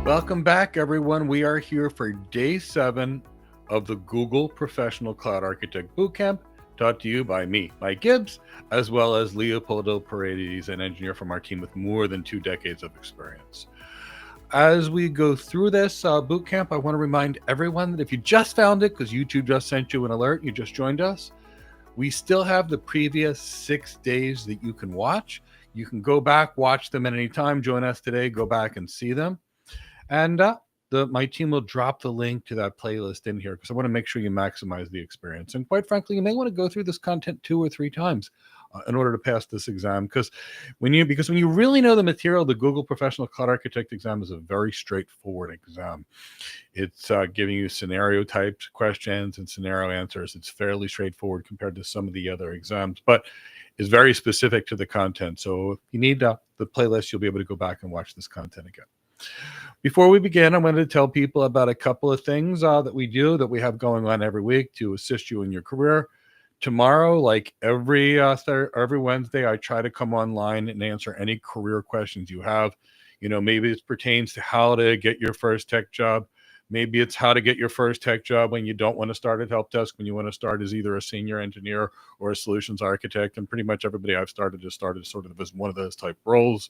Welcome back, everyone. We are here for day 7 of the Google Professional Cloud Architect Bootcamp, taught to you by me, Mike Gibbs, as well as Leopoldo Paredes, an engineer from our team with more than 2 decades of experience. As we go through this bootcamp, I want to remind everyone that if you just found it because YouTube just sent you an alert, you just joined us, we still have the previous 6 days that you can watch. You can go back, watch them at any time, join us today, go back and see them. And my team will drop the link to that playlist in here because I want to make sure you maximize the experience. And quite frankly, you may want to go through this content 2 or 3 times in order to pass this exam. Because when you really know the material, the Google Professional Cloud Architect exam is a very straightforward exam. It's giving you scenario types questions and scenario answers. It's fairly straightforward compared to some of the other exams, but is very specific to the content. So if you need the playlist, you'll be able to go back and watch this content again. Before we begin, I wanted to tell people about a couple of things that we have going on every week to assist you in your career. Tomorrow, like every Wednesday, I try to come online and answer any career questions you have. Maybe it pertains to how to get your first tech job. Maybe it's how to get your first tech job when you don't want to start at help desk, when you want to start as either a senior engineer or a solutions architect. And pretty much everybody I've started sort of as one of those type roles.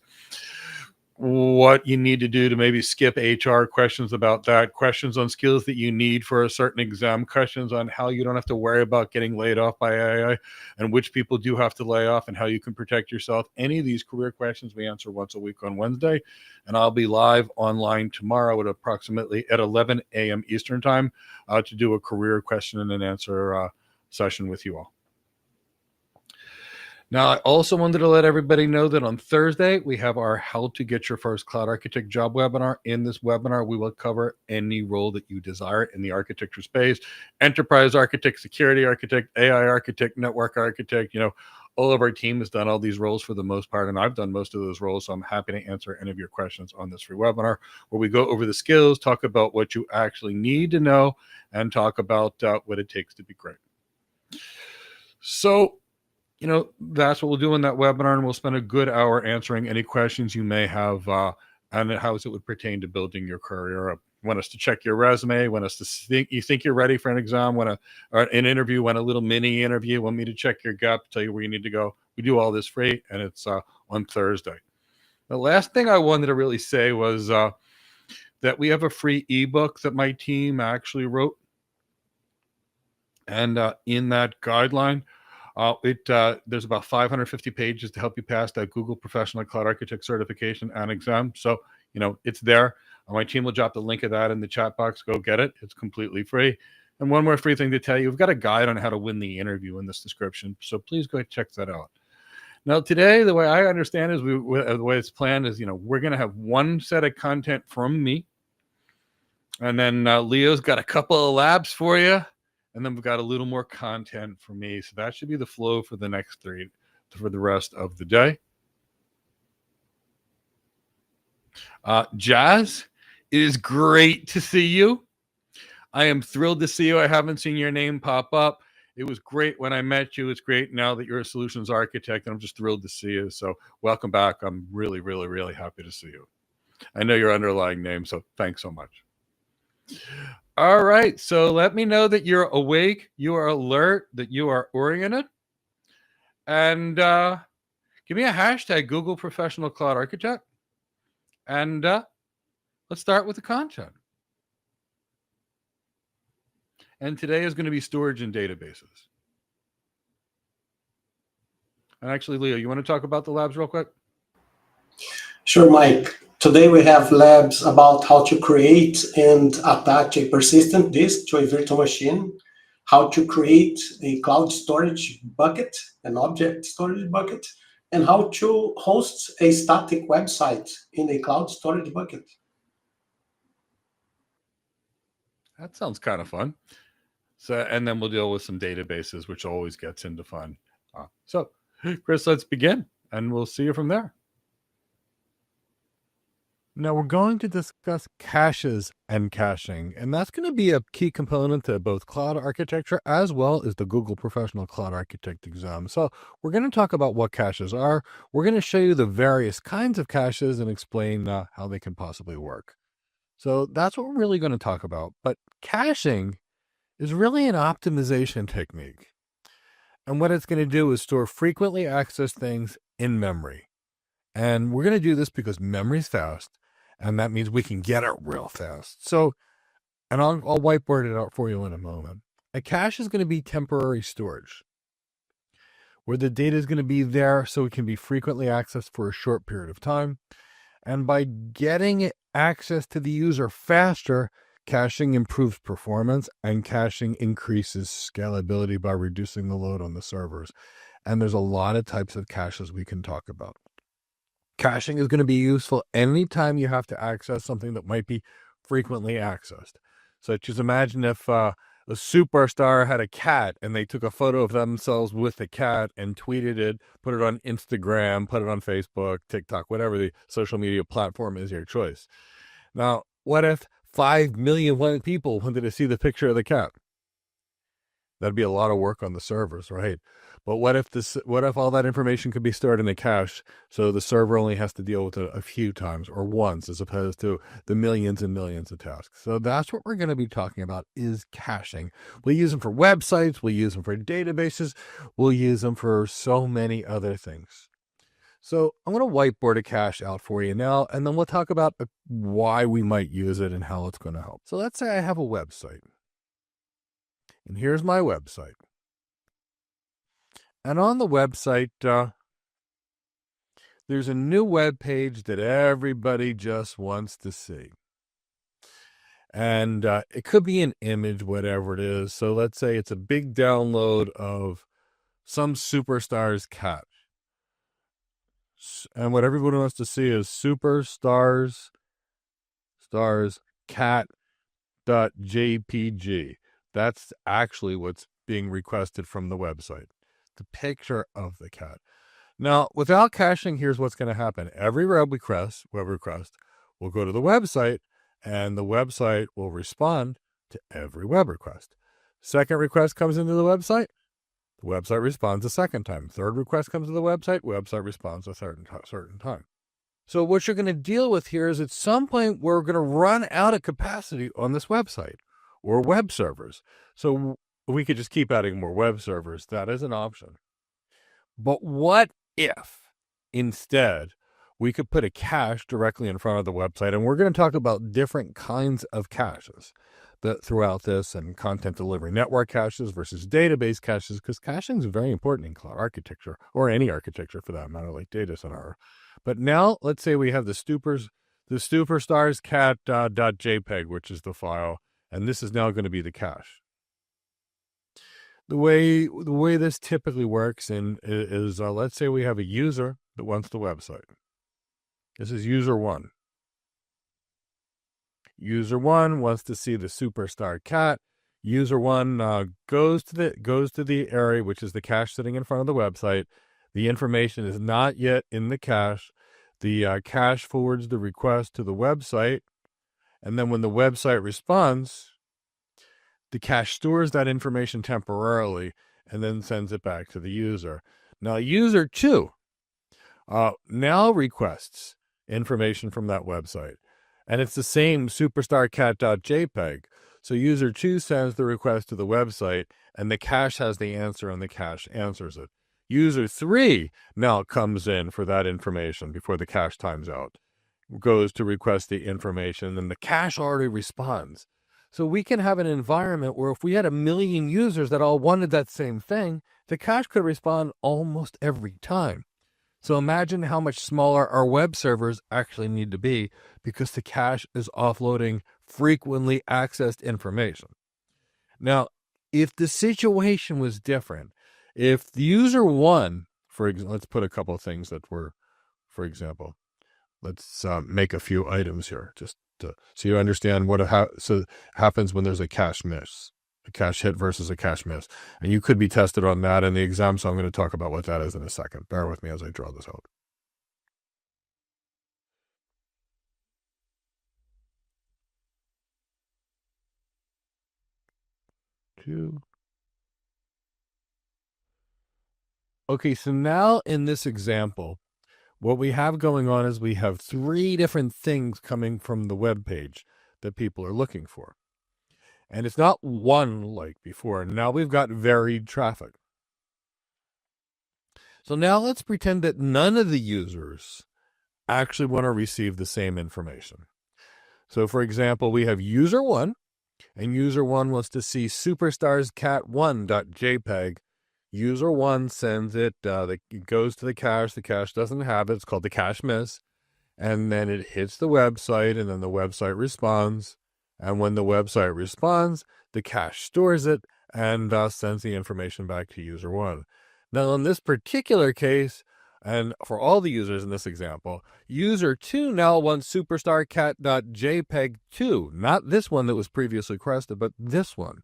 What you need to do to maybe skip HR questions about that, questions on skills that you need for a certain exam, questions on how you don't have to worry about getting laid off by AI and which people do have to lay off and how you can protect yourself. Any of these career questions we answer once a week on Wednesday, and I'll be live online tomorrow at approximately at 11 a.m. Eastern time to do a career question and answer session with you all. Now, I also wanted to let everybody know that on Thursday, we have our How to Get Your First Cloud Architect Job webinar. In this webinar, we will cover any role that you desire in the architecture space: enterprise architect, security architect, AI architect, network architect. All of our team has done all these roles for the most part, and I've done most of those roles, so I'm happy to answer any of your questions on this free webinar, where we go over the skills, talk about what you actually need to know, and talk about what it takes to be great. So, that's what we'll do in that webinar, and we'll spend a good hour answering any questions you may have and how it would pertain to building your career. Want us to check your resume, want us to think you're ready for an exam, or an interview, want a little mini interview, want me to check your gut, tell you where you need to go. We do all this free, and it's on Thursday. The last thing I wanted to really say was that we have a free ebook that my team actually wrote, and in that guideline, there's about 550 pages to help you pass that Google Professional Cloud Architect certification and exam. So, it's there. My team will drop the link of that in the chat box. Go get it. It's completely free. And one more free thing to tell you, we've got a guide on how to win the interview in this description. So please go check that out. Now, today, the way I understand is the way it's planned is, we're going to have one set of content from me. And then Leo's got a couple of labs for you. And then we've got a little more content for me. So that should be the flow for the next 3, for the rest of the day. Jazz, it is great to see you. I am thrilled to see you. I haven't seen your name pop up. It was great when I met you. It's great now that you're a solutions architect, and I'm just thrilled to see you. So welcome back. I'm really, really, really happy to see you. I know your underlying name, so thanks so much. All right, so let me know that you're awake, you are alert, that you are oriented. And give me a hashtag Google Professional Cloud Architect. And let's start with the content. And today is going to be storage and databases. And actually, Leo, you want to talk about the labs real quick? Sure, Mike. Today we have labs about how to create and attach a persistent disk to a virtual machine, how to create a cloud storage bucket, an object storage bucket, and how to host a static website in a cloud storage bucket. That sounds kind of fun. So, and then we'll deal with some databases, which always gets into fun. So, Chris, let's begin, and we'll see you from there. Now we're going to discuss caches and caching, and that's going to be a key component to both cloud architecture as well as the Google Professional Cloud Architect exam. So we're going to talk about what caches are. We're going to show you the various kinds of caches and explain how they can possibly work. So that's what we're really going to talk about. But caching is really an optimization technique. And what it's going to do is store frequently accessed things in memory. And we're going to do this because memory's fast, and that means we can get it real fast. So, and I'll whiteboard it out for you in a moment. A cache is going to be temporary storage, where the data is going to be there so it can be frequently accessed for a short period of time. And by getting access to the user faster, caching improves performance, and caching increases scalability by reducing the load on the servers. And there's a lot of types of caches we can talk about. Caching is going to be useful anytime you have to access something that might be frequently accessed. So just imagine if a superstar had a cat and they took a photo of themselves with the cat and tweeted it, put it on Instagram, put it on Facebook, TikTok, whatever the social media platform is your choice. Now, what if 5 million people wanted to see the picture of the cat? That'd be a lot of work on the servers, right? But what if all that information could be stored in the cache, so the server only has to deal with it a few times or once, as opposed to the millions and millions of tasks? So that's what we're going to be talking about, is caching. We'll use them for websites, we'll use them for databases, we'll use them for so many other things. So I'm going to whiteboard a cache out for you now, and then we'll talk about why we might use it and how it's going to help. So let's say I have a website. And here's my website. And on the website, there's a new web page that everybody just wants to see. And it could be an image, whatever it is. So let's say it's a big download of some superstar's cat. And what everyone wants to see is superstars cat.jpg. That's actually what's being requested from the website, the picture of the cat. Now, without caching, here's what's going to happen. Every web request will go to the website, and the website will respond to every web request. Second request comes into the website responds a second time. Third request comes to the website responds a certain time. So what you're going to deal with here is at some point we're going to run out of capacity on this website or web servers. So we could just keep adding more web servers. That is an option. But what if instead we could put a cache directly in front of the website? And we're going to talk about different kinds of caches throughout this, and content delivery network caches versus database caches, because caching is very important in cloud architecture, or any architecture for that matter, like data center. But now let's say we have the superstars cat.jpg, which is the file, and this is now going to be the cache. The way this typically works is let's say we have a user that wants the website. This is user 1. User 1 wants to see the superstar cat. User 1 goes to the area, which is the cache sitting in front of the website. The information is not yet in the cache. The cache forwards the request to the website, and then when the website responds, the cache stores that information temporarily and then sends it back to the user. Now, user 2 now requests information from that website. And it's the same superstar cat.jpg. So user 2 sends the request to the website, and the cache has the answer, and the cache answers it. User 3 now comes in for that information before the cache times out, goes to request the information, and the cache already responds. So we can have an environment where if we had 1 million users that all wanted that same thing, the cache could respond almost every time. So imagine how much smaller our web servers actually need to be, because the cache is offloading frequently accessed information. Now, if the situation was different, if the user 1, for example, let's put a couple of things that were, for example, let's make a few items here, just so you understand what happens when there's a cache miss, a cache hit versus a cache miss. And you could be tested on that in the exam, so I'm going to talk about what that is in a second. Bear with me as I draw this out. Okay, so now in this example, what we have going on is we have 3 different things coming from the web page. that people are looking for. And it's not one like before. Now we've got varied traffic. So now let's pretend that none of the users actually want to receive the same information. So for example, we have user 1, and user 1 wants to see superstarscat1.jpg. User 1 sends it, it goes to the cache doesn't have it, it's called the cache miss, and then it hits the website, and then the website responds, and when the website responds, the cache stores it, and sends the information back to user 1. Now in this particular case, and for all the users in this example, user 2 now wants superstarcat.jpg2, not this one that was previously requested, but this one.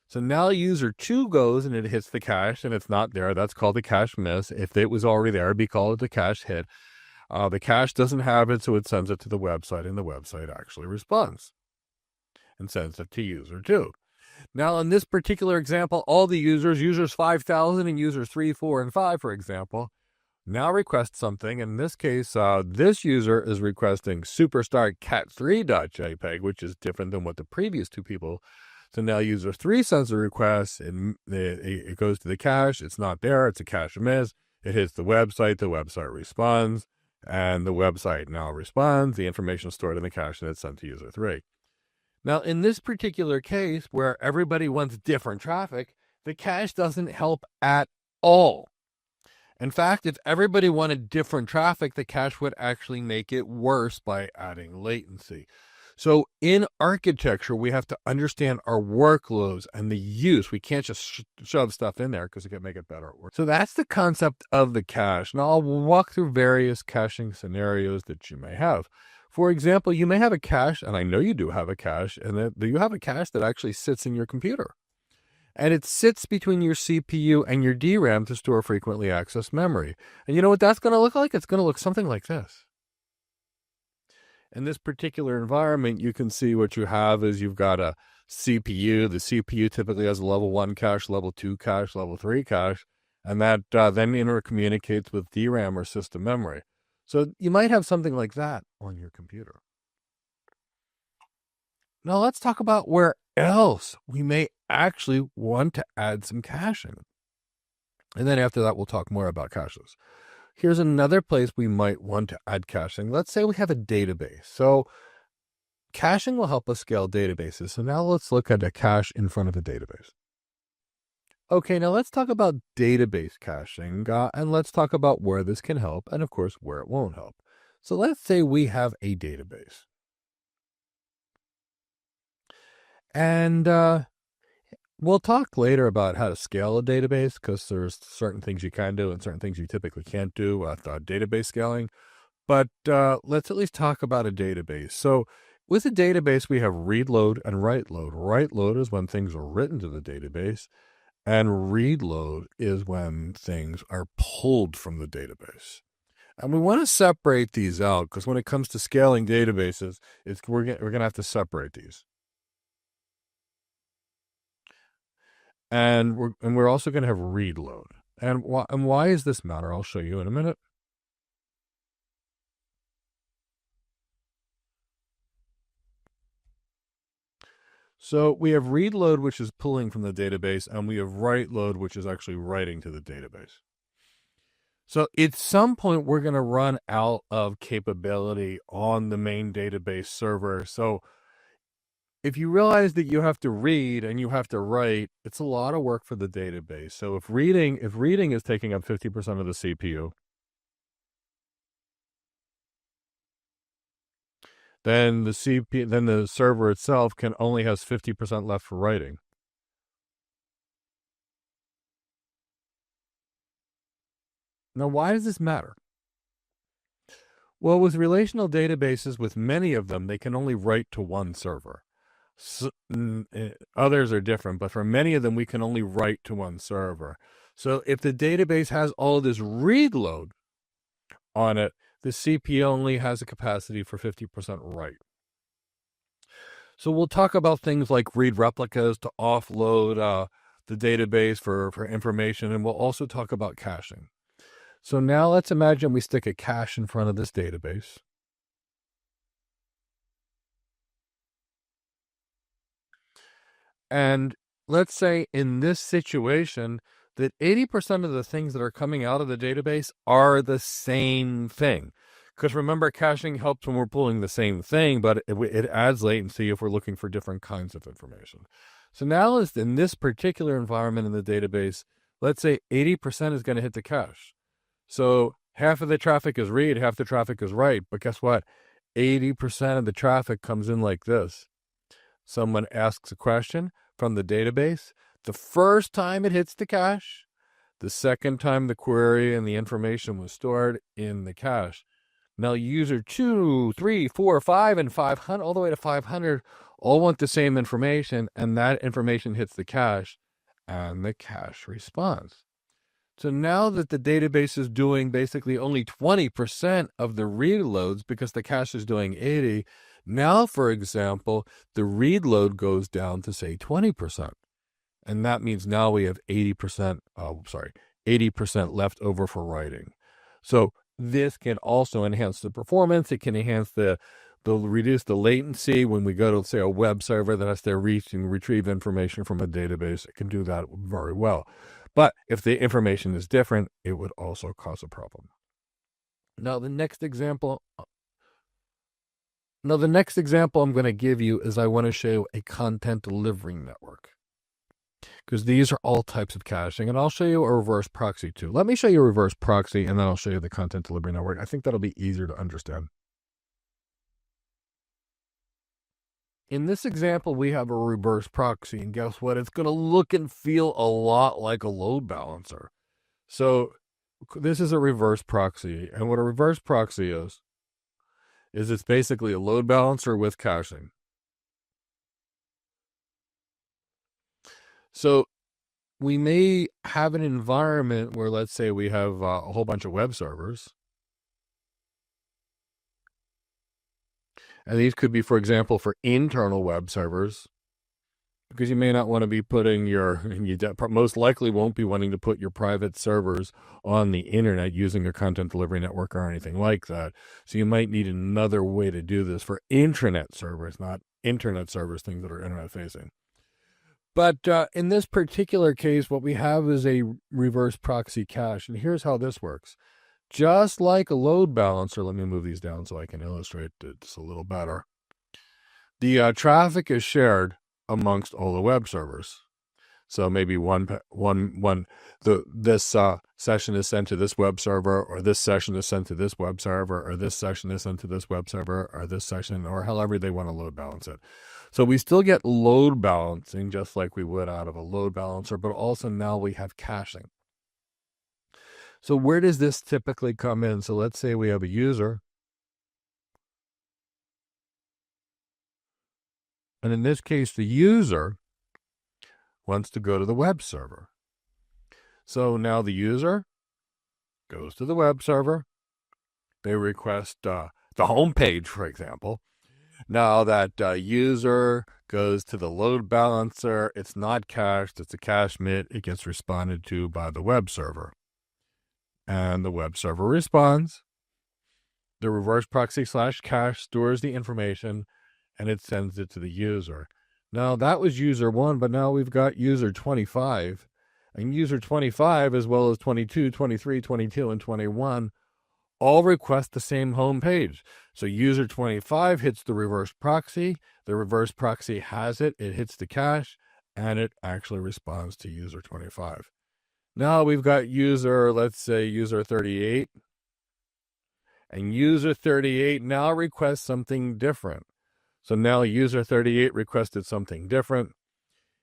So now user 2 goes and it hits the cache and it's not there. That's called the cache miss. If it was already there, it'd be called the cache hit. The cache doesn't have it, so it sends it to the website, and the website actually responds and sends it to user 2. Now, in this particular example, all the users 5,000 and users 3, 4, and 5, for example, now request something. In this case, this user is requesting superstarcat3.jpg, which is different than what the previous two people. So now user 3 sends a request, and it goes to the cache. It's not there. It's a cache miss. It hits the website responds, and the website now responds. The information is stored in the cache, and it's sent to user 3. Now, in this particular case, where everybody wants different traffic, the cache doesn't help at all. In fact, if everybody wanted different traffic, the cache would actually make it worse by adding latency. So in architecture, we have to understand our workloads and the use. We can't just shove stuff in there because it can make it better. So that's the concept of the cache. Now I'll walk through various caching scenarios that you may have. For example, you may have a cache, and I know you do have a cache, and that you have a cache that actually sits in your computer. And it sits between your CPU and your DRAM to store frequently accessed memory. And you know what that's going to look like? It's going to look something like this. In this particular environment, you can see what you have is you've got a CPU. The CPU typically has a level 1 cache, level 2 cache, level 3 cache, and that then intercommunicates with DRAM or system memory. So you might have something like that on your computer. Now let's talk about where else we may actually want to add some caching. And then after that, we'll talk more about caches. Here's another place we might want to add caching. Let's say we have a database. So caching will help us scale databases. So now let's look at a cache in front of a database. Okay, now let's talk about database caching, and let's talk about where this can help, and of course, where it won't help. So let's say we have a database. And we'll talk later about how to scale a database, because there's certain things you can do and certain things you typically can't do with database scaling. But let's at least talk about a database. So with a database, we have read load and write load. Write load is when things are written to the database, and read load is when things are pulled from the database. And we want to separate these out, because when it comes to scaling databases, we're going to have to separate these. And we're also going to have read load. And why does this matter? I'll show you in a minute. So we have read load, which is pulling from the database, and we have write load, which is actually writing to the database. So at some point, we're going to run out of capability on the main database server. So if you realize that you have to read and you have to write, it's a lot of work for the database. So if reading is taking up 50% of the CPU, then the server itself only has 50% left for writing. Now, why does this matter? Well, with relational databases, with many of them, they can only write to one server. Others are different, but for many of them, we can only write to one server. So if the database has all this read load on it, the CPU only has a capacity for 50% write. So we'll talk about things like read replicas to offload the database for information, and we'll also talk about caching. So now let's imagine we stick a cache in front of this database. And let's say in this situation that 80% of the things that are coming out of the database are the same thing. Because remember, caching helps when we're pulling the same thing, but it adds latency if we're looking for different kinds of information. So now in this particular environment in the database, let's say 80% is going to hit the cache. So half of the traffic is read, half the traffic is write. But guess what? 80% of the traffic comes in like this. Someone asks a question from the database. The first time it hits the cache, the second time the query and the information was stored in the cache. Now user 2, 3, 4, 5, and 500, all the way to 500, all want the same information, and that information hits the cache, and the cache responds. So now that the database is doing basically only 20% of the read loads because the cache is doing 80, now, for example, the read load goes down to, say, 20%. And that means now we have 80% left over for writing. So this can also enhance the performance. It can enhance reduce the latency when we go to, say, a web server that has to reach and retrieve information from a database. It can do that very well. But if the information is different, it would also cause a problem. Now, the next example I'm going to give you is I want to show you a content delivery network, because these are all types of caching, and I'll show you a reverse proxy too. Let me show you a reverse proxy, and then I'll show you the content delivery network. I think that'll be easier to understand. In this example, we have a reverse proxy, and guess what? It's going to look and feel a lot like a load balancer. So this is a reverse proxy, and what a reverse proxy is it's basically a load balancer with caching. So we may have an environment where, let's say, we have a whole bunch of web servers. And these could be, for example, for internal web servers, because you may not want to be putting you most likely won't be wanting to put your private servers on the internet using a content delivery network or anything like that. So you might need another way to do this for intranet servers, not internet servers, things that are internet facing. But in this particular case, what we have is a reverse proxy cache. And here's how this works. Just like a load balancer, let me move these down so I can illustrate this a little better. The traffic is shared amongst all the web servers. So maybe this session is sent to this web server, or this session is sent to this web server, or this session is sent to this web server, or this session, or however they want to load balance it. So we still get load balancing just like we would out of a load balancer, but also now we have caching. So where does this typically come in? So let's say we have a user. And in this case, the user wants to go to the web server. So now the user goes to the web server. They request the home page, for example. Now that user goes to the load balancer, it's not cached, it's a cache miss. It gets responded to by the web server. And the web server responds. The reverse proxy /cache stores the information, and it sends it to the user. Now, that was user 1, but now we've got user 25. And user 25, as well as 22, 23, 22, and 21, all request the same home page. So user 25 hits the reverse proxy. The reverse proxy has it. It hits the cache, and it actually responds to user 25. Now we've got let's say user 38. And user 38 now requests something different. So now user 38 requested something different.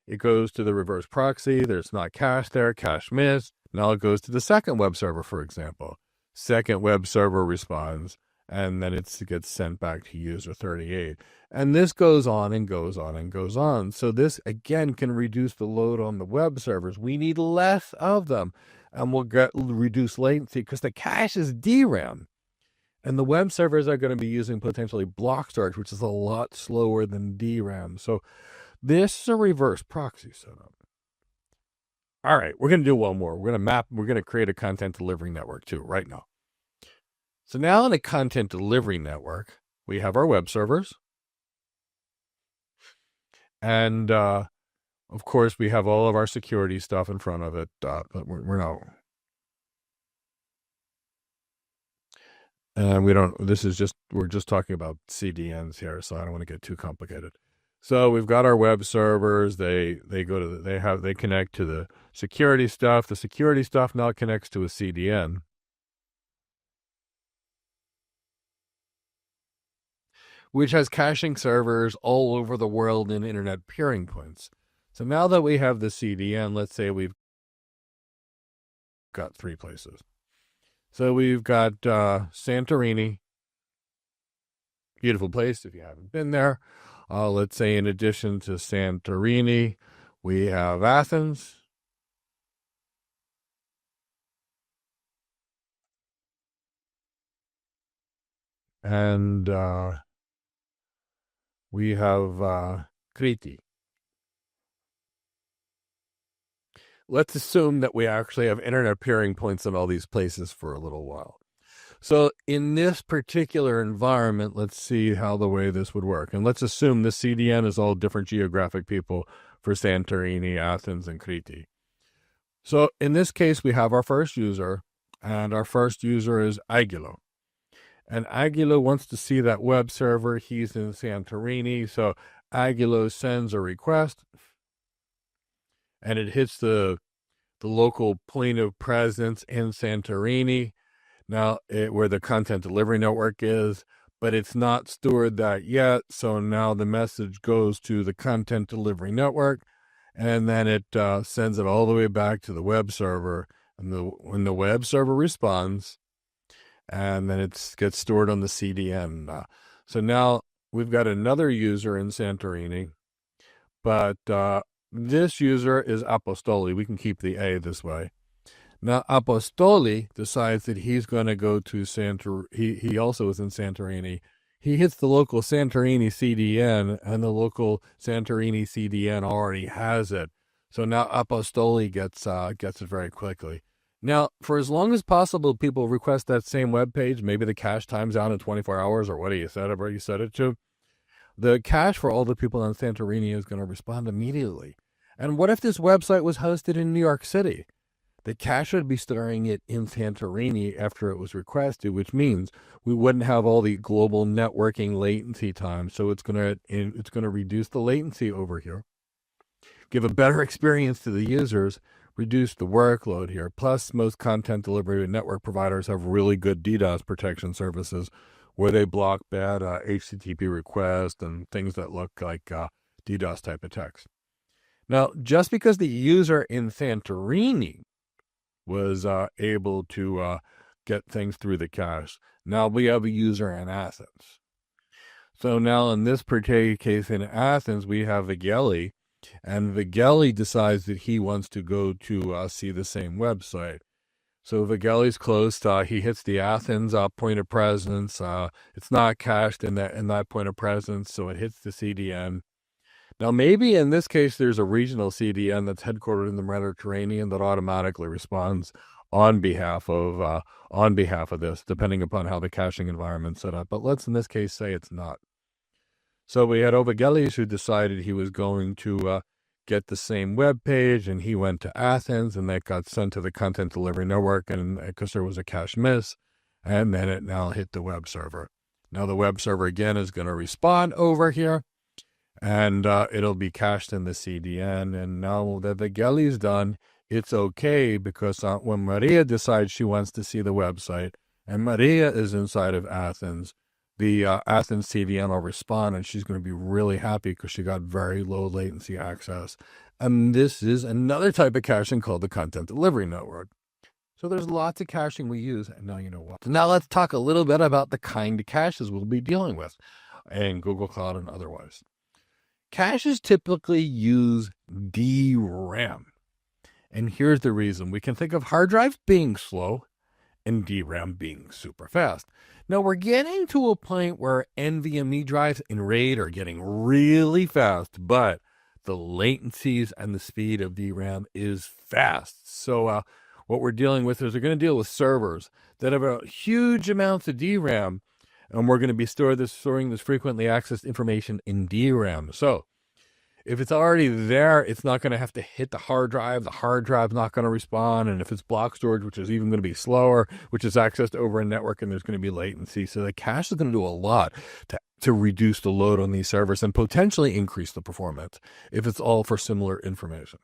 It goes to the reverse proxy. There's not cache there, cache missed. Now it goes to the second web server, for example. Second web server responds, and then it gets sent back to user 38. And this goes on and goes on and goes on. So this, again, can reduce the load on the web servers. We need less of them, and we'll get reduced latency because the cache is DRAM. And the web servers are going to be using potentially block storage, which is a lot slower than DRAM. So this is a reverse proxy setup. All right, we're going to do one more. We're going to create a content delivery network too right now. So now in a content delivery network, we have our web servers. And Of course, we have all of our security stuff in front of it, but we're not. And we don't, we're just talking about CDNs here, so I don't want to get too complicated. So we've got our web servers. They connect to the security stuff. The security stuff now connects to a CDN, which has caching servers all over the world and internet peering points. So now that we have the CDN, let's say we've got 3 places. So we've got Santorini, beautiful place if you haven't been there. Let's say in addition to Santorini, we have Athens. And we have Crete. Let's assume that we actually have internet peering points in all these places for a little while. So in this particular environment, let's see how the way this would work. And let's assume the CDN is all different geographic people for Santorini, Athens, and Crete. So in this case, we have our first user, and our first user is Aguilo. And Aguilo wants to see that web server. He's in Santorini, so Aguilo sends a request, and it hits the local point of presence in Santorini, now where the content delivery network is, but it's not stored that yet. So now the message goes to the content delivery network, and then it sends it all the way back to the web server. And when the web server responds, and then it gets stored on the CDN. So now we've got another user in Santorini, but this user is Apostoli. We can keep the A this way. Now, Apostoli decides that he's going to go to Santorini. He also is in Santorini. He hits the local Santorini CDN, and the local Santorini CDN already has it. So now Apostoli gets it very quickly. Now, for as long as possible, people request that same web page. Maybe the cache times out in 24 hours, or what do you set it? Where you set it to? The cache for all the people on Santorini is going to respond immediately. And what if this website was hosted in New York City? The cache would be storing it in Santorini after it was requested, which means we wouldn't have all the global networking latency time. So it's going to reduce the latency over here, give a better experience to the users, reduce the workload here. Plus, most content delivery network providers have really good DDoS protection services where they block bad HTTP requests and things that look like DDoS type attacks. Now, just because the user in Santorini was able to get things through the cache, now we have a user in Athens. So now in this particular case in Athens, we have Vigeli, and Vigeli decides that he wants to go to see the same website. So Vigeli's close. He hits the Athens point of presence. It's not cached in that point of presence, so it hits the CDN. Now, maybe in this case, there's a regional CDN that's headquartered in the Mediterranean that automatically responds on behalf of this, depending upon how the caching environment's set up. But let's in this case say it's not. So we had Ovigelis who decided he was going to get the same web page, and he went to Athens, and that got sent to the content delivery network, and because there was a cache miss, and then it now hit the web server. Now the web server again is going to respond over here, and it'll be cached in the CDN. And now that the Vigeli's done, it's okay, because when Maria decides she wants to see the website, and Maria is inside of Athens, the Athens CDN will respond, and she's going to be really happy because she got very low latency access. And this is another type of caching called the content delivery network. So there's lots of caching we use, and now you know what. So now let's talk a little bit about the kind of caches we'll be dealing with in Google Cloud and otherwise. Caches typically use DRAM. And here's the reason. We can think of hard drives being slow and DRAM being super fast. Now we're getting to a point where NVMe drives in RAID are getting really fast, but the latencies and the speed of DRAM is fast. So what we're dealing with is we're going to deal with servers that have huge amounts of DRAM, and we're going to be storing this frequently accessed information in DRAM. So If it's already there, it's not going to have to hit the hard drive. The hard drive's not going to respond. And if it's block storage, which is even going to be slower, which is accessed over a network, and there's going to be latency. So the cache is going to do a lot to reduce the load on these servers and potentially increase the performance if it's all for similar information.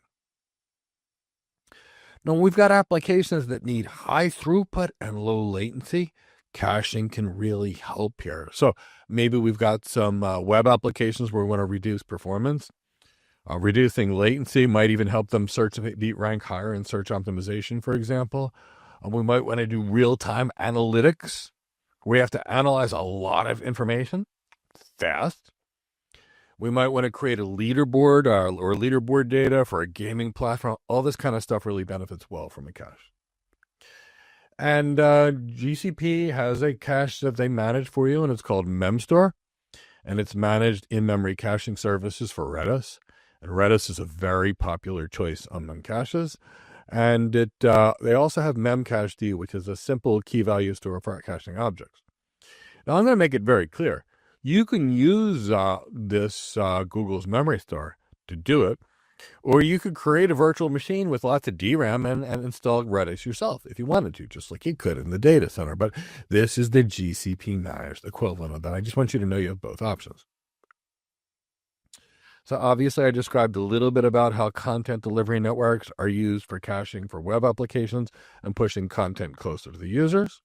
Now, we've got applications that need high throughput and low latency. Caching can really help here. So maybe we've got some web applications where we want to reduce performance. Reducing latency might even help them beat rank higher in search optimization, for example. We might want to do real-time analytics. We have to analyze a lot of information fast. We might want to create a leaderboard or leaderboard data for a gaming platform. All this kind of stuff really benefits well from a cache. And GCP has a cache that they manage for you, and it's called Memstore. And it's managed in-memory caching services for Redis. And Redis is a very popular choice among caches. And they also have memcached, which is a simple key value store for caching objects. Now, I'm going to make it very clear. You can use this Google's memory store to do it, or you could create a virtual machine with lots of DRAM and install Redis yourself if you wanted to, just like you could in the data center. But this is the GCP managed equivalent of that. I just want you to know you have both options. So obviously, I described a little bit about how content delivery networks are used for caching for web applications and pushing content closer to the users.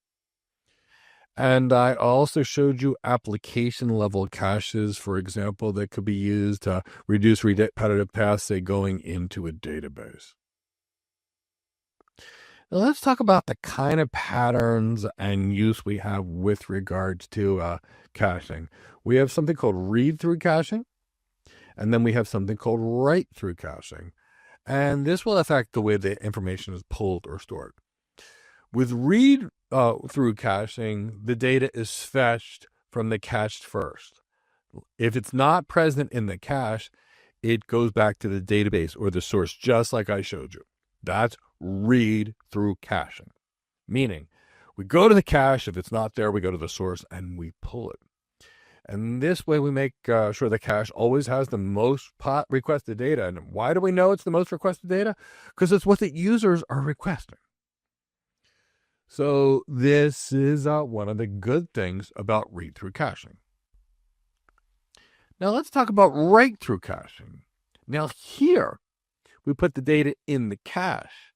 And I also showed you application level caches, for example, that could be used to reduce repetitive paths, say, going into a database. Now, let's talk about the kind of patterns and use we have with regards to caching. We have something called read-through caching, and then we have something called write-through caching. And this will affect the way the information is pulled or stored. With read-through caching, the data is fetched from the cache first. If it's not present in the cache, it goes back to the database or the source, just like I showed you. That's read-through caching, meaning we go to the cache. If it's not there, we go to the source and we pull it. And this way we make sure the cache always has the most requested data. And why do we know it's the most requested data? Because it's what the users are requesting. So this is one of the good things about read-through caching. Now let's talk about write-through caching. Now here, we put the data in the cache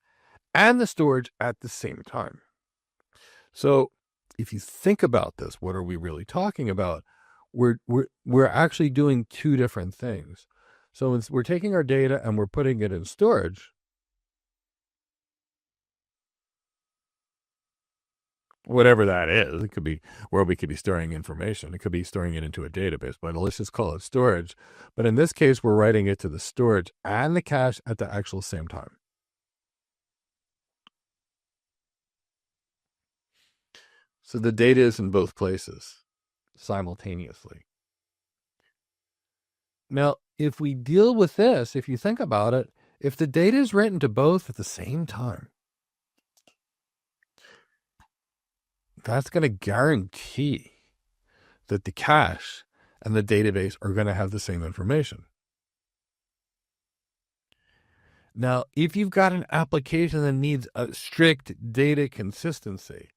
and the storage at the same time. So if you think about this, what are we really talking about? We're actually doing two different things. So we're taking our data and we're putting it in storage. Whatever that is, it could be where we could be storing information. It could be storing it into a database, but let's just call it storage. But in this case, we're writing it to the storage and the cache at the actual same time. So the data is in both places simultaneously. Now, if we deal with this, if you think about it, if the data is written to both at the same time, that's going to guarantee that the cache and the database are going to have the same information. Now, if you've got an application that needs a strict data consistency,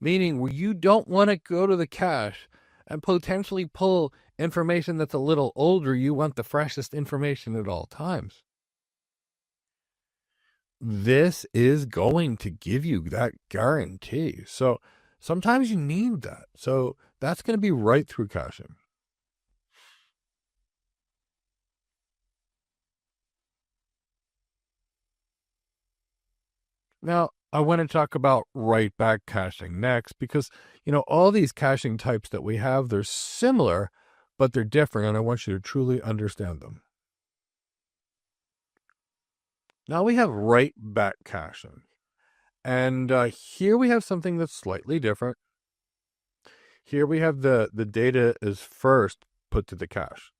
meaning where you don't want to go to the cache and potentially pull information that's a little older, you want the freshest information at all times. This is going to give you that guarantee. So sometimes you need that. So that's going to be write-through caching. Now, I want to talk about write-back caching next because, all these caching types that we have, they're similar, but they're different, and I want you to truly understand them. Now we have write-back caching. And here we have something that's slightly different. Here we have the data is first put to the cache.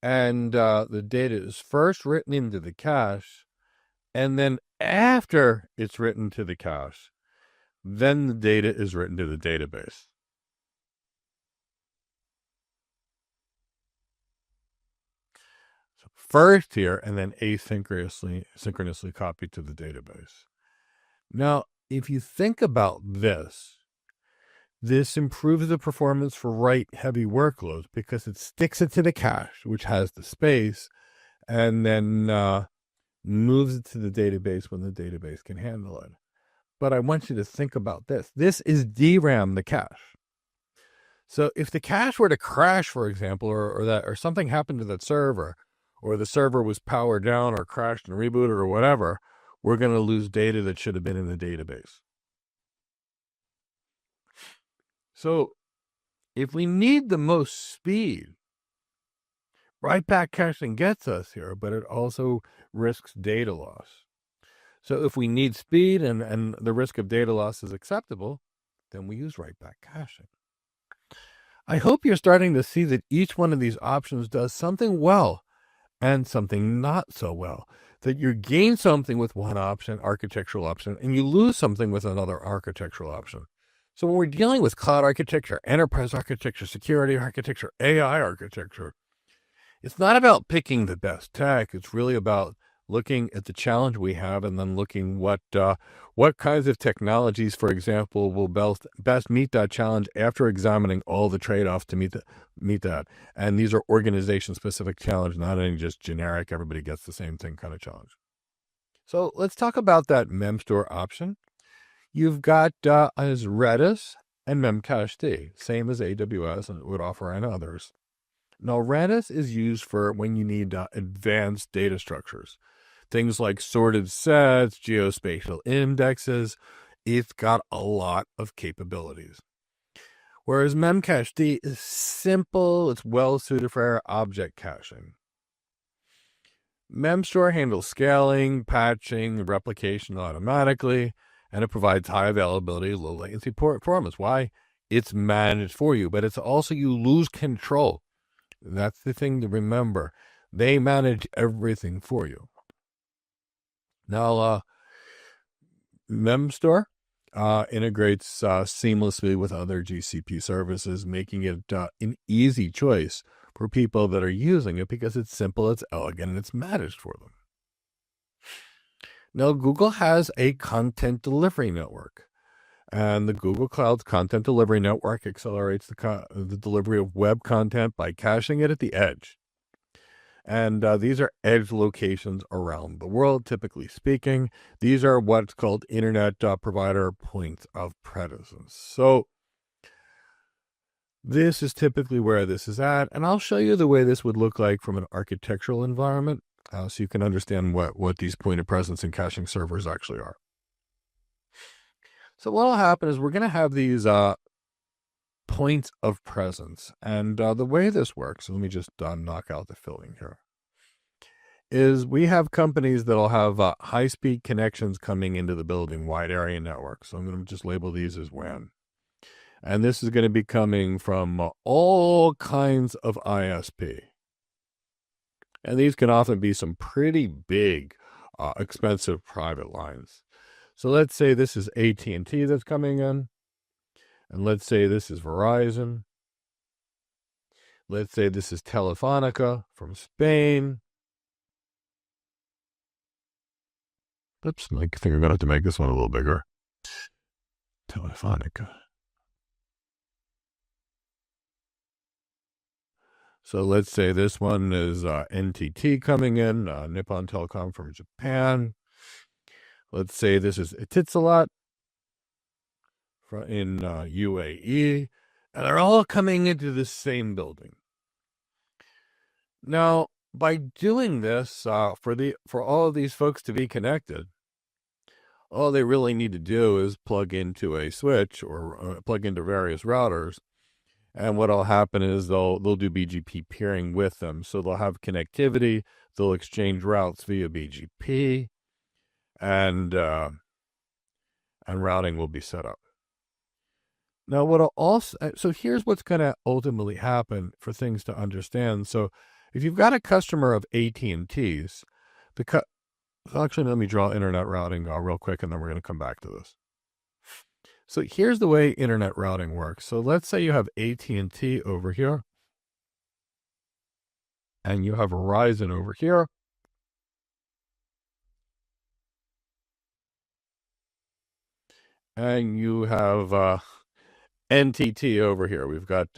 And the data is first written into the cache, and then after it's written to the cache, then the data is written to the database. So first here, and then synchronously copied to the database. Now, if you think about this improves the performance for write-heavy workloads because it sticks it to the cache, which has the space, and then moves it to the database when the database can handle it. But I want you to think about this. This is DRAM, the cache. So if the cache were to crash, for example, or something happened to that server, or the server was powered down or crashed and rebooted or whatever, we're going to lose data that should have been in the database. So if we need the most speed, write-back caching gets us here, but it also risks data loss. So if we need speed and the risk of data loss is acceptable, then we use write-back caching. I hope you're starting to see that each one of these options does something well and something not so well. That you gain something with one option, architectural option, and you lose something with another architectural option. So when we're dealing with cloud architecture, enterprise architecture, security architecture, AI architecture, it's not about picking the best tech. It's really about looking at the challenge we have and then looking what kinds of technologies, for example, will best meet that challenge after examining all the trade-offs to meet that. And these are organization-specific challenges, not any just generic, everybody gets the same thing kind of challenge. So let's talk about that memstore option. You've got as Redis and memcached, same as AWS and it would offer and others. Now, Redis is used for when you need advanced data structures. Things like sorted sets, geospatial indexes. It's got a lot of capabilities. Whereas memcached is simple, it's well suited for object caching. Memstore handles scaling, patching, replication automatically, and it provides high availability, low latency performance. Why? It's managed for you, but it's also you lose control. That's the thing to remember. They manage everything for you. Now, memstore integrates seamlessly with other GCP services, making it an easy choice for people that are using it because it's simple, it's elegant, and it's managed for them. Now, Google has a content delivery network, and the Google Cloud's content delivery network accelerates the delivery of web content by caching it at the edge. And these are edge locations around the world, typically speaking. These are what's called internet provider points of presence. So this is typically where this is at. And I'll show you the way this would look like from an architectural environment so you can understand what these point of presence and caching servers actually are. So what will happen is we're going to have these points of presence. And the way this works, let me just knock out the filling here, is we have companies that'll have high-speed connections coming into the building, wide area network. So I'm going to just label these as WAN. And this is going to be coming from all kinds of ISP. And these can often be some pretty big, expensive private lines. So let's say this is AT&T that's coming in. And let's say this is Verizon. Let's say this is Telefonica from Spain. Oops, I think I'm going to have to make this one a little bigger. Telefonica. So let's say this one is NTT coming in, Nippon Telecom from Japan. Let's say this is Etisalat in UAE, and they're all coming into the same building. Now, by doing this, for all of these folks to be connected, all they really need to do is plug into a switch or plug into various routers. And what'll happen is they'll do BGP peering with them. So they'll have connectivity, they'll exchange routes via BGP, and routing will be set up. Now, so here's what's going to ultimately happen for things to understand. So if you've got a customer of AT&T's, Actually, let me draw internet routing real quick, and then we're going to come back to this. So here's the way internet routing works. So let's say you have AT&T over here, and you have Verizon over here. And you have NTT over here. We've got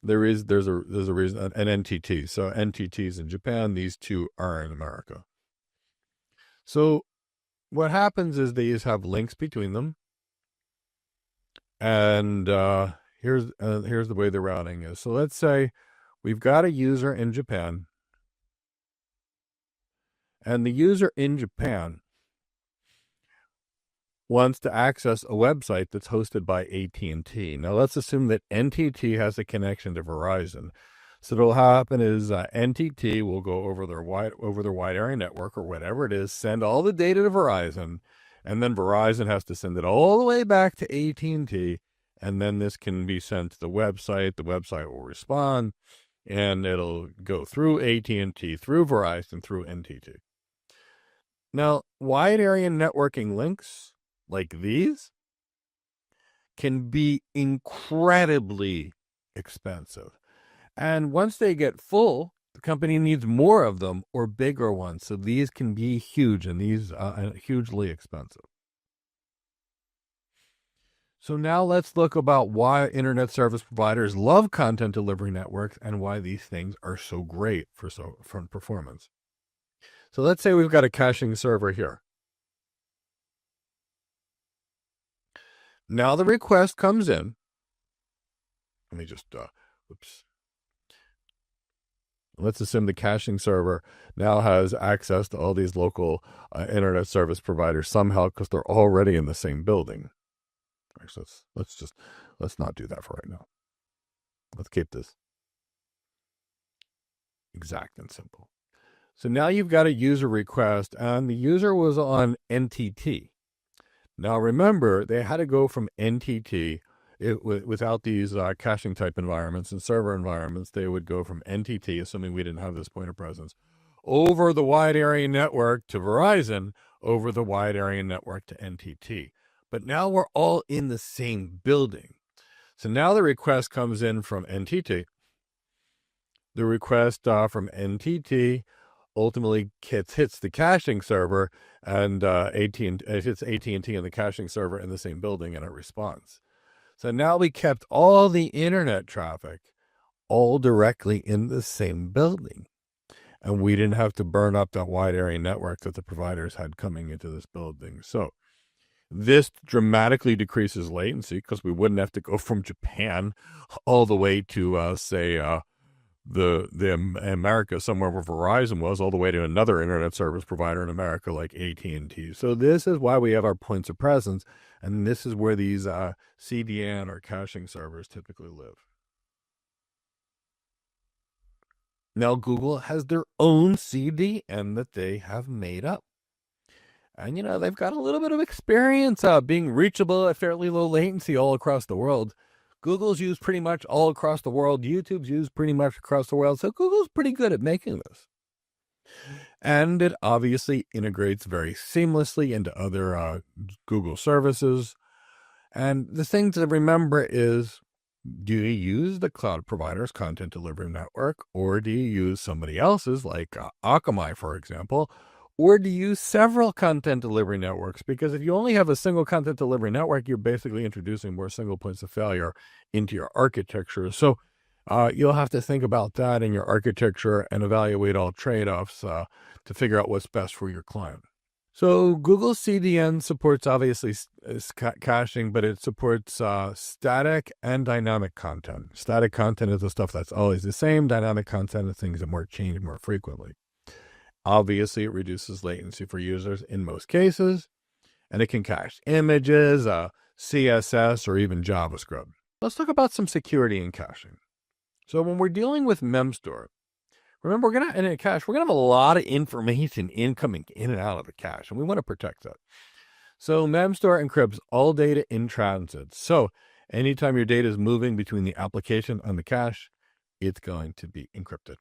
there's a reason an NTT. So NTT's in Japan. These two are in America. So what happens is these have links between them, and here's the way the routing is. So let's say we've got a user in Japan, and the user in Japan wants to access a website that's hosted by AT&T. Now let's assume that NTT has a connection to Verizon. So what'll happen is NTT will go over their wide area network or whatever it is, send all the data to Verizon, and then Verizon has to send it all the way back to AT&T, and then this can be sent to the website. The website will respond, and it'll go through AT&T, through Verizon, through NTT. Now, wide area networking links like these can be incredibly expensive. And once they get full, the company needs more of them or bigger ones. So these can be huge, and these are hugely expensive. So now let's look about why internet service providers love content delivery networks and why these things are so great for performance. So let's say we've got a caching server here. Now the request comes in. Let me just, oops. Let's assume the caching server now has access to all these local internet service providers somehow because they're already in the same building. All right, so let's not do that for right now. Let's keep this exact and simple. So now you've got a user request, and the user was on NTT. Now remember, they had to go from NTT without these caching type environments and server environments. They would go from NTT, assuming we didn't have this point of presence, over the wide area network to Verizon, over the wide area network to NTT. But now we're all in the same building. So now the request comes in from NTT. The request from NTT ultimately hits the caching server, and it hits AT&T and the caching server in the same building, and it responds. So now we kept all the internet traffic all directly in the same building, and we didn't have to burn up that wide area network that the providers had coming into this building. So this dramatically decreases latency because we wouldn't have to go from Japan all the way to say the America, somewhere where Verizon was, all the way to another internet service provider in America like AT&T. So this is why we have our points of presence, and this is where these CDN or caching servers typically live. Now Google has their own CDN that they have made up. And, they've got a little bit of experience being reachable at fairly low latency all across the world. Google's used pretty much all across the world. YouTube's used pretty much across the world. So Google's pretty good at making this. And it obviously integrates very seamlessly into other Google services. And the thing to remember is, do you use the cloud provider's content delivery network, or do you use somebody else's, like Akamai, for example? Or do you use several content delivery networks? Because if you only have a single content delivery network, you're basically introducing more single points of failure into your architecture. So you'll have to think about that in your architecture and evaluate all trade-offs to figure out what's best for your client. So Google CDN supports obviously caching, but it supports static and dynamic content. Static content is the stuff that's always the same. Dynamic content is things that change more frequently. Obviously, it reduces latency for users in most cases, and it can cache images, CSS, or even JavaScript. Let's talk about some security in caching. So when we're dealing with memstore, remember, in a cache, we're going to have a lot of information incoming in and out of the cache, and we want to protect that. So memstore encrypts all data in transit. So anytime your data is moving between the application and the cache, it's going to be encrypted.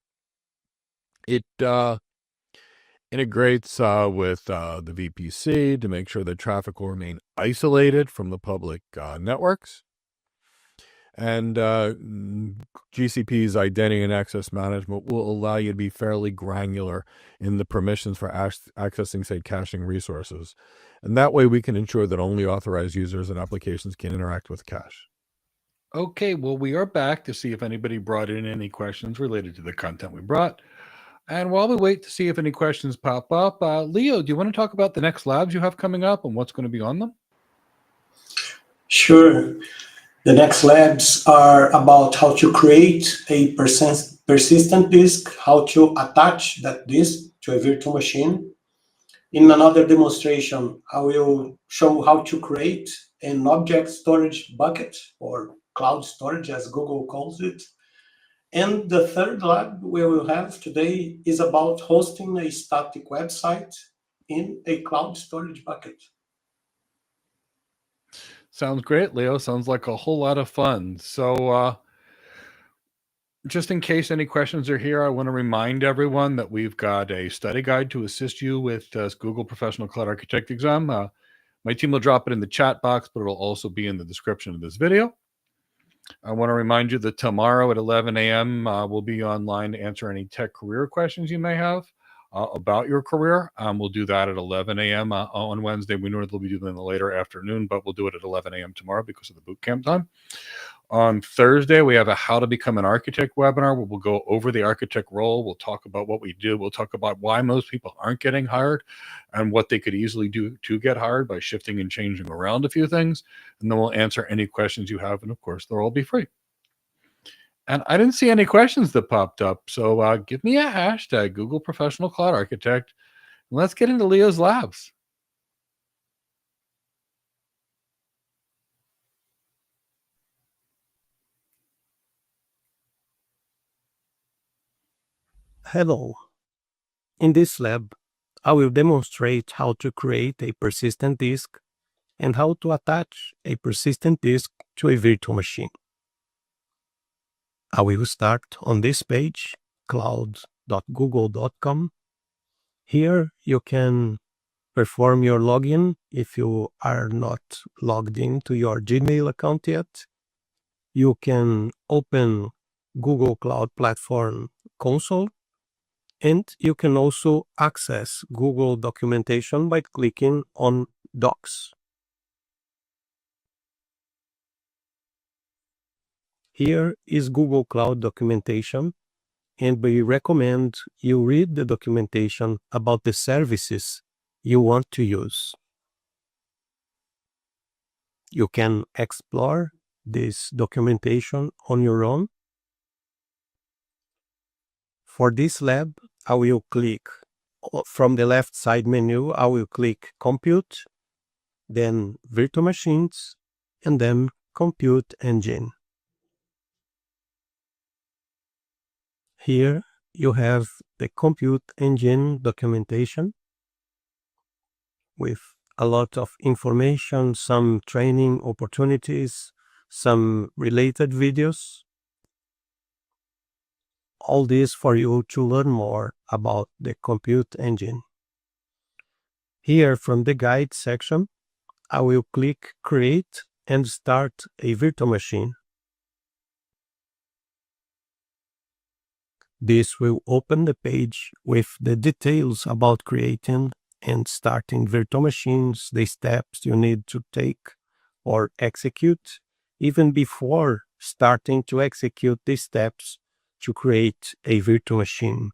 integrates with the VPC to make sure that traffic will remain isolated from the public networks. And GCP's identity and access management will allow you to be fairly granular in the permissions for accessing, say, caching resources. And that way we can ensure that only authorized users and applications can interact with cache. Okay, well, we are back to see if anybody brought in any questions related to the content we brought. And while we wait to see if any questions pop up, Leo, do you want to talk about the next labs you have coming up and what's going to be on them? Sure. The next labs are about how to create a persistent disk, how to attach that disk to a virtual machine. In another demonstration, I will show how to create an object storage bucket, or cloud storage as Google calls it. And the third lab we will have today is about hosting a static website in a cloud storage bucket. Sounds great, Leo. Sounds like a whole lot of fun. So just in case any questions are here, I want to remind everyone that we've got a study guide to assist you with Google Professional Cloud Architect exam. My team will drop it in the chat box, but it'll also be in the description of this video. I want to remind you that tomorrow at 11 a.m. We'll be online to answer any tech career questions you may have about your career. We'll do that at 11 a.m. On Wednesday. We normally will be doing it in the later afternoon, but we'll do it at 11 a.m. tomorrow because of the boot camp time. On Thursday, we have a How to Become an Architect webinar where we'll go over the architect role. We'll talk about what we do. We'll talk about why most people aren't getting hired and what they could easily do to get hired by shifting and changing around a few things. And then we'll answer any questions you have. And of course, they'll all be free. And I didn't see any questions that popped up. So give me a hashtag, Google Professional Cloud Architect. And let's get into Leo's labs. Hello. In this lab, I will demonstrate how to create a persistent disk and how to attach a persistent disk to a virtual machine. I will start on this page, cloud.google.com. Here you can perform your login if you are not logged into your Gmail account yet. You can open Google Cloud Platform console, and you can also access Google documentation by clicking on Docs. Here is Google Cloud documentation, and we recommend you read the documentation about the services you want to use. You can explore this documentation on your own. For this lab, I will click from the left side menu, I will click Compute, then Virtual Machines, and then Compute Engine. Here you have the Compute Engine documentation with a lot of information, some training opportunities, some related videos. All this for you to learn more about the Compute Engine. Here from the Guide section, I will click Create and Start a Virtual Machine. This will open the page with the details about creating and starting virtual machines, the steps you need to take or execute, even before starting to execute these steps to create a virtual machine.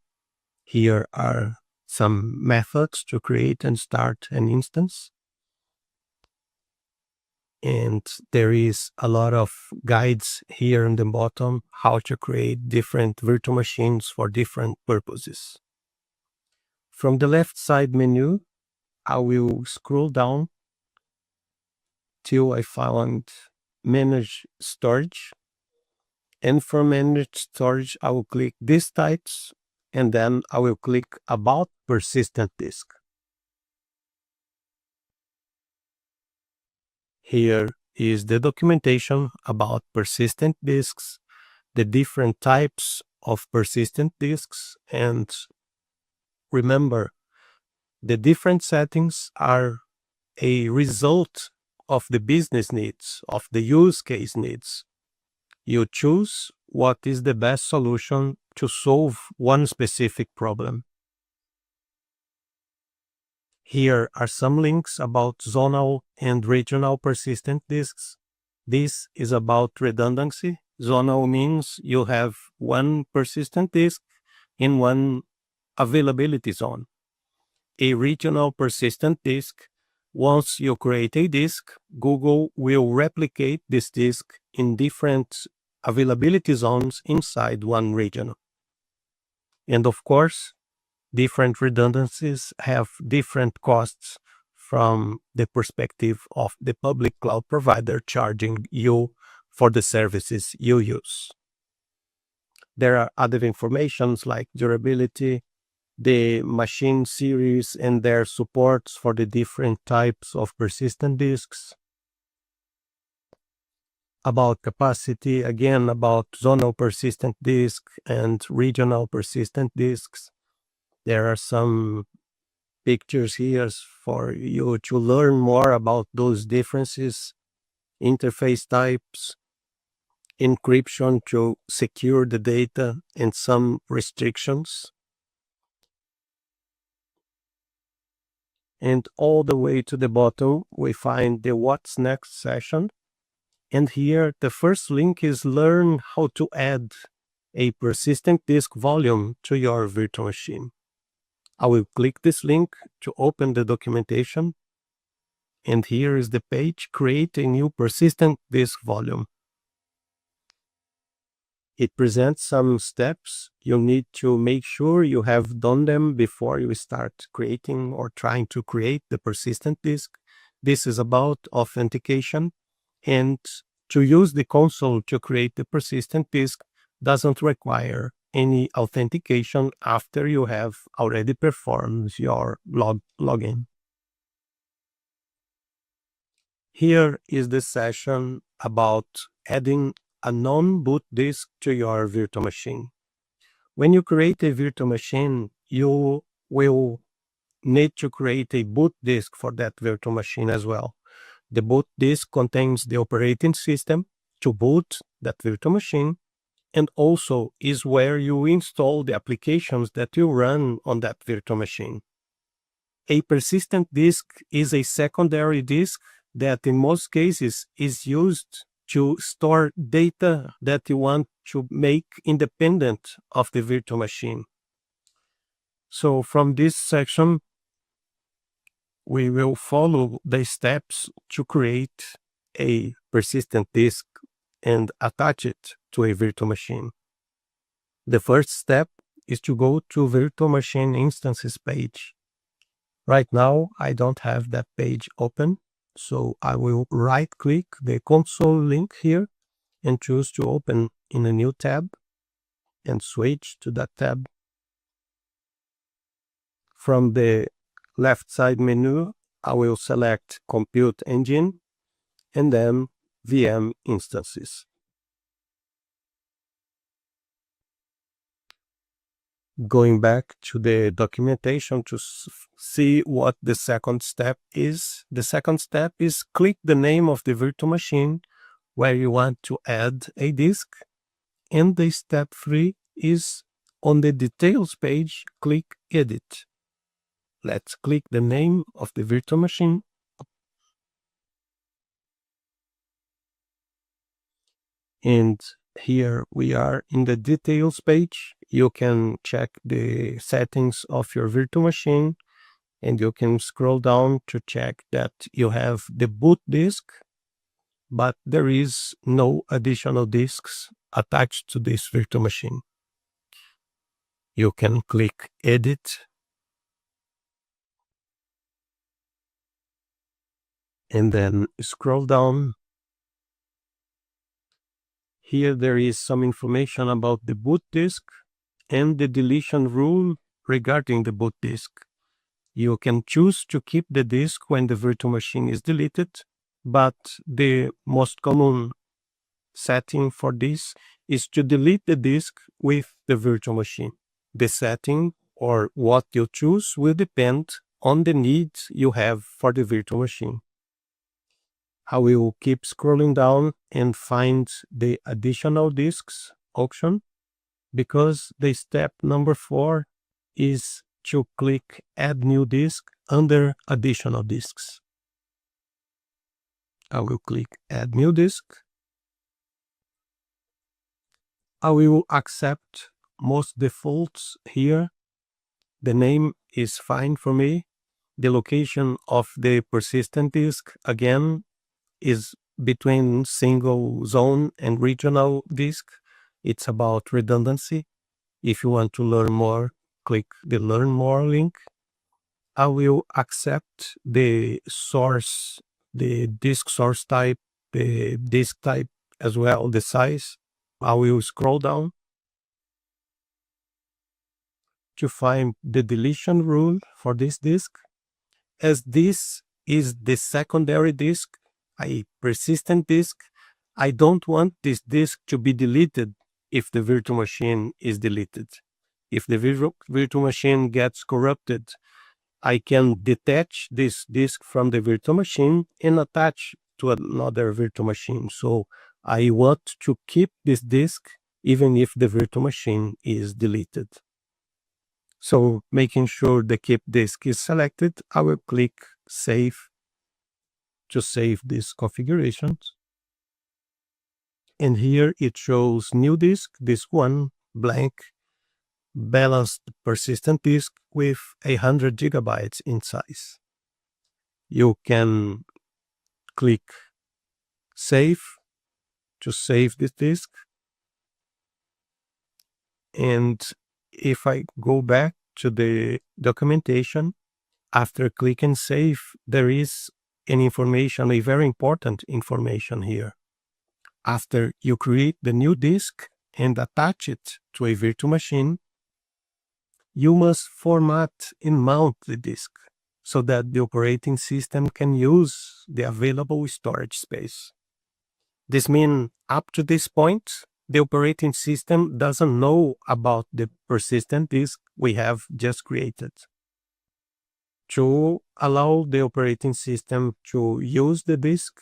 Here are some methods to create and start an instance. And there is a lot of guides here on the bottom, how to create different virtual machines for different purposes. From the left side menu, I will scroll down till I find Manage Storage. And from Manage Storage, I will click Disk Types, and then I will click About Persistent Disk. Here is the documentation about persistent disks, the different types of persistent disks, and remember, The different settings are a result of the business needs, of the use case needs. You choose what is the best solution to solve one specific problem. Here are some links about zonal and regional persistent disks. This is about redundancy. Zonal means you have one persistent disk in one availability zone. A regional persistent disk, once you create a disk, Google will replicate this disk in different availability zones inside one region. And of course, different redundancies have different costs from the perspective of the public cloud provider charging you for the services you use. There are other informations like durability, the machine series and their supports for the different types of persistent disks. About capacity, again, about zonal persistent disk and regional persistent disks. There are some pictures here for you to learn more about those differences, interface types, encryption to secure the data, and some restrictions. And all the way to the bottom, we find the What's Next session. And here, the first link is learn how to add a persistent disk volume to your virtual machine. I will click this link to open the documentation. And here is the page, create a new persistent disk volume. It presents some steps. You need to make sure you have done them before you start creating or trying to create the persistent disk. This is about authentication, and to use the console to create the persistent disk doesn't require any authentication after you have already performed your login. Here is the session about adding a non-boot disk to your virtual machine. When you create a virtual machine, you will need to create a boot disk for that virtual machine as well. The boot disk contains the operating system to boot that virtual machine, and also is where you install the applications that you run on that virtual machine. A persistent disk is a secondary disk that in most cases is used to store data that you want to make independent of the virtual machine. So from this section, we will follow the steps to create a persistent disk and attach it to a virtual machine. The first step is to go to virtual machine instances page. Right now, I don't have that page open, so I will right-click the console link here and choose to open in a new tab and switch to that tab. From the left side menu, I will select Compute Engine and then VM Instances. Going back to the documentation to see what the second step is. The second step is click the name of the virtual machine where you want to add a disk. And the step 3 is on the details page, click Edit. Let's click the name of the virtual machine. And here we are in the details page. You can check the settings of your virtual machine, and you can scroll down to check that you have the boot disk, but there is no additional disks attached to this virtual machine. You can click Edit and then scroll down. Here there is some information about the boot disk and the deletion rule regarding the boot disk. You can choose to keep the disk when the virtual machine is deleted, but the most common setting for this is to delete the disk with the virtual machine. The setting or what you choose will depend on the needs you have for the virtual machine. I will keep scrolling down and find the additional disks option, because the step number 4 is to click Add New Disk under Additional Disks. I will click Add New Disk. I will accept most defaults here. The name is fine for me. The location of the persistent disk, again, is between single zone and regional disk. It's about redundancy. If you want to learn more, click the Learn More link. I will accept the source, the disk source type, the disk type as well, the size. I will scroll down to find the deletion rule for this disk. As this is the secondary disk, a persistent disk, I don't want this disk to be deleted if the virtual machine is deleted. If the virtual machine gets corrupted, I can detach this disk from the virtual machine and attach to another virtual machine. So I want to keep this disk even if the virtual machine is deleted. So making sure the keep disk is selected, I will click Save to save these configurations. And here it shows new disk, this one, blank, balanced persistent disk with 100 gigabytes in size. You can click Save to save this disk. And if I go back to the documentation, after clicking Save, there is an information, a very important information here. After you create the new disk and attach it to a virtual machine, you must format and mount the disk so that the operating system can use the available storage space. This means up to this point, the operating system doesn't know about the persistent disk we have just created. To allow the operating system to use the disk,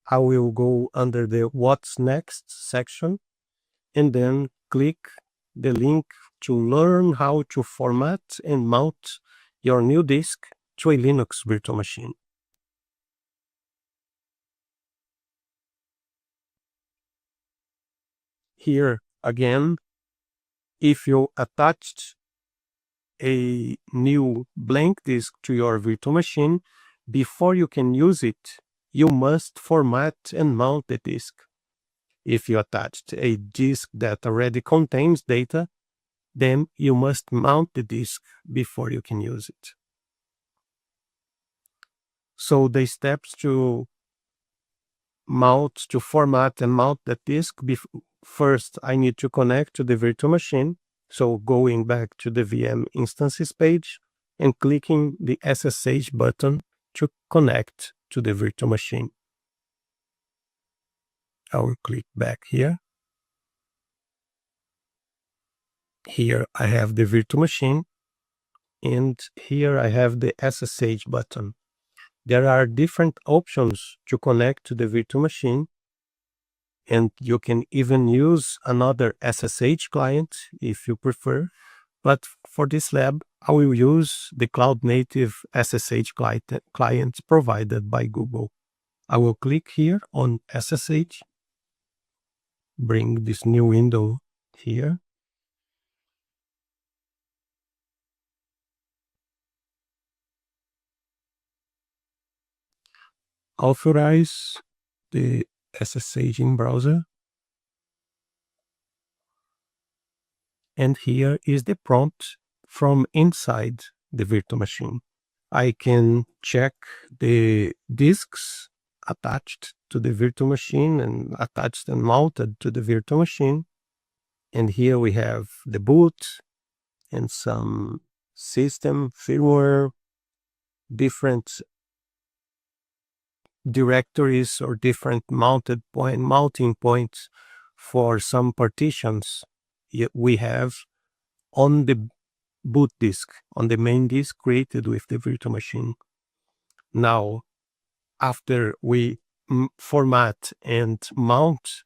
I will go under the What's Next section and then click the link to learn how to format and mount your new disk to a Linux virtual machine. Here again, if you attached a new blank disk to your virtual machine, before you can use it, you must format and mount the disk. If you attached a disk that already contains data, then you must mount the disk before you can use it. So the steps to format and mount the disk, first I need to connect to the virtual machine. So going back to the VM instances page and clicking the SSH button to connect to the virtual machine. I will click back here. Here I have the virtual machine, and here I have the SSH button. There are different options to connect to the virtual machine, and you can even use another SSH client if you prefer. But for this lab, I will use the cloud-native SSH client provided by Google. I will click here on SSH, bring this new window here. Authorize the SSH in browser. And here is the prompt from inside the virtual machine. I can check the disks attached to the virtual machine and attached and mounted to the virtual machine. And here we have the boot and some system firmware, different directories or different mounting points for some partitions we have on the boot disk, on the main disk created with the virtual machine. Now, after we format and mount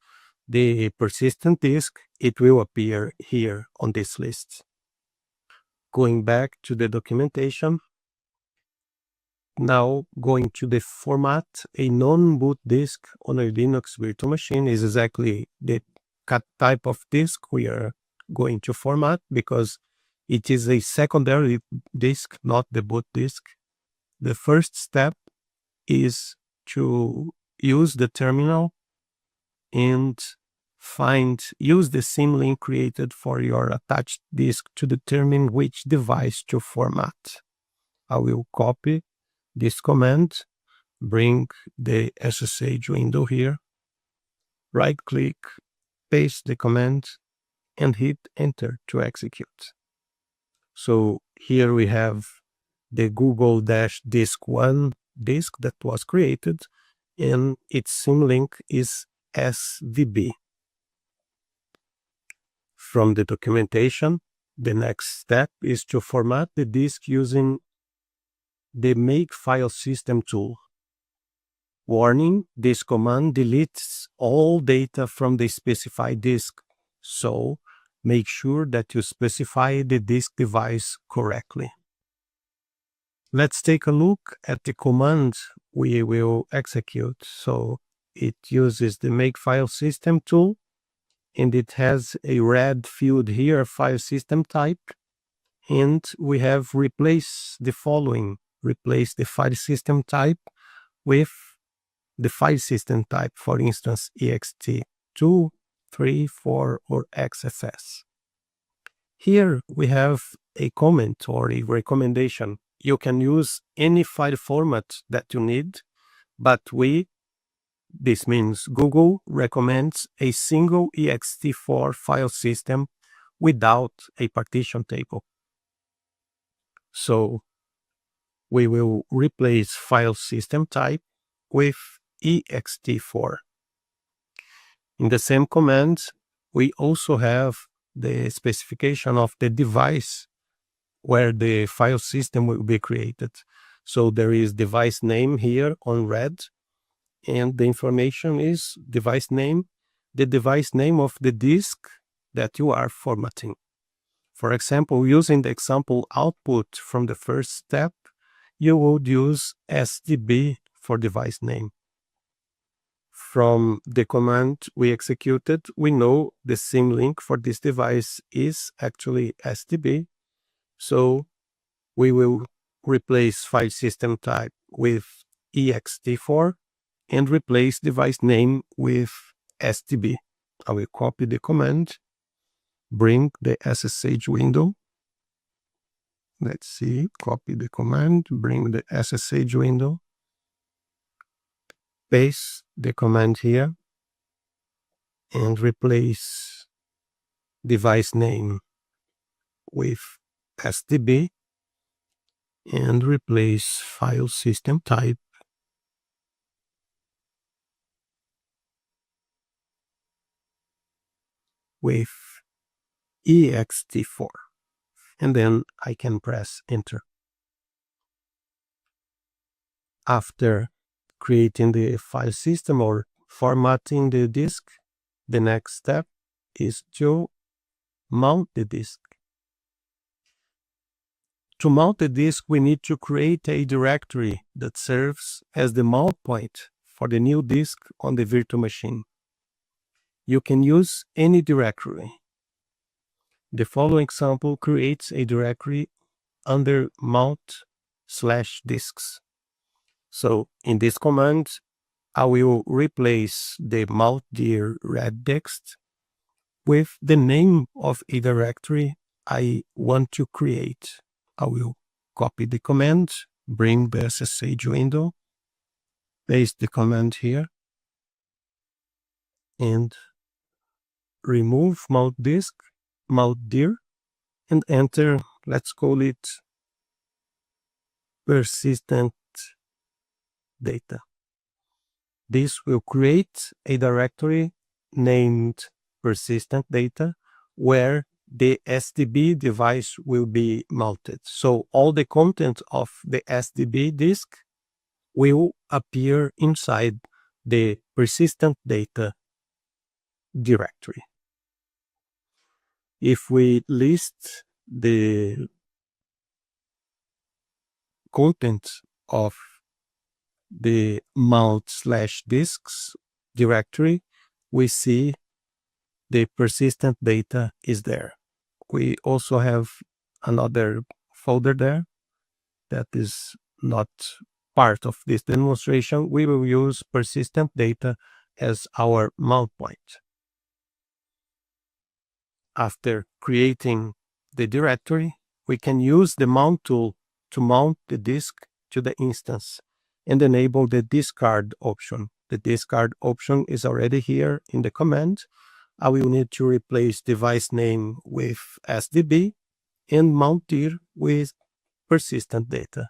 the persistent disk, it will appear here on this list. Going back to the documentation, now going to the format, a non-boot disk on a Linux virtual machine is exactly the type of disk we are going to format, because it is a secondary disk, not the boot disk. The first step is to use the terminal and use the symlink created for your attached disk to determine which device to format. I will copy this command, bring the SSH window here, right click, paste the command, and hit enter to execute. So here we have the Google-disk1 disk that was created, and its symlink is SVB. From the documentation, the next step is to format the disk using the make file system tool. Warning, this command deletes all data from the specified disk, so make sure that you specify the disk device correctly. Let's take a look at the command we will execute. So it uses the make file system tool, and it has a red field here, file system type, and we have replace the following. Replace the file system type with the file system type, for instance, ext2, 3, 4, or XFS. Here we have a comment or a recommendation. You can use any file format that you need, but this means Google recommends a single ext4 file system without a partition table. So we will replace file system type with ext4. In the same command, we also have the specification of the device where the file system will be created. So there is device name here on red, and the information is device name, the device name of the disk that you are formatting. For example, using the example output from the first step, you would use SDB for device name. From the command we executed, we know the symlink for this device is actually SDB. So we will replace file system type with ext4 and replace device name with SDB. I will copy the command, bring the SSH window. Let's see, copy the command, bring the SSH window, paste the command here, and replace device name with SDB, and replace file system type with ext4. And then I can press enter. After creating the file system or formatting the disk, the next step is to mount the disk. To mount the disk, we need to create a directory that serves as the mount point for the new disk on the virtual machine. You can use any directory. The following example creates a directory under mount/disks. So in this command, I will replace the mount dir red text with the name of a directory I want to create. I will copy the command, bring the SSH window, paste the command here, and remove mount dir, and enter, let's call it persistent data. This will create a directory named persistent data where the SDB device will be mounted. So all the content of the SDB disk will appear inside the persistent data directory. If we list the content of the mount/disks directory, we see the persistent data is there. We also have another folder there that is not part of this demonstration. We will use persistent data as our mount point. After creating the directory, we can use the mount tool to mount the disk to the instance and enable the discard option. The discard option is already here in the command. I will need to replace device name with SDB and mount dir with persistent data.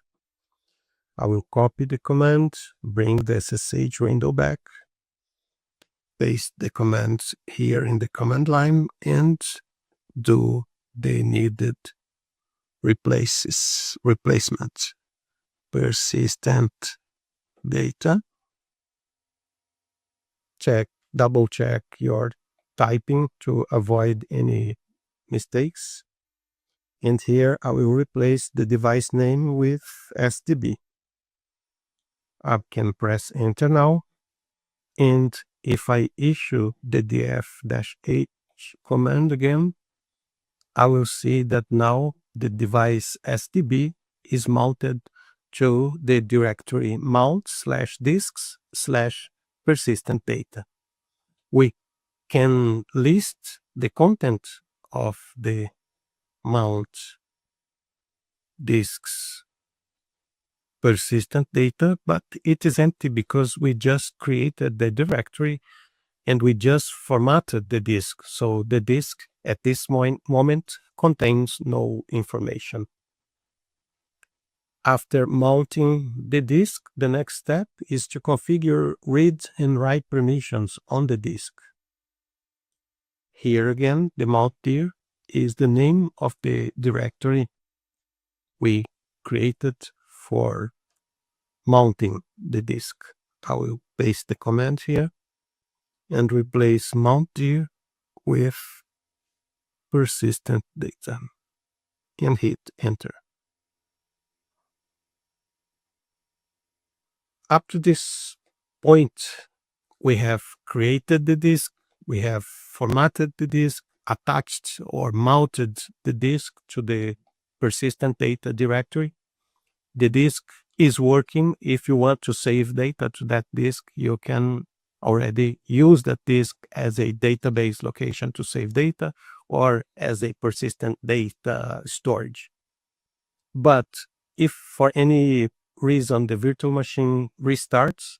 I will copy the command, bring the SSH window back, paste the commands here in the command line, and do the needed replacement. Persistent data. Double check your typing to avoid any mistakes. And here I will replace the device name with SDB. I can press enter now. And if I issue the df-h command again, I will see that now the device SDB is mounted to the directory mount/disks/persistent data. We can list the content of the mount disks persistent data, but it is empty because we just created the directory and we just formatted the disk. So the disk at this moment contains no information. After mounting the disk, the next step is to configure read and write permissions on the disk. Here again, the mount dir is the name of the directory we created for mounting the disk. I will paste the command here and replace mount dir with persistent data and hit enter. Up to this point, we have created the disk, we have formatted the disk, attached or mounted the disk to the persistent data directory. The disk is working. If you want to save data to that disk, you can already use that disk as a database location to save data or as a persistent data storage. But if for any reason the virtual machine restarts,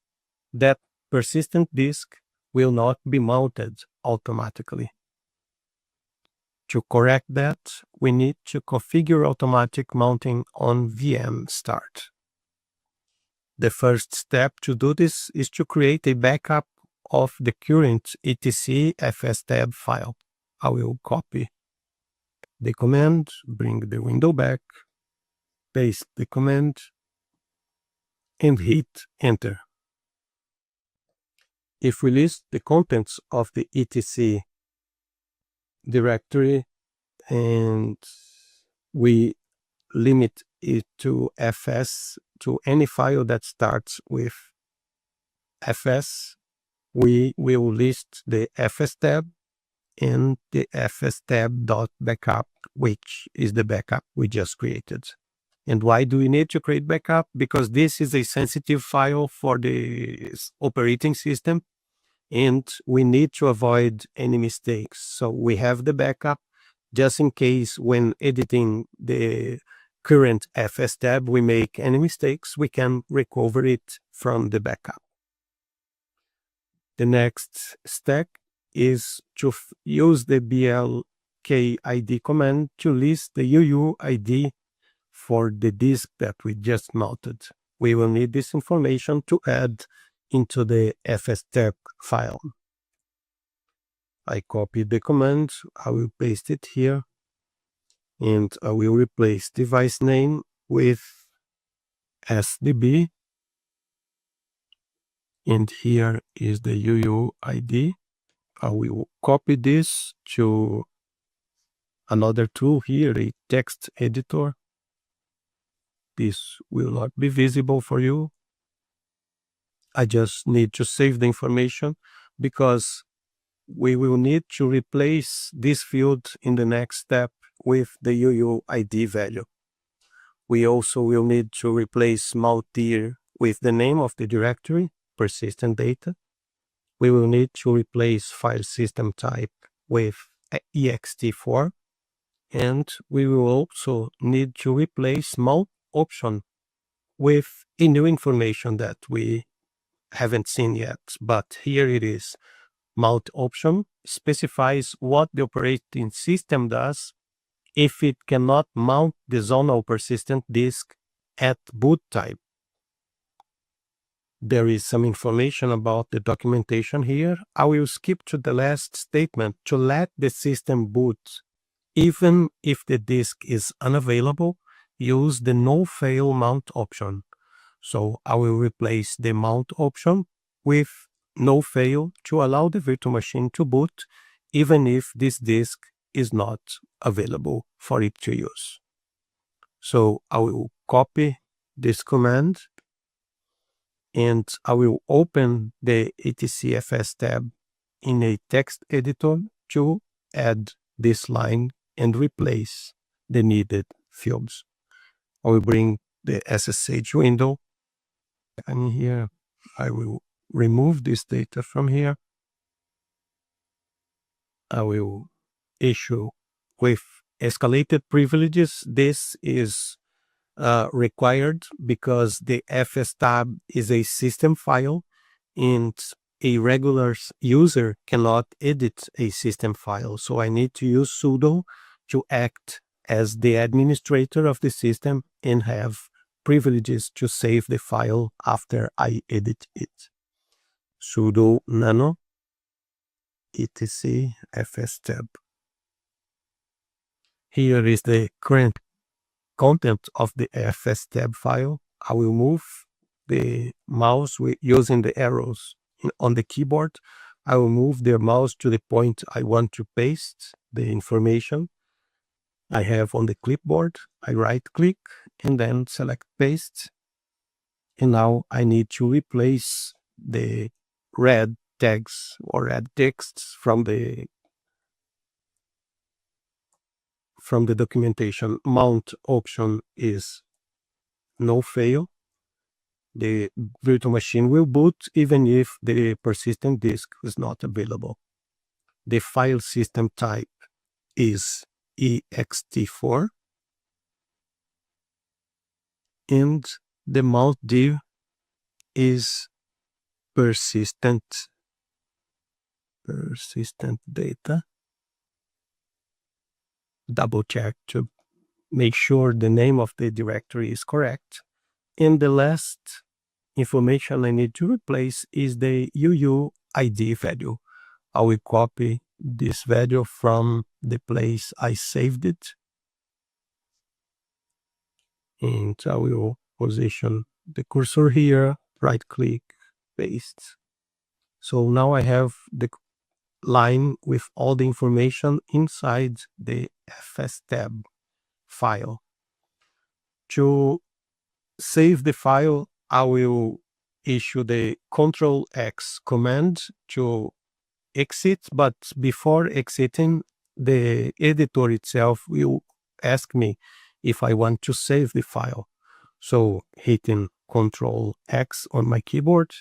that persistent disk will not be mounted automatically. To correct that, we need to configure automatic mounting on VM start. The first step to do this is to create a backup of the current etc fstab file. I will copy the command, bring the window back, paste the command, and hit enter. If we list the contents of the etc directory and we limit it to fs, to any file that starts with fs, we will list the fstab and the fstab.backup, which is the backup we just created. And why do we need to create backup? Because this is a sensitive file for the operating system and we need to avoid any mistakes. So we have the backup just in case when editing the current fstab we make any mistakes, we can recover it from the backup. The next step is to use the blkid command to list the UUID for the disk that we just mounted. We will need this information to add into the fstab file. I copied the command, I will paste it here, And I will replace device name with SDB. And here is the UUID. I will copy this to another tool here, a text editor. This will not be visible for you. I just need to save the information because we will need to replace this field in the next step with the UUID value. We also will need to replace maltir with the name of the directory, persistent data. We will need to replace file system type with ext4. And we will also need to replace mount option with a new information that we haven't seen yet, but here it is. Mount option specifies what the operating system does if it cannot mount the zonal persistent disk at boot time. There is some information about the documentation here. I will skip to the last statement to let the system boot. Even if the disk is unavailable, use the no-fail mount option. So I will replace the mount option with no fail to allow the virtual machine to boot even if this disk is not available for it to use. So I will copy this command and I will open the etcfs tab in a text editor to add this line and replace the needed fields. I will bring the SSH window, and here I will remove this data from here. I will issue with escalated privileges. This is required because the FS tab is a system file and a regular user cannot edit a system file. So I need to use sudo to act as the administrator of the system and have privileges to save the file after I edit it. Sudo nano etc fs tab. Here is the current content of the fs tab file. I will move the mouse using the arrows on the keyboard. I will move the mouse to the point I want to paste the information I have on the clipboard. I right click and then select paste. And now I need to replace the red tags or red texts from the documentation. Mount option is no fail. The virtual machine will boot even if the persistent disk is not available. The file system type is ext4. And the mount div is persistent data. Double check to make sure the name of the directory is correct. And the last information I need to replace is the UUID value. I will copy this value from the place I saved it. And I will position the cursor here, right click, paste. So now I have the line with all the information inside the FS tab file. To save the file, I will issue the Ctrl+X command to exit, but before exiting, the editor itself will ask me if I want to save the file. So hitting Ctrl+X on my keyboard,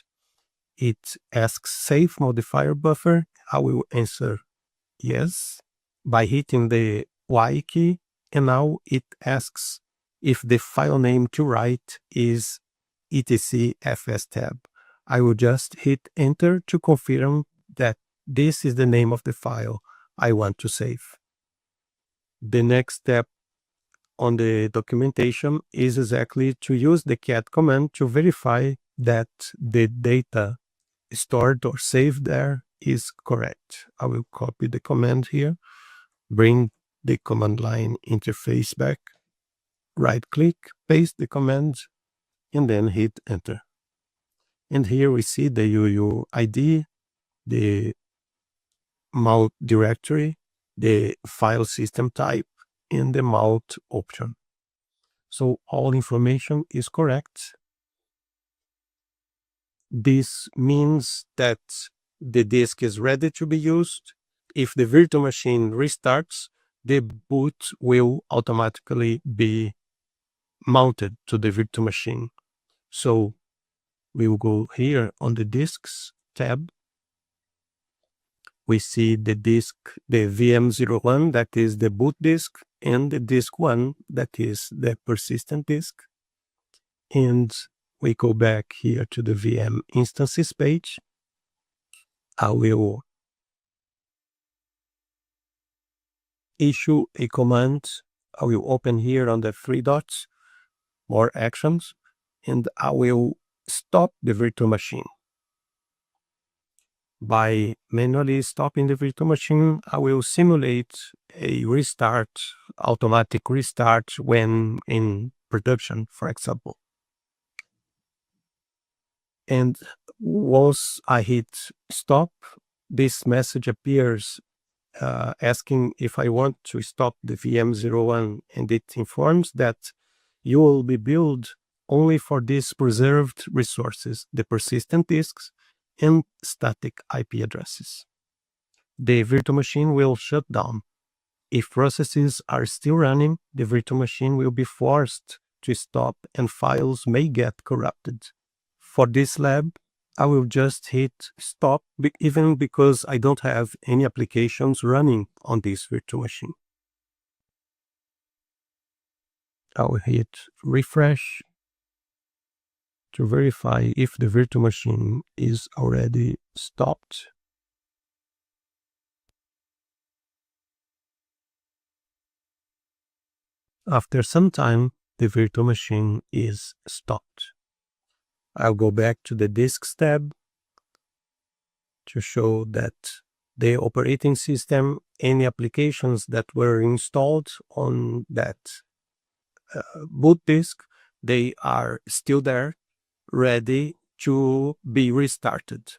it asks save modifier buffer. I will answer yes by hitting the Y key, and now it asks if the file name to write is etcfs tab. I will just hit enter to confirm that this is the name of the file I want to save. The next step on the documentation is exactly to use the cat command to verify that the data stored or saved there is correct. I will copy the command here, bring the command line interface back, right-click, paste the command, and then hit enter. And here we see the UUID, the mount directory, the file system type, and the mount option. So all information is correct. This means that the disk is ready to be used. If the virtual machine restarts, the boot will automatically be mounted to the virtual machine. So we will go here on the disks tab. We see the disk, the VM01, that is the boot disk, and the disk 1, that is the persistent disk. And we go back here to the VM instances page. I will issue a command. I will open here on the three dots, more actions, and I will stop the virtual machine. By manually stopping the virtual machine, I will simulate a restart, automatic restart when in production, for example. And once I hit stop, this message appears asking if I want to stop the VM01, and it informs that you will be billed only for these preserved resources, the persistent disks and static IP addresses. The virtual machine will shut down. If processes are still running, the virtual machine will be forced to stop and files may get corrupted. For this lab, I will just hit stop, even because I don't have any applications running on this virtual machine. I will hit refresh to verify if the virtual machine is already stopped. After some time, the virtual machine is stopped. I'll go back to the disks tab to show that the operating system, any applications that were installed on that boot disk, they are still there, ready to be restarted.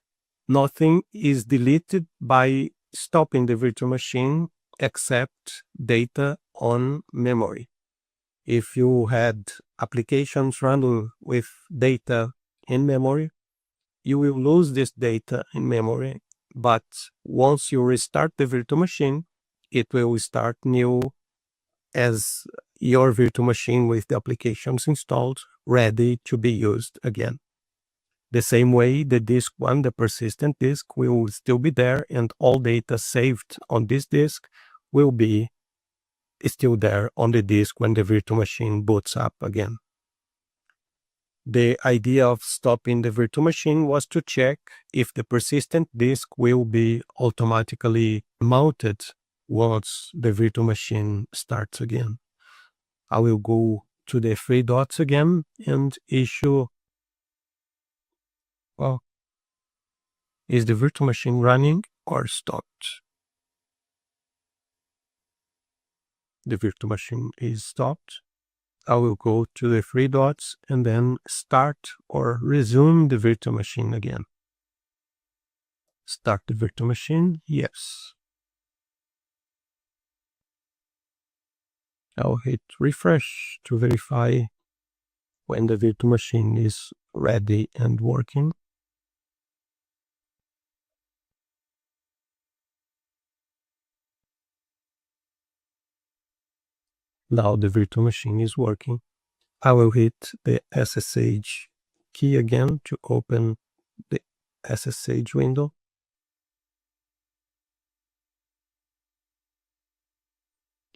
Nothing is deleted by stopping the virtual machine except data on memory. If you had applications running with data in memory, you will lose this data in memory, but once you restart the virtual machine, it will start new as your virtual machine with the applications installed, ready to be used again. The same way, the disk 1, the persistent disk, will still be there, and all data saved on this disk will be still there on the disk when the virtual machine boots up again. The idea of stopping the virtual machine was to check if the persistent disk will be automatically mounted once the virtual machine starts again. I will go to the three dots again and issue, well, is the virtual machine running or stopped? The virtual machine is stopped. I will go to the three dots and then start or resume the virtual machine again. Start the virtual machine, yes. I'll hit refresh to verify when the virtual machine is ready and working. Now the virtual machine is working. I will hit the SSH key again to open the SSH window.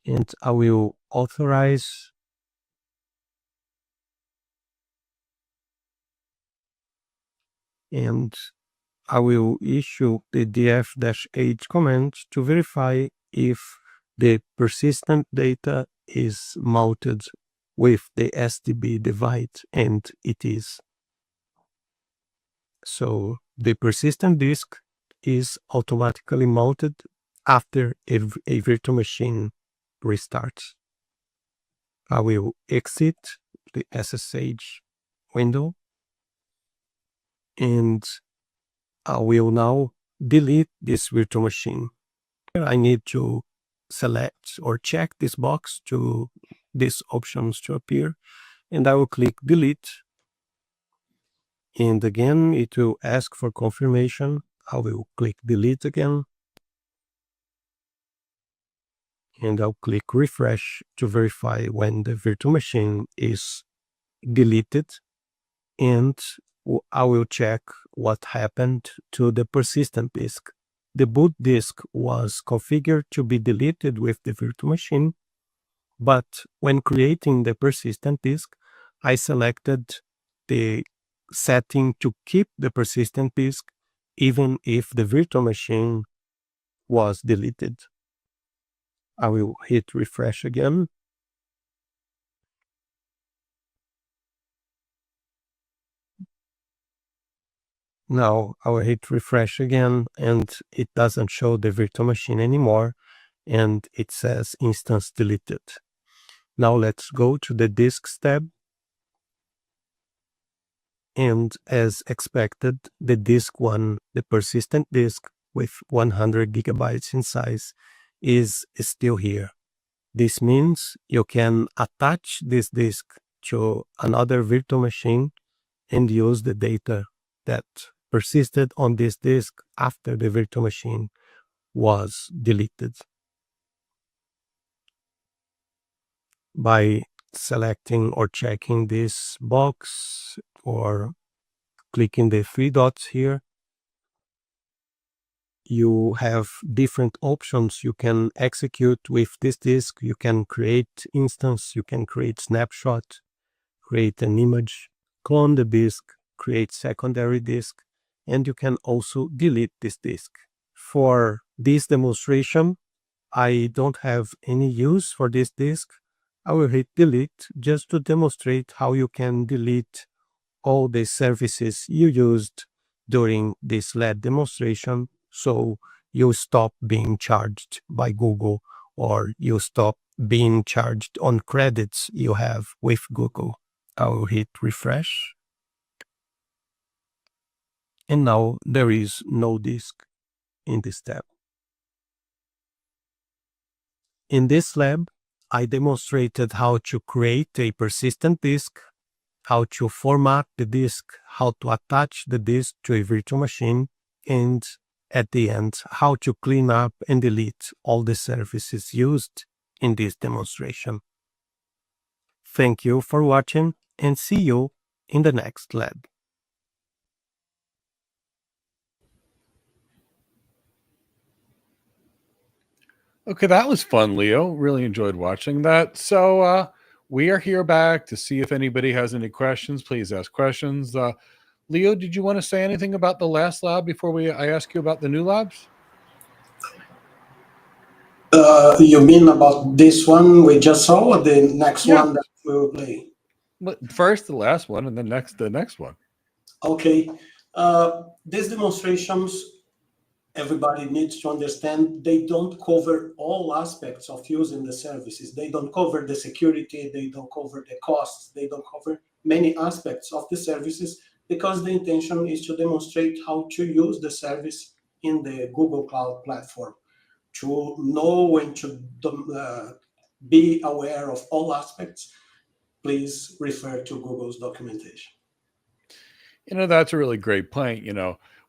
And I will authorize and I will issue the df-h command to verify if the persistent data is mounted with the SDB divide, and it is. So the persistent disk is automatically mounted after a virtual machine restart. I will exit the SSH window, and I will now delete this virtual machine. I need to select or check this box to these options to appear, and I will click delete. And again, it will ask for confirmation. I will click delete again, and I'll click refresh to verify when the virtual machine is deleted, and I will check what happened to the persistent disk. The boot disk was configured to be deleted with the virtual machine, but when creating the persistent disk, I selected the setting to keep the persistent disk even if the virtual machine was deleted. I will hit refresh again. Now I will hit refresh again, and it doesn't show the virtual machine anymore, and it says instance deleted. Now let's go to the disks tab. And as expected, the disk 1, the persistent disk with 100 gigabytes in size, is still here. This means you can attach this disk to another virtual machine and use the data that persisted on this disk after the virtual machine was deleted. By selecting or checking this box or clicking the three dots here, you have different options you can execute with this disk. You can create instance, you can create snapshot, create an image, clone the disk, create secondary disk, and you can also delete this disk. For this demonstration, I don't have any use for this disk. I will hit delete just to demonstrate how you can delete all the services you used during this lab demonstration, so you stop being charged by Google or you stop being charged on credits you have with Google. I will hit refresh. And now there is no disk in this tab. In this lab, I demonstrated how to create a persistent disk, how to format the disk, how to attach the disk to a virtual machine, and at the end, how to clean up and delete all the services used in this demonstration. Thank you for watching, and see you in the next lab. Okay, that was fun, Leo. Really enjoyed watching that. So we are here back to see if anybody has any questions. Please ask questions. Leo, did you want to say anything about the last lab before I ask you about the new labs? You mean about this one we just saw, or the next one that we will play? First, the last one, and then the next one. Okay. These demonstrations, everybody needs to understand, they don't cover all aspects of using the services. They don't cover the security, they don't cover the costs, they don't cover many aspects of the services, because the intention is to demonstrate how to use the service in the Google Cloud Platform. To know and to be aware of all aspects, please refer to Google's documentation. That's a really great point.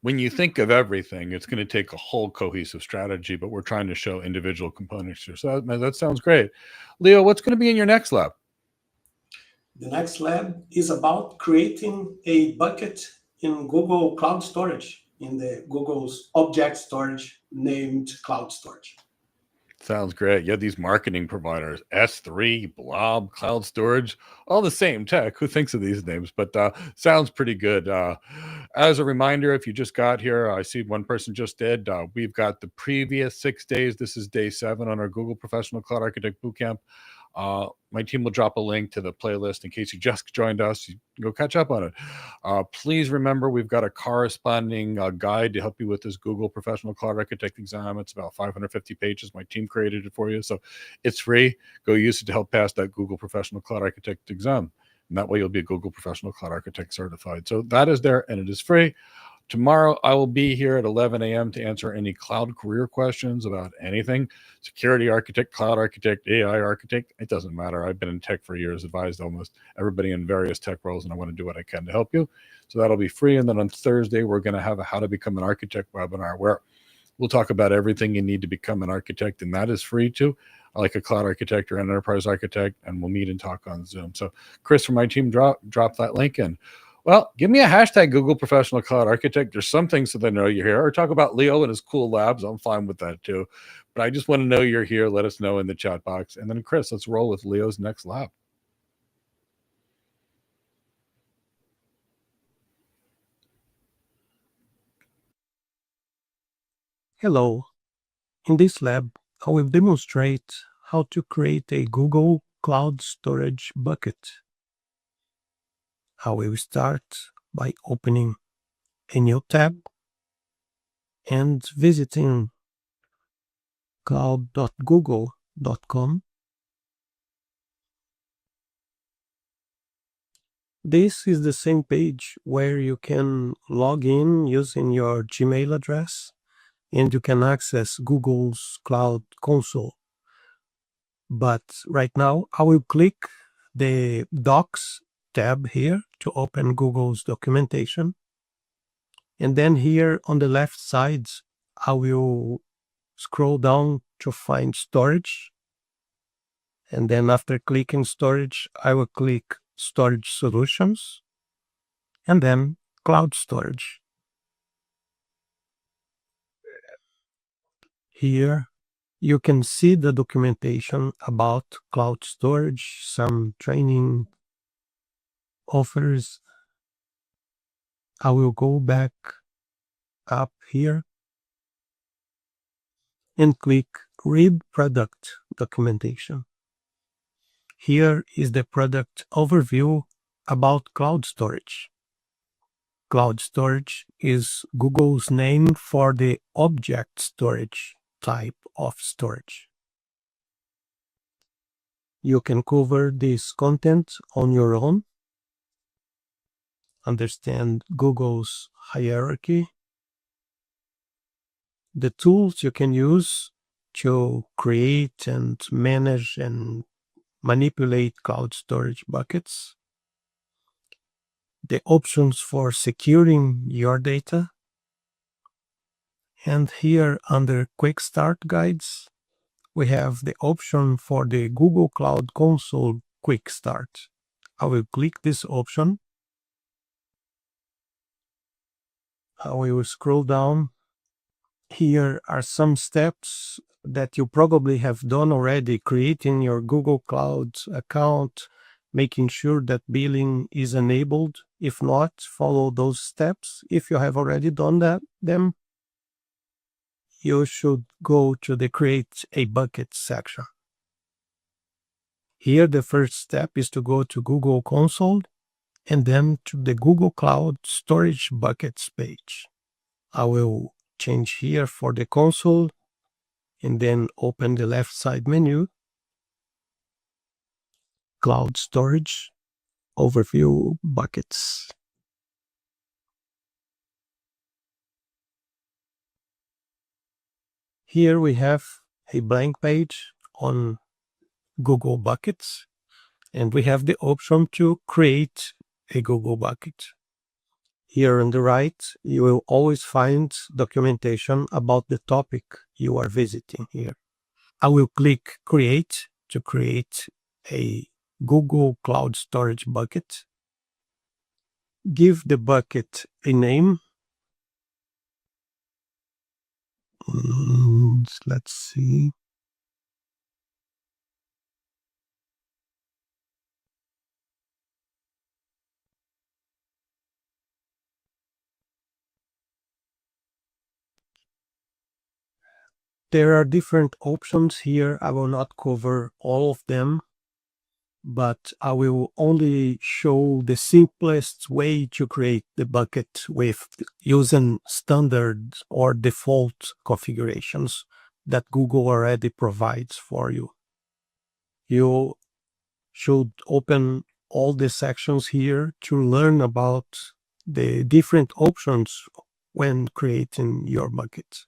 When you think of everything, it's going to take a whole cohesive strategy, but we're trying to show individual components here. So that sounds great. Leo, what's going to be in your next lab? The next lab is about creating a bucket in Google Cloud Storage, in the Google's object storage named Cloud Storage. Sounds great. Yeah, these marketing providers, S3, Blob, Cloud Storage, all the same tech. Who thinks of these names? But sounds pretty good. As a reminder, if you just got here, I see one person just did. We've got the previous 6 days. This is day 7 on our Google Professional Cloud Architect Bootcamp. My team will drop a link to the playlist in case you just joined us. You can go catch up on it. Please remember, we've got a corresponding guide to help you with this Google Professional Cloud Architect exam. It's about 550 pages. My team created it for you, so it's free. Go use it to help pass that Google Professional Cloud Architect exam. And that way you'll be a Google Professional Cloud Architect certified. So that is there, and it is free. Tomorrow, I will be here at 11 a.m. to answer any cloud career questions about anything. Security architect, cloud architect, AI architect, it doesn't matter. I've been in tech for years, advised almost everybody in various tech roles, and I want to do what I can to help you. So that'll be free. And then on Thursday, we're going to have a How to Become an Architect webinar where we'll talk about everything you need to become an architect, and that is free too, like a cloud architect or an enterprise architect, and we'll meet and talk on Zoom. So Chris from my team drop that link in. Well, give me a hashtag Google Professional Cloud Architect. There's some things so they know you're here. Or talk about Leo and his cool labs. I'm fine with that too. But I just want to know you're here. Let us know in the chat box. And then, Chris, let's roll with Leo's next lab. Hello. In this lab, I will demonstrate how to create a Google Cloud Storage bucket. I will start by opening a new tab and visiting cloud.google.com. This is the same page where you can log in using your Gmail address and you can access Google's Cloud Console. But right now, I will click the Docs tab here to open Google's documentation. And then here on the left side, I will scroll down to find storage. And then after clicking storage, I will click Storage Solutions and then Cloud Storage. Here you can see the documentation about cloud storage, some training offers. I will go back up here and click Read Product Documentation. Here is the product overview about cloud storage. Cloud storage is Google's name for the object storage type of storage. You can cover this content on your own, understand Google's hierarchy, the tools you can use to create and manage and manipulate cloud storage buckets, the options for securing your data, and here under Quick Start Guides, we have the option for the Google Cloud Console Quick Start. I will click this option. I will scroll down. Here are some steps that you probably have done already, creating your Google Cloud account, making sure that billing is enabled. If not, follow those steps. If you have already done them, you should go to the Create a Bucket section. Here, the first step is to go to Google Console and then to the Google Cloud Storage Buckets page. I will change here for the console and then open the left side menu, Cloud Storage Overview Buckets. Here we have a blank page on Google Buckets, and we have the option to create a Google Bucket. Here on the right, you will always find documentation about the topic you are visiting here. I will click Create to create a Google Cloud Storage bucket. Give the bucket a name. Let's see. There are different options here. I will not cover all of them. but I will only show the simplest way to create the bucket with using standard or default configurations that Google already provides for you. You should open all the sections here to learn about the different options when creating your bucket.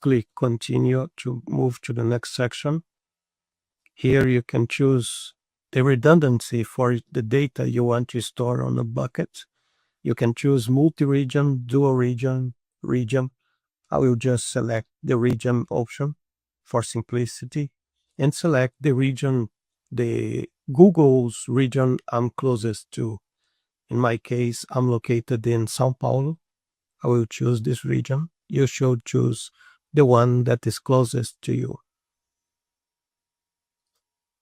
Click continue to move to the next section. Here you can choose the redundancy for the data you want to store on a bucket. You can choose multi-region, dual region. I will just select the region option for simplicity and select the region, the Google's region I'm closest to. In my case, I'm located in São Paulo. I will choose this region. You should choose the one that is closest to you.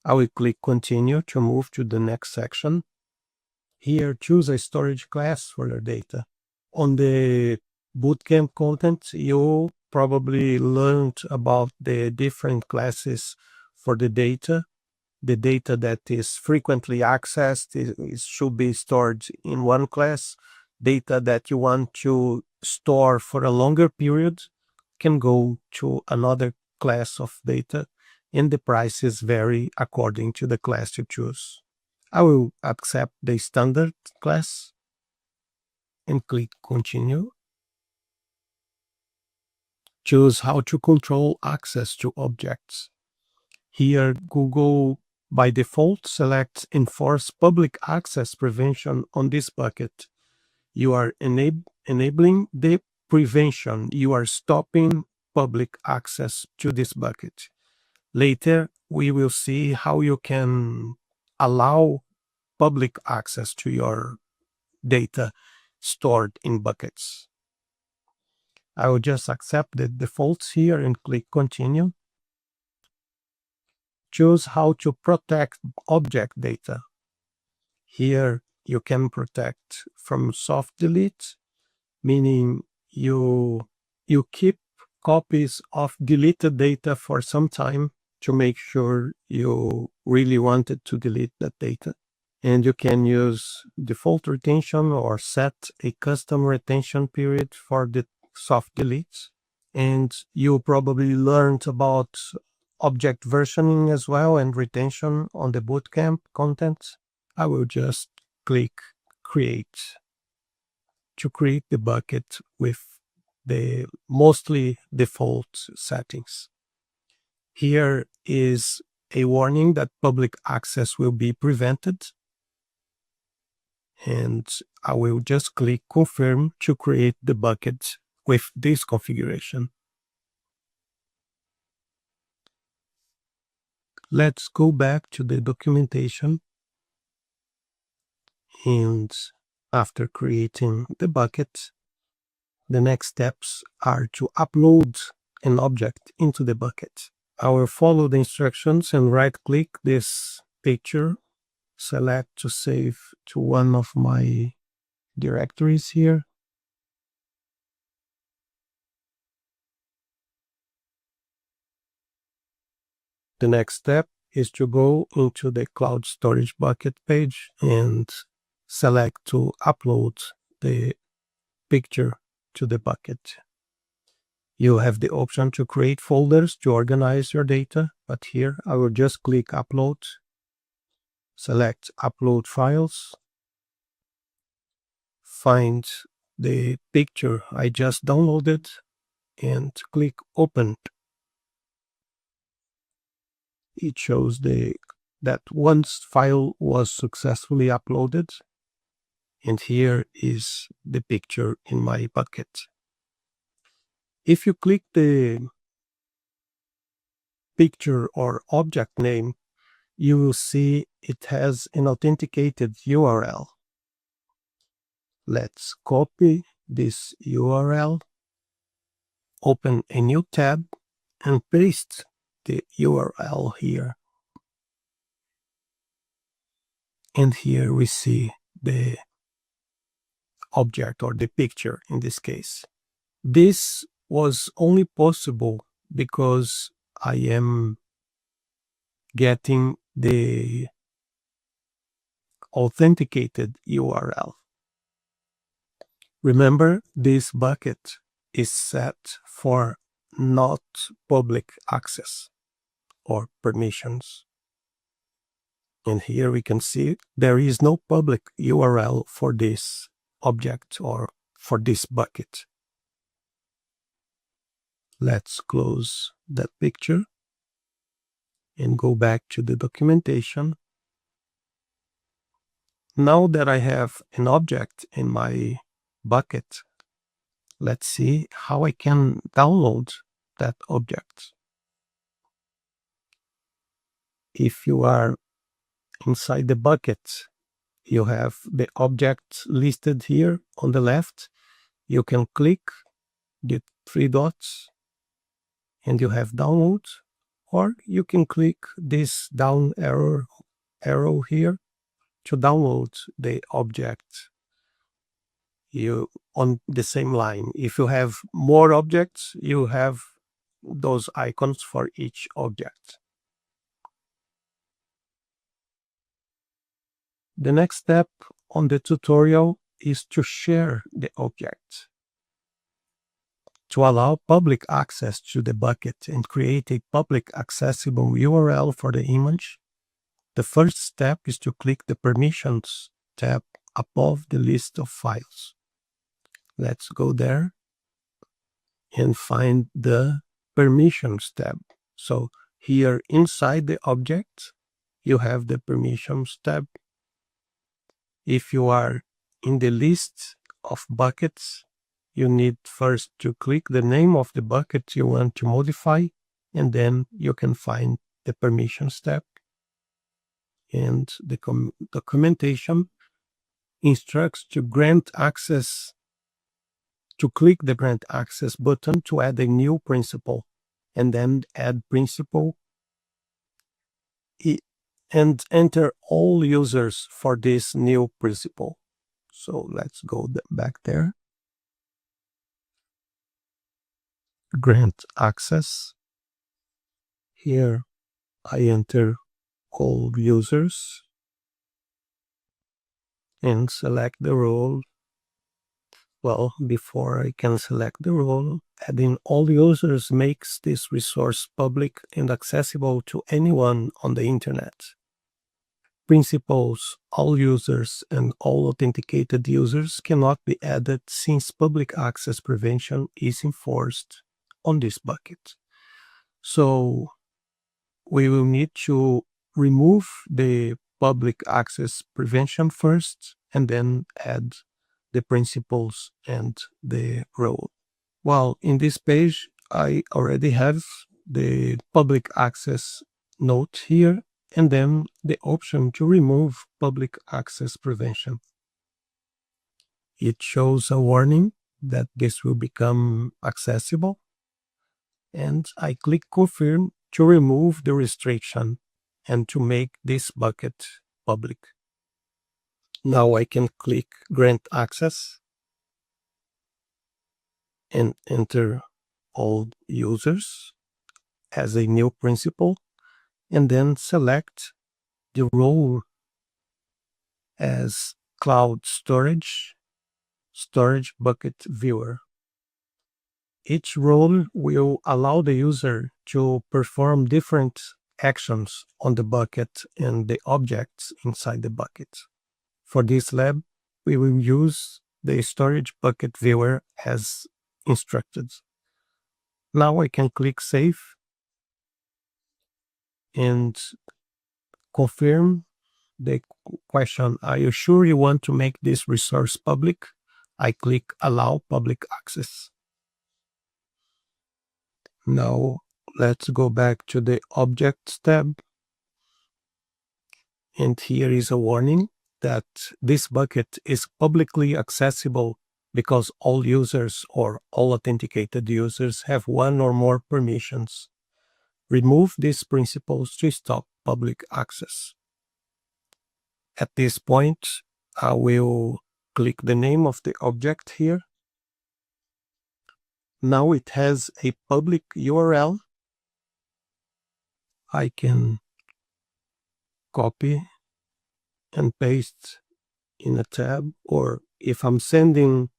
I will click continue to move to the next section. Here, choose a storage class for your data. On the bootcamp content, you probably learned about the different classes for the data. The data that is frequently accessed should be stored in one class. Data that you want to store for a longer period can go to another class of data, and the prices vary according to the class you choose. I will accept the standard class and click continue. Choose how to control access to objects. Here, Google by default selects enforce public access prevention on this bucket. You are enabling the prevention. You are stopping public access to this bucket. Later, we will see how you can allow public access to your data stored in buckets. I will just accept the defaults here and click continue. Choose how to protect object data. Here you can protect from soft delete, meaning you keep copies of deleted data for some time to make sure you really wanted to delete that data. And you can use default retention or set a custom retention period for the soft deletes. And you probably learned about object versioning as well and retention on the bootcamp content. I will just click create to create the bucket with the mostly default settings. Here is a warning that public access will be prevented. And I will just click confirm to create the bucket with this configuration. Let's go back to the documentation. And after creating the bucket, the next steps are to upload an object into the bucket. I will follow the instructions and right-click this picture, select to save to one of my directories here. The next step is to go into the cloud storage bucket page and select to upload the picture to the bucket. You have the option to create folders to organize your data, but here I will just click upload, select upload files, find the picture I just downloaded and click open. It shows that one file was successfully uploaded, and here is the picture in my bucket. If you click the picture or object name, you will see it has an authenticated URL. Let's copy this URL, open a new tab, and paste the URL here. And here we see the object or the picture in this case. This was only possible because I am getting the authenticated URL. Remember, this bucket is set for not public access or permissions. And here we can see there is no public URL for this object or for this bucket. Let's close that picture and go back to the documentation. Now that I have an object in my bucket, let's see how I can download that object. If you are inside the bucket, you have the object listed here on the left. You can click the three dots and you have download, or you can click this down arrow here to download the object you on the same line. If you have more objects, you have those icons for each object. The next step on the tutorial is to share the object. To allow public access to the bucket and create a public accessible URL for the image, the first step is to click the Permissions tab above the list of files. Let's go there and find the Permissions tab. So here inside the object, you have the Permissions tab. If you are in the list of buckets, you need first to click the name of the bucket you want to modify, and then you can find the Permissions tab. And the documentation instructs to grant access, to click the Grant Access button to add a new principal, and then add principal and enter all users for this new principal. So let's go back there. Grant access. Here I enter all users and select the role. Well, before I can select the role, adding all users makes this resource public and accessible to anyone on the internet. Principals, all users, and all authenticated users cannot be added since public access prevention is enforced on this bucket. So we will need to remove the public access prevention first and then add the principals and the role. Well, in this page, I already have the public access note here and then the option to remove public access prevention. It shows a warning that this will become accessible, and I click confirm to remove the restriction and to make this bucket public. Now I can click grant access and enter all users as a new principal, and then select the role as cloud storage bucket viewer. Each role will allow the user to perform different actions on the bucket and the objects inside the bucket. For this lab, we will use the storage bucket viewer as instructed. Now I can click Save and confirm the question, are you sure you want to make this resource public? I click Allow Public Access. Now let's go back to the Objects tab. And here is a warning that this bucket is publicly accessible because all users or all authenticated users have one or more permissions. Remove these principals to stop public access. At this point, I will click the name of the object here. Now it has a public URL. I can copy and paste in a tab, or if I'm sending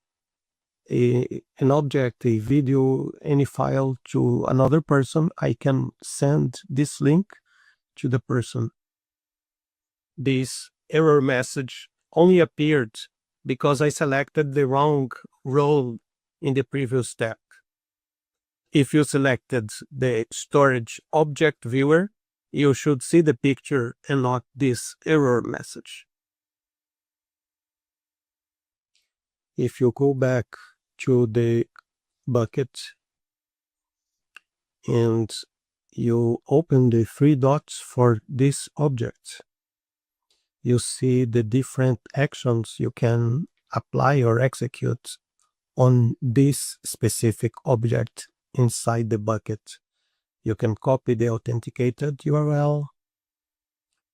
an object, a video, any file to another person, I can send this link to the person. This error message only appeared because I selected the wrong role in the previous step. If you selected the storage object viewer, you should see the picture and not this error message. If you go back to the bucket and you open the three dots for this object, you see the different actions you can apply or execute on this specific object inside the bucket. You can copy the authenticated URL.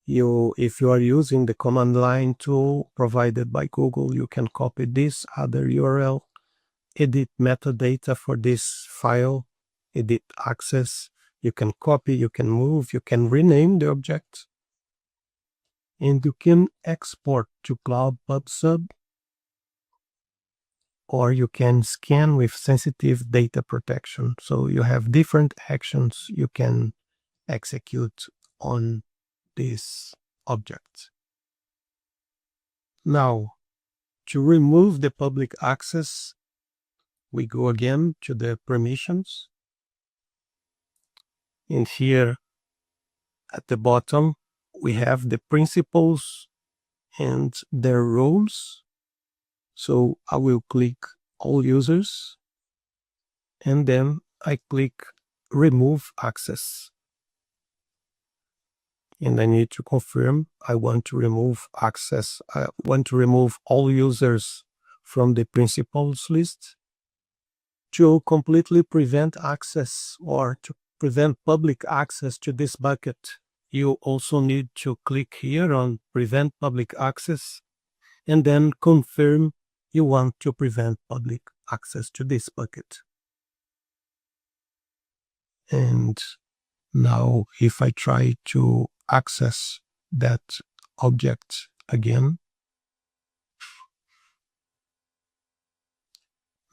If you are using the command line tool provided by Google, you can copy this other URL, edit metadata for this file, edit access. You can copy, you can move, you can rename the object, and you can export to Cloud PubSub, or you can scan with sensitive data protection. So you have different actions you can execute on this object. Now, to remove the public access, we go again to the permissions. And here at the bottom, we have the principals and their roles. So I will click all users, and then I click remove access. And I need to confirm I want to remove access. I want to remove all users from the principals list. To completely prevent access or to prevent public access to this bucket, you also need to click here on prevent public access and then confirm you want to prevent public access to this bucket. And now if I try to access that object again,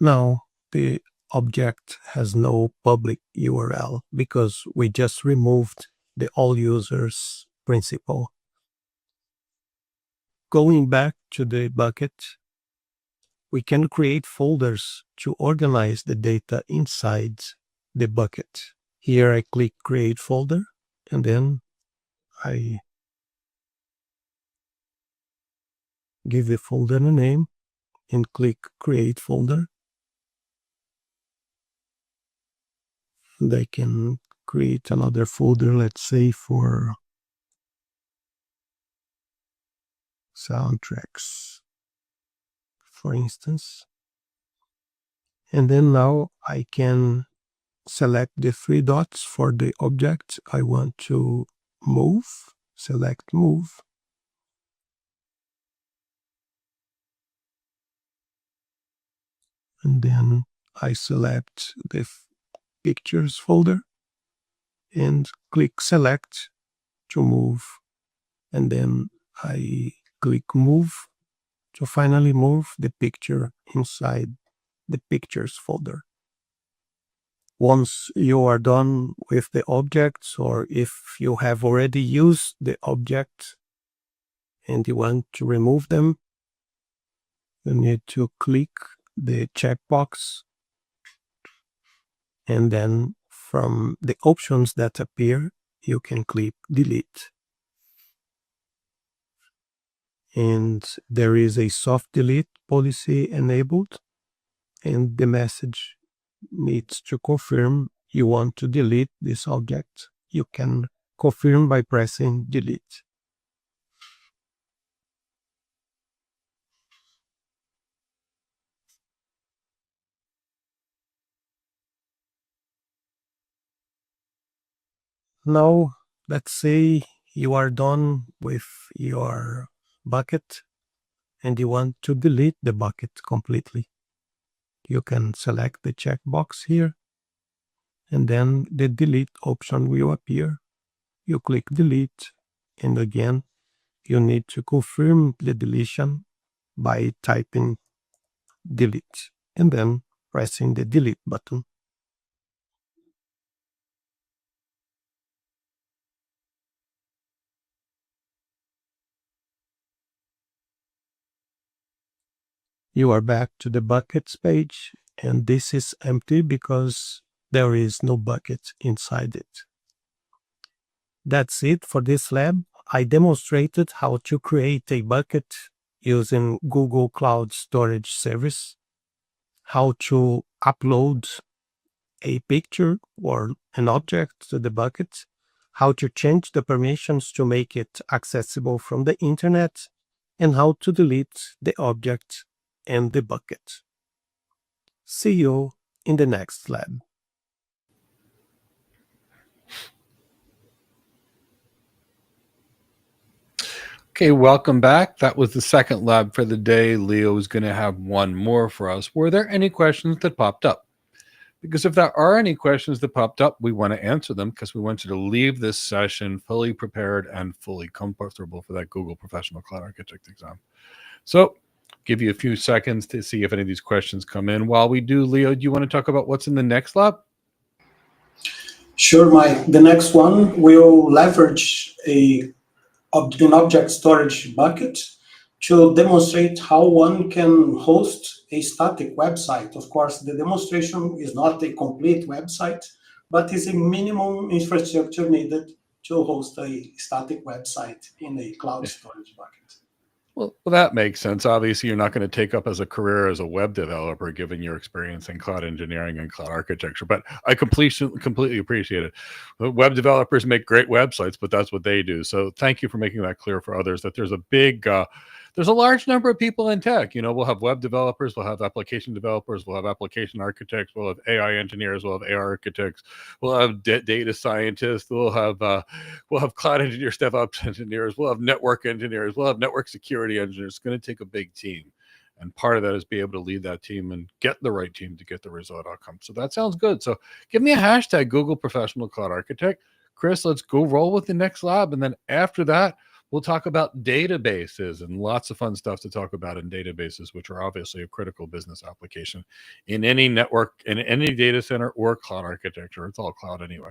now the object has no public URL because we just removed the all users principal. Going back to the bucket, we can create folders to organize the data inside the bucket. Here I click create folder, and then I give the folder a name and click create folder. And I can create another folder, let's say for soundtracks, for instance. And then now I can select the three dots for the object I want to move, select move. And then I select the pictures folder and click select to move. And then I click move to finally move the picture inside the pictures folder. Once you are done with the objects, or if you have already used the object and you want to remove them, you need to click the checkbox, and then from the options that appear, you can click delete. And there is a soft delete policy enabled, and the message needs to confirm you want to delete this object. You can confirm by pressing delete. Now, let's say you are done with your bucket and you want to delete the bucket completely. You can select the checkbox here, and then the delete option will appear. You click delete, and again, you need to confirm the deletion by typing delete and then pressing the delete button. You are back to the buckets page, and this is empty because there is no bucket inside it. That's it for this lab. I demonstrated how to create a bucket using Google Cloud Storage Service, how to upload a picture or an object to the bucket, how to change the permissions to make it accessible from the internet, and how to delete the object and the bucket. See you in the next lab. Okay, welcome back. That was the second lab for the day. Leo is going to have one more for us. Were there any questions that popped up? Because if there are any questions that popped up, we want to answer them because we want you to leave this session fully prepared and fully comfortable for that Google Professional Cloud Architect exam. So give you a few seconds to see if any of these questions come in. While we do, Leo, do you want to talk about what's in the next lab? Sure, Mike. The next one will leverage an object storage bucket to demonstrate how one can host a static website. Of course, the demonstration is not a complete website, but is a minimum infrastructure needed to host a static website in a cloud storage bucket. Well, that makes sense. Obviously, you're not going to take up as a career as a web developer, given your experience in cloud engineering and cloud architecture. But I completely appreciate it. Web developers make great websites, but that's what they do. So thank you for making that clear for others, that there's a large number of people in tech. We'll have web developers, we'll have application developers, we'll have application architects, we'll have AI engineers, we'll have AI architects, we'll have data scientists, we'll have cloud engineers, DevOps engineers, we'll have network engineers, we'll have network security engineers. It's going to take a big team. And part of that is be able to lead that team and get the right team to get the result outcome. So that sounds good. So give me a hashtag Google Professional Cloud Architect. Chris, let's go roll with the next lab. And then after that, we'll talk about databases and lots of fun stuff to talk about in databases, which are obviously a critical business application in any network, in any data center or cloud architecture. It's all cloud anyway.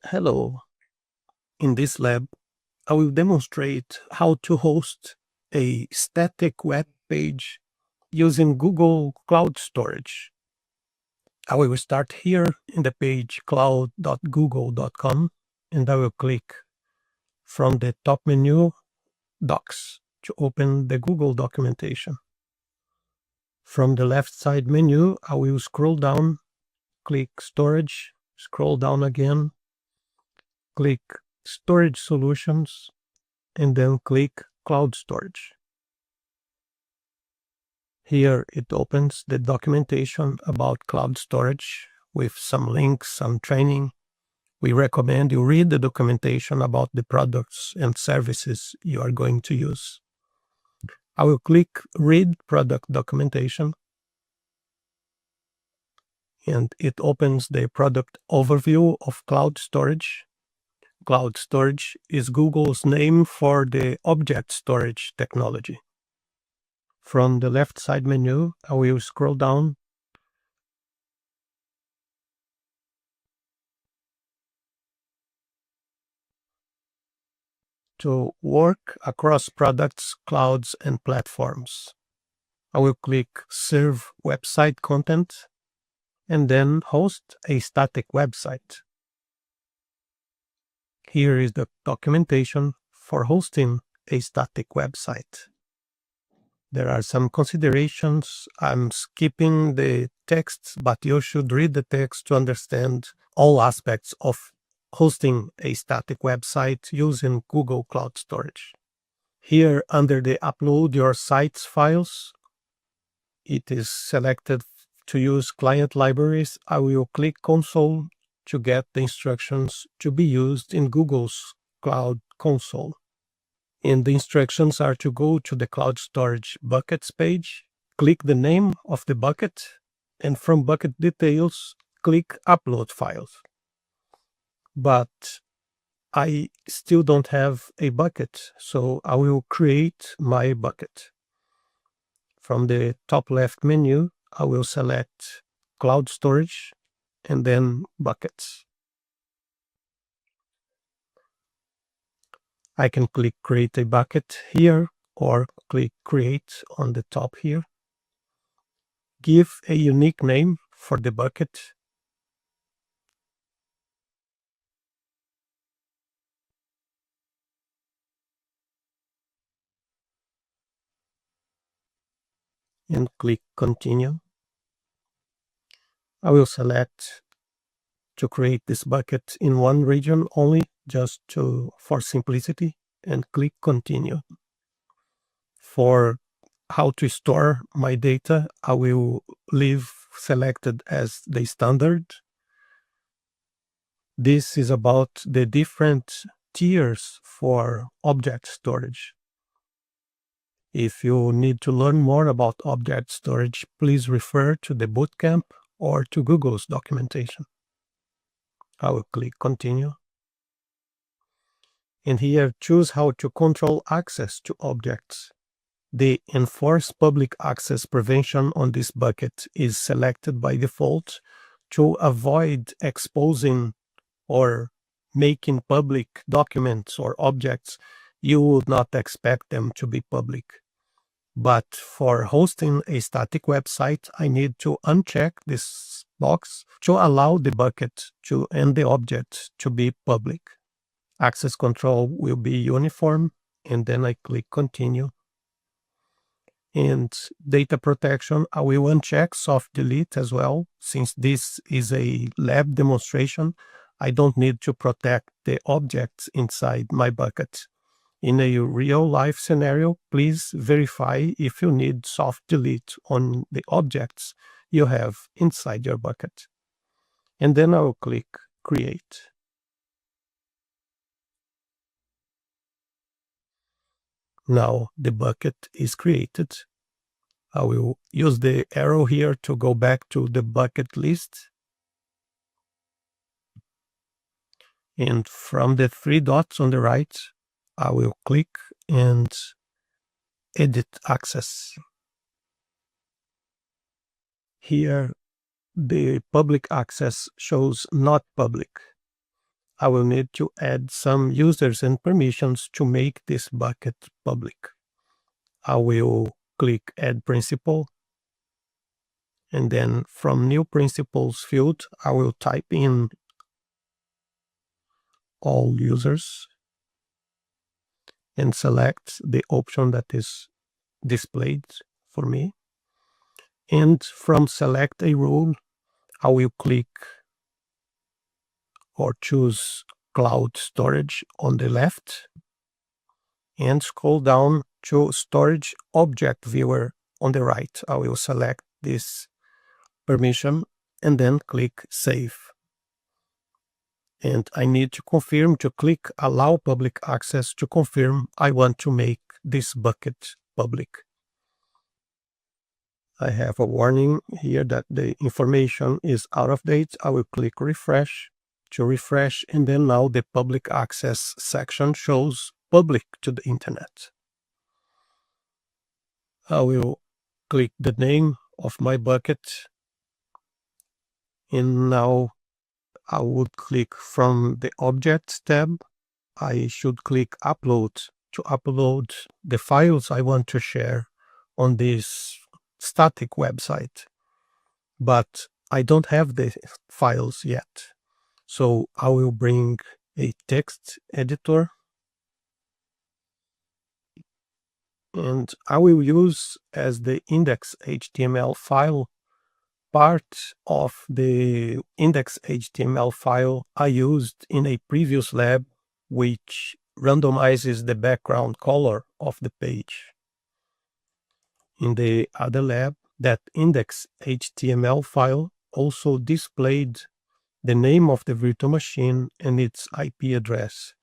Hello. In this lab, I will demonstrate how to host a static web page using Google Cloud Storage. I will start here in the page cloud.google.com, and I will click from the top menu Docs to open the Google documentation. From the left side menu, I will scroll down, click Storage, scroll down again, click Storage Solutions, and then click Cloud Storage. Here it opens the documentation about cloud storage with some links, some training. We recommend you read the documentation about the products and services you are going to use. I will click Read Product Documentation, and it opens the product overview of cloud storage. Cloud storage is Google's name for the object storage technology. From the left side menu, I will scroll down to work across products, clouds, and platforms. I will click Serve Website Content and then host a static website. Here is the documentation for hosting a static website. There are some considerations. I'm skipping the text, but you should read the text to understand all aspects of hosting a static website using Google Cloud Storage. Here, under the Upload Your Sites files, it is selected to use client libraries. I will click Console to get the instructions to be used in Google's Cloud Console. And the instructions are to go to the Cloud Storage Buckets page, click the name of the bucket, and from bucket details, click Upload Files. But I still don't have a bucket, so I will create my bucket. From the top left menu, I will select Cloud Storage and then Buckets. I can click Create a Bucket here or click Create on the top here. Give a unique name for the bucket. And click Continue. I will select to create this bucket in one region only, just for simplicity, and click Continue. For how to store my data, I will leave selected as the standard. This is about the different tiers for object storage. If you need to learn more about object storage, please refer to the bootcamp or to Google's documentation. I will click Continue. And here, choose how to control access to objects. The Enforce Public Access Prevention on this bucket is selected by default to avoid exposing or making public documents or objects you would not expect them to be public. But for hosting a static website, I need to uncheck this box to allow the bucket and the object to be public. Access control will be uniform, and then I click Continue. And data protection, I will uncheck soft delete as well. Since this is a lab demonstration, I don't need to protect the objects inside my bucket. In a real-life scenario, please verify if you need soft delete on the objects you have inside your bucket. And then I will click Create. Now the bucket is created. I will use the arrow here to go back to the bucket list. And from the three dots on the right, I will click and edit access. Here, the public access shows not public. I will need to add some users and permissions to make this bucket public. I will click Add Principal. And then from New Principals field, I will type in all users and select the option that is displayed for me. And from Select a Rule, I will click or choose Cloud Storage on the left and scroll down to Storage Object Viewer on the right. I will select this permission and then click Save. And I need to confirm to click Allow Public Access to confirm I want to make this bucket public. I have a warning here that the information is out of date. I will click Refresh to refresh, and then now the public access section shows public to the internet. I will click the name of my bucket, and now I would click from the Objects tab. I should click Upload to upload the files I want to share on this static website. But I don't have the files yet. So I will bring a text editor, and I will use as the index.html file part of the index.html file I used in a previous lab, which randomizes the background color of the page. In the other lab, that index.html file also displayed the name of the virtual machine and its IP address.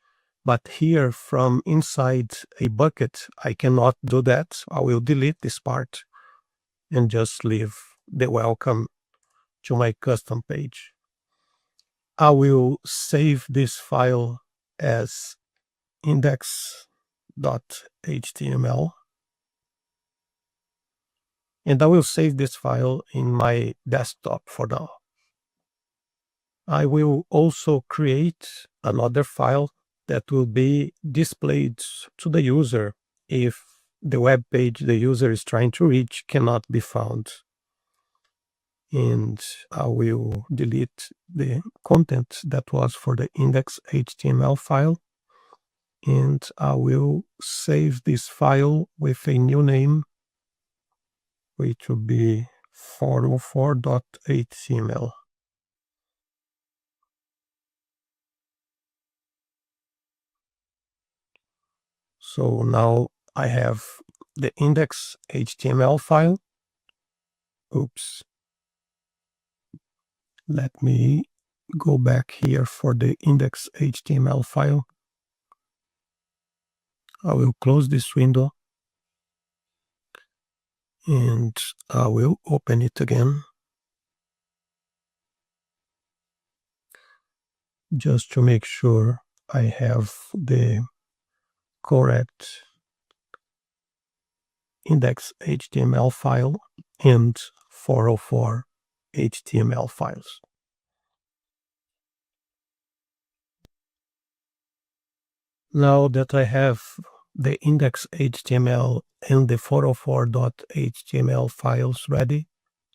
But here, from inside a bucket, I cannot do that. I will delete this part. and just leave the welcome to my custom page. I will save this file as index.html, and I will save this file in my desktop for now. I will also create another file that will be displayed to the user if the web page the user is trying to reach cannot be found. And I will delete the content that was for the index.html file, and I will save this file with a new name, which will be 404.html. So now I have the index.html file. Oops. Let me go back here for the index.html file. I will close this window and I will open it again, just to make sure I have the correct index.html file and 404 HTML files. Now that I have the index.html and the 404.html files ready,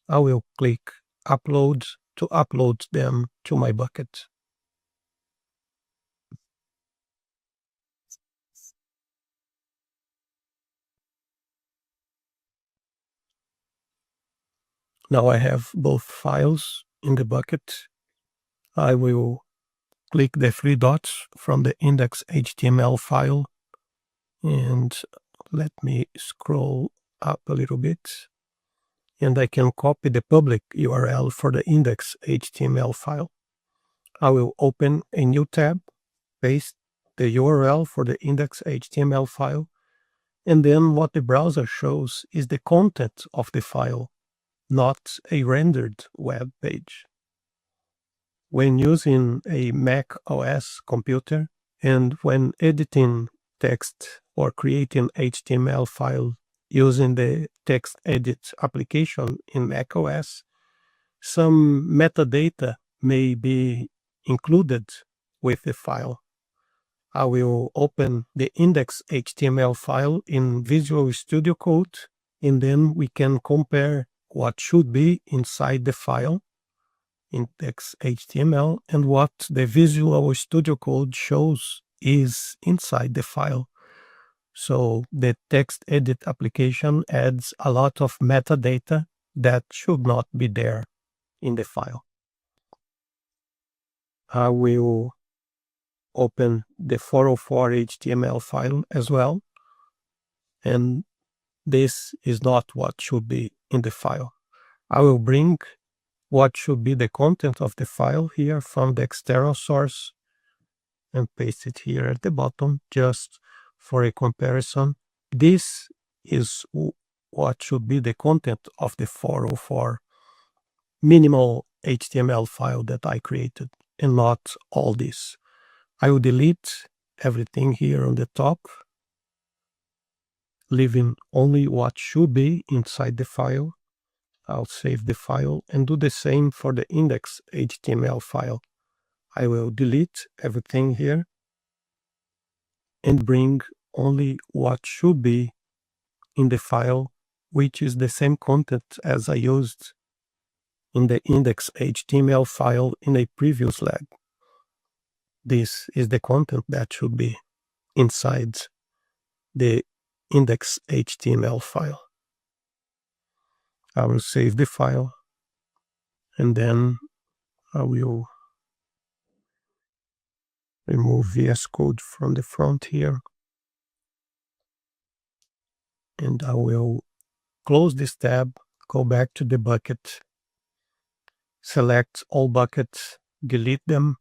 I will click Upload to upload them to my bucket. Now I have both files in the bucket. I will click the three dots from the index.html file and let me scroll up a little bit, and I can copy the public URL for the index.html file. I will open a new tab, paste the URL for the index.html file, and then what the browser shows is the content of the file, not a rendered web page. When using a Mac OS computer and when editing text or creating HTML file using the text edit application in Mac OS, some metadata may be included with the file. I will open the index.html file in Visual Studio Code, and then we can compare what should be inside the file, index.html, and what the Visual Studio Code shows is inside the file. So the text edit application adds a lot of metadata that should not be there in the file. I will open the 404 HTML file as well, and this is not what should be in the file. I will bring what should be the content of the file here from the external source and paste it here at the bottom just for a comparison. This is what should be the content of the 404 minimal HTML file that I created, and not all this. I will delete everything here on the top, leaving only what should be inside the file. I'll save the file and do the same for the index.html file. I will delete everything here and bring only what should be in the file, which is the same content as I used in the index.html file in a previous lab. This is the content that should be inside the index.html file. I will save the file and then I will remove VS Code from the front here, and I will close this tab, go back to the bucket, select all buckets, delete them,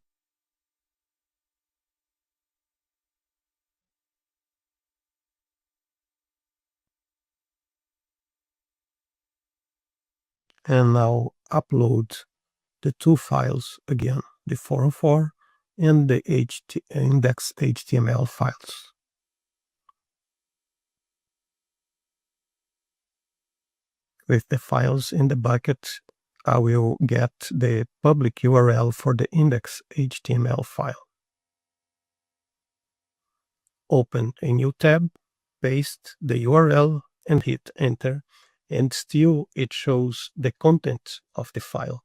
and now upload the two files again, the 404 and the index.html files. With the files in the bucket, I will get the public URL for the index.html file. Open a new tab, paste the URL and hit enter, and still it shows the content of the file.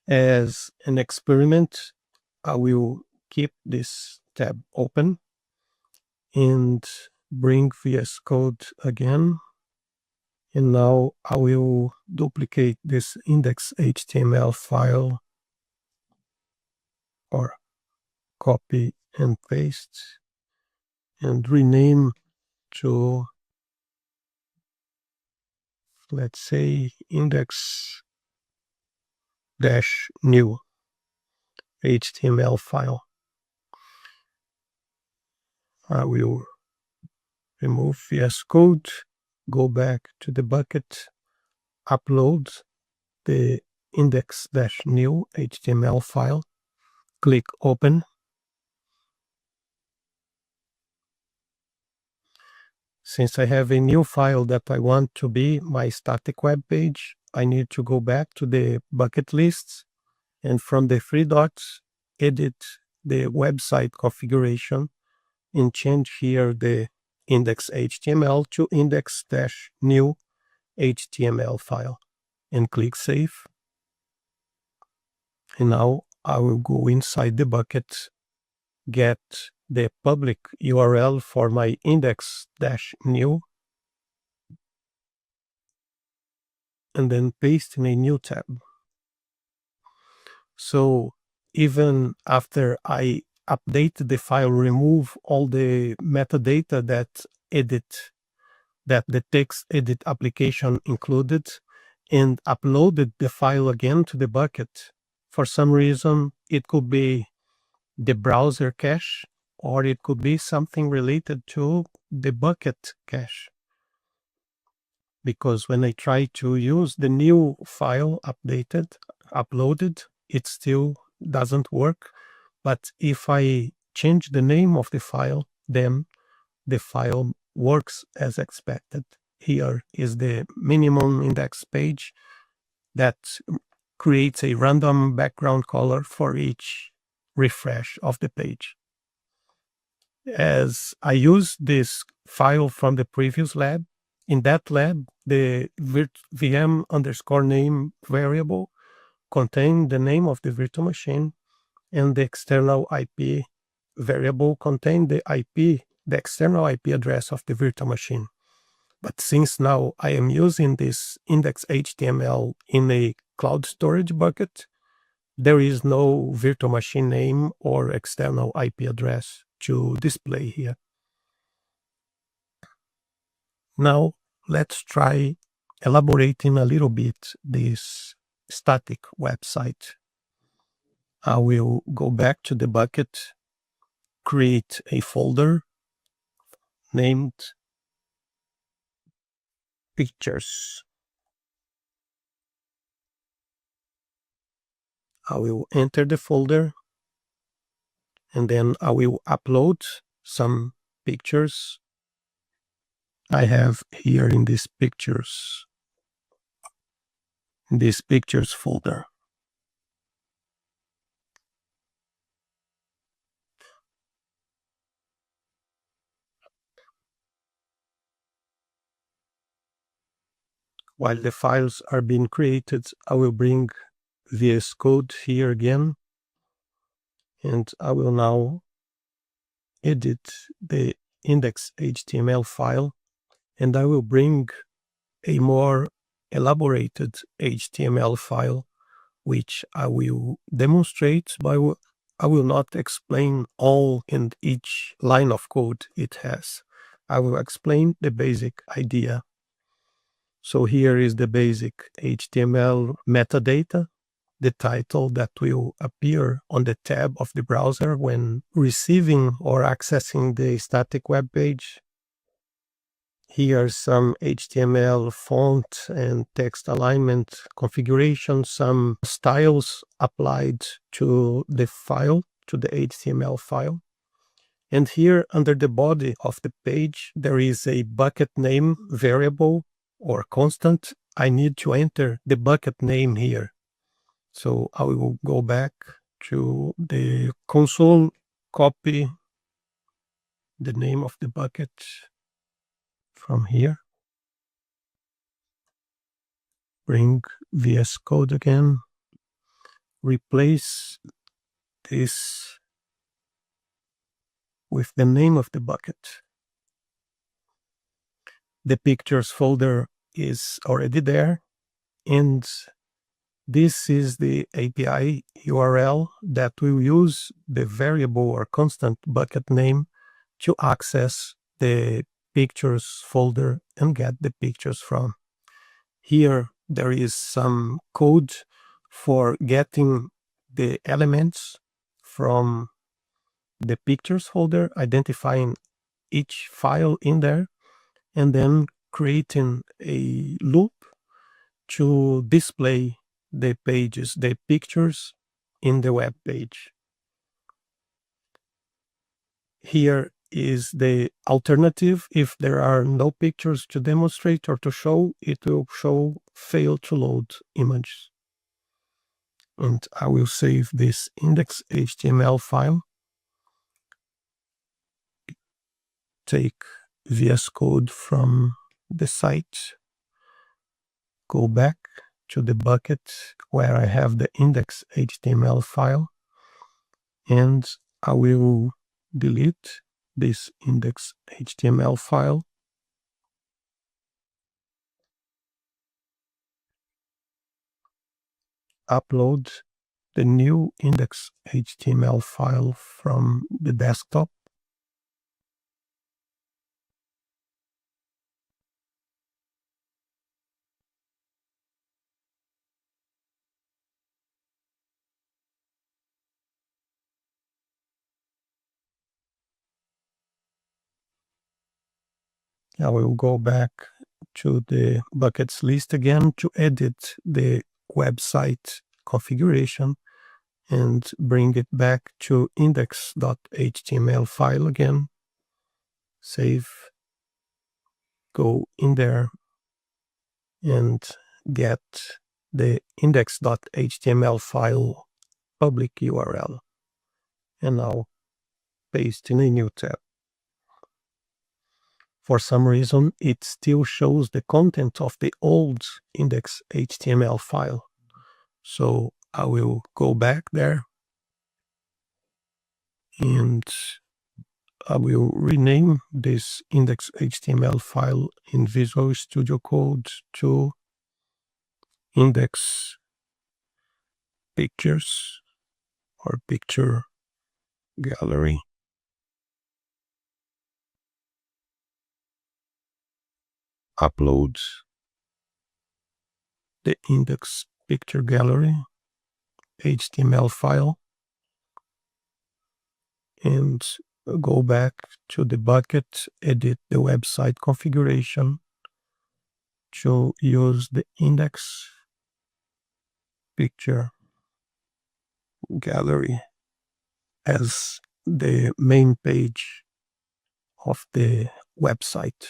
As an experiment, I will keep this tab open and bring VS Code again. And now I will duplicate this index.html file, or copy and paste, and rename to, let's say, index-new HTML file. I will remove VS Code, go back to the bucket, upload the index-new HTML file, click open. Since I have a new file that I want to be my static web page, I need to go back to the bucket lists, and from the three dots, edit the website configuration and change here the index.html to index-new HTML file, and click save. And now I will go inside the bucket, get the public URL for my index-new, and then paste in a new tab. So even after I update the file, remove all the metadata that the text edit application included, and uploaded the file again to the bucket, for some reason it could be the browser cache, or it could be something related to the bucket cache. Because when I try to use the new file uploaded, it still doesn't work. But if I change the name of the file, then the file works as expected. Here is the minimum index page that creates a random background color for each refresh of the page. As I use this file from the previous lab, in that lab, the VM_name variable contained the name of the virtual machine, and the external IP variable contained the external IP address of the virtual machine. But since now I am using this index.html in a cloud storage bucket, there is no virtual machine name or external IP address to display here. Now let's try elaborating a little bit this static website. I will go back to the bucket, create a folder named pictures. I will enter the folder, and then I will upload some pictures I have here in this pictures folder. While the files are being created, I will bring VS Code here again, and I will now edit the index.html file, and I will bring a more elaborated HTML file, which I will demonstrate, but I will not explain all and each line of code it has. I will explain the basic idea. So here is the basic HTML metadata, the title that will appear on the tab of the browser when receiving or accessing the static web page. Here some HTML font and text alignment configuration, some styles applied to the file, to the HTML file. And here under the body of the page, there is a bucket name variable or constant. I need to enter the bucket name here. So I will go back to the console, copy the name of the bucket from here. Bring VS Code again. Replace this with the name of the bucket. The pictures folder is already there, and this is the API URL that will use the variable or constant bucket name to access the pictures folder and get the pictures from. Here there is some code for getting the elements from the pictures folder, identifying each file in there, and then creating a loop to display the pages, the pictures in the web page. Here is the alternative. If there are no pictures to demonstrate or to show, it will show fail to load image. And I will save this index.html file. Take VS Code from the site. Go back to the bucket where I have the index.html file, and I will delete this index.html file. Upload the new index.html file from the desktop. I will go back to the buckets list again to edit the website configuration and bring it back to index.html file again. Save, go in there and get the index.html file public URL, and now paste in a new tab. For some reason, it still shows the content of the old index.html file. So I will go back there and I will rename this index.html file in Visual Studio Code to index pictures or picture gallery. Upload the index picture gallery HTML file and go back to the bucket, edit the website configuration to use the index picture gallery as the main page of the website.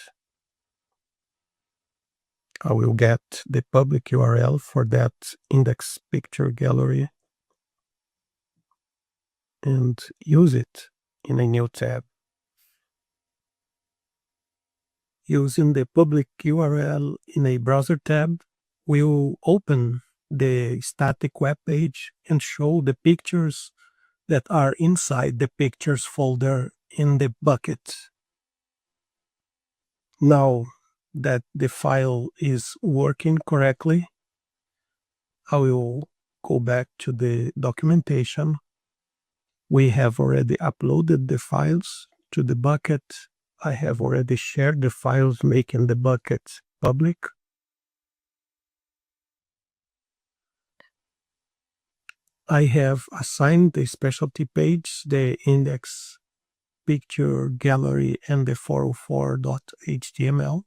I will get the public URL for that index picture gallery and use it in a new tab. Using the public URL in a browser tab, we will open the static web page and show the pictures that are inside the pictures folder in the bucket. Now that the file is working correctly, I will go back to the documentation. We have already uploaded the files to the bucket. I have already shared the files, making the bucket public. I have assigned the specialty page, the index picture gallery, and the 404.html.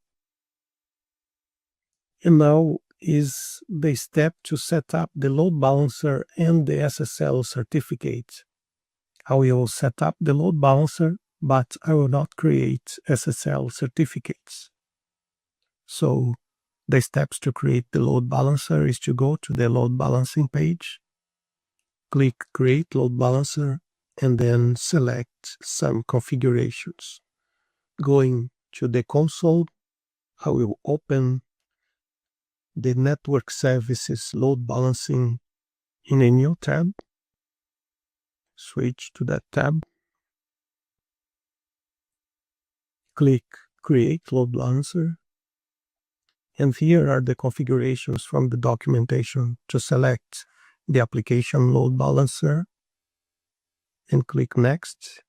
And now is the step to set up the load balancer and the SSL certificate. I will set up the load balancer, but I will not create SSL certificates. So the steps to create the load balancer is to go to the load balancing page, click Create Load Balancer, and then select some configurations. Going to the console, I will open the Network Services Load Balancing in a new tab. Switch to that tab. Click Create Load Balancer. And here are the configurations from the documentation to select the application load balancer and click Next.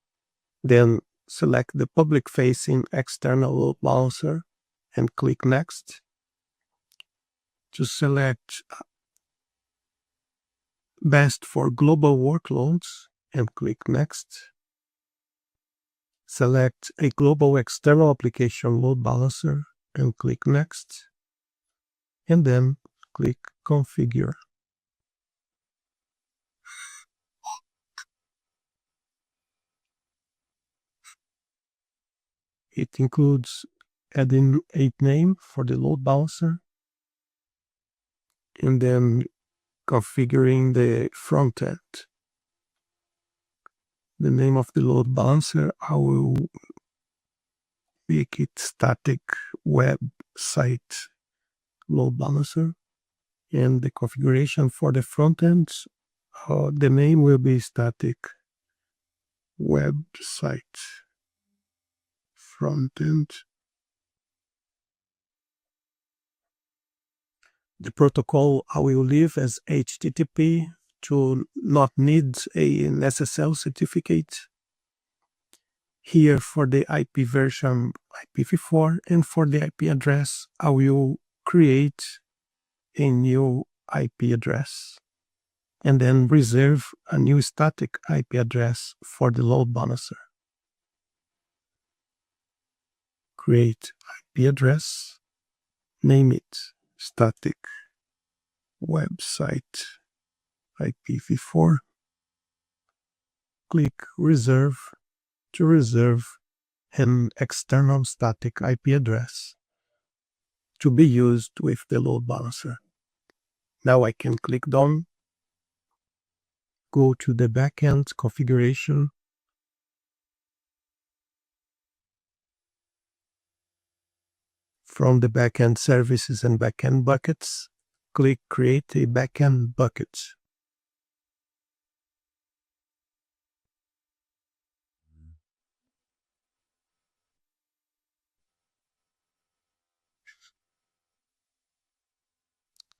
Then select the public-facing external load balancer and click Next. To select best for global workloads and click Next. Select a global external application load balancer and click Next. And then click Configure. It includes adding a name for the load balancer and then configuring the front end. The name of the load balancer, I will make it static website load balancer. And the configuration for the front end, the name will be static website front end. The protocol I will leave as HTTP to not need an SSL certificate. Here for the IP version IPv4 and for the IP address, I will create a new IP address and then reserve a new static IP address for the load balancer. Create IP address, name it static website IPv4, click reserve to reserve an external static IP address to be used with the load balancer. Now I can click Done, go to the backend configuration, from the backend services and backend buckets, click Create a backend bucket.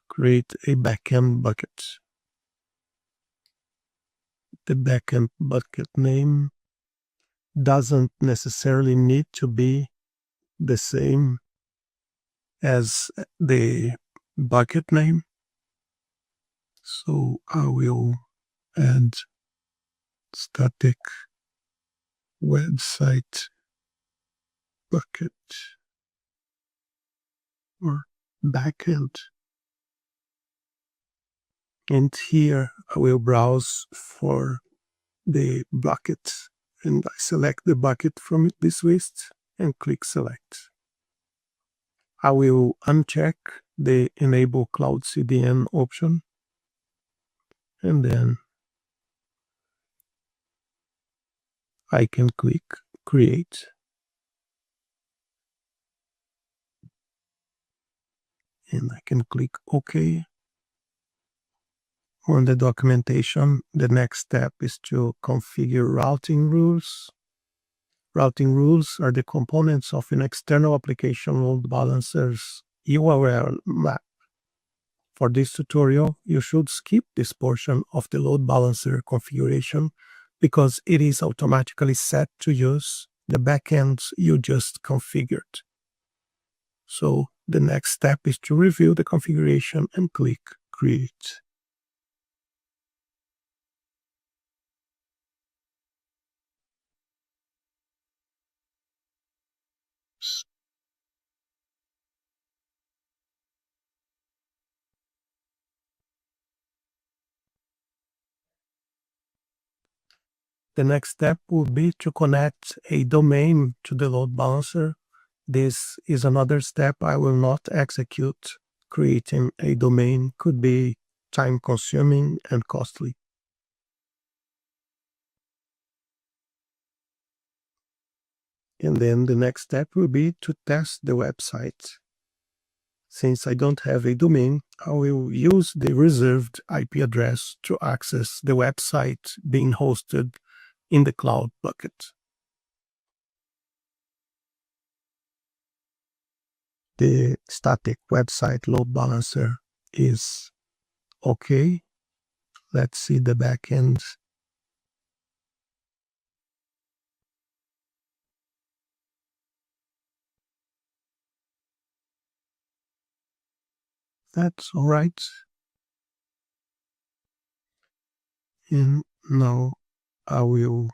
Create a backend bucket. The backend bucket name doesn't necessarily need to be the same as the bucket name. So I will add static website bucket or backend. And here I will browse for the bucket and I select the bucket from this list and click Select. I will uncheck the Enable Cloud CDN option and then I can click Create. And I can click OK. On the documentation, the next step is to configure routing rules. Routing rules are the components of an external application load balancer's URL map. For this tutorial, you should skip this portion of the load balancer configuration because it is automatically set to use the backends you just configured. So the next step is to review the configuration and click Create. The next step would be to connect a domain to the load balancer. This is another step I will not execute. Creating a domain could be time-consuming and costly. And then the next step will be to test the website. Since I don't have a domain, I will use the reserved IP address to access the website being hosted in the cloud bucket. The static website load balancer is okay. Let's see the backend. That's all right. And now I will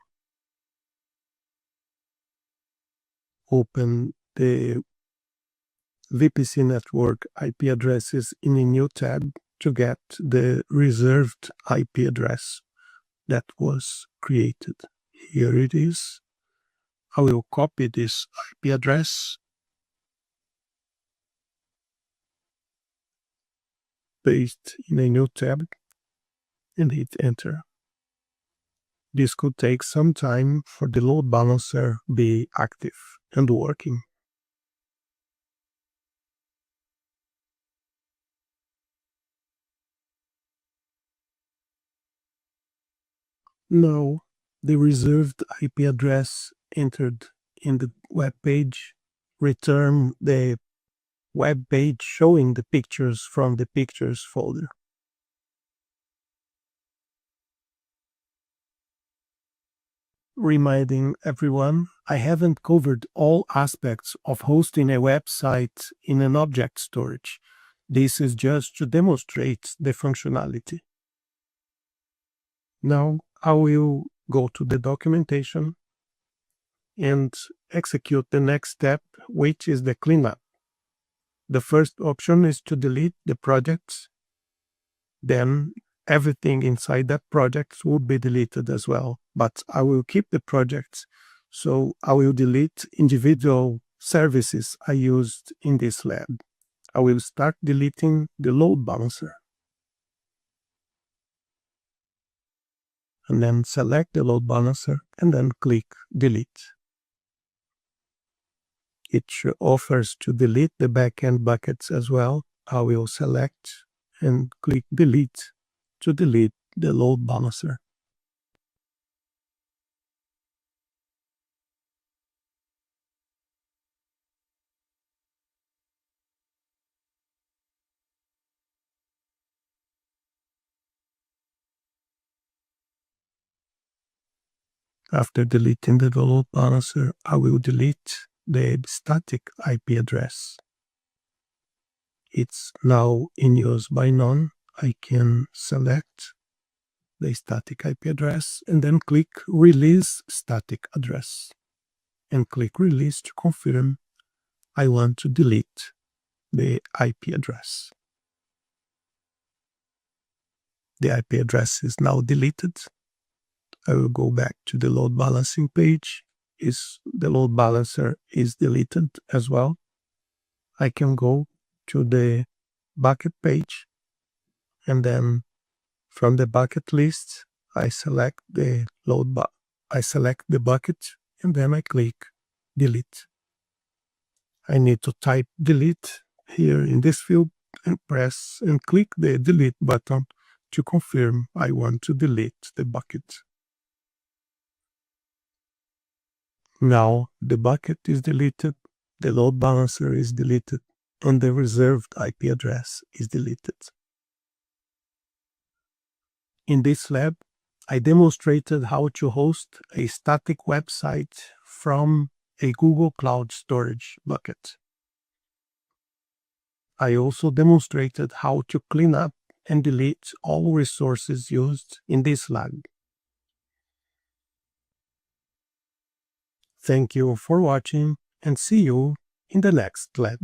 open the VPC network IP addresses in a new tab to get the reserved IP address that was created. Here it is. I will copy this IP address, paste in a new tab, and hit enter. This could take some time for the load balancer be active and working. Now, the reserved IP address entered in the web page return the web page showing the pictures from the pictures folder. Reminding everyone, I haven't covered all aspects of hosting a website in an object storage. This is just to demonstrate the functionality. Now I will go to the documentation and execute the next step, which is the cleanup. The first option is to delete the projects. Then everything inside that project will be deleted as well. But I will keep the projects, so I will delete individual services I used in this lab. I will start deleting the load balancer. And then select the load balancer and then click delete. It offers to delete the backend buckets as well. I will select and click delete to delete the load balancer. After deleting the load balancer, I will delete the static IP address. It's now in use by none. I can select the static IP address and then click Release Static Address and click Release to confirm I want to delete the IP address. The IP address is now deleted. I will go back to the load balancing page. The load balancer is deleted as well. I can go to the bucket page, and then from the bucket list, I select the bucket, and then I click delete. I need to type delete here in this field and press and click the delete button to confirm I want to delete the bucket. Now the bucket is deleted, the load balancer is deleted, and the reserved IP address is deleted. In this lab, I demonstrated how to host a static website from a Google Cloud Storage bucket. I also demonstrated how to clean up and delete all resources used in this lab. Thank you for watching and see you in the next lab.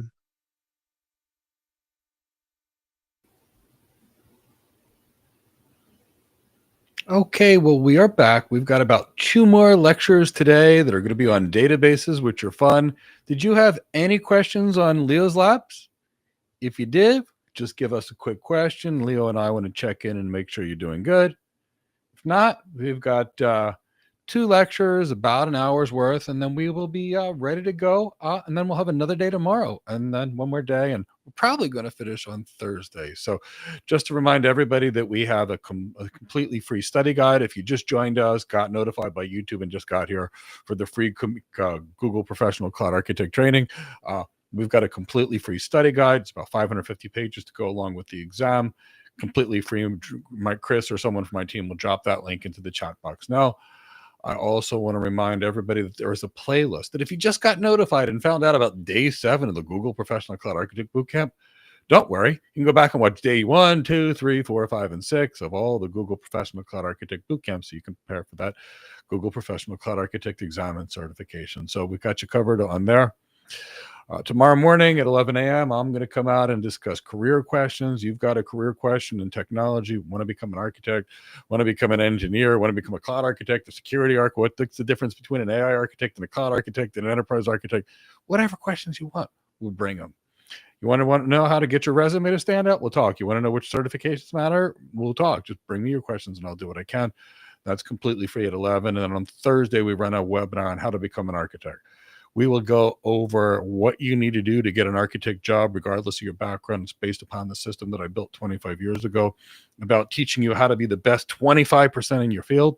Okay, well, we are back. We've got about 2 more lectures today that are going to be on databases, which are fun. Did you have any questions on Leo's labs? If you did, just give us a quick question. Leo and I want to check in and make sure you're doing good. If not, we've got 2 lectures, about an hour's worth, and then we will be ready to go. And then we'll have another day tomorrow, and then one more day, and we're probably going to finish on Thursday. So just to remind everybody that we have a completely free study guide. If you just joined us, got notified by YouTube, and just got here for the free Google Professional Cloud Architect training, we've got a completely free study guide. It's about 550 pages to go along with the exam. Completely free. Chris or someone from my team will drop that link into the chat box now. I also want to remind everybody that there is a playlist that if you just got notified and found out about day 7 of the Google Professional Cloud Architect Bootcamp, don't worry. You can go back and watch day 1, 2, 3, 4, 5, and 6 of all the Google Professional Cloud Architect Bootcamp, so you can prepare for that Google Professional Cloud Architect exam and certification. So we've got you covered on there. Tomorrow morning at 11 a.m., I'm going to come out and discuss career questions. You've got a career question in technology, want to become an architect, want to become an engineer, want to become a cloud architect, a security architect. What's the difference between an AI architect and a cloud architect and an enterprise architect? Whatever questions you want, we'll bring them. You want to know how to get your resume to stand out? We'll talk. You want to know which certifications matter? We'll talk. Just bring me your questions and I'll do what I can. That's completely free at 11. And then on Thursday, we run a webinar on how to become an architect. We will go over what you need to do to get an architect job, regardless of your background. It's based upon the system that I built 25 years ago, about teaching you how to be the best 25% in your field,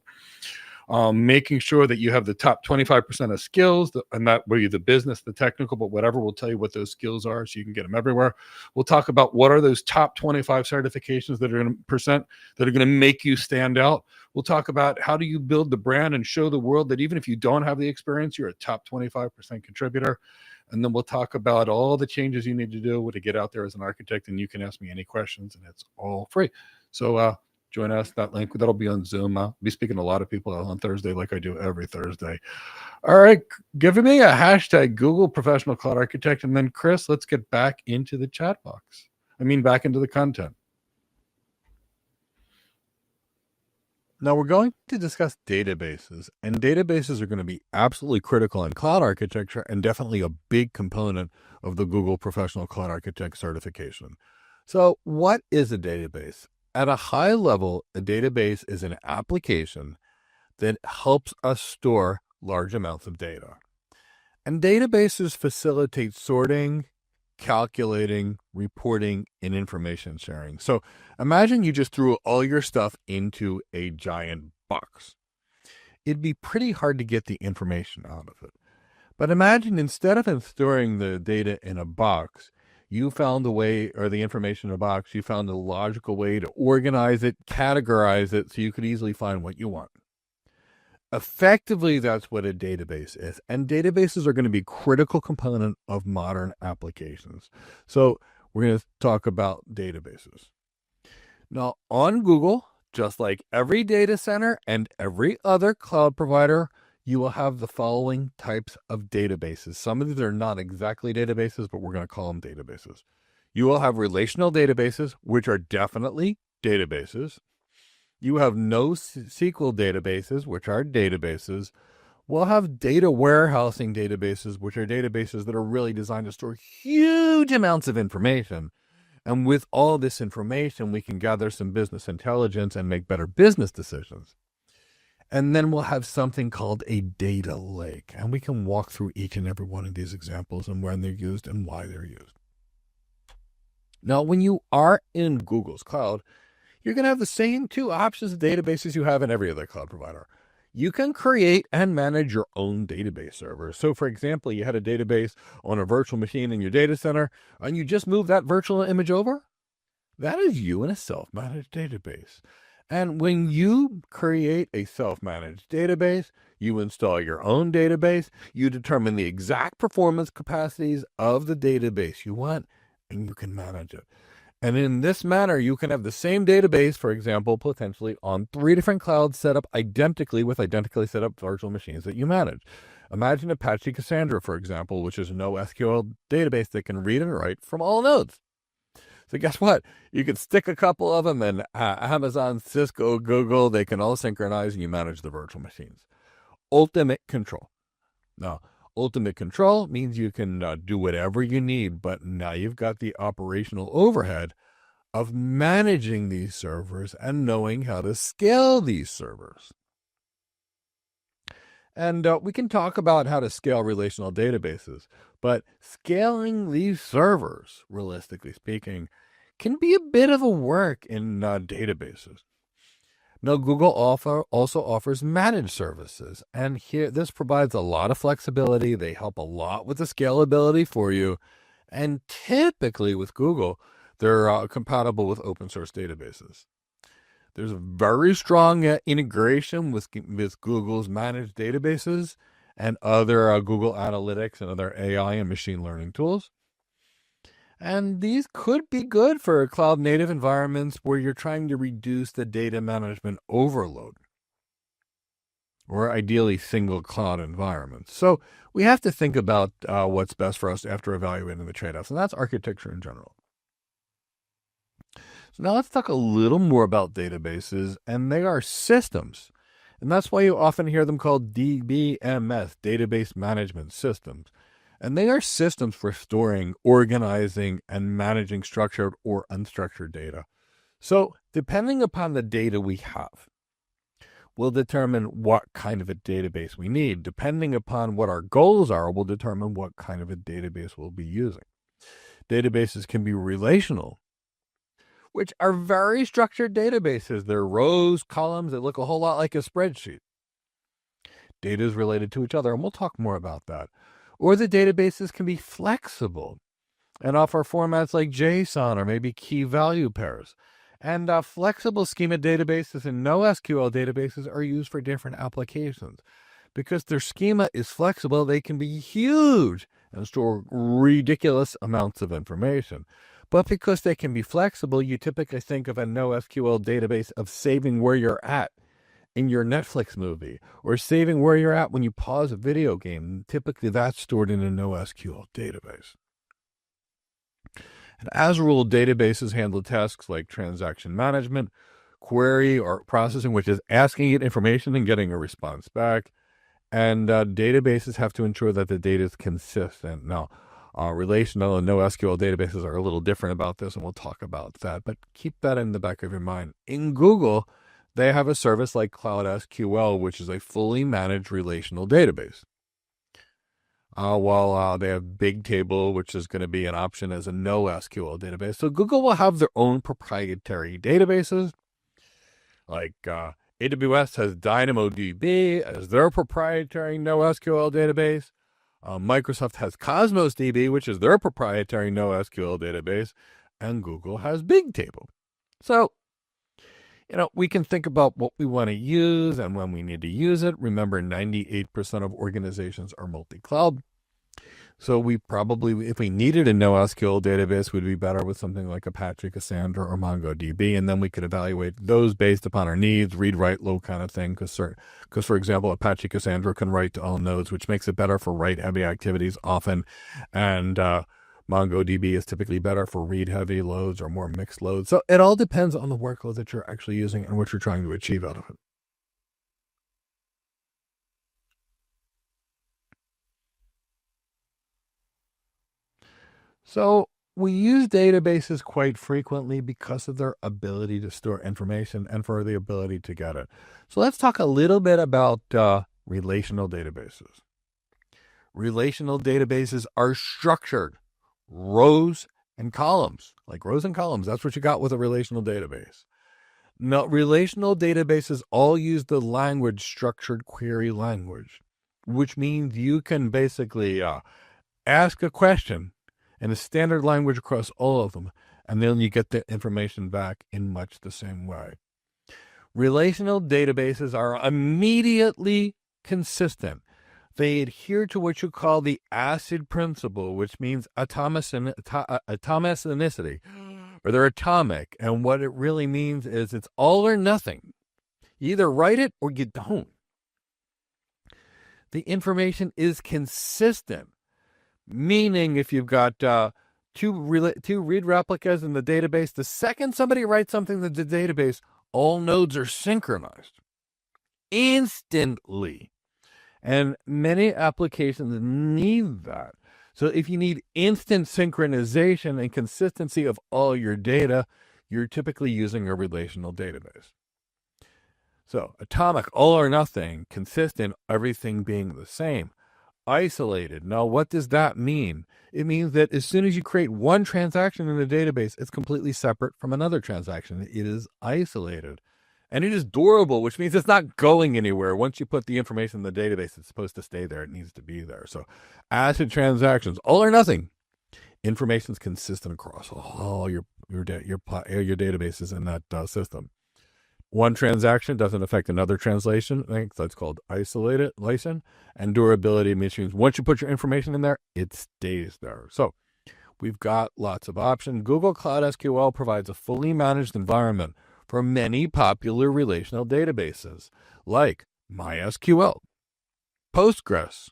making sure that you have the top 25% of skills, and that will be the business, the technical, but whatever, we'll tell you what those skills are so you can get them everywhere. We'll talk about what are those top 25 certifications that are going to make you stand out. We'll talk about how do you build the brand and show the world that even if you don't have the experience, you're a top 25% contributor. And then we'll talk about all the changes you need to do to get out there as an architect. And you can ask me any questions, and it's all free. So join us. That link, that'll be on Zoom. I'll be speaking to a lot of people on Thursday, like I do every Thursday. All right, give me a hashtag Google Professional Cloud Architect. And then Chris, let's get back into the chat box. Back into the content. Now we're going to discuss databases, and databases are going to be absolutely critical in cloud architecture and definitely a big component of the Google Professional Cloud Architect certification. So what is a database? At a high level, a database is an application that helps us store large amounts of data. And databases facilitate sorting, calculating, reporting, and information sharing. So imagine you just threw all your stuff into a giant box. It'd be pretty hard to get the information out of it. But imagine instead of storing the data in a box, you found a way, or the information in a box, you found a logical way to organize it, categorize it, so you could easily find what you want. Effectively, that's what a database is. And databases are going to be a critical component of modern applications. So we're going to talk about databases. Now, on Google, just like every data center and every other cloud provider, you will have the following types of databases. Some of these are not exactly databases, but we're going to call them databases. You will have relational databases, which are definitely databases. You have NoSQL databases, which are databases. We'll have data warehousing databases, which are databases that are really designed to store huge amounts of information. And with all this information, we can gather some business intelligence and make better business decisions. And then we'll have something called a data lake. And we can walk through each and every one of these examples and when they're used and why they're used. Now, when you are in Google's cloud, you're going to have the same 2 options of databases you have in every other cloud provider. You can create and manage your own database server. So, for example, you had a database on a virtual machine in your data center, and you just move that virtual image over. That is you in a self-managed database. And when you create a self-managed database, you install your own database, you determine the exact performance capacities of the database you want, and you can manage it. And in this manner, you can have the same database, for example, potentially on 3 different clouds set up identically with identically set up virtual machines that you manage. Imagine Apache Cassandra, for example, which is a NoSQL database that can read and write from all nodes. So guess what? You can stick a couple of them in Amazon, Cisco, Google. They can all synchronize and you manage the virtual machines. Ultimate control. Now, ultimate control means you can do whatever you need, but now you've got the operational overhead of managing these servers and knowing how to scale these servers. And we can talk about how to scale relational databases, but scaling these servers, realistically speaking, can be a bit of a work in databases. Now, Google also offers managed services, and here this provides a lot of flexibility. They help a lot with the scalability for you, and typically with Google, they're compatible with open source databases. There's a very strong integration with Google's managed databases and other Google Analytics and other AI and machine learning tools. And these could be good for cloud native environments where you're trying to reduce the data management overload, or ideally single cloud environments. So we have to think about what's best for us after evaluating the trade-offs, and that's architecture in general. So now let's talk a little more about databases, and they are systems. And that's why you often hear them called DBMS, Database Management Systems. And they are systems for storing, organizing, and managing structured or unstructured data. So depending upon the data we have, will determine what kind of a database we need. Depending upon what our goals are, will determine what kind of a database we'll be using. Databases can be relational, which are very structured databases. They're rows, columns that look a whole lot like a spreadsheet. Data is related to each other, and we'll talk more about that. Or the databases can be flexible and offer formats like JSON or maybe key value pairs. And flexible schema databases and NoSQL databases are used for different applications. Because their schema is flexible, they can be huge and store ridiculous amounts of information. But because they can be flexible, you typically think of a NoSQL database of saving where you're at in your Netflix movie, or saving where you're at when you pause a video game. Typically that's stored in a NoSQL database. And as a rule, databases handle tasks like transaction management, query or processing, which is asking it information and getting a response back. And databases have to ensure that the data is consistent. Now, relational and NoSQL databases are a little different about this, and we'll talk about that. But keep that in the back of your mind. In Google, they have a service like Cloud SQL, which is a fully managed relational database. While they have Bigtable, which is going to be an option as a NoSQL database. So Google will have their own proprietary databases. Like AWS has DynamoDB as their proprietary NoSQL database. Microsoft has Cosmos DB, which is their proprietary NoSQL database. And Google has Bigtable. So, we can think about what we want to use and when we need to use it. Remember, 98% of organizations are multi-cloud. So we probably, if we needed a NoSQL database, would be better with something like Apache, Cassandra, or MongoDB. And then we could evaluate those based upon our needs, read, write, load kind of thing. Because, for example, Apache Cassandra can write to all nodes, which makes it better for write-heavy activities often. And MongoDB is typically better for read-heavy loads or more mixed loads. So it all depends on the workload that you're actually using and what you're trying to achieve out of it. So we use databases quite frequently because of their ability to store information and for the ability to get it. So let's talk a little bit about relational databases. Relational databases are structured rows and columns, like rows and columns. That's what you got with a relational database. Now, relational databases all use the language structured query language, which means you can basically ask a question in a standard language across all of them, and then you get the information back in much the same way. Relational databases are immediately consistent. They adhere to what you call the ACID principle, which means atomicity, or they're atomic. And what it really means is it's all or nothing. You either write it or you don't. The information is consistent, meaning if you've got two read replicas in the database. The second somebody writes something to the database, all nodes are synchronized instantly. And many applications need that. So if you need instant synchronization and consistency of all your data, you're typically using a relational database. So atomic, all or nothing, consistent, everything being the same. Isolated. Now, what does that mean? It means that as soon as you create one transaction in the database, it's completely separate from another transaction. It is isolated. And it is durable, which means it's not going anywhere. Once you put the information in the database, it's supposed to stay there. It needs to be there. So ACID transactions, all or nothing. Information is consistent across all your databases in that system. One transaction doesn't affect another translation. I think that's called isolation. And durability means once you put your information in there, it stays there. So we've got lots of options. Google Cloud SQL provides a fully managed environment for many popular relational databases like MySQL, Postgres,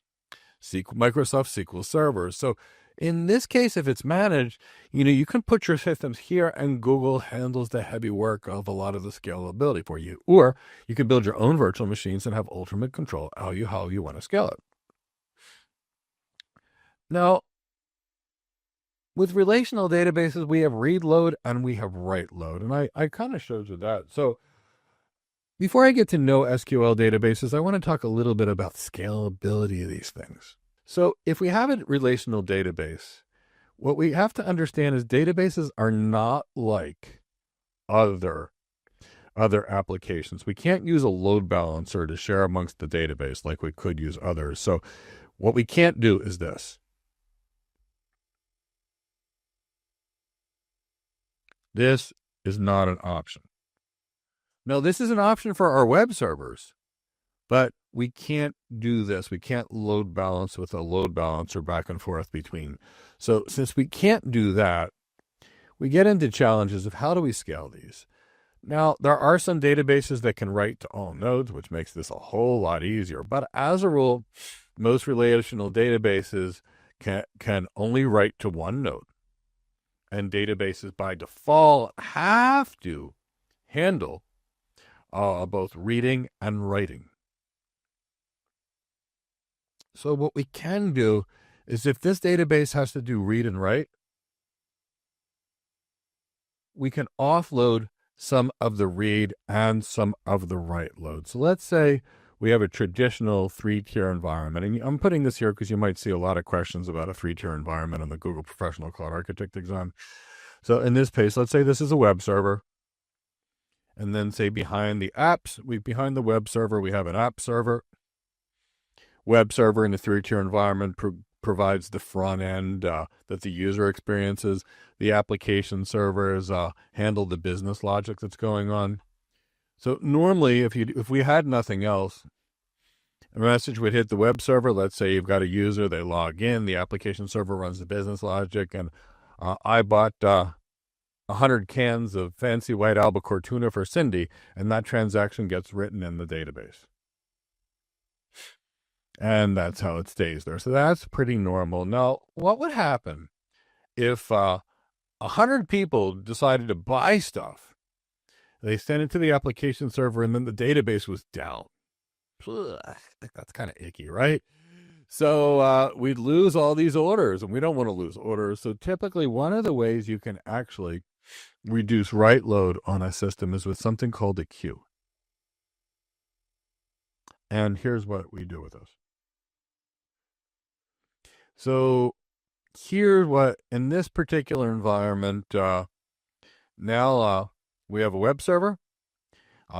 Microsoft SQL servers. So in this case, if it's managed, you can put your systems here and Google handles the heavy work of a lot of the scalability for you. Or you can build your own virtual machines and have ultimate control how you want to scale it. Now, with relational databases, we have read load and we have write load. And I kind of showed you that. So before I get to NoSQL databases, I want to talk a little bit about scalability of these things. So if we have a relational database, what we have to understand is databases are not like other applications. We can't use a load balancer to share amongst the database like we could use others. So what we can't do is this. This is not an option. Now, this is an option for our web servers, but we can't do this. We can't load balance with a load balancer back and forth between. So since we can't do that, we get into challenges of how do we scale these? Now, there are some databases that can write to all nodes, which makes this a whole lot easier. But as a rule, most relational databases can only write to one node. And databases by default have to handle both reading and writing. So what we can do is if this database has to do read and write, we can offload some of the read and some of the write load. So let's say we have a traditional 3-tier environment. And I'm putting this here because you might see a lot of questions about a 3-tier environment on the Google Professional Cloud Architect exam. So in this case, let's say this is a web server. And then say behind the apps, behind the web server, we have an app server. Web server in the 3-tier environment provides the front end that the user experiences. The application servers handle the business logic that's going on. So normally, if we had nothing else, a message would hit the web server. Let's say you've got a user, they log in, the application server runs the business logic, and I bought 100 cans of fancy white albacore tuna for Cindy, and that transaction gets written in the database. And that's how it stays there. So that's pretty normal. Now, what would happen if 100 people decided to buy stuff? They sent it to the application server, and then the database was down. I think that's kind of icky, right? So we'd lose all these orders, and we don't want to lose orders. So typically, one of the ways you can actually reduce write load on a system is with something called a queue. And here's what we do with this. So here's what, in this particular environment, now we have a web server.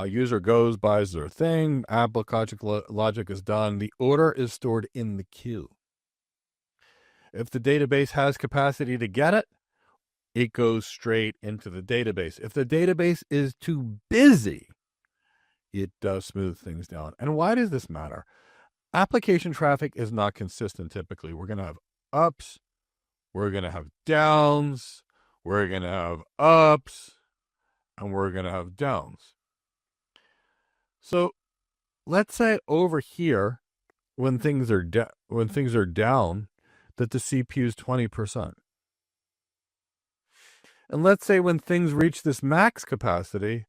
User goes, buys their thing, application logic is done. The order is stored in the queue. If the database has capacity to get it, it goes straight into the database. If the database is too busy, it does smooth things down. And why does this matter? Application traffic is not consistent typically. We're going to have ups, we're going to have downs, we're going to have ups, and we're going to have downs. So let's say over here, when things are down, that the CPU is 20%. And let's say when things reach this max capacity,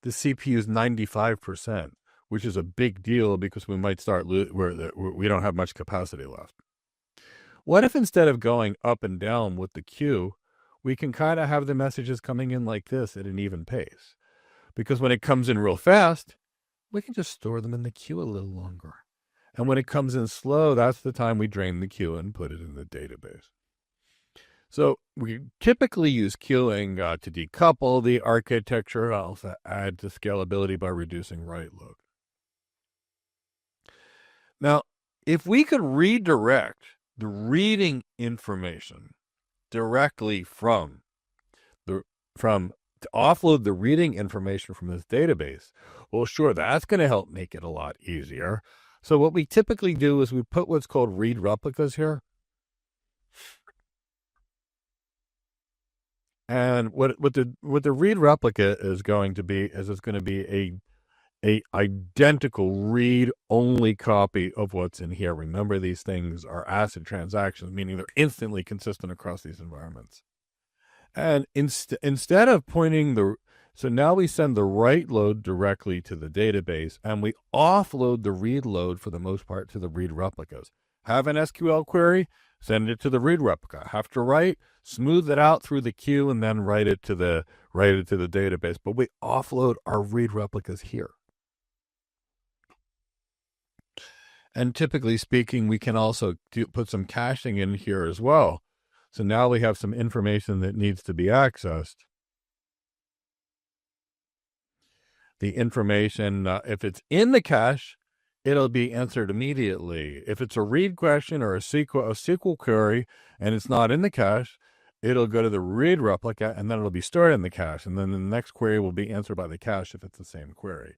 the CPU is 95%, which is a big deal because we might start where we don't have much capacity left. What if instead of going up and down with the queue, we can kind of have the messages coming in like this at an even pace? Because when it comes in real fast, we can just store them in the queue a little longer. And when it comes in slow, that's the time we drain the queue and put it in the database. So we typically use queuing to decouple the architecture, also add to scalability by reducing write load. Now, if we could redirect the reading information directly to offload the reading information from this database, well, sure, that's going to help make it a lot easier. So what we typically do is we put what's called read replicas here. And what the read replica is going to be is it's going to be a identical read-only copy of what's in here. Remember, these things are ACID transactions, meaning they're instantly consistent across these environments. And instead of so now we send the write load directly to the database, and we offload the read load for the most part to the read replicas. Have an SQL query, send it to the read replica. Have to write, smooth it out through the queue, and then write it to the database. But we offload our read replicas here. And typically speaking, we can also put some caching in here as well. So now we have some information that needs to be accessed. The information, if it's in the cache, it'll be answered immediately. If it's a read question or a SQL query and it's not in the cache, it'll go to the read replica and then it'll be stored in the cache. And then the next query will be answered by the cache if it's the same query.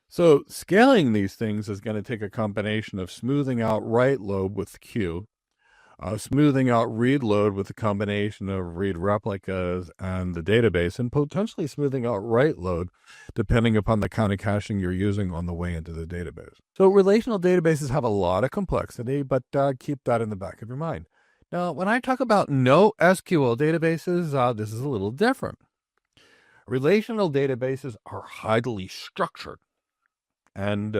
So scaling these things is going to take a combination of smoothing out write load with queue, smoothing out read load with a combination of read replicas and the database, and potentially smoothing out write load depending upon the kind of caching you're using on the way into the database. So relational databases have a lot of complexity, but keep that in the back of your mind. Now, when I talk about NoSQL databases, this is a little different. Relational databases are highly structured. And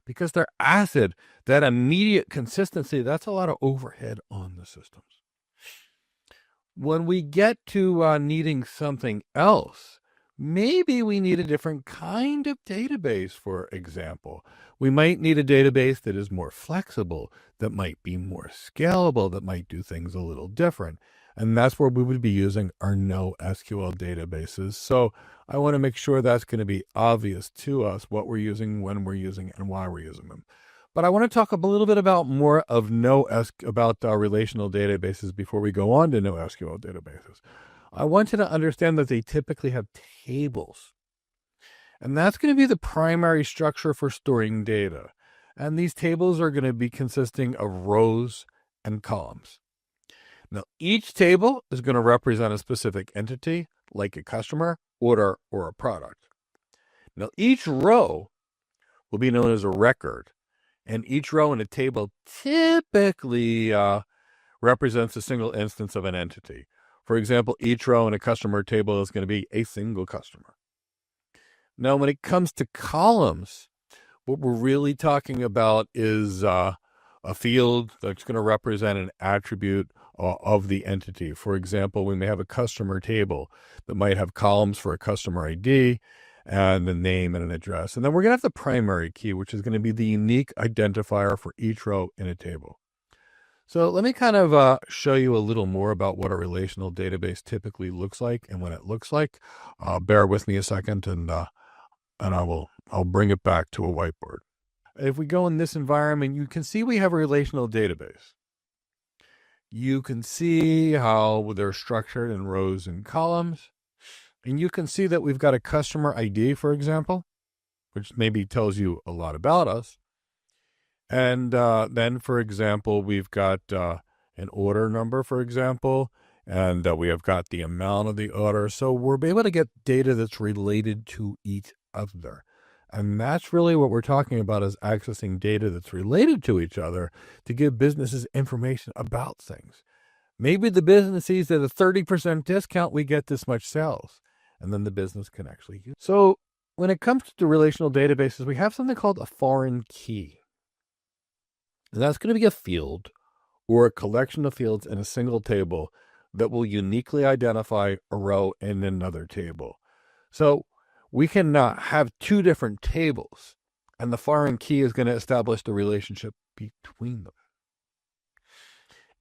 because they're ACID, that immediate consistency, that's a lot of overhead on the systems. When we get to needing something else, maybe we need a different kind of database, for example. We might need a database that is more flexible, that might be more scalable, that might do things a little different. And that's where we would be using our NoSQL databases. So I want to make sure that's going to be obvious to us what we're using, when we're using, and why we're using them. But I want to talk a little bit about more of relational databases before we go on to NoSQL databases. I want you to understand that they typically have tables. And that's going to be the primary structure for storing data. And these tables are going to be consisting of rows and columns. Now, each table is going to represent a specific entity, like a customer, order, or a product. Now, each row will be known as a record, and each row in a table typically represents a single instance of an entity. For example, each row in a customer table is going to be a single customer. Now, when it comes to columns, what we're really talking about is a field that's going to represent an attribute of the entity. For example, we may have a customer table that might have columns for a customer ID and a name and an address. And then we're going to have the primary key, which is going to be the unique identifier for each row in a table. So let me kind of show you a little more about what a relational database typically looks like and what it looks like. Bear with me a second, and I'll bring it back to a whiteboard. If we go in this environment, you can see we have a relational database. You can see how they're structured in rows and columns. And you can see that we've got a customer ID, for example, which maybe tells you a lot about us. And then, for example, we've got an order number, for example, and we have got the amount of the order. So we're able to get data that's related to each other. And that's really what we're talking about, is accessing data that's related to each other to give businesses information about things. Maybe the business sees that a 30% discount, we get this much sales, and then the business can actually use. So when it comes to relational databases, we have something called a foreign key. And that's going to be a field or a collection of fields in a single table that will uniquely identify a row in another table. So we cannot have two different tables, and the foreign key is going to establish the relationship between them.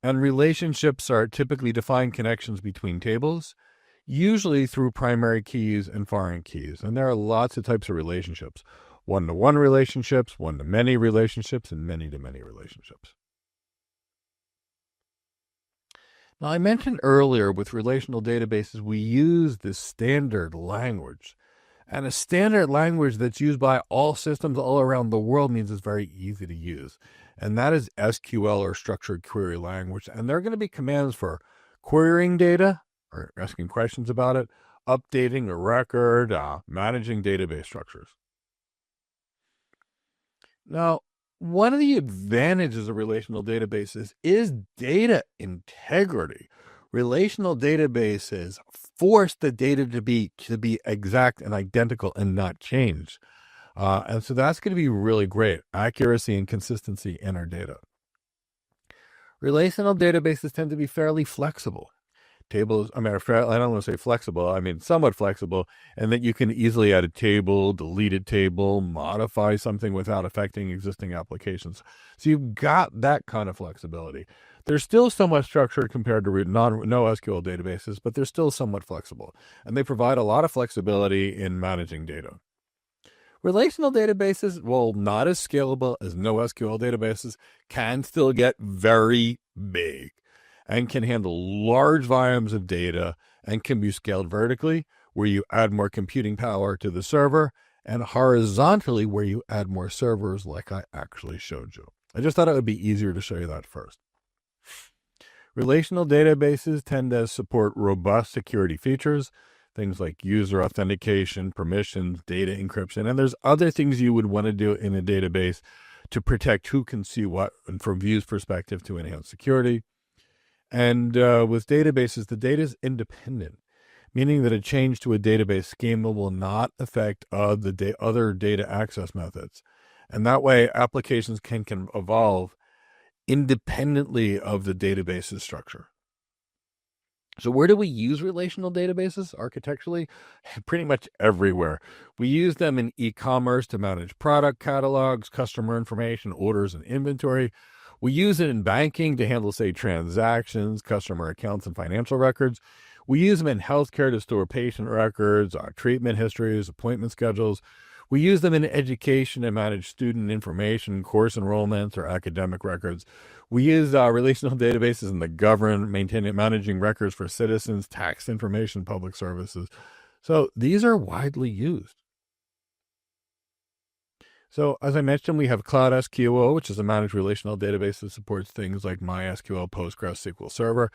And relationships are typically defined connections between tables, usually through primary keys and foreign keys. And there are lots of types of relationships: one-to-one relationships, one-to-many relationships, and many-to-many relationships. Now, I mentioned earlier with relational databases, we use this standard language. And a standard language that's used by all systems all around the world means it's very easy to use. And that is SQL, or structured query language. And there are going to be commands for querying data or asking questions about it, updating a record, managing database structures. Now, one of the advantages of relational databases is data integrity. Relational databases force the data to be exact and identical and not change. And so that's going to be really great: accuracy and consistency in our data. Relational databases tend to be fairly flexible. Tables, I don't want to say flexible, I mean somewhat flexible, and that you can easily add a table, delete a table, modify something without affecting existing applications. So you've got that kind of flexibility. They're still somewhat structured compared to NoSQL databases, but they're still somewhat flexible, and they provide a lot of flexibility in managing data. Relational databases, while not as scalable as NoSQL databases, can still get very big and can handle large volumes of data and can be scaled vertically, where you add more computing power to the server, and horizontally, where you add more servers like I actually showed you. I just thought it would be easier to show you that first. Relational databases tend to support robust security features, things like user authentication, permissions, data encryption, and there's other things you would want to do in a database to protect who can see what, and from view's perspective to enhance security. And with databases, the data is independent, meaning that a change to a database schema will not affect other data access methods. And that way, applications can evolve independently of the database's structure. So where do we use relational databases architecturally? Pretty much everywhere. We use them in e-commerce to manage product catalogs, customer information, orders, and inventory. We use it in banking to handle, say, transactions, customer accounts, and financial records. We use them in healthcare to store patient records, treatment histories, appointment schedules. We use them in education to manage student information, course enrollments, or academic records. We use relational databases in the government, managing records for citizens, tax information, public services. So these are widely used. So as I mentioned, we have Cloud SQL, which is a managed relational database that supports things like MySQL, Postgres, SQL Server.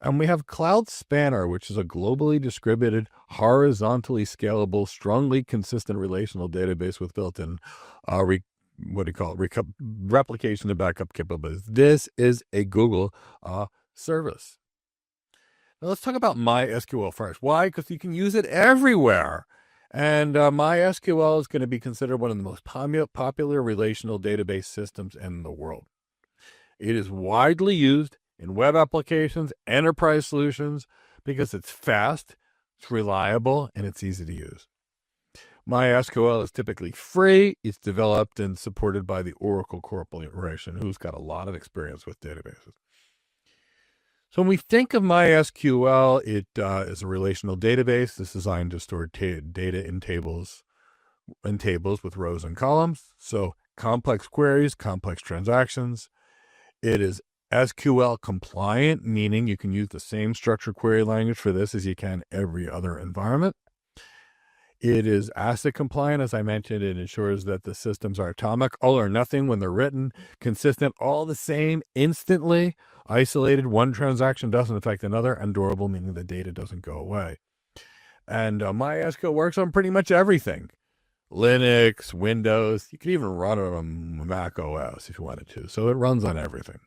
And we have Cloud Spanner, which is a globally distributed, horizontally scalable, strongly consistent relational database with built-in replication and backup capabilities. This is a Google service. Now let's talk about MySQL first. Why? Because you can use it everywhere. And MySQL is going to be considered one of the most popular relational database systems in the world. It is widely used in web applications, enterprise solutions, because it's fast, it's reliable, and it's easy to use. MySQL is typically free. It's developed and supported by the Oracle Corporation, who's got a lot of experience with databases. So when we think of MySQL, it is a relational database that's designed to store data in tables with rows and columns. So complex queries, complex transactions. It is SQL compliant, meaning you can use the same structured query language for this as you can every other environment. It is ACID compliant. As I mentioned, it ensures that the systems are atomic, all or nothing when they're written, consistent, all the same, instantly, isolated. One transaction doesn't affect another, and durable, meaning the data doesn't go away. And MySQL works on pretty much everything. Linux, Windows, you can even run it on Mac OS if you wanted to. So it runs on everything.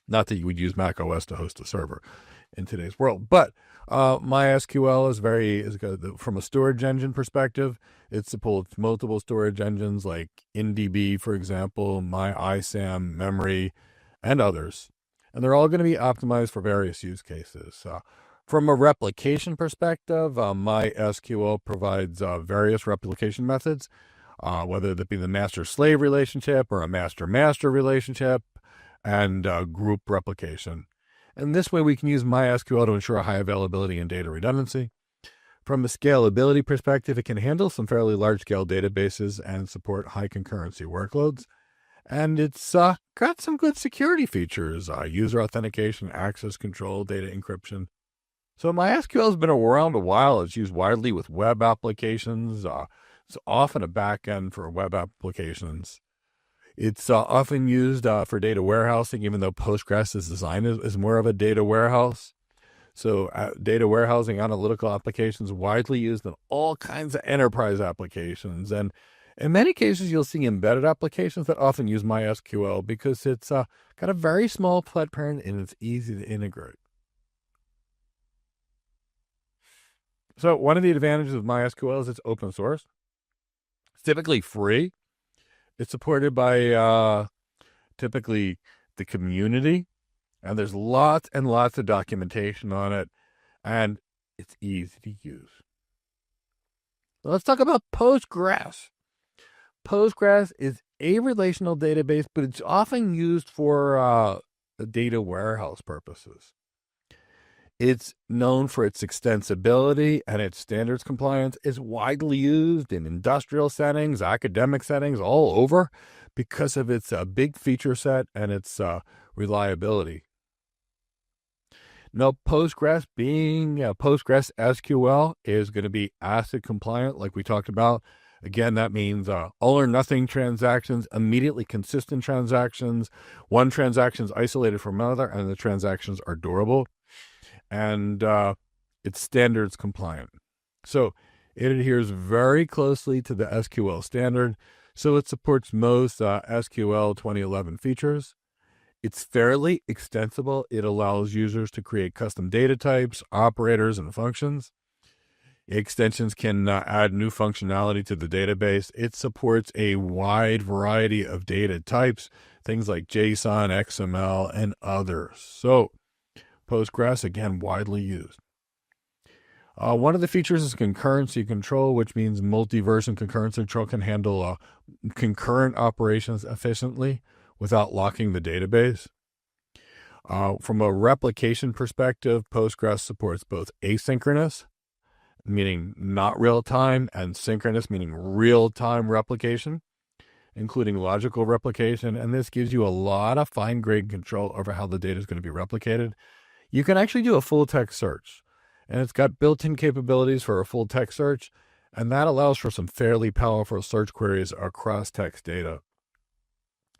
Not that you would use Mac OS to host a server in today's world, but MySQL is good from a storage engine perspective. It supports multiple storage engines like InDB, for example, ISAM, memory, and others. And they're all going to be optimized for various use cases. From a replication perspective, MySQL provides various replication methods, whether that be the master-slave relationship or a master-master relationship, and group replication. And this way we can use MySQL to ensure high availability and data redundancy. From a scalability perspective, it can handle some fairly large-scale databases and support high concurrency workloads. And it's got some good security features, user authentication, access control, data encryption. So MySQL has been around a while. It's used widely with web applications. It's often a backend for web applications. It's often used for data warehousing, even though Postgres is designed as more of a data warehouse. So data warehousing analytical applications widely used in all kinds of enterprise applications. And in many cases, you'll see embedded applications that often use MySQL because it's got a very small footprint and it's easy to integrate. So one of the advantages of MySQL is it's open source. It's typically free. It's supported by typically the community, and there's lots and lots of documentation on it, and it's easy to use. So let's talk about Postgres. Postgres is a relational database, but it's often used for data warehouse purposes. It's known for its extensibility and its standards compliance. It's widely used in industrial settings, academic settings, all over because of its big feature set and its reliability. Now, Postgres being Postgres SQL is going to be ACID compliant, like we talked about. Again, that means all or nothing transactions, immediately consistent transactions. One transaction is isolated from another, and the transactions are durable. And it's standards compliant. So it adheres very closely to the SQL standard. So it supports most SQL 2011 features. It's fairly extensible. It allows users to create custom data types, operators, and functions. Extensions can add new functionality to the database. It supports a wide variety of data types, things like JSON, XML, and others. So Postgres, again, widely used. One of the features is concurrency control, which means multi-version concurrency control can handle concurrent operations efficiently without locking the database. From a replication perspective, Postgres supports both asynchronous, meaning not real-time, and synchronous, meaning real-time replication, including logical replication. And this gives you a lot of fine-grained control over how the data is going to be replicated. You can actually do a full text search, and it's got built-in capabilities for a full text search, and that allows for some fairly powerful search queries across text data.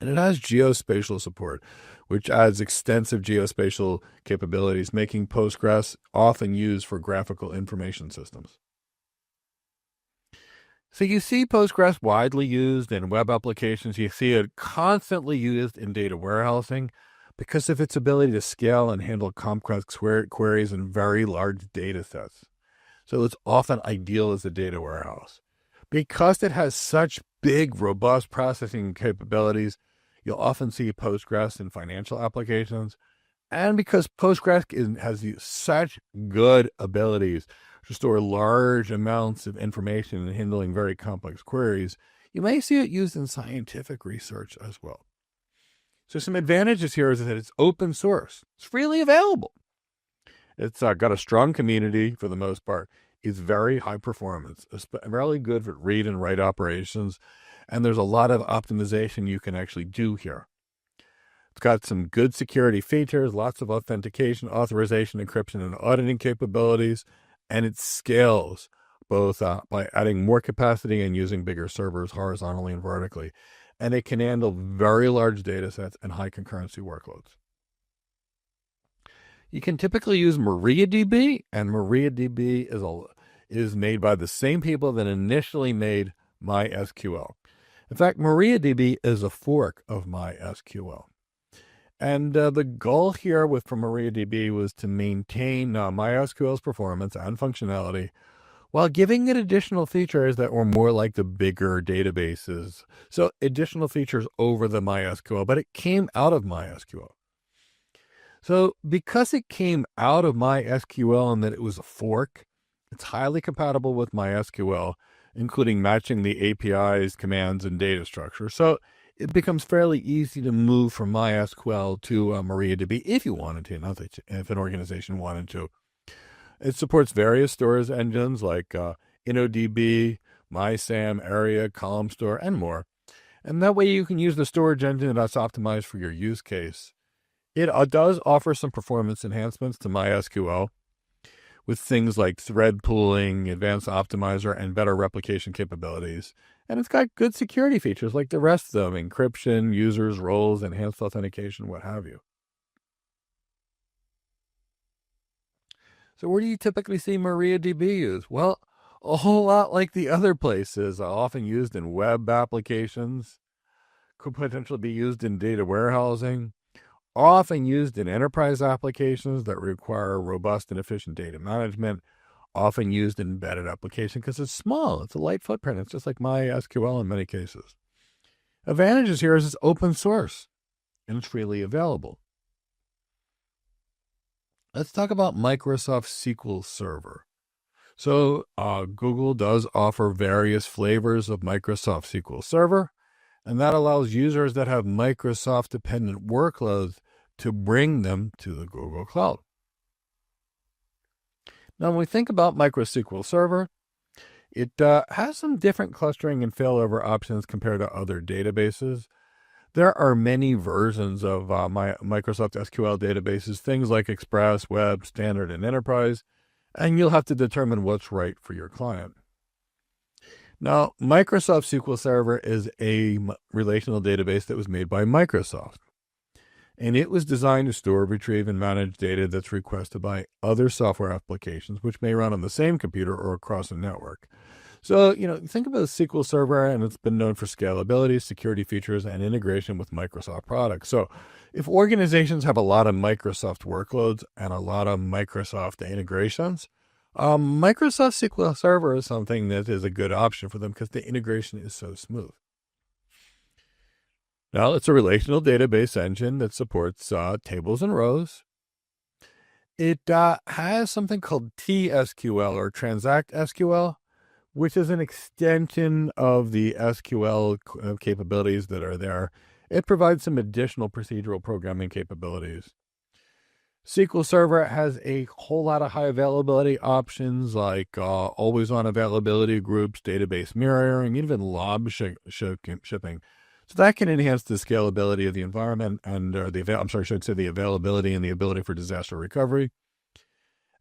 And it has geospatial support, which adds extensive geospatial capabilities, making Postgres often used for graphical information systems. So you see Postgres widely used in web applications. You see it constantly used in data warehousing, because of its ability to scale and handle complex queries in very large data sets. So it's often ideal as a data warehouse. Because it has such big, robust processing capabilities, you'll often see Postgres in financial applications. And because Postgres has such good abilities to store large amounts of information and handling very complex queries, you may see it used in scientific research as well. So some advantages here is that it's open source. It's freely available. It's got a strong community for the most part. It's very high performance. It's really good for read and write operations. And there's a lot of optimization you can actually do here. It's got some good security features, lots of authentication, authorization, encryption, and auditing capabilities. And it scales both by adding more capacity and using bigger servers horizontally and vertically. And it can handle very large data sets and high concurrency workloads. You can typically use MariaDB, and MariaDB is made by the same people that initially made MySQL. In fact, MariaDB is a fork of MySQL. And the goal here from MariaDB was to maintain MySQL's performance and functionality while giving it additional features that were more like the bigger databases. So additional features over the MySQL, but it came out of MySQL. So because it came out of MySQL and that it was a fork, it's highly compatible with MySQL, including matching the APIs, commands, and data structure. So it becomes fairly easy to move from MySQL to MariaDB if you wanted to, not that if an organization wanted to. It supports various storage engines like InnoDB, MySAM, Area, Column Store, and more. And that way you can use the storage engine that's optimized for your use case. It does offer some performance enhancements to MySQL with things like thread pooling, advanced optimizer, and better replication capabilities. And it's got good security features like the rest of them, encryption, users, roles, enhanced authentication, what have you. So where do you typically see MariaDB used? Well, a whole lot like the other places, often used in web applications, could potentially be used in data warehousing, often used in enterprise applications that require robust and efficient data management, often used in embedded application because it's small. It's a light footprint. It's just like MySQL in many cases. Advantages here is it's open source and it's freely available. Let's talk about Microsoft SQL Server. So Google does offer various flavors of Microsoft SQL Server, and that allows users that have Microsoft-dependent workloads to bring them to the Google Cloud. Now, when we think about MicroSQL Server, it has some different clustering and failover options compared to other databases. There are many versions of Microsoft SQL databases, things like Express, Web, Standard, and Enterprise, and you'll have to determine what's right for your client. Now, Microsoft SQL Server is a relational database that was made by Microsoft, and it was designed to store, retrieve, and manage data that's requested by other software applications, which may run on the same computer or across a network. So, think about SQL Server, and it's been known for scalability, security features, and integration with Microsoft products. So if organizations have a lot of Microsoft workloads and a lot of Microsoft integrations, Microsoft SQL Server is something that is a good option for them because the integration is so smooth. Now, it's a relational database engine that supports tables and rows. It has something called TSQL or Transact SQL, which is an extension of the SQL capabilities that are there. It provides some additional procedural programming capabilities. SQL Server has a whole lot of high availability options like always-on availability groups, database mirroring, even log shipping. So that can enhance the scalability of the environment and the availability and the ability for disaster recovery.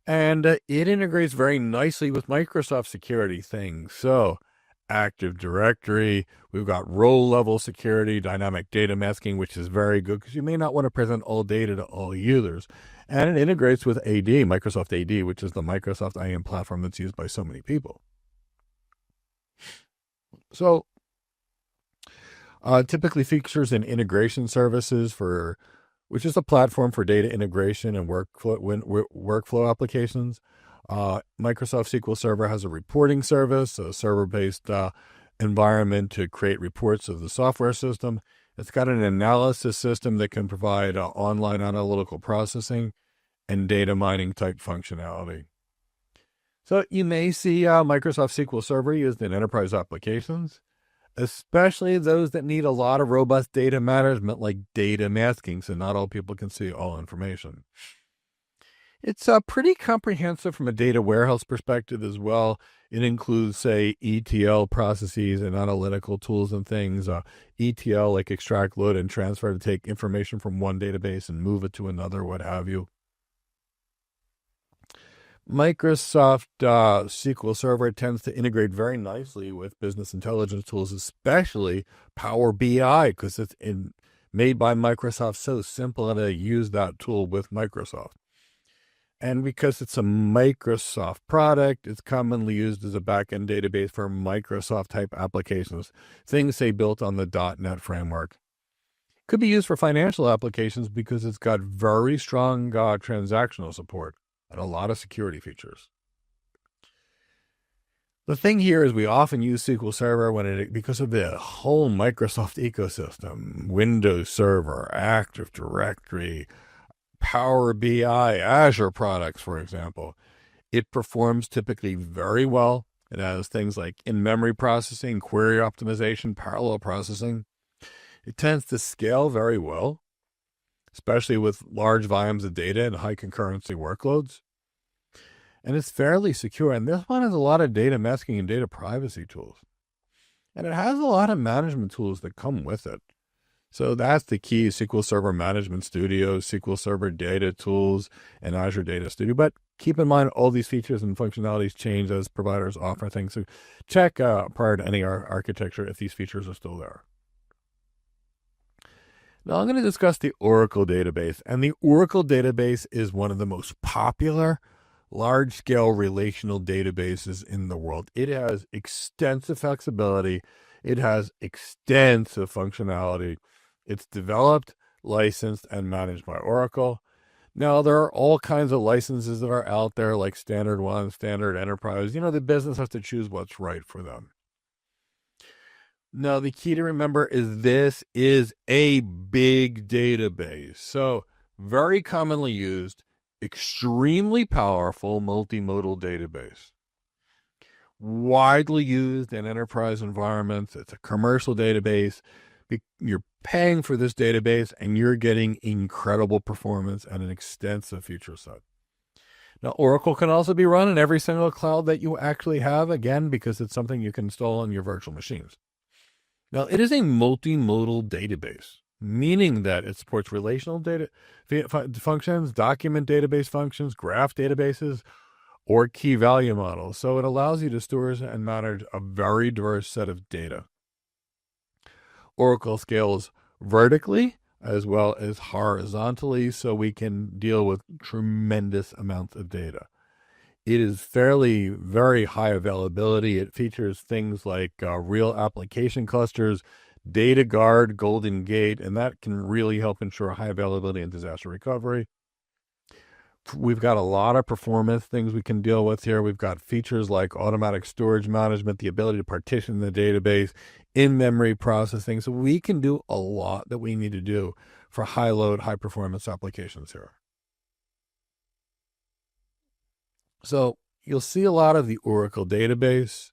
And it integrates very nicely with Microsoft security things. So Active Directory, we've got role-level security, dynamic data masking, which is very good because you may not want to present all data to all users. And it integrates with AD, Microsoft AD, which is the Microsoft IAM platform that's used by so many people. So typically features and integration services which is a platform for data integration and workflow applications. Microsoft SQL Server has a reporting service, a server-based environment to create reports of the software system. It's got an analysis system that can provide online analytical processing and data mining type functionality. So you may see Microsoft SQL Server used in enterprise applications, especially those that need a lot of robust data management like data masking, so not all people can see all information. It's pretty comprehensive from a data warehouse perspective as well. It includes, say, ETL processes and analytical tools and things. ETL, like extract, load, and transfer to take information from one database and move it to another, what have you. Microsoft SQL Server tends to integrate very nicely with business intelligence tools, especially Power BI, because it's made by Microsoft, so simple to use that tool with Microsoft. And because it's a Microsoft product, it's commonly used as a backend database for Microsoft-type applications, things, say, built on the .NET framework. Could be used for financial applications because it's got very strong transactional support and a lot of security features. The thing here is we often use SQL Server because of the whole Microsoft ecosystem, Windows Server, Active Directory, Power BI, Azure products, for example. It performs typically very well. It has things like in-memory processing, query optimization, parallel processing. It tends to scale very well, especially with large volumes of data and high concurrency workloads. And it's fairly secure. And this one has a lot of data masking and data privacy tools. And it has a lot of management tools that come with it. So that's the key: SQL Server Management Studio, SQL Server Data Tools, and Azure Data Studio. But keep in mind, all these features and functionalities change as providers offer things. So check prior to any architecture if these features are still there. Now I'm going to discuss the Oracle database. And the Oracle database is one of the most popular large-scale relational databases in the world. It has extensive flexibility. It has extensive functionality. It's developed, licensed, and managed by Oracle. Now, there are all kinds of licenses that are out there, like Standard 1, Standard Enterprise. The business has to choose what's right for them. Now, the key to remember is this is a big database. So, very commonly used, extremely powerful multimodal database. Widely used in enterprise environments. It's a commercial database. You're paying for this database and you're getting incredible performance and an extensive feature set. Now, Oracle can also be run in every single cloud that you actually have, again, because it's something you can install on your virtual machines. Now, it is a multimodal database, meaning that it supports relational data functions, document database functions, graph databases, or key value models. So it allows you to store and manage a very diverse set of data. Oracle scales vertically as well as horizontally, so we can deal with tremendous amounts of data. It is very high availability. It features things like real application clusters, Data Guard, Golden Gate, and that can really help ensure high availability and disaster recovery. We've got a lot of performance things we can deal with here. We've got features like automatic storage management, the ability to partition the database, in-memory processing. So we can do a lot that we need to do for high-load, high-performance applications here. So you'll see a lot of the Oracle database.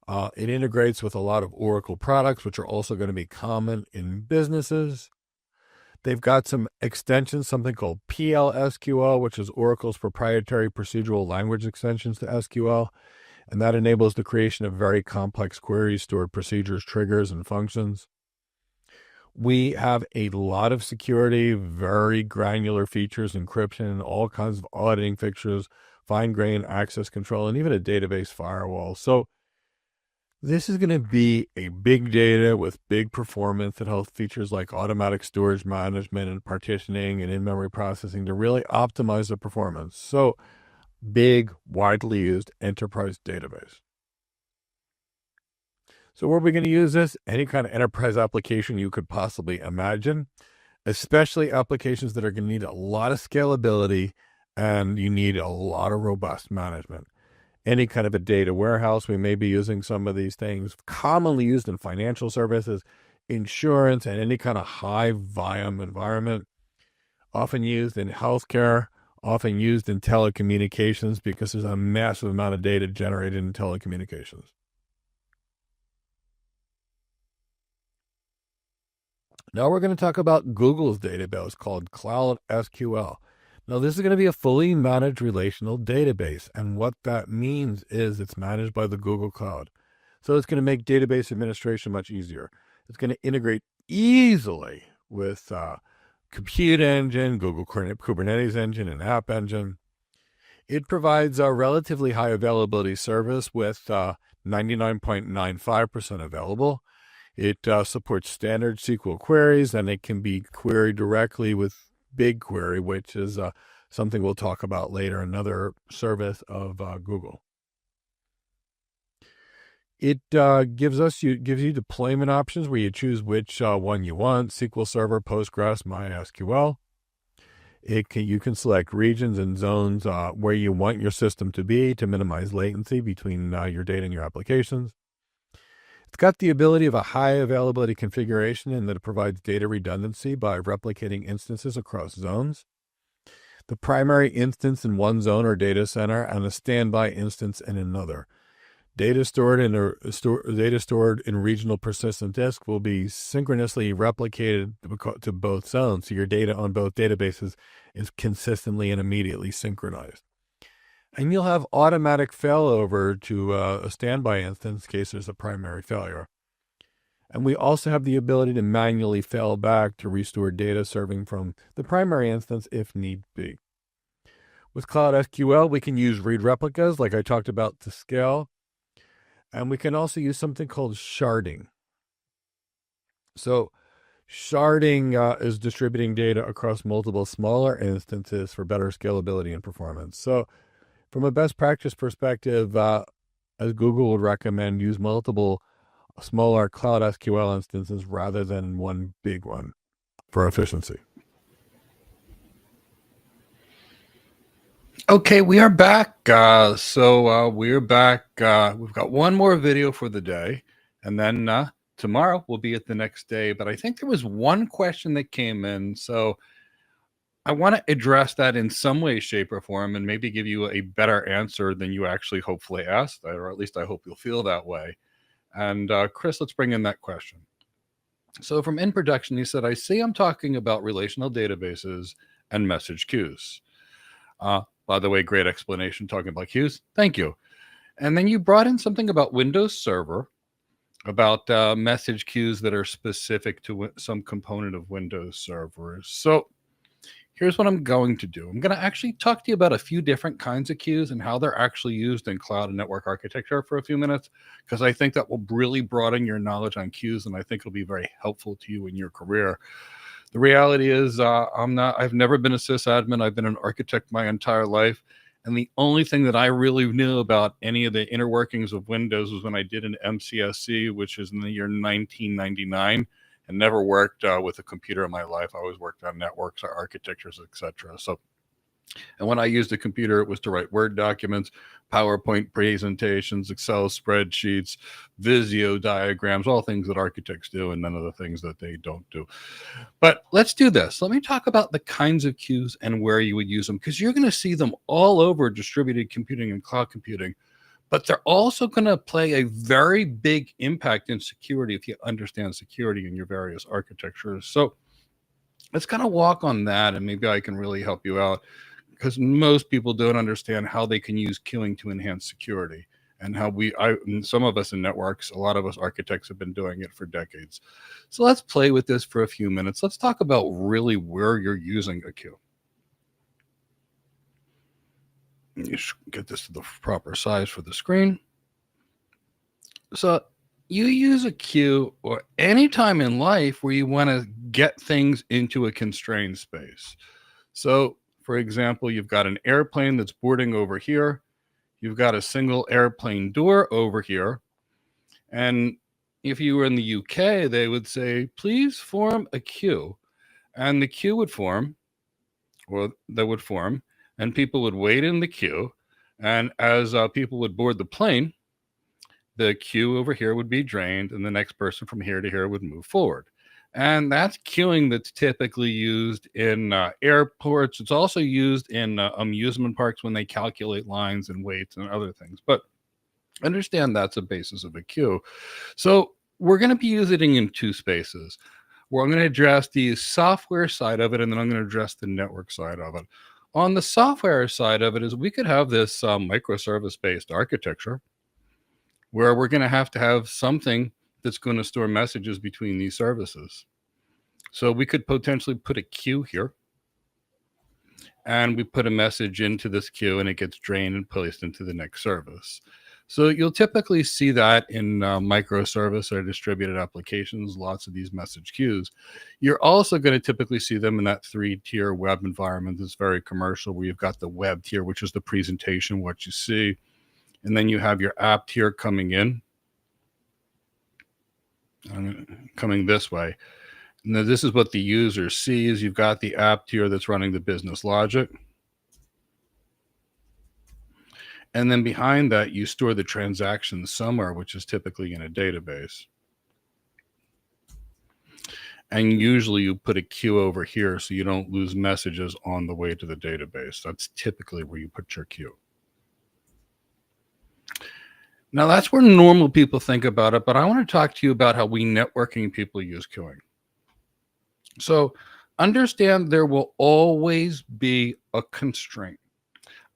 It integrates with a lot of Oracle products, which are also going to be common in businesses. They've got some extensions, something called PL/SQL, which is Oracle's proprietary procedural language extensions to SQL. And that enables the creation of very complex queries, stored procedures, triggers, and functions. We have a lot of security, very granular features, encryption, all kinds of auditing features, fine-grained access control, and even a database firewall. So this is going to be a big data with big performance that has features like automatic storage management and partitioning and in-memory processing to really optimize the performance. So big, widely used enterprise database. So where are we going to use this? Any kind of enterprise application you could possibly imagine, especially applications that are going to need a lot of scalability and you need a lot of robust management. Any kind of a data warehouse, we may be using some of these things, commonly used in financial services, insurance, and any kind of high volume environment, often used in healthcare, often used in telecommunications because there's a massive amount of data generated in telecommunications. Now we're going to talk about Google's database called Cloud SQL. Now, this is going to be a fully managed relational database, and what that means is it's managed by the Google Cloud. So it's going to make database administration much easier. It's going to integrate easily with Compute Engine, Google Kubernetes Engine, and App Engine. It provides a relatively high availability service with 99.95% available. It supports standard SQL queries, and it can be queried directly with BigQuery, which is something we'll talk about later, another service of Google. It gives you deployment options where you choose which one you want: SQL Server, Postgres, MySQL. You can select regions and zones where you want your system to be to minimize latency between your data and your applications. It's got the ability of a high availability configuration, and that it provides data redundancy by replicating instances across zones. The primary instance in one zone or data center and a standby instance in another. Data stored in regional persistent disk will be synchronously replicated to both zones, so your data on both databases is consistently and immediately synchronized. And you'll have automatic failover to a standby instance in case there's a primary failure. And we also have the ability to manually fail back to restore data serving from the primary instance if need be. With Cloud SQL, we can use read replicas like I talked about to scale. And we can also use something called sharding. So sharding is distributing data across multiple smaller instances for better scalability and performance. So from a best practice perspective, as Google would recommend, use multiple smaller Cloud SQL instances rather than one big one for efficiency. Okay, we are back. We're back. We've got one more video for the day, and then tomorrow we'll be at the next day. But I think there was one question that came in, so I want to address that in some way, shape, or form, and maybe give you a better answer than you actually hopefully asked, or at least I hope you'll feel that way. And Chris, let's bring in that question. So from In Production, he said, I see I'm talking about relational databases and message queues. By the way, great explanation talking about queues. Thank you. And then you brought in something about Windows Server, about message queues that are specific to some component of Windows servers. So here's what I'm going to do. I'm going to actually talk to you about a few different kinds of queues and how they're actually used in cloud and network architecture for a few minutes, because I think that will really broaden your knowledge on queues, and I think it'll be very helpful to you in your career. The reality is I've never been a sysadmin. I've been an architect my entire life. And the only thing that I really knew about any of the inner workings of Windows was when I did an MCSC, which is in the year 1999, and never worked with a computer in my life. I always worked on networks or architectures, etc. And when I used a computer, it was to write Word documents, PowerPoint presentations, Excel spreadsheets, Visio diagrams, all things that architects do, and none of the things that they don't do. But let's do this. Let me talk about the kinds of queues and where you would use them, because you're going to see them all over distributed computing and cloud computing. But they're also going to play a very big impact in security if you understand security in your various architectures. So let's kind of walk on that, and maybe I can really help you out, because most people don't understand how they can use queuing to enhance security, and how some of us in networks, a lot of us architects have been doing it for decades. So let's play with this for a few minutes. Let's talk about really where you're using a queue. You should get this to the proper size for the screen. So you use a queue or any time in life where you want to get things into a constrained space. So for example, you've got an airplane that's boarding over here. You've got a single airplane door over here. And if you were in the UK, they would say, please form a queue. And the queue would form, or they would form, and people would wait in the queue. And as people would board the plane, the queue over here would be drained, and the next person from here to here would move forward. And that's queuing that's typically used in airports. It's also used in amusement parks when they calculate lines and weights and other things. But understand that's a basis of a queue. So we're going to be using it in two spaces. Where I'm going to address the software side of it, and then I'm going to address the network side of it. On the software side of it is we could have this microservice-based architecture where we're going to have something that's going to store messages between these services. So we could potentially put a queue here, and we put a message into this queue, and it gets drained and placed into the next service. So you'll typically see that in microservice or distributed applications, lots of these message queues. You're also going to typically see them in that 3-tier web environment that's very commercial, where you've got the web tier, which is the presentation, what you see. And then you have your app tier coming in. I'm coming this way. Now, this is what the user sees. You've got the app tier that's running the business logic. And then behind that, you store the transactions somewhere, which is typically in a database. And usually you put a queue over here so you don't lose messages on the way to the database. That's typically where you put your queue. Now, that's where normal people think about it, but I want to talk to you about how we networking people use queuing. So understand there will always be a constraint.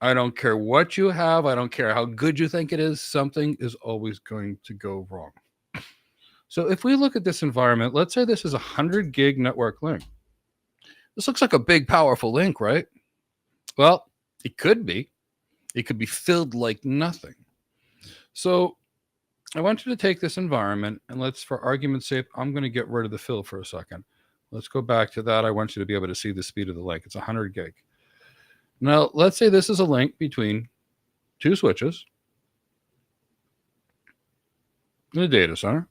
I don't care what you have. I don't care how good you think it is. Something is always going to go wrong. So if we look at this environment, let's say this is a 100 gig network link. This looks like a big, powerful link, right? Well, it could be. It could be filled like nothing. So I want you to take this environment and let's, for argument's sake, I'm going to get rid of the fill for a second. Let's go back to that. I want you to be able to see the speed of the link. It's 100 gig. Now, let's say this is a link between two switches in a data center.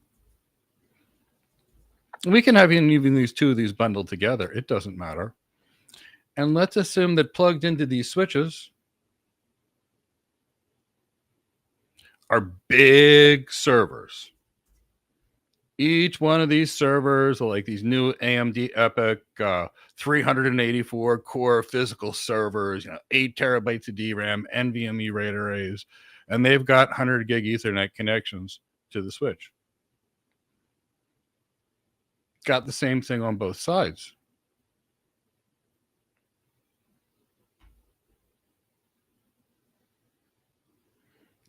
We can have even these two of these bundled together. It doesn't matter. And let's assume that plugged into these switches are big servers. Each one of these servers are like these new AMD EPYC 384 core physical servers, 8 terabytes of DRAM, NVMe RAID arrays, and they've got 100 gig Ethernet connections to the switch. Got the same thing on both sides.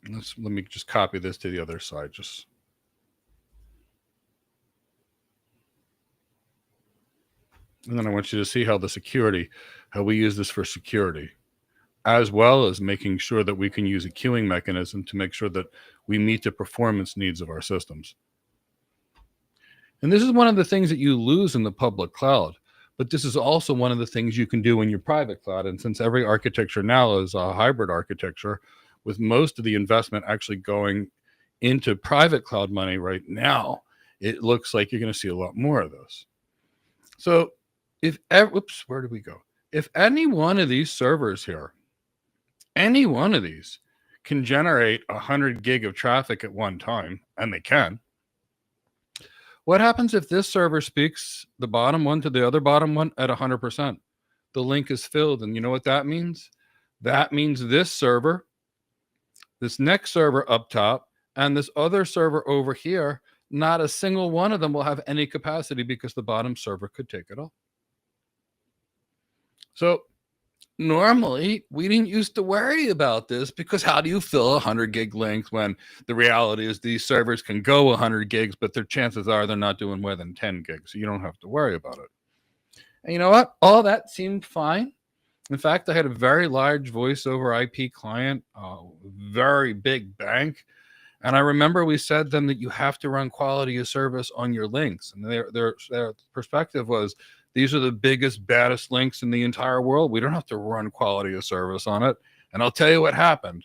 Let me just copy this to the other side. And then I want you to see how we use this for security, as well as making sure that we can use a queuing mechanism to make sure that we meet the performance needs of our systems. And this is one of the things that you lose in the public cloud, but this is also one of the things you can do in your private cloud. And since every architecture now is a hybrid architecture, with most of the investment actually going into private cloud money right now, it looks like you're going to see a lot more of this. So where did we go? If any one of these servers here, any one of these can generate 100 gig of traffic at one time, and they can, what happens if this server speaks the bottom one to the other bottom one at 100%? The link is filled, and you know what that means? That means this server, this next server up top, and this other server over here, not a single one of them will have any capacity because the bottom server could take it all. So normally we didn't used to worry about this, because how do you fill 100 gig links when the reality is these servers can go 100 gigs, but their chances are they're not doing more than 10 gigs. So you don't have to worry about it. And you know what? All that seemed fine. In fact, I had a very large voice over IP client, very big bank. And I remember we said to them that you have to run quality of service on your links. And their perspective was, these are the biggest, baddest links in the entire world. We don't have to run quality of service on it. And I'll tell you what happened.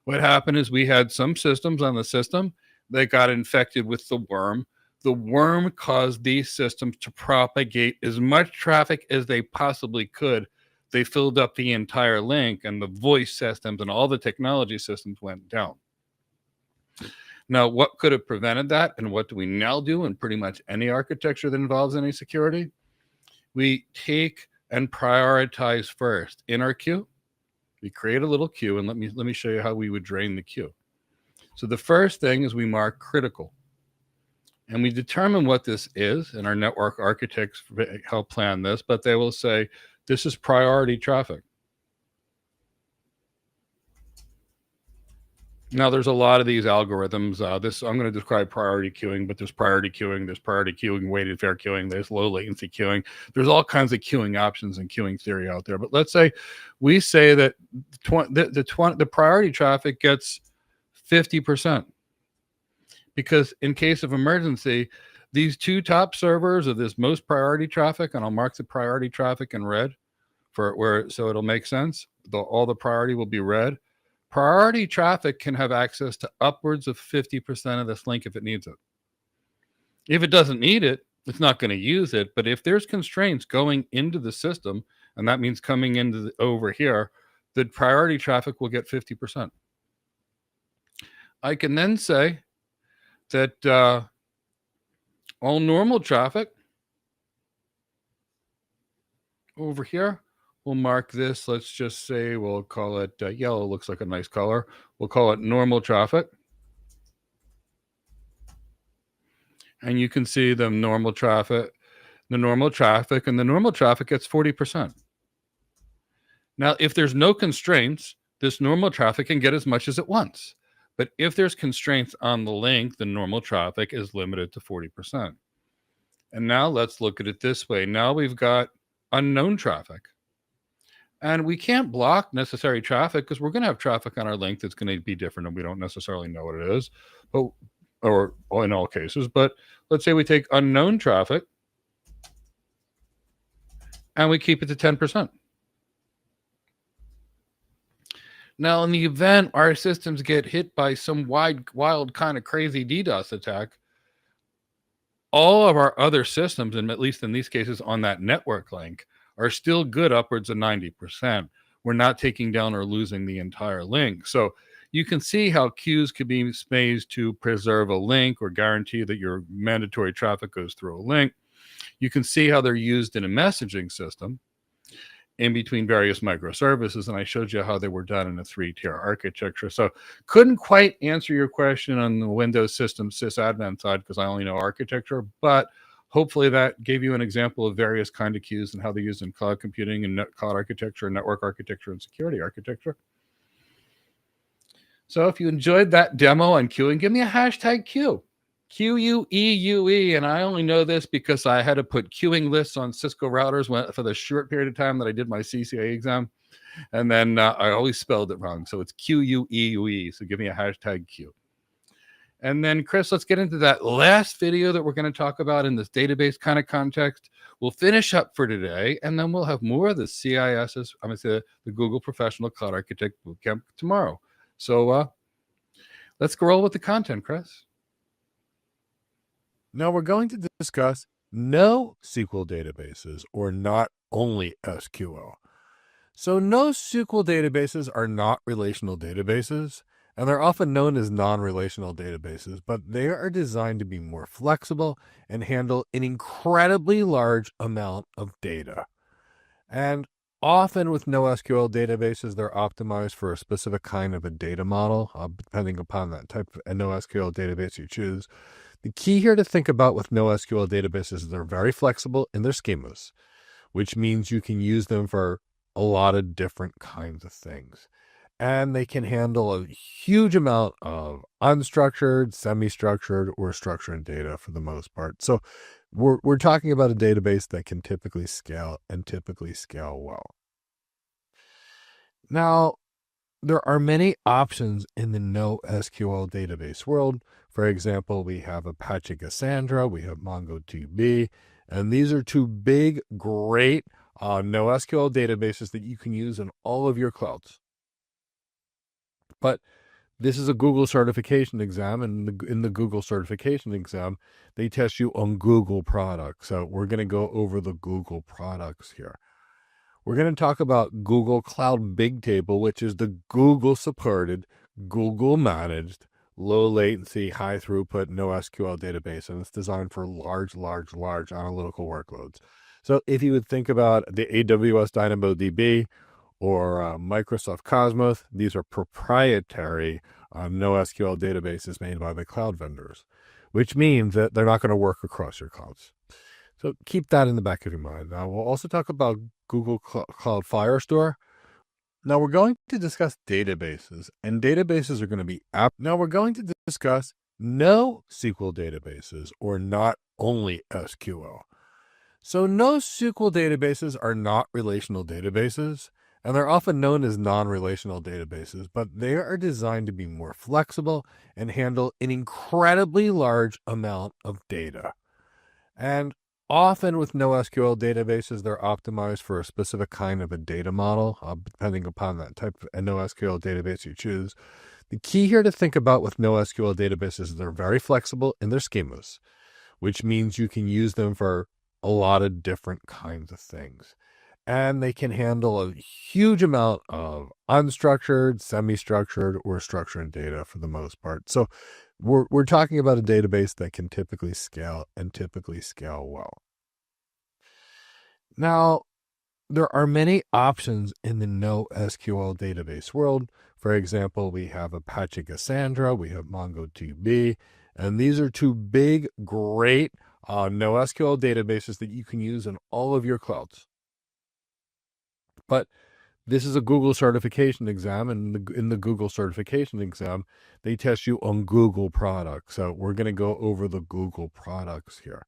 What happened is we had some systems on the system that got infected with the worm. The worm caused these systems to propagate as much traffic as they possibly could. They filled up the entire link, and the voice systems and all the technology systems went down. Now, what could have prevented that, and what do we now do in pretty much any architecture that involves any security? We take and prioritize first. In our queue, we create a little queue, and let me show you how we would drain the queue. So the first thing is we mark critical. And we determine what this is, and our network architects help plan this, but they will say, this is priority traffic. Now, there's a lot of these algorithms. I'm going to describe priority queuing, but there's priority queuing, weighted fair queuing, there's low latency queuing. There's all kinds of queuing options and queuing theory out there. But let's say we say that the priority traffic gets 50%. Because in case of emergency, these two top servers of this most priority traffic, and I'll mark the priority traffic in red so it'll make sense. All the priority will be red. Priority traffic can have access to upwards of 50% of this link if it needs it. If it doesn't need it, it's not going to use it. But if there's constraints going into the system, and that means coming into over here, the priority traffic will get 50%. I can then say that all normal traffic over here, we'll mark this. Let's just say we'll call it yellow. Looks like a nice color. We'll call it normal traffic. And you can see the normal traffic, and the normal traffic gets 40%. Now, if there's no constraints, this normal traffic can get as much as it wants. But if there's constraints on the link, the normal traffic is limited to 40%. And now let's look at it this way. Now we've got unknown traffic. And we can't block necessary traffic because we're going to have traffic on our link that's going to be different and we don't necessarily know what it is, or in all cases. But let's say we take unknown traffic and we keep it to 10%. Now, in the event our systems get hit by some wild kind of crazy DDoS attack, all of our other systems, and at least in these cases on that network link, are still good upwards of 90%. We're not taking down or losing the entire link. So you can see how queues could be made to preserve a link or guarantee that your mandatory traffic goes through a link. You can see how they're used in a messaging system in between various microservices, and I showed you how they were done in a 3-tier architecture. So couldn't quite answer your question on the Windows system sysadmin side because I only know architecture, but hopefully that gave you an example of various kind of queues and how they're used in cloud computing and cloud architecture, network architecture, and security architecture. So if you enjoyed that demo on queuing, give me a hashtag Q. QUEUE, and I only know this because I had to put queuing lists on Cisco routers for the short period of time that I did my CCA exam, and then I always spelled it wrong, so it's QUEUE, so give me a hashtag Q. And then, Chris, let's get into that last video that we're going to talk about in this database kind of context. We'll finish up for today, and then we'll have more of the CIS's, I'm going to say the Google Professional Cloud Architect Bootcamp tomorrow. So let's go roll with the content, Chris. Now we're going to discuss NoSQL databases, or not only SQL. So NoSQL databases are not relational databases, and they're often known as non-relational databases, but they are designed to be more flexible and handle an incredibly large amount of data. And often with NoSQL databases, they're optimized for a specific kind of a data model, depending upon that type of NoSQL database you choose. The key here to think about with NoSQL databases is they're very flexible in their schemas, which means you can use them for a lot of different kinds of things. And they can handle a huge amount of unstructured, semi-structured, or structured data for the most part. So we're talking about a database that can typically scale and typically scale well. Now, there are many options in the NoSQL database world. For example, we have Apache Cassandra, we have MongoDB, and these are two big, great NoSQL databases that you can use in all of your clouds. But this is a Google certification exam, and in the Google certification exam, they test you on Google products. So we're going to go over the Google products here. We're going to talk about Google Cloud Bigtable, which is the Google-supported, Google-managed, low-latency, high-throughput NoSQL database, and it's designed for large analytical workloads. So if you would think about the AWS DynamoDB or Microsoft Cosmos, these are proprietary NoSQL databases made by the cloud vendors, which means that they're not going to work across your clouds. So keep that in the back of your mind. Now, we'll also talk about Google Cloud Firestore. Now, we're going to discuss databases, and databases are going to be Now, we're going to discuss NoSQL databases, or not only SQL. So NoSQL databases are not relational databases, and they're often known as non-relational databases, but they are designed to be more flexible and handle an incredibly large amount of data. And often with NoSQL databases, they're optimized for a specific kind of a data model, depending upon that type of NoSQL database you choose. The key here to think about with NoSQL databases is they're very flexible in their schemas, which means you can use them for a lot of different kinds of things. And they can handle a huge amount of unstructured, semi-structured, or structured data for the most part. So we're talking about a database that can typically scale and typically scale well. Now, there are many options in the NoSQL database world. For example, we have Apache Cassandra, we have MongoDB, and these are two big, great NoSQL databases that you can use in all of your clouds. But this is a Google certification exam, and in the Google certification exam, they test you on Google products. So we're going to go over the Google products here.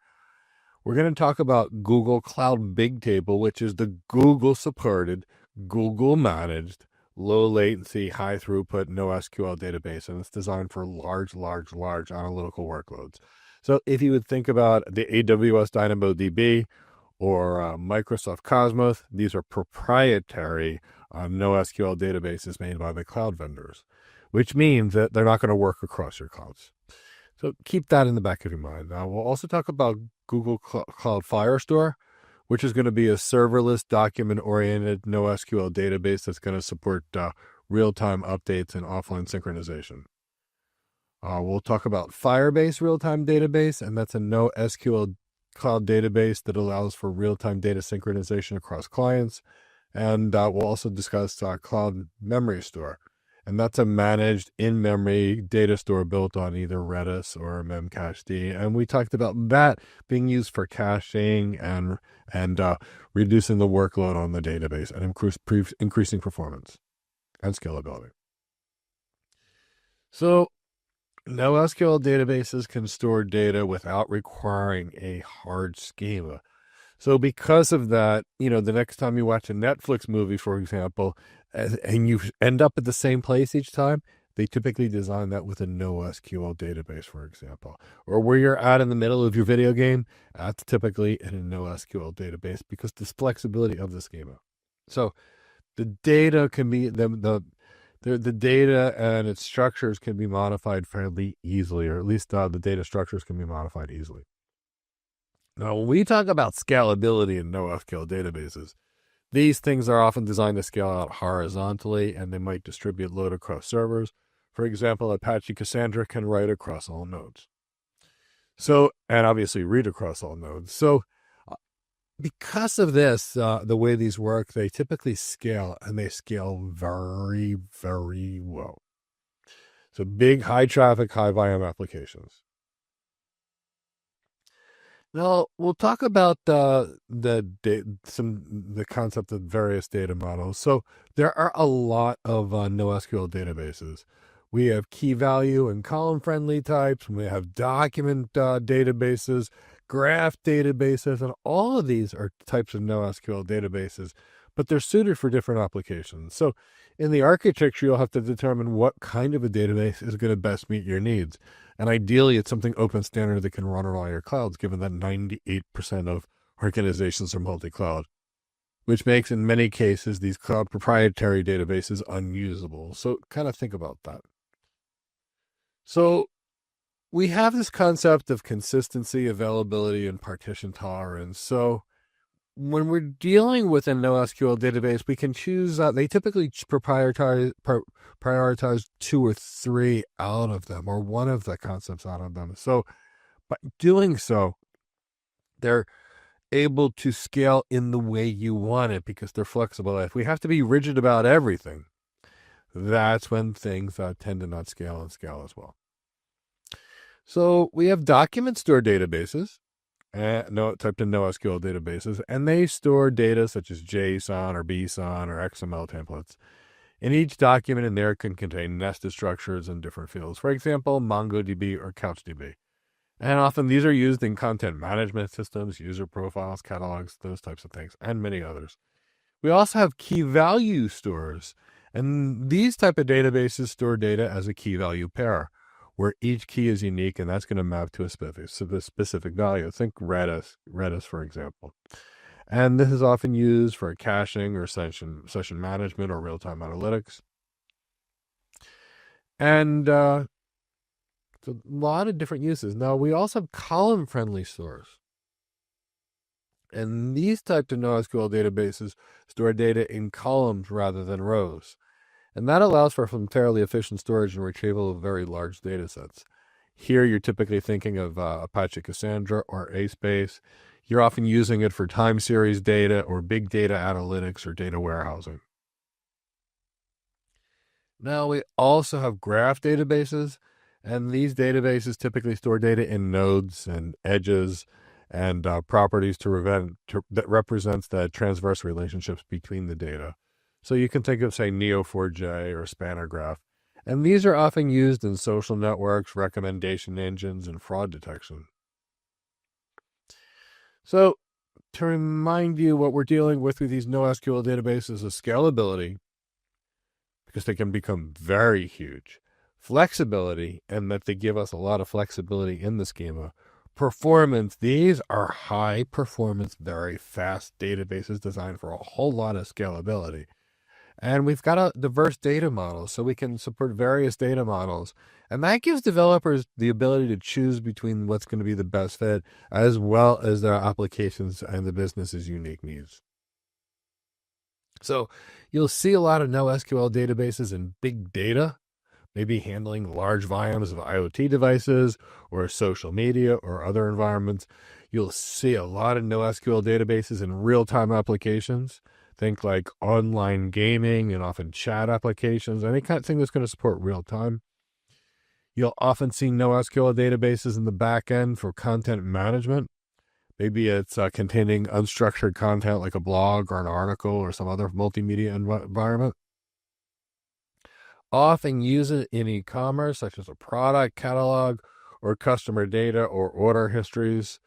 We're going to talk about Google Cloud Bigtable, which is the Google-supported, Google-managed, low-latency, high-throughput NoSQL database, and it's designed for large analytical workloads. So if you would think about the AWS DynamoDB or Microsoft Cosmos, these are proprietary NoSQL databases made by the cloud vendors, which means that they're not going to work across your clouds. So keep that in the back of your mind. Now, we'll also talk about Google Cloud Firestore, which is going to be a serverless, document-oriented NoSQL database that's going to support real-time updates and offline synchronization. We'll talk about Firebase real-time database, and that's a NoSQL cloud database that allows for real-time data synchronization across clients. And we'll also discuss Cloud Memory Store. And that's a managed in-memory data store built on either Redis or Memcached. And we talked about that being used for caching and reducing the workload on the database and increasing performance and scalability. So NoSQL databases can store data without requiring a hard schema. So because of that, the next time you watch a Netflix movie, for example, and you end up at the same place each time, they typically design that with a NoSQL database, for example. Or where you're at in the middle of your video game, that's typically in a NoSQL database because this flexibility of the schema. So the data can be, the data and its structures can be modified fairly easily, or at least the data structures can be modified easily. Now, when we talk about scalability in NoSQL databases, these things are often designed to scale out horizontally, and they might distribute load across servers. For example, Apache Cassandra can write across all nodes. So, and obviously read across all nodes. So, because of this, the way these work, they typically scale, and they scale very, very well. So, big, high traffic, high volume applications. Now, we'll talk about the concept of various data models. So there are a lot of NoSQL databases. We have key value and column friendly types. We have document databases, graph databases, and all of these are types of NoSQL databases, but they're suited for different applications. So in the architecture, you'll have to determine what kind of a database is going to best meet your needs. And ideally, it's something open standard that can run on all your clouds, given that 98% of organizations are multi-cloud, which makes, in many cases, these cloud proprietary databases unusable. So kind of think about that. So we have this concept of consistency, availability, and partition tolerance. So when we're dealing with a NoSQL database, we can choose, they typically prioritize 2 or 3 out of them, or one of the concepts out of them. So by doing so, they're able to scale in the way you want it because they're flexible. If we have to be rigid about everything, that's when things tend to not scale and scale as well. So we have document store databases. Typed in NoSQL databases, and they store data such as JSON or BSON or XML templates. And each document in there can contain nested structures in different fields. For example, MongoDB or CouchDB. And often these are used in content management systems, user profiles, catalogs, those types of things, and many others. We also have key value stores, and these type of databases store data as a key value pair, where each key is unique, and that's going to map to a specific value. Think Redis, for example. And this is often used for caching or session management or real-time analytics. And So a lot of different uses. Now, we also have column-friendly stores. And these types of NoSQL databases store data in columns rather than rows. And that allows for some fairly efficient storage and retrieval of very large data sets. Here, you're typically thinking of Apache Cassandra or ACE-Base. You're often using it for time series data or big data analytics or data warehousing. Now, we also have graph databases, and these databases typically store data in nodes and edges and properties that represents the transverse relationships between the data. So you can think of, say, Neo4j or Spanner Graph. And these are often used in social networks, recommendation engines, and fraud detection. So to remind you, what we're dealing with these NoSQL databases is scalability, because they can become very huge. Flexibility, and that they give us a lot of flexibility in the schema. Performance, these are high performance, very fast databases designed for a whole lot of scalability. And we've got a diverse data model, so we can support various data models. And that gives developers the ability to choose between what's going to be the best fit, as well as their applications and the business's unique needs. So you'll see a lot of NoSQL databases in big data, maybe handling large volumes of IoT devices or social media or other environments. You'll see a lot of NoSQL databases in real-time applications. Think like online gaming and often chat applications, any kind of thing that's going to support real-time. You'll often see NoSQL databases in the back end for content management. Maybe it's containing unstructured content like a blog or an article or some other multimedia environment. Often use it in e-commerce, such as a product catalog or customer data or order histories,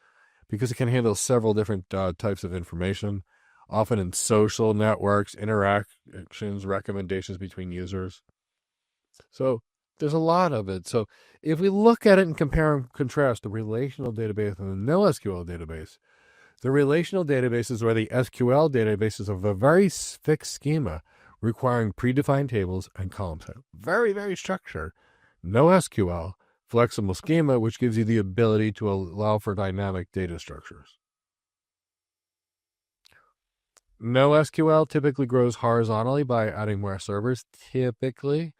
because it can handle several different types of information. Often in social networks, interactions, recommendations between users. So there's a lot of it. So if we look at it and compare and contrast the relational database and the NoSQL database, the relational databases or the SQL databases of a very fixed schema requiring predefined tables and columns. Very, very structured. NoSQL, flexible schema, which gives you the ability to allow for dynamic data structures. NoSQL typically grows horizontally by adding more servers. Typically,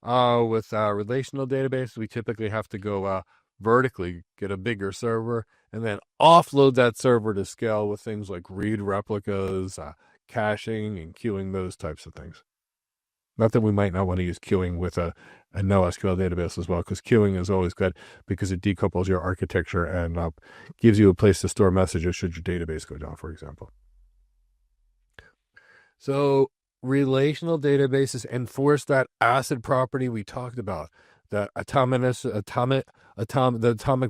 with relational database, we typically have to go vertically, get a bigger server, and then offload that server to scale with things like read replicas, caching, and queuing, those types of things. Not that we might not want to use queuing with a NoSQL database as well, because queuing is always good because it decouples your architecture and gives you a place to store messages should your database go down, for example. So relational databases enforce that ACID property we talked about, the atomic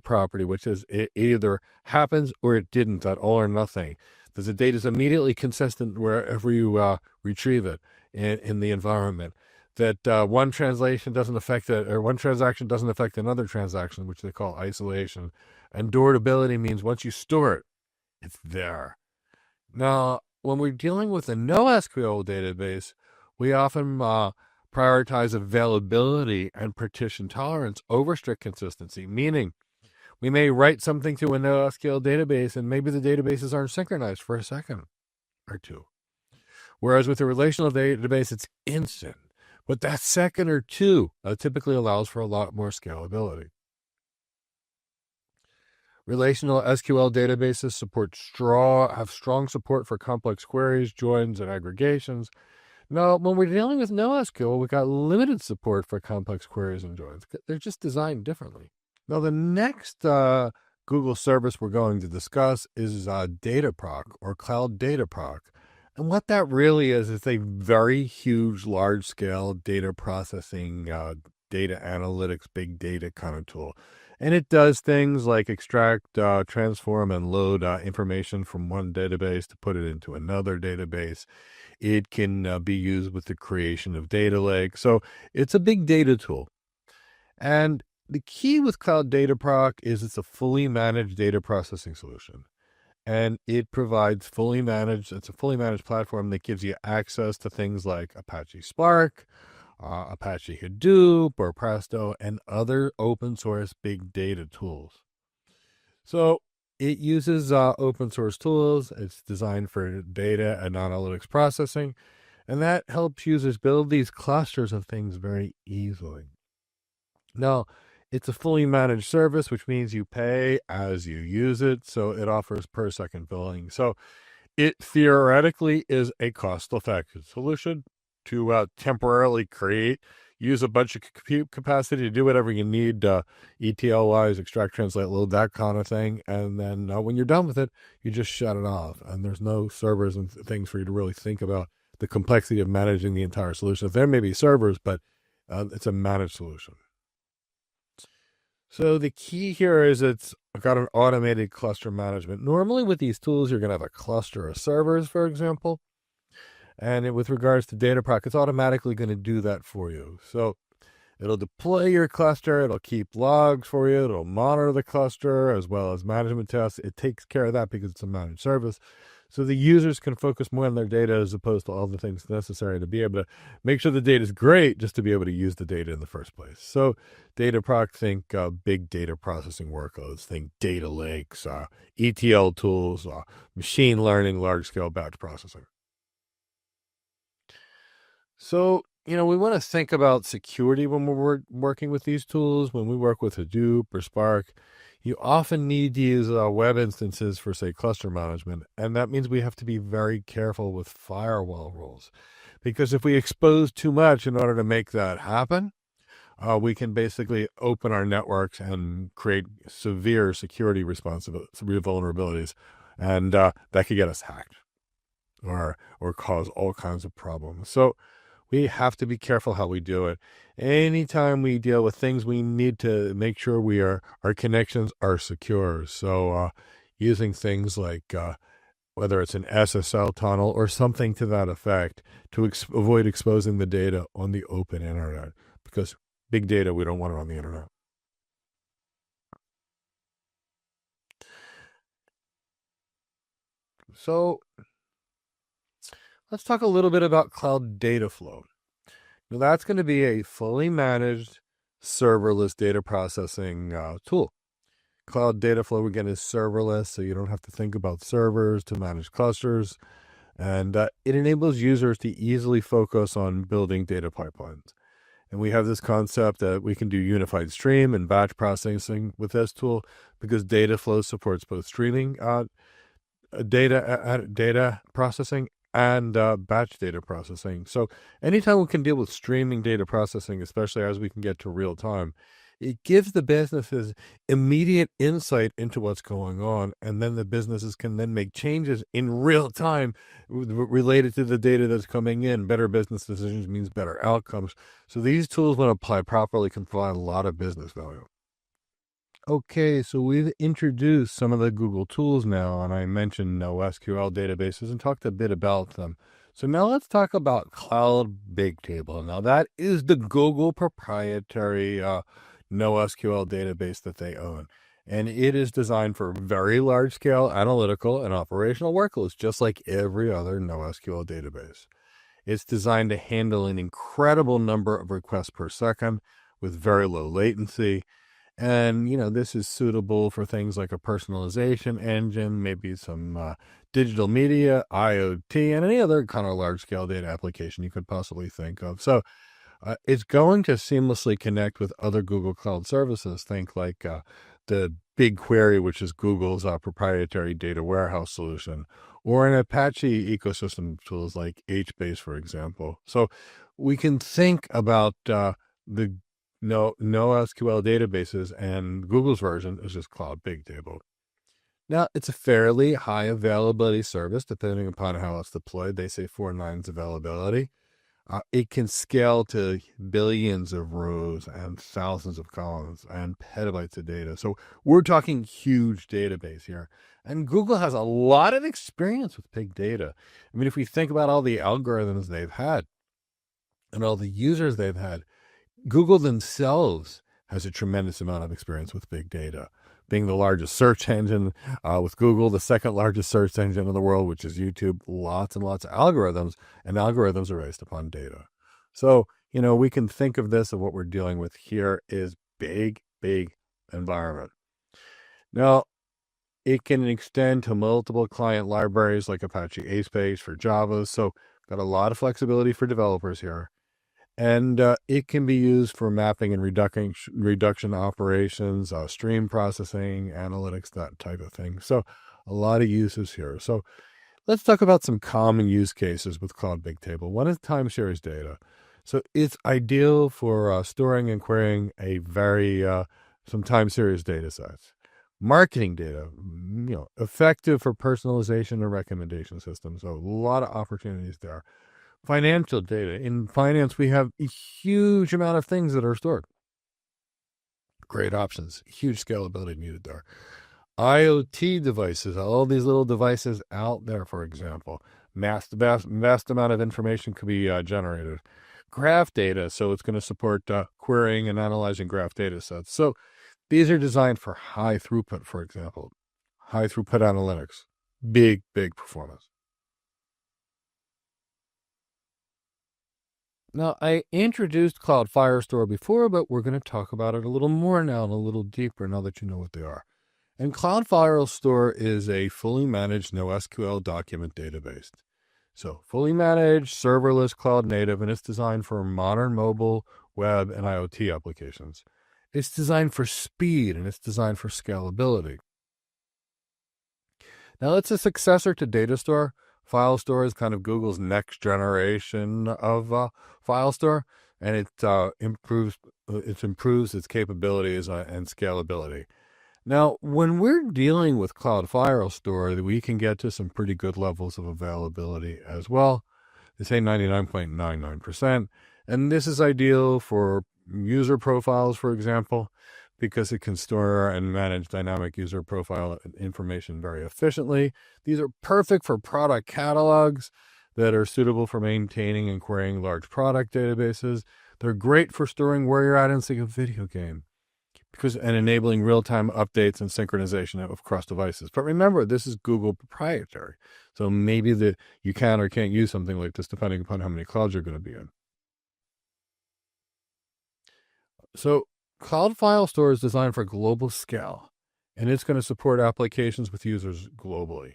property, which is it either happens or it didn't, that all or nothing. That the data is immediately consistent wherever you retrieve it in the environment. That one translation doesn't affect it, or one transaction doesn't affect another transaction, which they call isolation. And durability means once you store it, it's there. Now, when we're dealing with a NoSQL database, we often prioritize availability and partition tolerance over strict consistency, meaning we may write something to a NoSQL database and maybe the databases aren't synchronized for a second or two. Whereas with a relational database, it's instant. But that second or two typically allows for a lot more scalability. Relational SQL databases have strong support for complex queries, joins, and aggregations. Now, when we're dealing with NoSQL, we've got limited support for complex queries and joins. They're just designed differently. Now, the next Google service we're going to discuss is DataProc or Cloud DataProc. And what that really is a very huge, large-scale data processing, data analytics, big data kind of tool. And it does things like extract, transform, and load information from one database to put it into another database. It can be used with the creation of data lakes. So it's a big data tool. And the key with Cloud DataProc is it's a fully managed data processing solution. And it provides it's a fully managed platform that gives you access to things like Apache Spark, Apache Hadoop or Presto, and other open source big data tools. So it uses open source tools. It's designed for data and analytics processing, and that helps users build these clusters of things very easily. Now, it's a fully managed service, which means you pay as you use it. So it offers per second billing. So it theoretically is a cost-effective solution to temporarily use a bunch of compute capacity to do whatever you need, ETL-wise, extract, translate, load, that kind of thing. And then when you're done with it, you just shut it off. And there's no servers and things for you to really think about the complexity of managing the entire solution. There may be servers, but it's a managed solution. So the key here is it's got an automated cluster management. Normally with these tools, you're going to have a cluster of servers, for example. And with regards to Dataproc, it's automatically going to do that for you. So it'll deploy your cluster. It'll keep logs for you. It'll monitor the cluster as well as management tests. It takes care of that because it's a managed service. So the users can focus more on their data as opposed to all the things necessary to be able to make sure the data is great just to be able to use the data in the first place. So Dataproc, think big data processing workloads, think data lakes, ETL tools, machine learning, large-scale batch processing. So, we want to think about security when we're working with these tools. When we work with Hadoop or Spark, you often need to use web instances for, say, cluster management. And that means we have to be very careful with firewall rules. Because if we expose too much in order to make that happen, we can basically open our networks and create severe security vulnerabilities. And that could get us hacked or cause all kinds of problems. So we have to be careful how we do it. Anytime we deal with things, we need to make sure our connections are secure. So using things like whether it's an SSL tunnel or something to that effect to avoid exposing the data on the open internet, because big data, we don't want it on the internet. So let's talk a little bit about Cloud DataFlow. Now, that's going to be a fully managed serverless data processing tool. Cloud DataFlow, again, is serverless, so you don't have to think about servers to manage clusters. And it enables users to easily focus on building data pipelines. And we have this concept that we can do unified stream and batch processing with this tool because DataFlow supports both streaming data processing and batch data processing. So anytime we can deal with streaming data processing, especially as we can get to real time, it gives the businesses immediate insight into what's going on, and then the businesses can then make changes in real time related to the data that's coming in. Better business decisions means better outcomes. So these tools, when applied properly, can provide a lot of business value. Okay, so we've introduced some of the Google tools now, and I mentioned NoSQL databases and talked a bit about them. So now let's talk about Cloud Bigtable. Now that is the Google proprietary NoSQL database that they own. And it is designed for very large-scale analytical and operational workloads, just like every other NoSQL database. It's designed to handle an incredible number of requests per second with very low latency. And, this is suitable for things like a personalization engine, maybe some digital media, IoT, and any other kind of large-scale data application you could possibly think of. So it's going to seamlessly connect with other Google Cloud services. Think like the BigQuery, which is Google's proprietary data warehouse solution, or an Apache ecosystem of tools like HBase, for example. So we can think about the NoSQL databases, and Google's version is just Cloud Bigtable. Now, it's a fairly high availability service, depending upon how it's deployed. They say 4 nines availability. It can scale to billions of rows and thousands of columns and petabytes of data. So we're talking huge database here. And Google has a lot of experience with big data. I mean, if we think about all the algorithms they've had and all the users they've had, Google themselves has a tremendous amount of experience with big data, being the largest search engine with Google, the second largest search engine in the world, which is YouTube. Lots and lots of algorithms, and algorithms are based upon data. So we can think of this of what we're dealing with here is big environment. Now, it can extend to multiple client libraries like Apache ASpace for Java. So got a lot of flexibility for developers here. And it can be used for mapping and reduction operations, stream processing, analytics, that type of thing. So a lot of uses here. So let's talk about some common use cases with Cloud Bigtable. One is time series data. So it's ideal for storing and querying some time series data sets. Marketing data, effective for personalization and recommendation systems. So a lot of opportunities there. Financial data. In finance, we have a huge amount of things that are stored. Great options. Huge scalability needed there. IoT devices, all these little devices out there, for example. Vast amount of information could be generated. Graph data, so it's going to support querying and analyzing graph data sets. So these are designed for high throughput, for example. High throughput analytics. Big performance. Now, I introduced Cloud Firestore before, but we're going to talk about it a little more now and a little deeper now that you know what they are. And Cloud Firestore is a fully managed NoSQL document database. So fully managed, serverless, cloud native, and it's designed for modern mobile, web, and IoT applications. It's designed for speed, and it's designed for scalability. Now, it's a successor to Datastore. FileStore is kind of Google's next generation of FileStore, and it improves its capabilities and scalability. Now, when we're dealing with Cloud Firestore, we can get to some pretty good levels of availability as well. They say 99.99%, and this is ideal for user profiles, for example, because it can store and manage dynamic user profile information very efficiently. These are perfect for product catalogs that are suitable for maintaining and querying large product databases. They're great for storing where you're at in, say, a video game, and enabling real-time updates and synchronization across devices. But remember, this is Google proprietary. So maybe you can or can't use something like this depending upon how many clouds you're going to be in. So Cloud Firestore is designed for global scale, and it's going to support applications with users globally.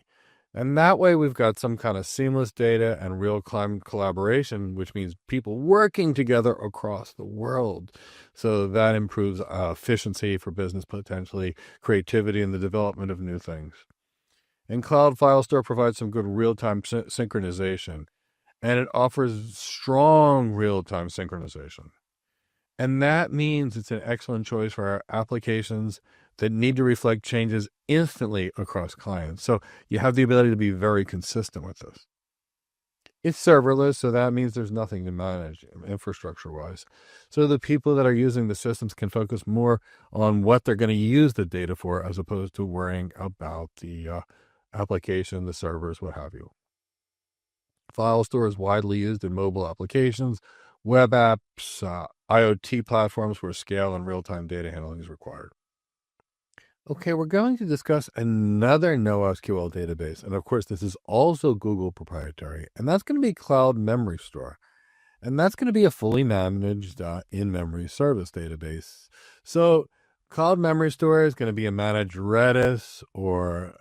And that way we've got some kind of seamless data and real-time collaboration, which means people working together across the world. So that improves efficiency for business, potentially creativity in the development of new things. And Cloud Firestore provides some good real-time synchronization, and it offers strong real-time synchronization. And that means it's an excellent choice for our applications that need to reflect changes instantly across clients. So you have the ability to be very consistent with this. It's serverless, so that means there's nothing to manage infrastructure-wise. So the people that are using the systems can focus more on what they're going to use the data for as opposed to worrying about the application, the servers, what have you. FileStore is widely used in mobile applications, web apps, IoT platforms where scale and real-time data handling is required. Okay, we're going to discuss another NoSQL database. And of course, this is also Google proprietary. And that's going to be Cloud Memory Store. And that's going to be a fully managed in-memory service database. So Cloud Memory Store is going to be a managed Redis or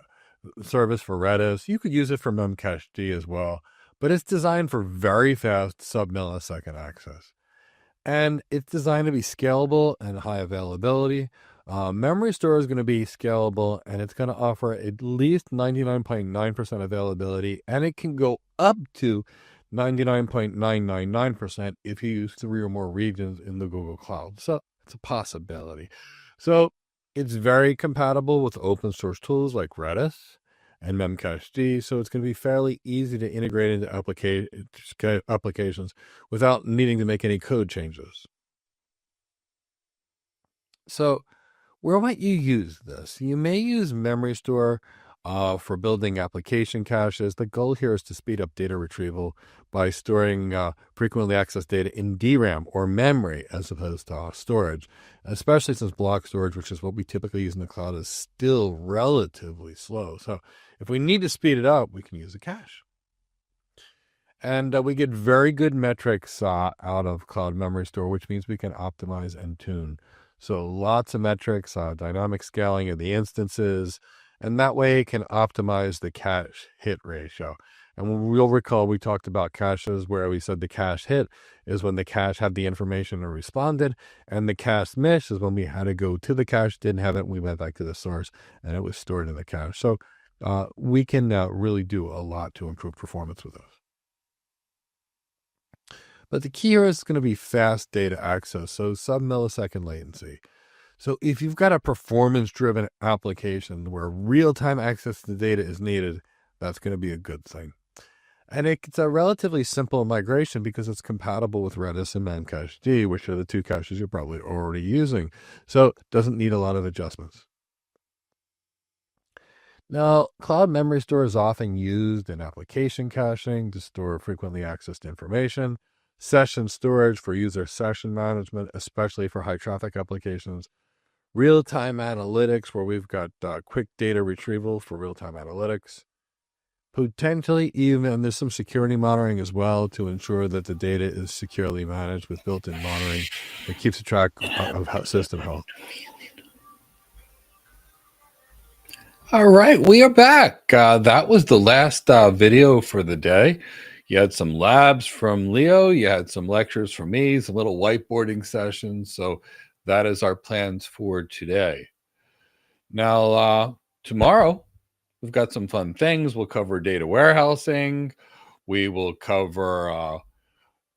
service for Redis. You could use it for memcached as well. But it's designed for very fast sub-millisecond access. And it's designed to be scalable and high availability. Memory store is going to be scalable, and it's going to offer at least 99.9% availability, and it can go up to 99.999% if you use 3 or more regions in the Google Cloud. So it's a possibility. So it's very compatible with open source tools like Redis and memcached, so it's going to be fairly easy to integrate into applications without needing to make any code changes. So where might you use this? You may use Memory Store for building application caches. The goal here is to speed up data retrieval by storing frequently accessed data in DRAM or memory as opposed to storage, especially since block storage, which is what we typically use in the cloud, is still relatively slow. So if we need to speed it up, we can use a cache. And we get very good metrics out of Cloud Memory Store, which means we can optimize and tune. So lots of metrics, dynamic scaling of the instances, and that way it can optimize the cache hit ratio. And we'll recall we talked about caches where we said the cache hit is when the cache had the information and responded, and the cache miss is when we had to go to the cache, didn't have it, we went back to the source, and it was stored in the cache. So we can really do a lot to improve performance with those. But the key here is going to be fast data access, so sub-millisecond latency. So if you've got a performance-driven application where real-time access to data is needed, that's going to be a good thing. And it's a relatively simple migration because it's compatible with Redis and Memcached, which are the two caches you're probably already using. So it doesn't need a lot of adjustments. Now, Cloud Memory Store is often used in application caching to store frequently accessed information, session storage for user session management, especially for high traffic applications, real-time analytics where we've got quick data retrieval for real-time analytics, potentially even there's some security monitoring as well to ensure that the data is securely managed with built-in monitoring that keeps track of system health. All right, we are back. That was the last video for the day. You had some labs from Leo. You had some lectures from me, some little whiteboarding sessions. So that is our plans for today. Now, tomorrow, we've got some fun things. We'll cover data warehousing. We will cover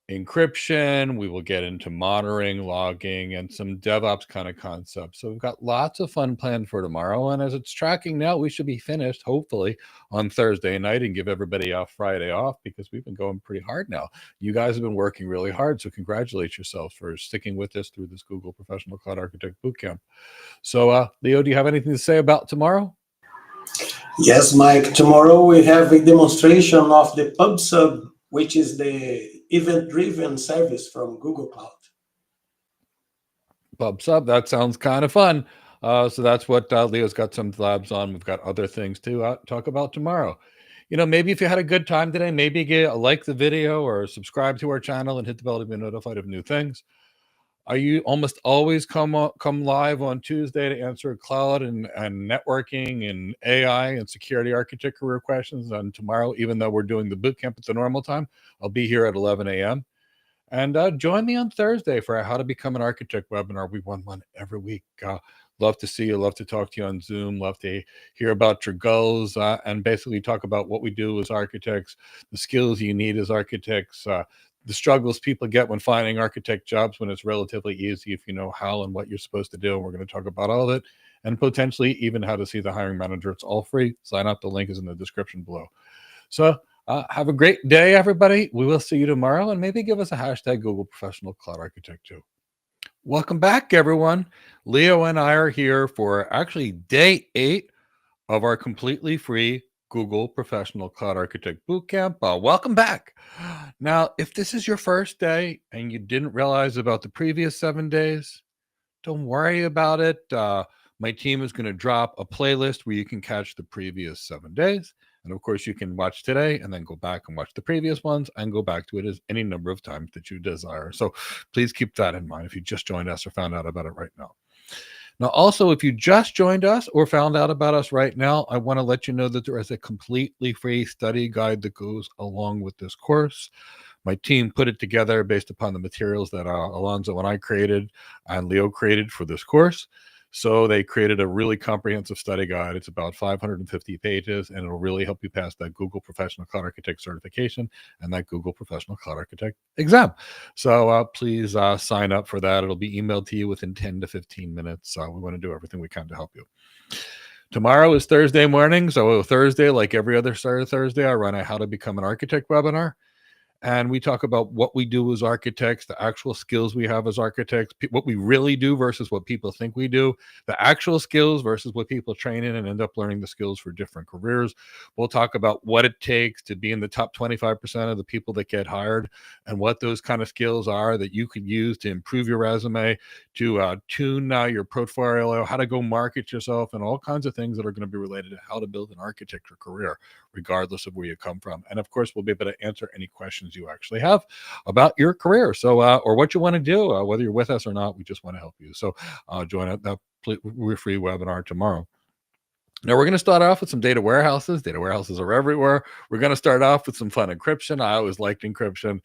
encryption. We will get into monitoring, logging, and some DevOps kind of concepts. So we've got lots of fun planned for tomorrow. And as it's tracking now, we should be finished, hopefully, on Thursday night and give everybody a Friday off because we've been going pretty hard now. You guys have been working really hard. So congratulate yourselves for sticking with us through this Google Professional Cloud Architect Bootcamp. So, Leo, do you have anything to say about tomorrow? Yes, Mike. Tomorrow we have a demonstration of the PubSub, which is the event-driven service from Google Cloud. PubSub, that sounds kind of fun. So that's what Leo's got some labs on. We've got other things to talk about tomorrow. You know, maybe if you had a good time today, maybe like the video or subscribe to our channel and hit the bell to be notified of new things. You almost always come live on Tuesday to answer cloud and networking and AI and security architect career questions. And tomorrow, even though we're doing the bootcamp at the normal time, I'll be here at 11 a.m. And join me on Thursday for How to Become an Architect webinar. We run one every week. Love to see you. Love to talk to you on Zoom. Love to hear about your goals and basically talk about what we do as architects, the skills you need as architects, the struggles people get when finding architect jobs when it's relatively easy if you know how and what you're supposed to do. And we're going to talk about all of it and potentially even how to see the hiring manager. It's all free. Sign up. The link is in the description below. So have a great day, everybody. We will see you tomorrow and maybe give us a hashtag Google Professional Cloud Architect too. Welcome back, everyone. Leo and I are here for actually day 8 of our completely free Google Professional Cloud Architect Bootcamp. Welcome back. Now, if this is your first day and you didn't realize about the previous 7 days, don't worry about it. My team is going to drop a playlist where you can catch the previous 7 days. And of course, you can watch today and then go back and watch the previous ones and go back to it as any number of times that you desire. So please keep that in mind if you just joined us or found out about it right now. Now, also, if you just joined us or found out about us right now, I want to let you know that there is a completely free study guide that goes along with this course. My team put it together based upon the materials that Alonzo and I created and Leo created for this course. So they created a really comprehensive study guide. It's about 550 pages, and it'll really help you pass that Google Professional Cloud Architect certification and that Google Professional Cloud Architect exam. So please sign up for that. It'll be emailed to you within 10 to 15 minutes. We want to do everything we can to help you. Tomorrow is Thursday morning. So Thursday, like every other Thursday, I run a How to Become an Architect webinar. And we talk about what we do as architects, the actual skills we have as architects, what we really do versus what people think we do, the actual skills versus what people train in and end up learning the skills for different careers. We'll talk about what it takes to be in the top 25% of the people that get hired and what those kind of skills are that you could use to improve your resume, to tune your portfolio, how to go market yourself, and all kinds of things that are going to be related to how to build an architecture career regardless of where you come from. And of course, we'll be able to answer any questions you actually have about your career. So, or what you want to do, whether you're with us or not, we just want to help you. So join that free webinar tomorrow. Now we're going to start off with some data warehouses. Data warehouses are everywhere. We're going to start off with some fun encryption. I always liked encryption.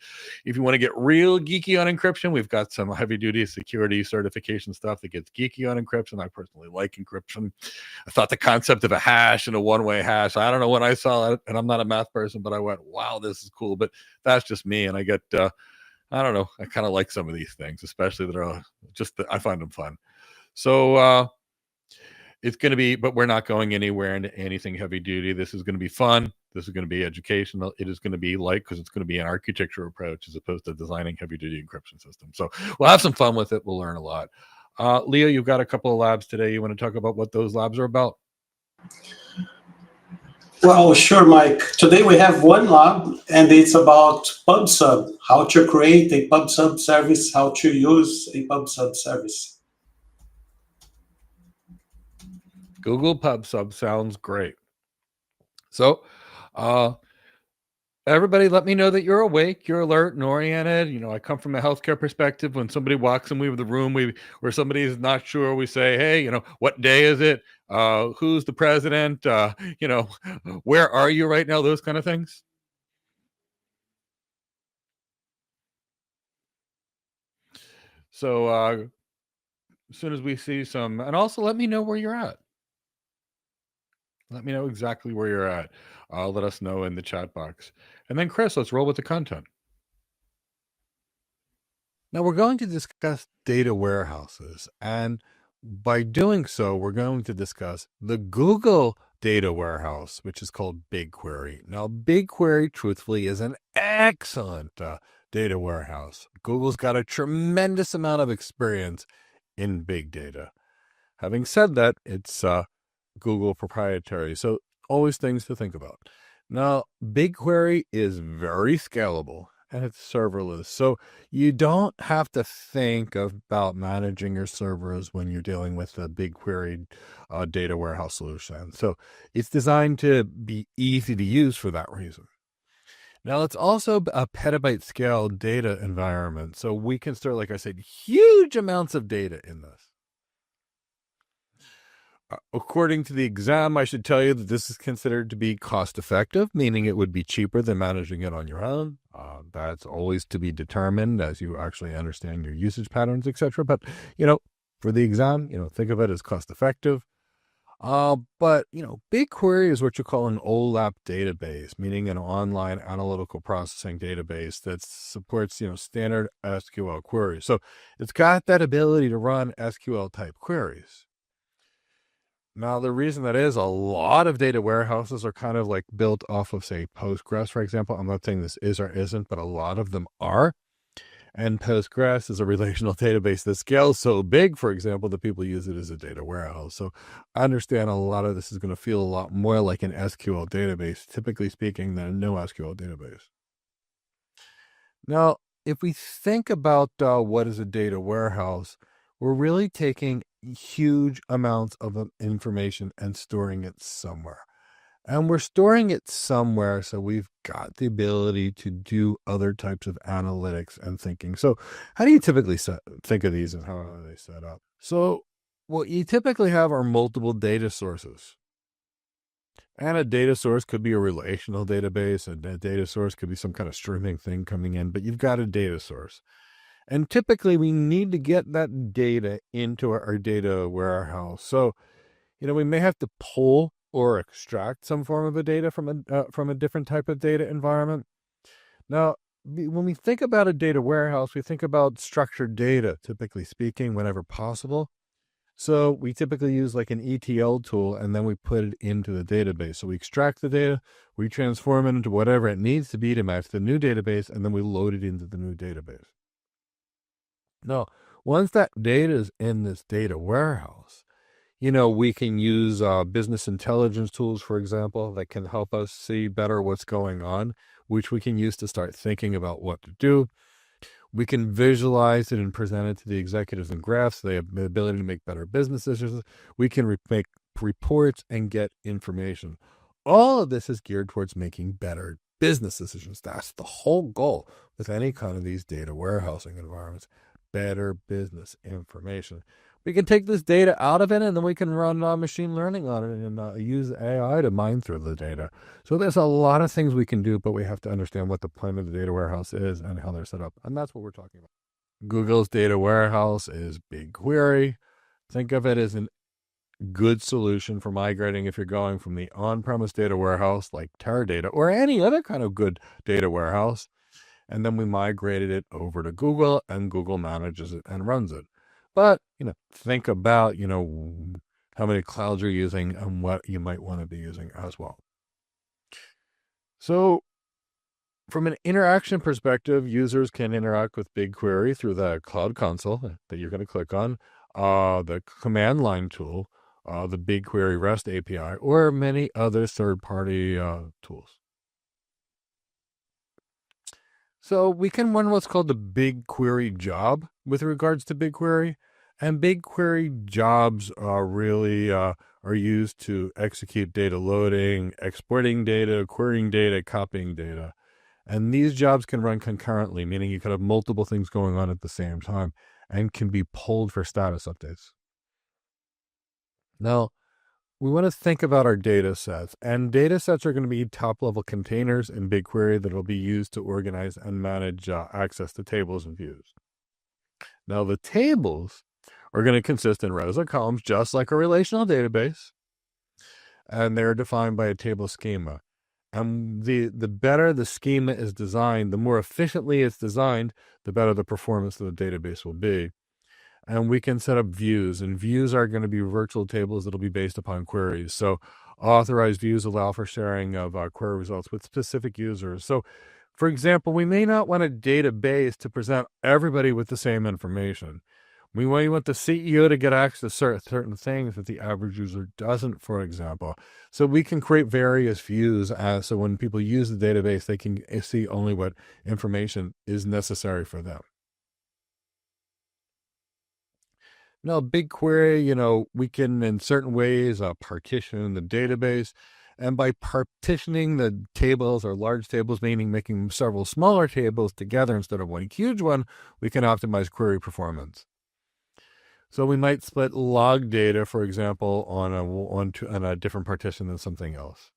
If you want to get real geeky on encryption, we've got some heavy duty security certification stuff that gets geeky on encryption. I personally like encryption. I thought the concept of a hash and a one-way hash, I don't know when I saw it, and I'm not a math person, but I went, wow, this is cool. But that's just me. And I get, I don't know, I kind of like some of these things, especially that are I find them fun. So, it's going to be, but we're not going anywhere into anything heavy duty. This is going to be fun. This is going to be educational. It is going to be because it's going to be an architecture approach as opposed to designing heavy duty encryption systems. So we'll have some fun with it. We'll learn a lot. Leo, you've got a couple of labs today. You want to talk about what those labs are about? Well, sure, Mike. Today we have one lab, and it's about PubSub, how to create a PubSub service, how to use a PubSub service. Google PubSub sounds great. So, everybody, let me know that you're awake, you're alert and oriented. You know, I come from a healthcare perspective. When somebody walks in the room, where somebody is not sure, we say, hey, you know, what day is it? Who's the president? You know, where are you right now? Those kind of things. So, as soon as we see some, and also let me know where you're at. Let me know exactly where you're at. Let us know in the chat box. And then, Chris, let's roll with the content. Now we're going to discuss data warehouses. And by doing so, we're going to discuss the Google data warehouse, which is called BigQuery. Now, BigQuery, truthfully, is an excellent data warehouse. Google's got a tremendous amount of experience in big data. Having said that, it's Google proprietary. So always things to think about. Now, BigQuery is very scalable and it's serverless. So you don't have to think about managing your servers when you're dealing with a BigQuery data warehouse solution. So it's designed to be easy to use for that reason. Now, it's also a petabyte scale data environment. So we can store, like I said, huge amounts of data in this. According to the exam, I should tell you that this is considered to be cost effective, meaning it would be cheaper than managing it on your own. That's always to be determined as you actually understand your usage patterns, etc. But, you know, for the exam, you know, think of it as cost effective. But, you know, BigQuery is what you call an OLAP database, meaning an online analytical processing database that supports, you know, standard SQL queries. So it's got that ability to run SQL type queries. Now, the reason that is, a lot of data warehouses are kind of like built off of, say, Postgres, for example. I'm not saying this is or isn't, but a lot of them are. And Postgres is a relational database that scales so big, for example, that people use it as a data warehouse. So I understand a lot of this is going to feel a lot more like an SQL database, typically speaking, than a NoSQL database. Now, if we think about what is a data warehouse, we're really taking huge amounts of information and storing it somewhere. And we're storing it somewhere so we've got the ability to do other types of analytics and thinking. So how do you typically think of these and how are they set up? So what you typically have are multiple data sources. And a data source could be a relational database, and a data source could be some kind of streaming thing coming in, but you've got a data source. And typically we need to get that data into our data warehouse. So, you know, we may have to pull or extract some form of a data from a different type of data environment. Now, when we think about a data warehouse, we think about structured data, typically speaking, whenever possible. So we typically use like an ETL tool, and then we put it into the database. So we extract the data, we transform it into whatever it needs to be to match the new database, and then we load it into the new database. Now, once that data is in this data warehouse, you know, we can use business intelligence tools, for example, that can help us see better what's going on, which we can use to start thinking about what to do. We can visualize it and present it to the executives in graphs. So they have the ability to make better business decisions. We can make reports and get information. All of this is geared towards making better business decisions. That's the whole goal with any kind of these data warehousing environments. Better business information. We can take this data out of it, and then we can run machine learning on it and use AI to mine through the data. So there's a lot of things we can do, but we have to understand what the plan of the data warehouse is and how they're set up. And that's what we're talking about. Google's data warehouse is BigQuery. Think of it as a good solution for migrating if you're going from the on-premise data warehouse like Teradata or any other kind of good data warehouse. And then we migrated it over to Google, and Google manages it and runs it. But, think about, how many clouds you're using and what you might want to be using as well. So from an interaction perspective, users can interact with BigQuery through the Cloud Console that you're going to click on, the command line tool, the BigQuery REST API, or many other third-party tools. So we can run what's called the BigQuery job with regards to BigQuery. And BigQuery jobs are really are used to execute data loading, exporting data, querying data, copying data. And these jobs can run concurrently, meaning you could have multiple things going on at the same time and can be pulled for status updates. Now, we want to think about our data sets, and data sets are going to be top-level containers in BigQuery that will be used to organize and manage access to tables and views. Now, the tables are going to consist in rows and columns, just like a relational database, and they're defined by a table schema. And the better the schema is designed, the more efficiently it's designed, the better the performance of the database will be. And we can set up views, and views are going to be virtual tables that will be based upon queries. So authorized views allow for sharing of query results with specific users. So, for example, we may not want a database to present everybody with the same information. We want the CEO to get access to certain things that the average user doesn't, for example. So we can create various views so when people use the database, they can see only what information is necessary for them. Now, BigQuery, we can, in certain ways, partition the database. And by partitioning the tables or large tables, meaning making several smaller tables together instead of one huge one, we can optimize query performance. So we might split log data, for example, on a different partition than something else.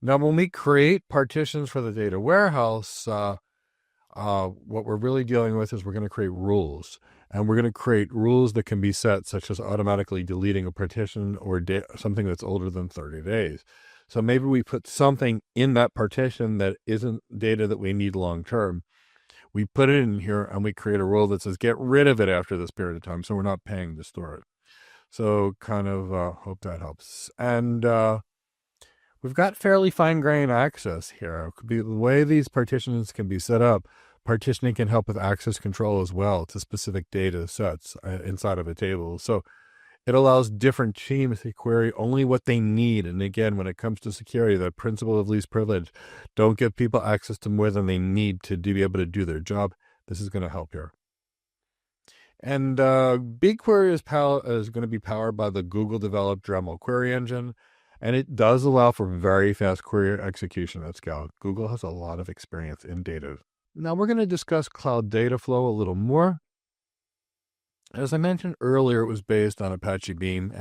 Now, when we create partitions for the data warehouse, what we're really dealing with is we're going to create rules. And we're going to create rules that can be set, such as automatically deleting a partition or something that's older than 30 days. So maybe we put something in that partition that isn't data that we need long term. We put it in here and we create a rule that says get rid of it after this period of time, so we're not paying to store it. So kind of hope that helps. And we've got fairly fine-grained access here. The way these partitions can be set up, partitioning can help with access control as well to specific data sets inside of a table. So it allows different teams to query only what they need. And again, when it comes to security, the principle of least privilege, don't give people access to more than they need to be able to do their job. This is going to help here. And BigQuery is going to be powered by the Google-developed Dremel query engine. And it does allow for very fast query execution at scale. Google has a lot of experience in data. Now we're going to discuss Cloud DataFlow a little more. As I mentioned earlier, it was based on Apache Beam,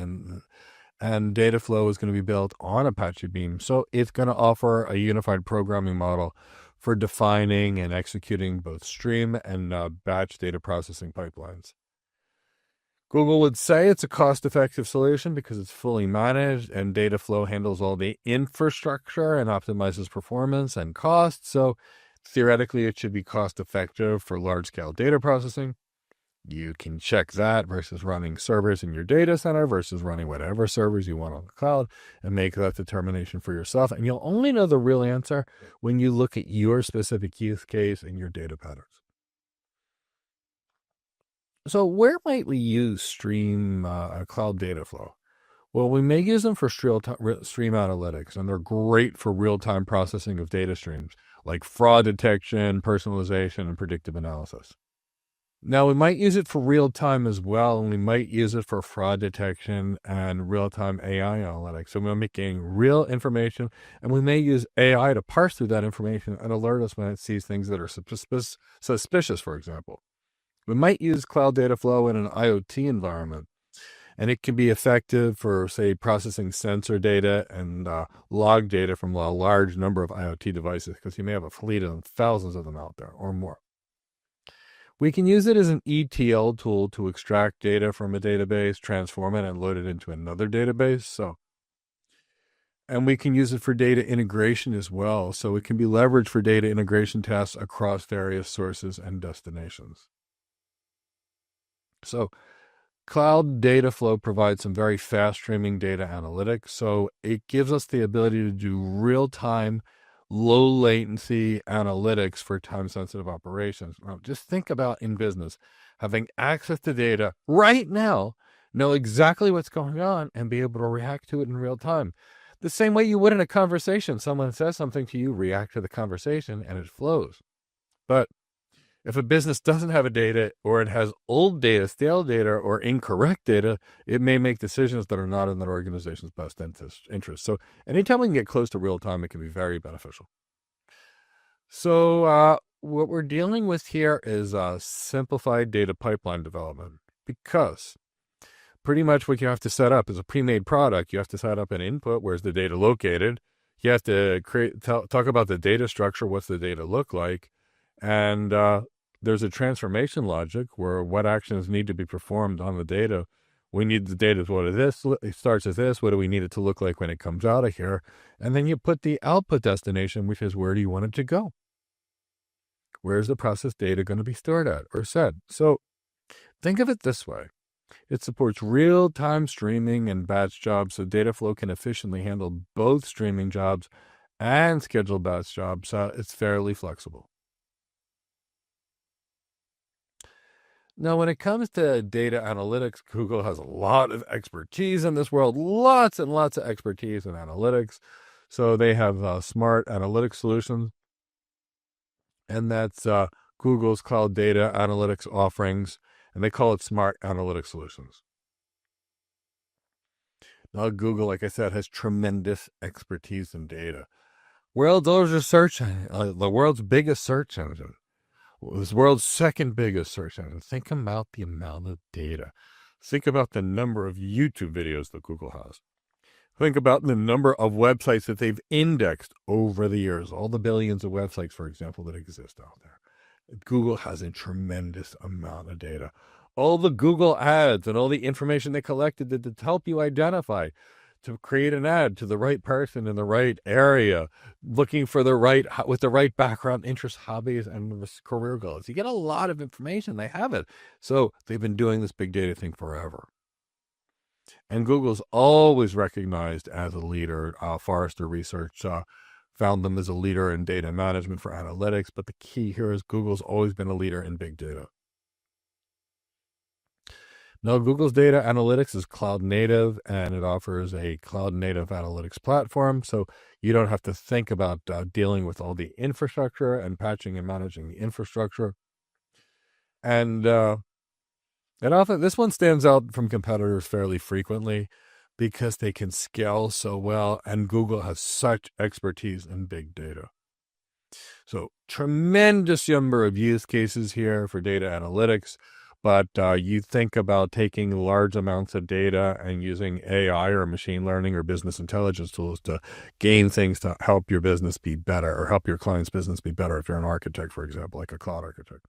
and DataFlow is going to be built on Apache Beam. So it's going to offer a unified programming model for defining and executing both stream and batch data processing pipelines. Google would say it's a cost-effective solution because it's fully managed, and DataFlow handles all the infrastructure and optimizes performance and cost. So theoretically, it should be cost-effective for large-scale data processing. You can check that versus running servers in your data center versus running whatever servers you want on the cloud and make that determination for yourself. And you'll only know the real answer when you look at your specific use case and your data patterns. So where might we use Stream Cloud DataFlow? Well, we may use them for stream analytics, and they're great for real-time processing of data streams, like fraud detection, personalization, and predictive analysis. Now, we might use it for real time as well, and we might use it for fraud detection and real-time AI analytics. So we're making real information, and we may use AI to parse through that information and alert us when it sees things that are suspicious, for example. We might use cloud data flow in an IoT environment, and it can be effective for, say, processing sensor data and log data from a large number of IoT devices, because you may have a fleet of thousands of them out there or more. We can use it as an ETL tool to extract data from a database, transform it, and load it into another database. And we can use it for data integration as well. So it can be leveraged for data integration tasks across various sources and destinations. So Cloud DataFlow provides some very fast streaming data analytics. So it gives us the ability to do real-time, low latency analytics for time-sensitive operations. Now, just think about in business, having access to data right now, know exactly what's going on, and be able to react to it in real time. The same way you would in a conversation. Someone says something to you, react to the conversation, and it flows. But if a business doesn't have a data, or it has old data, stale data, or incorrect data, it may make decisions that are not in that organization's best interest. So anytime we can get close to real time, it can be very beneficial. So what we're dealing with here is simplified data pipeline development, because pretty much what you have to set up is a pre-made product. You have to set up an input. Where's the data located? You have to talk about the data structure. What's the data look like? And there's a transformation logic where what actions need to be performed on the data. We need the data. What is this? It starts as this. What do we need it to look like when it comes out of here? And then you put the output destination, which is where do you want it to go? Where's the process data going to be stored at or set? So think of it this way. It supports real-time streaming and batch jobs, so DataFlow can efficiently handle both streaming jobs and scheduled batch jobs. So it's fairly flexible. Now, when it comes to data analytics, Google has a lot of expertise in this world, lots and lots of expertise in analytics. So they have smart analytics solutions, and that's Google's cloud data analytics offerings, and they call it Smart Analytics Solutions. Now, Google, like I said, has tremendous expertise in data. The world's biggest search engine. This world's second biggest search engine. Think about the amount of data. Think about the number of YouTube videos that Google has. Think about the number of websites that they've indexed over the years, all the billions of websites, for example, that exist out there. Google has a tremendous amount of data. All the Google ads and all the information they collected to help you identify, to create an ad to the right person in the right area, looking for with the right background, interests, hobbies, and career goals. You get a lot of information. They have it. So they've been doing this big data thing forever. And Google's always recognized as a leader. Forrester Research found them as a leader in data management for analytics. But the key here is Google's always been a leader in big data. Now, Google's data analytics is cloud native, and it offers a cloud native analytics platform. So you don't have to think about dealing with all the infrastructure and patching and managing the infrastructure. And often this one stands out from competitors fairly frequently because they can scale so well, and Google has such expertise in big data. So tremendous number of use cases here for data analytics. But you think about taking large amounts of data and using AI or machine learning or business intelligence tools to gain things to help your business be better, or help your client's business be better if you're an architect, for example, like a cloud architect.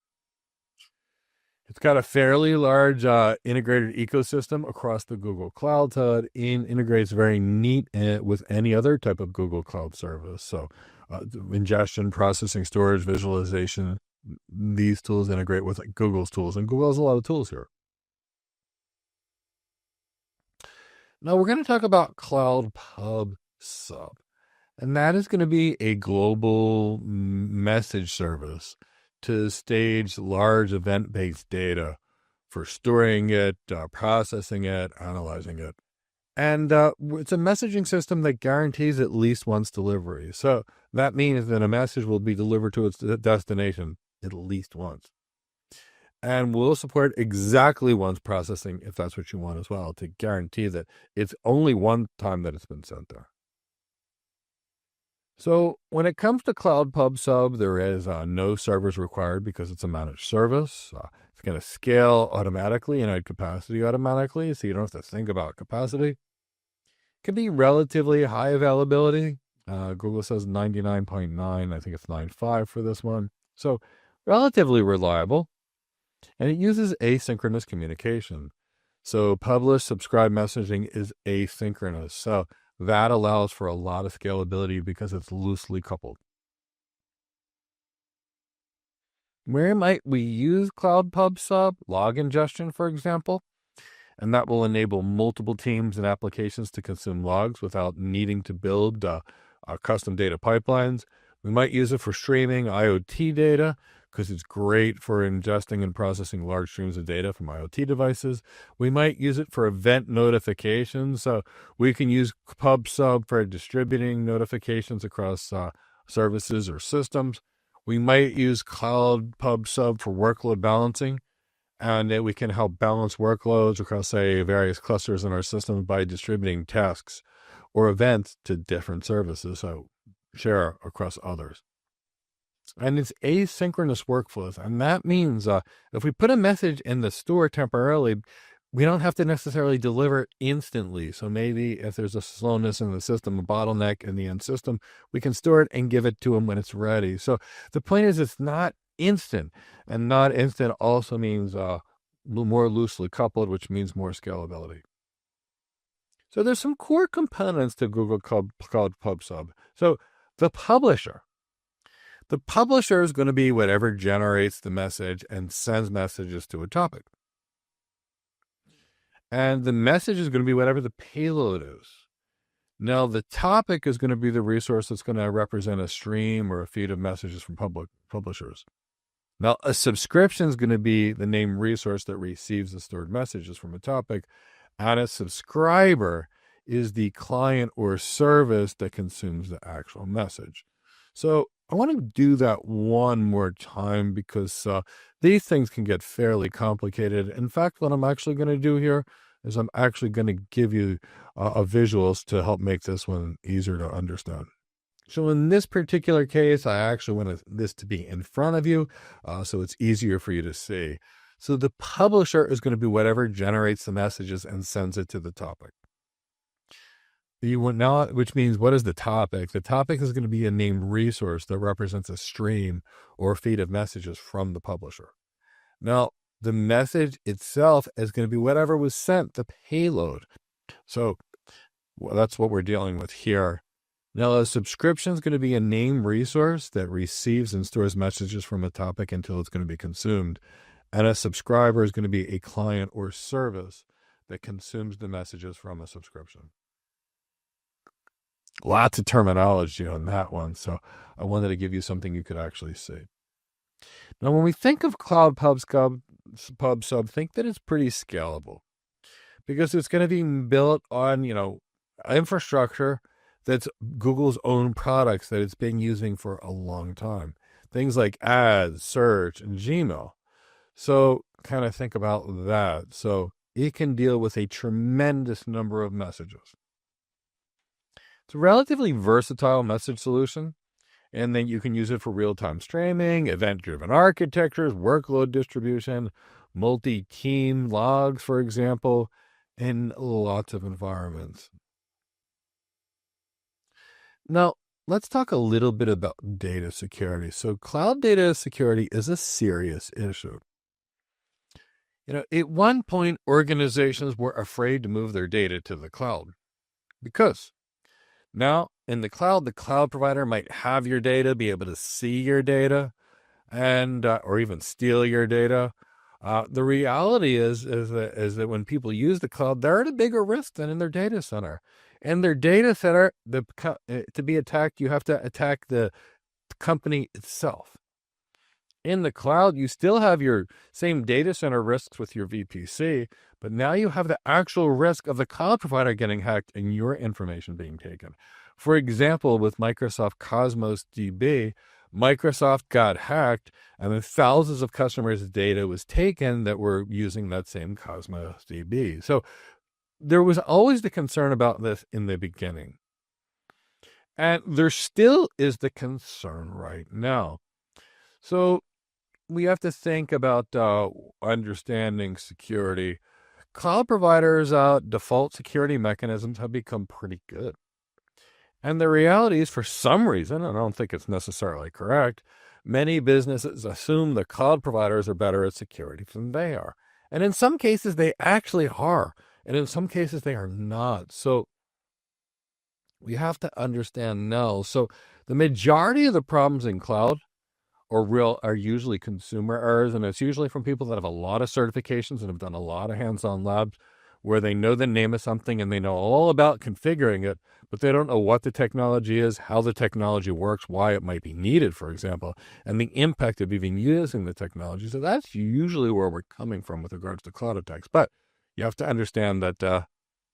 It's got a fairly large integrated ecosystem across the Google Cloud, so it integrates very neat with any other type of Google Cloud service. So ingestion, processing, storage, visualization. These tools integrate with Google's tools, and Google has a lot of tools here. Now we're going to talk about Cloud Pub Sub, and that is going to be a global message service to stage large event-based data for storing it, processing it, analyzing it. And it's a messaging system that guarantees at least once delivery. So that means that a message will be delivered to its destination at least once. And we'll support exactly once processing if that's what you want as well, to guarantee that it's only one time that it's been sent there. So when it comes to Cloud Pub Sub, there is no servers required because it's a managed service. It's going to scale automatically and add capacity automatically, so you don't have to think about capacity. It can be relatively high availability. Google says 99.9. I think it's 9.5 for this one. So relatively reliable. And it uses asynchronous communication. So publish, subscribe messaging is asynchronous. So that allows for a lot of scalability because it's loosely coupled. Where might we use Cloud Pub Sub? Log ingestion, for example. And that will enable multiple teams and applications to consume logs without needing to build custom data pipelines. We might use it for streaming IoT data because it's great for ingesting and processing large streams of data from IoT devices. We might use it for event notifications. So we can use Pub Sub for distributing notifications across services or systems. We might use Cloud Pub Sub for workload balancing, and we can help balance workloads across, say, various clusters in our system by distributing tasks or events to different services, so share across others. And it's asynchronous workflows, and that means if we put a message in the store temporarily, we don't have to necessarily deliver it instantly. So maybe if there's a slowness in the system, a bottleneck in the end system, we can store it and give it to them when it's ready. So the point is, it's not instant, and not instant also means more loosely coupled, which means more scalability. So there's some core components to Google Cloud Pub Sub. So the publisher. The publisher is going to be whatever generates the message and sends messages to a topic. And the message is going to be whatever the payload is. Now, the topic is going to be the resource that's going to represent a stream or a feed of messages from publishers. Now, a subscription is going to be the named resource that receives the stored messages from a topic, and a subscriber is the client or service that consumes the actual message. So I want to do that one more time because these things can get fairly complicated. In fact, what I'm actually going to do here is I'm actually going to give you visuals to help make this one easier to understand. So in this particular case, I actually want this to be in front of you so it's easier for you to see. So the publisher is going to be whatever generates the messages and sends it to the topic. Which means, what is the topic? The topic is going to be a named resource that represents a stream or feed of messages from the publisher. Now, the message itself is going to be whatever was sent, the payload. So that's what we're dealing with here. Now, a subscription is going to be a named resource that receives and stores messages from a topic until it's going to be consumed. And a subscriber is going to be a client or service that consumes the messages from a subscription. Lots of terminology on that one, so I wanted to give you something you could actually see. Now, when we think of Cloud Pub Sub, think that it's pretty scalable because it's going to be built on, infrastructure that's Google's own products that it's been using for a long time. Things like ads, search, and Gmail. So kind of think about that. So it can deal with a tremendous number of messages. It's a relatively versatile message solution, and then you can use it for real-time streaming, event-driven architectures, workload distribution, multi-team logs, for example, in lots of environments. Now, let's talk a little bit about data security. So cloud data security is a serious issue. At one point, organizations were afraid to move their data to the cloud because now, in the cloud provider might have your data, be able to see your data, and or even steal your data. The reality is that when people use the cloud, they're at a bigger risk than in their data center. In their data center, to be attacked, you have to attack the company itself. In the cloud, you still have your same data center risks with your VPC, but now you have the actual risk of the cloud provider getting hacked and your information being taken. For example, with Microsoft Cosmos DB, Microsoft got hacked, and then thousands of customers' data was taken that were using that same Cosmos DB. So there was always the concern about this in the beginning. And there still is the concern right now. So we have to think about understanding security. Cloud providers' default security mechanisms have become pretty good. And the reality is, for some reason, and I don't think it's necessarily correct, many businesses assume the cloud providers are better at security than they are. And in some cases, they actually are. And in some cases, they are not. So we have to understand now. So the majority of the problems in cloud are usually consumer errors, and it's usually from people that have a lot of certifications and have done a lot of hands-on labs where they know the name of something and they know all about configuring it, but they don't know what the technology is, how the technology works, why it might be needed, for example, and the impact of even using the technology. So that's usually where we're coming from with regards to cloud attacks. But you have to understand that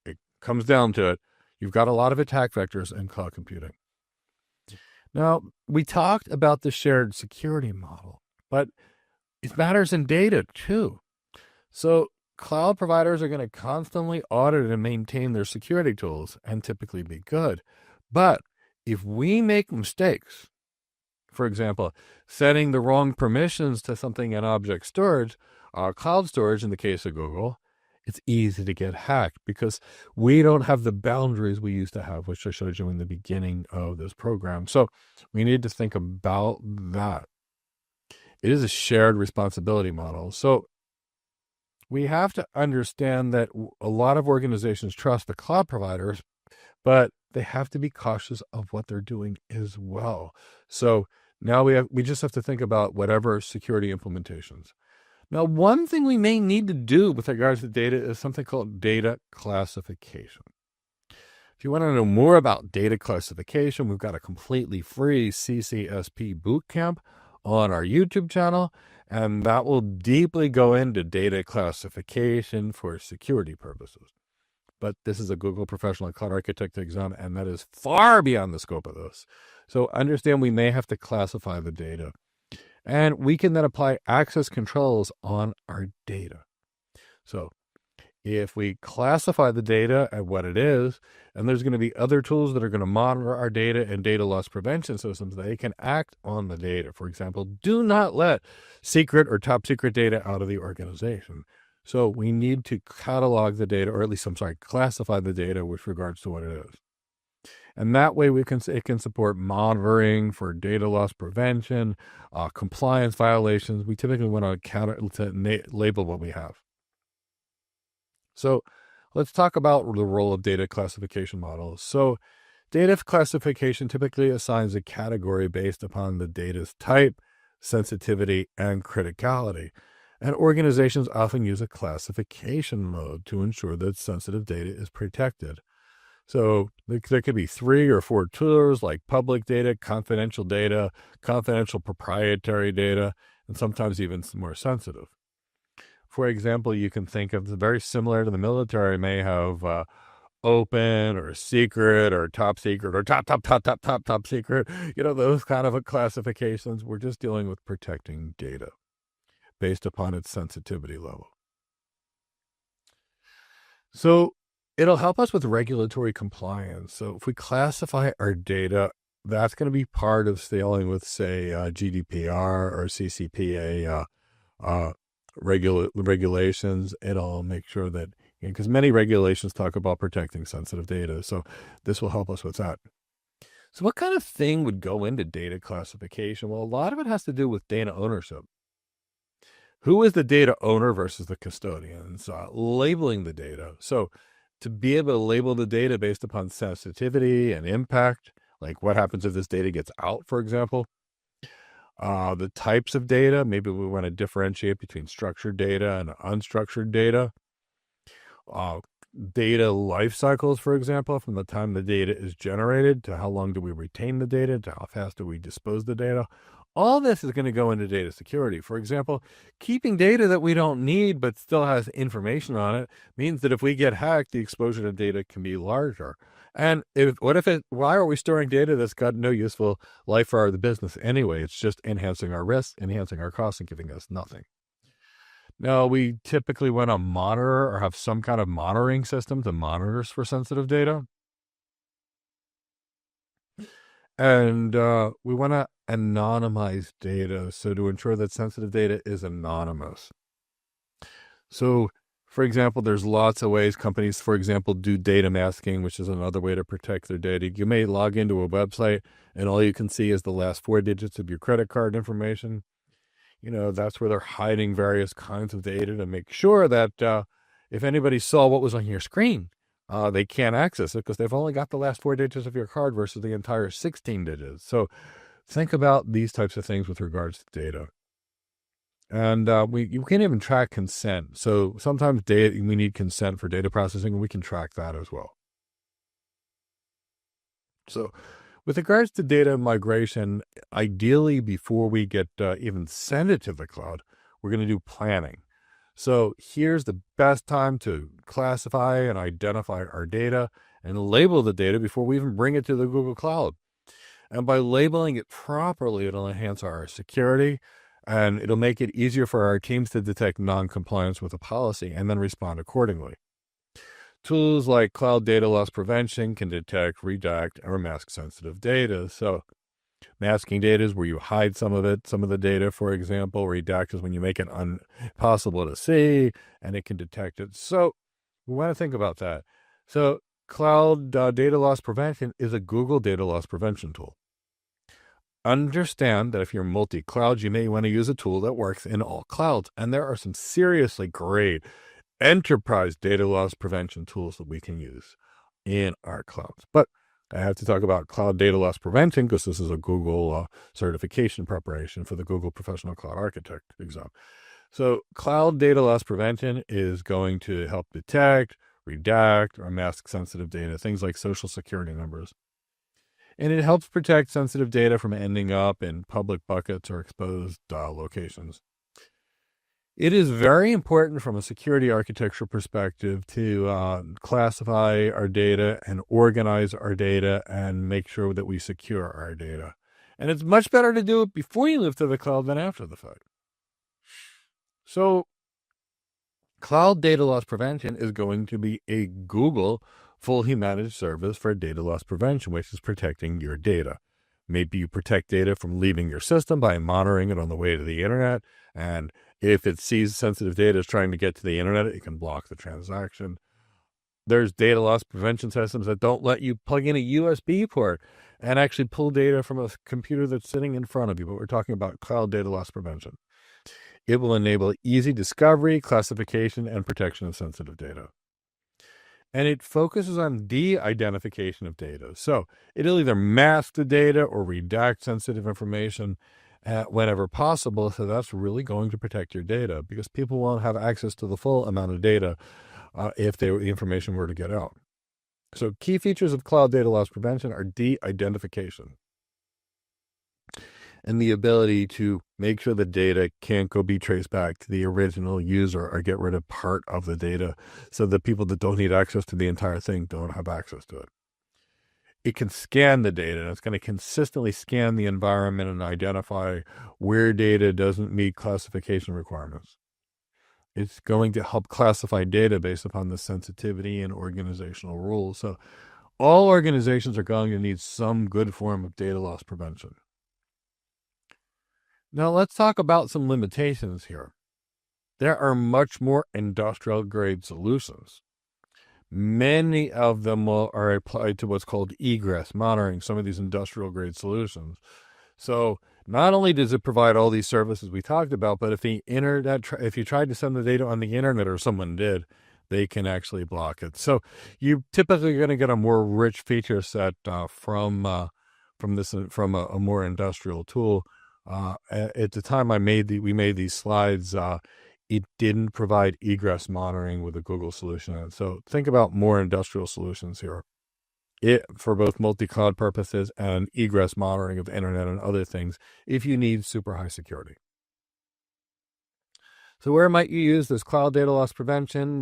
it comes down to it. You've got a lot of attack vectors in cloud computing. Now, we talked about the shared security model, but it matters in data too. So cloud providers are going to constantly audit and maintain their security tools and typically be good. But if we make mistakes, for example, setting the wrong permissions to something in object storage, cloud storage in the case of Google, it's easy to get hacked because we don't have the boundaries we used to have, which I showed you in the beginning of this program. So we need to think about that. It is a shared responsibility model. So we have to understand that a lot of organizations trust the cloud providers, but they have to be cautious of what they're doing as well. So now we just have to think about whatever security implementations. Now, one thing we may need to do with regards to data is something called data classification. If you want to know more about data classification, we've got a completely free CCSP bootcamp on our YouTube channel, and that will deeply go into data classification for security purposes. But this is a Google Professional Cloud Architect exam, and that is far beyond the scope of this. So understand we may have to classify the data. And we can then apply access controls on our data. So if we classify the data at what it is, and there's going to be other tools that are going to monitor our data and data loss prevention systems, they can act on the data. For example, do not let secret or top secret data out of the organization. So we need to catalog the data, or at least, classify the data with regards to what it is. And that way it can support monitoring for data loss prevention, compliance violations. We typically want to label what we have. So let's talk about the role of data classification models. So data classification typically assigns a category based upon the data's type, sensitivity, and criticality. And organizations often use a classification mode to ensure that sensitive data is protected. So there could be 3 or 4 tools like public data, confidential proprietary data, and sometimes even more sensitive. For example, you can think of very similar to the military may have open or secret or top secret or top secret, those kind of classifications. We're just dealing with protecting data based upon its sensitivity level. So it'll help us with regulatory compliance. So if we classify our data, that's going to be part of dealing with, say, GDPR or CCPA regulations. It'll make sure that, because many regulations talk about protecting sensitive data. So this will help us with that. So what kind of thing would go into data classification? Well, a lot of it has to do with data ownership. Who is the data owner versus the custodians? Labeling the data. So to be able to label the data based upon sensitivity and impact, like what happens if this data gets out, for example. The types of data, maybe we want to differentiate between structured data and unstructured data. Data life cycles, for example, from the time the data is generated to how long do we retain the data, to how fast do we dispose the data. All this is going to go into data security. For example, keeping data that we don't need but still has information on it means that if we get hacked, the exposure to data can be larger. And why are we storing data that's got no useful life for the business anyway? It's just enhancing our risk, enhancing our costs, and giving us nothing. Now, we typically want to monitor or have some kind of monitoring system that monitors for sensitive data. And we want to anonymize data, so to ensure that sensitive data is anonymous. So, for example, there's lots of ways companies, for example, do data masking, which is another way to protect their data. You may log into a website and all you can see is the last 4 digits of your credit card information. That's where they're hiding various kinds of data to make sure that if anybody saw what was on your screen, they can't access it because they've only got the last 4 digits of your card versus the entire 16 digits. So think about these types of things with regards to data. And you can't even track consent. So sometimes we need consent for data processing, and we can track that as well. So with regards to data migration, ideally before we get even send it to the cloud, we're going to do planning. So here's the best time to classify and identify our data and label the data before we even bring it to the Google Cloud. And by labeling it properly, it'll enhance our security, and it'll make it easier for our teams to detect non-compliance with a policy and then respond accordingly. Tools like cloud data loss prevention can detect, redact, or mask sensitive data. So masking data is where you hide some of the data, for example. Redact is when you make it impossible to see, and it can detect it. So we want to think about that. So cloud data loss prevention is a Google data loss prevention tool. Understand that if you're multi-cloud, you may want to use a tool that works in all clouds. And there are some seriously great enterprise data loss prevention tools that we can use in our clouds. But I have to talk about cloud data loss prevention because this is a Google certification preparation for the Google Professional Cloud Architect exam. So cloud data loss prevention is going to help detect, redact, or mask sensitive data, things like social security numbers. And it helps protect sensitive data from ending up in public buckets or exposed locations. It is very important from a security architecture perspective to classify our data and organize our data and make sure that we secure our data. And it's much better to do it before you move to the cloud than after the fact. So cloud data loss prevention is going to be a Google fully managed service for data loss prevention, which is protecting your data. Maybe you protect data from leaving your system by monitoring it on the way to the internet. And if it sees sensitive data is trying to get to the internet, it can block the transaction. There's data loss prevention systems that don't let you plug in a USB port and actually pull data from a computer that's sitting in front of you. But we're talking about cloud data loss prevention. It will enable easy discovery, classification, and protection of sensitive data. And it focuses on de-identification of data. So it'll either mask the data or redact sensitive information whenever possible. So that's really going to protect your data because people won't have access to the full amount of data if the information were to get out. So key features of cloud data loss prevention are de-identification and the ability to make sure the data can't be traced back to the original user or get rid of part of the data so that people that don't need access to the entire thing don't have access to it. It can scan the data, and it's going to consistently scan the environment and identify where data doesn't meet classification requirements. It's going to help classify data based upon the sensitivity and organizational rules. So all organizations are going to need some good form of data loss prevention. Now let's talk about some limitations here. There are much more industrial grade solutions. Many of them are applied to what's called egress monitoring, some of these industrial grade solutions. So not only does it provide all these services we talked about, but if you tried to send the data on the internet or someone did, they can actually block it. So you're typically going to get a more rich feature set from a more industrial tool. At the time we made these slides, it didn't provide egress monitoring with a Google solution. So think about more industrial solutions here. it for both multi-cloud purposes and egress monitoring of the internet and other things if you need super high security. So where might you use this cloud data loss prevention?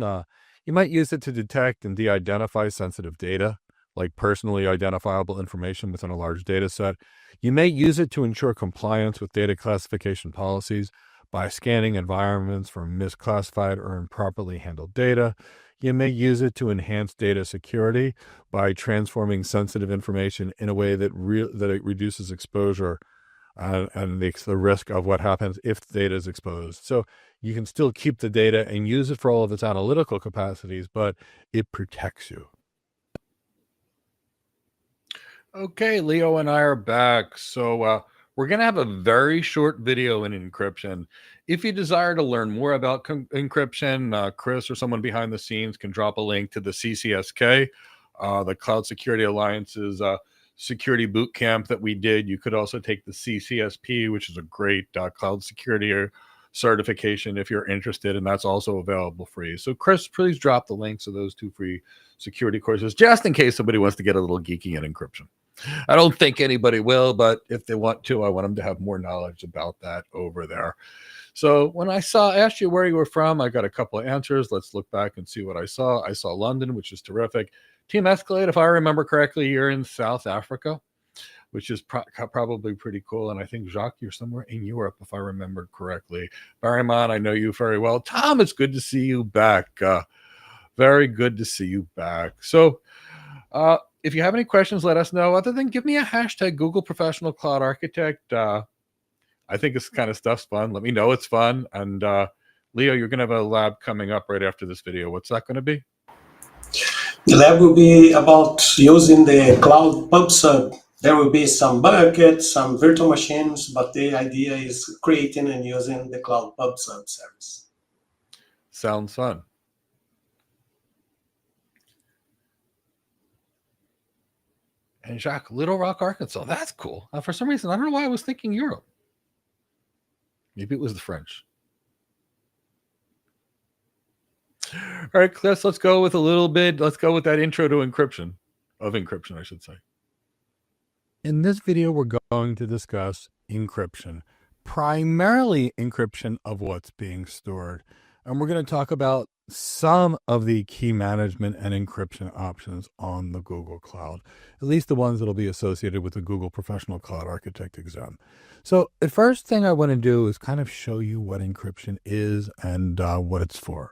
You might use it to detect and de-identify sensitive data, like personally identifiable information within a large data set. You may use it to ensure compliance with data classification policies by scanning environments for misclassified or improperly handled data. You may use it to enhance data security by transforming sensitive information in a way that it reduces exposure and makes the risk of what happens if the data is exposed. So you can still keep the data and use it for all of its analytical capacities, but it protects you. Okay, Leo and I are back. So we're going to have a very short video in encryption. If you desire to learn more about encryption, Chris or someone behind the scenes can drop a link to the CCSK, the Cloud Security Alliance's security boot camp that we did. You could also take the CCSP, which is a great cloud security certification if you're interested, and that's also available free. So Chris, please drop the links of those 2 free security courses, just in case somebody wants to get a little geeky at encryption. I don't think anybody will, but if they want to, I want them to have more knowledge about that over there. So when I asked you where you were from, I got a couple of answers. Let's look back and see what I saw. I saw London, which is terrific. Team Escalade, if I remember correctly, you're in South Africa, which is probably pretty cool. And I think, Jacques, you're somewhere in Europe, if I remember correctly. Barryman, I know you very well. Tom, it's good to see you back. Very good to see you back. So if you have any questions, let us know. Other than give me a hashtag Google Professional Cloud Architect. I think this kind of stuff's fun. Let me know it's fun. And Leo, you're going to have a lab coming up right after this video. What's that going to be? The lab will be about using the cloud PubSub. There will be some buckets, some virtual machines, but the idea is creating and using the cloud PubSub service. Sounds fun. And Jacques, Little Rock, Arkansas. That's cool. For some reason, I don't know why I was thinking Europe. Maybe it was the French. All right, Chris, let's go with let's go with that intro to encryption, I should say. In this video, we're going to discuss encryption, primarily encryption of what's being stored. And we're going to talk about some of the key management and encryption options on the Google Cloud, at least the ones that will be associated with the Google Professional Cloud Architect exam. So the first thing I want to do is kind of show you what encryption is and what it's for.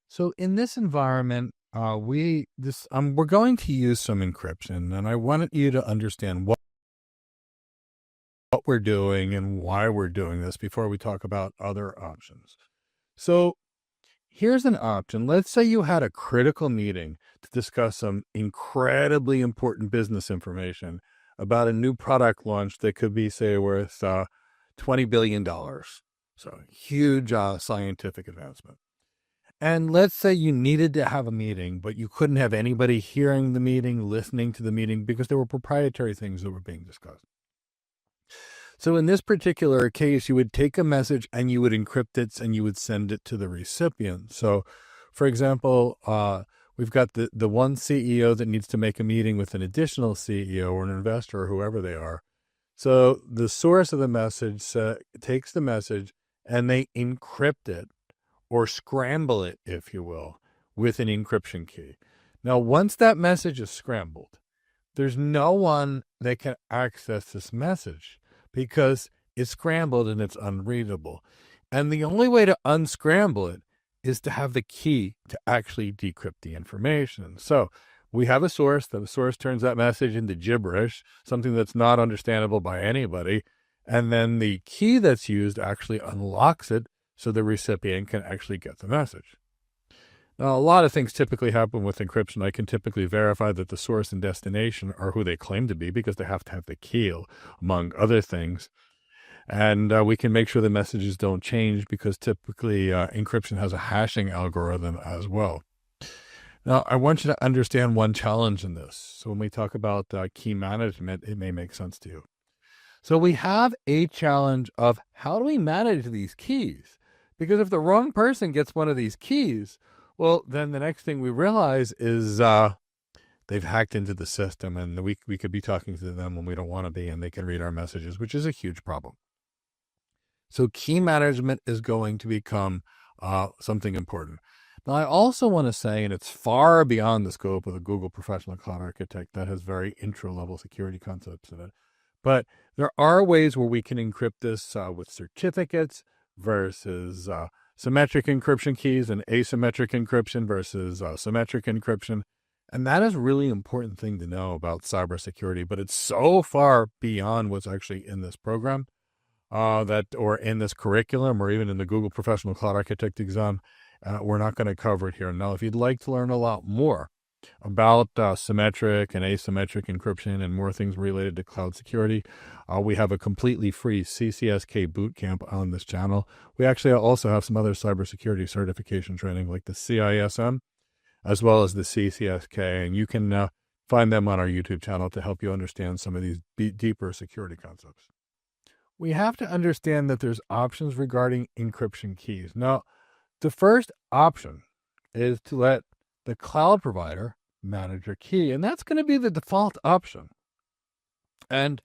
So in this environment, we're going to use some encryption, and I wanted you to understand what we're doing and why we're doing this before we talk about other options. So here's an option. Let's say you had a critical meeting to discuss some incredibly important business information about a new product launch that could be, say, worth $20 billion. So huge scientific advancement. And let's say you needed to have a meeting, but you couldn't have anybody hearing the meeting, listening to the meeting, because there were proprietary things that were being discussed. So in this particular case, you would take a message and you would encrypt it and you would send it to the recipient. So, for example, we've got the one CEO that needs to make a meeting with an additional CEO or an investor or whoever they are. So the source of the message takes the message and they encrypt it, or scramble it, if you will, with an encryption key. Now, once that message is scrambled, there's no one that can access this message because it's scrambled and it's unreadable. And the only way to unscramble it is to have the key to actually decrypt the information. So we have a source. The source turns that message into gibberish, something that's not understandable by anybody. And then the key that's used actually unlocks it so the recipient can actually get the message. Now, a lot of things typically happen with encryption. I can typically verify that the source and destination are who they claim to be because they have to have the key, among other things. And we can make sure the messages don't change because typically encryption has a hashing algorithm as well. Now, I want you to understand one challenge in this. So when we talk about key management, it may make sense to you. So we have a challenge of how do we manage these keys? Because if the wrong person gets one of these keys, well, then the next thing we realize is they've hacked into the system, and we could be talking to them when we don't want to be, and they can read our messages, which is a huge problem. So key management is going to become something important. Now, I also want to say, and it's far beyond the scope of the Google Professional Cloud Architect that has very intro-level security concepts in it, but there are ways where we can encrypt this with certificates versus symmetric encryption keys and asymmetric encryption versus symmetric encryption. And that is a really important thing to know about cybersecurity, but it's so far beyond what's actually in this program or in this curriculum or even in the Google Professional Cloud Architect exam. We're not going to cover it here. Now, if you'd like to learn a lot more about symmetric and asymmetric encryption and more things related to cloud security, we have a completely free CCSK bootcamp on this channel. We actually also have some other cybersecurity certification training like the CISM as well as the CCSK, and you can find them on our YouTube channel to help you understand some of these deeper security concepts. We have to understand that there's options regarding encryption keys. Now, the first option is to let the cloud provider manage your key, and that's going to be the default option. And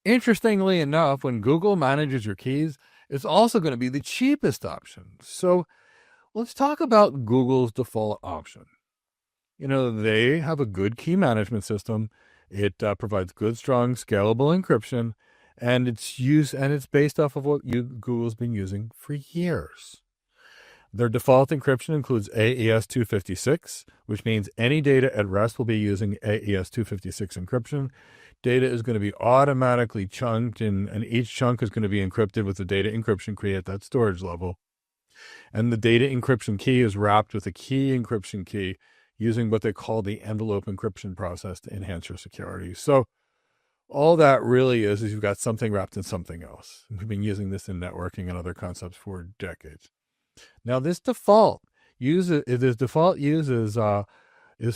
interestingly enough, when Google manages your keys, it's also going to be the cheapest option. So let's talk about Google's default option. They have a good key management system. It provides good, strong, scalable encryption, and it's based off of what Google's been using for years. Their default encryption includes AES 256, which means any data at rest will be using AES 256 encryption. Data is going to be automatically chunked, and each chunk is going to be encrypted with the data encryption key at that storage level. And the data encryption key is wrapped with a key encryption key using what they call the envelope encryption process to enhance your security. So all that really is you've got something wrapped in something else. We've been using this in networking and other concepts for decades. Now, this default use is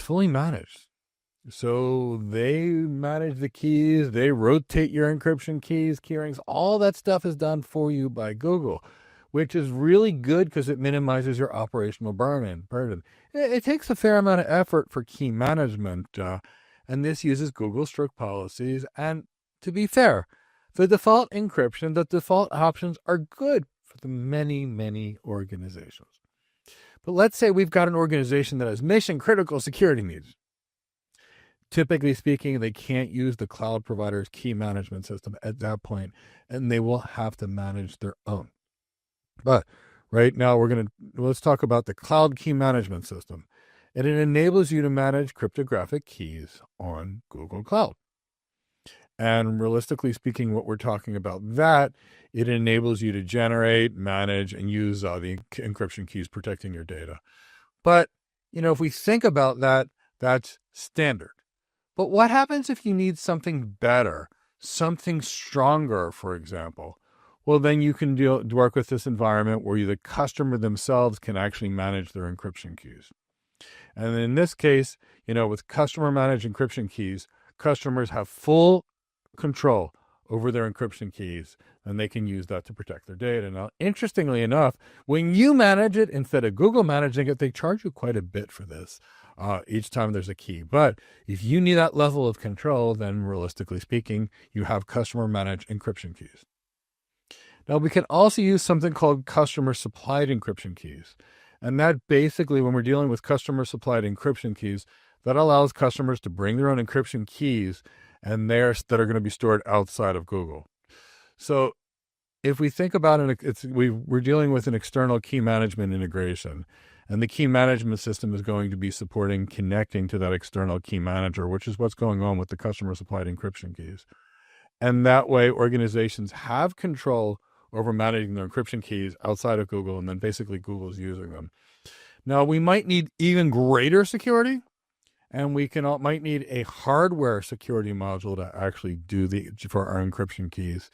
fully managed. So they manage the keys, they rotate your encryption keys, key rings, all that stuff is done for you by Google, which is really good because it minimizes your operational burden. It takes a fair amount of effort for key management, and this uses Google strict policies. And to be fair, the default encryption, the default options are good for the many, many organizations. But let's say we've got an organization that has mission critical security needs. Typically speaking, they can't use the cloud provider's key management system at that point, and they will have to manage their own. But right now, let's talk about the cloud key management system. And it enables you to manage cryptographic keys on Google Cloud. And realistically speaking, what we're talking about it enables you to generate, manage, and use the encryption keys protecting your data. But, if we think about that, that's standard. But what happens if you need something better, something stronger, for example? Well, then you can work with this environment where the customer themselves can actually manage their encryption keys. And in this case, with customer managed encryption keys, customers have full control over their encryption keys, and they can use that to protect their data. Now, interestingly enough, when you manage it instead of Google managing it, they charge you quite a bit for this each time there's a key. But if you need that level of control, then realistically speaking, you have customer managed encryption keys. Now, we can also use something called customer supplied encryption keys. And that basically, when we're dealing with customer supplied encryption keys, that allows customers to bring their own encryption keys and that are going to be stored outside of Google. So if we think about it, we're dealing with an external key management integration, and the key management system is going to be supporting connecting to that external key manager, which is what's going on with the customer supplied encryption keys. And that way, organizations have control over managing their encryption keys outside of Google, and then basically Google's using them. Now, we might need even greater security, and we might need a hardware security module to actually for our encryption keys.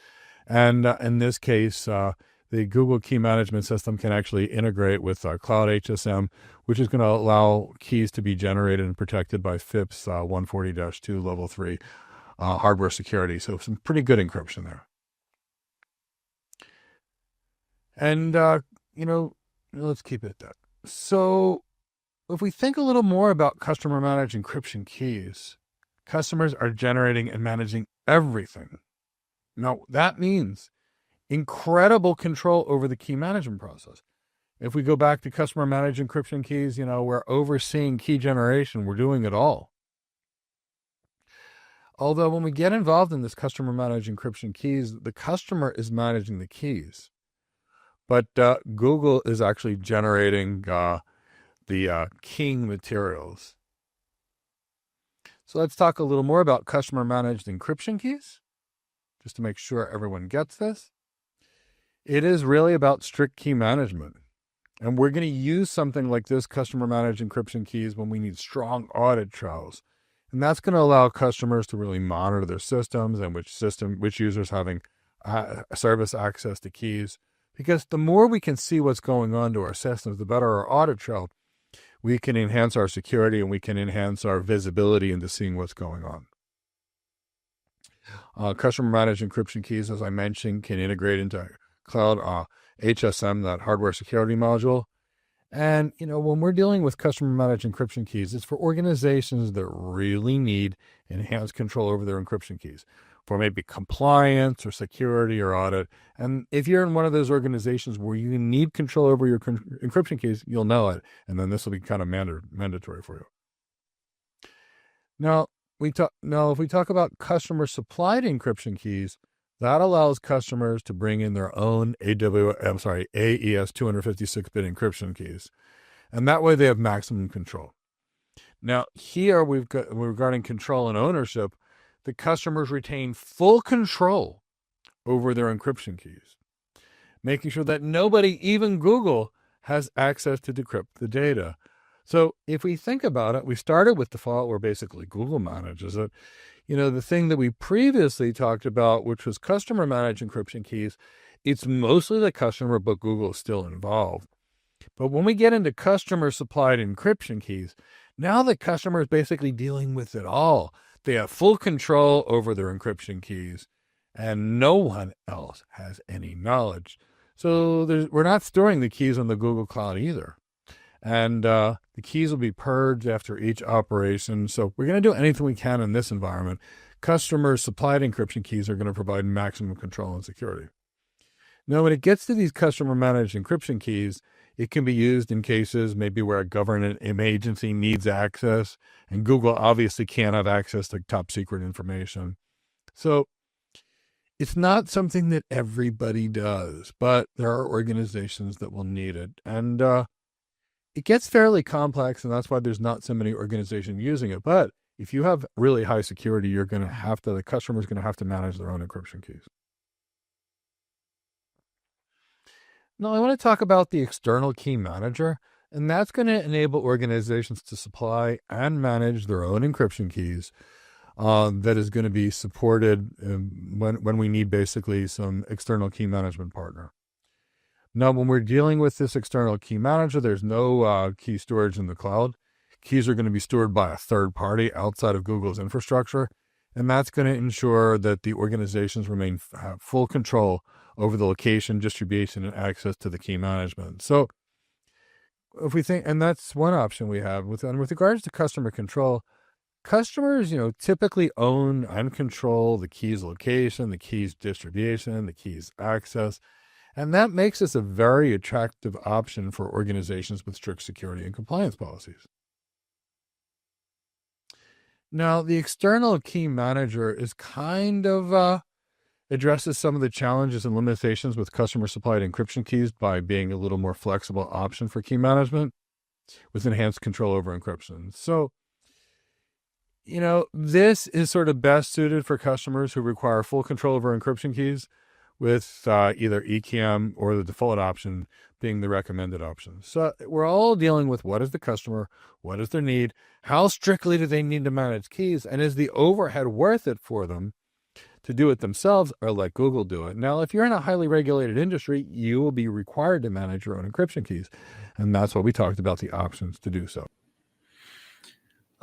And in this case, the Google Key Management System can actually integrate with Cloud HSM, which is going to allow keys to be generated and protected by FIPS 140-2 Level 3 hardware security. So some pretty good encryption there. And, let's keep it at that. So if we think a little more about customer managed encryption keys, customers are generating and managing everything. Now, that means incredible control over the key management process. If we go back to customer managed encryption keys, we're overseeing key generation. We're doing it all. Although when we get involved in this customer managed encryption keys, the customer is managing the keys. But Google is actually generating the keying materials. So let's talk a little more about customer managed encryption keys, just to make sure everyone gets this. It is really about strict key management. And we're going to use something like this customer managed encryption keys when we need strong audit trails. And that's going to allow customers to really monitor their systems and which users having service access to keys. Because the more we can see what's going on to our systems, the better our audit trail. We can enhance our security and we can enhance our visibility into seeing what's going on. Customer managed encryption keys, as I mentioned, can integrate into cloud HSM, that hardware security module. And, when we're dealing with customer managed encryption keys, it's for organizations that really need enhanced control over their encryption keys for maybe compliance or security or audit. And if you're in one of those organizations where you need control over your encryption keys, you'll know it. And then this will be kind of mandatory for you. Now, if we talk about customer supplied encryption keys, that allows customers to bring in their own AES 256-bit encryption keys. And that way they have maximum control. Now, here regarding control and ownership, the customers retain full control over their encryption keys, making sure that nobody, even Google, has access to decrypt the data. So if we think about it, we started with default where basically Google manages it. The thing that we previously talked about, which was customer managed encryption keys, it's mostly the customer, but Google is still involved. But when we get into customer supplied encryption keys, now the customer is basically dealing with it all. They have full control over their encryption keys, and no one else has any knowledge. So we're not storing the keys on the Google Cloud either. And the keys will be purged after each operation. So we're going to do anything we can in this environment. Customer supplied encryption keys are going to provide maximum control and security. Now, when it gets to these customer managed encryption keys, it can be used in cases maybe where a government agency needs access, and Google obviously can't have access to top secret information. So it's not something that everybody does, but there are organizations that will need it. And it gets fairly complex, and that's why there's not so many organizations using it. But if you have really high security, the customer's going to have to manage their own encryption keys. Now, I want to talk about the external key manager, and that's going to enable organizations to supply and manage their own encryption keys. That is going to be supported when we need basically some external key management partner. Now, when we're dealing with this external key manager, there's no key storage in the cloud. Keys are going to be stored by a third party outside of Google's infrastructure, and that's going to ensure that the organizations have full control over the location, distribution, and access to the key management. So if we think, and that's one option we have with regards to customer control, customers, typically own and control the key's location, the key's distribution, the key's access. And that makes this a very attractive option for organizations with strict security and compliance policies. Now, the external key manager is kind of addresses some of the challenges and limitations with customer-supplied encryption keys by being a little more flexible option for key management with enhanced control over encryption. So, this is sort of best suited for customers who require full control over encryption keys, with either EKM or the default option being the recommended option. So we're all dealing with what is the customer, what is their need, how strictly do they need to manage keys, and is the overhead worth it for them to do it themselves or let Google do it? Now, if you're in a highly regulated industry, you will be required to manage your own encryption keys, and that's what we talked about, the options to do so.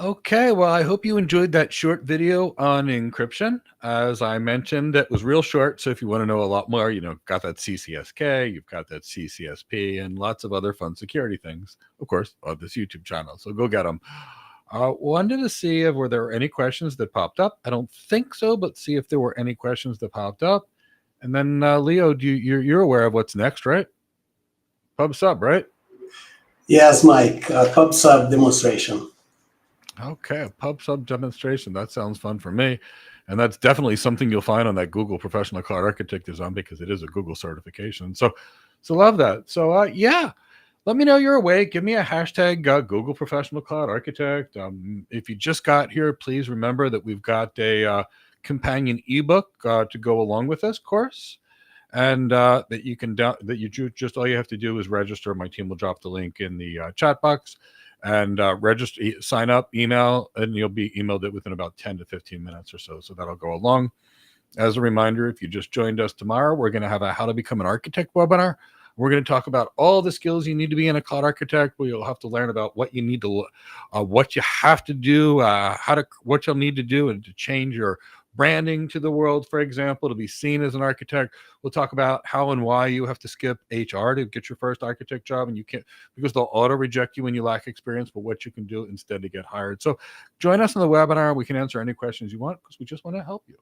Okay, well, I hope you enjoyed that short video on encryption. As I mentioned, it was real short. So if you want to know a lot more, got that CCSK, you've got that CCSP, and lots of other fun security things, of course, on this YouTube channel. So go get them. Wanted to see if were there any questions that popped up. I don't think so, but see if there were any questions that popped up. And then Leo, you're aware of what's next, right? Pub sub, right? Yes, Mike, pub sub demonstration. Okay, a pub sub demonstration. That sounds fun for me. And that's definitely something you'll find on that Google Professional Cloud Architect design because it is a Google certification. So love that. So yeah, let me know you're awake. Give me a hashtag Google Professional Cloud Architect. If you just got here, please remember that we've got a companion ebook to go along with this course. And that you can just all you have to do is register. My team will drop the link in the chat box and register, sign up, email, and you'll be emailed it within about 10 to 15 minutes or so. So that'll go along. As a reminder, if you just joined us tomorrow, we're going to have a how to become an architect webinar. We're going to talk about all the skills you need to be in a cloud architect. Where you'll have to learn about what you need to, what you have to do, what you'll need to do, and to change your branding to the world, for example, to be seen as an architect. We'll talk about how and why you have to skip HR to get your first architect job, and you can't because they'll auto reject you when you lack experience, but what you can do instead to get hired. So join us in the webinar. We can answer any questions you want because we just want to help you.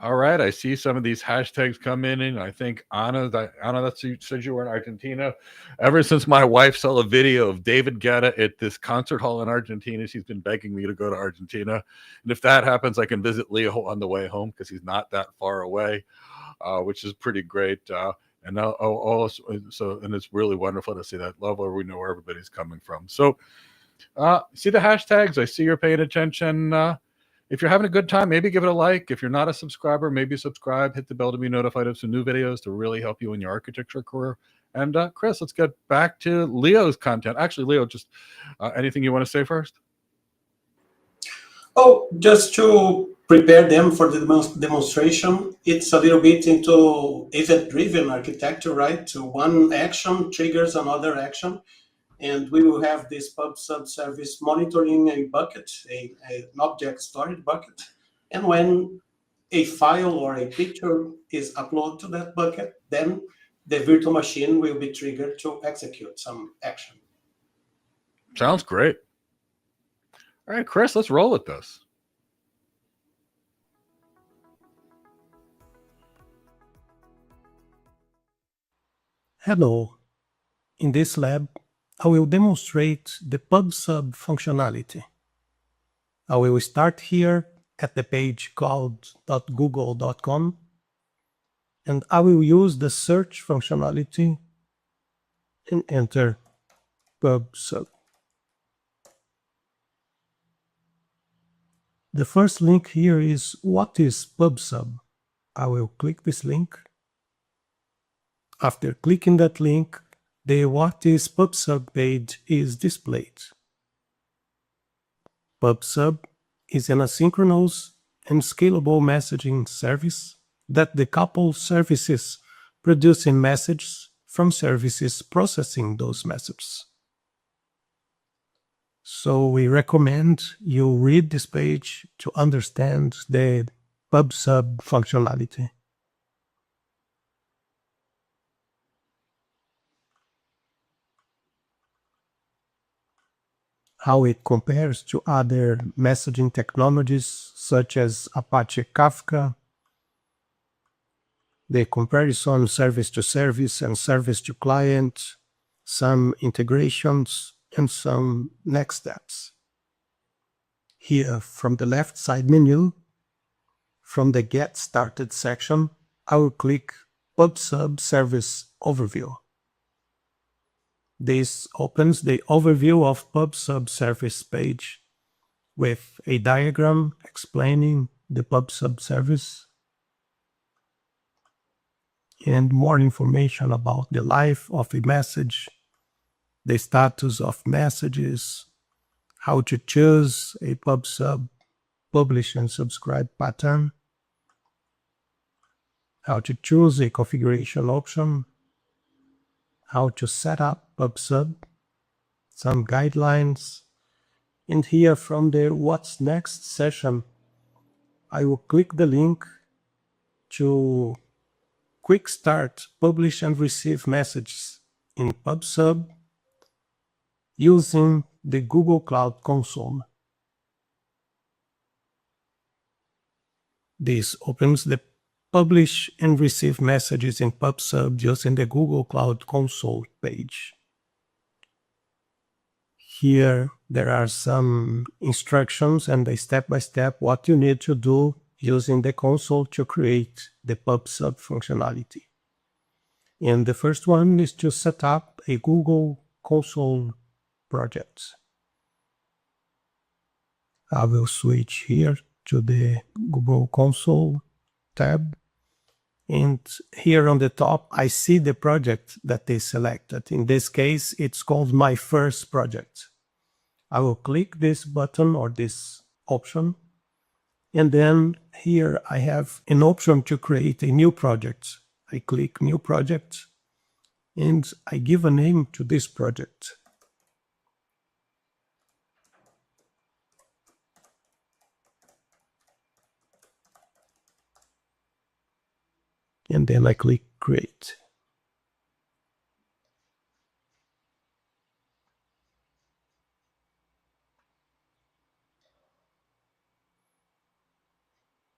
All right, I see some of these hashtags come in, and I think Anna, that said you were in Argentina. Ever since my wife saw a video of David Guetta at this concert hall in Argentina, she's been begging me to go to Argentina. And if that happens, I can visit Leo on the way home because he's not that far away, which is pretty great. And it's really wonderful to see that level where we know where everybody's coming from. So see the hashtags. I see you're paying attention. If you're having a good time, maybe give it a like. If you're not a subscriber, maybe subscribe, hit the bell to be notified of some new videos to really help you in your architecture career. And Chris, let's get back to Leo's content. Actually, Leo, just anything you want to say first? Oh, just to prepare them for the demonstration, it's a little bit into event-driven architecture, right? So one action triggers another action. And we will have this pub sub service monitoring a bucket, an object storage bucket. And when a file or a picture is uploaded to that bucket, then the virtual machine will be triggered to execute some action. Sounds great. All right, Chris, let's roll with this. Hello. In this lab, I will demonstrate the pub sub functionality. I will start here at the page cloud.google.com, and I will use the search functionality and enter pub sub. The first link here is what is pub sub. I will click this link. After clicking that link, the what is pub sub page is displayed. Pub sub is an asynchronous and scalable messaging service that decouples services producing messages from services processing those messages. So we recommend you read this page to understand the pub sub functionality. How it compares to other messaging technologies such as Apache Kafka, the comparison service to service and service to client, some integrations, and some next steps. Here from the left side menu, from the Get Started section, I will click Pub Sub Service Overview. This opens the overview of Pub Sub service page with a diagram explaining the Pub Sub service and more information about the life of a message, the status of messages, how to choose a Pub Sub publish and subscribe pattern, how to choose a configuration option, how to set up Pub Sub, some guidelines, And here from the What's Next session, I will click the link to quick start, publish and receive messages in PubSub using the Google Cloud Console. This opens the publish and receive messages in PubSub using the Google Cloud Console page. Here there are some instructions and a step-by-step what you need to do using the console to create the PubSub functionality. And the first one is to set up a Google Console project. I will switch here to the Google Console tab. And here on the top, I see the project that is selected. In this case, it's called My First Project. I will click this button or this option. And then here I have an option to create a new project. I click New Project and I give a name to this project. And then I click Create.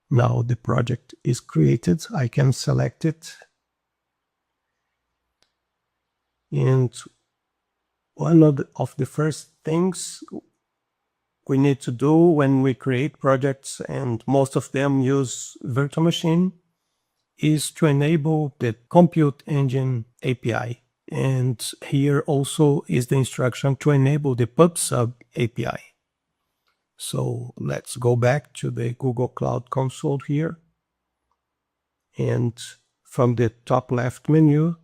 Now the project is created. I can select it. And one of the first things we need to do when we create projects, and most of them use virtual machine, is to enable the Compute Engine API. And here also is the instruction to enable the PubSub API. So let's go back to the Google Cloud Console here. And from the top left menu,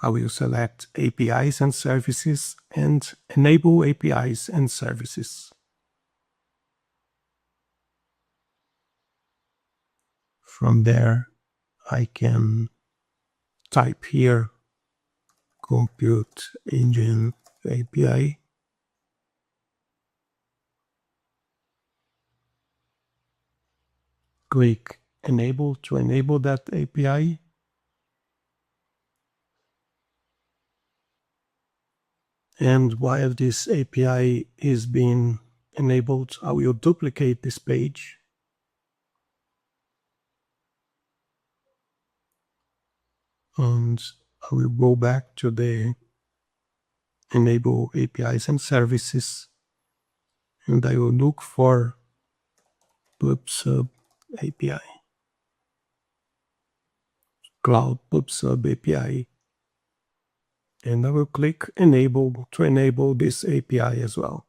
I will select APIs and Services and enable APIs and Services. From there, I can type here Compute Engine API. Click Enable to enable that API. And while this API is being enabled, I will duplicate this page. And I will go back to the Enable APIs and Services. And I will look for PubSub API. Cloud PubSub API. And I will click Enable to enable this API as well.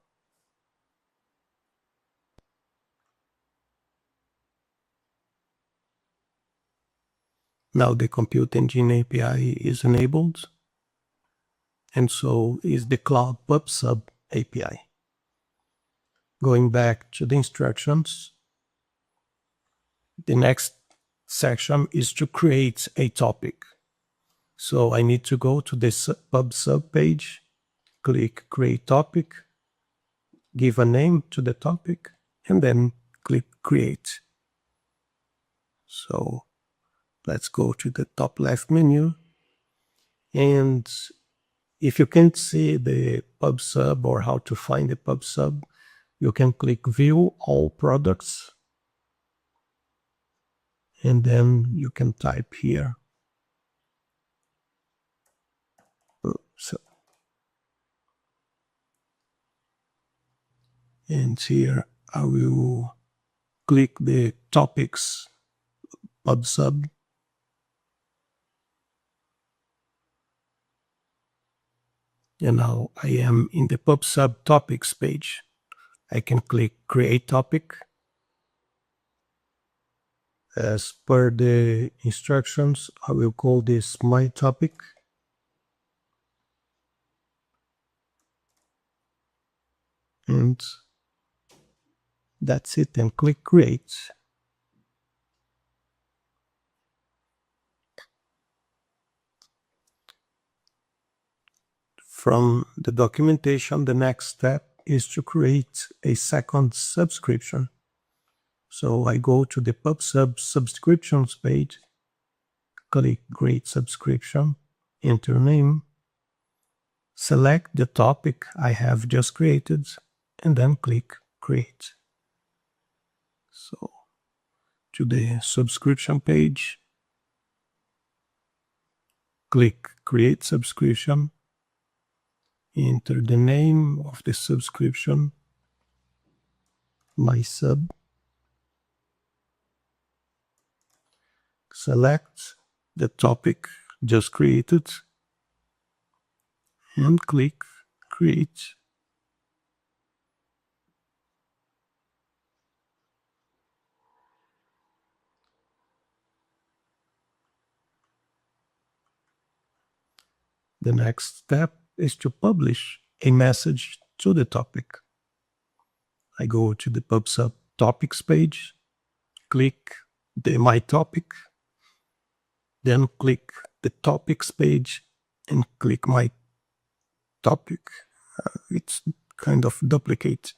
Now the Compute Engine API is enabled, and so is the Cloud PubSub API. Going back to the instructions, the next section is to create a topic. So I need to go to this PubSub page, click Create Topic, give a name to the topic, and then click Create. So let's go to the top left menu. And if you can't see the PubSub or how to find the PubSub, you can click View All Products. And then you can type here. And here I will click the Topics PubSub. And now I am in the PubSub Topics page. I can click Create Topic. As per the instructions, I will call this My Topic. And that's it, and click Create. From the documentation, the next step is to create a second subscription. So I go to the PubSub subscriptions page, click Create Subscription, enter name, select the topic I have just created, and then click Create. So to the subscription page, click Create Subscription, enter the name of the subscription, my sub, select the topic just created, and click Create. The next step is to publish a message to the topic. I go to the PubSub topics page, click the My Topic, then click the topics page and click My Topic. It's kind of duplicate.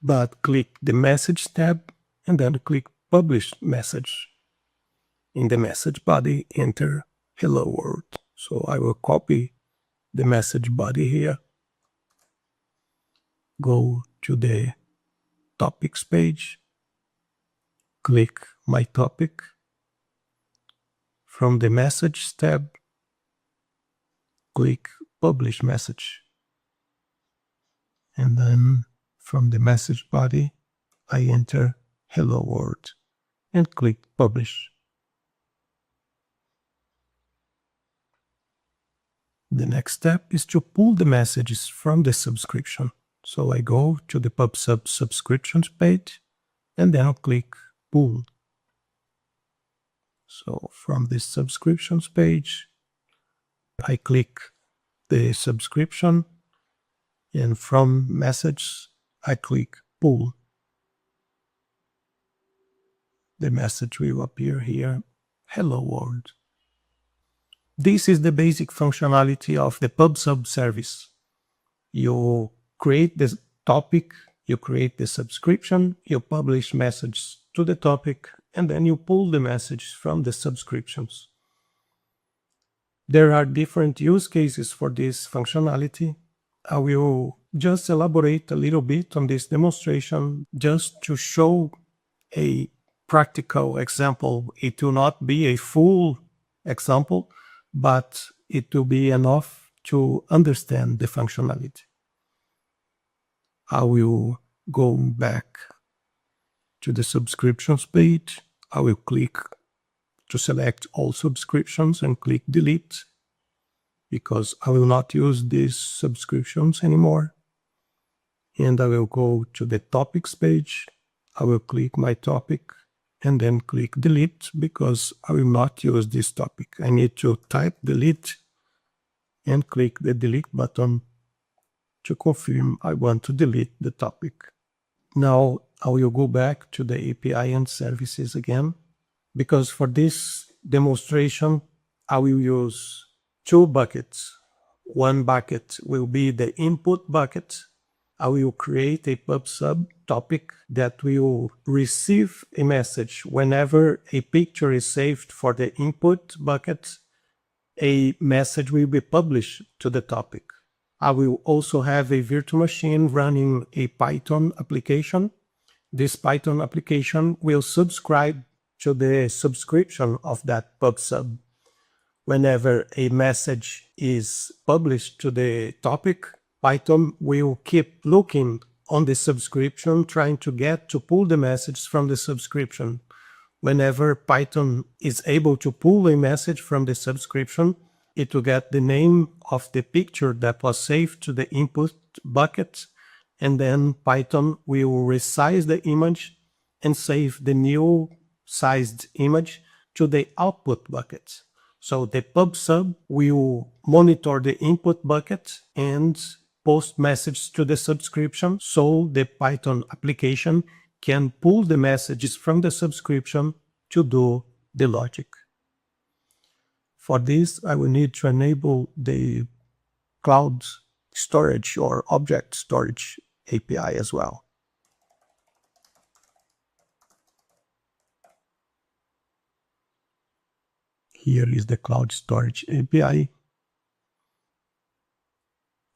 But click the Message tab and then click Publish Message. In the message body, enter Hello World. So I will copy the message body here. Go to the topics page, click My Topic. From the Message tab, click Publish Message. And then from the message body, I enter Hello World and click Publish. The next step is to pull the messages from the subscription. So I go to the PubSub subscriptions page and then I'll click Pull. So from this subscriptions page, I click the subscription and from message, I click Pull. The message will appear here, Hello World. This is the basic functionality of the PubSub service. You create the topic, you create the subscription, you publish messages to the topic, and then you pull the message from the subscriptions. There are different use cases for this functionality. I will just elaborate a little bit on this demonstration just to show a practical example. It will not be a full example, but it will be enough to understand the functionality. I will go back to the subscriptions page. I will click to select all subscriptions and click delete because I will not use these subscriptions anymore. And I will go to the topics page. I will click my topic and then click delete because I will not use this topic. I need to type delete and click the delete button to confirm I want to delete the topic. Now I will go back to the API and services again because for this demonstration I will use two buckets. One bucket will be the input bucket. I will create a PubSub topic that will receive a message whenever a picture is saved for the input bucket. A message will be published to the topic. I will also have a virtual machine running a Python application. This Python application will subscribe to the subscription of that PubSub. Whenever a message is published to the topic, Python will keep looking on the subscription, trying to get to pull the message from the subscription. Whenever Python is able to pull a message from the subscription, it will get the name of the picture that was saved to the input bucket, and then Python will resize the image and save the new sized image to the output bucket. So the PubSub will monitor the input bucket and post message to the subscription so the Python application can pull the messages from the subscription to do the logic. For this, I will need to enable the cloud storage or object storage API as well. Here is the cloud storage API.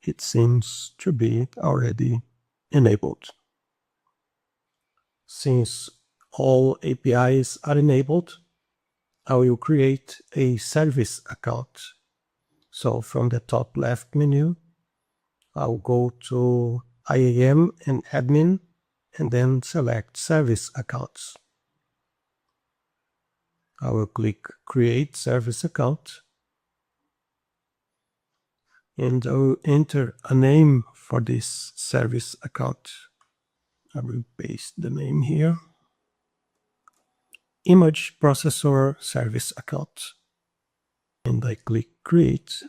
It seems to be already enabled. Since all APIs are enabled, I will create a service account. So from the top left menu, I'll go to IAM and admin and then select service accounts. I will click create service account and I will enter a name for this service account. I will paste the name here. Image processor service account. And I click create.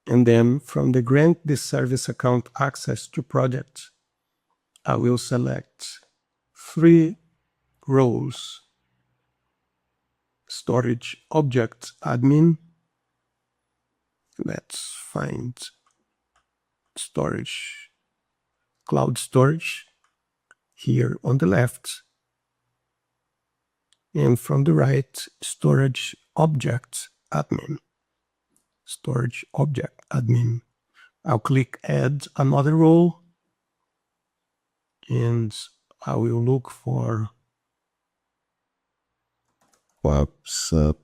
And then from the grant this service account access to project, I will select 3 roles. Storage object admin. Let's find storage, cloud storage here on the left. And from the right, storage object admin. Storage object admin. I'll click add another role and I will look for WhatsApp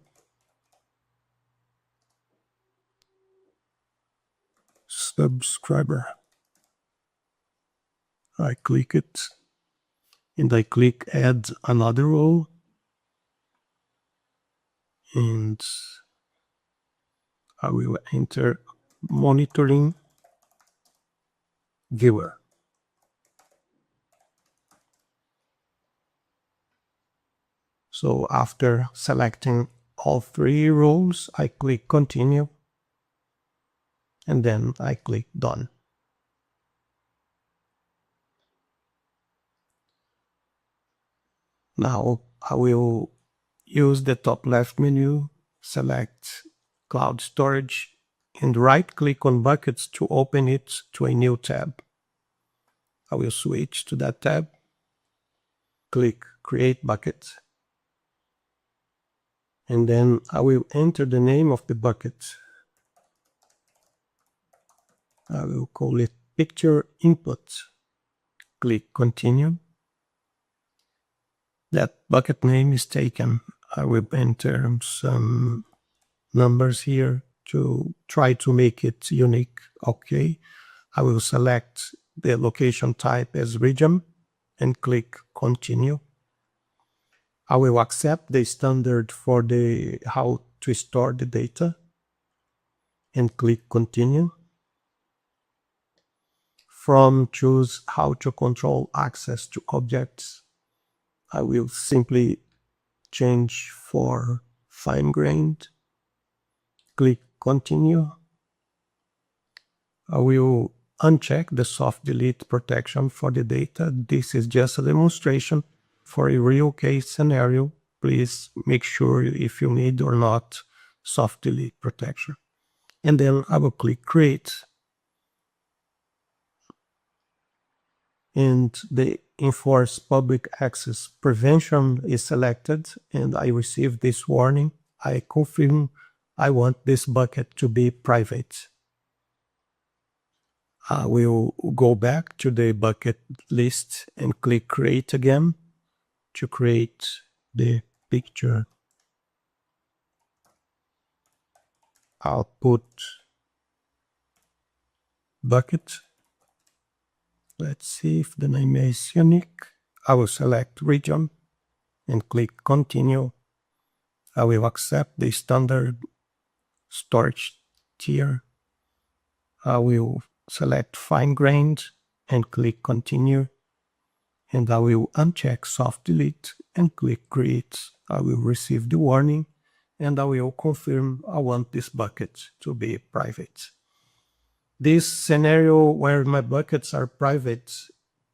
subscriber. I click it and I click add another role and I will enter monitoring viewer. So after selecting all 3 roles, I click continue and then I click done. Now I will use the top left menu, select cloud storage and right click on buckets to open it to a new tab. I will switch to that tab, click create bucket, and then I will enter the name of the bucket. I will call it picture input. Click continue. That bucket name is taken. I will enter some numbers here to try to make it unique. Okay. I will select the location type as region and click continue. I will accept the standard for the how to store the data and click continue. From choose how to control access to objects, I will simply change for fine-grained. Click continue. I will uncheck the soft delete protection for the data. This is just a demonstration for a real case scenario. Please make sure if you need or not soft delete protection. And then I will click create. And the enforce public access prevention is selected and I receive this warning. I confirm I want this bucket to be private. I will go back to the bucket list and click create again to create the picture. I'll put bucket. Let's see if the name is unique. I will select region and click continue. I will accept the standard storage tier. I will select fine-grained and click continue. And I will uncheck soft delete and click create. I will receive the warning and I will confirm I want this bucket to be private. This scenario where my buckets are private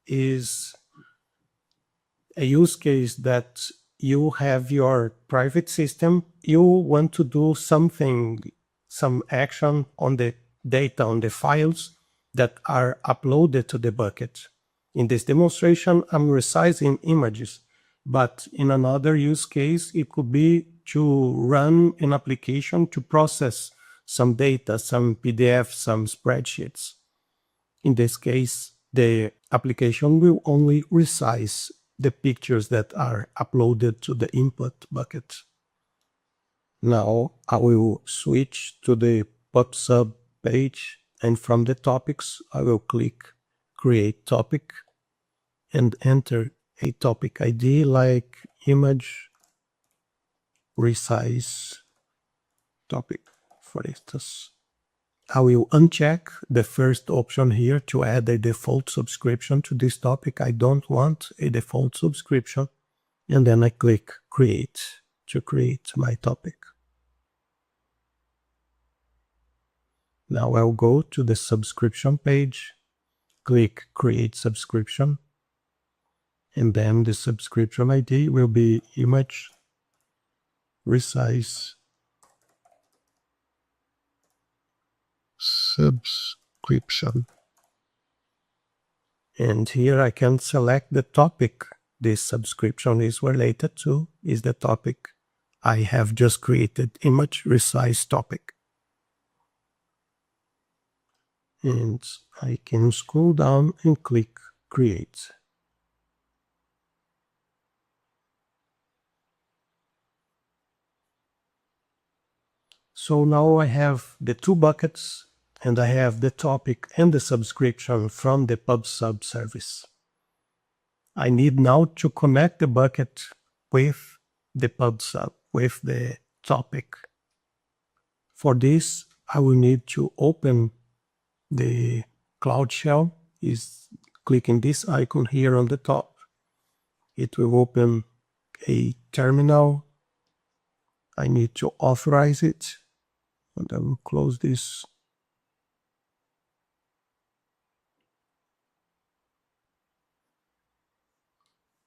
is a use case that you have your private system, you want to do something, some action on the data, on the files that are uploaded to the bucket. In this demonstration, I'm resizing images, but in another use case, it could be to run an application to process some data, some PDF, some spreadsheets. In this case, the application will only resize the pictures that are uploaded to the input bucket. Now I will switch to the PubSub page, and from the topics, I will click Create Topic and enter a topic ID like image resize topic, for instance. I will uncheck the first option here to add a default subscription to this topic. I don't want a default subscription. And then I click Create to create my topic. Now I'll go to the subscription page, click Create Subscription, and then the subscription ID will be image resize subscription. And here I can select the topic this subscription is related to, is the topic I have just created, image resize topic. And I can scroll down and click Create. So now I have the two buckets, and I have the topic and the subscription from the PubSub service. I need now to connect the bucket with the PubSub, with the topic. For this, I will need to open the Cloud Shell, is clicking this icon here on the top. It will open a terminal. I need to authorize it, and I will close this.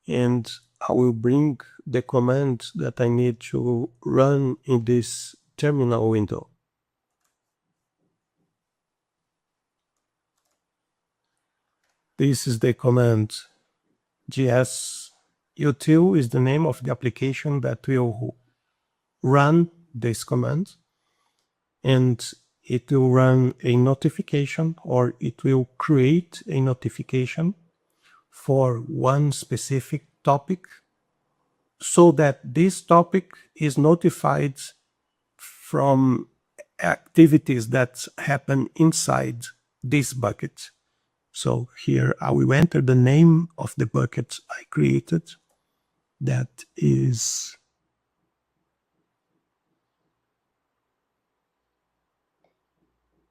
And I will bring the command that I need to run in this terminal window. This is the command. gsutil is the name of the application that will run this command, and it will run a notification, or it will create a notification for one specific topic, so that this topic is notified from activities that happen inside this bucket. So here I will enter the name of the bucket I created. That is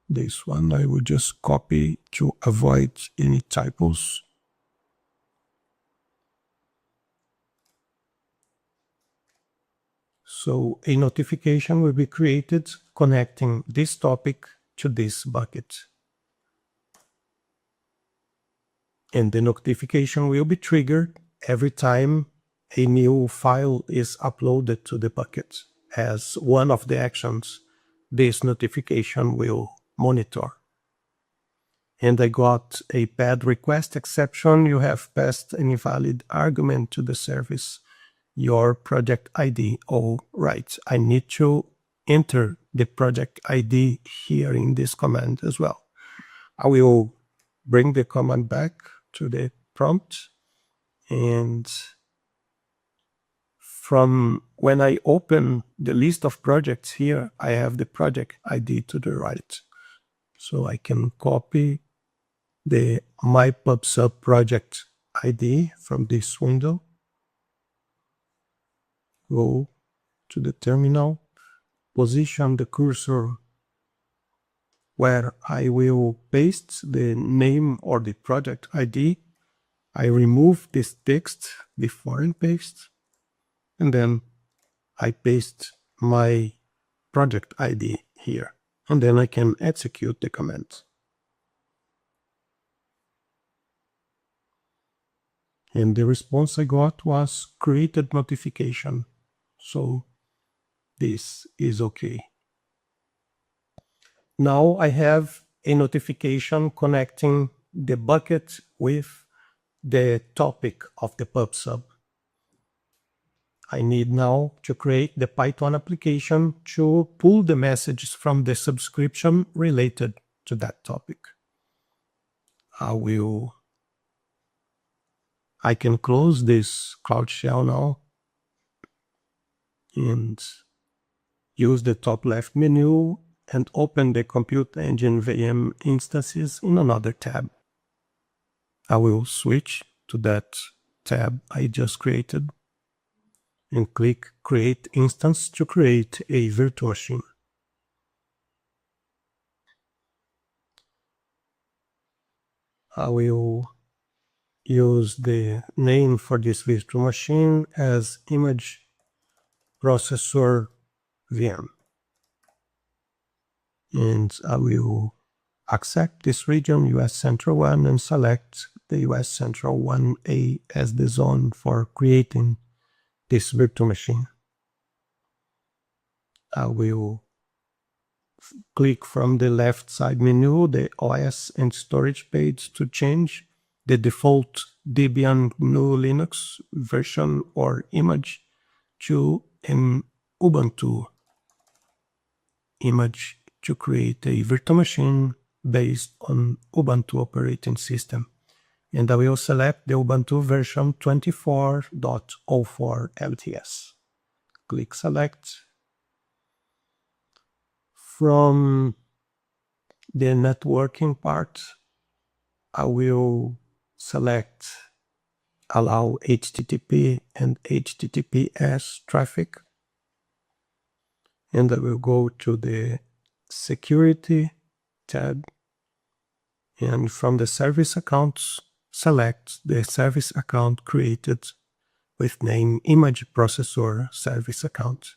this one. I will just copy to avoid any typos. So a notification will be created connecting this topic to this bucket. And the notification will be triggered every time a new file is uploaded to the bucket. As one of the actions, this notification will monitor. And I got a bad request exception. You have passed an invalid argument to the service. Your project ID. Oh, right. I need to enter the project ID here in this command as well. I will bring the command back to the prompt, and from when I open the list of projects here, I have the project ID to the right. So I can copy the my PubSub project ID from this window, go to the terminal, position the cursor where I will paste the name or the project ID. I remove this text before I paste, and then I paste my project ID here, and then I can execute the command. And the response I got was created notification. So this is okay. Now I have a notification connecting the bucket with the topic of the pub/sub. I need now to create the Python application to pull the messages from the subscription related to that topic. I can close this Cloud Shell now and use the top left menu and open the Compute Engine VM instances in another tab. I will switch to that tab I just created and click Create Instance to create a virtual machine. I will use the name for this virtual machine as Image Processor VM. And I will accept this region, US Central 1, and select the US Central 1A as the zone for creating this virtual machine. I will click from the left side menu, the OS and storage page, to change the default Debian GNU Linux version or image to an Ubuntu image to create a virtual machine based on Ubuntu operating system. And I will select the Ubuntu version 24.04 LTS. Click Select. From the networking part, I will select Allow HTTP and HTTPS traffic. And I will go to the Security tab. And from the service accounts, select the service account created with name Image Processor Service Account.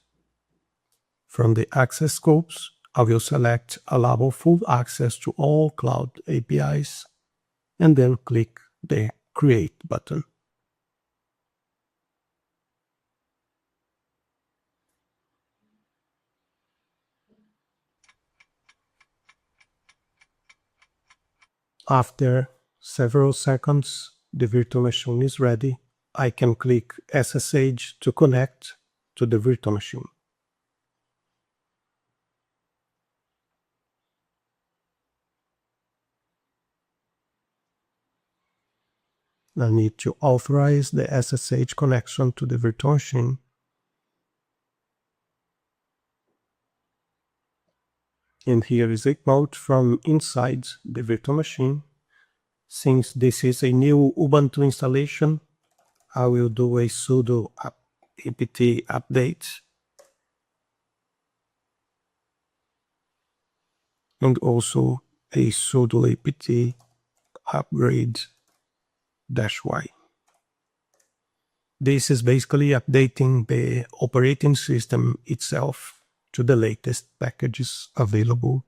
From the access scopes, I will select Allow full access to all cloud APIs and then click the Create button. After several seconds, the virtual machine is ready. I can click SSH to connect to the virtual machine. I need to authorize the SSH connection to the virtual machine. And here is a quote from inside the virtual machine. Since this is a new Ubuntu installation, I will do a sudo apt update and also a sudo apt upgrade -y. This is basically updating the operating system itself to the latest packages available.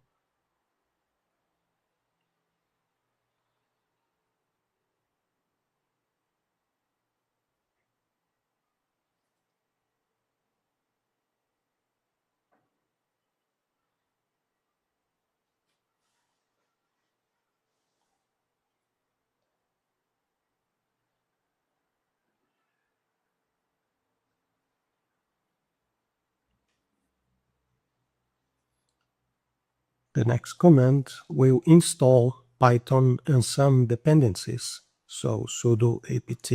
The next command will install Python and some dependencies. So sudo apt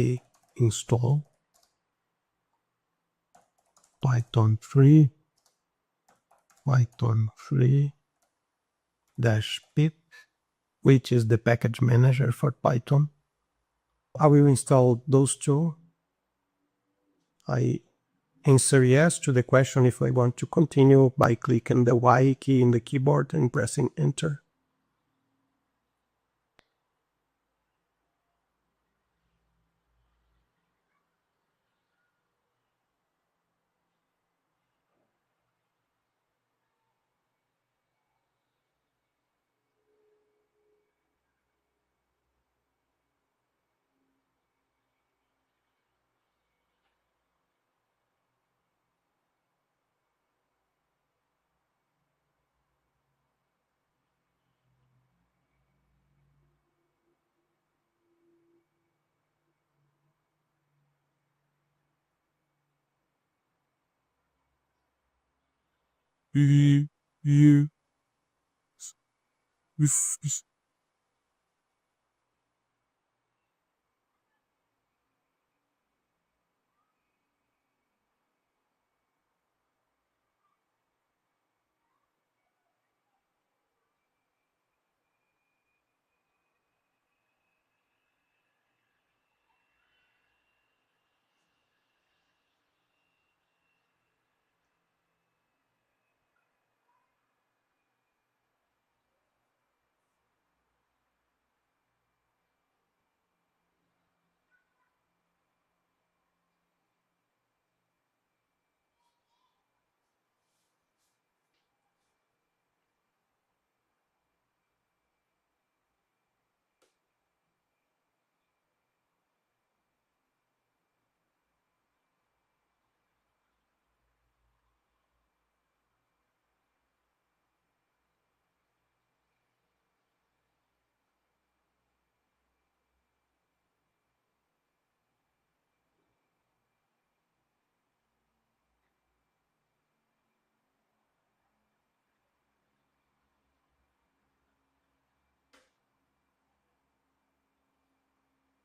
install Python 3 -pip, which is the package manager for Python. I will install those two. I answer yes to the question if I want to continue by clicking the Y key in the keyboard and pressing enter.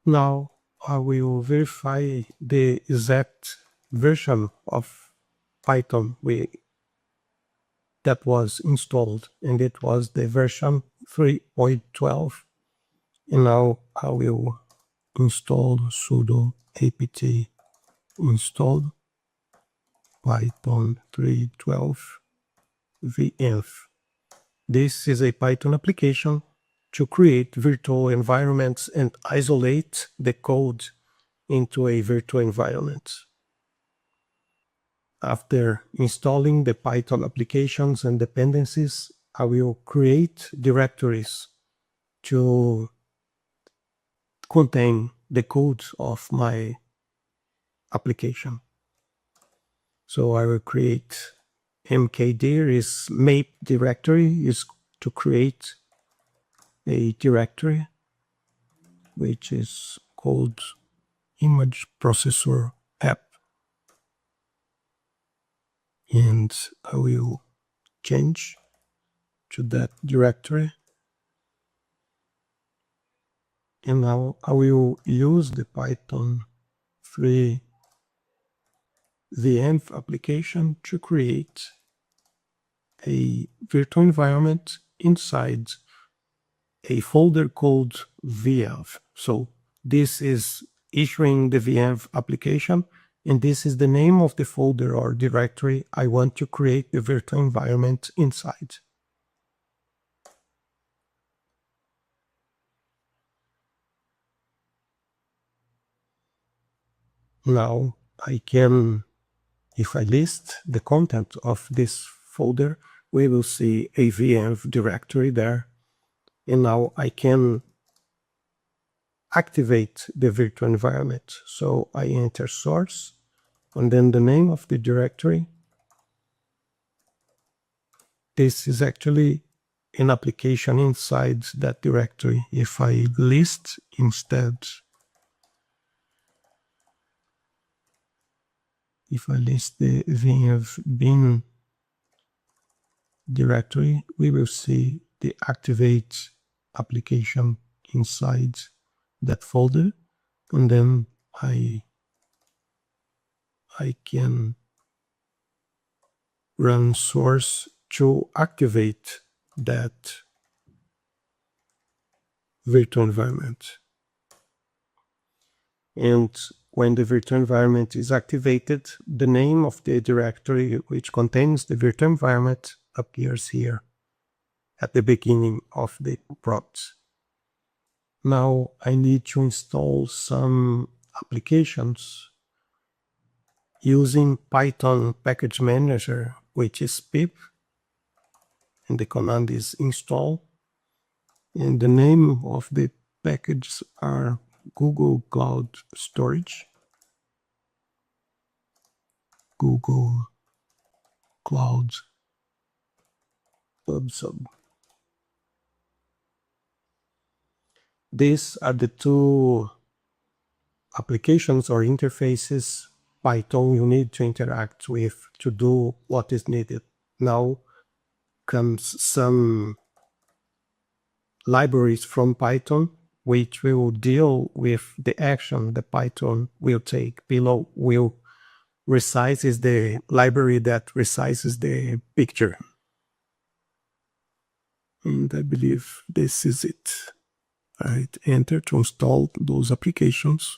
Now I will verify the exact version of Python that was installed, and it was the version 3.12. And now I will install sudo apt install Python 3.12 vm. This is a Python application to create virtual environments and isolate the code into a virtual environment. After installing the Python applications and dependencies, I will create directories to contain the code of my application. So I will create mkdir is map directory is to create a directory which is called image processor app, and I will change to that directory. And now I will use the Python 3 VM application to create a virtual environment inside a folder called VF. So this is issuing the VM application, and this is the name of the folder or directory I want to create the virtual environment inside. Now I can, if I list the content of this folder, we will see a VM directory there. And now I can activate the virtual environment. So I enter source and then the name of the directory. This is actually an application inside that directory. If I list instead, if I list the VM bin directory, we will see the activate application inside that folder, and then I can run source to activate that virtual environment. And when the virtual environment is activated, the name of the directory which contains the virtual environment appears here at the beginning of the prompt. Now I need to install some applications using Python package manager, which is pip, and the command is install. And the name of the packages are Google Cloud Storage, Google Cloud PubSub. These are the two applications or interfaces Python you need to interact with to do what is needed. Now comes some libraries from Python which will deal with the action the Python will take. Below will resize is the library that resizes the picture. And I believe this is it. I hit enter to install those applications.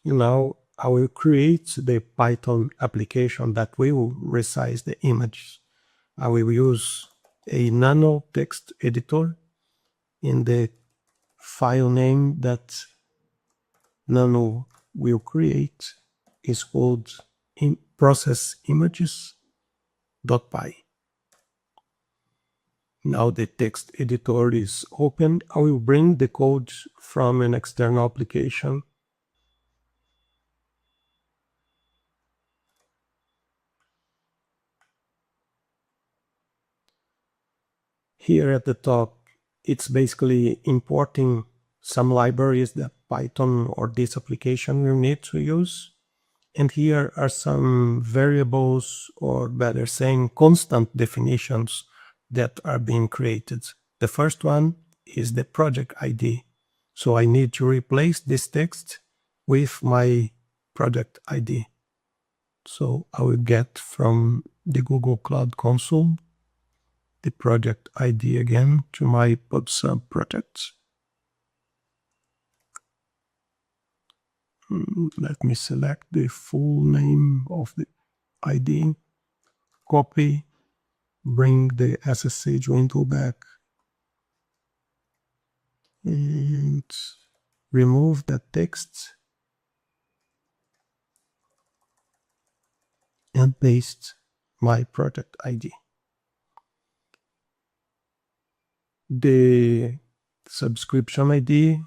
Now I will create the Python application that will resize the image. I will use a nano text editor, in the file name that nano will create is called processimages.py. Now the text editor is open. I will bring the code from an external application. Here at the top, it's basically importing some libraries that Python or this application will need to use. And here are some variables, or better saying, constant definitions that are being created. The first one is the project ID. So I need to replace this text with my project ID. So I will get from the Google Cloud Console the project ID again to my PubSub projects. Let me select the full name of the ID, copy, bring the SSH window back, and remove that text and paste my project ID. The subscription ID,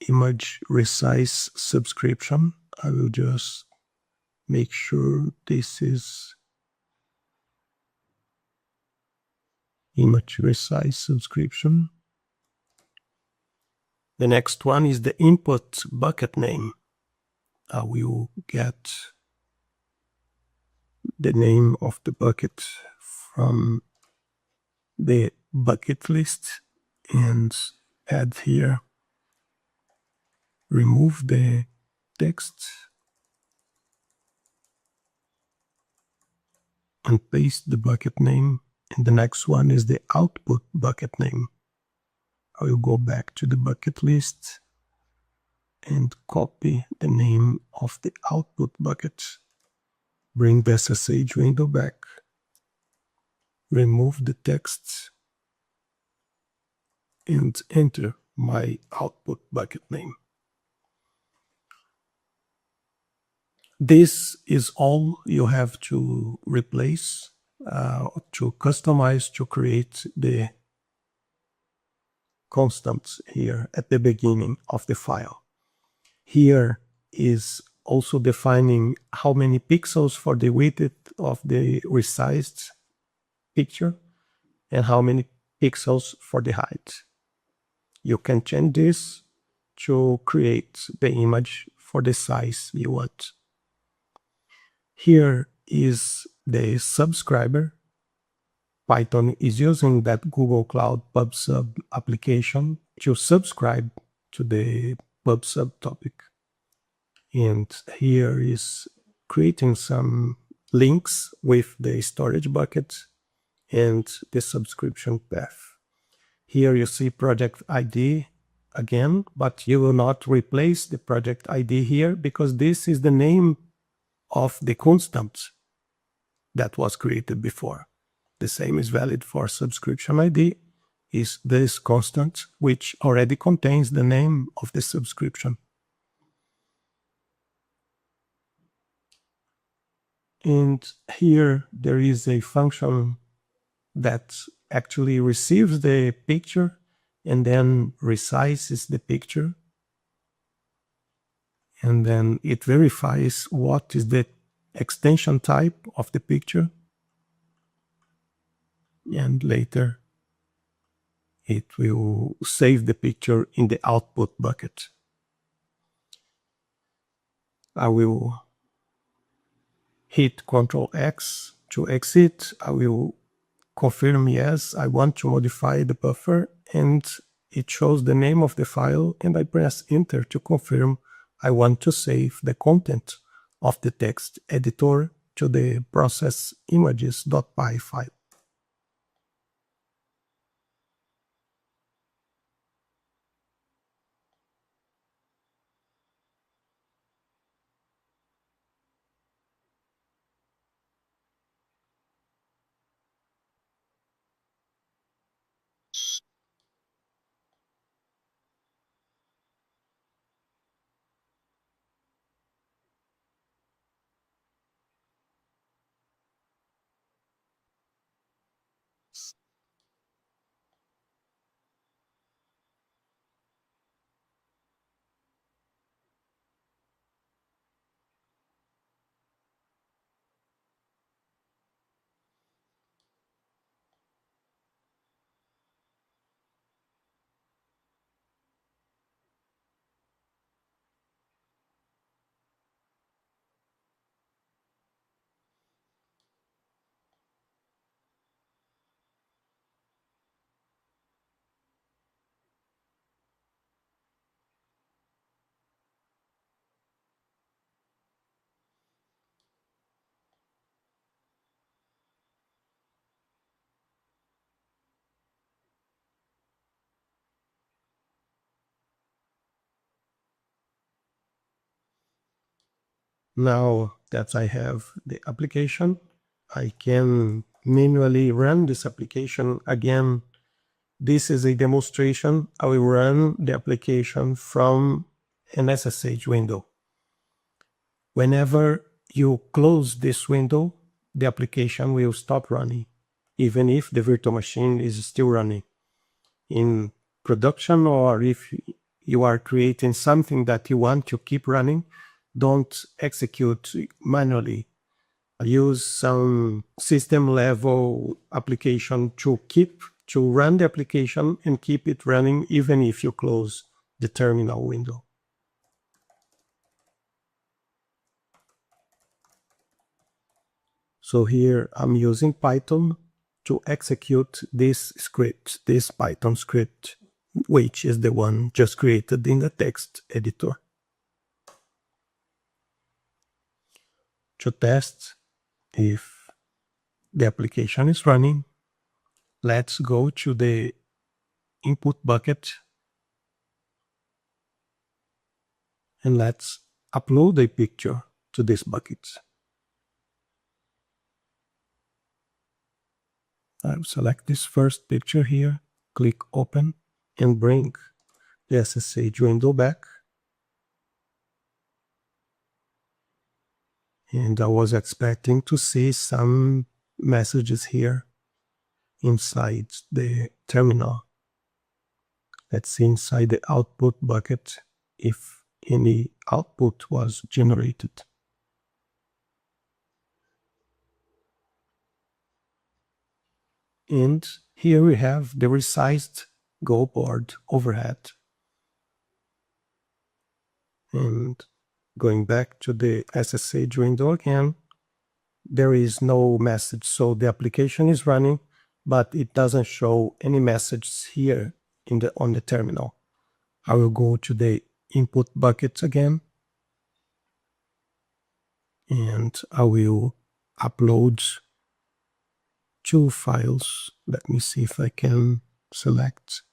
image resize subscription. I will just make sure this is image resize subscription. The next one is the input bucket name. I will get the name of the bucket from the bucket list and add here, remove the text and paste the bucket name. And the next one is the output bucket name. I will go back to the bucket list and copy the name of the output bucket. Bring the SSH window back. Remove the text and enter my output bucket name. This is all you have to replace, to customize, to create the constants here at the beginning of the file. Here is also defining how many pixels for the width of the resized picture and how many pixels for the height. You can change this to create the image for the size you want. Here is the subscriber. Python is using that Google Cloud PubSub application to subscribe to the PubSub topic. And here is creating some links with the storage bucket and the subscription path. Here you see project ID again, but you will not replace the project ID here because this is the name of the constant that was created before. The same is valid for subscription ID, is this constant which already contains the name of the subscription. And here there is a function that actually receives the picture and then resizes the picture. And then it verifies what is the extension type of the picture. And later it will save the picture in the output bucket. I will hit Ctrl X to exit. I will confirm yes, I want to modify the buffer, and it shows the name of the file, and I press enter to confirm I want to save the content of the text editor to the process images.py file. Now that I have the application, I can manually run this application again. This is a demonstration. I will run the application from an SSH window. Whenever you close this window, the application will stop running, even if the virtual machine is still running. In production, or if you are creating something that you want to keep running, don't execute manually. Use some system level application to run the application and keep it running even if you close the terminal window. So here I'm using Python to execute this script, this Python script, which is the one just created in the text editor. To test if the application is running, let's go to the input bucket and let's upload a picture to this bucket. I'll select this first picture here, click open, and bring the SSH window back. And I was expecting to see some messages here inside the terminal. Let's see inside the output bucket if any output was generated. And here we have the resized Go board overhead. And going back to the SSH window again, there is no message. So the application is running, but it doesn't show any messages here on the terminal. I will go to the input bucket again, and I will upload two files. Let me see if I can select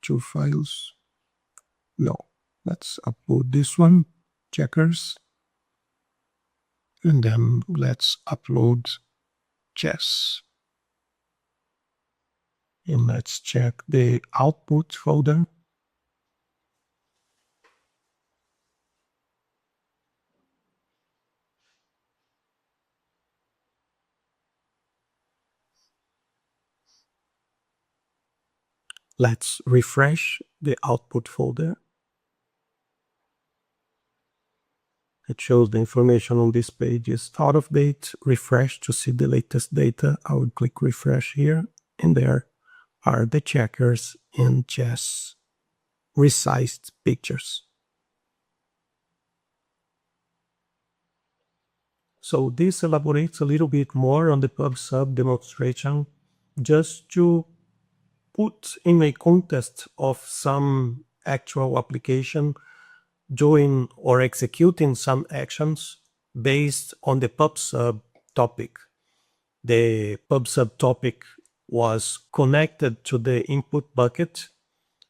two files. No, let's upload this one, checkers. And then let's upload chess. And let's check the output folder. Let's refresh the output folder. It shows the information on this page is out of date. Refresh to see the latest data. I would click refresh here, and there are the checkers and just resized pictures. So this elaborates a little bit more on the pub/sub demonstration, just to put in a context of some actual application doing or executing some actions based on the pub/sub topic. The pub/sub topic was connected to the input bucket.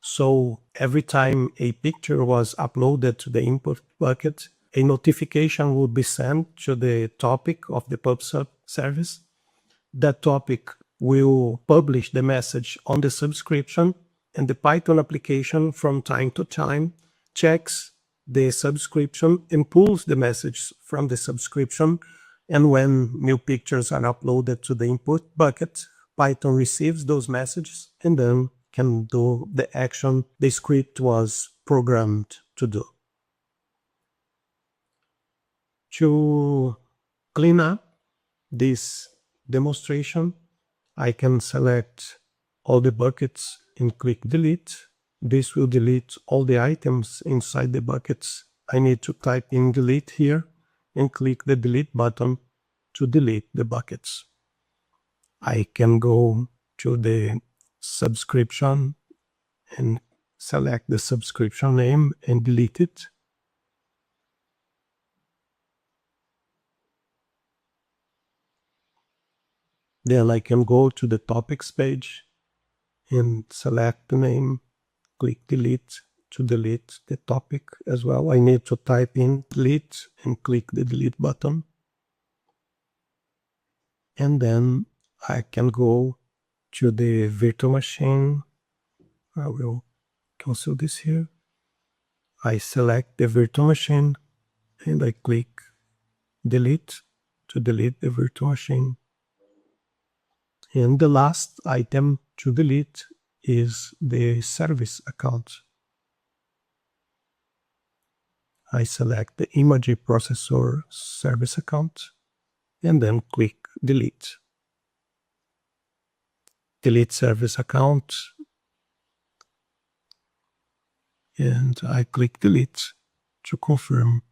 So every time a picture was uploaded to the input bucket, a notification would be sent to the topic of the pub/sub service. That topic will publish the message on the subscription, and the Python application from time to time checks the subscription and pulls the message from the subscription. And when new pictures are uploaded to the input bucket, Python receives those messages and then can do the action the script was programmed to do. To clean up this demonstration, I can select all the buckets and click delete. This will delete all the items inside the buckets. I need to type in delete here and click the delete button to delete the buckets. I can go to the subscription and select the subscription name and delete it. Then I can go to the topics page and select the name, click delete to delete the topic as well. I need to type in delete and click the delete button. And then I can go to the virtual machine. I will cancel this here. I select the virtual machine and I click delete to delete the virtual machine. And the last item to delete is the service account. I select the image processor service account and then click delete. Delete service account. And I click delete to confirm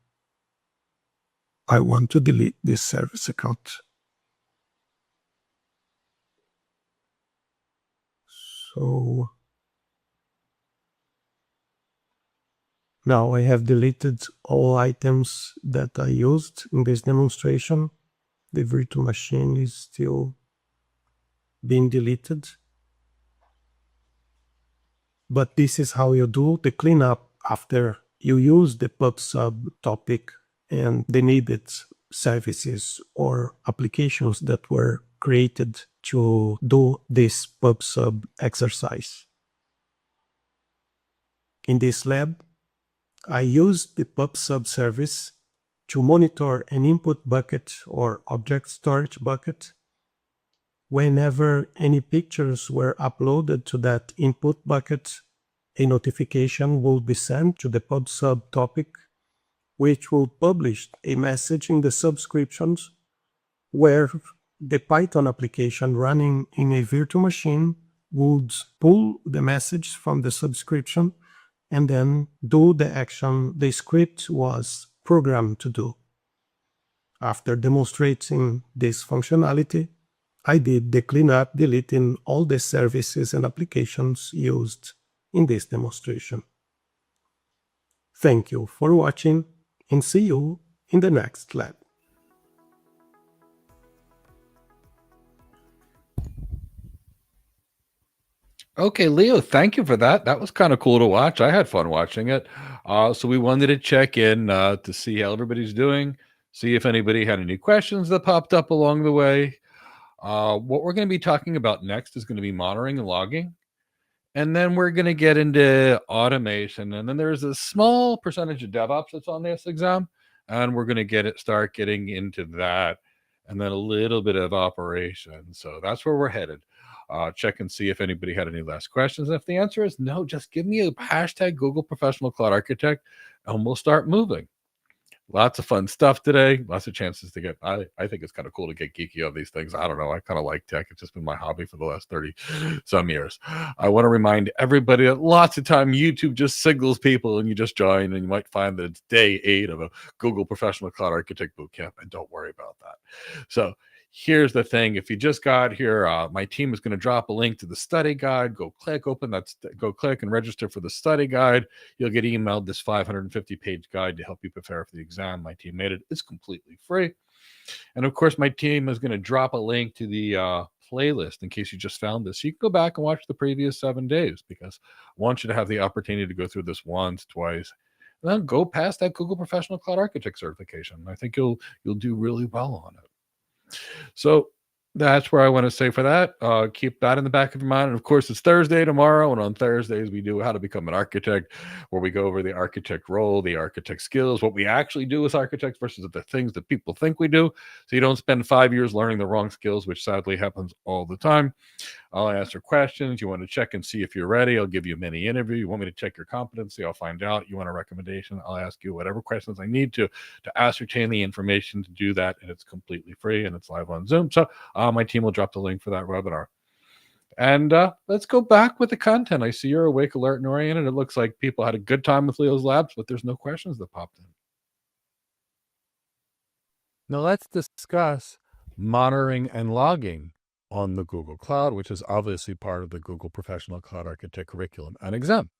I want to delete this service account. So now I have deleted all items that I used in this demonstration. The virtual machine is still being deleted. But this is how you do the cleanup after you use the pub/sub topic and the needed services or applications that were created to do this pub/sub exercise. In this lab, I used the pub/sub service to monitor an input bucket or object storage bucket. Whenever any pictures were uploaded to that input bucket, a notification will be sent to the pub/sub topic, which will publish a message in the subscriptions where the Python application running in a virtual machine would pull the message from the subscription and then do the action the script was programmed to do. After demonstrating this functionality, I did the cleanup, deleting all the services and applications used in this demonstration. Thank you for watching and see you in the next lab. Okay, Leo, thank you for that. That was kind of cool to watch. I had fun watching it. So we wanted to check in to see how everybody's doing, see if anybody had any questions that popped up along the way. What we're going to be talking about next is going to be monitoring and logging. And then we're going to get into automation. And then there's a small percentage of DevOps that's on this exam. And we're going to start getting into that. And then a little bit of operation. So that's where we're headed. Check and see if anybody had any last questions. And if the answer is no, just give me a hashtag Google Professional Cloud Architect and we'll start moving. Lots of fun stuff today. Lots of chances to get, I think it's kind of cool to get geeky on these things. I don't know. I kind of like tech. It's just been my hobby for the last 30 some years. I want to remind everybody that lots of time YouTube just signals people and you just join and you might find that it's day 8 of a Google Professional Cloud Architect Bootcamp, and don't worry about that. So here's the thing. If you just got here, my team is going to drop a link to the study guide. Go click and register for the study guide. You'll get emailed this 550-page guide to help you prepare for the exam. My team made it. It's completely free. And of course, my team is going to drop a link to the playlist in case you just found this. You can go back and watch the previous 7 days, because I want you to have the opportunity to go through this once, twice, and then go past that Google Professional Cloud Architect certification. I think you'll do really well on it. So that's where I want to say for that. Keep that in the back of your mind. And of course, it's Thursday tomorrow. And on Thursdays, we do How to Become an Architect, where we go over the architect role, the architect skills, what we actually do as architects versus the things that people think we do. So you don't spend 5 years learning the wrong skills, which sadly happens all the time. I'll answer questions. You want to check and see if you're ready, I'll give you a mini interview. You want me to check your competency, I'll find out. You want a recommendation, I'll ask you whatever questions I need to ascertain the information to do that. And it's completely free and it's live on Zoom. So my team will drop the link for that webinar. And let's go back with the content. I see you're awake, alert, and oriented. It looks like people had a good time with Leo's Labs, but there's no questions that popped in. Now let's discuss monitoring and logging on the Google Cloud, which is obviously part of the Google Professional Cloud Architect curriculum and exam.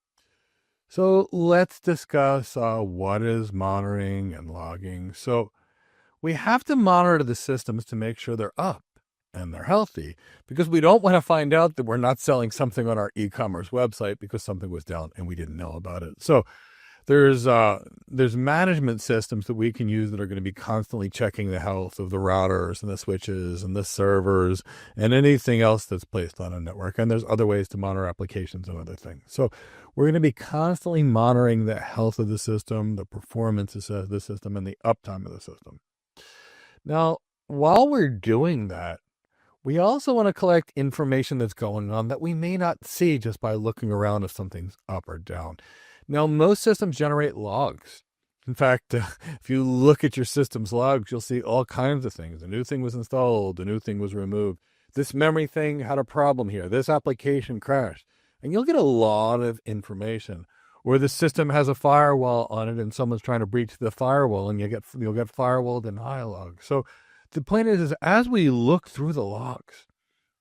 So let's discuss what is monitoring and logging. So we have to monitor the systems to make sure they're up and they're healthy, because we don't want to find out that we're not selling something on our e-commerce website because something was down and we didn't know about it. So there's management systems that we can use that are going to be constantly checking the health of the routers and the switches and the servers and anything else that's placed on a network. And there's other ways to monitor applications and other things. So we're going to be constantly monitoring the health of the system, the performance of the system, and the uptime of the system. Now, while we're doing that, we also want to collect information that's going on that we may not see just by looking around if something's up or down. Now, most systems generate logs. In fact, if you look at your system's logs, you'll see all kinds of things. A new thing was installed, a new thing was removed. This memory thing had a problem here. This application crashed. And you'll get a lot of information. Or the system has a firewall on it and someone's trying to breach the firewall, and you'll get firewall denial logs. So the point is as we look through the logs,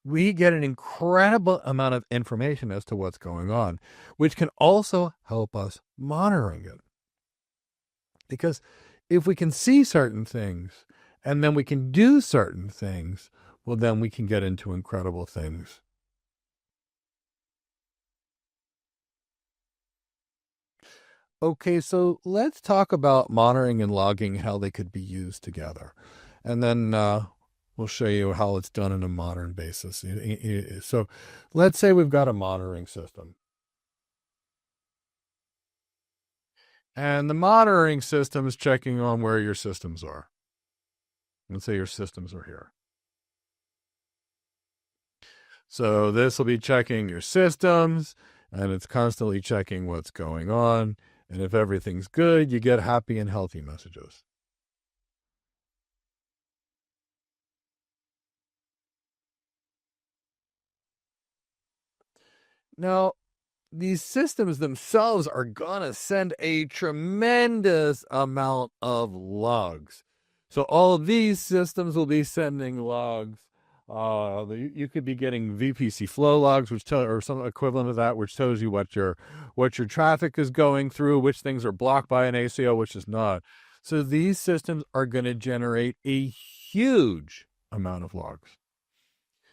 we get an incredible amount of information as to what's going on, which can also help us monitoring it. Because if we can see certain things and then we can do certain things, well, then we can get into incredible things. Okay, so let's talk about monitoring and logging, how they could be used together. And then we'll show you how it's done in a modern basis. So let's say we've got a monitoring system. And the monitoring system is checking on where your systems are. Let's say your systems are here. So this will be checking your systems, and it's constantly checking what's going on. And if everything's good, you get happy and healthy messages. Now, these systems themselves are going to send a tremendous amount of logs. So all of these systems will be sending logs. You could be getting VPC flow logs, or some equivalent of that, which tells you what your traffic is going through, which things are blocked by an ACO, which is not. So these systems are going to generate a huge amount of logs.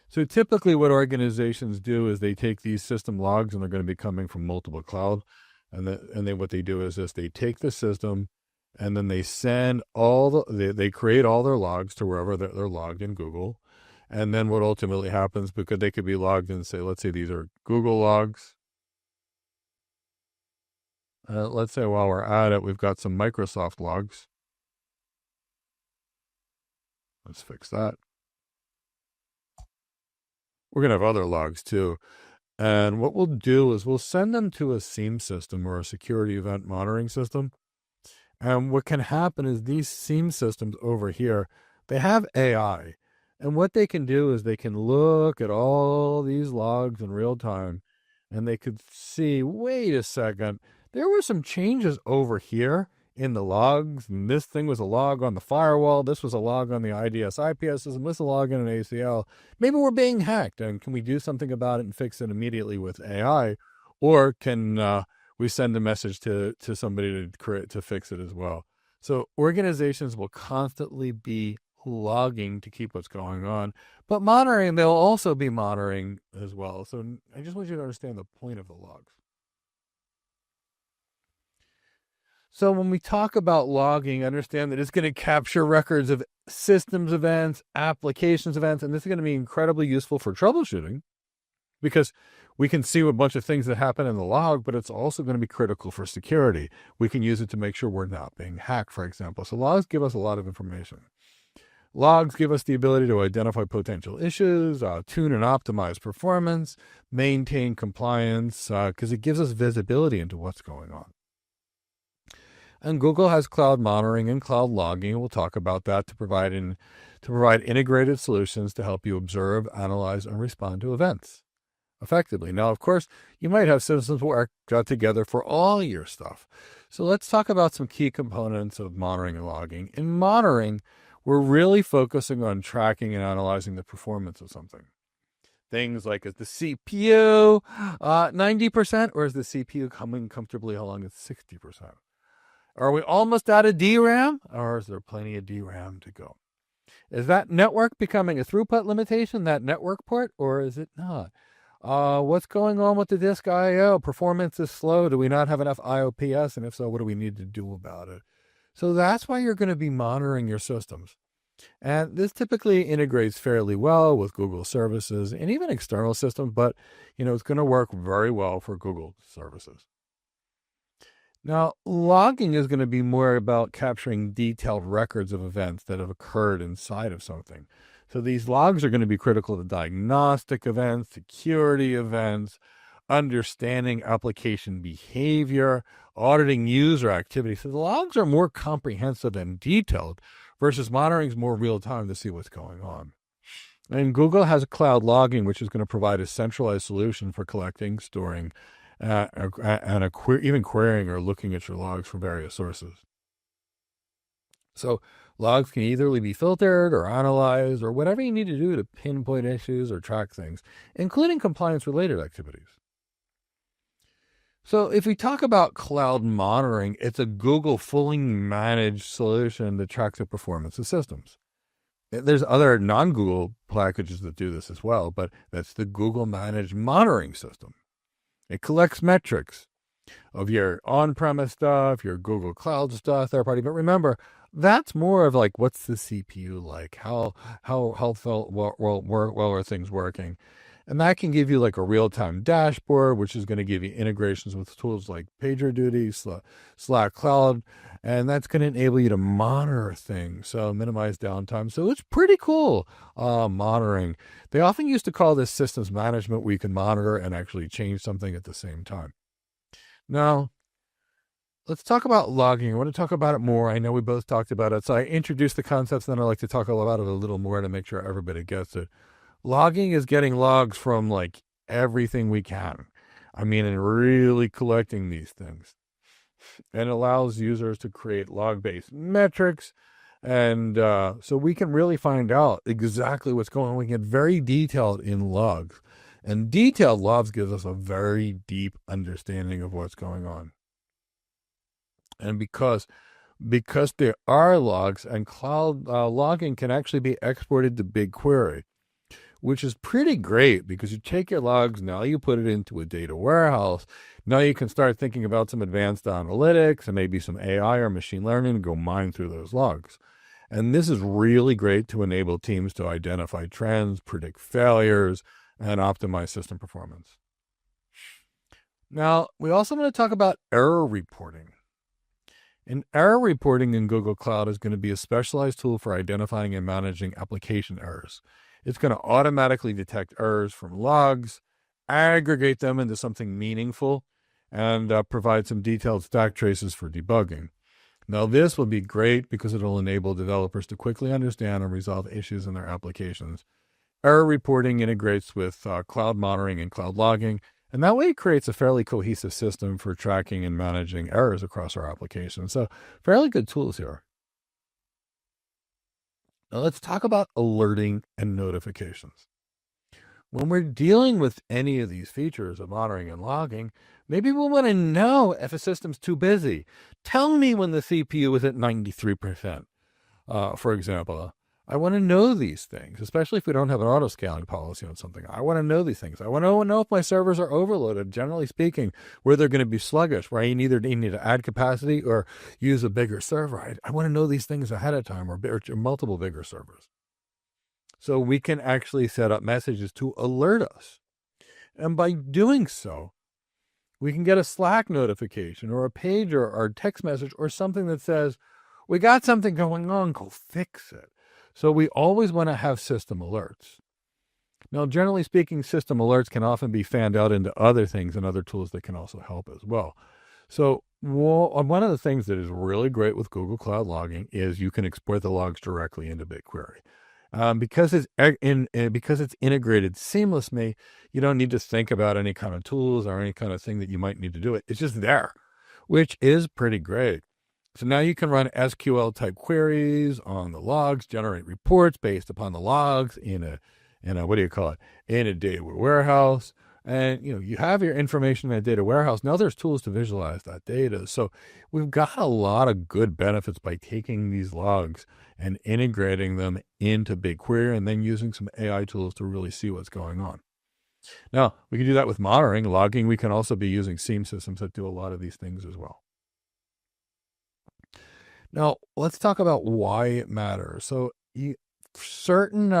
So typically what organizations do is they take these system logs, and they're going to be coming from multiple cloud. And then what they do is this: they take the system, and then they send they create all their logs to wherever they're logged in Google. And then what ultimately happens, because they could be logged in, say, let's say these are Google logs. Let's say while we're at it, we've got some Microsoft logs. Let's fix that. We're going to have other logs too. And what we'll do is we'll send them to a SIEM system, or a security event monitoring system. And what can happen is these SIEM systems over here, they have AI. And what they can do is they can look at all these logs in real time, and they could see, wait a second, there were some changes over here in the logs, and this thing was a log on the firewall, this was a log on the IDS IPS system, this is a log in an ACL. Maybe we're being hacked, and can we do something about it and fix it immediately with AI? Or can we send a message to somebody to fix it as well? So organizations will constantly be logging to keep what's going on, but monitoring, they'll also be monitoring as well. So I just want you to understand the point of the logs. So when we talk about logging, understand that it's going to capture records of systems events, applications events, and this is going to be incredibly useful for troubleshooting because we can see a bunch of things that happen in the log, but it's also going to be critical for security. We can use it to make sure we're not being hacked, for example. So logs give us a lot of information. Logs give us the ability to identify potential issues, tune and optimize performance, maintain compliance, because it gives us visibility into what's going on. And Google has cloud monitoring and cloud logging. We'll talk about that to provide integrated solutions to help you observe, analyze, and respond to events effectively. Now, of course, you might have systems work together for all your stuff. So let's talk about some key components of monitoring and logging. In monitoring, we're really focusing on tracking and analyzing the performance of something. Things like, is the CPU 90%, or is the CPU coming comfortably along at 60%? Are we almost out of DRAM, or is there plenty of DRAM to go? Is that network becoming a throughput limitation, that network port, or is it not? What's going on with the disk I/O? Performance is slow. Do we not have enough IOPS? And if so, what do we need to do about it? So that's why you're going to be monitoring your systems. And this typically integrates fairly well with Google services and even external systems, but it's going to work very well for Google services. Now, logging is going to be more about capturing detailed records of events that have occurred inside of something. So these logs are going to be critical to diagnostic events, security events, understanding application behavior, auditing user activity. So the logs are more comprehensive and detailed versus monitoring is more real time to see what's going on. And Google has a cloud logging, which is going to provide a centralized solution for collecting, storing, and even querying or looking at your logs from various sources. So logs can either be filtered or analyzed or whatever you need to do to pinpoint issues or track things, including compliance-related activities. So if we talk about cloud monitoring, it's a Google fully managed solution that tracks the performance of systems. There's other non-Google packages that do this as well, but that's the Google managed monitoring system. It collects metrics of your on-premise stuff, your Google Cloud stuff, third party. But remember, that's more of like, what's the CPU like? How well are things working? And that can give you like a real-time dashboard, which is going to give you integrations with tools like PagerDuty, Slack Cloud, and that's going to enable you to monitor things, so minimize downtime. So it's pretty cool monitoring. They often used to call this systems management, where you can monitor and actually change something at the same time. Now, let's talk about logging. I want to talk about it more. I know we both talked about it. So I introduced the concepts, then I'd like to talk about it a little more to make sure everybody gets it. Logging is getting logs from like everything we can. And really collecting these things. And allows users to create log-based metrics. And so we can really find out exactly what's going on. We get very detailed in logs. And detailed logs gives us a very deep understanding of what's going on. And because there are logs, and cloud logging can actually be exported to BigQuery, which is pretty great because you take your logs, now you put it into a data warehouse. Now you can start thinking about some advanced analytics and maybe some AI or machine learning and go mine through those logs. And this is really great to enable teams to identify trends, predict failures, and optimize system performance. Now, we also want to talk about error reporting. And error reporting in Google Cloud is going to be a specialized tool for identifying and managing application errors. It's going to automatically detect errors from logs, aggregate them into something meaningful, and provide some detailed stack traces for debugging. Now, this will be great because it'll enable developers to quickly understand and resolve issues in their applications. Error reporting integrates with cloud monitoring and cloud logging, and that way it creates a fairly cohesive system for tracking and managing errors across our application. So, fairly good tools here. Now, let's talk about alerting and notifications. When we're dealing with any of these features of monitoring and logging, maybe we want to know if a system's too busy. Tell me when the CPU is at 93%, for example. I want to know these things, especially if we don't have an auto-scaling policy on something. I want to know these things. I want to know if my servers are overloaded, generally speaking, where they're going to be sluggish, where I either need to add capacity or use a bigger server. I want to know these things ahead of time, or multiple bigger servers. So we can actually set up messages to alert us. And by doing so, we can get a Slack notification or a pager or a text message or something that says, we got something going on, go fix it. So we always want to have system alerts. Now, generally speaking, system alerts can often be fanned out into other things and other tools that can also help as well. So one of the things that is really great with Google Cloud Logging is you can export the logs directly into BigQuery. Because it's integrated seamlessly, you don't need to think about any kind of tools or any kind of thing that you might need to do it. It's just there, which is pretty great. So now you can run SQL type queries on the logs, generate reports based upon the logs in a data warehouse. And you have your information in a data warehouse. Now there's tools to visualize that data. So we've got a lot of good benefits by taking these logs and integrating them into BigQuery and then using some AI tools to really see what's going on. Now, we can do that with monitoring, logging. We can also be using SIEM systems that do a lot of these things as well. Now, let's talk about why it matters. So certain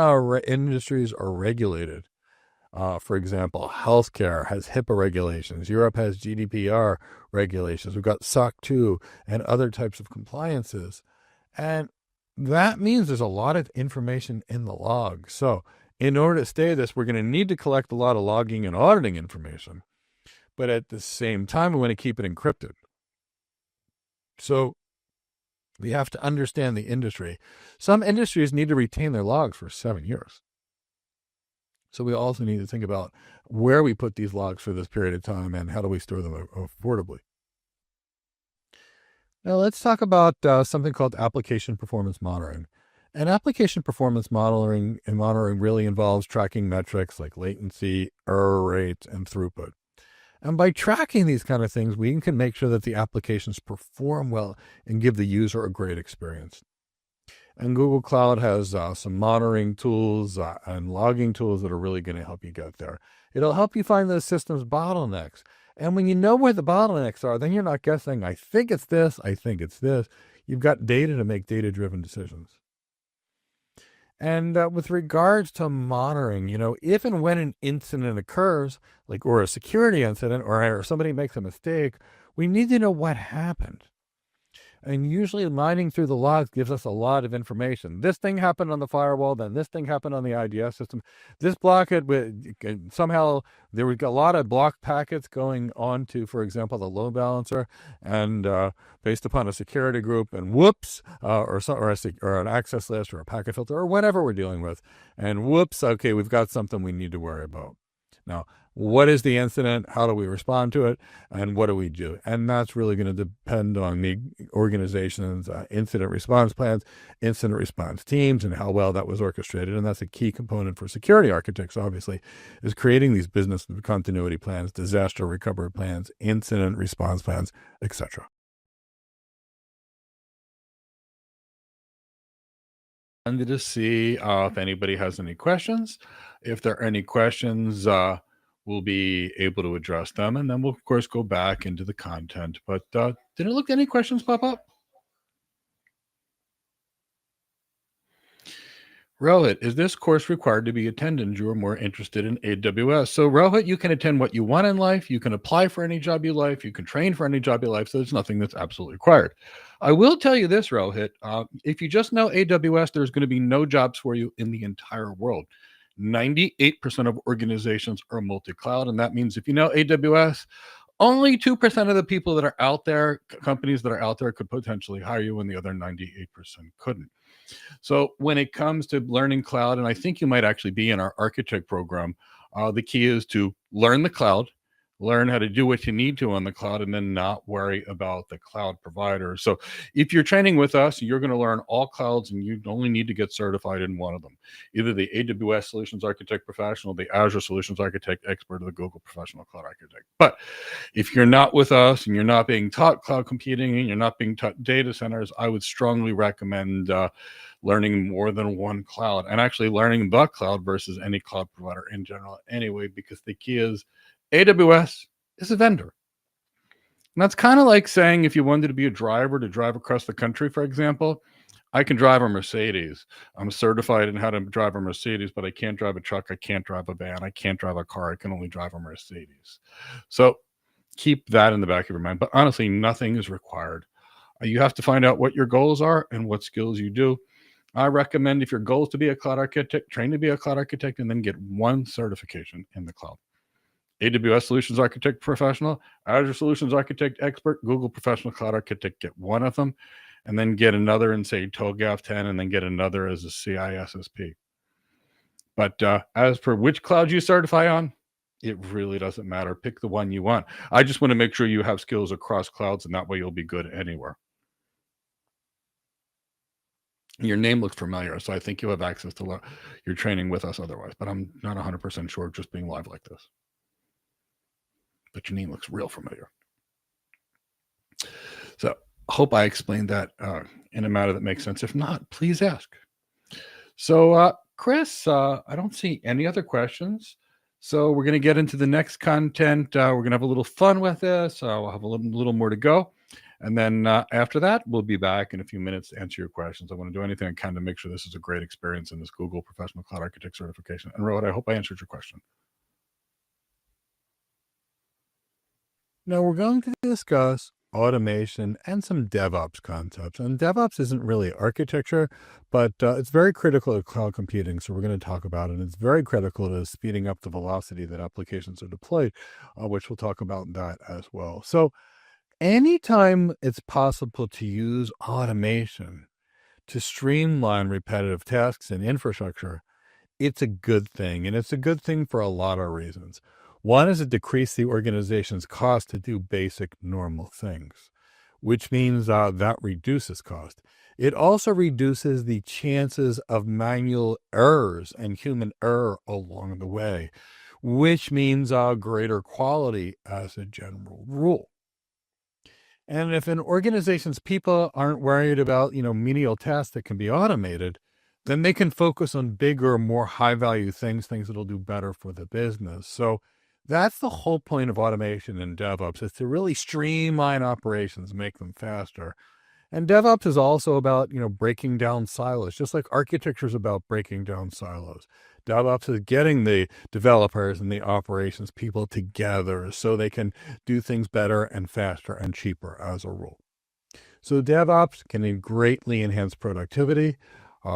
industries are regulated. For example, healthcare has HIPAA regulations. Europe has GDPR regulations. We've got SOC 2 and other types of compliances. And that means there's a lot of information in the log. So in order to stay this, we're going to need to collect a lot of logging and auditing information. But at the same time, we want to keep it encrypted. So we have to understand the industry. Some industries need to retain their logs for 7 years. So we also need to think about where we put these logs for this period of time and how do we store them affordably. Now let's talk about something called application performance monitoring. And application performance monitoring really involves tracking metrics like latency, error rates, and throughput. And by tracking these kind of things, we can make sure that the applications perform well and give the user a great experience. And Google Cloud has some monitoring tools and logging tools that are really going to help you get there. It'll help you find those systems bottlenecks. And when you know where the bottlenecks are, then you're not guessing, I think it's this, I think it's this. You've got data to make data-driven decisions. And with regards to monitoring, if and when an incident occurs, or a security incident, or somebody makes a mistake, we need to know what happened. And usually mining through the logs gives us a lot of information. This thing happened on the firewall, then this thing happened on the IDS system. This block somehow there was a lot of block packets going on to, for example, the load balancer, and based upon a security group, and whoops, or an access list or a packet filter or whatever we're dealing with, and whoops, okay, we've got something we need to worry about. Now, what is the incident? How do we respond to it? And what do we do? And that's really going to depend on the organization's incident response plans, incident response teams, and how well that was orchestrated. And that's a key component for security architects, obviously, is creating these business continuity plans, disaster recovery plans, incident response plans, etc. And to see if anybody has any questions. If there are any questions, we'll be able to address them, and then we'll, of course, go back into the content. But did it look any questions pop up? Rohit, is this course required to be attended? You are more interested in AWS. So Rohit, you can attend what you want in life. You can apply for any job you like. You can train for any job you like. So there's nothing that's absolutely required. I will tell you this, Rohit. If you just know AWS, there's going to be no jobs for you in the entire world. 98% of organizations are multi-cloud. And that means if you know AWS, only 2% of the people that are out there, companies that are out there, could potentially hire you, and the other 98% couldn't. So when it comes to learning cloud, and I think you might actually be in our architect program, the key is to learn the cloud, learn how to do what you need to on the cloud, and then not worry about the cloud provider. So if you're training with us, you're going to learn all clouds, and you only need to get certified in one of them, either the AWS Solutions Architect Professional, the Azure Solutions Architect Expert, or the Google Professional Cloud Architect. But if you're not with us and you're not being taught cloud computing and you're not being taught data centers, I would strongly recommend learning more than one cloud, and actually learning the cloud versus any cloud provider in general anyway, because the key is AWS is a vendor. And that's kind of like saying, if you wanted to be a driver to drive across the country, for example, I can drive a Mercedes. I'm certified in how to drive a Mercedes, but I can't drive a truck. I can't drive a van. I can't drive a car. I can only drive a Mercedes. So keep that in the back of your mind. But honestly, nothing is required. You have to find out what your goals are and what skills you do. I recommend, if your goal is to be a cloud architect, train to be a cloud architect, and then get one certification in the cloud. AWS Solutions Architect Professional, Azure Solutions Architect Expert, Google Professional Cloud Architect, get one of them, and then get another in, say, TOGAF 10, and then get another as a CISSP. But as for which cloud you certify on, it really doesn't matter. Pick the one you want. I just want to make sure you have skills across clouds, and that way you'll be good anywhere. Your name looks familiar, so I think you have access to your training with us otherwise, but I'm not 100% sure just being live like this. But your name looks real familiar. So hope I explained that in a manner that makes sense. If not, please ask. So Chris, I don't see any other questions. So we're going to get into the next content. We're going to have a little fun with this. We'll have a little more to go. And then after that, we'll be back in a few minutes to answer your questions. I want to do anything I can to make sure this is a great experience in this Google Professional Cloud Architect certification. And Rohit, I hope I answered your question. Now we're going to discuss automation and some DevOps concepts. And DevOps isn't really architecture, but it's very critical to cloud computing. So we're going to talk about it. It's very critical to speeding up the velocity that applications are deployed, which we'll talk about that as well. So anytime it's possible to use automation to streamline repetitive tasks in infrastructure, it's a good thing. And it's a good thing for a lot of reasons. One is to decrease the organization's cost to do basic normal things, which means that reduces cost. It also reduces the chances of manual errors and human error along the way, which means greater quality as a general rule. And if an organization's people aren't worried about, menial tasks that can be automated, then they can focus on bigger, more high-value things that'll do better for the business. So that's the whole point of automation in DevOps, is to really streamline operations, make them faster. And DevOps is also about, breaking down silos, just like architecture is about breaking down silos. DevOps is getting the developers and the operations people together so they can do things better and faster and cheaper as a rule. So DevOps can greatly enhance productivity.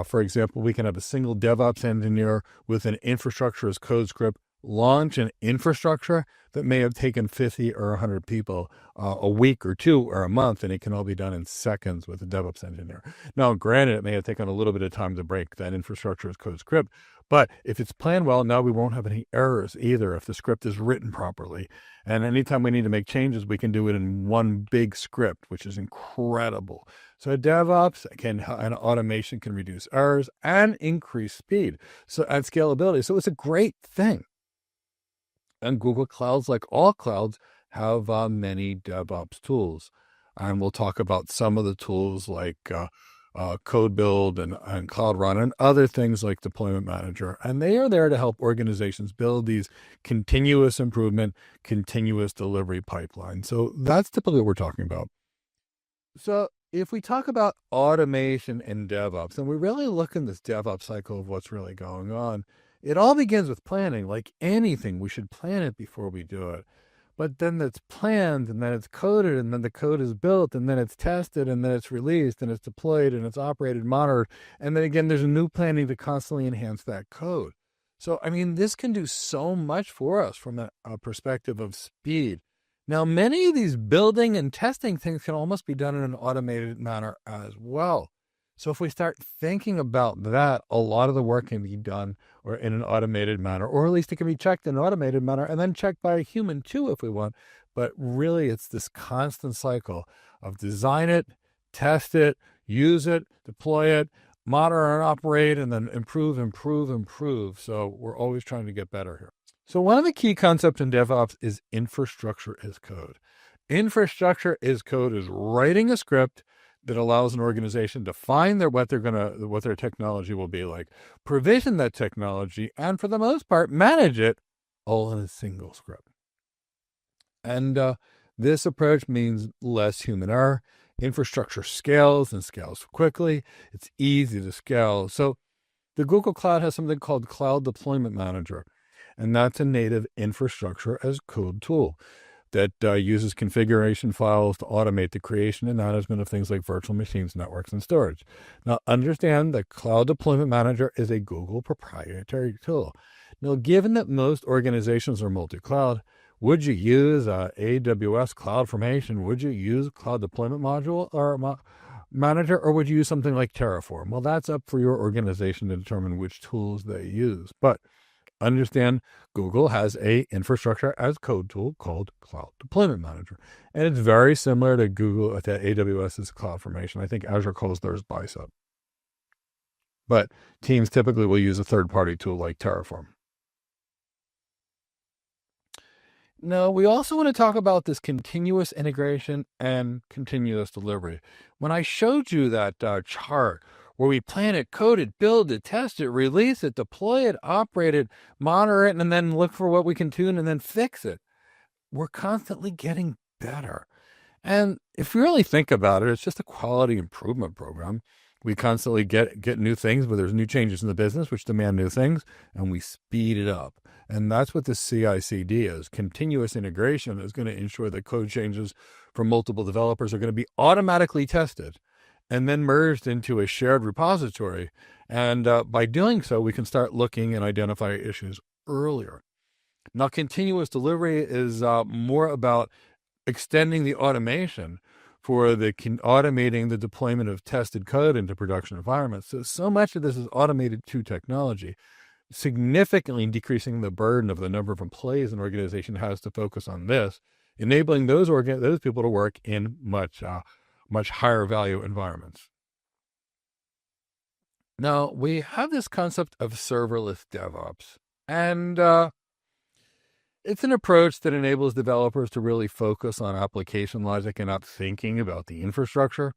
For example, we can have a single DevOps engineer with an infrastructure as code script launch an infrastructure that may have taken 50 or 100 people a week or two or a month, and it can all be done in seconds with a DevOps engineer. Now, granted, it may have taken a little bit of time to break that infrastructure as code script, but if it's planned well, now we won't have any errors either if the script is written properly. And anytime we need to make changes, we can do it in one big script, which is incredible. So DevOps and automation can reduce errors and increase speed and scalability. So it's a great thing. And Google Clouds, like all clouds, have many DevOps tools. And we'll talk about some of the tools like Code Build and Cloud Run and other things like Deployment Manager. And they are there to help organizations build these continuous improvement, continuous delivery pipelines. So that's typically what we're talking about. So if we talk about automation and DevOps, and we really look in this DevOps cycle of what's really going on, it all begins with planning. Like anything, we should plan it before we do it. But then it's planned, and then it's coded, and then the code is built, and then it's tested, and then it's released, and it's deployed, and it's operated, monitored. And then again, there's a new planning to constantly enhance that code. So, this can do so much for us from a perspective of speed. Now, many of these building and testing things can almost be done in an automated manner as well. So if we start thinking about that, a lot of the work can be done or in an automated manner, or at least it can be checked in an automated manner and then checked by a human too if we want. But really, it's this constant cycle of design it, test it, use it, deploy it, monitor and operate, and then improve. So we're always trying to get better here. So one of the key concepts in DevOps is infrastructure as code. Infrastructure as code is writing a script that allows an organization to find what their technology will be like, provision that technology, and for the most part, manage it all in a single script. And this approach means less human error. Infrastructure scales and scales quickly. It's easy to scale. So the Google Cloud has something called Cloud Deployment Manager, and that's a native infrastructure as code tool that uses configuration files to automate the creation and management of things like virtual machines, networks, and storage. Now, understand that Cloud Deployment Manager is a Google proprietary tool. Now, given that most organizations are multi-cloud, would you use AWS CloudFormation? Would you use Cloud Deployment Module or Manager, or would you use something like Terraform? Well, that's up for your organization to determine which tools they use. But understand Google has a infrastructure as code tool called Cloud Deployment Manager. And it's very similar to AWS's CloudFormation. I think Azure calls theirs Bicep. But teams typically will use a third-party tool like Terraform. Now, we also want to talk about this continuous integration and continuous delivery. When I showed you that chart where we plan it, code it, build it, test it, release it, deploy it, operate it, monitor it, and then look for what we can tune and then fix it, we're constantly getting better. And if you really think about it, it's just a quality improvement program. We constantly get new things, but there's new changes in the business which demand new things, and we speed it up. And that's what the CI/CD is. Continuous integration is going to ensure that code changes from multiple developers are going to be automatically tested and then merged into a shared repository. And by doing so, we can start looking and identify issues earlier. Now, continuous delivery is more about extending the automation for automating the deployment of tested code into production environments. So much of this is automated to technology, significantly decreasing the burden of the number of employees an organization has to focus on this, enabling those people to work in much higher value environments. Now, we have this concept of serverless DevOps, and it's an approach that enables developers to really focus on application logic and not thinking about the infrastructure.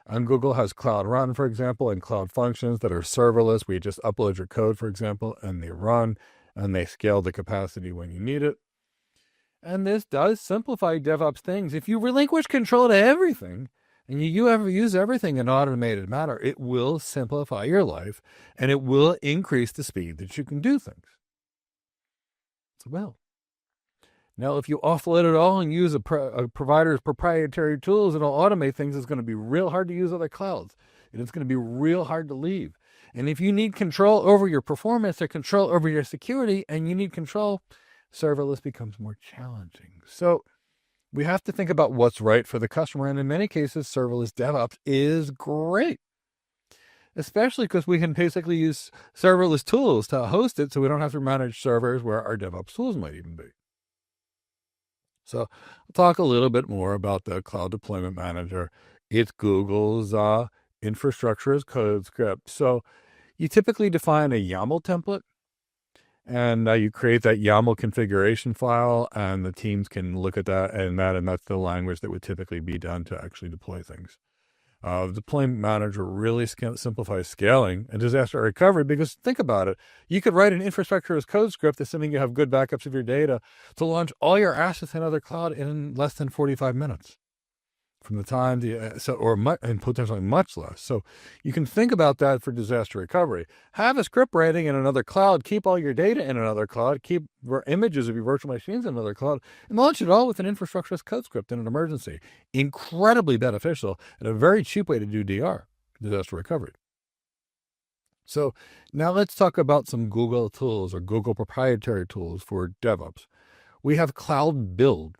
And Google has Cloud Run, for example, and Cloud Functions that are serverless, where you just upload your code, for example, and they run, and they scale the capacity when you need it. And this does simplify DevOps things. If you relinquish control to everything, and you ever use everything in an automated manner, it will simplify your life, and it will increase the speed that you can do things. Well, now, if you offload it all and use a provider's proprietary tools, it'll automate things. It's going to be real hard to use other clouds, and it's going to be real hard to leave. And if you need control over your performance or control over your security, and you need control, serverless becomes more challenging. So we have to think about what's right for the customer. And in many cases, serverless DevOps is great, especially because we can basically use serverless tools to host it, so we don't have to manage servers where our DevOps tools might even be. So I'll talk a little bit more about the Cloud Deployment Manager. It's Google's infrastructure as code script. So you typically define a YAML template, and you create that YAML configuration file, and the teams can look at that, and that's the language that would typically be done to actually deploy things. The Deployment Manager really simplifies scaling and disaster recovery, because think about it. You could write an infrastructure as code script, assuming you have good backups of your data, to launch all your assets in other cloud in less than 45 minutes from the time and potentially much less. So you can think about that for disaster recovery. Have a script writing in another cloud, keep all your data in another cloud, keep images of your virtual machines in another cloud, and launch it all with an infrastructure as code script in an emergency. Incredibly beneficial and a very cheap way to do DR, disaster recovery. So now let's talk about some Google tools or Google proprietary tools for DevOps. We have Cloud Build.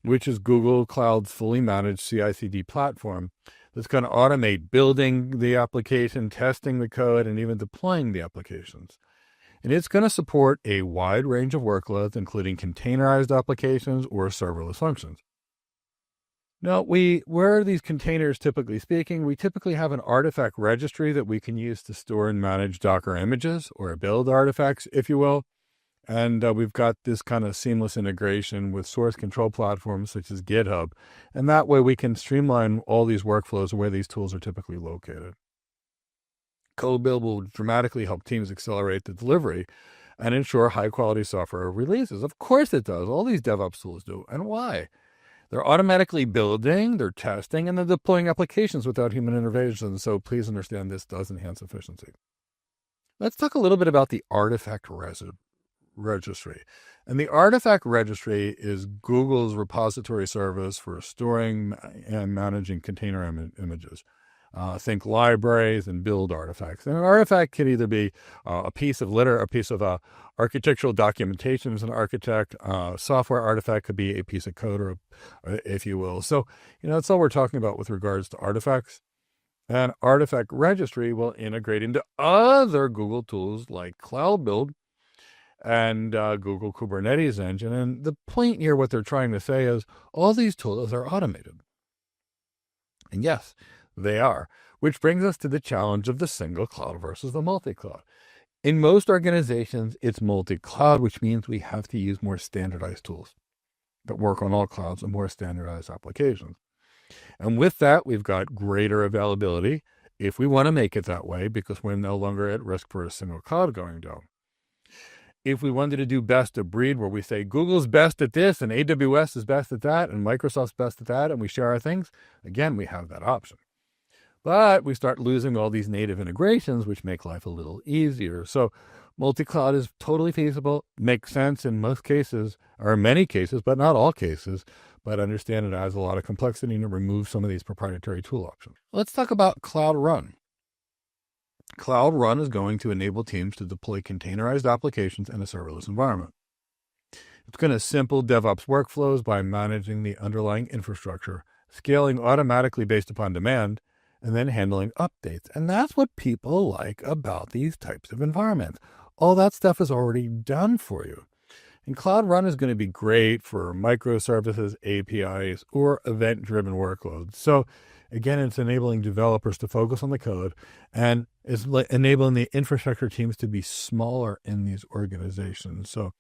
which is Google Cloud's fully managed CI/CD platform that's going to automate building the application, testing the code, and even deploying the applications. And it's going to support a wide range of workloads, including containerized applications or serverless functions. Now, where are these containers typically speaking? We typically have an artifact registry that we can use to store and manage Docker images or build artifacts, if you will. And we've got this kind of seamless integration with source control platforms such as GitHub. And that way we can streamline all these workflows where these tools are typically located. Code build will dramatically help teams accelerate the delivery and ensure high-quality software releases. Of course it does. All these DevOps tools do. And why? They're automatically building, they're testing, and they're deploying applications without human intervention. So please understand this does enhance efficiency. Let's talk a little bit about the artifact registry. And the artifact registry is Google's repository service for storing and managing container images. Think libraries and build artifacts. And an artifact can either be a piece of architectural documentation as an architect. Software artifact could be a piece of code, or if you will. So, that's all we're talking about with regards to artifacts. And artifact registry will integrate into other Google tools like Cloud Build and Google Kubernetes Engine. And the point here, what they're trying to say is all these tools are automated. And yes, they are, which brings us to the challenge of the single cloud versus the multi-cloud. In most organizations, it's multi-cloud, which means we have to use more standardized tools that work on all clouds and more standardized applications. And with that, we've got greater availability if we want to make it that way, because we're no longer at risk for a single cloud going down. If we wanted to do best of breed, where we say Google's best at this and AWS is best at that and Microsoft's best at that, and we share our things, again, we have that option. But we start losing all these native integrations, which make life a little easier. So multi-cloud is totally feasible, makes sense in most cases, or in many cases, but not all cases. But understand it adds a lot of complexity to remove some of these proprietary tool options. Let's talk about Cloud Run. Cloud Run is going to enable teams to deploy containerized applications in a serverless environment. It's going to simple DevOps workflows by managing the underlying infrastructure, scaling automatically based upon demand, and then handling updates. And that's what people like about these types of environments. All that stuff is already done for you. And Cloud Run is going to be great for microservices, APIs, or event-driven workloads. So again, it's enabling developers to focus on the code, and it's enabling the infrastructure teams to be smaller in these organizations. So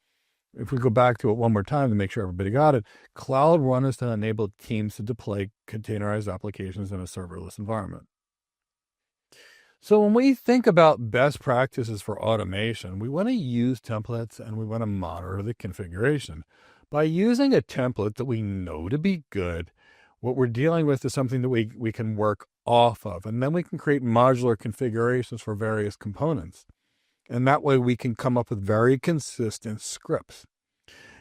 if we go back to it one more time to make sure everybody got it, Cloud Run is to enable teams to deploy containerized applications in a serverless environment. So when we think about best practices for automation, we want to use templates and we want to monitor the configuration. By using a template that we know to be good, what we're dealing with is something that we can work off of, and then we can create modular configurations for various components. And that way we can come up with very consistent scripts.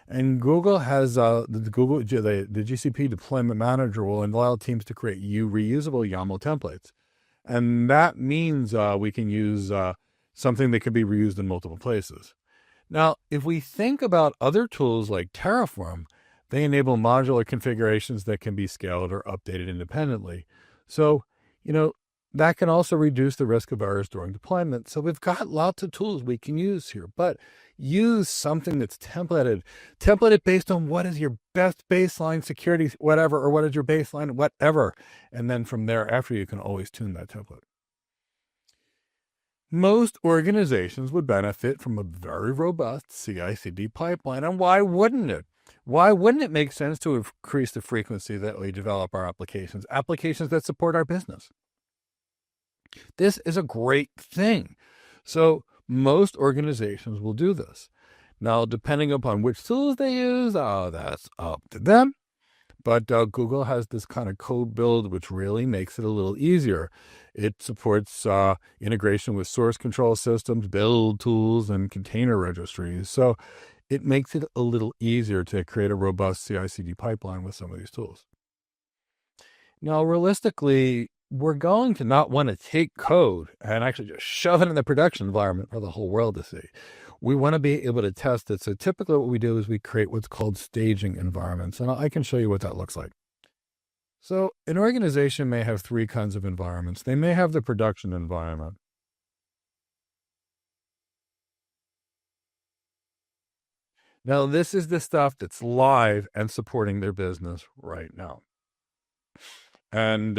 And Google has the GCP deployment manager will allow teams to create reusable YAML templates. And that means we can use something that can be reused in multiple places. Now, if we think about other tools like Terraform, they enable modular configurations that can be scaled or updated independently. So, that can also reduce the risk of errors during deployment. So we've got lots of tools we can use here, but use something that's templated based on what is your best baseline security, whatever, or what is your baseline, whatever. And then from there, after, you can always tune that template. Most organizations would benefit from a very robust CI/CD pipeline. And why wouldn't it? Why wouldn't it make sense to increase the frequency that we develop our applications that support our business? This is a great thing. So most organizations will do this. Now, depending upon which tools they use, that's up to them. But Google has this kind of code build, which really makes it a little easier. It supports integration with source control systems, build tools, and container registries. So it makes it a little easier to create a robust CI/CD pipeline with some of these tools. Now, realistically, we're going to not want to take code and actually just shove it in the production environment for the whole world to see. we want to be able to test it. So typically what we do is we create what's called staging environments. And I can show you what that looks like. So an organization may have three kinds of environments. They may have the production environment. Now, this is the stuff that's live and supporting their business right now. And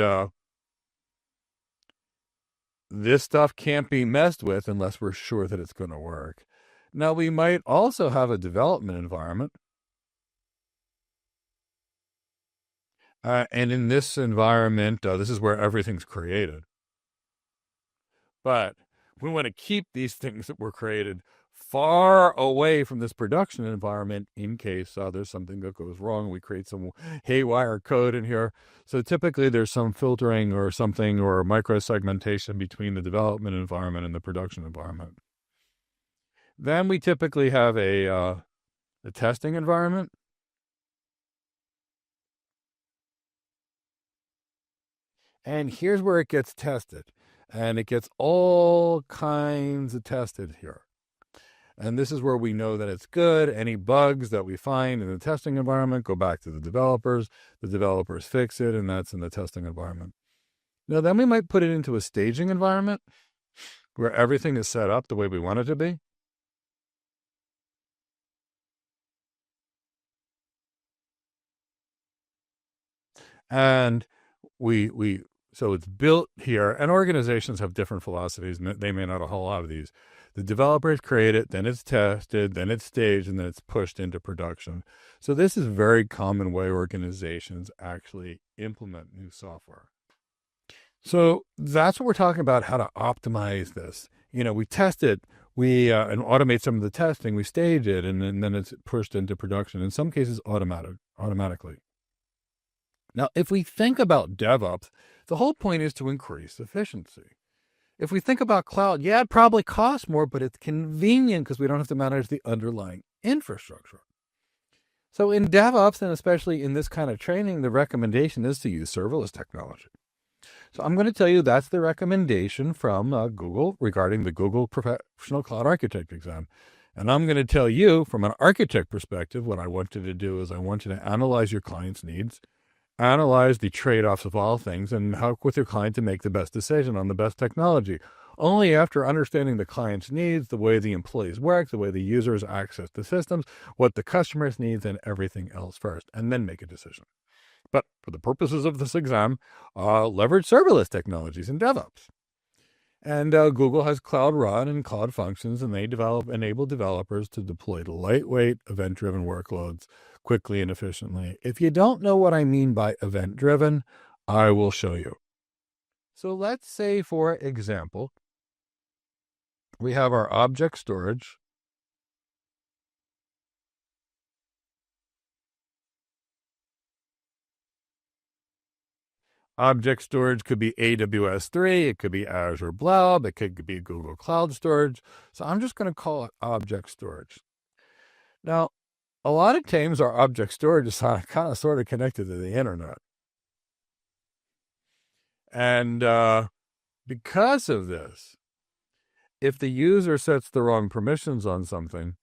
this stuff can't be messed with unless we're sure that it's going to work. Now, we might also have a development environment. And in this environment, this is where everything's created. But we want to keep these things that were created far away from this production environment in case there's something that goes wrong. We create some haywire code in here. So typically there's some filtering or something or micro-segmentation between the development environment and the production environment. Then we typically have a testing environment. And here's where it gets tested. And it gets all kinds of tested here. And this is where we know that it's good. Any bugs that we find in the testing environment go back to the developers. The developers fix it, and that's in the testing environment. Now, then we might put it into a staging environment where everything is set up the way we want it to be. And so it's built here, and organizations have different philosophies, and they may not have a whole lot of these. The developers create it, then it's tested, then it's staged, and then it's pushed into production. So this is a very common way organizations actually implement new software. So that's what we're talking about, how to optimize this. We test it, we and automate some of the testing, we stage it, and then it's pushed into production, in some cases automatically. Now, if we think about DevOps, the whole point is to increase efficiency. If we think about cloud, yeah, it probably costs more, but it's convenient because we don't have to manage the underlying infrastructure. So in DevOps, and especially in this kind of training, the recommendation is to use serverless technology. So I'm going to tell you that's the recommendation from Google regarding the Google Professional Cloud Architect exam. And I'm going to tell you from an architect perspective, what I want you to do is I want you to analyze your client's needs, analyze the trade-offs of all things, and help with your client to make the best decision on the best technology. Only after understanding the client's needs, the way the employees work, the way the users access the systems, what the customer's needs, and everything else first, and then make a decision. But for the purposes of this exam, leverage serverless technologies in DevOps. And Google has Cloud Run and Cloud Functions, and they enable developers to deploy lightweight, event-driven workloads quickly and efficiently. If you don't know what I mean by event-driven, I will show you. So let's say, for example, we have our object storage. Object storage could be AWS 3, it could be Azure Blob, it could be Google Cloud Storage. So I'm just going to call it object storage. Now, a lot of times our object storage is kind of sort of connected to the internet. And because of this, if the user sets the wrong permissions on something,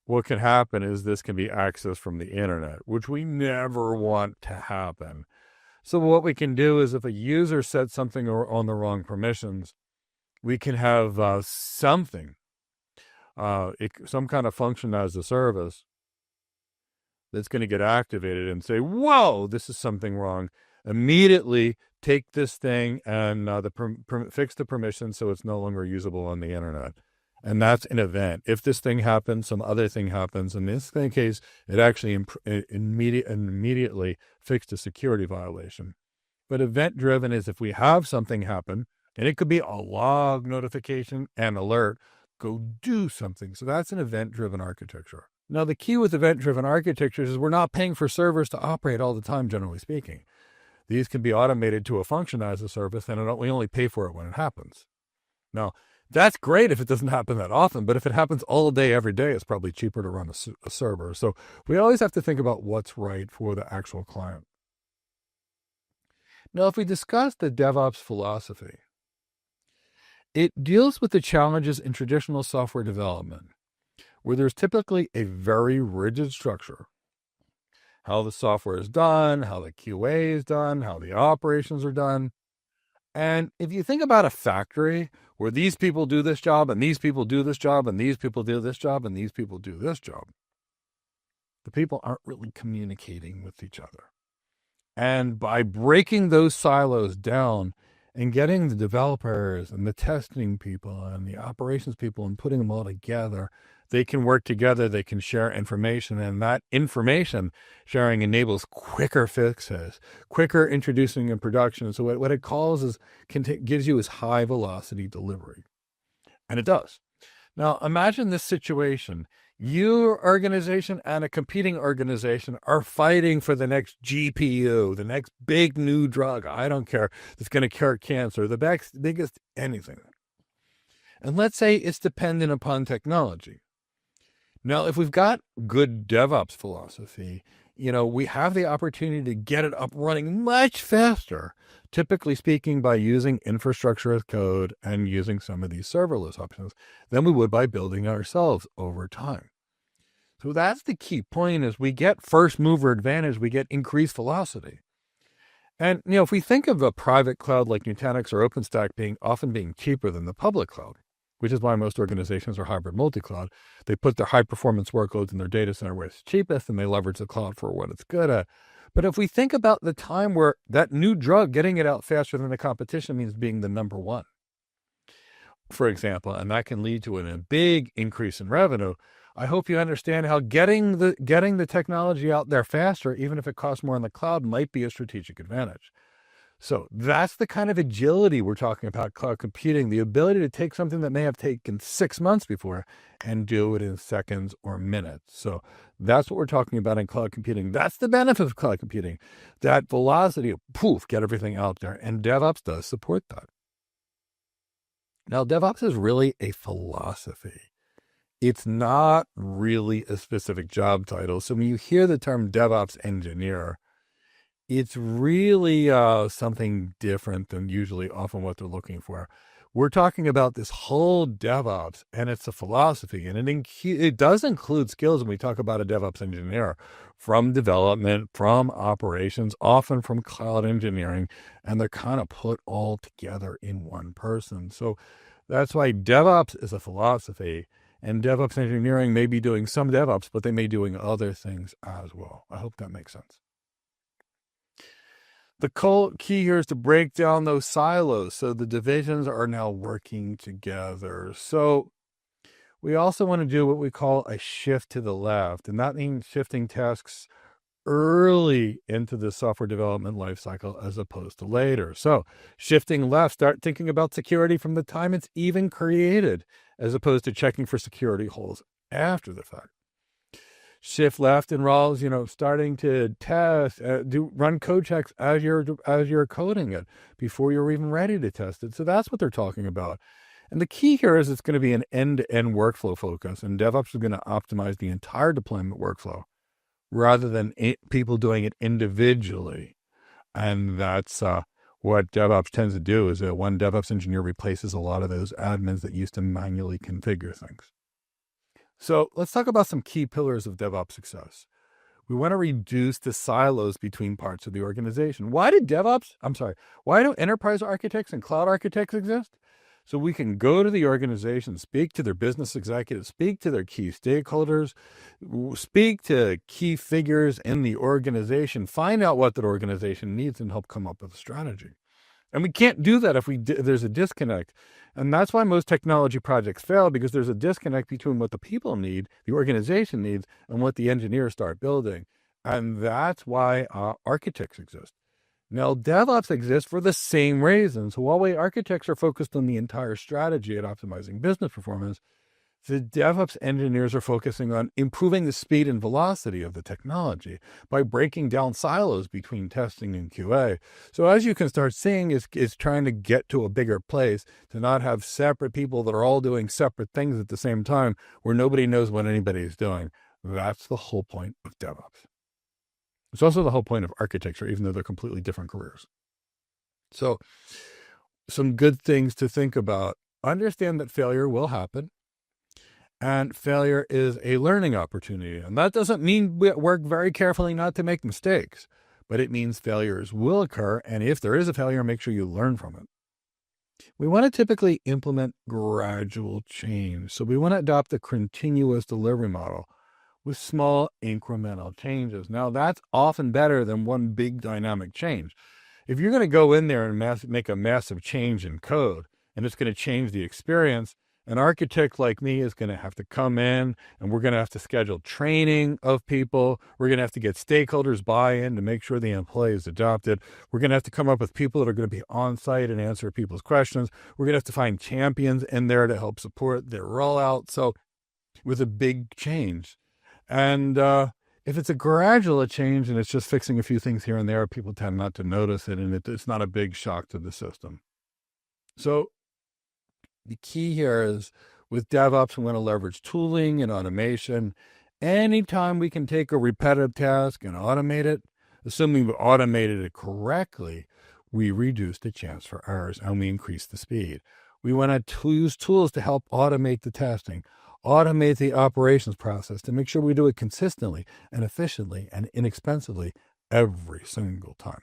what can happen is this can be accessed from the internet, which we never want to happen. So what we can do is if a user sets something on the wrong permissions, we can have something, some kind of function as a service that's going to get activated and say, whoa, this is something wrong. Immediately take this thing and fix the permission so it's no longer usable on the internet. And that's an event. If this thing happens, some other thing happens. In this case, it actually immediately fixed a security violation. But event-driven is if we have something happen, and it could be a log notification and alert, go do something. So that's an event-driven architecture. Now, the key with event-driven architectures is we're not paying for servers to operate all the time, generally speaking. These can be automated to a function as a service, and we only pay for it when it happens. Now, that's great if it doesn't happen that often, but if it happens all day, every day, it's probably cheaper to run a server. So we always have to think about what's right for the actual client. Now, if we discuss the DevOps philosophy, It deals with the challenges in traditional software development, where there's typically a very rigid structure. How the software is done, how the QA is done, how the operations are done. And if you think about a factory where these people do this job and these people do this job and these people do this job and these people do this job, the people aren't really communicating with each other. And by breaking those silos down and getting the developers and the testing people and the operations people and putting them all together, they can work together, they can share information, and that information sharing enables quicker fixes, quicker introducing in production. So what it calls is, gives you is high velocity delivery. And it does. Now imagine this situation. Your organization and a competing organization are fighting for the next GPU, the next big new drug, I don't care, that's going to cure cancer, the biggest anything. And let's say it's dependent upon technology. Now, if we've got good DevOps philosophy, we have the opportunity to get it up running much faster, typically speaking by using infrastructure as code and using some of these serverless options than we would by building ourselves over time. So that's the key point, is we get first mover advantage, we get increased velocity. And, if we think of a private cloud like Nutanix or OpenStack often being cheaper than the public cloud, which is why most organizations are hybrid multi-cloud. They put their high-performance workloads in their data center where it's cheapest, and they leverage the cloud for what it's good at. But if we think about the time where that new drug, getting it out faster than the competition means being the number one, for example, and that can lead to a big increase in revenue, I hope you understand how getting the technology out there faster, even if it costs more in the cloud, might be a strategic advantage. So that's the kind of agility we're talking about cloud computing, the ability to take something that may have taken 6 months before and do it in seconds or minutes. So that's what we're talking about in cloud computing. That's the benefit of cloud computing, that velocity of poof, get everything out there. And DevOps does support that. Now, DevOps is really a philosophy. It's not really a specific job title. So when you hear the term DevOps engineer, it's really something different than usually often what they're looking for. We're talking about this whole DevOps, and it's a philosophy, and it does include skills when we talk about a DevOps engineer, from development, from operations, often from cloud engineering, and they're kind of put all together in one person. So that's why DevOps is a philosophy, and DevOps engineering may be doing some DevOps, but they may be doing other things as well. I hope that makes sense. The key here is to break down those silos so the divisions are now working together. So we also want to do what we call a shift to the left, and that means shifting tasks early into the software development lifecycle as opposed to later. So shifting left, start thinking about security from the time it's even created, as opposed to checking for security holes after the fact. Shift left involves, starting to test, run code checks as you're coding it before you're even ready to test it. So that's what they're talking about. And the key here is it's going to be an end-to-end workflow focus, and DevOps is going to optimize the entire deployment workflow rather than people doing it individually. And that's what DevOps tends to do, is that one DevOps engineer replaces a lot of those admins that used to manually configure things. So let's talk about some key pillars of DevOps success. We want to reduce the silos between parts of the organization. Why do enterprise architects and cloud architects exist? So we can go to the organization, speak to their business executives, speak to their key stakeholders, speak to key figures in the organization, find out what that organization needs, and help come up with a strategy. And we can't do that if there's a disconnect. And that's why most technology projects fail, because there's a disconnect between what the people need, the organization needs, and what the engineers start building. And that's why architects exist. Now, DevOps exists for the same reason. So while architects are focused on the entire strategy and optimizing business performance, the DevOps engineers are focusing on improving the speed and velocity of the technology by breaking down silos between testing and QA. So as you can start seeing, is trying to get to a bigger place, to not have separate people that are all doing separate things at the same time where nobody knows what anybody is doing. That's the whole point of DevOps. It's also the whole point of architecture, even though they're completely different careers. So some good things to think about understand that failure will happen, and failure is a learning opportunity. And that doesn't mean we work very carefully not to make mistakes, but it means failures will occur. And if there is a failure, make sure you learn from it. We want to typically implement gradual change. So we want to adopt a continuous delivery model with small incremental changes. Now, that's often better than one big dynamic change. If you're going to go in there and make a massive change in code, and it's going to change the experience, an architect like me is going to have to come in, and we're going to have to schedule training of people. We're going to have to get stakeholders buy-in to make sure the employee is adopted. We're going to have to come up with people that are going to be on site and answer people's questions. We're going to have to find champions in there to help support their rollout. So with a big change. And if it's a gradual change and it's just fixing a few things here and there, people tend not to notice it, and it's not a big shock to the system. So the key here is with DevOps, we want to leverage tooling and automation. Anytime we can take a repetitive task and automate it, assuming we automated it correctly, we reduce the chance for errors and we increase the speed. We want to use tools to help automate the testing, automate the operations process to make sure we do it consistently and efficiently and inexpensively every single time.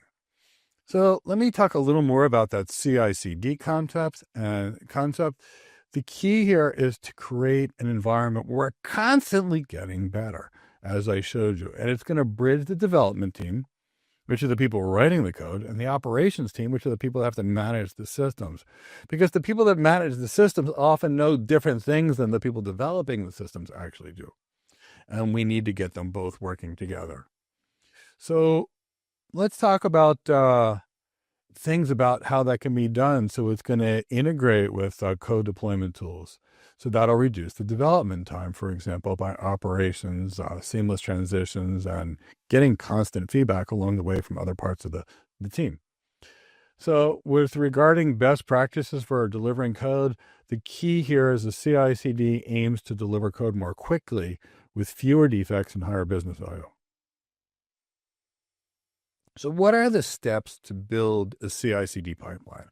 So let me talk a little more about that CI/CD concept. The key here is to create an environment where we're constantly getting better, as I showed you. And it's going to bridge the development team, which are the people writing the code, and the operations team, which are the people that have to manage the systems. Because the people that manage the systems often know different things than the people developing the systems actually do. And we need to get them both working together. So let's talk about things about how that can be done. So it's going to integrate with code deployment tools. So that'll reduce the development time, for example, by operations, seamless transitions, and getting constant feedback along the way from other parts of the team. So with regarding best practices for delivering code, the key here is the CI/CD aims to deliver code more quickly with fewer defects and higher business value. So what are the steps to build a CI/CD pipeline?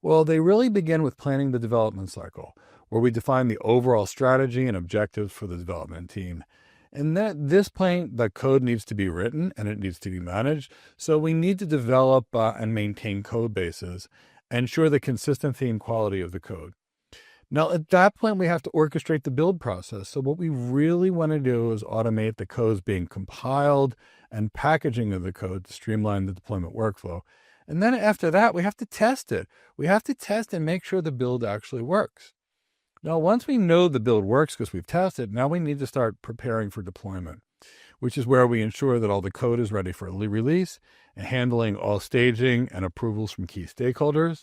Well, they really begin with planning the development cycle, where we define the overall strategy and objectives for the development team. And at this point, the code needs to be written and it needs to be managed. So we need to develop and maintain code bases, ensure the consistency and quality of the code. Now, at that point, we have to orchestrate the build process. So what we really want to do is automate the codes being compiled and packaging of the code to streamline the deployment workflow. And then after that, we have to test it. We have to test and make sure the build actually works. Now, once we know the build works because we've tested, now we need to start preparing for deployment, which is where we ensure that all the code is ready for release and handling all staging and approvals from key stakeholders.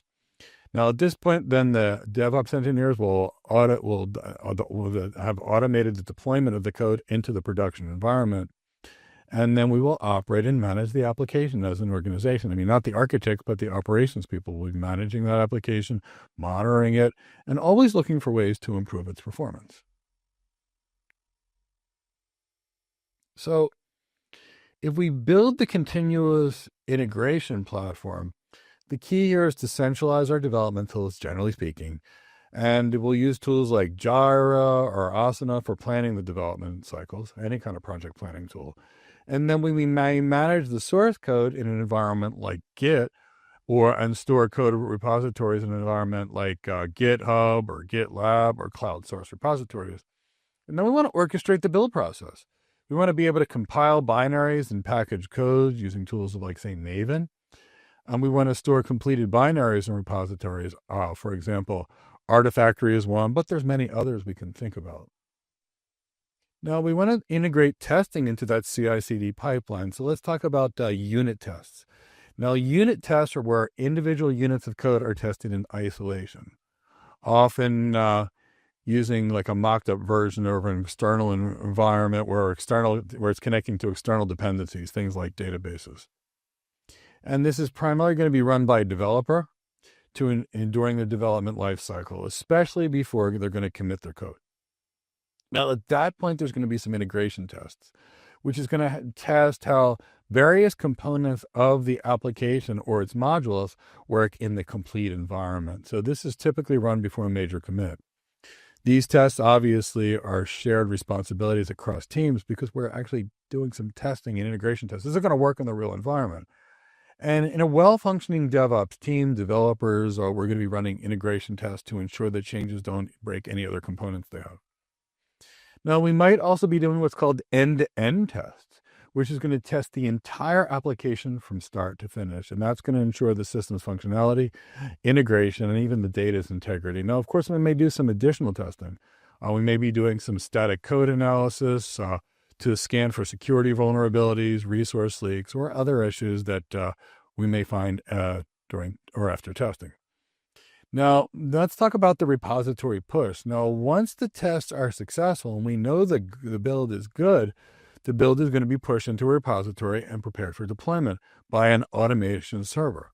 Now, at this point, then the DevOps engineers will have automated the deployment of the code into the production environment. And then we will operate and manage the application as an organization. I mean, not the architects, but the operations people will be managing that application, monitoring it, and always looking for ways to improve its performance. So if we build the continuous integration platform, the key here is to centralize our development tools, generally speaking, and we'll use tools like Jira or Asana for planning the development cycles, any kind of project planning tool. And then we may manage the source code in an environment like Git, and store code repositories in an environment like GitHub or GitLab or cloud source repositories. And then we want to orchestrate the build process. We want to be able to compile binaries and package code using tools like, say, Maven. And we want to store completed binaries in repositories. For example, Artifactory is one, but there's many others we can think about. Now, we want to integrate testing into that CI/CD pipeline. So let's talk about unit tests. Now, unit tests are where individual units of code are tested in isolation, often using like a mocked-up version of an external environment where it's connecting to external dependencies, things like databases. And this is primarily going to be run by a developer during the development lifecycle, especially before they're going to commit their code. Now, at that point, there's going to be some integration tests, which is going to test how various components of the application or its modules work in the complete environment. So this is typically run before a major commit. These tests obviously are shared responsibilities across teams because we're actually doing some testing and integration tests. This is going to work in the real environment. And in a well-functioning DevOps team, developers we're going to be running integration tests to ensure that changes don't break any other components they have. Now, we might also be doing what's called end-to-end tests, which is going to test the entire application from start to finish. And that's going to ensure the system's functionality, integration, and even the data's integrity. Now, of course, we may do some additional testing. We may be doing some static code analysis to scan for security vulnerabilities, resource leaks, or other issues that we may find during or after testing. Now, let's talk about the repository push. Now, once the tests are successful and we know the build is good, the build is going to be pushed into a repository and prepared for deployment by an automation server.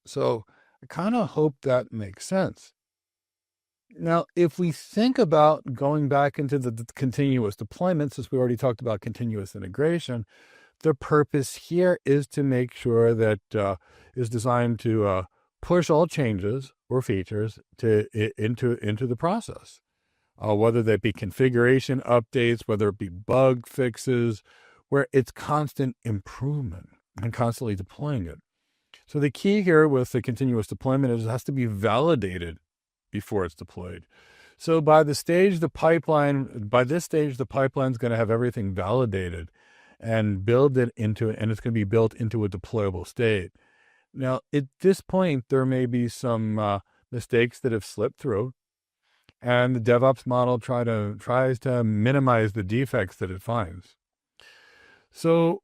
So I kind of hope that makes sense. Now, if we think about going back into the continuous deployment, since we already talked about continuous integration, the purpose here is to make sure that is designed to push all changes or features into the process. Whether that be configuration updates, whether it be bug fixes, where it's constant improvement and constantly deploying it. So the key here with the continuous deployment is it has to be validated before it's deployed. So by this stage, the pipeline's going to have everything validated and build it into, and it's going to be built into a deployable state. Now, at this point, there may be some mistakes that have slipped through, and the DevOps model tries to minimize the defects that it finds. So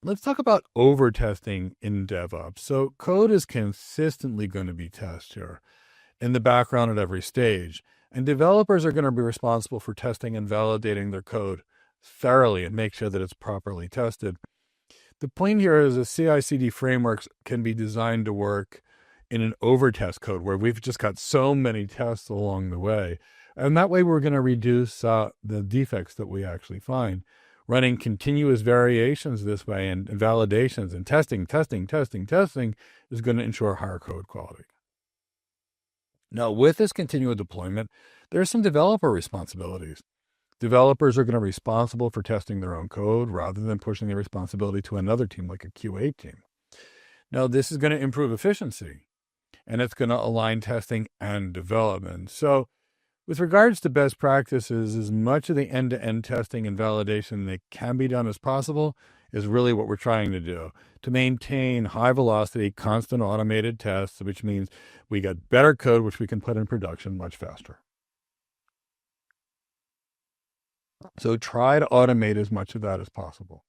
let's talk about over-testing in DevOps. So code is consistently going to be tested here in the background at every stage, and developers are going to be responsible for testing and validating their code thoroughly and make sure that it's properly tested. The point here is that CI/CD frameworks can be designed to work in an over-test code where we've just got so many tests along the way. And that way we're going to reduce the defects that we actually find. Running continuous variations this way and validations and testing is going to ensure higher code quality. Now, with this continual deployment, there's some developer responsibilities. Developers are going to be responsible for testing their own code rather than pushing the responsibility to another team like a QA team. Now, this is going to improve efficiency, and it's going to align testing and development. So with regards to best practices, as much of the end-to-end testing and validation that can be done as possible is really what we're trying to do to maintain high velocity, constant automated tests, which means we get better code, which we can put in production much faster. So try to automate as much of that as possible.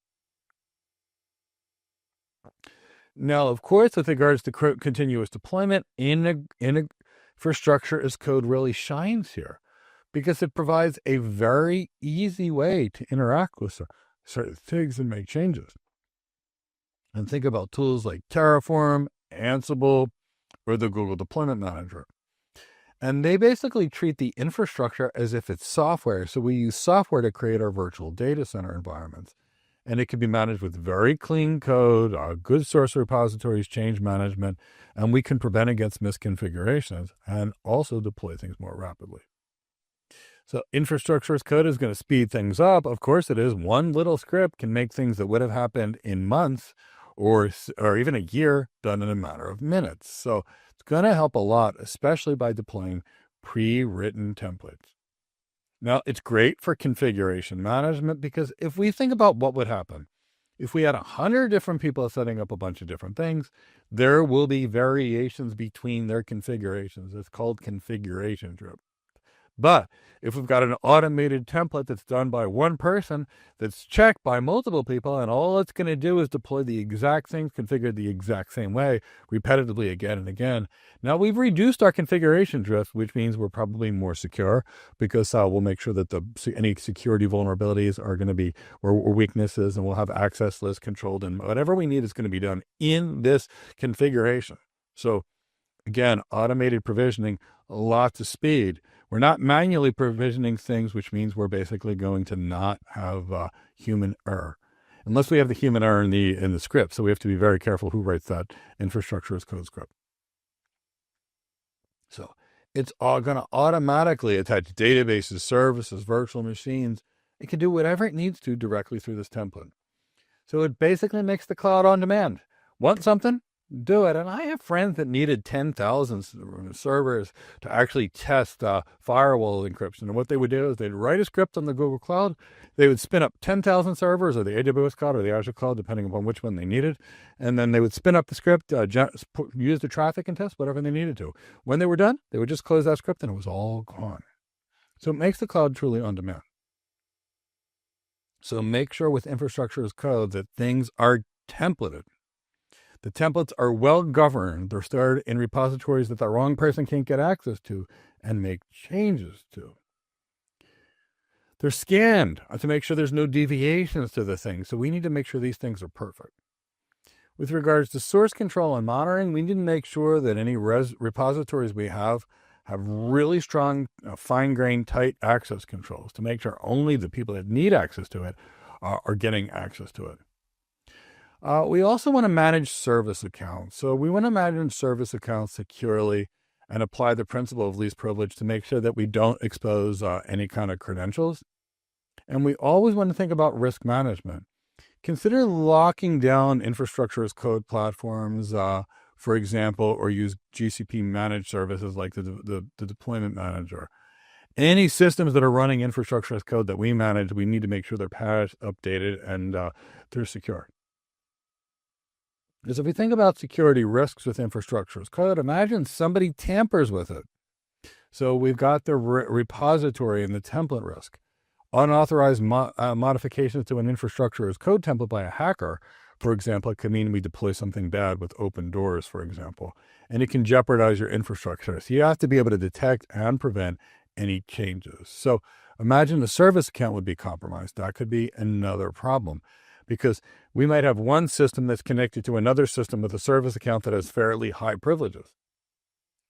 Now, of course, with regards to continuous deployment, infrastructure as code really shines here because it provides a very easy way to interact with certain things and make changes. And think about tools like Terraform, Ansible, or the Google Deployment Manager. And they basically treat the infrastructure as if it's software. So we use software to create our virtual data center environments. And it can be managed with very clean code, good source repositories, change management, and we can prevent against misconfigurations and also deploy things more rapidly. So infrastructure as code is going to speed things up. Of course it is. One little script can make things that would have happened in months or even a year done in a matter of minutes. So it's going to help a lot, especially by deploying pre-written templates. Now, it's great for configuration management because if we think about what would happen, if we had 100 different people setting up a bunch of different things, there will be variations between their configurations. It's called configuration drift. But if we've got an automated template that's done by one person, that's checked by multiple people, and all it's going to do is deploy the exact things configured the exact same way, repetitively again and again. Now we've reduced our configuration drift, which means we're probably more secure because we'll make sure that any security vulnerabilities are going to be, or weaknesses, and we'll have access lists controlled, and whatever we need is going to be done in this configuration. So again, automated provisioning, lots of speed. We're not manually provisioning things, which means we're basically going to not have human error. unless we have the human error in the script. So we have to be very careful who writes that infrastructure as code script. So it's all going to automatically attach databases, services, virtual machines. It can do whatever it needs to directly through this template. So it basically makes the cloud on demand. Want something? Do it. And I have friends that needed 10,000 servers to actually test firewall encryption. And what they would do is they'd write a script on the Google Cloud. They would spin up 10,000 servers, or the AWS Cloud or the Azure Cloud, depending upon which one they needed. And then they would spin up the script, use the traffic and test whatever they needed to. When they were done, they would just close that script and it was all gone. So it makes the cloud truly on demand. So make sure with infrastructure as code that things are templated. The templates are well governed. They're stored in repositories that the wrong person can't get access to and make changes to. They're scanned to make sure there's no deviations to the thing. So we need to make sure these things are perfect. With regards to source control and monitoring, we need to make sure that any repositories we have really strong, fine-grained, tight access controls to make sure only the people that need access to it are getting access to it. We also want to manage service accounts. So we want to manage service accounts securely and apply the principle of least privilege to make sure that we don't expose any kind of credentials. And we always want to think about risk management. Consider locking down infrastructure as code platforms, for example, or use GCP managed services like the deployment manager. Any systems that are running infrastructure as code that we manage, we need to make sure they're patched, updated, and they're secure. Because if we think about security risks with infrastructure as code, imagine somebody tampers with it. So we've got the repository and the template risk. Unauthorized modifications to an infrastructure as code template by a hacker, for example, it could mean we deploy something bad with open doors, for example, and it can jeopardize your infrastructure. So you have to be able to detect and prevent any changes. So imagine the service account would be compromised. That could be another problem, because we might have one system that's connected to another system with a service account that has fairly high privileges.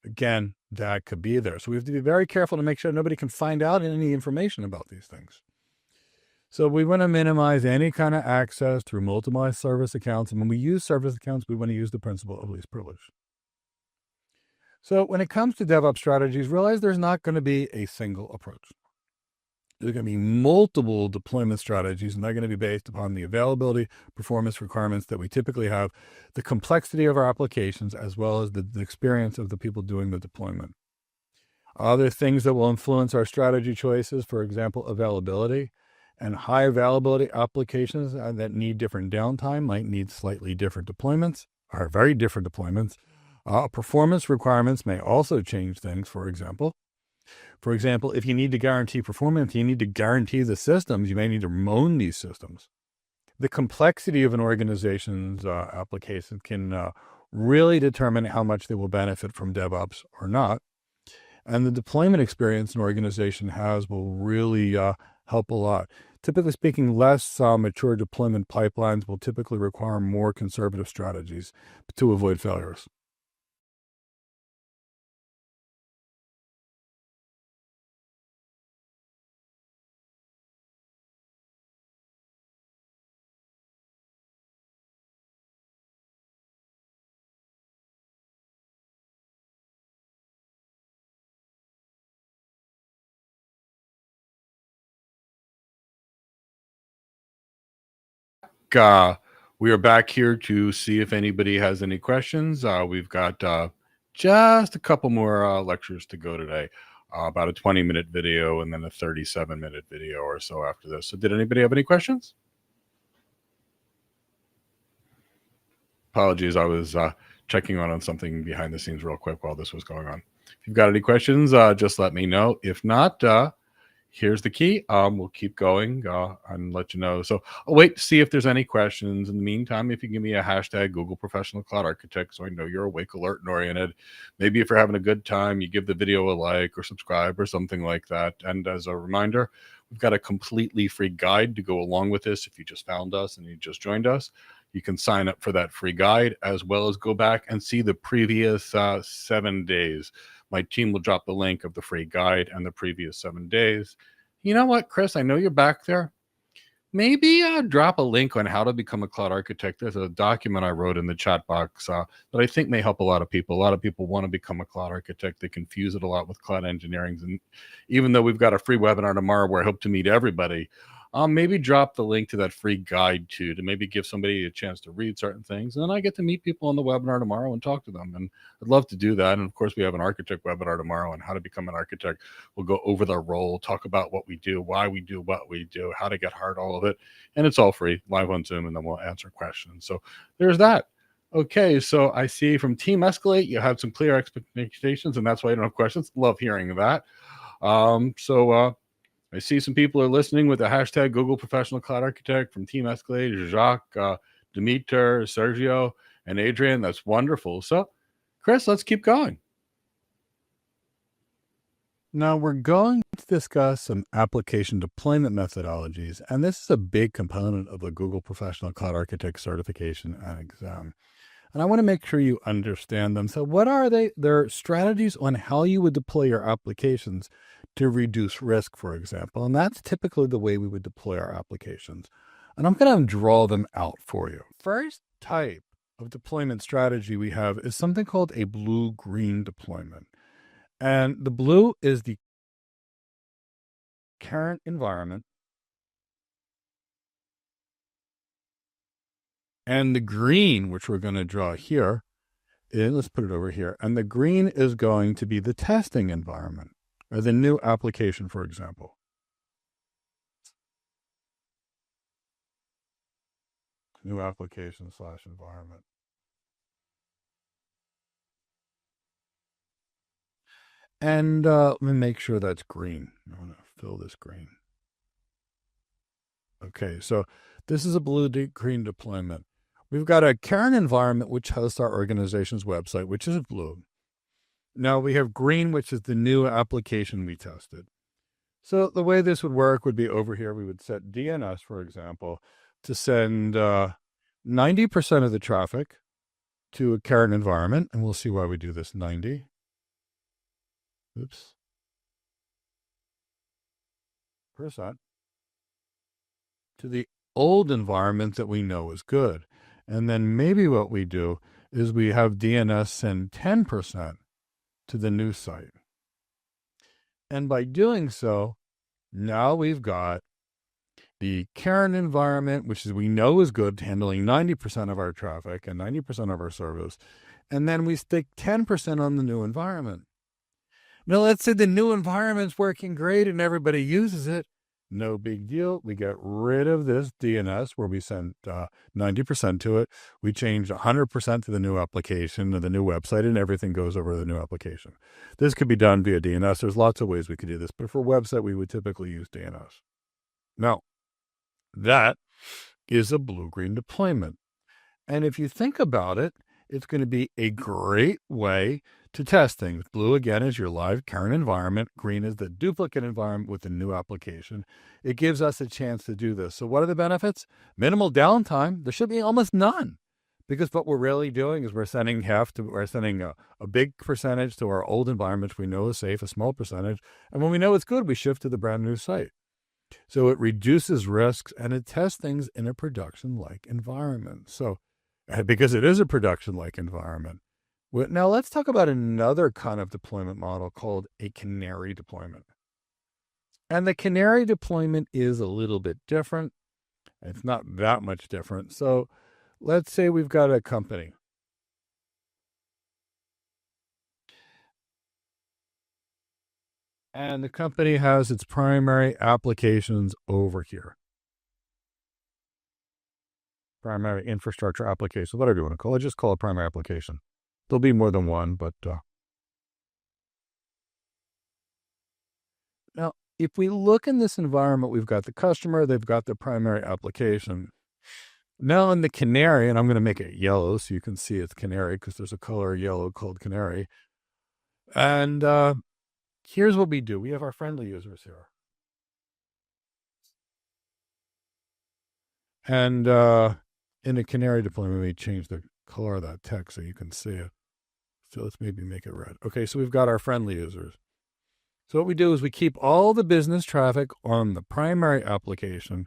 Again, that could be there. So we have to be very careful to make sure nobody can find out any information about these things. So we want to minimize any kind of access through multiple service accounts. And when we use service accounts, we want to use the principle of least privilege. So when it comes to DevOps strategies, realize there's not going to be a single approach. There's going to be multiple deployment strategies, and they're going to be based upon the availability, performance requirements that we typically have, the complexity of our applications, as well as the experience of the people doing the deployment. Other things that will influence our strategy choices, for example, availability. And high availability applications that need different downtime might need slightly different deployments, or very different deployments. Performance requirements may also change things, for example. For example, if you need to guarantee performance, you need to guarantee the systems, you may need to own these systems. The complexity of an organization's application can really determine how much they will benefit from DevOps or not. And the deployment experience an organization has will really help a lot. Typically speaking, less mature deployment pipelines will typically require more conservative strategies to avoid failures. We are back here to see if anybody has any questions. We've got just a couple more lectures to go today, about a 20-minute video and then a 37-minute video or so after this. So did anybody have any questions? Apologies, I was checking on something behind the scenes real quick while this was going on. If you've got any questions, just let me know. If not, here's the key. We'll keep going and let you know. So I'll wait to see if there's any questions. In the meantime, if you give me a hashtag Google Professional Cloud Architect so I know you're awake, alert, and oriented. Maybe if you're having a good time, you give the video a like or subscribe or something like that. And as a reminder, we've got a completely free guide to go along with this. If you just found us and you just joined us, you can sign up for that free guide, as well as go back and see the previous 7 days. My team will drop the link of the free guide and the previous 7 days. You know what, Chris? I know you're back there. maybe drop a link on how to become a cloud architect. There's a document I wrote in the chat box that I think may help a lot of people. A lot of people want to become a cloud architect. They confuse it a lot with cloud engineering. And even though we've got a free webinar tomorrow where I hope to meet everybody, maybe drop the link to that free guide to maybe give somebody a chance to read certain things. And then I get to meet people on the webinar tomorrow and talk to them. And I'd love to do that. And of course, we have an architect webinar tomorrow on how to become an architect. We'll go over the role, talk about what we do, why we do what we do, how to get hired, all of it. And it's all free, live on Zoom, and then we'll answer questions. So there's that. Okay, so I see from Team Escalate, you have some clear expectations, and that's why you don't have questions. Love hearing that. I see some people are listening with the hashtag Google Professional Cloud Architect from Team Escalate, Jacques, Dimitar, Sergio, and Adrian. That's wonderful. So, Chris, let's keep going. Now we're going to discuss some application deployment methodologies, and this is a big component of the Google Professional Cloud Architect certification and exam. And I want to make sure you understand them. So what are they? They're strategies on how you would deploy your applications to reduce risk, for example. And that's typically the way we would deploy our applications. And I'm going to draw them out for you. First type of deployment strategy we have is something called a blue-green deployment. And the blue is the current environment. And the green, which we're going to draw here, let's put it over here. And the green is going to be the testing environment, or the new application, for example. New application / environment. And let me make sure that's green. I'm going to fill this green. Okay, so this is a blue-green deployment. We've got a current environment, which hosts our organization's website, which is blue. Now we have green, which is the new application we tested. So the way this would work would be over here. We would set DNS, for example, to send 90% of the traffic to a current environment. And we'll see why we do this 90. Oops. %. To the old environment that we know is good. And then maybe what we do is we have DNS send 10% to the new site. And by doing so, now we've got the current environment, which is we know is good, handling 90% of our traffic and 90% of our service. And then we stick 10% on the new environment. Now, let's say the new environment's working great and everybody uses it. No big deal. We get rid of this DNS where we sent 90% to it. We change 100% to the new application, to the new website, and everything goes over the new application. This could be done via DNS. There's lots of ways we could do this, but for website, we would typically use DNS. Now, that is a blue-green deployment. And if you think about it, it's going to be a great way to test things. Blue, again, is your live current environment. Green is the duplicate environment with the new application. It gives us a chance to do this. So what are the benefits? Minimal downtime. There should be almost none, because what we're really doing is we're sending a big percentage to our old environment, which we know is safe, a small percentage. And when we know it's good, we shift to the brand new site. So it reduces risks and it tests things in a production-like environment. So because it is a production-like environment. Now let's talk about another kind of deployment model called a canary deployment. And the canary deployment is a little bit different. It's not that much different. So let's say we've got a company. And the company has its primary applications over here. Primary infrastructure application, whatever you want to call it, just call it primary application. There'll be more than one, but now if we look in this environment, we've got the customer, they've got the primary application. Now in the canary, and I'm going to make it yellow so you can see it's canary because there's a color yellow called canary. And here's what we do. We have our friendly users here. And in a canary deployment, we change the color of that text so you can see it. So let's maybe make it red. Okay, so we've got our friendly users. So what we do is we keep all the business traffic on the primary application,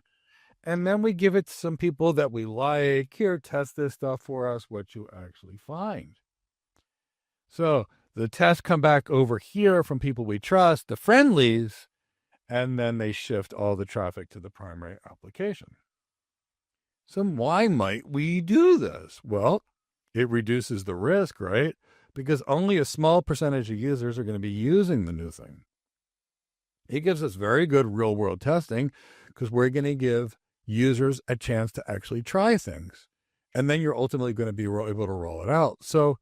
And then we give it to some people that we like. Here, test this stuff for us, what you actually find. So the tests come back over here from people we trust, the friendlies, and then they shift all the traffic to the primary application. So why might we do this? Well, it reduces the risk, right? Because only a small percentage of users are going to be using the new thing. It gives us very good real-world testing because we're going to give users a chance to actually try things. And then you're ultimately going to be able to roll it out. So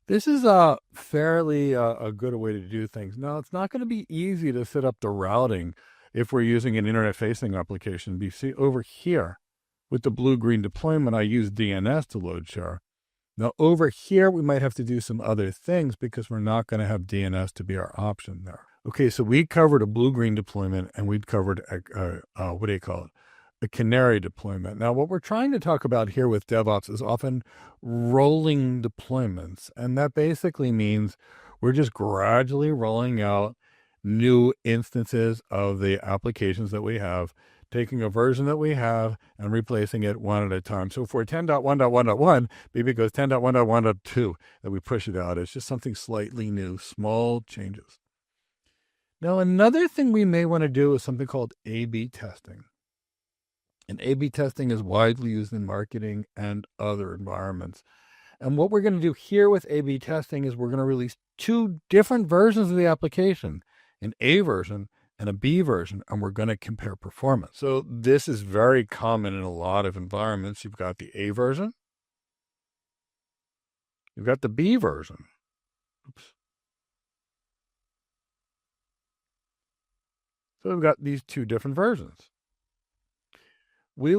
this is a fairly a good way to do things. Now, it's not going to be easy to set up the routing if we're using an internet-facing application. You see over here with the blue-green deployment, I use DNS to load share. Now, over here, we might have to do some other things because we're not going to have DNS to be our option there. Okay, so we covered a blue-green deployment, and we'd covered a canary deployment. Now, what we're trying to talk about here with DevOps is often rolling deployments, and that basically means we're just gradually rolling out new instances of the applications that we have, taking a version that we have and replacing it one at a time. So for 10.1.1.1, maybe it goes 10.1.1.2, that we push it out. It's just something slightly new, small changes. Now, another thing we may want to do is something called A/B testing. And A/B testing is widely used in marketing and other environments. And what we're going to do here with A/B testing is we're going to release two different versions of the application, an A version and a B version, and we're going to compare performance. So this is very common in a lot of environments. You've got the A version. You've got the B version. Oops. So we've got these two different versions. We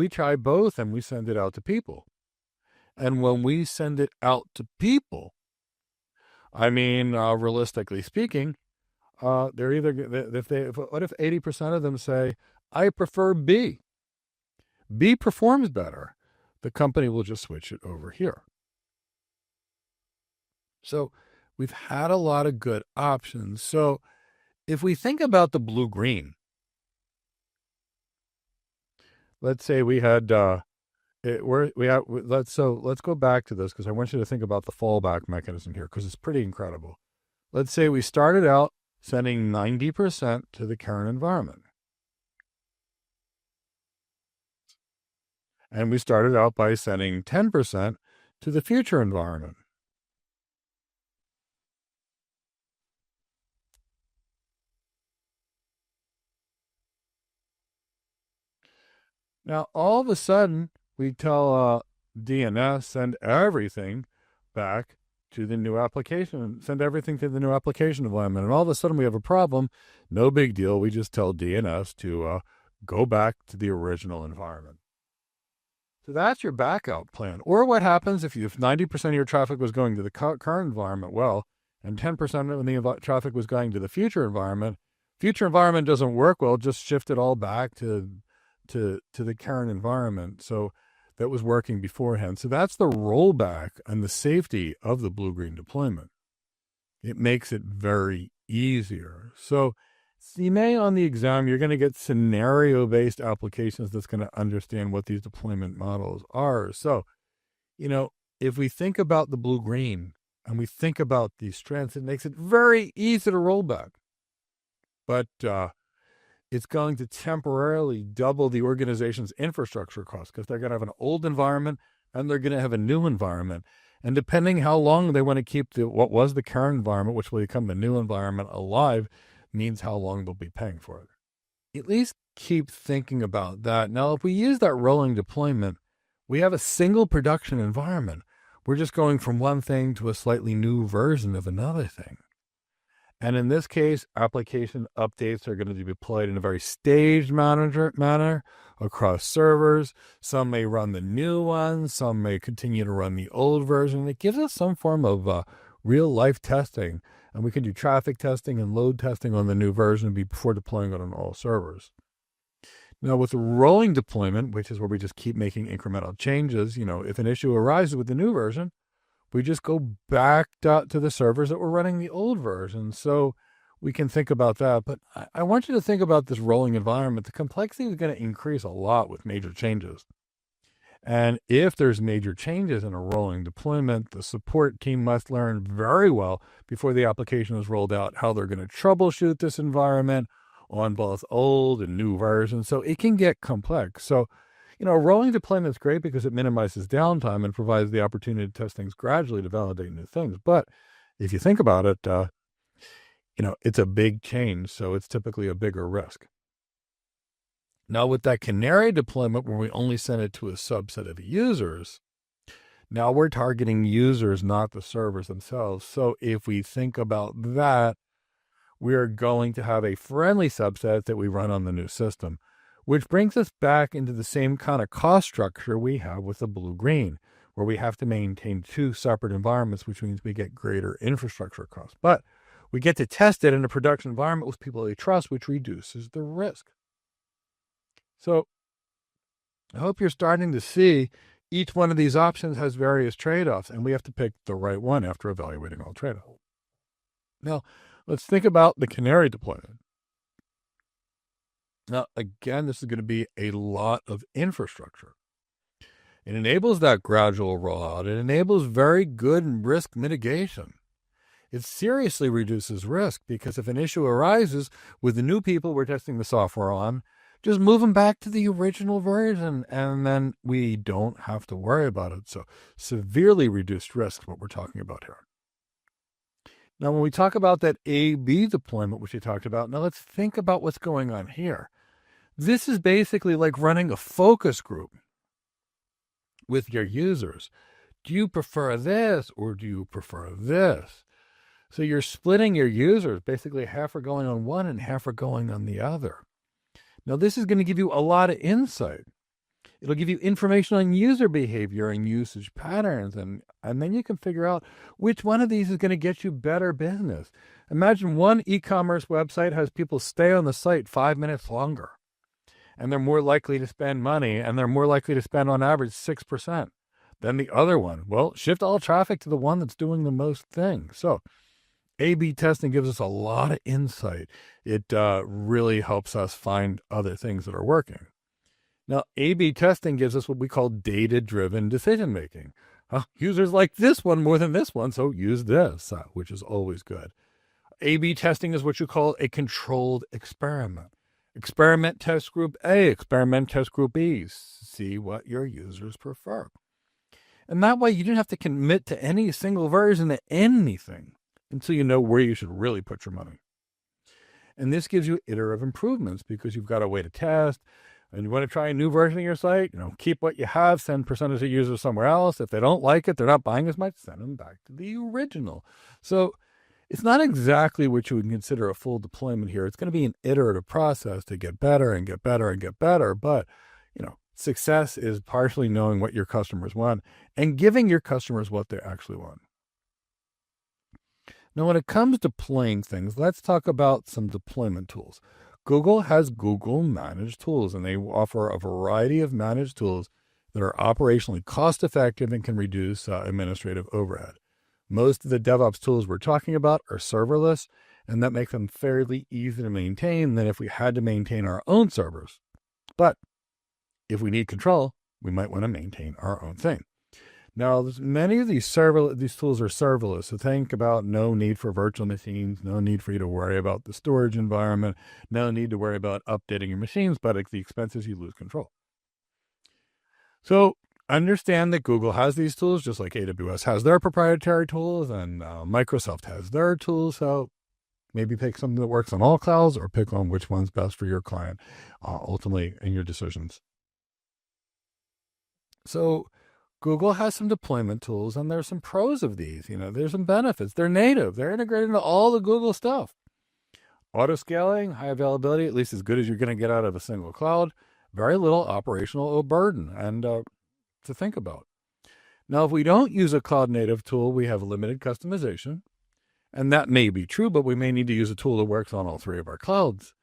try both and we send it out to people. And when we send it out to people, I mean, realistically speaking, they're either, what if 80% of them say, I prefer B? B performs better. The company will just switch it over here. So we've had a lot of good options. So if we think about the blue-green, let's say we had, let's go back to this because I want you to think about the fallback mechanism here because it's pretty incredible. Let's say we started out sending 90% to the current environment. And we started out by sending 10% to the future environment. Now, all of a sudden, we tell DNS, send everything back to the new application, send everything to the new application environment. And all of a sudden, we have a problem. No big deal. We just tell DNS to go back to the original environment. So that's your backup plan. Or what happens if 90% of your traffic was going to the current environment, well, and 10% of the traffic was going to the future environment doesn't work well, just shift it all back to the current environment. So that was working beforehand. So that's the rollback and the safety of the blue-green deployment. It makes it very easier. So CMEK on the exam, you're going to get scenario-based applications that's going to understand what these deployment models are. So, if we think about the blue-green and we think about these strengths, it makes it very easy to roll back. But it's going to temporarily double the organization's infrastructure costs because they're going to have an old environment and they're going to have a new environment. And depending how long they want to keep what was the current environment, which will become the new environment, alive, means how long they'll be paying for it. At least keep thinking about that. Now, if we use that rolling deployment, we have a single production environment. We're just going from one thing to a slightly new version of another thing. And in this case, application updates are going to be deployed in a very staged manner across servers. Some may run the new one. Some may continue to run the old version. It gives us some form of real-life testing. And we can do traffic testing and load testing on the new version before deploying it on all servers. Now, with the rolling deployment, which is where we just keep making incremental changes, if an issue arises with the new version, we just go back to the servers that were running the old version. So we can think about that. But I want you to think about this rolling environment. The complexity is going to increase a lot with major changes. And if there's major changes in a rolling deployment, the support team must learn very well before the application is rolled out how they're going to troubleshoot this environment on both old and new versions. So it can get complex. So, rolling deployment is great because it minimizes downtime and provides the opportunity to test things gradually to validate new things. But if you think about it, it's a big change. So it's typically a bigger risk. Now, with that canary deployment, where we only send it to a subset of users, now we're targeting users, not the servers themselves. So if we think about that, we're going to have a friendly subset that we run on the new system, which brings us back into the same kind of cost structure we have with the blue-green, where we have to maintain two separate environments, which means we get greater infrastructure costs. But we get to test it in a production environment with people they trust, which reduces the risk. So I hope you're starting to see each one of these options has various trade-offs, and we have to pick the right one after evaluating all trade-offs. Now, let's think about the canary deployment. Now, again, this is going to be a lot of infrastructure. It enables that gradual rollout. It enables very good risk mitigation. It seriously reduces risk because if an issue arises with the new people we're testing the software on, just move them back to the original version, and then we don't have to worry about it. So severely reduced risk, what we're talking about here. Now, when we talk about that A/B deployment, which we talked about, now let's think about what's going on here. This is basically like running a focus group with your users. Do you prefer this or do you prefer this? So you're splitting your users. Basically, half are going on one and half are going on the other. Now, this is going to give you a lot of insight. It'll give you information on user behavior and usage patterns, and then you can figure out which one of these is going to get you better business. Imagine one e-commerce website has people stay on the site 5 minutes longer, and they're more likely to spend money, and they're more likely to spend on average 6% than the other one. Well, shift all traffic to the one that's doing the most things. So A/B testing gives us a lot of insight. It really helps us find other things that are working. Now, A/B testing gives us what we call data-driven decision-making. Users like this one more than this one, so use this, which is always good. A/B testing is what you call a controlled experiment. Experiment test group A, experiment test group B. See what your users prefer. And that way you don't have to commit to any single version of anything until you know where you should really put your money. And this gives you iterative improvements because you've got a way to test, and you want to try a new version of your site, keep what you have, send percentage of users somewhere else. If they don't like it, they're not buying as much, send them back to the original. So it's not exactly what you would consider a full deployment here. It's going to be an iterative process to get better and get better and get better. But, success is partially knowing what your customers want and giving your customers what they actually want. Now, when it comes to deploying things, let's talk about some deployment tools. Google has Google Managed Tools, and they offer a variety of managed tools that are operationally cost-effective and can reduce administrative overhead. Most of the DevOps tools we're talking about are serverless, and that makes them fairly easy to maintain than if we had to maintain our own servers. But if we need control, we might want to maintain our own thing. Now, many of these tools are serverless, so think about no need for virtual machines, no need for you to worry about the storage environment, no need to worry about updating your machines, but at the expense is you lose control. So understand that Google has these tools, just like AWS has their proprietary tools, and Microsoft has their tools. So maybe pick something that works on all clouds or pick on which one's best for your client, ultimately in your decisions. So Google has some deployment tools, and there's some pros of these. There's some benefits. They're native. They're integrated into all the Google stuff. Auto scaling, high availability, at least as good as you're going to get out of a single cloud. Very little operational burden and to think about. Now, if we don't use a cloud native tool, we have limited customization. And that may be true, but we may need to use a tool that works on all three of our clouds.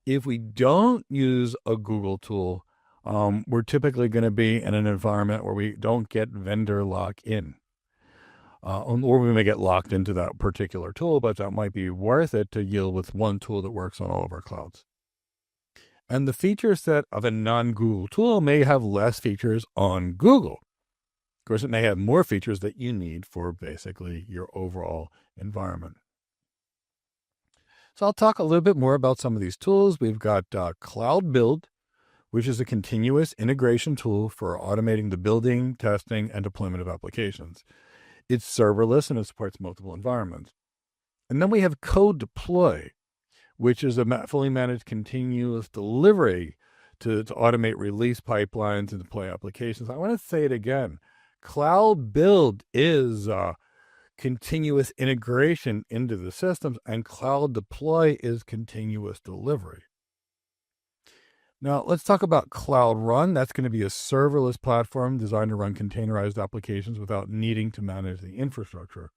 If we don't use a Google tool, we're typically going to be in an environment where we don't get vendor lock-in. or we may get locked into that particular tool, but that might be worth it to yield with one tool that works on all of our clouds. And the feature set of a non-Google tool may have less features on Google. Of course, it may have more features that you need for basically your overall environment. So I'll talk a little bit more about some of these tools. We've got Cloud Build, which is a continuous integration tool for automating the building, testing, and deployment of applications. It's serverless and it supports multiple environments. And then we have Code Deploy, which is a fully managed continuous delivery to automate release pipelines and deploy applications. I want to say it again. Cloud Build is continuous integration into the systems, and Cloud Deploy is continuous delivery. Now, let's talk about Cloud Run. That's going to be a serverless platform designed to run containerized applications without needing to manage the infrastructure.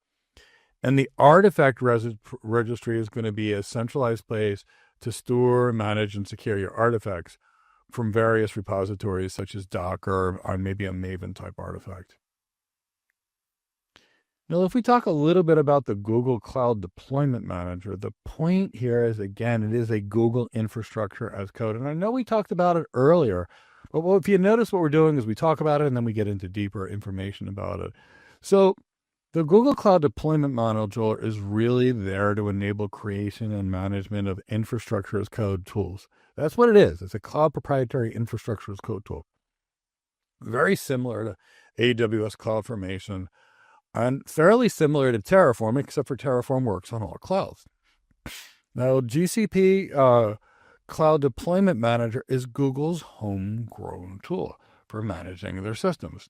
And the artifact registry is going to be a centralized place to store, manage, and secure your artifacts from various repositories such as Docker or maybe a Maven type artifact. Now, if we talk a little bit about the Google Cloud Deployment Manager, the point here is, again, it is a Google infrastructure as code. And I know we talked about it earlier, but if you notice what we're doing is we talk about it and then we get into deeper information about it. So the Google Cloud Deployment Manager is really there to enable creation and management of infrastructure as code tools. That's what it is. It's a cloud proprietary infrastructure as code tool. Very similar to AWS CloudFormation and fairly similar to Terraform, except for Terraform works on all clouds. Now, GCP Cloud Deployment Manager is Google's homegrown tool for managing their systems.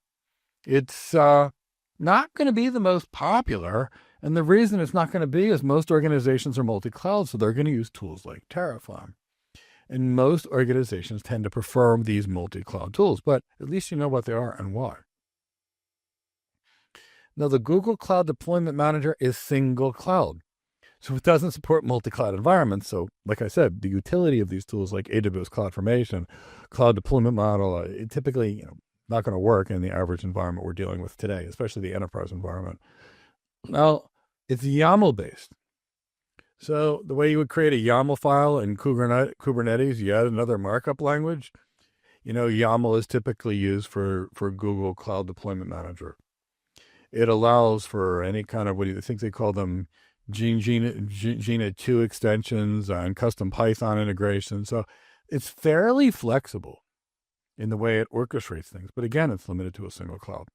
It's not going to be the most popular, and the reason it's not going to be is most organizations are multi-cloud, so they're going to use tools like Terraform. And most organizations tend to prefer these multi-cloud tools, but at least you know what they are and why. Now, the Google Cloud Deployment Manager is single cloud. So it doesn't support multi-cloud environments. So like I said, the utility of these tools like AWS CloudFormation, Cloud Deployment Model, it typically not going to work in the average environment we're dealing with today, especially the enterprise environment. Now, it's YAML-based. So the way you would create a YAML file in Kubernetes, you add another markup language. YAML is typically used for Google Cloud Deployment Manager. It allows for any kind of, what do you think they call them, Gina 2 extensions and custom Python integration. So it's fairly flexible in the way it orchestrates things. But again, it's limited to a single cloud.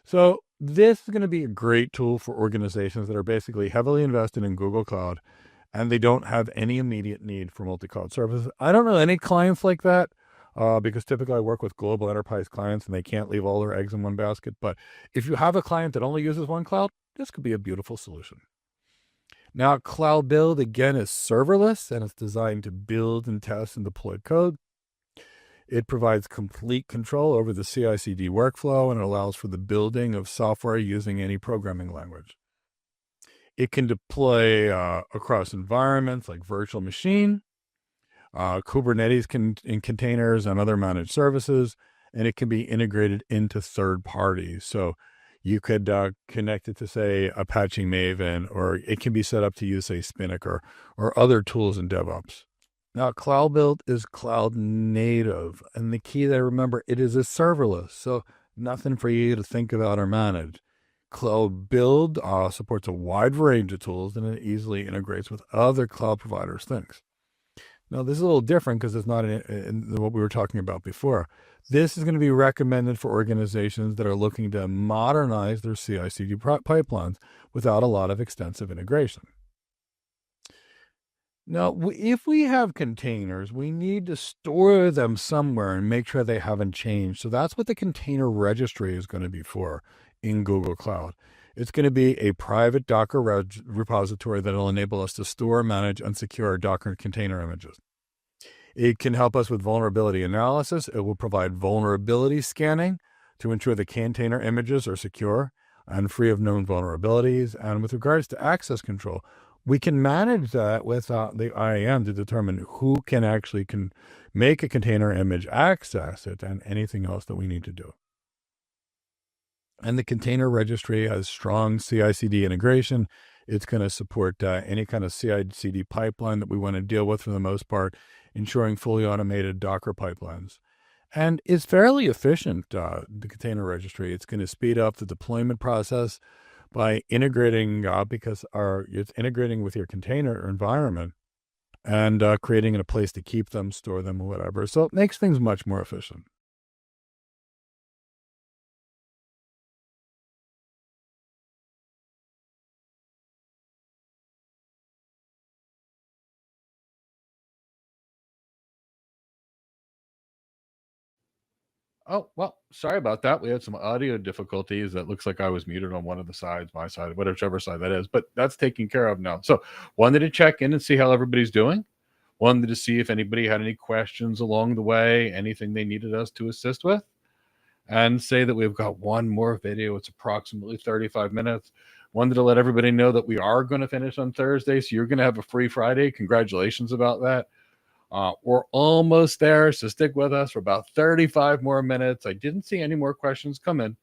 So this is going to be a great tool for organizations that are basically heavily invested in Google Cloud and they don't have any immediate need for multi-cloud services. I don't know any clients like that. Because typically I work with global enterprise clients and they can't leave all their eggs in one basket. But if you have a client that only uses one cloud, this could be a beautiful solution. Now, Cloud Build, again, is serverless and it's designed to build and test and deploy code. It provides complete control over the CI/CD workflow and it allows for the building of software using any programming language. It can deploy across environments like virtual machine, Kubernetes in containers and other managed services, and it can be integrated into third parties. So you could connect it to, say, Apache Maven, or it can be set up to use, say, SecOps or other tools in DevOps. Now, Cloud Build is cloud native, and the key there, remember, it is a serverless, so nothing for you to think about or manage. Cloud Build supports a wide range of tools, and it easily integrates with other cloud providers' things. Now, this is a little different because it's not in what we were talking about before. This is going to be recommended for organizations that are looking to modernize their CI/CD pipelines without a lot of extensive integration. Now, if we have containers, we need to store them somewhere and make sure they haven't changed. So that's what the container registry is going to be for in Google Cloud. It's going to be a private Docker repository that will enable us to store, manage, and secure Docker container images. It can help us with vulnerability analysis. It will provide vulnerability scanning to ensure the container images are secure and free of known vulnerabilities. And with regards to access control, we can manage that with the IAM to determine who can actually make a container image, access it, and anything else that we need to do. And the container registry has strong CI/CD integration. It's going to support any kind of CI/CD pipeline that we want to deal with for the most part, ensuring fully automated Docker pipelines. And it's fairly efficient, the container registry. It's going to speed up the deployment process by integrating, because it's integrating with your container environment and creating a place to keep them, store them, or whatever. So it makes things much more efficient. Oh, well, sorry about that. We had some audio difficulties. That looks like I was muted on one of the sides, my side, whichever side that is, but that's taken care of now. So wanted to check in and see how everybody's doing. Wanted to see if anybody had any questions along the way, anything they needed us to assist with, and say that we've got one more video. It's approximately 35 minutes. Wanted to let everybody know that we are going to finish on Thursday, so you're going to have a free Friday. Congratulations about that. We're almost there, so stick with us for about 35 more minutes. I didn't see any more questions come in,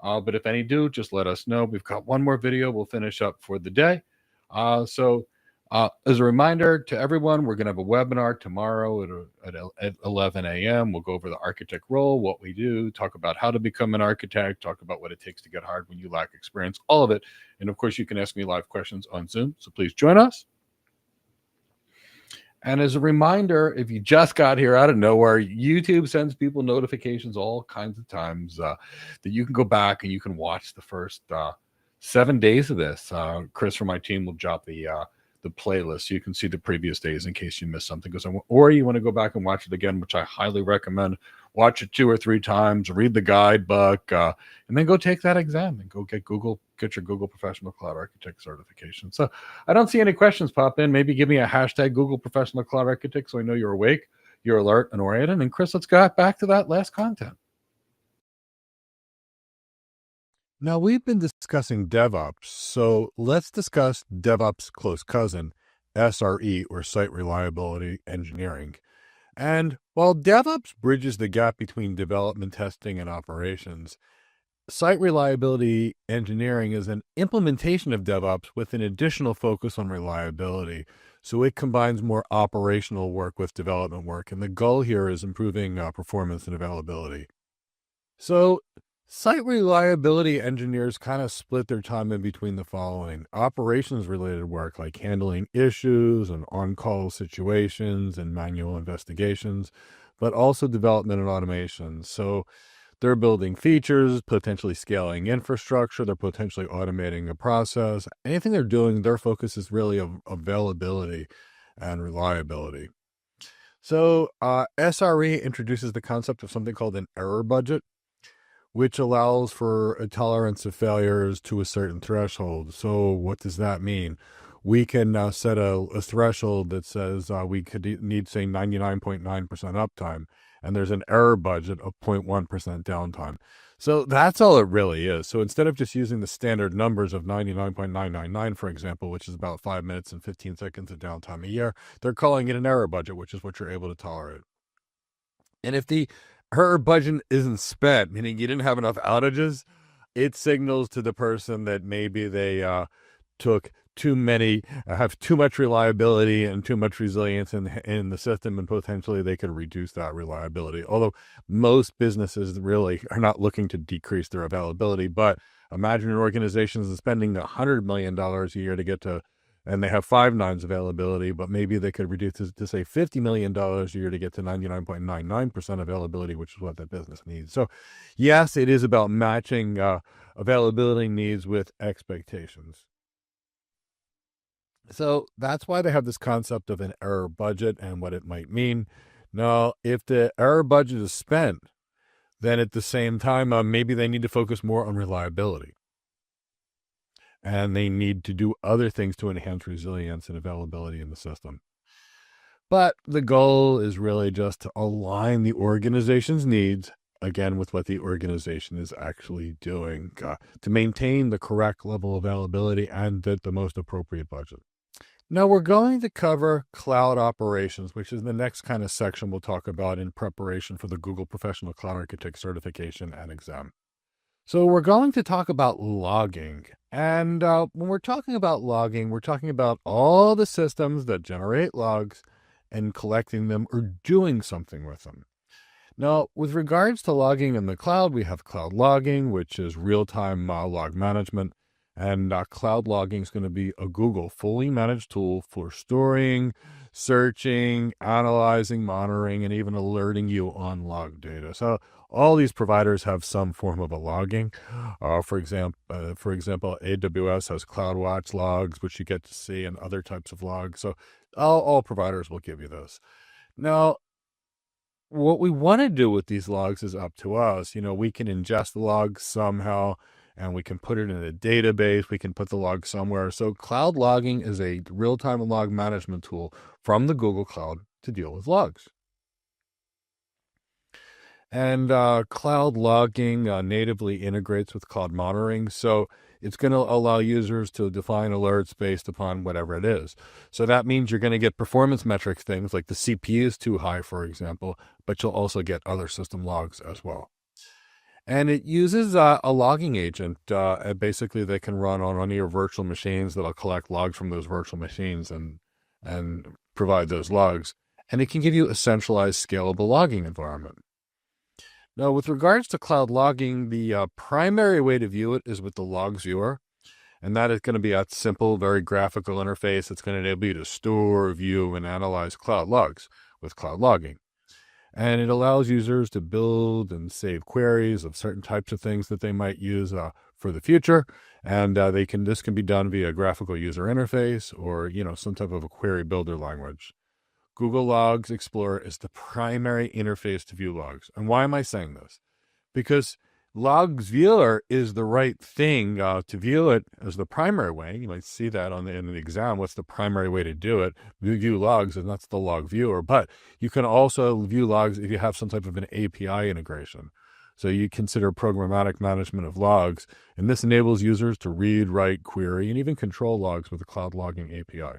but if any do, just let us know. We've got one more video. We'll finish up for the day. So as a reminder to everyone, we're going to have a webinar tomorrow at 11 a.m. We'll go over the architect role, what we do, talk about how to become an architect, talk about what it takes to get hired when you lack experience, all of it. And of course, you can ask me live questions on Zoom, so please join us. And as a reminder, if you just got here out of nowhere, YouTube sends people notifications all kinds of times that you can go back and you can watch the first 7 days of this. Chris from my team will drop the playlist so you can see the previous days in case you missed something. Or you want to go back and watch it again, which I highly recommend. Watch it 2 or 3 times, read the guidebook, and then go take that exam and go get your Google Professional Cloud Architect certification. So I don't see any questions pop in. Maybe give me a hashtag Google Professional Cloud Architect so I know you're awake, you're alert, and oriented. And Chris, let's go back to that last content. Now, we've been discussing DevOps, so let's discuss DevOps' close cousin, SRE, or Site Reliability Engineering. And while DevOps bridges the gap between development, testing, and operations, Site Reliability Engineering is an implementation of DevOps with an additional focus on reliability. So it combines more operational work with development work, and the goal here is improving performance and availability. So Site reliability engineers kind of split their time in between the following: operations-related work like handling issues and on-call situations and manual investigations, but also development and automation. So they're building features, potentially scaling infrastructure, they're potentially automating a process. Anything they're doing, their focus is really of availability and reliability. So SRE introduces the concept of something called an error budget, which allows for a tolerance of failures to a certain threshold. So what does that mean? We can now set a threshold that says we could need, say, 99.9% uptime, and there's an error budget of 0.1% downtime. So that's all it really is. So instead of just using the standard numbers of 99.999, for example, which is about 5 minutes and 15 seconds of downtime a year, they're calling it an error budget, which is what you're able to tolerate. And if the error budget isn't spent, meaning you didn't have enough outages, it signals to the person that maybe they took too many, have too much reliability and too much resilience in the system, and potentially they could reduce that reliability. Although most businesses really are not looking to decrease their availability, but imagine an organization is spending $100 million a year to get to, and they have 5 nines availability, but maybe they could reduce to say $50 million a year to get to 99.99% availability, which is what that business needs. So yes, it is about matching availability needs with expectations. So that's why they have this concept of an error budget and what it might mean. Now, if the error budget is spent, then at the same time, maybe they need to focus more on reliability. And they need to do other things to enhance resilience and availability in the system. But the goal is really just to align the organization's needs, again, with what the organization is actually doing, to maintain the correct level of availability and at the most appropriate budget. Now we're going to cover cloud operations, which is the next kind of section we'll talk about in preparation for the Google Professional Cloud Architect certification and exam. So we're going to talk about logging. And when we're talking about logging, we're talking about all the systems that generate logs and collecting them or doing something with them. Now, with regards to logging in the cloud, we have cloud logging, which is real-time log management. And cloud logging is going to be a Google fully managed tool for storing, searching, analyzing, monitoring, and even alerting you on log data. So all these providers have some form of a logging. For example, AWS has CloudWatch logs, which you get to see, and other types of logs. So all providers will give you those. Now, what we want to do with these logs is up to us. We can ingest the logs somehow, and we can put it in a database. We can put the log somewhere. So cloud logging is a real-time log management tool from the Google Cloud to deal with logs. And cloud logging natively integrates with cloud monitoring. So it's going to allow users to define alerts based upon whatever it is. So that means you're going to get performance metrics, things like the CPU is too high, for example, but you'll also get other system logs as well. And it uses a logging agent. Basically, they can run on any of your virtual machines that'll collect logs from those virtual machines and provide those logs. And it can give you a centralized, scalable logging environment. Now, with regards to cloud logging, the primary way to view it is with the logs viewer. And that is going to be a simple, very graphical interface. It's going to enable you to store, view, and analyze cloud logs with cloud logging. And it allows users to build and save queries of certain types of things that they might use for the future. And this can be done via a graphical user interface or, some type of a query builder language. Google Logs Explorer is the primary interface to view logs. And why am I saying this? Because Logs Viewer is the right thing to view it as the primary way. You might see that in the exam. What's the primary way to do it? View logs, and that's the log viewer. But you can also view logs if you have some type of an API integration. So you consider programmatic management of logs, and this enables users to read, write, query, and even control logs with the Cloud Logging API.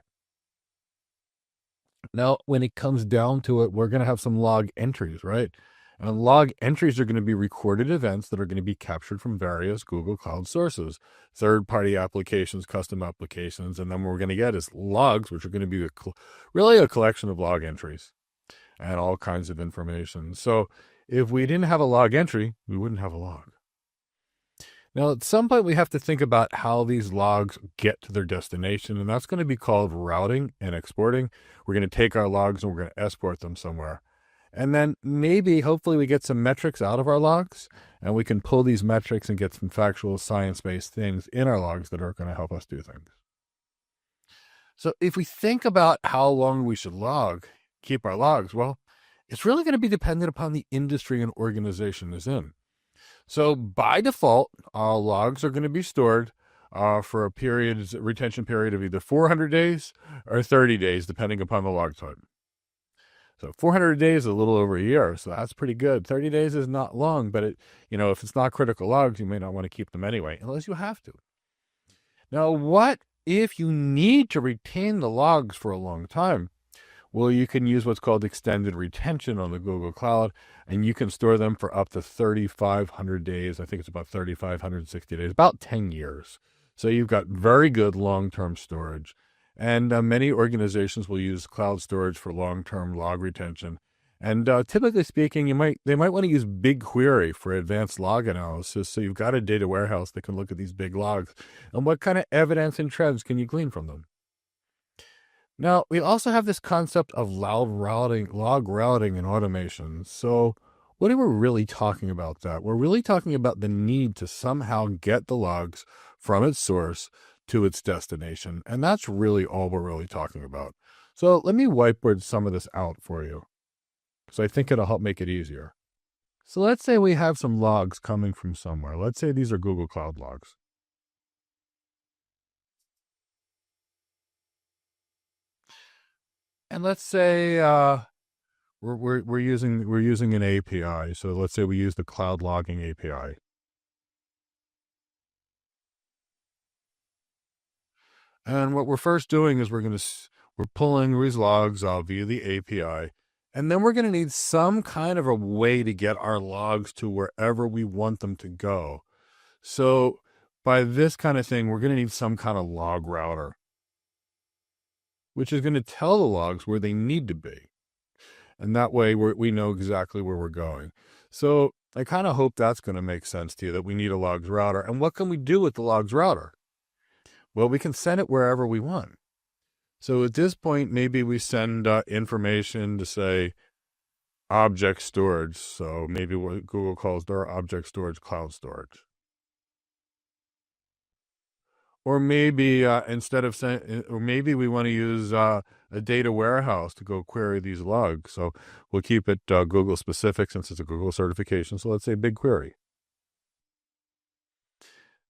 Now, when it comes down to it, we're going to have some log entries, right? And log entries are going to be recorded events that are going to be captured from various Google Cloud sources, third-party applications, custom applications, and then what we're going to get is logs, which are going to be really a collection of log entries and all kinds of information. So if we didn't have a log entry, we wouldn't have a log. Now, at some point, we have to think about how these logs get to their destination, and that's going to be called routing and exporting. We're going to take our logs and we're going to export them somewhere. And then maybe, hopefully, we get some metrics out of our logs, and we can pull these metrics and get some factual science-based things in our logs that are going to help us do things. So if we think about how long we should keep our logs, well, it's really going to be dependent upon the industry an organization is in. So by default, logs are going to be stored for a retention period of either 400 days or 30 days, depending upon the log type. So 400 days is a little over a year, so that's pretty good. 30 days is not long, but if it's not critical logs, you may not want to keep them anyway, unless you have to. Now, what if you need to retain the logs for a long time? Well, you can use what's called extended retention on the Google Cloud, and you can store them for up to 3,500 days. I think it's about 3,560 days, about 10 years. So you've got very good long-term storage. And many organizations will use cloud storage for long-term log retention. And typically speaking, they might want to use BigQuery for advanced log analysis. So you've got a data warehouse that can look at these big logs. And what kind of evidence and trends can you glean from them? Now, we also have this concept of log routing and automation. So what are we really talking about that? We're really talking about the need to somehow get the logs from its source to its destination. And that's really all we're really talking about. So let me whiteboard some of this out for you, because I think it'll help make it easier. So let's say we have some logs coming from somewhere. Let's say these are Google Cloud logs. And let's say we're using an API. So let's say we use the Cloud Logging API. And what we're first doing is we're pulling these logs via the API, and then we're going to need some kind of a way to get our logs to wherever we want them to go. So by this kind of thing, we're going to need some kind of log router, which is going to tell the logs where they need to be. And that way we know exactly where we're going. So I kind of hope that's going to make sense to you, that we need a logs router. And what can we do with the logs router? Well, we can send it wherever we want. So at this point, maybe we send information to, say, object storage. So maybe what Google calls their object storage cloud storage. Or maybe or maybe we want to use a data warehouse to go query these logs. So we'll keep it Google specific since it's a Google certification. So let's say BigQuery.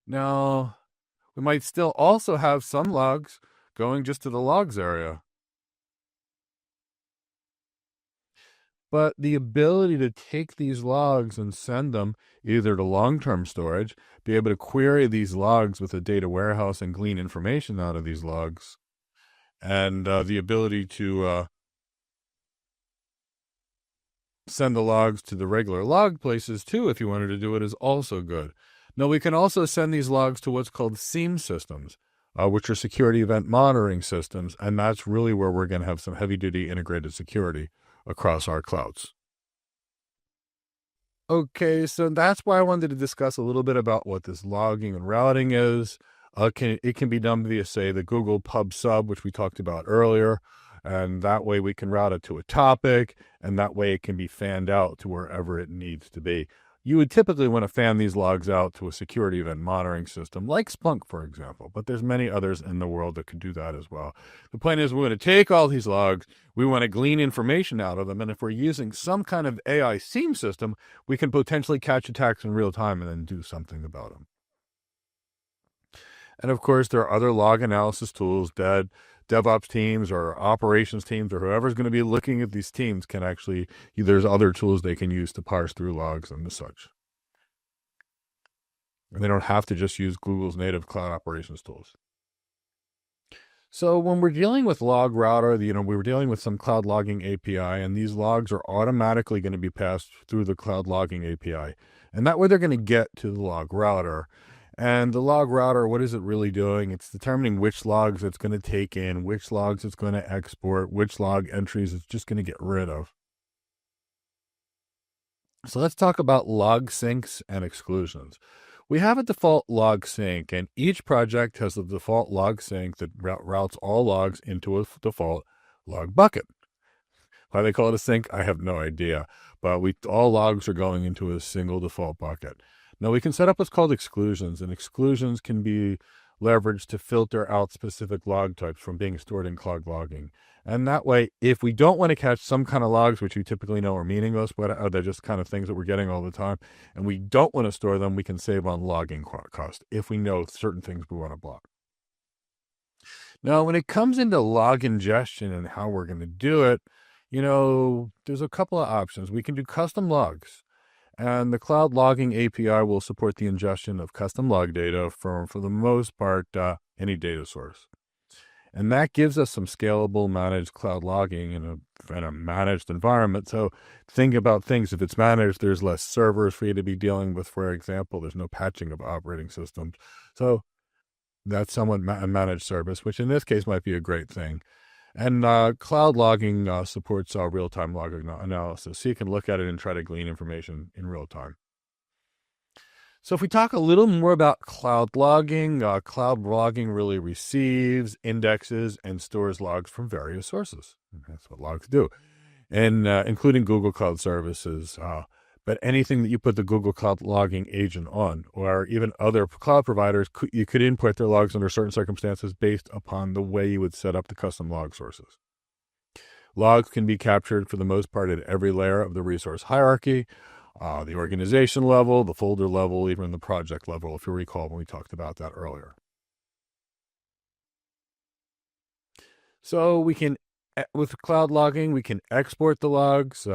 Now, we might still also have some logs going just to the logs area. But the ability to take these logs and send them either to long-term storage, be able to query these logs with a data warehouse and glean information out of these logs, and the ability to send the logs to the regular log places too, if you wanted to do it, is also good. Now, we can also send these logs to what's called SIEM systems, which are security event monitoring systems, and that's really where we're going to have some heavy-duty integrated security across our clouds. Okay, so that's why I wanted to discuss a little bit about what this logging and routing is. It can be done via, say, the Google Pub Sub, which we talked about earlier, and that way we can route it to a topic, and that way it can be fanned out to wherever it needs to be. You would typically want to fan these logs out to a security event monitoring system, like Splunk, for example, but there's many others in the world that could do that as well. The point is, we want to take all these logs, we want to glean information out of them, and if we're using some kind of AI SIEM system, we can potentially catch attacks in real time and then do something about them. And of course, there are other log analysis tools that DevOps teams or operations teams or whoever's going to be looking at these teams can actually, there's other tools they can use to parse through logs and such. And they don't have to just use Google's native cloud operations tools. So when we're dealing with log router, we were dealing with some cloud logging API, and these logs are automatically going to be passed through the cloud logging API. And that way they're going to get to the log router. And the log router, what is it really doing? It's determining which logs it's going to take in, which logs it's going to export, which log entries it's just going to get rid of. So let's talk about log syncs and exclusions. We have a default log sync, and each project has a default log sync that routes all logs into a default log bucket. Why they call it a sync, I have no idea, but all logs are going into a single default bucket. Now, we can set up what's called exclusions, and exclusions can be leveraged to filter out specific log types from being stored in cloud logging. And that way, if we don't want to catch some kind of logs, which we typically know are meaningless, but they're just kind of things that we're getting all the time, and we don't want to store them, we can save on logging cost if we know certain things we want to block. Now, when it comes into log ingestion and how we're going to do it, there's a couple of options. We can do custom logs. And the Cloud Logging API will support the ingestion of custom log data from, for the most part, any data source. And that gives us some scalable managed cloud logging in a managed environment. So think about things. If it's managed, there's less servers for you to be dealing with, for example. There's no patching of operating systems. So that's somewhat a managed service, which in this case might be a great thing. And cloud logging supports real-time log analysis, so you can look at it and try to glean information in real time. So if we talk a little more about cloud logging really receives, indexes, and stores logs from various sources. That's what logs do, and including Google Cloud Services. But anything that you put the Google Cloud Logging agent on, or even other cloud providers, you could import their logs under certain circumstances based upon the way you would set up the custom log sources. Logs can be captured for the most part at every layer of the resource hierarchy, the organization level, the folder level, even the project level, if you recall when we talked about that earlier. So we can, with cloud logging, we can export the logs.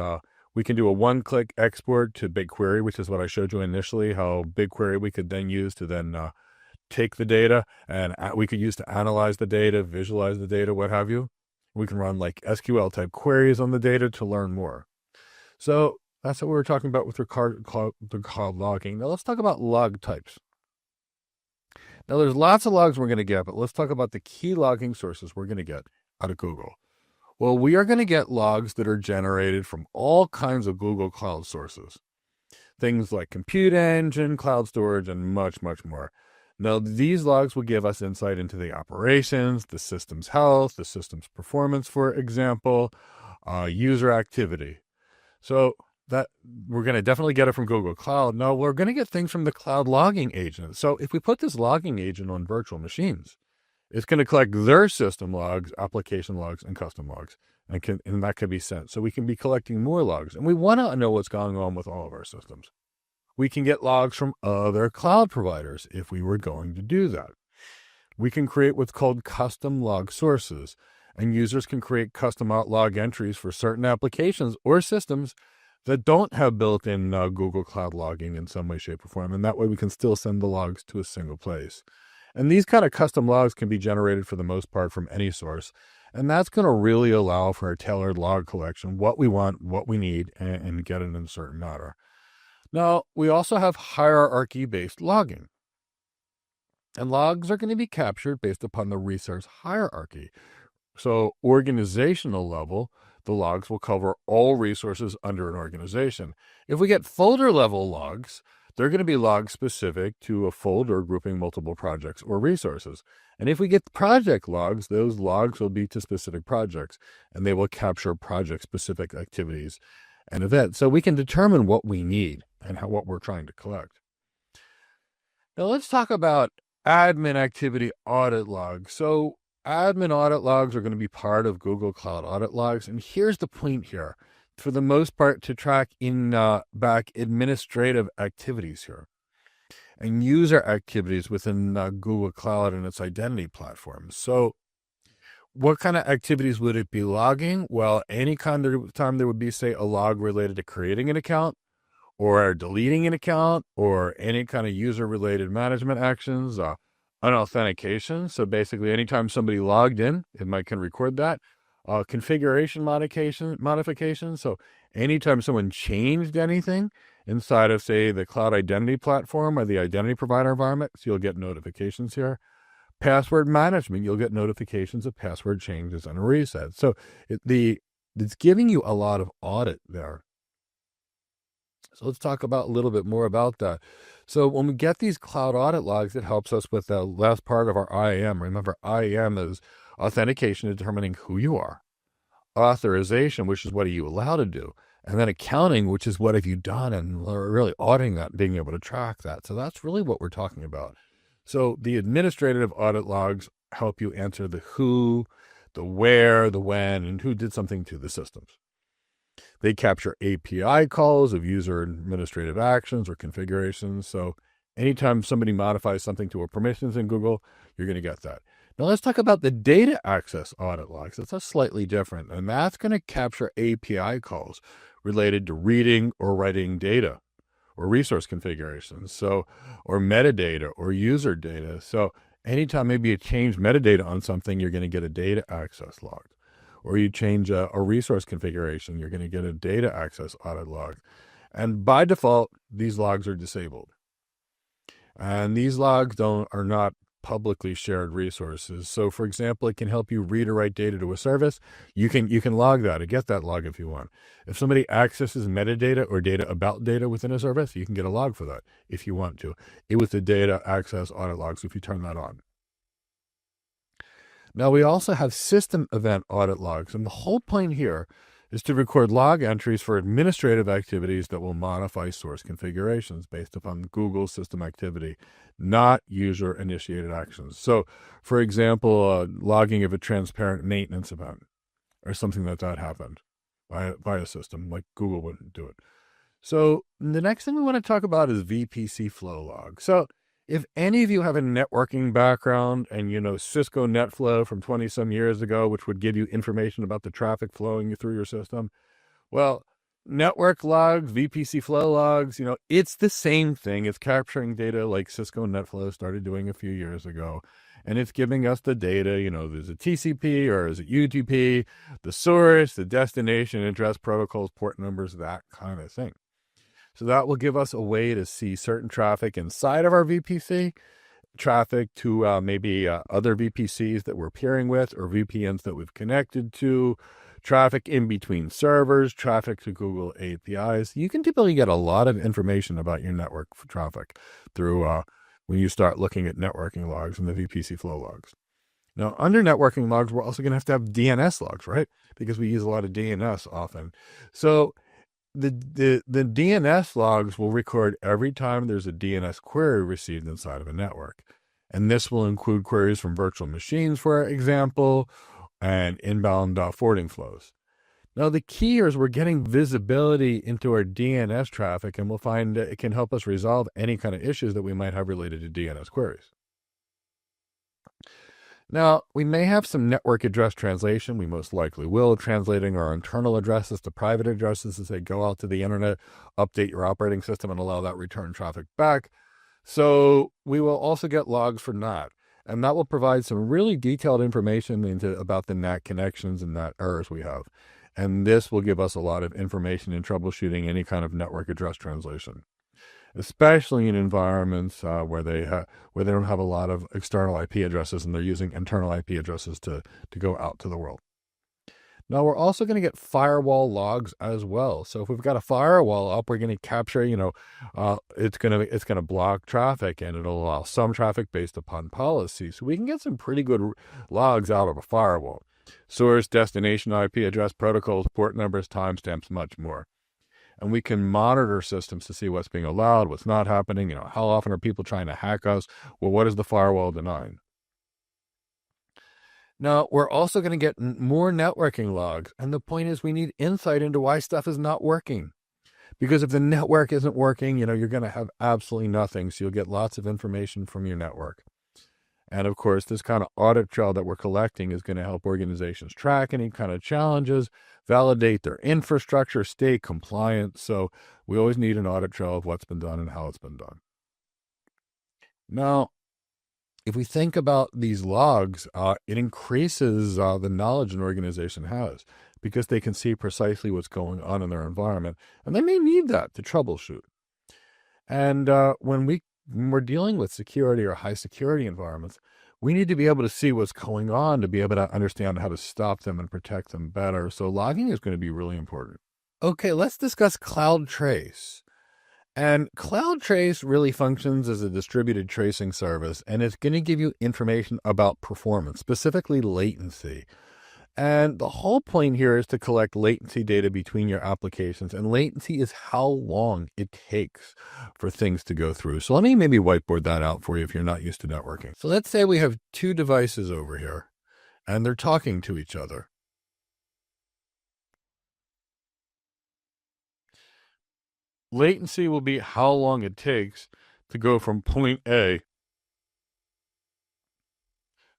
We can do a one-click export to BigQuery, which is what I showed you initially, how BigQuery we could then use to then take the data, and we could use to analyze the data, visualize the data, what have you. We can run like SQL-type queries on the data to learn more. So that's what we were talking about with the cloud logging. Now let's talk about log types. Now, there's lots of logs we're going to get, but let's talk about the key logging sources we're going to get out of Google. Well, we are going to get logs that are generated from all kinds of Google Cloud sources. Things like compute engine, cloud storage, and much, much more. Now, these logs will give us insight into the operations, the system's health, the system's performance, for example, user activity. So that we're going to definitely get it from Google Cloud. Now, we're going to get things from the cloud logging agent. So if we put this logging agent on virtual machines, it's going to collect their system logs, application logs, and custom logs, and that can be sent. So we can be collecting more logs, and we want to know what's going on with all of our systems. We can get logs from other cloud providers if we were going to do that. We can create what's called custom log sources, and users can create custom log entries for certain applications or systems that don't have built-in Google Cloud logging in some way, shape, or form, and that way we can still send the logs to a single place. And these kind of custom logs can be generated for the most part from any source. And that's going to really allow for a tailored log collection, what we want, what we need, and get it in a certain order. Now, we also have hierarchy-based logging. And logs are going to be captured based upon the resource hierarchy. So organizational level, the logs will cover all resources under an organization. If we get folder level logs, they're going to be logs specific to a folder grouping multiple projects or resources. And if we get project logs, those logs will be to specific projects, and they will capture project-specific activities and events. So we can determine what we need and what we're trying to collect. Now let's talk about admin activity audit logs. So admin audit logs are going to be part of Google Cloud Audit logs. And here's the point here. For the most part, to track back administrative activities here and user activities within Google Cloud and its identity platform. So what kind of activities would it be logging? Well, any kind of time there would be, say, a log related to creating an account or deleting an account or any kind of user-related management actions, unauthentication. So basically, anytime somebody logged in, it can record that. Configuration modification. So anytime someone changed anything inside of, say, the cloud identity platform or the identity provider environment, so you'll get notifications here. Password management, you'll get notifications of password changes and resets. So it's giving you a lot of audit there. So let's talk about a little bit more about that. So when we get these cloud audit logs, it helps us with the last part of our IAM. Remember, IAM is authentication, determining who you are. Authorization, which is what are you allowed to do. And then accounting, which is what have you done, and really auditing that, being able to track that. So that's really what we're talking about. So the administrative audit logs help you answer the who, the where, the when, and who did something to the systems. They capture API calls of user administrative actions or configurations. So anytime somebody modifies something to a permissions in Google, you're going to get that. Now let's talk about the data access audit logs. That's slightly different, and that's going to capture API calls related to reading or writing data or resource configurations, so or metadata or user data. So anytime maybe you change metadata on something, you're going to get a data access log. Or you change a resource configuration, you're going to get a data access audit log. And by default, these logs are disabled. And these logs are not publicly shared resources. So for example, it can help you read or write data to a service. You can log that or get that log if you want. If somebody accesses metadata or data about data within a service, you can get a log for that if you want to. It was the data access audit logs if you turn that on. Now we also have system event audit logs, and the whole point here is to record log entries for administrative activities that will modify source configurations based upon Google system activity, not user-initiated actions. So, for example, logging of a transparent maintenance event or something that happened by a system, like Google wouldn't do it. So the next thing we want to talk about is VPC flow log. So if any of you have a networking background and you know Cisco NetFlow from 20-some years ago, which would give you information about the traffic flowing through your system, well, network logs, VPC flow logs, it's the same thing. It's capturing data like Cisco NetFlow started doing a few years ago. And it's giving us the data, there's a TCP or is it UDP, the source, the destination, address, protocols, port numbers, that kind of thing. So that will give us a way to see certain traffic inside of our VPC traffic to maybe other VPCs that we're peering with, or VPNs that we've connected to, traffic in between servers, traffic to Google APIs. You can typically get a lot of information about your network traffic through when you start looking at networking logs and the VPC flow logs. Now, under networking logs, we're also going to have DNS logs, right? Because we use a lot of DNS often. So the DNS logs will record every time there's a DNS query received inside of a network. And this will include queries from virtual machines, for example, and inbound forwarding flows. Now, the key here is we're getting visibility into our DNS traffic, and we'll find that it can help us resolve any kind of issues that we might have related to DNS queries. Now, we may have some network address translation. We most likely will, translating our internal addresses to private addresses as they go out to the internet, update your operating system, and allow that return traffic back. So we will also get logs for NAT, and that will provide some really detailed information about the NAT connections and NAT errors we have. And this will give us a lot of information in troubleshooting any kind of network address translation, especially in environments where they don't have a lot of external IP addresses and they're using internal IP addresses to go out to the world. Now, we're also going to get firewall logs as well. So if we've got a firewall up, we're going to capture, it's going to block traffic, and it'll allow some traffic based upon policy. So we can get some pretty good logs out of a firewall. Source, destination IP address, protocols, port numbers, timestamps, much more. And we can monitor systems to see what's being allowed, what's not happening, how often are people trying to hack us? Well, what is the firewall denying? Now, we're also going to get more networking logs. And the point is we need insight into why stuff is not working. Because if the network isn't working, you're going to have absolutely nothing. So you'll get lots of information from your network. And of course, this kind of audit trail that we're collecting is going to help organizations track any kind of challenges, validate their infrastructure, stay compliant. So we always need an audit trail of what's been done and how it's been done. Now, if we think about these logs, it increases the knowledge an organization has, because they can see precisely what's going on in their environment, and they may need that to troubleshoot. And when we're dealing with security or high security environments, we need to be able to see what's going on to be able to understand how to stop them and protect them better. So logging is going to be really important. Okay, let's discuss CloudTrace. And CloudTrace really functions as a distributed tracing service, and it's going to give you information about performance, specifically latency. And the whole point here is to collect latency data between your applications, and latency is how long it takes for things to go through. So let me maybe whiteboard that out for you if you're not used to networking. So let's say we have two devices over here, and they're talking to each other. Latency will be how long it takes to go from point A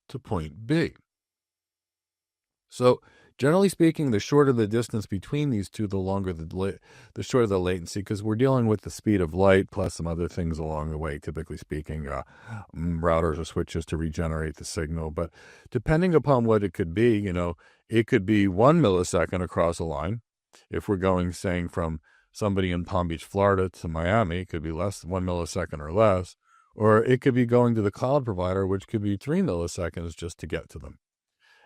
to point B. So generally speaking, the shorter the distance between these two, the longer the shorter the latency, because we're dealing with the speed of light plus some other things along the way, typically speaking, routers or switches to regenerate the signal. But depending upon what it could be, it could be 1 millisecond across a line. If we're saying from somebody in Palm Beach, Florida to Miami, it could be less than 1 millisecond or less. Or it could be going to the cloud provider, which could be 3 milliseconds just to get to them.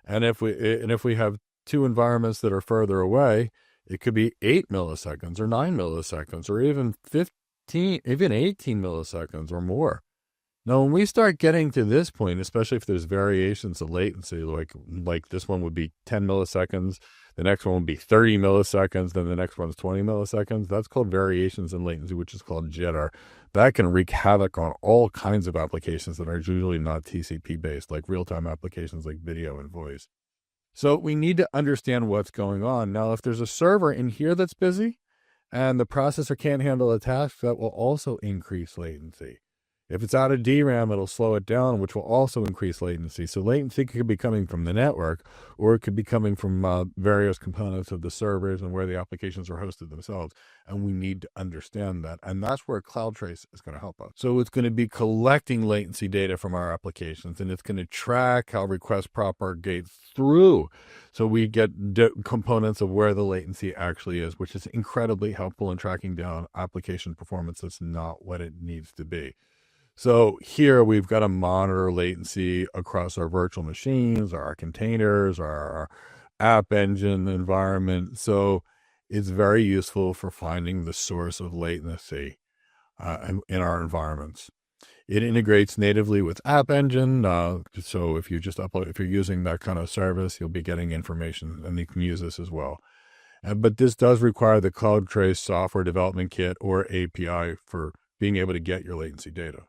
And if we have two environments that are further away, it could be 8 milliseconds or 9 milliseconds or even 18 milliseconds or more. Now, when we start getting to this point, especially if there's variations of latency, like this one would be 10 milliseconds, the next one would be 30 milliseconds, then the next one's 20 milliseconds. That's called variations in latency, which is called jitter. That can wreak havoc on all kinds of applications that are usually not TCP-based, like real-time applications like video and voice. So we need to understand what's going on. Now, if there's a server in here that's busy and the processor can't handle a task, that will also increase latency. If it's out of DRAM, it'll slow it down, which will also increase latency. So latency could be coming from the network, or it could be coming from various components of the servers and where the applications are hosted themselves. And we need to understand that. And that's where CloudTrace is going to help us. So it's going to be collecting latency data from our applications, and it's going to track how requests propagate through. So we get components of where the latency actually is, which is incredibly helpful in tracking down application performance that's not what it needs to be. So here we've got to monitor latency across our virtual machines, our containers, our app engine environment. So it's very useful for finding the source of latency in our environments. It integrates natively with App Engine, so if you just upload, if you're using that kind of service, you'll be getting information, and you can use this as well. But this does require the CloudTrace software development kit or API for being able to get your latency data.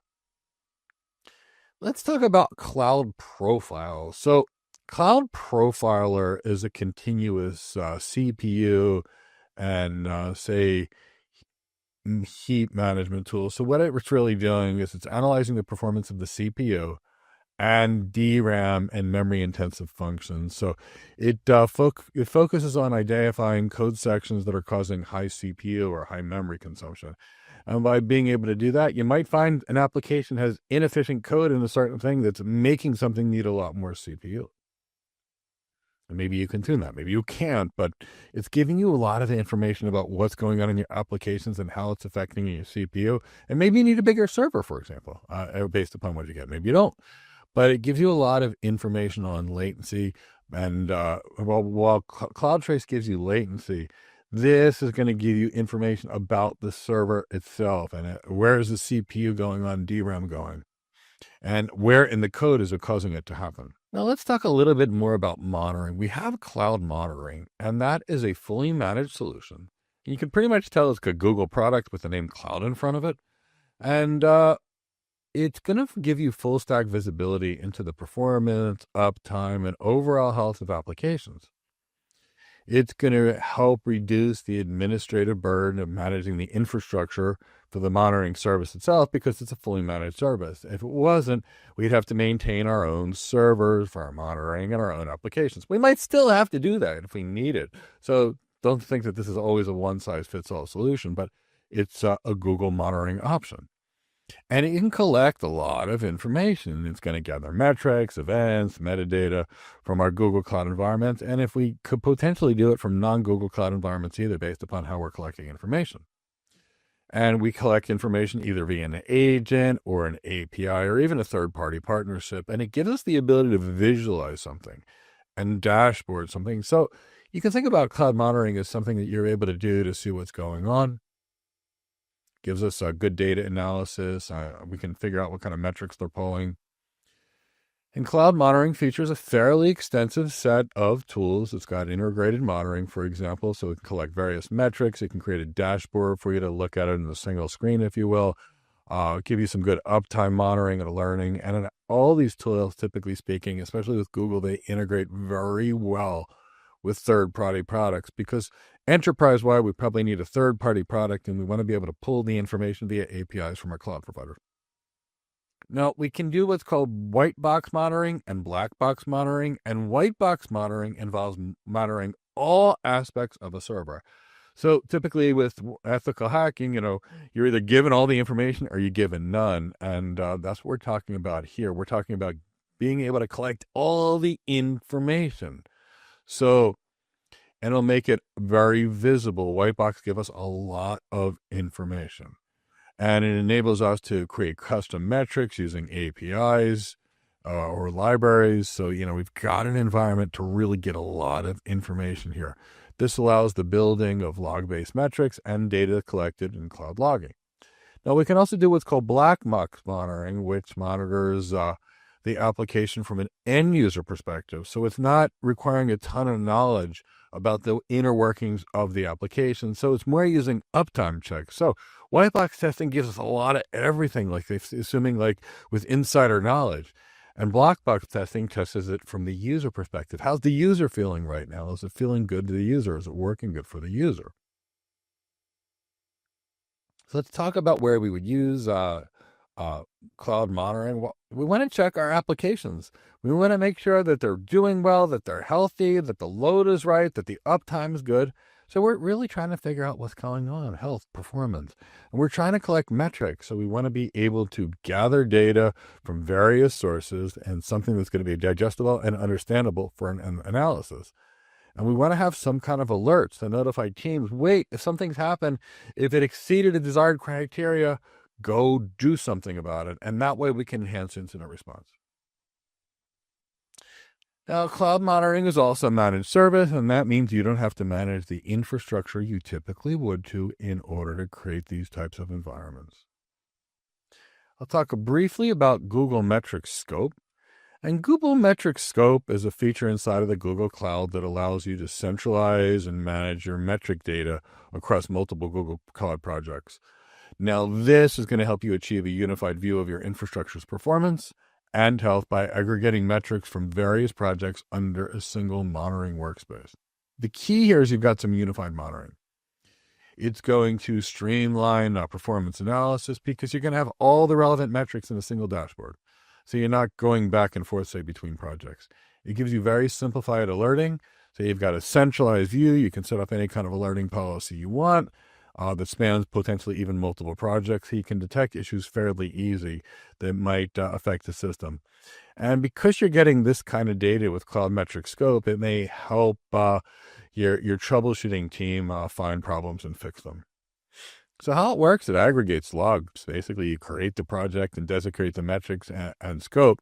Let's talk about Cloud Profiler. So Cloud Profiler is a continuous CPU and say heap management tool. So what it's really doing is it's analyzing the performance of the CPU and DRAM and memory intensive functions. So it focuses on identifying code sections that are causing high CPU or high memory consumption. And by being able to do that, you might find an application has inefficient code in a certain thing that's making something need a lot more CPU. And maybe you can tune that. Maybe you can't, but it's giving you a lot of information about what's going on in your applications and how it's affecting your CPU. And maybe you need a bigger server, for example, based upon what you get. Maybe you don't. But it gives you a lot of information on latency. And while CloudTrace gives you latency, this is going to give you information about the server itself and where is the CPU going on, DRAM going, and where in the code is it causing it to happen. Now let's talk a little bit more about monitoring. We have cloud monitoring, and that is a fully managed solution. You can pretty much tell it's a Google product with the name cloud in front of it. And it's going to give you full stack visibility into the performance, uptime, and overall health of applications. It's going to help reduce the administrative burden of managing the infrastructure for the monitoring service itself because it's a fully managed service. If it wasn't, we'd have to maintain our own servers for our monitoring and our own applications. We might still have to do that if we need it. So don't think that this is always a one-size-fits-all solution, but it's a Google monitoring option. And it can collect a lot of information. It's going to gather metrics, events, metadata from our Google Cloud environments. And if we could potentially do it from non-Google Cloud environments either, based upon how we're collecting information. And we collect information either via an agent or an API or even a third-party partnership. And it gives us the ability to visualize something and dashboard something. So you can think about cloud monitoring as something that you're able to do to see what's going on. Gives us a good data analysis. We can figure out what kind of metrics they're pulling. And cloud monitoring features a fairly extensive set of tools. It's got integrated monitoring, for example, so it can collect various metrics. It can create a dashboard for you to look at it in a single screen, if you will. Give you some good uptime monitoring and learning. And all these tools, typically speaking, especially with Google, they integrate very well with third-party products because enterprise-wide, we probably need a third-party product and we want to be able to pull the information via APIs from our cloud provider. Now, we can do what's called white box monitoring and black box monitoring, and white box monitoring involves monitoring all aspects of a server. So typically with ethical hacking, you're either given all the information or you're given none, and that's what we're talking about here. We're talking about being able to collect all the information. So, and it'll make it very visible. White box give us a lot of information. And it enables us to create custom metrics using APIs or libraries. So, we've got an environment to really get a lot of information here. This allows the building of log-based metrics and data collected in cloud logging. Now, we can also do what's called black box monitoring, which monitors the application from an end user perspective. So it's not requiring a ton of knowledge about the inner workings of the application. So it's more using uptime checks. So white box testing gives us a lot of everything, assuming with insider knowledge. And black box testing tests it from the user perspective. How's the user feeling right now? Is it feeling good to the user? Is it working good for the user? So let's talk about where we would use cloud monitoring. Well, we want to check our applications. We want to make sure that they're doing well, that they're healthy, that the load is right, that the uptime is good. So we're really trying to figure out what's going on, health, performance. And we're trying to collect metrics. So we want to be able to gather data from various sources and something that's going to be digestible and understandable for an analysis. And we want to have some kind of alerts to notify teams, wait, if something's happened, if it exceeded a desired criteria, go do something about it. And that way we can enhance incident response. Now, cloud monitoring is also a managed service, and that means you don't have to manage the infrastructure you typically would to in order to create these types of environments. I'll talk briefly about Google Metrics Scope. And Google Metrics Scope is a feature inside of the Google Cloud that allows you to centralize and manage your metric data across multiple Google Cloud projects. Now, this is going to help you achieve a unified view of your infrastructure's performance and health by aggregating metrics from various projects under a single monitoring workspace. The key here is you've got some unified monitoring. It's going to streamline performance analysis because you're going to have all the relevant metrics in a single dashboard. So you're not going back and forth, say, between projects. It gives you very simplified alerting. So you've got a centralized view. You can set up any kind of alerting policy you want that spans potentially even multiple projects. You can detect issues fairly easy that might affect the system. And because you're getting this kind of data with Cloud Metrics Scope, it may help your troubleshooting team find problems and fix them. So how it works, it aggregates logs. Basically, you create the project and designate the metrics and scope,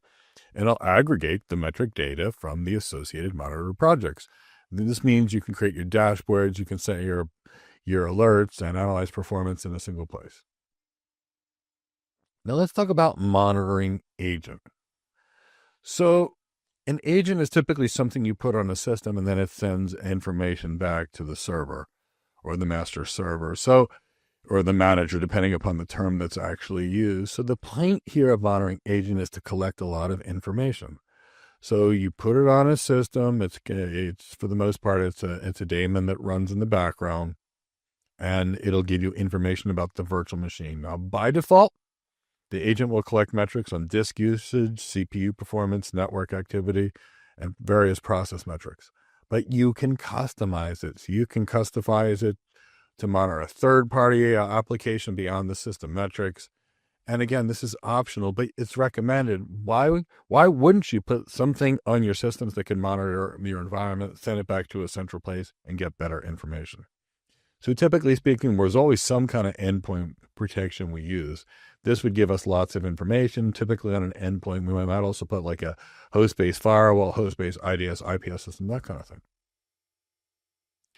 and it'll aggregate the metric data from the associated monitored projects. This means you can create your dashboards, you can set your alerts, and analyze performance in a single place. Now let's talk about monitoring agent. So an agent is typically something you put on a system, and then it sends information back to the server or the master server. Or the manager, depending upon the term that's actually used. So the point here of monitoring agent is to collect a lot of information. So you put it on a system. It's for the most part, it's a daemon that runs in the background, and it'll give you information about the virtual machine. Now, by default, the agent will collect metrics on disk usage, CPU performance, network activity, and various process metrics. But you can customize it. So you can customize it to monitor a third-party application beyond the system metrics. And again, this is optional, but it's recommended. Why wouldn't you put something on your systems that can monitor your environment, send it back to a central place, and get better information? So typically speaking, there's always some kind of endpoint protection we use. This would give us lots of information. Typically on an endpoint, we might also put like a host-based firewall, host-based IDS, IPS system, that kind of thing.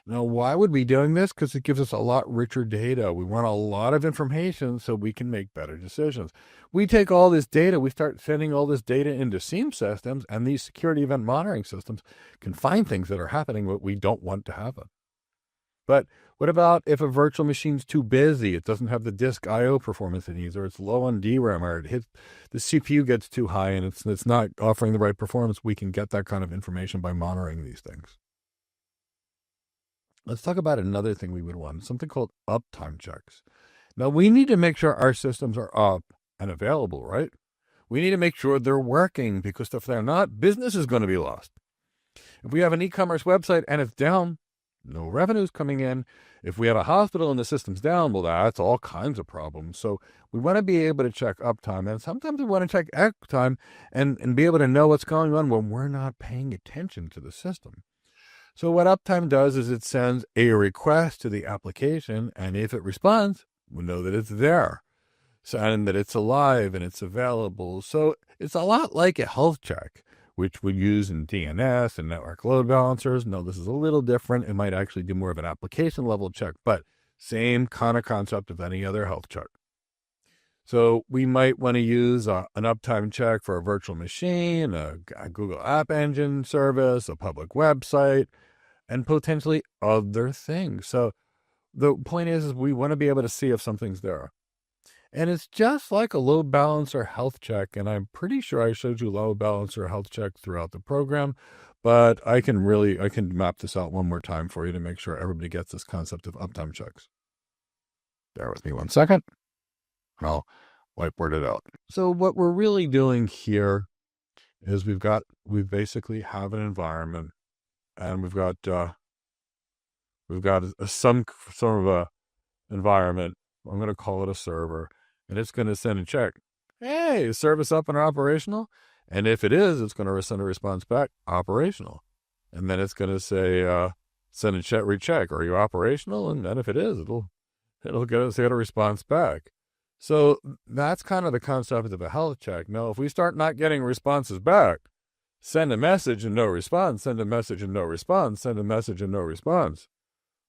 Now, why would we be doing this? Because it gives us a lot richer data. We want a lot of information so we can make better decisions. We take all this data, we start sending all this data into SIEM systems, and these security event monitoring systems can find things that are happening that we don't want to happen. But what about if a virtual machine's too busy, it doesn't have the disk I/O performance it needs, or it's low on DRAM, or the CPU gets too high and it's not offering the right performance? We can get that kind of information by monitoring these things. Let's talk about another thing we would want, something called uptime checks. Now, we need to make sure our systems are up and available, right? We need to make sure they're working, because if they're not, business is going to be lost. If we have an e-commerce website and it's down, no revenue's coming in. If we have a hospital and the system's down, well, that's all kinds of problems. So we want to be able to check uptime, and sometimes we want to check uptime and be able to know what's going on when we're not paying attention to the system. So what Uptime does is it sends a request to the application, and if it responds, we'll know that it's there, and that it's alive and it's available. So it's a lot like a health check, which we use in DNS and network load balancers. No, this is a little different. It might actually do more of an application level check, but same kind of concept of any other health check. So we might want to use an uptime check for a virtual machine, a Google App Engine service, a public website, and potentially other things. So the point is we want to be able to see if something's there. And it's just like a load balancer health check. And I'm pretty sure I showed you load balancer health check throughout the program, but I can map this out one more time for you to make sure everybody gets this concept of uptime checks. Bear with me 1 second. I'll whiteboard it out. So what we're really doing here is we basically have an environment, and we've got some sort of a environment. I'm going to call it a server, and it's going to send a check. Hey, is service up and operational? And if it is, it's going to send a response back, operational. And then it's going to say, send a check, recheck. Are you operational? And then if it is, it'll get a response back. So that's kind of the concept of a health check. Now, if we start not getting responses back, send a message and no response, send a message and no response, send a message and no response.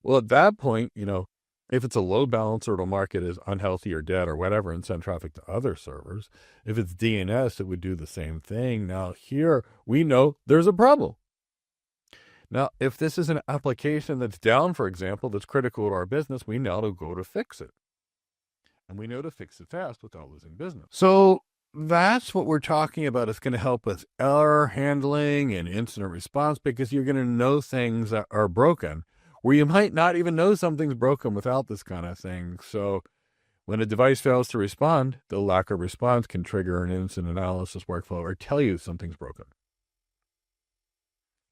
Well, at that point, if it's a load balancer, it'll mark it as unhealthy or dead or whatever and send traffic to other servers. If it's DNS, it would do the same thing. Now, here we know there's a problem. Now, if this is an application that's down, for example, that's critical to our business, we know to go to fix it. And we know to fix it fast without losing business. So that's what we're talking about. It's going to help with error handling and incident response, because you're going to know things that are broken, where you might not even know something's broken without this kind of thing. So when a device fails to respond, the lack of response can trigger an incident analysis workflow or tell you something's broken.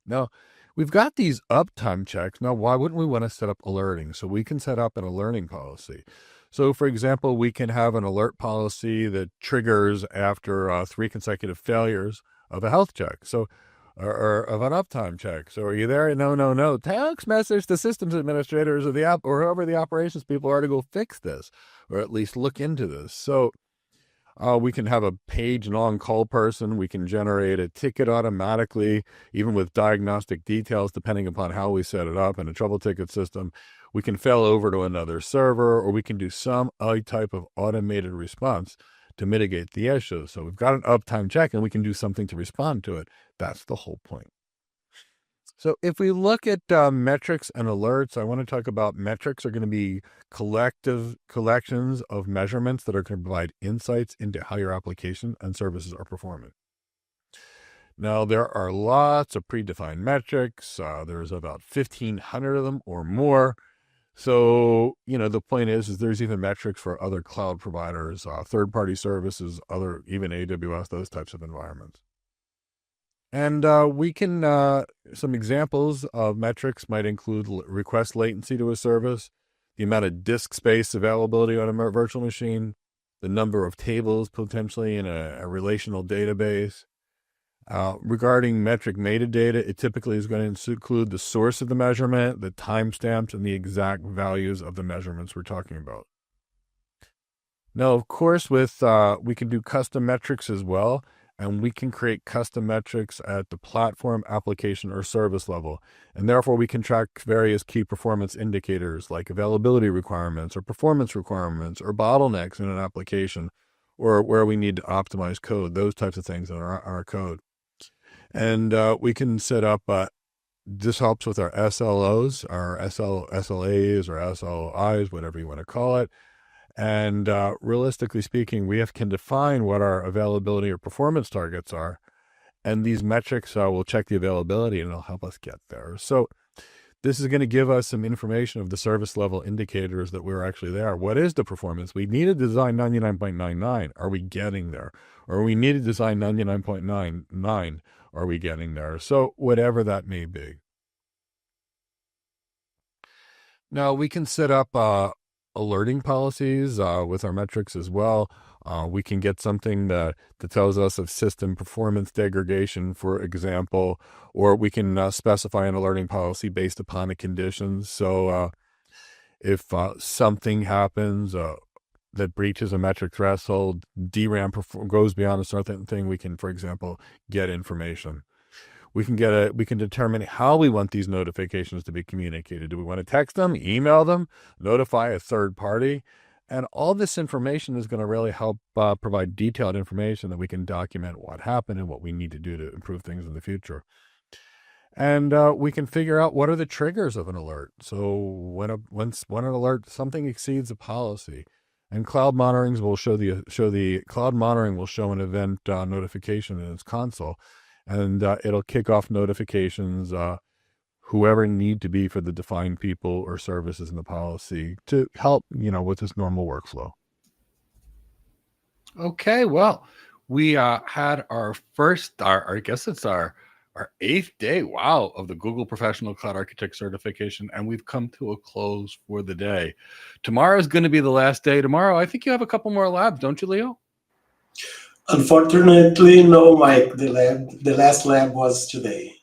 Now, we've got these uptime checks. Now, why wouldn't we want to set up alerting? So we can set up an alerting policy. So, for example, we can have an alert policy that triggers after 3 consecutive failures of a health check. So, or of an uptime check. So, are you there? No. Text message to systems administrators or whoever the operations people are to go fix this, or at least look into this. So, we can have a page and on-call person. We can generate a ticket automatically, even with diagnostic details, depending upon how we set it up in a trouble ticket system. We can fail over to another server, or we can do some type of automated response to mitigate the issue. So we've got an uptime check, and we can do something to respond to it. That's the whole point. So if we look at metrics and alerts, I want to talk about metrics are going to be collections of measurements that are going to provide insights into how your application and services are performing. Now, there are lots of predefined metrics. There's about 1,500 of them or more. So, the point is there's even metrics for other cloud providers, third-party services, even AWS, those types of environments. And we can, some examples of metrics might include request latency to a service, the amount of disk space availability on a virtual machine, the number of tables potentially in a relational database. Regarding metric metadata, it typically is going to include the source of the measurement, the timestamps, and the exact values of the measurements we're talking about. Now, of course, we can do custom metrics as well, and we can create custom metrics at the platform, application, or service level. And therefore, we can track various key performance indicators like availability requirements or performance requirements or bottlenecks in an application, or where we need to optimize code, those types of things in our code. And we can set up, this helps with our SLOs, our SLAs or SLIs, whatever you want to call it. And realistically speaking, we can define what our availability or performance targets are. And these metrics will check the availability and it'll help us get there. So this is going to give us some information of the service level indicators that we're actually there. What is the performance? We need to design 99.99. Are we getting there? Or we need to design 99.99. Are we getting there? So whatever that may be. Now we can set up alerting policies with our metrics as well. We can get something that tells us of system performance degradation, for example, or we can specify an alerting policy based upon the conditions. So if something happens that breaches a metric threshold, DRAM goes beyond a certain thing, we can, for example, get information. We can determine how we want these notifications to be communicated. Do we want to text them, email them, notify a third party? And all this information is going to really help provide detailed information that we can document what happened and what we need to do to improve things in the future. And we can figure out what are the triggers of an alert. So when an alert, something exceeds a policy, and cloud monitoring will show an event notification in its console, and it'll kick off notifications, whoever need to be for the defined people or services in the policy to help, with this normal workflow. Okay, well, we had our first, I guess it's our 8th day, wow, of the Google Professional Cloud Architect certification, and we've come to a close for the day. Tomorrow is going to be the last day. Tomorrow, I think you have a couple more labs, don't you, Leo? Unfortunately, no, Mike. The last lab was today.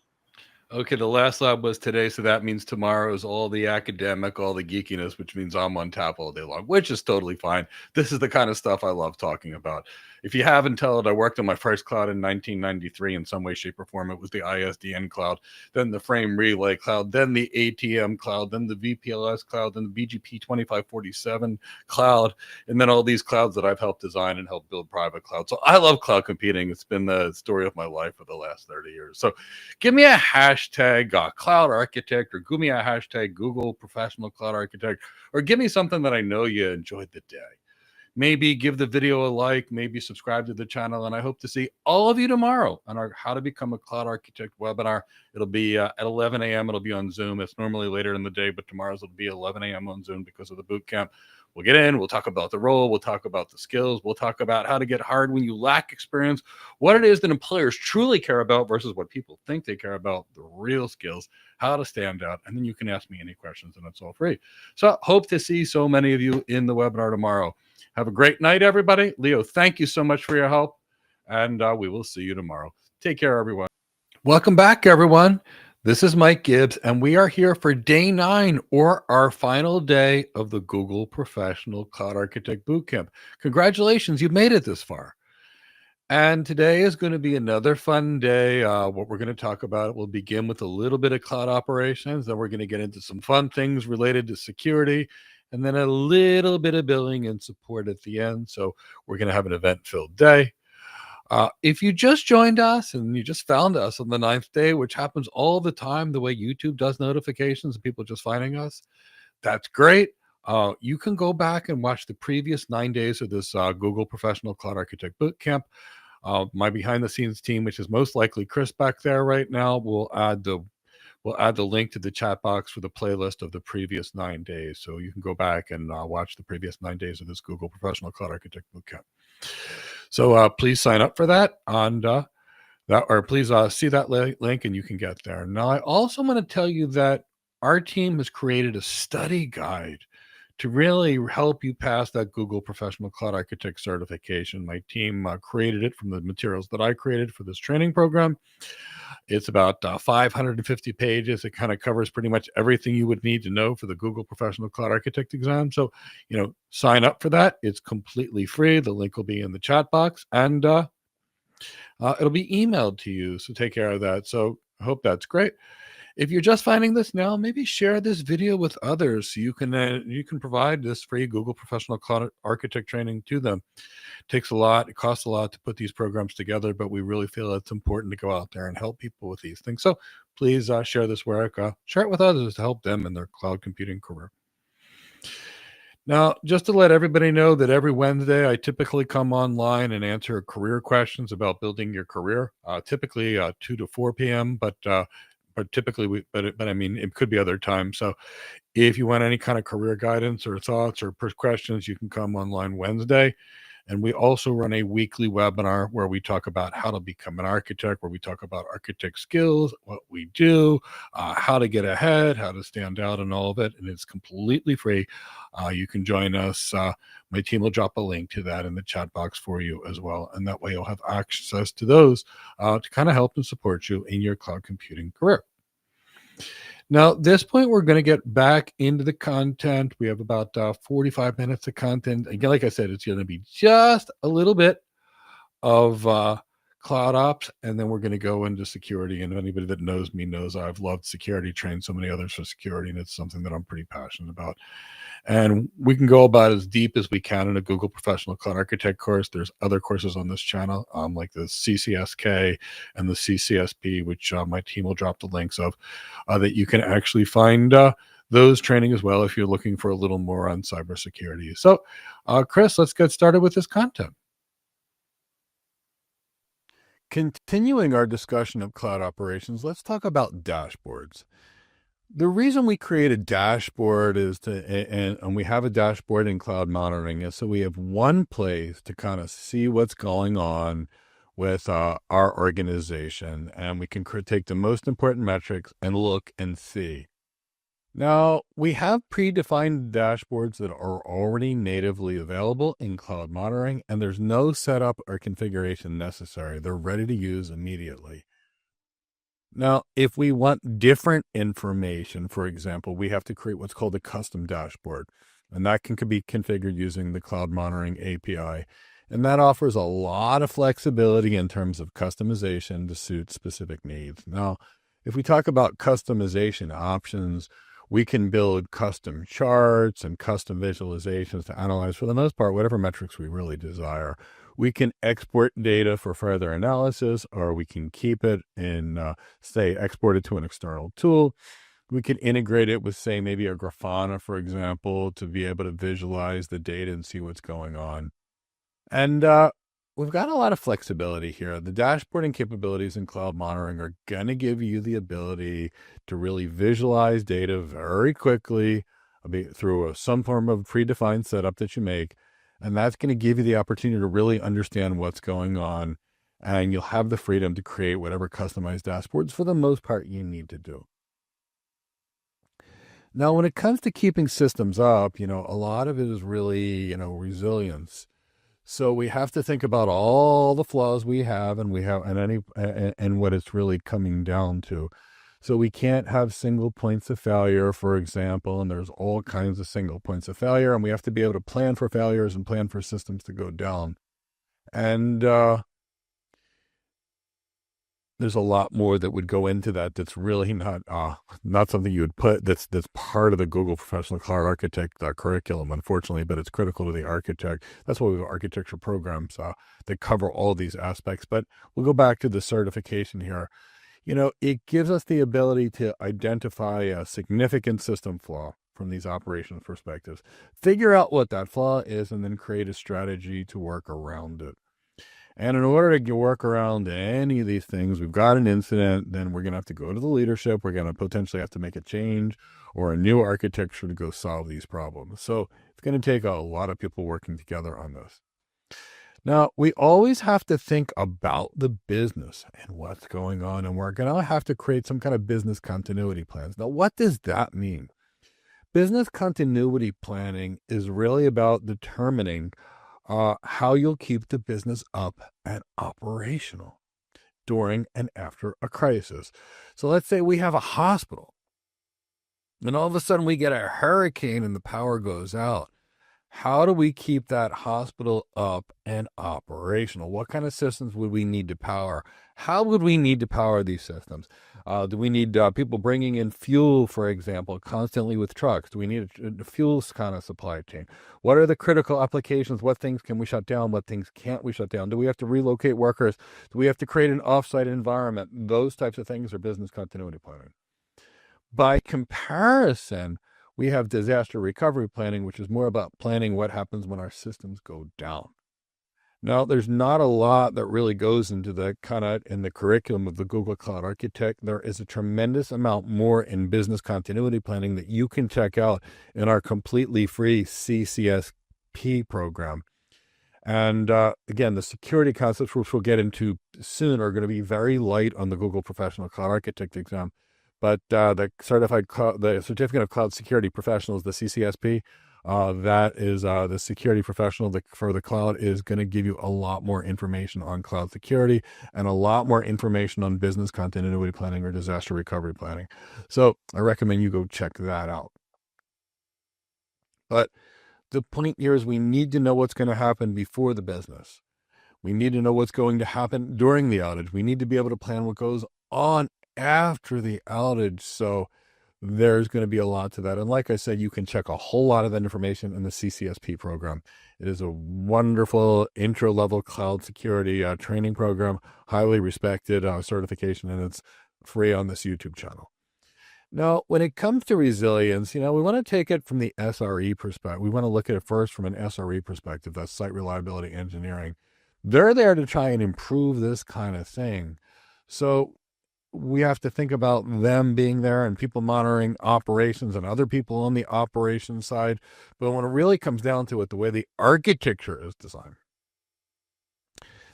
Okay, the last lab was today, so that means tomorrow is all the academic, all the geekiness, which means I'm on tap all day long, which is totally fine. This is the kind of stuff I love talking about. If you haven't told, I worked on my first cloud in 1993 in some way, shape, or form. It was the ISDN cloud, then the Frame Relay cloud, then the ATM cloud, then the VPLS cloud, then the BGP 2547 cloud, and then all these clouds that I've helped design and help build private clouds. So I love cloud computing. It's been the story of my life for the last 30 years. So give me a hashtag cloud architect, or give me a hashtag Google professional cloud architect, or give me something that I know you enjoyed the day. Maybe give the video a like, maybe subscribe to the channel, and I hope to see all of you tomorrow on our How to Become a Cloud Architect webinar. It'll be at 11 a.m. It'll be on Zoom. It's normally later in the day, but tomorrow's will be 11 a.m. on Zoom because of the boot camp. We'll get in, we'll talk about the role, we'll talk about the skills, we'll talk about how to get hired when you lack experience, what it is that employers truly care about versus what people think they care about, the real skills, how to stand out, and then you can ask me any questions, and it's all free. So hope to see so many of you in the webinar tomorrow. Have a great night, everybody. Leo, thank you so much for your help, and we will see you tomorrow. Take care, everyone. Welcome back, everyone. This is Mike Gibbs, and we are here for day 9, or our final day of the Google Professional Cloud Architect Bootcamp. Congratulations, you've made it this far. And today is going to be another fun day. What we're going to talk about, we'll begin with a little bit of cloud operations, then we're going to get into some fun things related to security, and then a little bit of billing and support at the end. So we're going to have an event-filled day. If you just joined us and you just found us on the 9th day, which happens all the time, the way YouTube does notifications of people just finding us, that's great. You can go back and watch the previous 9 days of this Google Professional Cloud Architect Bootcamp. My behind-the-scenes team, which is most likely Chris back there right now, will add the link to the chat box for the playlist of the previous 9 days. So you can go back and watch the previous 9 days of this Google Professional Cloud Architect Bootcamp. So please sign up for that, and please see that link, and you can get there. Now, I also want to tell you that our team has created a study guide to really help you pass that Google Professional Cloud Architect certification. My team created it from the materials that I created for this training program. It's about 550 pages. It kind of covers pretty much everything you would need to know for the Google Professional Cloud Architect exam. So, sign up for that. It's completely free. The link will be in the chat box, and it'll be emailed to you. So take care of that. So I hope that's great. If you're just finding this now, maybe share this video with others so you can provide this free Google Professional Cloud Architect training to them. It takes a lot. It costs a lot to put these programs together, but we really feel it's important to go out there and help people with these things. So please share this work. Share it with others to help them in their cloud computing career. Now, just to let everybody know that every Wednesday, I typically come online and answer career questions about building your career, typically 2 to 4 p.m., but typically, I mean, it could be other times. So if you want any kind of career guidance or thoughts or questions, you can come online Wednesday. And we also run a weekly webinar where we talk about how to become an architect, where we talk about architect skills, what we do, how to get ahead, how to stand out, and all of it. And it's completely free. You can join us. My team will drop a link to that in the chat box for you as well. And that way you'll have access to those to kind of help and support you in your cloud computing career. Now, at this point, we're going to get back into the content. We have about 45 minutes of content. Again, like I said, it's going to be just a little bit of cloud ops, and then we're going to go into security. And anybody that knows me knows I've loved security, trained so many others for security, and it's something that I'm pretty passionate about. And we can go about as deep as we can in a Google Professional Cloud Architect course. There's other courses on this channel, like the CSEK and the CCSP, which my team will drop the links of, that you can actually find those training as well if you're looking for a little more on cybersecurity. So, Chris, let's get started with this content. Continuing our discussion of cloud operations, let's talk about dashboards. The reason we create a dashboard is and we have a dashboard in cloud monitoring is so we have one place to kind of see what's going on with our organization, and we can take the most important metrics and look and see. Now, we have predefined dashboards that are already natively available in cloud monitoring, and there's no setup or configuration necessary. They're ready to use immediately. Now, if we want different information, for example, we have to create what's called a custom dashboard, and that can be configured using the Cloud Monitoring API. And that offers a lot of flexibility in terms of customization to suit specific needs. Now, if we talk about customization options, we can build custom charts and custom visualizations to analyze, for the most part, whatever metrics we really desire. We can export data for further analysis, or we can keep it in, say, export it to an external tool. We can integrate it with, say, maybe a Grafana, for example, to be able to visualize the data and see what's going on. And we've got a lot of flexibility here. The dashboarding capabilities in cloud monitoring are going to give you the ability to really visualize data very quickly through some form of predefined setup that you make. And that's going to give you the opportunity to really understand what's going on. And you'll have the freedom to create whatever customized dashboards, for the most part, you need to do. Now, when it comes to keeping systems up, a lot of it is really, resilience. So we have to think about all the flaws we have, and what it's really coming down to. So we can't have single points of failure, for example, and there's all kinds of single points of failure, and we have to be able to plan for failures and plan for systems to go down. And there's a lot more that would go into that. That's really not something you would put. That's part of the Google Professional Cloud Architect curriculum, unfortunately, but it's critical to the architect. That's why we have architecture programs that cover all these aspects. But we'll go back to the certification here. It gives us the ability to identify a significant system flaw from these operations perspectives, figure out what that flaw is, and then create a strategy to work around it. And in order to work around any of these things, we've got an incident, then we're going to have to go to the leadership. We're going to potentially have to make a change or a new architecture to go solve these problems. So it's going to take a lot of people working together on this. Now, we always have to think about the business and what's going on, and we're going to have to create some kind of business continuity plans. Now, what does that mean? Business continuity planning is really about determining how you'll keep the business up and operational during and after a crisis. So let's say we have a hospital, and all of a sudden we get a hurricane and the power goes out. How do we keep that hospital up and operational? What kind of systems would we need to power? How would we need to power these systems? Do we need people bringing in fuel, for example, constantly with trucks? Do we need a fuel kind of supply chain? What are the critical applications? What things can we shut down? What things can't we shut down? Do we have to relocate workers? Do we have to create an offsite environment? Those types of things are business continuity planning. By comparison, we have disaster recovery planning, which is more about planning what happens when our systems go down. Now, there's not a lot that really goes into the in the curriculum of the Google Cloud Architect. There is a tremendous amount more in business continuity planning that you can check out in our completely free CSEK program. And again, the security concepts, which we'll get into soon, are going to be very light on the Google Professional Cloud Architect exam. But the Certificate of Cloud Security Professionals, the CCSP, that is the security professional for the cloud, is going to give you a lot more information on cloud security and a lot more information on business continuity planning or disaster recovery planning. So I recommend you go check that out. But the point here is we need to know what's going to happen before the business. We need to know what's going to happen during the outage. We need to be able to plan what goes on after the outage. So there's going to be a lot to that. And like I said, you can check a whole lot of that information in the CCSP program. It is a wonderful intro-level cloud security training program, highly respected certification, and it's free on this YouTube channel. Now, when it comes to resilience, we want to take it from the SRE perspective. We want to look at it first from an SRE perspective. That's site reliability engineering. They're there to try and improve this kind of thing. So we have to think about them being there and people monitoring operations and other people on the operations side. But when it really comes down to it, the way the architecture is designed,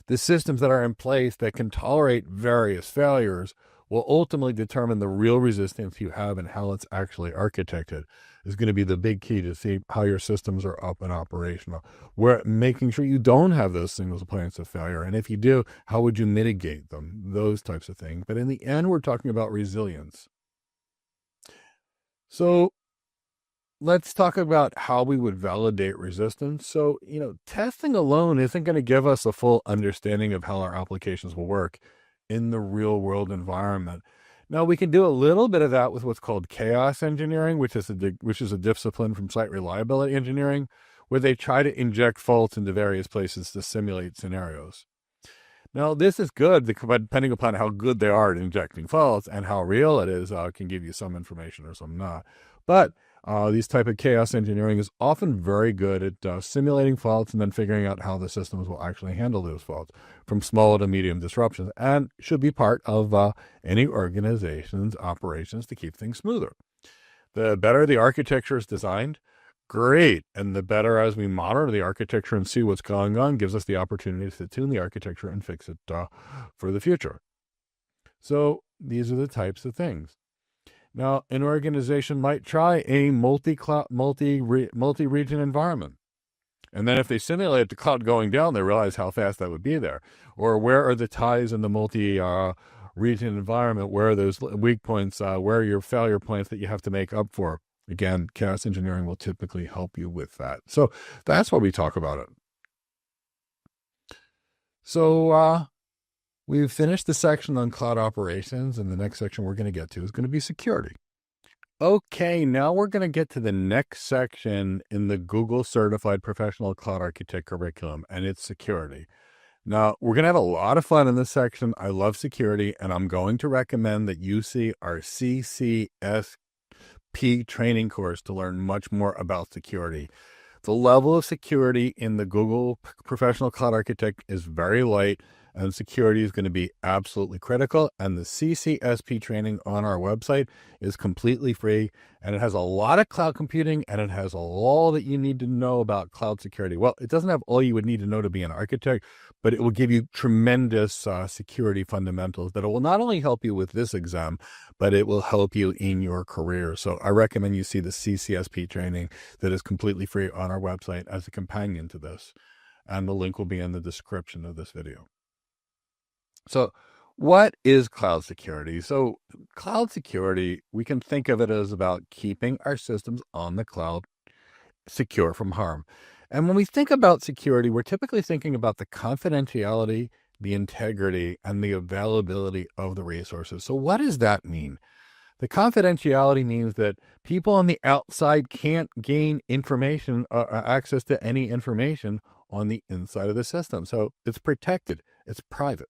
the systems that are in place that can tolerate various failures will ultimately determine the real resistance you have and how it's actually architected is going to be the big key to see how your systems are up and operational. We're making sure you don't have those single points of failure. And if you do, how would you mitigate them? Those types of things. But in the end, we're talking about resilience. So let's talk about how we would validate resistance. So, testing alone isn't going to give us a full understanding of how our applications will work in the real world environment. Now, we can do a little bit of that with what's called chaos engineering, which is a discipline from site reliability engineering, where they try to inject faults into various places to simulate scenarios. Now, this is good, but depending upon how good they are at injecting faults and how real it is, can give you some information or some not. But these type of chaos engineering is often very good at simulating faults and then figuring out how the systems will actually handle those faults, from small to medium disruptions, and should be part of any organization's operations to keep things smoother. The better the architecture is designed, great. And the better as we monitor the architecture and see what's going on, gives us the opportunity to tune the architecture and fix it for the future. So these are the types of things. Now, an organization might try a multi-region environment. And then if they simulate the cloud going down, they realize how fast that would be there. Or where are the ties in the multi-region environment? Where are those weak points? Where are your failure points that you have to make up for? Again, chaos engineering will typically help you with that. So that's why we talk about it. So we've finished the section on cloud operations, and the next section we're going to get to is going to be security. Okay, now we're going to get to the next section in the Google Certified Professional Cloud Architect curriculum, and it's security. Now, we're going to have a lot of fun in this section. I love security, and I'm going to recommend that you see our CSEK training course to learn much more about security. The level of security in the Google Professional Cloud Architect is very light, and security is going to be absolutely critical. And the CSEK training on our website is completely free, and it has a lot of cloud computing, and it has all that you need to know about cloud security. Well, it doesn't have all you would need to know to be an architect, but it will give you tremendous security fundamentals that will not only help you with this exam, but it will help you in your career. So I recommend you see the CSEK training that is completely free on our website as a companion to this. And the link will be in the description of this video. So what is cloud security? So cloud security, we can think of it as about keeping our systems on the cloud secure from harm. And when we think about security, we're typically thinking about the confidentiality, the integrity, and the availability of the resources. So what does that mean? The confidentiality means that people on the outside can't gain information or access to any information on the inside of the system. So it's protected, it's private.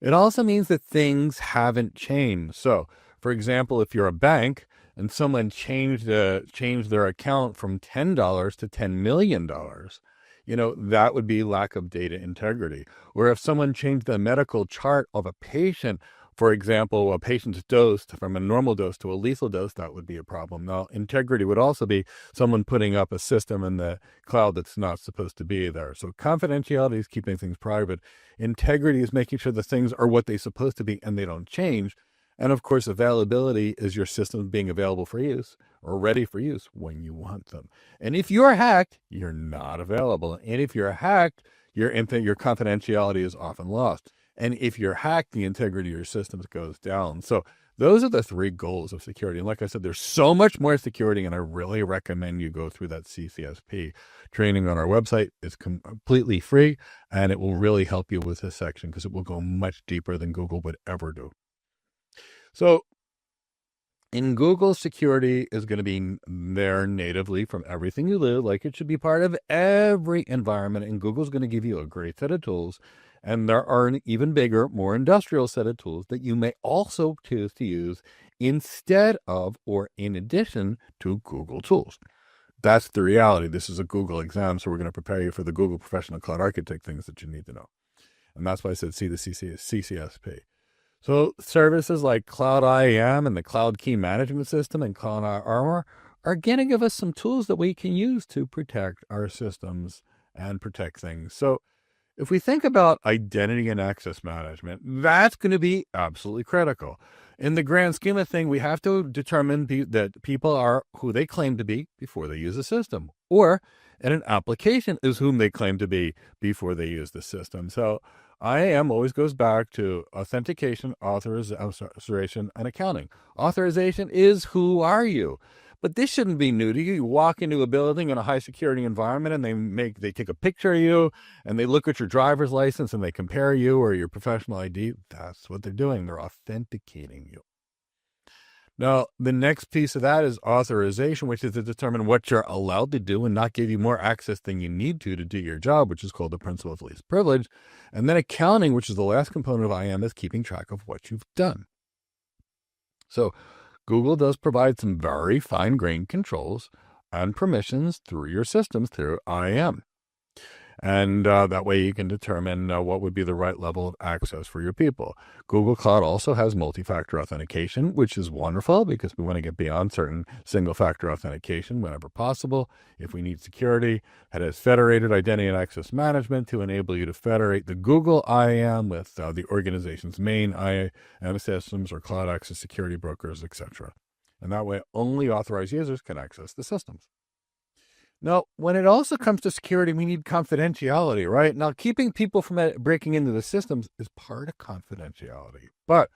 It also means that things haven't changed. So, for example, if you're a bank and someone changed their account from $10 to $10 million, that would be lack of data integrity. Or if someone changed the medical chart of a patient, for example, a patient's dose from a normal dose to a lethal dose, that would be a problem. Now, integrity would also be someone putting up a system in the cloud that's not supposed to be there. So confidentiality is keeping things private. Integrity is making sure the things are what they're supposed to be and they don't change. And of course, availability is your systems being available for use or ready for use when you want them. And if you're hacked, you're not available. And if you're hacked, your confidentiality is often lost. And if you're hacked, the integrity of your systems goes down. So those are the three goals of security. And like I said, there's so much more security, and I really recommend you go through that CSEK training on our website. It's completely free, and it will really help you with this section because it will go much deeper than Google would ever do. So in Google, security is going to be there natively from everything you do, like it should be part of every environment. And Google's going to give you a great set of tools. And there are an even bigger, more industrial set of tools that you may also choose to use instead of or in addition to Google tools. That's the reality. This is a Google exam, so we're going to prepare you for the Google Professional Cloud Architect things that you need to know. And that's why I said see the CSEK. So services like Cloud IAM and the Cloud Key Management System and Cloud Armor are going to give us some tools that we can use to protect our systems and protect things. So if we think about identity and access management, that's going to be absolutely critical. In the grand scheme of things, we have to determine that people are who they claim to be before they use the system, or and an application is whom they claim to be before they use the system. So IAM always goes back to authentication, authorization, and accounting. Authorization is who are you? But this shouldn't be new to you. You walk into a building in a high security environment and they take a picture of you and they look at your driver's license and they compare you or your professional ID. That's what they're doing. They're authenticating you. Now, the next piece of that is authorization, which is to determine what you're allowed to do and not give you more access than you need to do your job, which is called the principle of least privilege. And then accounting, which is the last component of IAM, is keeping track of what you've done. So Google does provide some very fine-grained controls and permissions through your systems through IAM. And that way you can determine what would be the right level of access for your people. Google Cloud also has multi-factor authentication, which is wonderful because we want to get beyond certain single-factor authentication whenever possible. If we need security, it has federated identity and access management to enable you to federate the Google IAM with the organization's main IAM systems or cloud access security brokers, etc. And that way only authorized users can access the systems. Now, when it also comes to security, we need confidentiality, right? Now, keeping people from breaking into the systems is part of confidentiality, but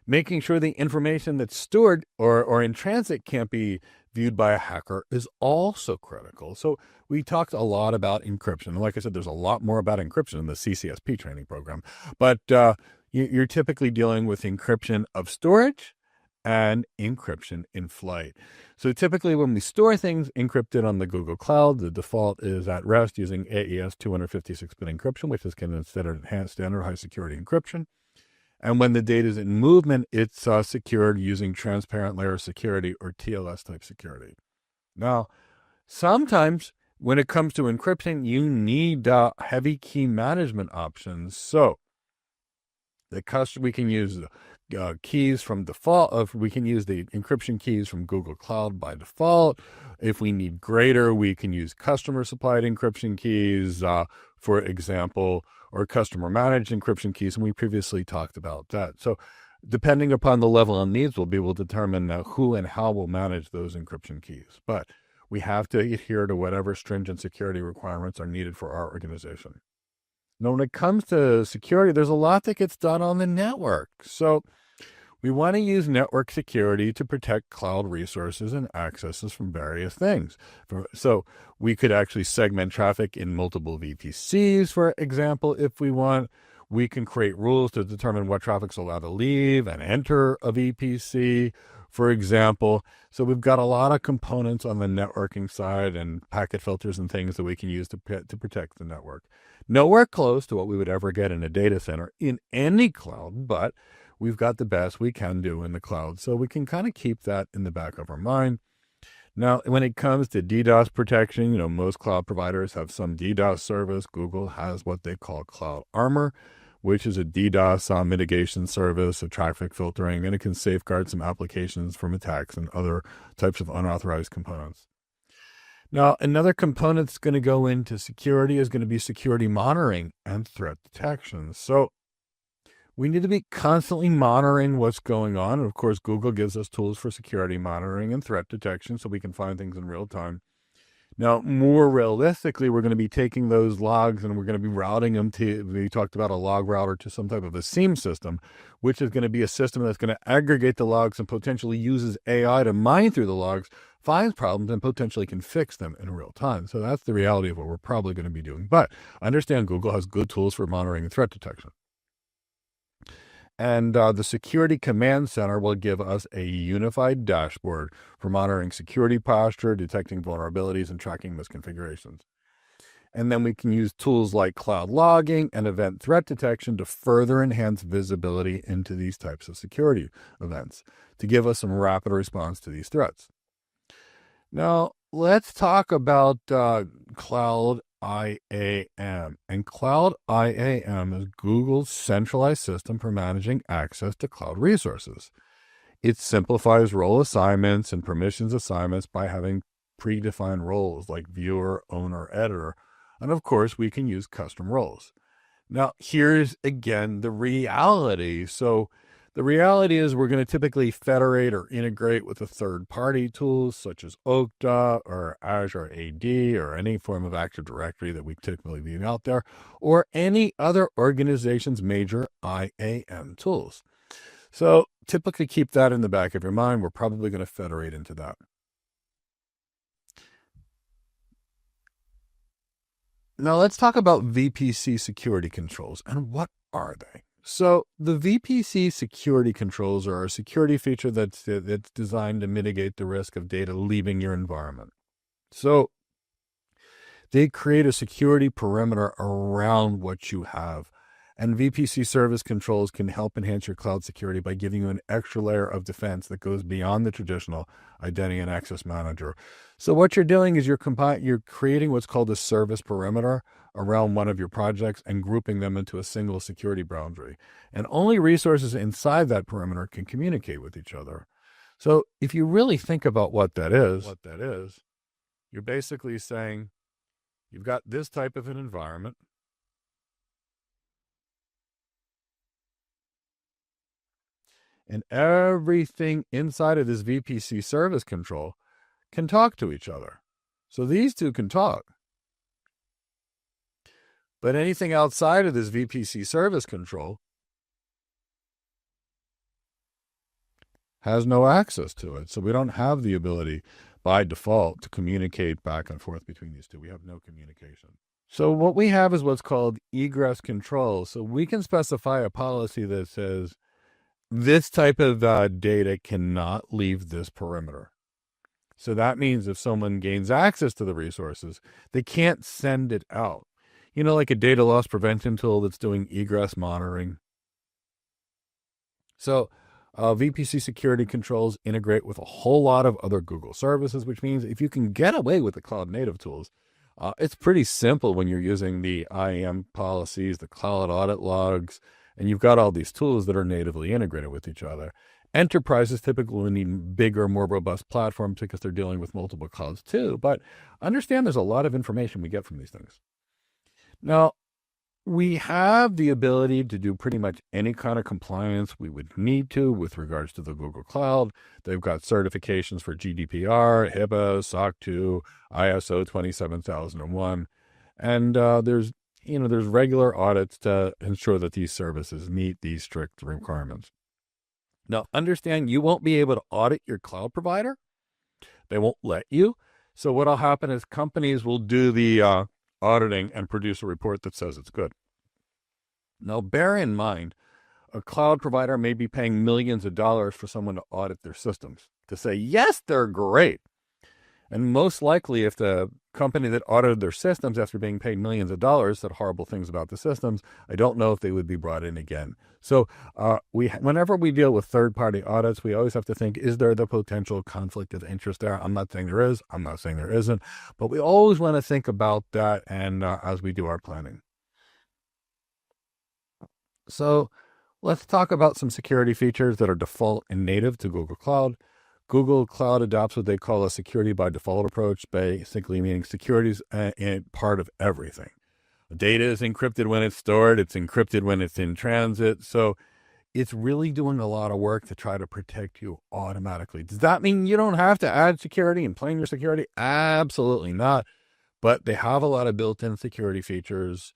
making sure the information that's stored or in transit can't be viewed by a hacker is also critical. So we talked a lot about encryption. Like I said, there's a lot more about encryption in the CCSP training program, but you're typically dealing with encryption of storage and encryption in flight. So typically when we store things encrypted on the Google Cloud, the default is at rest using AES 256-bit encryption, which is considered enhanced standard high security encryption. And when the data is in movement, it's secured using transparent layer security or TLS type security. Now, sometimes when it comes to encryption, you need heavy key management options. So we can use keys from default. We can use the encryption keys from Google Cloud by default. If we need greater, we can use customer supplied encryption keys, for example, or customer managed encryption keys. And we previously talked about that. So depending upon the level of needs, we'll be able to determine who and how will manage those encryption keys. But we have to adhere to whatever stringent security requirements are needed for our organization. Now, when it comes to security, there's a lot that gets done on the network. So we want to use network security to protect cloud resources and accesses from various things. So we could actually segment traffic in multiple VPCs, for example, if we want. We can create rules to determine what traffic's allowed to leave and enter a VPC, for example. So we've got a lot of components on the networking side and packet filters and things that we can use to protect the network. Nowhere close to what we would ever get in a data center in any cloud, but we've got the best we can do in the cloud. So we can kind of keep that in the back of our mind. Now, when it comes to DDoS protection, most cloud providers have some DDoS service. Google has what they call Cloud Armor, which is a DDoS mitigation service of traffic filtering, and it can safeguard some applications from attacks and other types of unauthorized components. Now, another component that's going to go into security is going to be security monitoring and threat detection. So we need to be constantly monitoring what's going on. And of course, Google gives us tools for security monitoring and threat detection so we can find things in real time. Now, more realistically, we're going to be taking those logs and we're going to be routing them we talked about a log router to some type of a SIEM system, which is going to be a system that's going to aggregate the logs and potentially uses AI to mine through the logs, finds problems, and potentially can fix them in real time. So that's the reality of what we're probably going to be doing. But understand Google has good tools for monitoring and threat detection. And the Security Command Center will give us a unified dashboard for monitoring security posture, detecting vulnerabilities, and tracking misconfigurations. And then we can use tools like cloud logging and event threat detection to further enhance visibility into these types of security events to give us some rapid response to these threats. Now, let's talk about Cloud IAM. And Cloud IAM is Google's centralized system for managing access to cloud resources. It simplifies role assignments and permissions assignments by having predefined roles like viewer, owner, editor. And of course, we can use custom roles. Now, here's again the reality. So the reality is we're going to typically federate or integrate with a third-party tools such as Okta or Azure AD or any form of Active Directory that we typically leave out there, or any other organization's major IAM tools. So typically keep that in the back of your mind. We're probably going to federate into that. Now let's talk about VPC security controls and what are they? So the VPC security controls are a security feature that's designed to mitigate the risk of data leaving your environment. So they create a security perimeter around what you have. And VPC service controls can help enhance your cloud security by giving you an extra layer of defense that goes beyond the traditional identity and access manager. So what you're doing is you're creating what's called a service perimeter around one of your projects and grouping them into a single security boundary. And only resources inside that perimeter can communicate with each other. So if you really think about what that is, you're basically saying you've got this type of an environment. And everything inside of this VPC service control can talk to each other. So these two can talk. But anything outside of this VPC service control has no access to it. So we don't have the ability by default to communicate back and forth between these two. We have no communication. So what we have is what's called egress control. So we can specify a policy that says, this type of data cannot leave this perimeter. So that means if someone gains access to the resources, they can't send it out. You know, like a data loss prevention tool that's doing egress monitoring. So VPC security controls integrate with a whole lot of other Google services, which means if you can get away with the cloud native tools, it's pretty simple when you're using the IAM policies, the cloud audit logs, and you've got all these tools that are natively integrated with each other. Enterprises typically need bigger, more robust platforms because they're dealing with multiple clouds too. But understand there's a lot of information we get from these things. Now, we have the ability to do pretty much any kind of compliance we would need to with regards to the Google Cloud. They've got certifications for GDPR, HIPAA, SOC 2, ISO 27001. And there's regular audits to ensure that these services meet these strict requirements. Now, understand you won't be able to audit your cloud provider. They won't let you. So what'll happen is companies will do the auditing and produce a report that says it's good. Now, bear in mind, a cloud provider may be paying millions of dollars for someone to audit their systems, to say, yes, they're great. And most likely, if the company that audited their systems after being paid millions of dollars said horrible things about the systems, I don't know if they would be brought in again. So whenever we deal with third-party audits, we always have to think, is there the potential conflict of interest there? I'm not saying there is. I'm not saying there isn't. But we always want to think about that and as we do our planning. So let's talk about some security features that are default and native to Google Cloud. Google Cloud adopts what they call a security by default approach, basically meaning security is a part of everything. Data is encrypted when it's stored. It's encrypted when it's in transit. So it's really doing a lot of work to try to protect you automatically. Does that mean you don't have to add security and plan your security? Absolutely not. But they have a lot of built-in security features,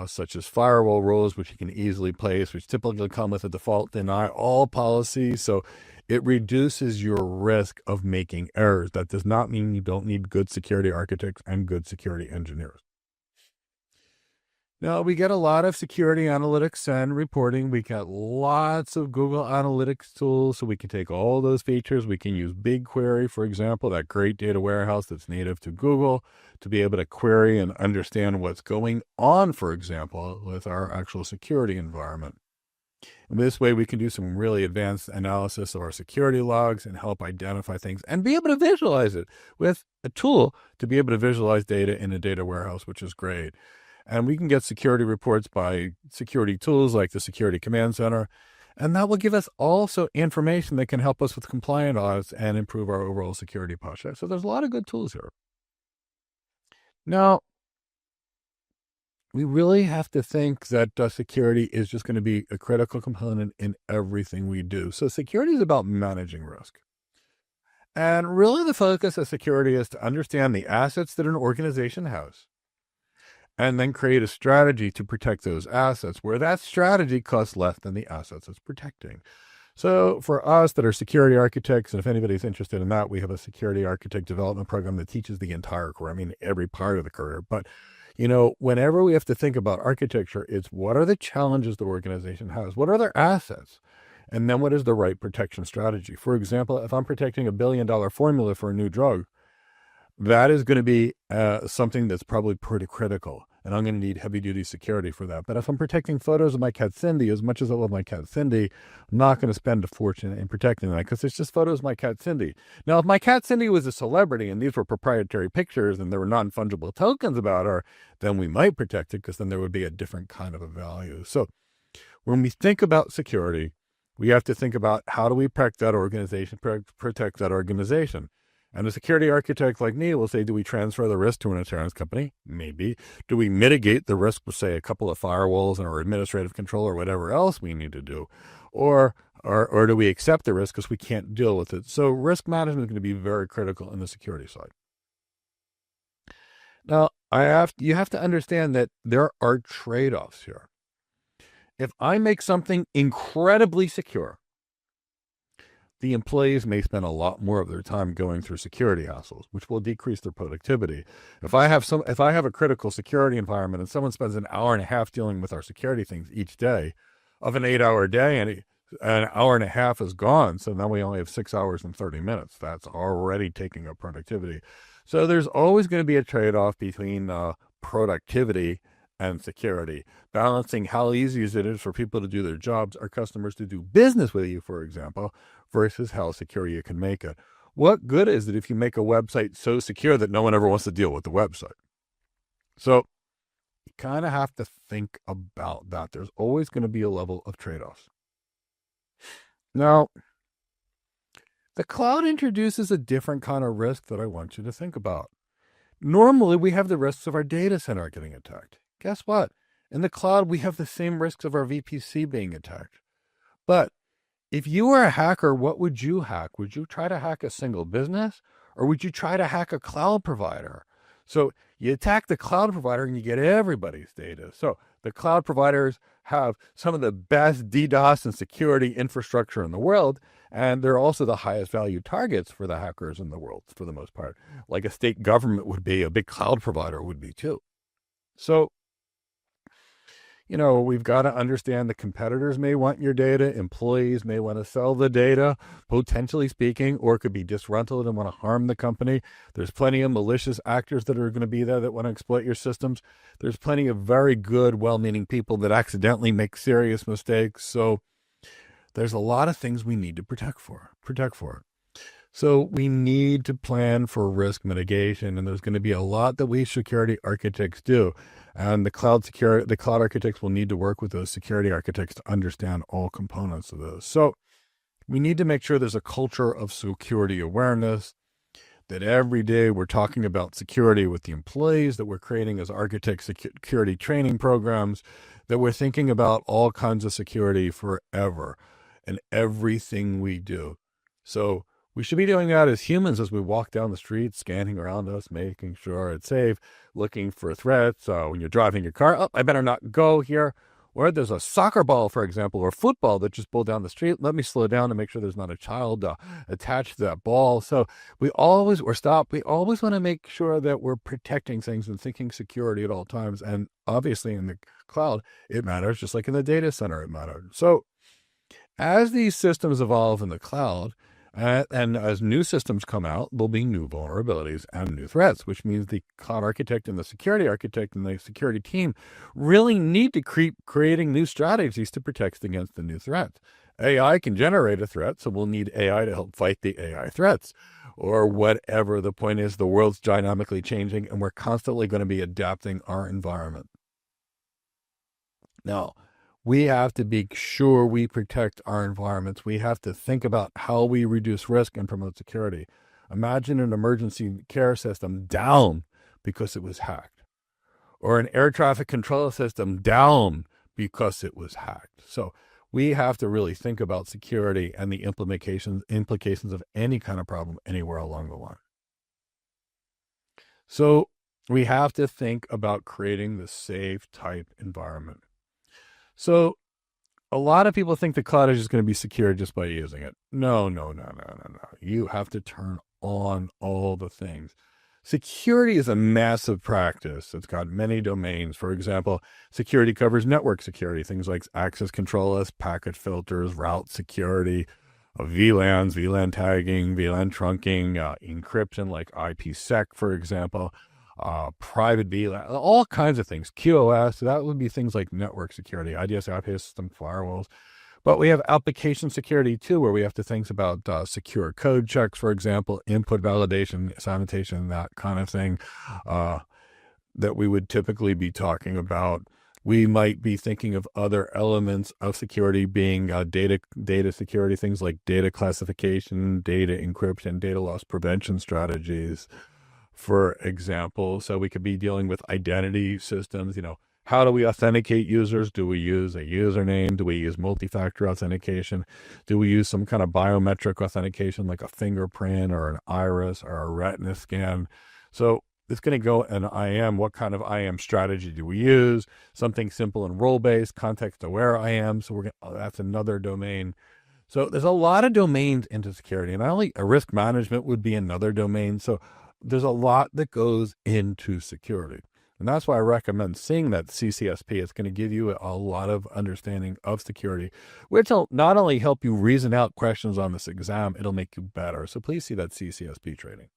such as firewall rules, which you can easily place, which typically come with a default deny all policy. So it reduces your risk of making errors. That does not mean you don't need good security architects and good security engineers. Now, we get a lot of security analytics and reporting. We got lots of Google Analytics tools, so we can take all those features. We can use BigQuery, for example, that great data warehouse that's native to Google, to be able to query and understand what's going on, for example, with our actual security environment. And this way, we can do some really advanced analysis of our security logs and help identify things and be able to visualize it with a tool to be able to visualize data in a data warehouse, which is great. And we can get security reports by security tools like the Security Command Center. And that will give us also information that can help us with compliant audits and improve our overall security posture. So there's a lot of good tools here. Now, we really have to think that security is just going to be a critical component in everything we do. So security is about managing risk. And really the focus of security is to understand the assets that an organization has and then create a strategy to protect those assets where that strategy costs less than the assets it's protecting. So for us that are security architects, and if anybody's interested in that, we have a security architect development program that teaches the entire career. I mean, every part of the career. But, whenever we have to think about architecture, it's what are the challenges the organization has? What are their assets? And then what is the right protection strategy? For example, if I'm protecting $1 billion formula for a new drug, that is going to be something that's probably pretty critical. And I'm going to need heavy-duty security for that. But if I'm protecting photos of my cat Cindy, as much as I love my cat Cindy, I'm not going to spend a fortune in protecting that because it's just photos of my cat Cindy. Now, if my cat Cindy was a celebrity and these were proprietary pictures and there were non-fungible tokens about her, then we might protect it because then there would be a different kind of a value. So when we think about security, we have to think about how do we protect that organization, And a security architect like me will say, do we transfer the risk to an insurance company? Maybe. Do we mitigate the risk with, say, a couple of firewalls and our administrative control or whatever else we need to do? Or do we accept the risk because we can't deal with it? So risk management is going to be very critical in the security side. Now, you have to understand that there are trade-offs here. If I make something incredibly secure, the employees may spend a lot more of their time going through security hassles, which will decrease their productivity. If I have a critical security environment and someone spends an hour and a half dealing with our security things each day, of an 8-hour day, and an hour and a half is gone, so now we only have 6 hours and 30 minutes. That's already taking up productivity. So there's always going to be a trade-off between productivity and security, balancing how easy it is for people to do their jobs, our customers to do business with you, for example, versus how secure you can make it. What good is it if you make a website so secure that no one ever wants to deal with the website? So you kind of have to think about that. There's always going to be a level of trade-offs. Now, the cloud introduces a different kind of risk that I want you to think about. Normally, we have the risks of our data center getting attacked. Guess what? In the cloud, we have the same risks of our VPC being attacked. But if you were a hacker, what would you hack? Would you try to hack a single business, or would you try to hack a cloud provider? So you attack the cloud provider and you get everybody's data. So the cloud providers have some of the best DDoS and security infrastructure in the world, and they're also the highest value targets for the hackers in the world for the most part. Like a state government would be, a big cloud provider would be too. So we've got to understand the competitors may want your data, employees may want to sell the data, potentially speaking, or it could be disgruntled and want to harm the company. There's plenty of malicious actors that are going to be there that want to exploit your systems. There's plenty of very good, well-meaning people that accidentally make serious mistakes. So there's a lot of things we need to protect for. So we need to plan for risk mitigation, and there's going to be a lot that we security architects do. And the cloud architects will need to work with those security architects to understand all components of those. So we need to make sure there's a culture of security awareness, that every day we're talking about security with the employees, that we're creating as architects security training programs, that we're thinking about all kinds of security forever and everything we do. So we should be doing that as humans as we walk down the street, scanning around us, making sure it's safe, looking for threats. When you're driving your car, I better not go here. Or there's a soccer ball, for example, or football that just pulled down the street. Let me slow down to make sure there's not a child attached to that ball. So we always want to make sure that we're protecting things and thinking security at all times. And obviously in the cloud, it matters, just like in the data center, it matters. So as these systems evolve in the cloud, and as new systems come out, there'll be new vulnerabilities and new threats, which means the cloud architect and the security architect and the security team really need to keep creating new strategies to protect against the new threats. AI can generate a threat, so we'll need AI to help fight the AI threats. Or whatever the point is, the world's dynamically changing, and we're constantly going to be adapting our environment. Now, we have to be sure we protect our environments. We have to think about how we reduce risk and promote security. Imagine an emergency care system down because it was hacked, or an air traffic control system down because it was hacked. So we have to really think about security and the implications of any kind of problem anywhere along the line. So we have to think about creating the safe type environment. So a lot of people think the cloud is just going to be secure just by using it. No. You have to turn on all the things. Security is a massive practice. It's got many domains. For example, security covers network security, things like access control lists, packet filters, route security, VLANs, VLAN tagging, VLAN trunking, encryption like IPsec, for example, private VLAN, all kinds of things. QoS, that would be things like network security, IDS, IP system, firewalls. But we have application security too, where we have to think about secure code checks, for example, input validation, sanitation, that kind of thing that we would typically be talking about. We might be thinking of other elements of security being data security, things like data classification, data encryption, data loss prevention strategies, for example. So we could be dealing with identity systems, how do we authenticate users? Do we use a username? Do we use multi-factor authentication? Do we use some kind of biometric authentication like a fingerprint or an iris or a retina scan? So it's going to go in IAM. What kind of IAM strategy do we use? Something simple and role-based, context-aware IAM. So that's another domain. So there's a lot of domains into security, and not only risk management would be another domain. So there's a lot that goes into security. And that's why I recommend seeing that CCSP. It's going to give you a lot of understanding of security, which will not only help you reason out questions on this exam, it'll make you better. So please see that CCSP training.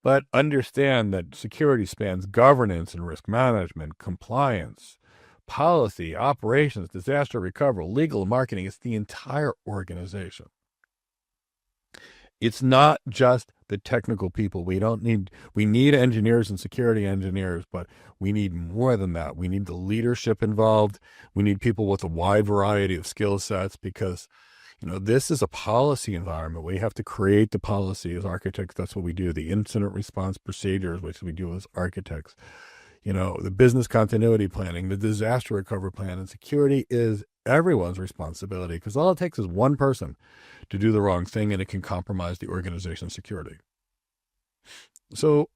But understand that security spans governance and risk management, compliance, policy, operations, disaster recovery, legal, marketing. It's the entire organization. It's not just the technical people. We need engineers and security engineers, but we need more than that. We need the leadership involved. We need people with a wide variety of skill sets because, this is a policy environment. We have to create the policy as architects. That's what we do. The incident response procedures, which we do as architects. The business continuity planning, the disaster recovery plan, and security is everyone's responsibility because all it takes is one person to do the wrong thing and it can compromise the organization's security. So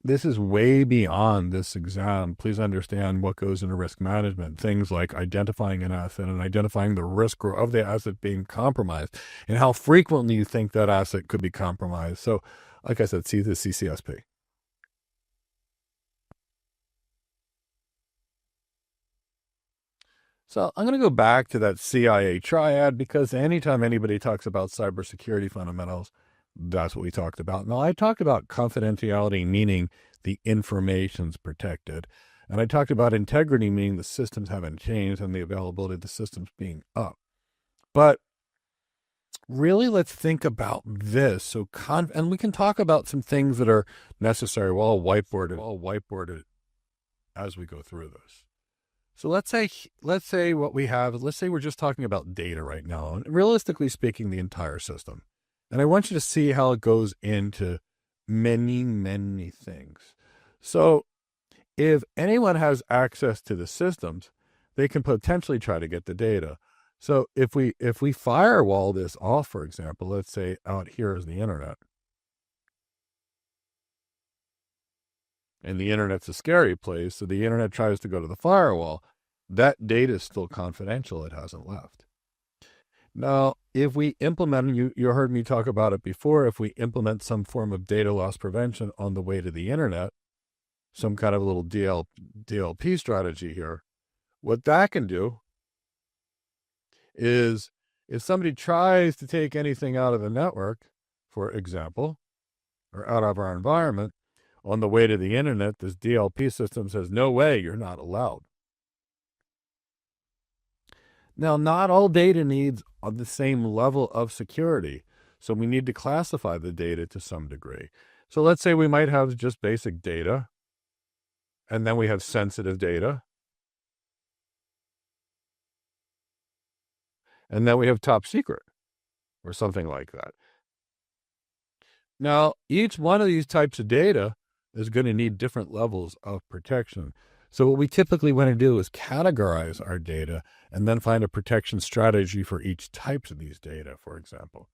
this is way beyond this exam. Please understand what goes into risk management, things like identifying an asset and identifying the risk of the asset being compromised and how frequently you think that asset could be compromised. So like I said, see the CCSP. So I'm going to go back to that CIA Triad because anytime anybody talks about cybersecurity fundamentals, that's what we talked about. Now, I talked about confidentiality, meaning the information's protected. And I talked about integrity, meaning the systems haven't changed and the availability of the systems being up. But really, let's think about this. So, and we can talk about some things that are necessary. We'll all whiteboard it as we go through this. So let's say what we have, let's say we're just talking about data right now, and realistically speaking, the entire system. And I want you to see how it goes into many, many things. So if anyone has access to the systems, they can potentially try to get the data. So if we firewall this off, for example, let's say out here is the internet. And the internet's a scary place, so the internet tries to go to the firewall. That data is still confidential. It hasn't left. Now, if we implement, you heard me talk about it before, if we implement some form of data loss prevention on the way to the internet, some kind of a little DLP strategy here, what that can do is if somebody tries to take anything out of the network, for example, or out of our environment, on the way to the internet, this DLP system says, no way, you're not allowed. Now, not all data needs the same level of security, so we need to classify the data to some degree. So let's say we might have just basic data, and then we have sensitive data, and then we have top secret, or something like that. Now, each one of these types of data is going to need different levels of protection. So what we typically want to do is categorize our data and then find a protection strategy for each type of these data, for example.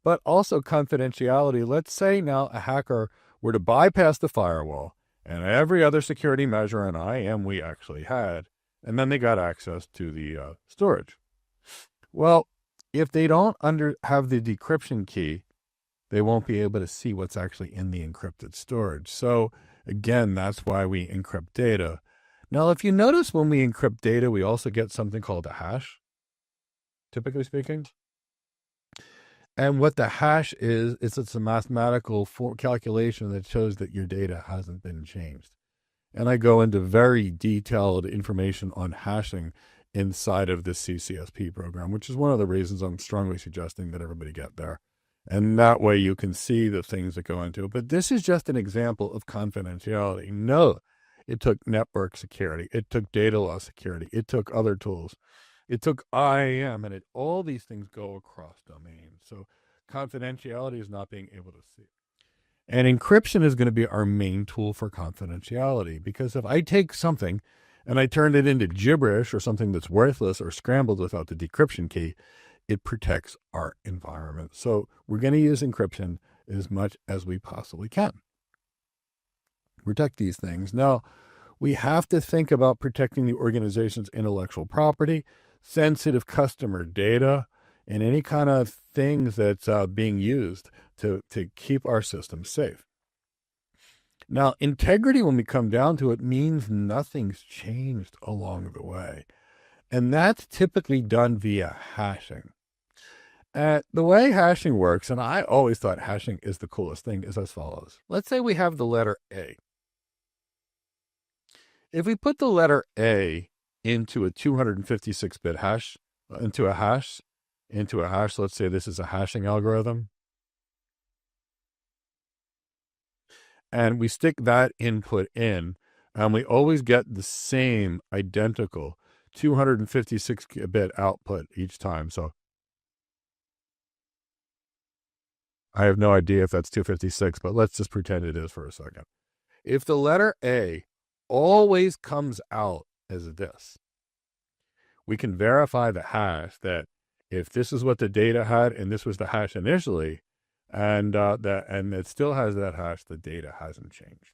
But also confidentiality. Let's say now a hacker were to bypass the firewall and every other security measure in IAM we actually had, and then they got access to the storage. Well, if they don't have the decryption key, they won't be able to see what's actually in the encrypted storage. So again, that's why we encrypt data. Now, if you notice when we encrypt data, we also get something called a hash, typically speaking. And what the hash is it's a mathematical calculation that shows that your data hasn't been changed. And I go into very detailed information on hashing inside of this CCSP program, which is one of the reasons I'm strongly suggesting that everybody get there. And that way you can see the things that go into it. But this is just an example of confidentiality. No, it took network security. It took data loss security. It took other tools. It took IAM, and all these things go across domains. So confidentiality is not being able to see. And encryption is going to be our main tool for confidentiality, because if I take something and I turn it into gibberish or something that's worthless or scrambled without the decryption key, it protects our environment. So we're going to use encryption as much as we possibly can. Protect these things. Now, we have to think about protecting the organization's intellectual property, sensitive customer data, and any kind of things that's being used to keep our system safe. Now, integrity, when we come down to it, means nothing's changed along the way. And that's typically done via hashing. The way hashing works, and I always thought hashing is the coolest thing, is as follows. Let's say we have the letter A. If we put the letter A into a 256-bit hash, into a hash, let's say this is a hashing algorithm, and we stick that input in, and we always get the same identical 256-bit output each time. So I have no idea if that's 256, but let's just pretend it is for a second. If the letter A always comes out as this, we can verify the hash that if this is what the data had and this was the hash initially, and it still has that hash, the data hasn't changed.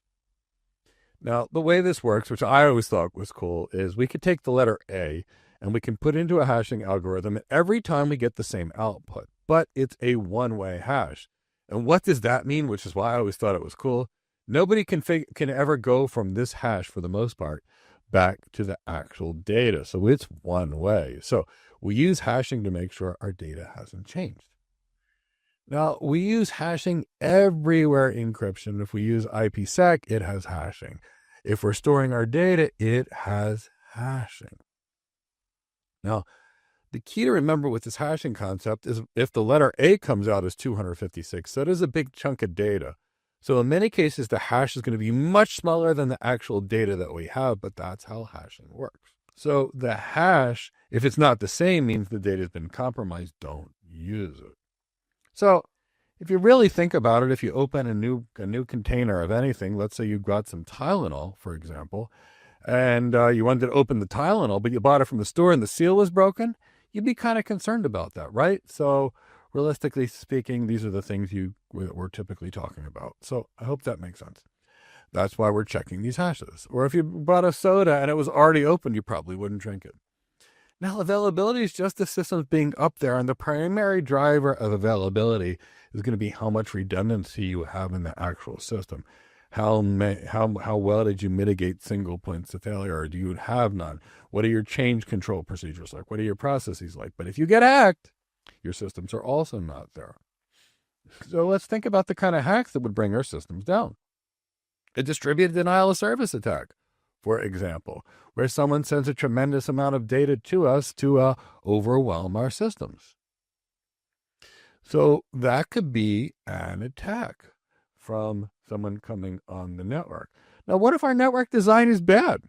Now, the way this works, which I always thought was cool, is we could take the letter A and we can put into a hashing algorithm, and every time we get the same output, but it's a one-way hash. And what does that mean? Which is why I always thought it was cool. Nobody can ever go from this hash, for the most part, back to the actual data. So it's one way. So we use hashing to make sure our data hasn't changed. Now, we use hashing everywhere in encryption. If we use IPsec, it has hashing. If we're storing our data, it has hashing. Now, the key to remember with this hashing concept is if the letter A comes out as 256, that is a big chunk of data. So in many cases, the hash is going to be much smaller than the actual data that we have, but that's how hashing works. So the hash, if it's not the same, means the data has been compromised. Don't use it. So if you really think about it, if you open a new container of anything, let's say you've got some Tylenol, for example, and you wanted to open the Tylenol, but you bought it from the store and the seal was broken, you'd be kind of concerned about that, right? So realistically speaking, these are the things we're typically talking about. So I hope that makes sense. That's why we're checking these hashes. Or if you bought a soda and it was already open, you probably wouldn't drink it. Now, availability is just the systems being up there, and the primary driver of availability is going to be how much redundancy you have in the actual system. How well did you mitigate single points of failure, or do you have none? What are your change control procedures like? What are your processes like? But if you get hacked, your systems are also not there. So let's think about the kind of hacks that would bring our systems down. A distributed denial of service attack, for example, where someone sends a tremendous amount of data to us to overwhelm our systems. So that could be an attack from someone coming on the network. Now, what if our network design is bad?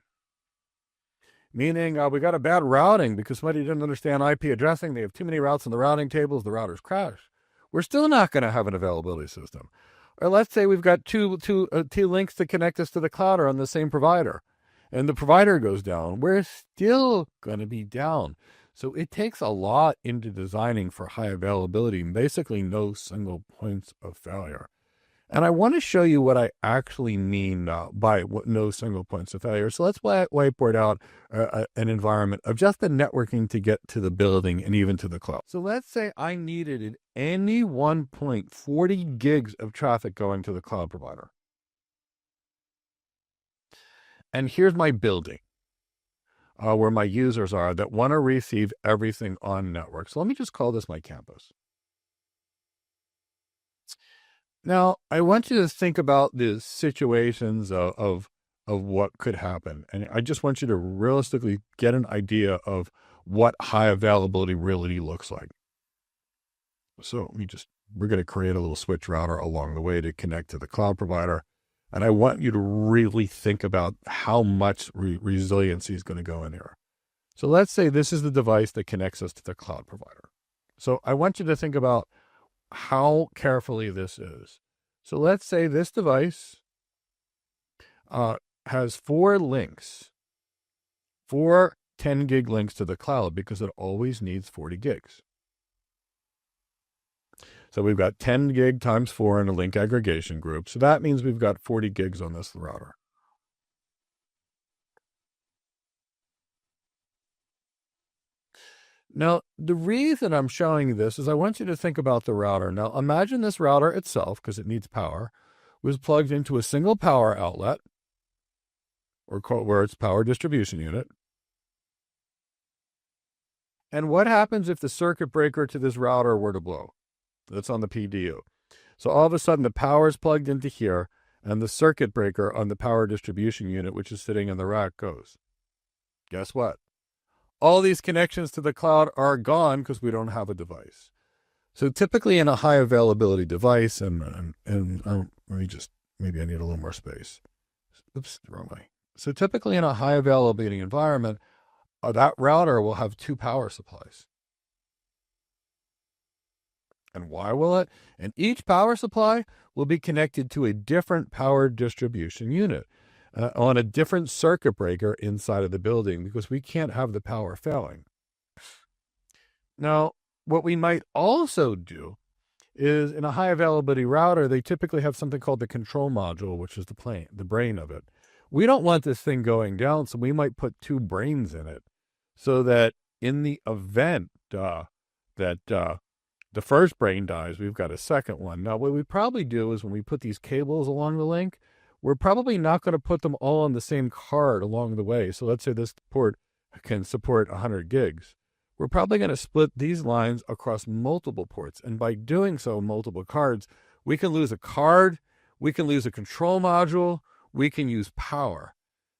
Meaning we got a bad routing because somebody didn't understand IP addressing. They have too many routes in the routing tables. The routers crash. We're still not going to have an availability system. Or let's say we've got two links to connect us to the cloud are on the same provider, and the provider goes down. We're still going to be down. So it takes a lot into designing for high availability, and basically no single points of failure. And I want to show you what I actually mean by no single points of failure. So let's whiteboard out an environment of just the networking to get to the building and even to the cloud. So let's say I needed at any one point 40 gigs of traffic going to the cloud provider. And here's my building where my users are that want to receive everything on network. So let me just call this my campus. Now, I want you to think about the situations of what could happen. And I just want you to realistically get an idea of what high availability really looks like. So we're going to create a little switch router along the way to connect to the cloud provider. And I want you to really think about how much resiliency is going to go in here. So let's say this is the device that connects us to the cloud provider. So I want you to think about how carefully this is. So let's say this device has 4 links, 4 10 gig links to the cloud because it always needs 40 gigs. So we've got 10 gig times 4 in a link aggregation group. So that means we've got 40 gigs on this router. Now, the reason I'm showing you this is I want you to think about the router. Now, imagine this router itself, because it needs power, was plugged into a single power outlet, or where it's power distribution unit. And what happens if the circuit breaker to this router were to blow? That's on the PDU. So all of a sudden, the power is plugged into here, and the circuit breaker on the power distribution unit, which is sitting in the rack, goes. Guess what? All these connections to the cloud are gone because we don't have a device. So typically in a high availability device, and maybe I need a little more space. Oops, wrong way. So typically in a high availability environment, that router will have 2 power supplies. And why will it? And each power supply will be connected to a different power distribution unit. On a different circuit breaker inside of the building because we can't have the power failing. Now, what we might also do is in a high availability router, they typically have something called the control module, which is the brain of it. We don't want this thing going down, so we might put 2 brains in it so that in the event that the first brain dies, we've got a second one. Now, what we probably do is when we put these cables along the link, we're probably not going to put them all on the same card along the way. So let's say this port can support 100 gigs. We're probably going to split these lines across multiple ports. And by doing so, multiple cards, we can lose a card, we can lose a control module, we can use power.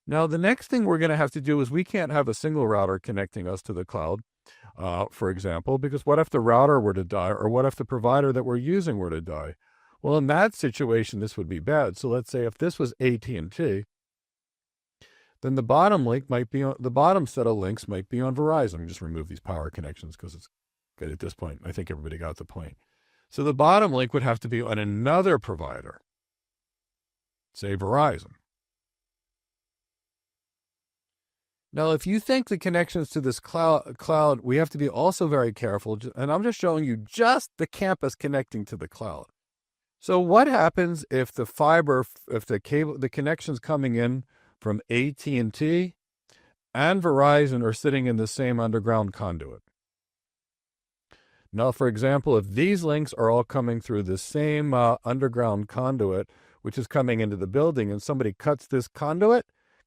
Now, the next thing we're going to have to do is we can't have a single router connecting us to the cloud, for example, because what if the router were to die, or what if the provider that we're using were to die? Well, in that situation, this would be bad. So let's say if this was AT&T, then the bottom link might be on the bottom set of links might be on Verizon. Just remove these power connections because it's good at this point. I think everybody got the point. So the bottom link would have to be on another provider, say Verizon. Now, if you think the connections to this cloud, we have to be also very careful. And I'm just showing you just the campus connecting to the cloud. So what happens if the connections coming in from AT&T and Verizon are sitting in the same underground conduit? Now, for example, if these links are all coming through the same underground conduit, which is coming into the building, and somebody cuts this conduit,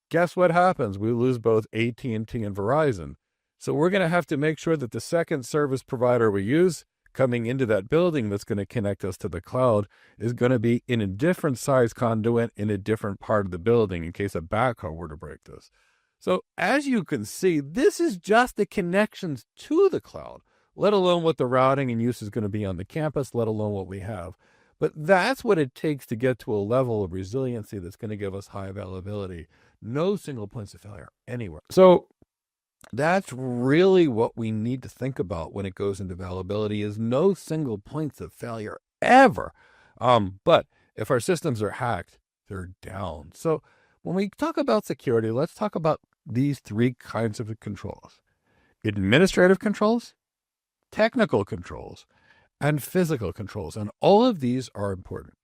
guess what happens? We lose both AT&T and Verizon. So we're going to have to make sure that the second service provider we use coming into that building that's going to connect us to the cloud is going to be in a different size conduit in a different part of the building in case a backhoe were to break this. So as you can see, this is just the connections to the cloud, let alone what the routing and use is going to be on the campus, let alone what we have. But that's what it takes to get to a level of resiliency that's going to give us high availability. No single points of failure anywhere. So that's really what we need to think about when it goes into availability is no single points of failure ever. But If our systems are hacked, they're down. So when we talk about security, let's talk about these three kinds of controls: administrative controls, technical controls, and physical controls. And all of these are important.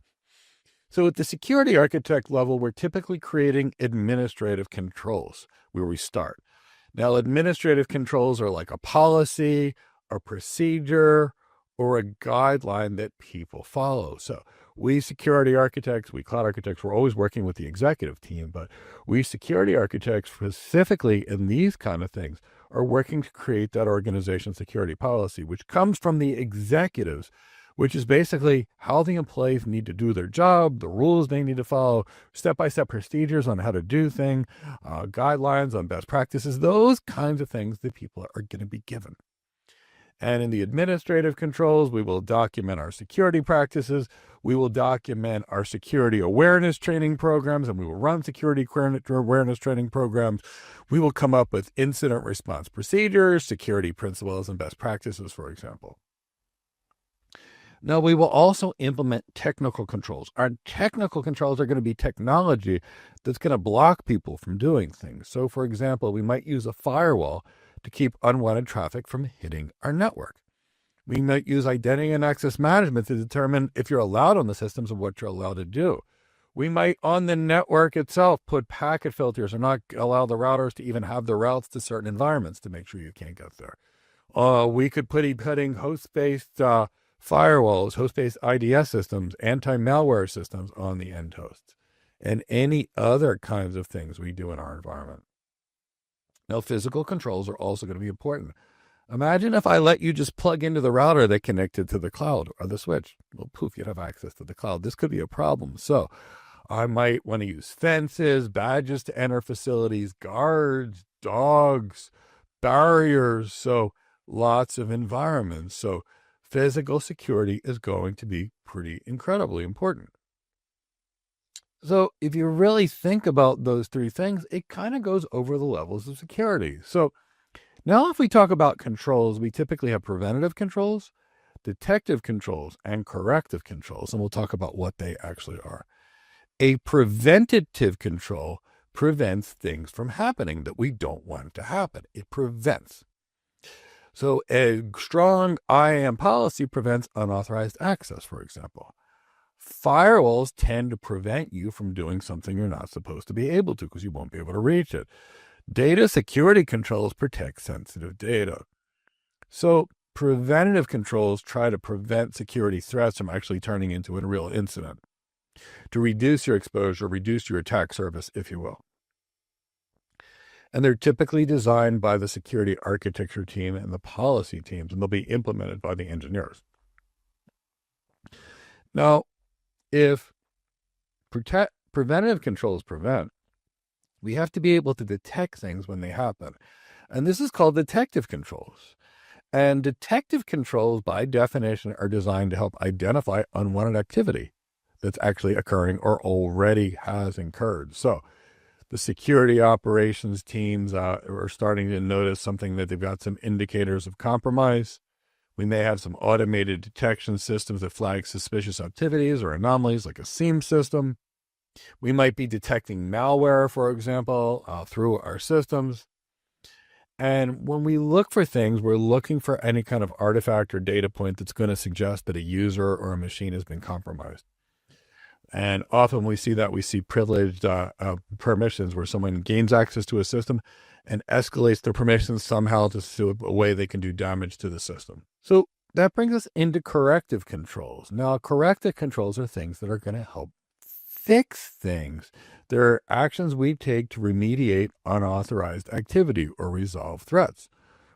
So at the security architect level, we're typically creating administrative controls where we start. Now, administrative controls are like a policy, a procedure, or a guideline that people follow. So we security architects, we cloud architects, we're always working with the executive team, but we security architects specifically in these kind of things are working to create that organization security policy, which comes from the executives, which is basically how the employees need to do their job, the rules they need to follow, step-by-step procedures on how to do things, guidelines on best practices, those kinds of things that people are going to be given. And in the administrative controls, we will document our security practices, we will document our security awareness training programs, and we will run security awareness training programs. We will come up with incident response procedures, security principles, and best practices, for example. Now, we will also implement technical controls. Our technical controls are going to be technology that's going to block people from doing things. So, for example, we might use a firewall to keep unwanted traffic from hitting our network. We might use identity and access management to determine if you're allowed on the systems and what you're allowed to do. We might, on the network itself, put packet filters or not allow the routers to even have the routes to certain environments to make sure you can't get there. We could putting host-based firewalls, host-based IDS systems, anti-malware systems on the end hosts, and any other kinds of things we do in our environment. Now, physical controls are also going to be important. Imagine if I let you just plug into the router that connected to the cloud or the switch. Well, poof, you'd have access to the cloud. This could be a problem. So I might want to use fences, badges to enter facilities, guards, dogs, barriers. So lots of environments. So physical security is going to be pretty incredibly important. So if you really think about those three things, it kind of goes over the levels of security. So now if we talk about controls, we typically have preventative controls, detective controls, and corrective controls. And we'll talk about what they actually are. A preventative control prevents things from happening that we don't want to happen. It prevents. So a strong IAM policy prevents unauthorized access, for example. Firewalls tend to prevent you from doing something you're not supposed to be able to because you won't be able to reach it. Data security controls protect sensitive data. So preventative controls try to prevent security threats from actually turning into a real incident, to reduce your exposure, reduce your attack surface, if you will. And they're typically designed by the security architecture team and the policy teams, and they'll be implemented by the engineers. Now, if preventative controls prevent, we have to be able to detect things when they happen. And this is called detective controls. And detective controls, by definition, are designed to help identify unwanted activity that's actually occurring or already has occurred. So the security operations teams are starting to notice something that they've got some indicators of compromise. We may have some automated detection systems that flag suspicious activities or anomalies like a SIEM system. We might be detecting malware, for example, through our systems. And when we look for things, we're looking for any kind of artifact or data point that's going to suggest that a user or a machine has been compromised. And often we see privileged permissions where someone gains access to a system and escalates their permissions somehow to a way they can do damage to the system. So that brings us into corrective controls. Now, corrective controls are things that are going to help fix things. They're actions we take to remediate unauthorized activity or resolve threats.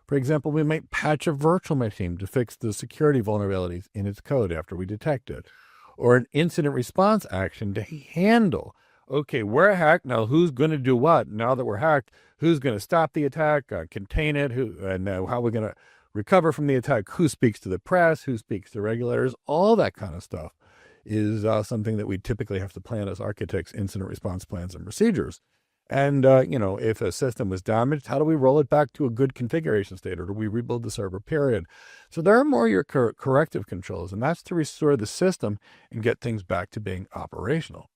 For example, we might patch a virtual machine to fix the security vulnerabilities in its code after we detect it, or an incident response action to handle, okay, we're hacked, now who's going to do what? Now that we're hacked, who's going to stop the attack, contain it, and how are we going to recover from the attack? Who speaks to the press? Who speaks to regulators? All that kind of stuff is something that we typically have to plan as architects, incident response plans and procedures. And, if a system was damaged, how do we roll it back to a good configuration state, or do we rebuild the server, period? So there are more your corrective controls, and that's to restore the system and get things back to being operational.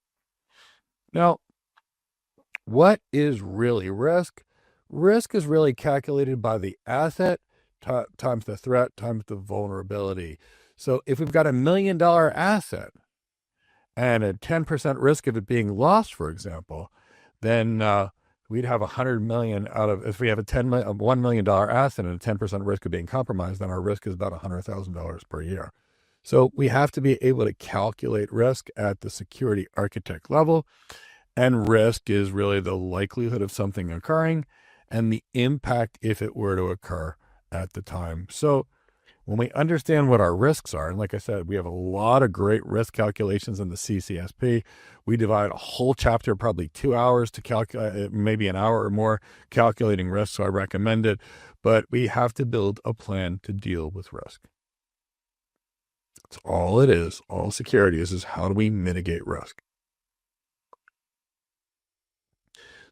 Now, what is really risk? Risk is really calculated by the asset times the threat times the vulnerability. So if we've got $1 million asset and a 10% risk of it being lost, for example, then we'd have 100 million if we have a $1 million asset and a 10% risk of being compromised, then our risk is about $100,000 per year. So we have to be able to calculate risk at the security architect level. And risk is really the likelihood of something occurring and the impact if it were to occur at the time. So when we understand what our risks are, and like I said, we have a lot of great risk calculations in the CCSP. We divide a whole chapter, probably 2 hours to calculate, maybe an hour or more calculating risk, so I recommend it. But we have to build a plan to deal with risk. That's all it is. All security is how do we mitigate risk?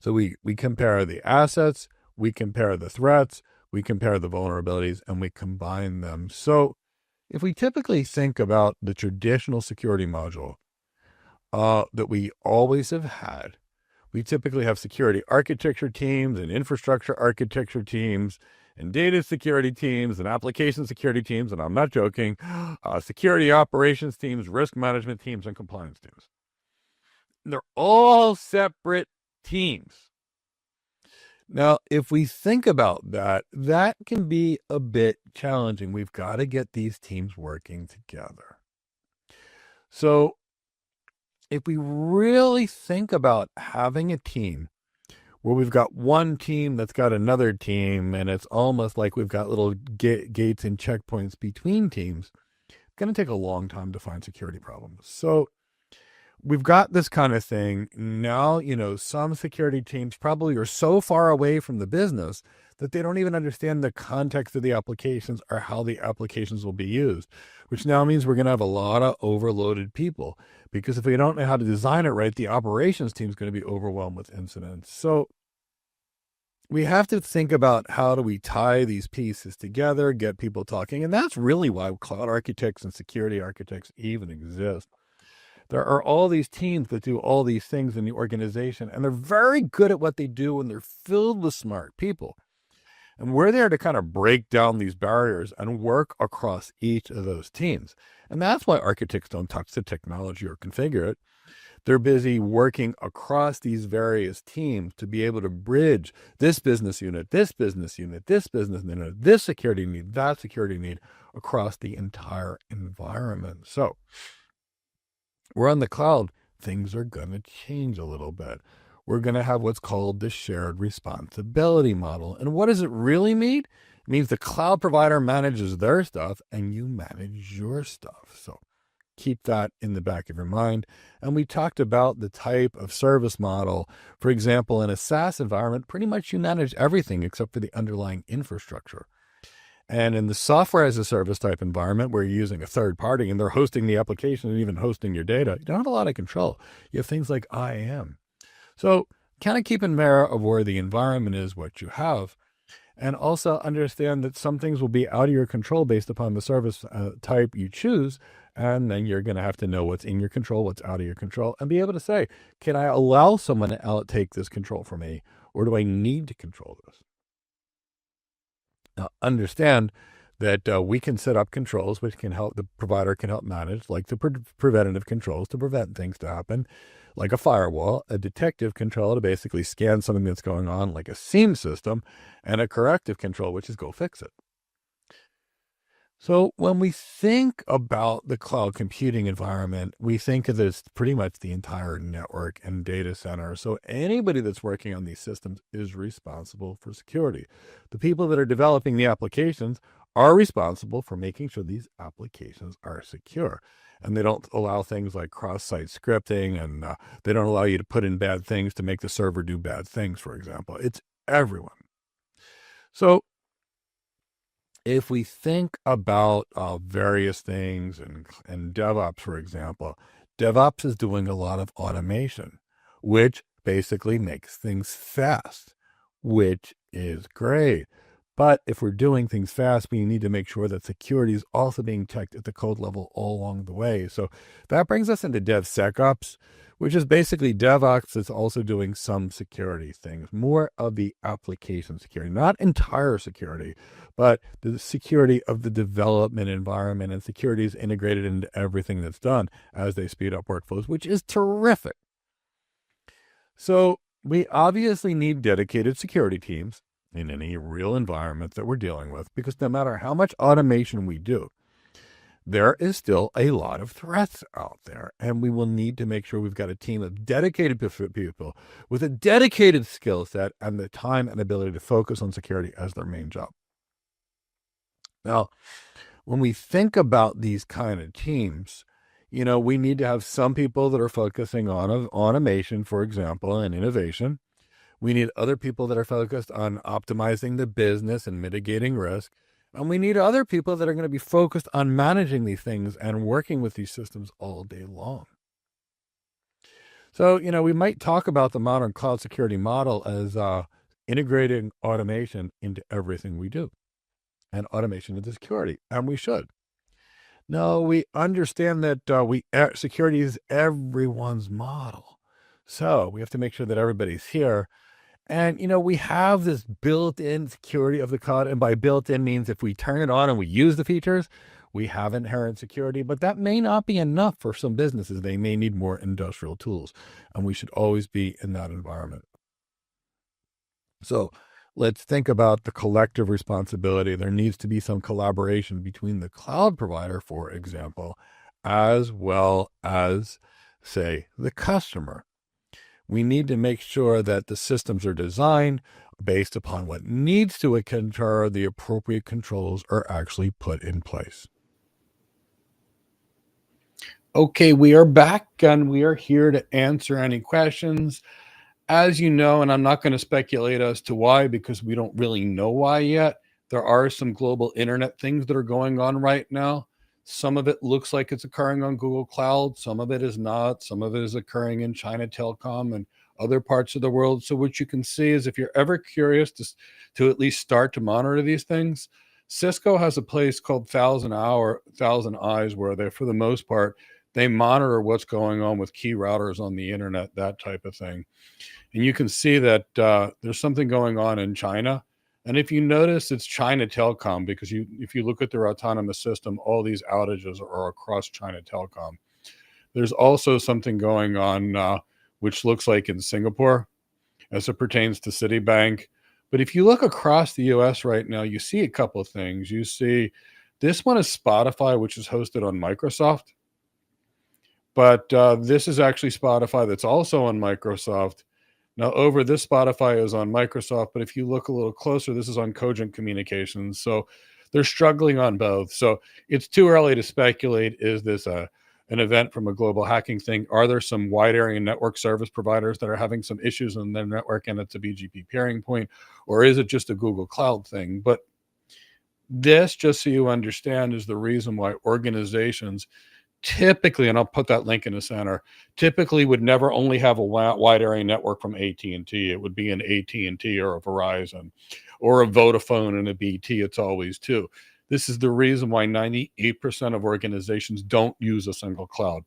So we compare the assets, we compare the threats, we compare the vulnerabilities, and we combine them. So if we typically think about the traditional security module that we always have had, we typically have security architecture teams and infrastructure architecture teams and data security teams and application security teams, and I'm not joking, security operations teams, risk management teams, and compliance teams. And they're all separate teams. Now, if we think about that, that can be a bit challenging. We've got to get these teams working together. So if we really think about having a team where we've got one team that's got another team, and it's almost like we've got little gates and checkpoints between teams, it's going to take a long time to find security problems. So we've got this kind of thing. Now, some security teams probably are so far away from the business that they don't even understand the context of the applications or how the applications will be used, which now means we're going to have a lot of overloaded people, because if we don't know how to design it right, the operations team is going to be overwhelmed with incidents. So we have to think about how do we tie these pieces together, get people talking. And that's really why cloud architects and security architects even exist. There are all these teams that do all these things in the organization, and they're very good at what they do, and they're filled with smart people. And we're there to kind of break down these barriers and work across each of those teams. And that's why architects don't touch the technology or configure it. They're busy working across these various teams to be able to bridge this business unit, this business unit, this business unit, this security need, that security need across the entire environment. So we're on the cloud, things are going to change a little bit. We're going to have what's called the shared responsibility model. And what does it really mean? It means the cloud provider manages their stuff and you manage your stuff. So keep that in the back of your mind. And we talked about the type of service model. For example, in a SaaS environment, pretty much you manage everything except for the underlying infrastructure. And in the software as a service type environment where you're using a third party and they're hosting the application and even hosting your data, you don't have a lot of control. You have things like IAM. So kind of keep in mind of where the environment is, what you have, and also understand that some things will be out of your control based upon the service type you choose. And then you're going to have to know what's in your control, what's out of your control, and be able to say, can I allow someone to take this control from me, or do I need to control this? Now, understand that we can set up controls which can help, the provider can help manage, like the preventative controls to prevent things to happen, like a firewall, a detective control to basically scan something that's going on, like a SIEM system, and a corrective control, which is go fix it. So when we think about the cloud computing environment, we think of this pretty much the entire network and data center. So anybody that's working on these systems is responsible for security. The people that are developing the applications are responsible for making sure these applications are secure. And they don't allow things like cross-site scripting, and they don't allow you to put in bad things to make the server do bad things, for example. It's everyone. So if we think about various things and DevOps, for example, DevOps is doing a lot of automation, which basically makes things fast, which is great. But if we're doing things fast, we need to make sure that security is also being checked at the code level all along the way. So that brings us into DevSecOps, which is basically DevOps that's also doing some security things, more of the application security, not entire security, but the security of the development environment, and security is integrated into everything that's done as they speed up workflows, which is terrific. So we obviously need dedicated security teams in any real environment that we're dealing with, because no matter how much automation we do, there is still a lot of threats out there, and we will need to make sure we've got a team of dedicated people with a dedicated skill set and the time and ability to focus on security as their main job. Now, when we think about these kind of teams, we need to have some people that are focusing on automation, for example, and innovation. We need other people that are focused on optimizing the business and mitigating risk. And we need other people that are going to be focused on managing these things and working with these systems all day long. So, we might talk about the modern cloud security model as integrating automation into everything we do, and automation into security, and we should. No, we understand that security is everyone's model. So we have to make sure that everybody's here. And, we have this built-in security of the cloud. And by built-in means if we turn it on and we use the features, we have inherent security. But that may not be enough for some businesses. They may need more industrial tools. And we should always be in that environment. So let's think about the collective responsibility. There needs to be some collaboration between the cloud provider, for example, as well as, say, the customer. We need to make sure that the systems are designed based upon what needs to occur. The appropriate controls are actually put in place. Okay, we are back and we are here to answer any questions. As you know, and I'm not going to speculate as to why, because we don't really know why yet, there are some global internet things that are going on right now. Some of it looks like it's occurring on Google Cloud. Some of it is not. Some of it is occurring in China Telecom and other parts of the world. So what you can see is if you're ever curious to at least start to monitor these things, Cisco has a place called Thousand Eyes, where they, for the most part, they monitor what's going on with key routers on the internet, that type of thing. And you can see that there's something going on in China. And if you notice, it's China Telecom, because if you look at their autonomous system, all these outages are across China Telecom. There's also something going on, which looks like in Singapore, as it pertains to Citibank. But if you look across the US right now, you see a couple of things. You see, this one is Spotify, which is hosted on Microsoft. But this is actually Spotify that's also on Microsoft. Now, over this Spotify is on Microsoft, but if you look a little closer, this is on Cogent Communications. So they're struggling on both. So it's too early to speculate. Is this an event from a global hacking thing? Are there some wide area network service providers that are having some issues in their network and it's a BGP pairing point? Or is it just a Google Cloud thing? But this, just so you understand, is the reason why organizations typically, and I'll put that link in the center, typically would never only have a wide area network from AT&T. It would be an AT&T or a Verizon or a Vodafone and a BT. It's always two. This is the reason why 98% of organizations don't use a single cloud,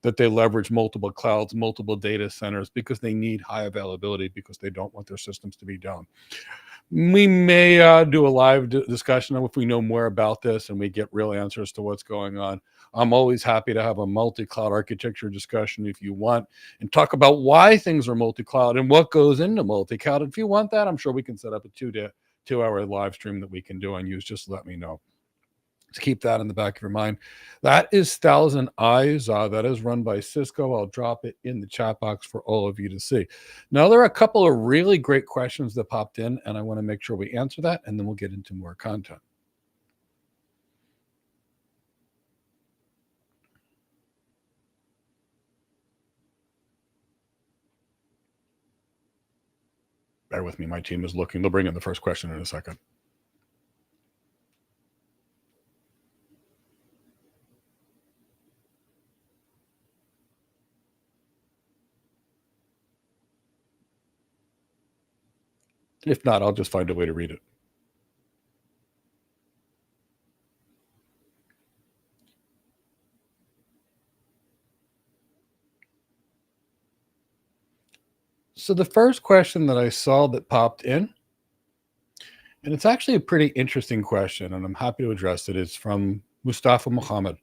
that they leverage multiple clouds, multiple data centers, because they need high availability, because they don't want their systems to be down. We may do a live discussion if we know more about this and we get real answers to what's going on. I'm always happy to have a multi-cloud architecture discussion if you want, and talk about why things are multi-cloud and what goes into multi-cloud. If you want that, I'm sure we can set up a 2-hour live stream that we can do on use. Just let me know. To keep that in the back of your mind. That is Thousand Eyes. That is run by Cisco. I'll drop it in the chat box for all of you to see. Now, there are a couple of really great questions that popped in, and I want to make sure we answer that, and then we'll get into more content. Bear with me. My team is looking. They'll bring in the first question in a second. If not, I'll just find a way to read it. So the first question that I saw that popped in, and it's actually a pretty interesting question, and I'm happy to address it, is from Mustafa Muhammad.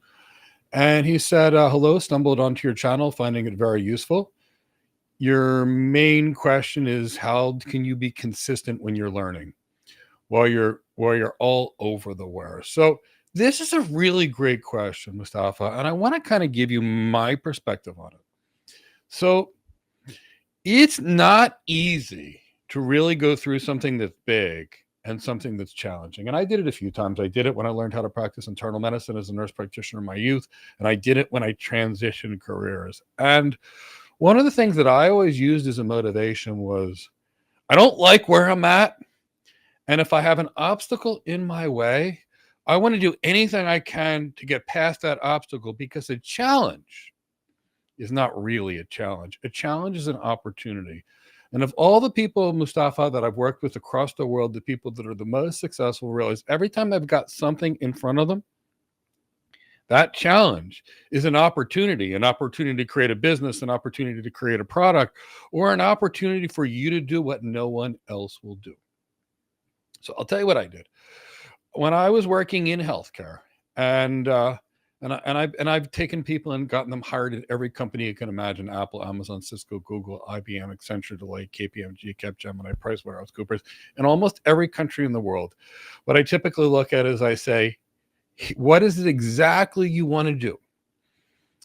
And he said, hello, stumbled onto your channel, finding it very useful. Your main question is, how can you be consistent when you're learning while you're all over the where? So this is a really great question, Mustafa, and I want to kind of give you my perspective on it. So it's not easy to really go through something that's big and something that's challenging. And I did it a few times. I did it when I learned how to practice internal medicine as a nurse practitioner in my youth, and I did it when I transitioned careers. And one of the things that I always used as a motivation was, I don't like where I'm at, and if I have an obstacle in my way, I want to do anything I can to get past that obstacle, because a challenge is not really a challenge. A challenge is an opportunity. And of all the people, Mustafa, that I've worked with across the world, the people that are the most successful realize every time they've got something in front of them, that challenge is an opportunity to create a business, an opportunity to create a product, or an opportunity for you to do what no one else will do. So I'll tell you what I did. When I was working in healthcare, and I've taken people and gotten them hired at every company you can imagine: Apple, Amazon, Cisco, Google, IBM, Accenture, Deloitte, KPMG, Capgemini, PricewaterhouseCoopers, in almost every country in the world. What I typically look at is I say, what is it exactly you want to do?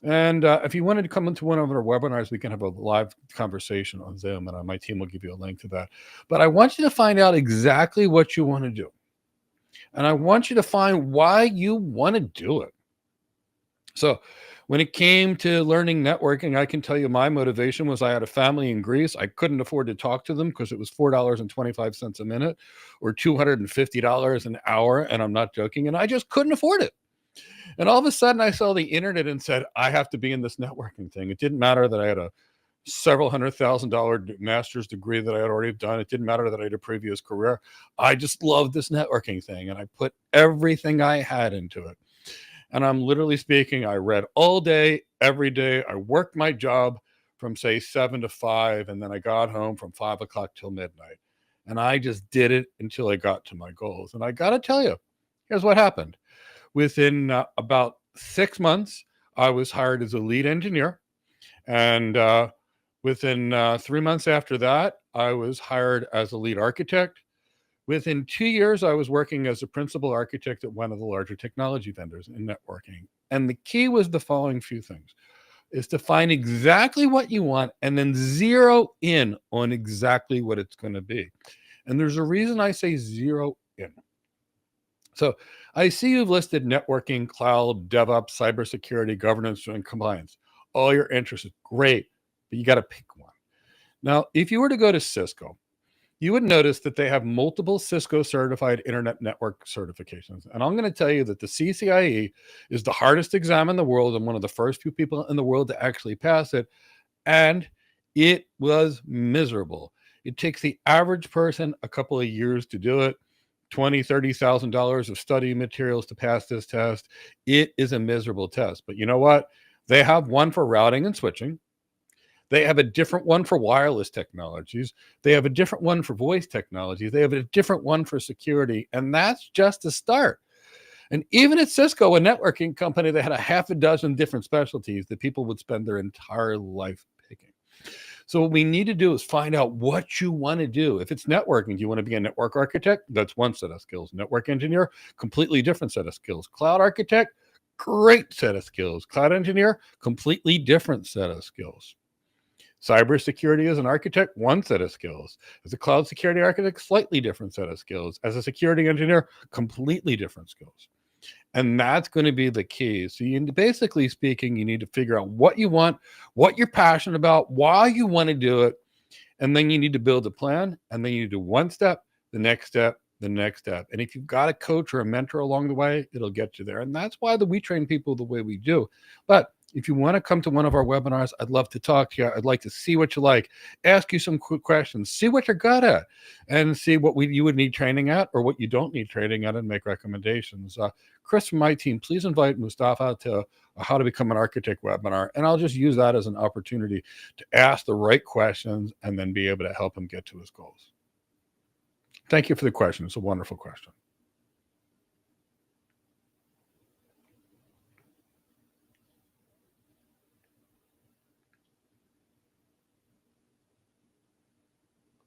And if you wanted to come into one of our webinars, we can have a live conversation on Zoom, and my team will give you a link to that. But I want you to find out exactly what you want to do. And I want you to find why you want to do it. So when it came to learning networking, I can tell you my motivation was I had a family in Greece. I couldn't afford to talk to them because it was $4.25 a minute or $250 an hour. And I'm not joking. And I just couldn't afford it. And all of a sudden I saw the internet and said, I have to be in this networking thing. It didn't matter that I had a several $100,000 master's degree that I had already done. It didn't matter that I had a previous career. I just loved this networking thing. And I put everything I had into it. And I'm literally speaking, I read all day, every day. I worked my job from, say, 7 to 5, and then I got home from 5 o'clock till midnight. And I just did it until I got to my goals. And I got to tell you, here's what happened. Within about 6 months, I was hired as a lead engineer. And within 3 months after that, I was hired as a lead architect. Within 2 years, I was working as a principal architect at one of the larger technology vendors in networking. And the key was the following few things: is to find exactly what you want and then zero in on exactly what it's going to be. And there's a reason I say zero in. So I see you've listed networking, cloud, DevOps, cybersecurity, governance, and compliance. All your interests, great, but you got to pick one. Now, if you were to go to Cisco, you would notice that they have multiple Cisco certified internet network certifications. And I'm going to tell you that the CCIE is the hardest exam in the world and one of the first few people in the world to actually pass it. And it was miserable. It takes the average person a couple of years to do it. $20,000, $30,000 of study materials to pass this test. It is a miserable test. But you know what? They have one for routing and switching. They have a different one for wireless technologies. They have a different one for voice technologies. They have a different one for security. And that's just a start. And even at Cisco, a networking company, they had a half a dozen different specialties that people would spend their entire life picking. So what we need to do is find out what you want to do. If it's networking, do you want to be a network architect? That's one set of skills. Network engineer, completely different set of skills. Cloud architect, great set of skills. Cloud engineer, completely different set of skills. Cybersecurity as an architect, one set of skills. As a cloud security architect, slightly different set of skills. As a security engineer, completely different skills. And that's going to be the key. So basically speaking, you need to figure out what you want, what you're passionate about, why you want to do it. And then you need to build a plan. And then you do one step, the next step, the next step. And if you've got a coach or a mentor along the way, it'll get you there. And that's why we train people the way we do. But If you want to come to one of our webinars, I'd love to talk to you. I'd like to see what you like, ask you some quick questions, see what you're good at, and see what you would need training at or what you don't need training at, and make recommendations. Chris from my team, please invite Mustafa to a How to Become an Architect webinar, and I'll just use that as an opportunity to ask the right questions and then be able to help him get to his goals. Thank you for the question. It's a wonderful question.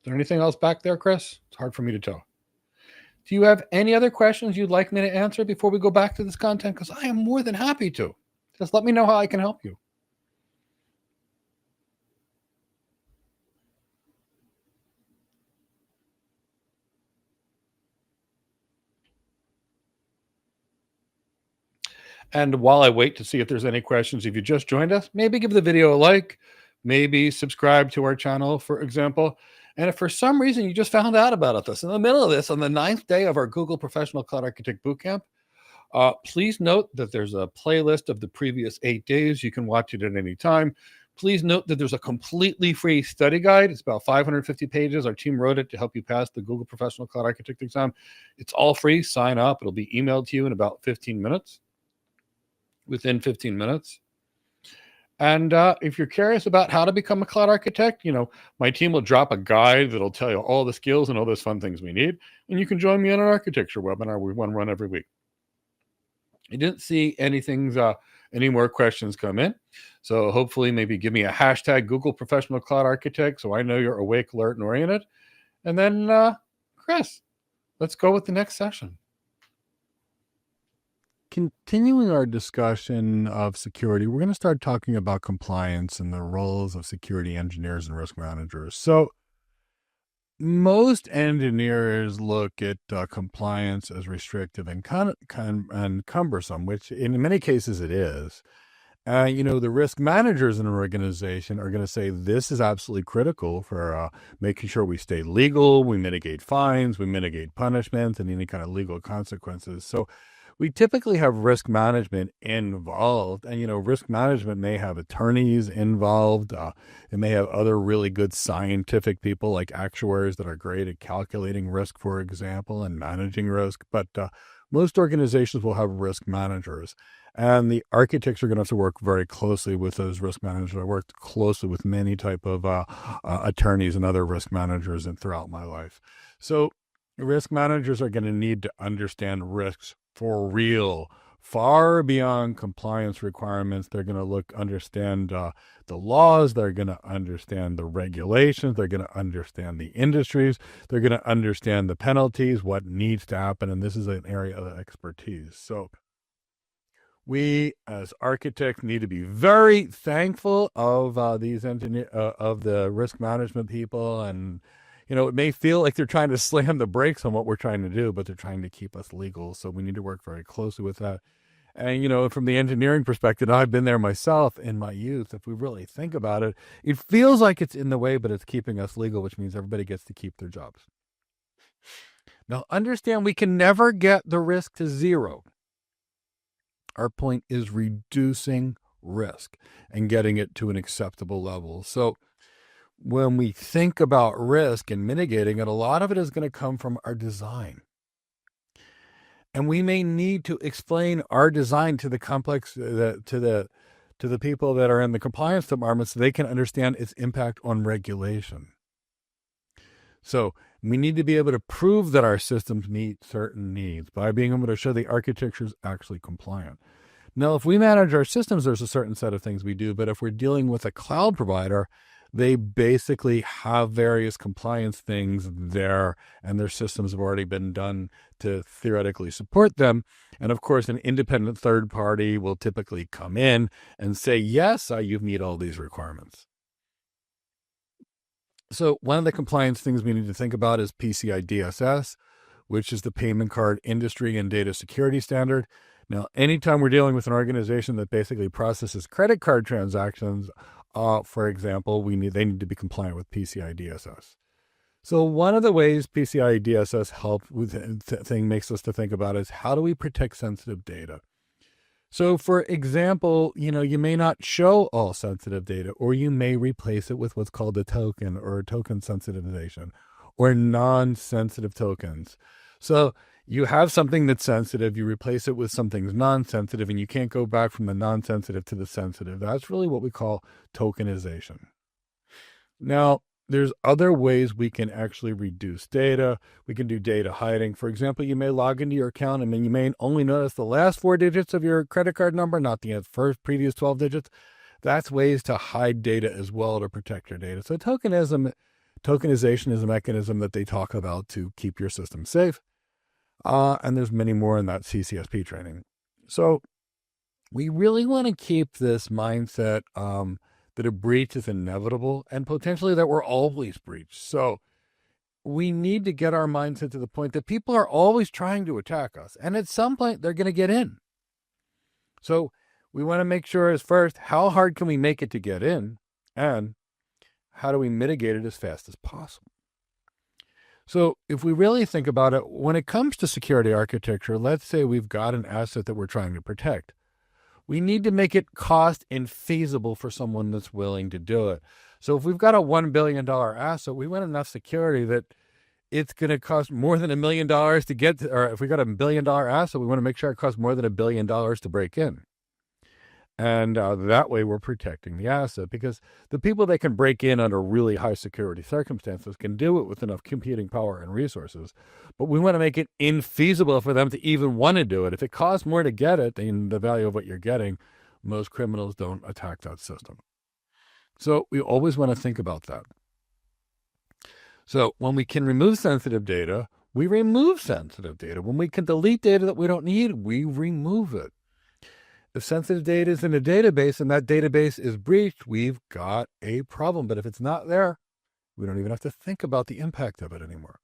Is there anything else back there, Chris? It's hard for me to tell. Do you have any other questions you'd like me to answer before we go back to this content? Because I am more than happy to. Just let me know how I can help you. And while I wait to see if there's any questions, if you just joined us, maybe give the video a like, maybe subscribe to our channel, for example. And if for some reason you just found out about this in the middle of this, on the 9th day of our Google Professional Cloud Architect Bootcamp, please note that there's a playlist of the previous 8 days. You can watch it at any time. Please note that there's a completely free study guide. It's about 550 pages. Our team wrote it to help you pass the Google Professional Cloud Architect exam. It's all free. Sign up. It'll be emailed to you in about 15 minutes. Within 15 minutes. And if you're curious about how to become a cloud architect, my team will drop a guide that'll tell you all the skills and all those fun things we need. And you can join me on an architecture webinar we want to run every week. I didn't see any more questions come in. So hopefully maybe give me a hashtag Google Professional Cloud Architect so I know you're awake, alert, and oriented. And then, Chris, let's go with the next session. Continuing our discussion of security, we're going to start talking about compliance and the roles of security engineers and risk managers. So most engineers look at compliance as restrictive and cumbersome, which in many cases it is. The risk managers in an organization are going to say this is absolutely critical for making sure we stay legal, we mitigate fines, we mitigate punishments, and any kind of legal consequences. So we typically have risk management involved, and risk management may have attorneys involved. It may have other really good scientific people like actuaries that are great at calculating risk, for example, and managing risk. But most organizations will have risk managers, and the architects are going to have to work very closely with those risk managers. I worked closely with many type of attorneys and other risk managers throughout my life. So risk managers are going to need to understand risks for real, far beyond compliance requirements. They're going to understand the laws. They're going to understand the regulations. They're going to understand the industries. They're going to understand the penalties, what needs to happen. And this is an area of expertise. So we as architects need to be very thankful of these of the risk management people. And it may feel like they're trying to slam the brakes on what we're trying to do, but they're trying to keep us legal. So we need to work very closely with that. And, from the engineering perspective, I've been there myself in my youth. If we really think about it, it feels like it's in the way, but it's keeping us legal, which means everybody gets to keep their jobs. Now, understand we can never get the risk to zero. Our point is reducing risk and getting it to an acceptable level. So when we think about risk and mitigating it, a lot of it is going to come from our design. And we may need to explain our design to the to the people that are in the compliance department so they can understand its impact on regulation. So we need to be able to prove that our systems meet certain needs by being able to show the architecture is actually compliant. Now, if we manage our systems, there's a certain set of things we do. But if we're dealing with a cloud provider, they basically have various compliance things there, and their systems have already been done to theoretically support them. And of course, an independent third party will typically come in and say, yes, you meet all these requirements. So one of the compliance things we need to think about is PCI DSS, which is the Payment Card Industry and Data Security Standard. Now, anytime we're dealing with an organization that basically processes credit card transactions, for example, they need to be compliant with PCI DSS. So one of the ways PCI DSS makes us to think about is how do we protect sensitive data? So for example, you may not show all sensitive data, or you may replace it with what's called a token or token sensitization or non-sensitive tokens. So you have something that's sensitive, you replace it with something non-sensitive, and you can't go back from the non-sensitive to the sensitive. That's really what we call tokenization. Now, there's other ways we can actually reduce data. We can do data hiding. For example, you may log into your account and then you may only notice the last 4 digits of your credit card number, not the previous 12 digits. That's ways to hide data as well to protect your data. So tokenization is a mechanism that they talk about to keep your system safe. And there's many more in that CCSP training. So we really want to keep this mindset that a breach is inevitable and potentially that we're always breached. So we need to get our mindset to the point that people are always trying to attack us. And at some point, they're going to get in. So we want to make sure as first, how hard can we make it to get in? And how do we mitigate it as fast as possible? So if we really think about it, when it comes to security architecture, let's say we've got an asset that we're trying to protect. We need to make it cost and feasible for someone that's willing to do it. So if we've got a $1 billion asset, we want enough security that it's going to cost more than $1 million to get to, or if we got $1 billion asset, we want to make sure it costs more than $1 billion to break in. And that way we're protecting the asset, because the people that can break in under really high security circumstances can do it with enough computing power and resources. But we want to make it infeasible for them to even want to do it. If it costs more to get it than the value of what you're getting, most criminals don't attack that system. So we always want to think about that. So when we can remove sensitive data, we remove sensitive data. When we can delete data that we don't need, we remove it. If sensitive data is in a database and that database is breached, we've got a problem. But if it's not there, we don't even have to think about the impact of it anymore.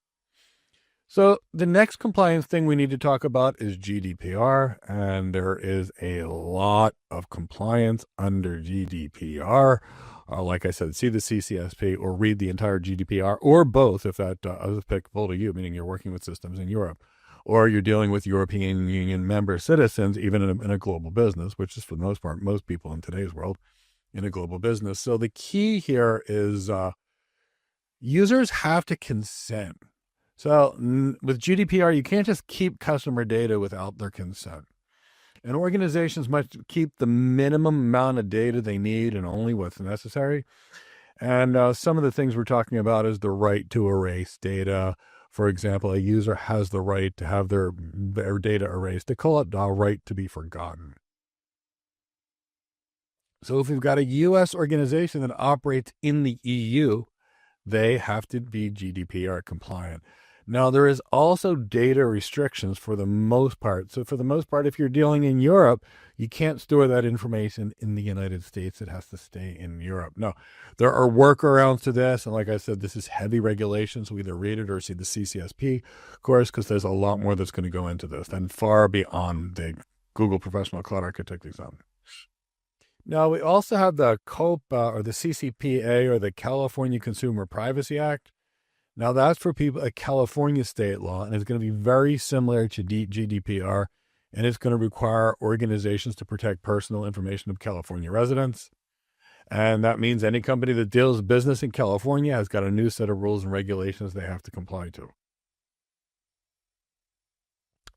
So the next compliance thing we need to talk about is GDPR. And there is a lot of compliance under GDPR. Like I said, see the CCSP or read the entire GDPR, or both if that is applicable to you, meaning you're working with systems in Europe, or you're dealing with European Union member citizens, even in a global business, which is for the most part, most people in today's world in a global business. So the key here is users have to consent. So with GDPR, you can't just keep customer data without their consent. And organizations must keep the minimum amount of data they need and only what's necessary. And some of the things we're talking about is the right to erase data. For example, a user has the right to have their data erased. They call it the right to be forgotten. So if we've got a U.S. organization that operates in the EU, they have to be GDPR compliant. Now, there is also data restrictions for the most part. So for the most part, if you're dealing in Europe, you can't store that information in the United States. It has to stay in Europe. No, there are workarounds to this. And like I said, this is heavy regulation. So either read it or see the CCSP course, because there's a lot more that's going to go into this and far beyond the Google Professional Cloud Architect exam. Now, we also have the COPE or the CCPA or the California Consumer Privacy Act. Now, that's for people, a California state law, and it's going to be very similar to GDPR, and it's going to require organizations to protect personal information of California residents. And that means any company that deals business in California has got a new set of rules and regulations they have to comply to.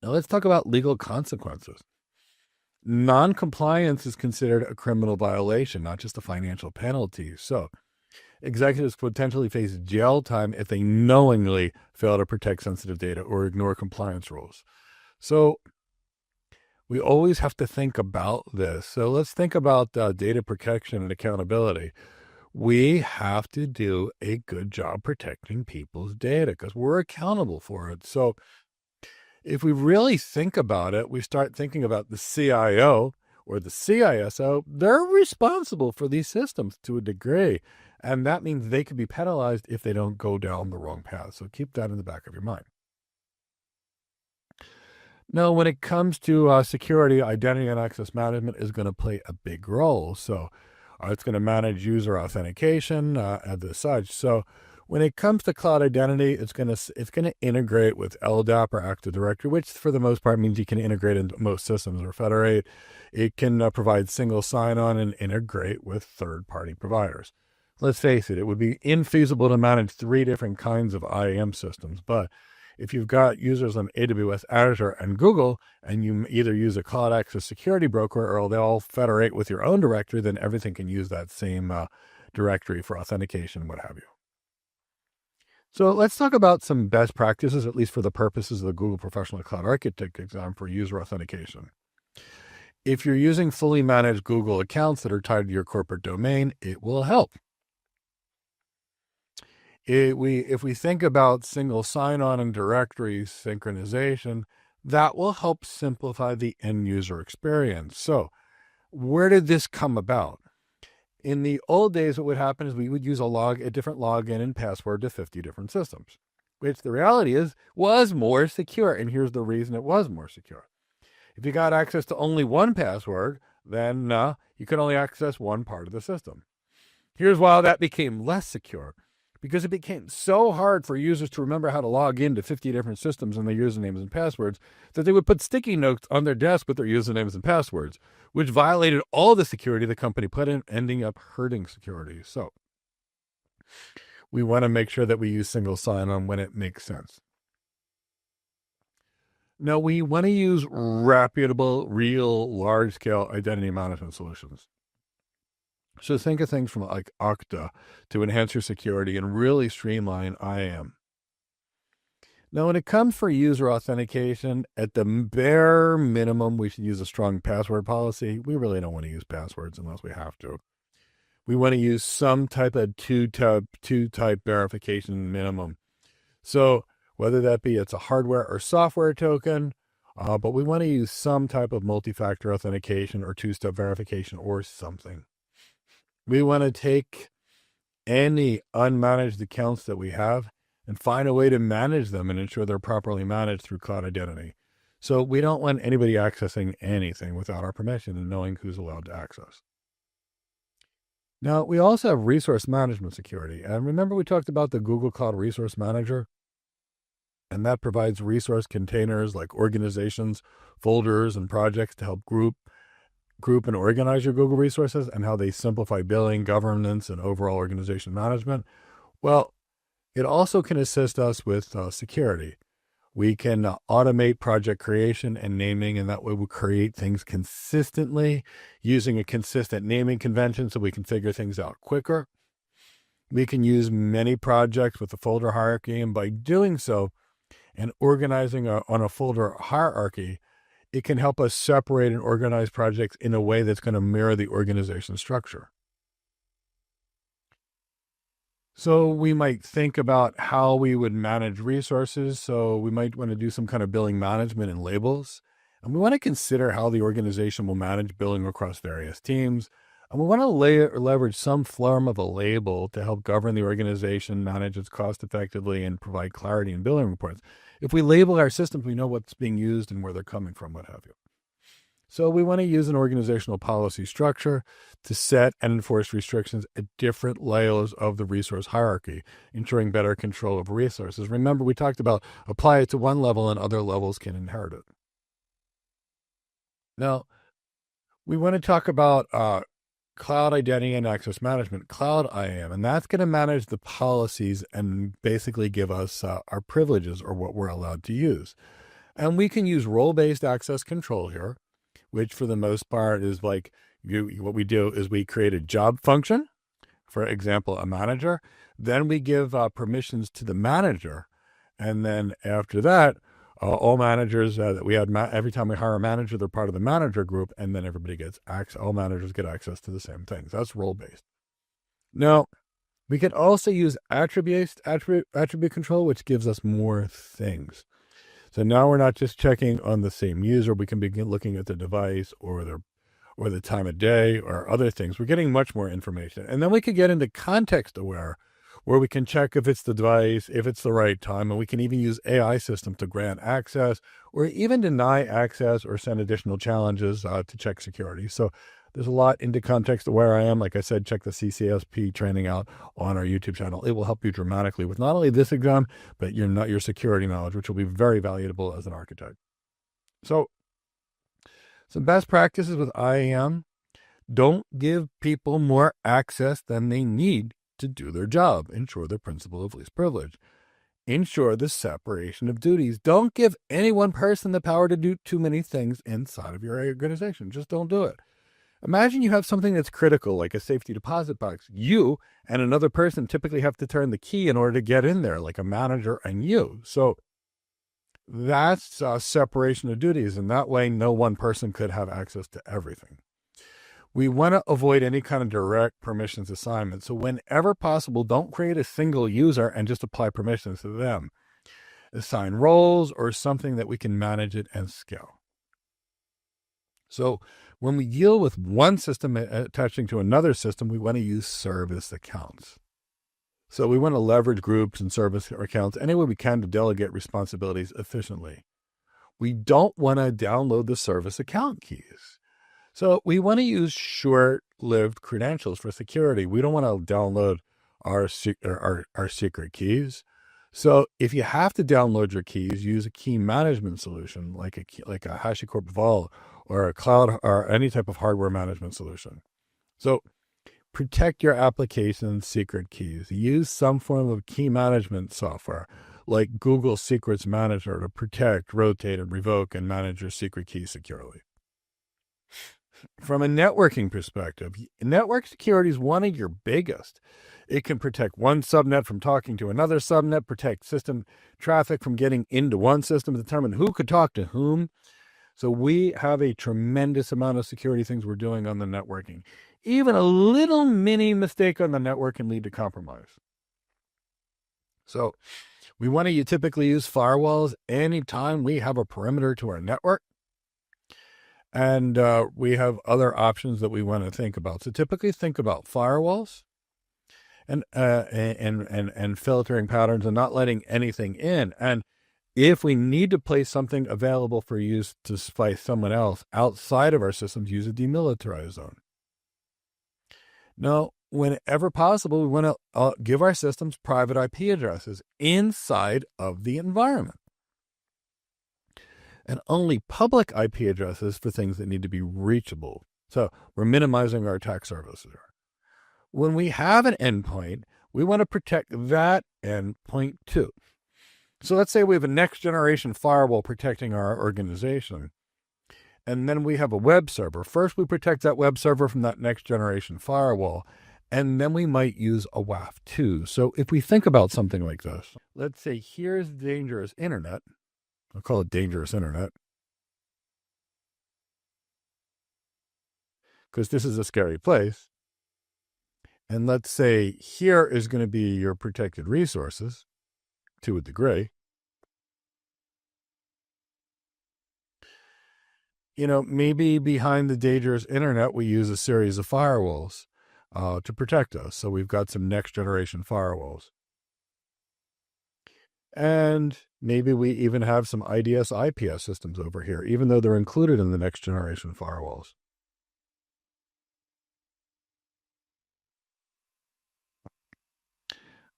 Now, let's talk about legal consequences. Non-compliance is considered a criminal violation, not just a financial penalty. So executives potentially face jail time if they knowingly fail to protect sensitive data or ignore compliance rules. So we always have to think about this. So let's think about data protection and accountability. We have to do a good job protecting people's data because we're accountable for it. So if we really think about it, we start thinking about the CIO or the CISO. They're responsible for these systems to a degree. And that means they could be penalized if they don't go down the wrong path. So keep that in the back of your mind. Now, when it comes to security, identity and access management is going to play a big role. So it's going to manage user authentication and the such. So When it comes to cloud identity, it's gonna integrate with LDAP or Active Directory, which for the most part means you can integrate into most systems or federate. It can provide single sign-on and integrate with third-party providers. Let's face it, it would be infeasible to manage 3 different kinds of IAM systems. But if you've got users on AWS, Azure, and Google, and you either use a cloud access security broker or they all federate with your own directory, then everything can use that same directory for authentication, what have you. So let's talk about some best practices, at least for the purposes of the Google Professional Cloud Architect exam for user authentication. If you're using fully managed Google accounts that are tied to your corporate domain, it will help. If we think about single sign-on and directory synchronization, that will help simplify the end user experience. So where did this come about? In the old days, what would happen is we would use a different login and password to 50 different systems, which the reality is was more secure. And here's the reason it was more secure. If you got access to only one password, then you could only access one part of the system. Here's why that became less secure. Because it became so hard for users to remember how to log into 50 different systems and their usernames and passwords that they would put sticky notes on their desk with their usernames and passwords, which violated all the security the company put in, ending up hurting security. So we want to make sure that we use single sign-on when it makes sense. Now, we want to use reputable, real, large-scale identity management solutions. So think of things from like Okta to enhance your security and really streamline IAM. Now, when it comes for user authentication, at the bare minimum, we should use a strong password policy. We really don't want to use passwords unless we have to. We want to use some type of two-type verification minimum. So whether that be it's a hardware or software token, but we want to use some type of multi-factor authentication or two-step verification or something. We want to take any unmanaged accounts that we have and find a way to manage them and ensure they're properly managed through cloud identity. So we don't want anybody accessing anything without our permission and knowing who's allowed to access. Now, we also have resource management security. And remember we talked about the Google Cloud Resource Manager? And that provides resource containers like organizations, folders, and projects to help group and organize your Google resources and how they simplify billing, governance, and overall organization management. Well, it also can assist us with security. We can automate project creation and naming, and that way we'll create things consistently using a consistent naming convention so we can figure things out quicker. We can use many projects with a folder hierarchy, and by doing so and organizing on a folder hierarchy, it can help us separate and organize projects in a way that's going to mirror the organization structure. So we might think about how we would manage resources. So we might want to do some kind of billing management and labels. And we want to consider how the organization will manage billing across various teams. And we want to leverage some form of a label to help govern the organization, manage its cost effectively, and provide clarity in billing reports. If we label our systems, we know what's being used and where they're coming from, what have you. So we want to use an organizational policy structure to set and enforce restrictions at different layers of the resource hierarchy, ensuring better control of resources. Remember, we talked about apply it to one level and other levels can inherit it. Now, we want to talk about Cloud Identity and Access Management, Cloud IAM, and that's going to manage the policies and basically give us our privileges or what we're allowed to use. And we can use role-based access control here, which for the most part is like what we do is we create a job function, for example, a manager. Then we give permissions to the manager. And then after that, all managers that we had, every time we hire a manager, they're part of the manager group, and then everybody gets access. All managers get access to the same things. That's role-based. Now, we can also use attribute control, which gives us more things. So now we're not just checking on the same user. We can begin looking at the device or the time of day or other things. We're getting much more information. And then we can get into context aware, where we can check if it's the device, if it's the right time, and we can even use AI systems to grant access or even deny access or send additional challenges to check security. So There's a lot into context of where I am. Like I said, check the CCSP training out on our YouTube channel. It will help you dramatically with not only this exam, but your security knowledge, which will be very valuable as an architect. So some best practices with IAM. Don't give people more access than they need to do their job. Ensure the principle of least privilege. Ensure the separation of duties. Don't give any one person the power to do too many things inside of your organization. Just don't do it. Imagine you have something that's critical, like a safety deposit box. You and another person typically have to turn the key in order to get in there, like a manager and you. So that's separation of duties, and that way no one person could have access to everything. We want to avoid any kind of direct permissions assignment. So whenever possible, don't create a single user and just apply permissions to them. Assign roles or something that we can manage it and scale. So when we deal with one system attaching to another system, we want to use service accounts. So we want to leverage groups and service accounts any way we can to delegate responsibilities efficiently. We don't want to download the service account keys. So we want to use short-lived credentials for security. We don't want to download our secret keys. So if you have to download your keys, use a key management solution like a HashiCorp Vault or a cloud or any type of hardware management solution. So protect your application's secret keys. Use some form of key management software like Google Secrets Manager to protect, rotate, and revoke and manage your secret keys securely. From a networking perspective, network security is one of your biggest. It can protect one subnet from talking to another subnet, protect system traffic from getting into one system, determine who could talk to whom. So we have a tremendous amount of security things we're doing on the networking. Even a little mini mistake on the network can lead to compromise. So we want to typically use firewalls anytime we have a perimeter to our network. And we have other options that we want to think about. So typically think about firewalls and filtering patterns and not letting anything in. And if we need to place something available for use to spy someone else outside of our systems, use a demilitarized zone. Now, whenever possible, we want to give our systems private IP addresses inside of the environment. And only public IP addresses for things that need to be reachable. So we're minimizing our attack surface there. When we have an endpoint, we want to protect that endpoint too. So let's say we have a next generation firewall protecting our organization. And then we have a web server. First, we protect that web server from that next generation firewall. And then we might use a WAF too. So if we think about something like this, let's say here's dangerous internet. I'll call it dangerous internet because this is a scary place. And let's say here is going to be your protected resources to a degree. Maybe behind the dangerous internet, we use a series of firewalls to protect us. So we've got some next generation firewalls. And maybe we even have some IDS, IPS systems over here, even though they're included in the next generation firewalls.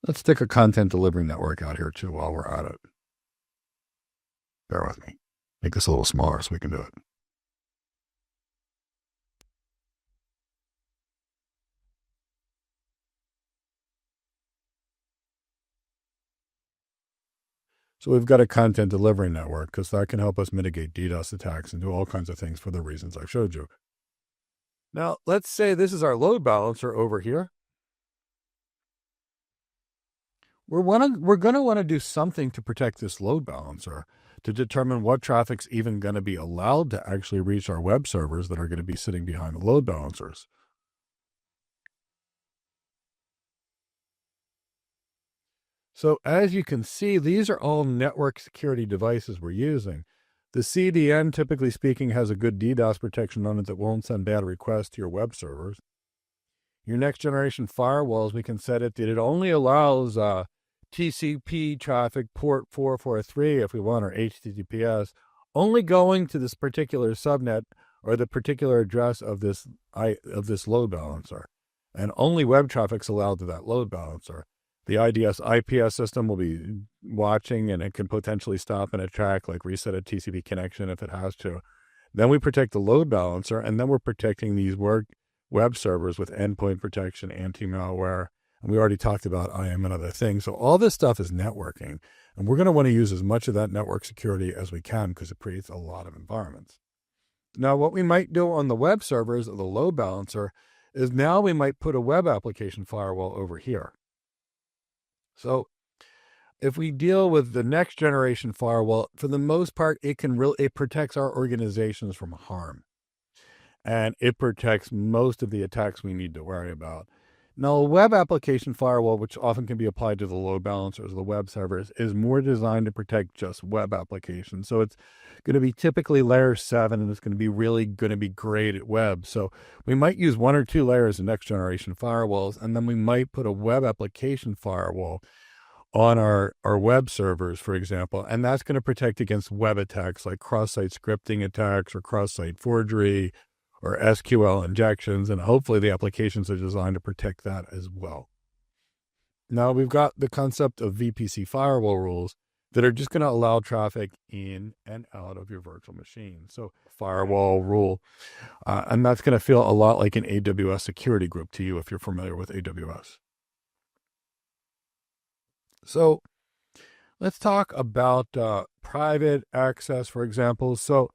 Let's stick a content delivery network out here too while we're at it. Bear with me. Make this a little smaller so we can do it. So we've got a content delivery network because that can help us mitigate DDoS attacks and do all kinds of things for the reasons I showed you. Now, let's say this is our load balancer over here. We're going to want to do something to protect this load balancer to determine what traffic's even going to be allowed to actually reach our web servers that are going to be sitting behind the load balancers. So as you can see, these are all network security devices we're using. The CDN, typically speaking, has a good DDoS protection on it that won't send bad requests to your web servers. Your next generation firewalls, we can set it that it only allows TCP traffic port 443 if we want, or HTTPS, only going to this particular subnet or the particular address of this load balancer. And only web traffic's allowed to that load balancer. The IDS IPS system will be watching, and it can potentially stop and track, like reset a TCP connection if it has to. Then we protect the load balancer, and then we're protecting these web servers with endpoint protection, anti-malware. And we already talked about IAM and other things. So all this stuff is networking. And we're going to want to use as much of that network security as we can because it creates a lot of environments. Now, what we might do on the web servers or the load balancer is now we might put a web application firewall over here. So if we deal with the next generation firewall, for the most part, it protects our organizations from harm. And it protects most of the attacks we need to worry about. Now, a web application firewall, which often can be applied to the load balancers, the web servers, is more designed to protect just web applications. So it's going to be typically layer 7, and it's going to be great at web. So we might use 1 or 2 layers of next generation firewalls, and then we might put a web application firewall on our web servers, for example, and that's going to protect against web attacks like cross-site scripting attacks or cross-site forgery or SQL injections, and hopefully the applications are designed to protect that as well. Now we've got the concept of VPC firewall rules that are just going to allow traffic in and out of your virtual machine. So firewall rule, and that's going to feel a lot like an AWS security group to you if you're familiar with AWS. So let's talk about private access, for example. So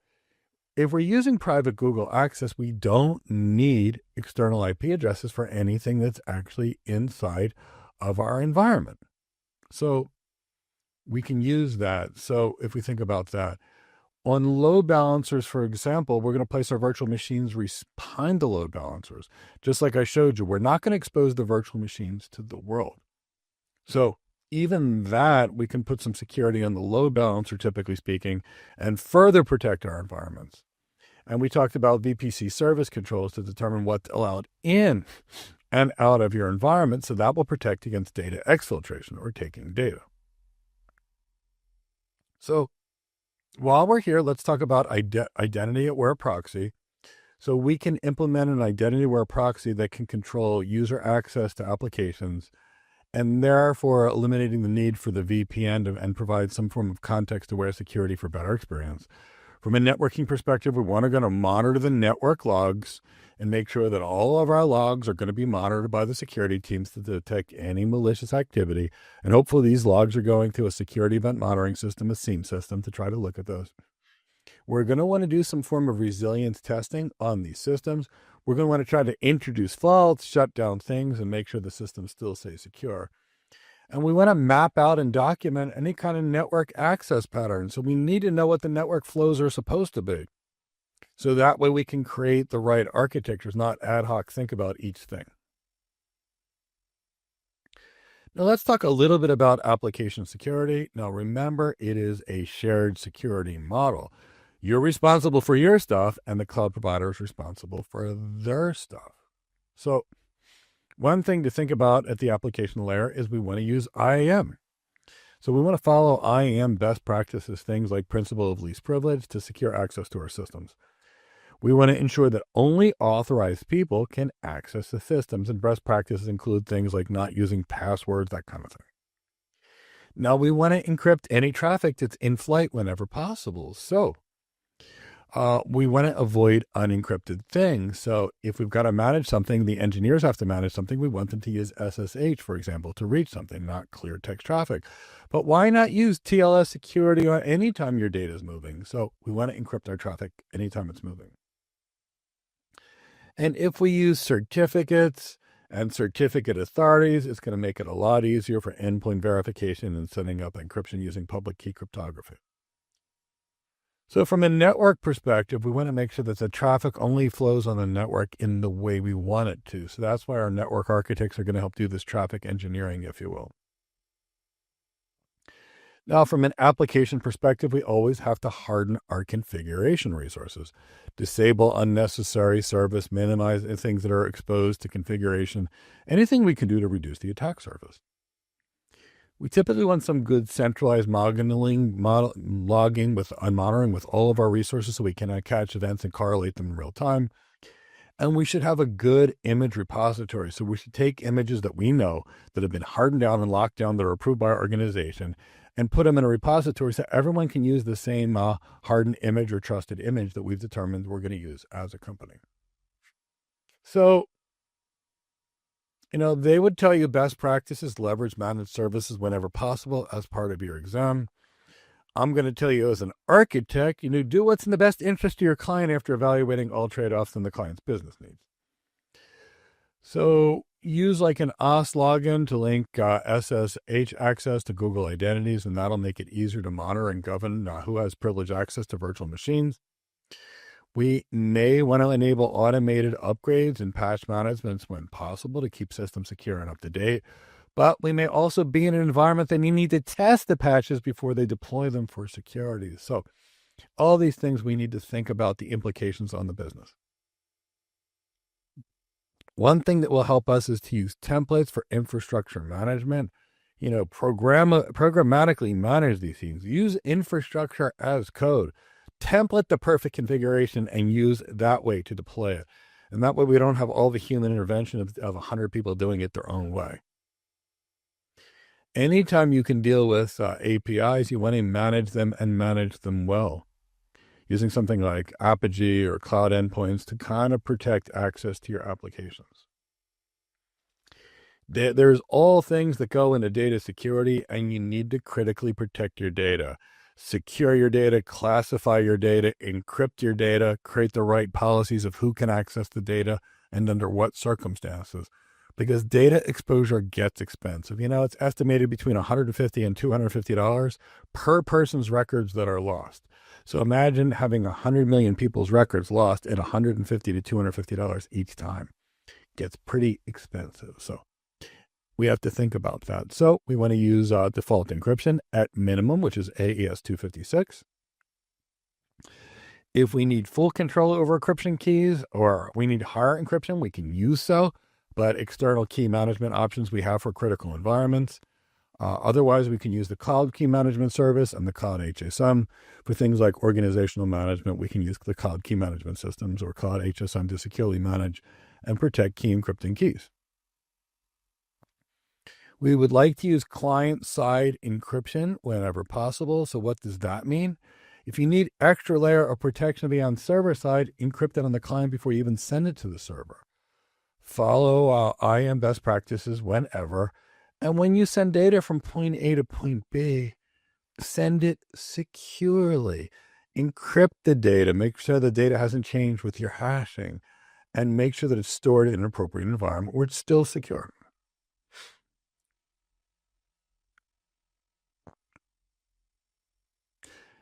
if we're using private Google access, we don't need external IP addresses for anything that's actually inside of our environment. So we can use that. So if we think about that, on load balancers, for example, we're going to place our virtual machines behind the load balancers. Just like I showed you, we're not going to expose the virtual machines to the world. So even that, we can put some security on the load balancer, typically speaking, and further protect our environments. And we talked about VPC service controls to determine what's allowed in and out of your environment. So that will protect against data exfiltration or taking data. So while we're here, let's talk about identity-aware proxy. So we can implement an identity-aware proxy that can control user access to applications, and therefore eliminating the need for the VPN and provide some form of context-aware security for better experience. From a networking perspective, we're going to monitor the network logs and make sure that all of our logs are going to be monitored by the security teams to detect any malicious activity. And hopefully these logs are going through a security event monitoring system, a SIEM system, to try to look at those. We're going to want to do some form of resilience testing on these systems. We're going to want to try to introduce faults, shut down things, and make sure the system still stays secure. And we want to map out and document any kind of network access pattern. So we need to know what the network flows are supposed to be. So that way we can create the right architectures, not ad hoc think about each thing. Now let's talk a little bit about application security. Now remember, it is a shared security model. You're responsible for your stuff, and the cloud provider is responsible for their stuff. So one thing to think about at the application layer is we want to use IAM. So we want to follow IAM best practices, things like principle of least privilege, to secure access to our systems. We want to ensure that only authorized people can access the systems, and best practices include things like not using passwords, that kind of thing. Now we want to encrypt any traffic that's in flight whenever possible. So we want to avoid unencrypted things. So if we've got to manage something, the engineers have to manage something, we want them to use SSH, for example, to reach something, not clear text traffic. But why not use TLS security on any time your data is moving? So we want to encrypt our traffic anytime it's moving. And if we use certificates and certificate authorities, it's going to make it a lot easier for endpoint verification and setting up encryption using public key cryptography. So from a network perspective, we want to make sure that the traffic only flows on the network in the way we want it to. So that's why our network architects are going to help do this traffic engineering, if you will. Now, from an application perspective, we always have to harden our configuration resources, disable unnecessary service, minimize things that are exposed to configuration, anything we can do to reduce the attack surface. We typically want some good centralized logging with monitoring with all of our resources so we can catch events and correlate them in real time. And we should have a good image repository. So we should take images that we know that have been hardened down and locked down that are approved by our organization and put them in a repository so everyone can use the same hardened image or trusted image that we've determined we're going to use as a company. So, they would tell you best practices, leverage managed services whenever possible as part of your exam. I'm going to tell you as an architect, do what's in the best interest of your client after evaluating all trade-offs and the client's business needs. So use like an OS login to link SSH access to Google identities, and that'll make it easier to monitor and govern who has privileged access to virtual machines. We may want to enable automated upgrades and patch management when possible to keep systems secure and up to date. But we may also be in an environment that you need to test the patches before they deploy them for security. So all these things we need to think about the implications on the business. One thing that will help us is to use templates for infrastructure management. Programmatically manage these things. Use infrastructure as code. Template the perfect configuration and use that way to deploy it. And that way we don't have all the human intervention of 100 people doing it their own way. Anytime you can deal with APIs, you want to manage them and manage them well. Using something like Apogee or Cloud Endpoints to kind of protect access to your applications. There's all things that go into data security, and you need to critically protect your data. Secure your data, classify your data, encrypt your data, create the right policies of who can access the data and under what circumstances. Because data exposure gets expensive. It's estimated between $150 and $250 per person's records that are lost. So imagine having 100 million people's records lost at $150 to $250 each time. Gets pretty expensive. So we have to think about that. So we want to use default encryption at minimum, which is AES 256. If we need full control over encryption keys or we need higher encryption, we can use so. But external key management options we have for critical environments. Otherwise, we can use the Cloud Key Management Service and the Cloud HSM. For things like organizational management, we can use the Cloud Key Management Systems or Cloud HSM to securely manage and protect key encrypting keys. We would like to use client-side encryption whenever possible. So what does that mean? If you need extra layer of protection to be on server side, encrypt it on the client before you even send it to the server. Follow IAM best practices whenever. And when you send data from point A to point B, send it securely. Encrypt the data. Make sure the data hasn't changed with your hashing. And make sure that it's stored in an appropriate environment where it's still secure.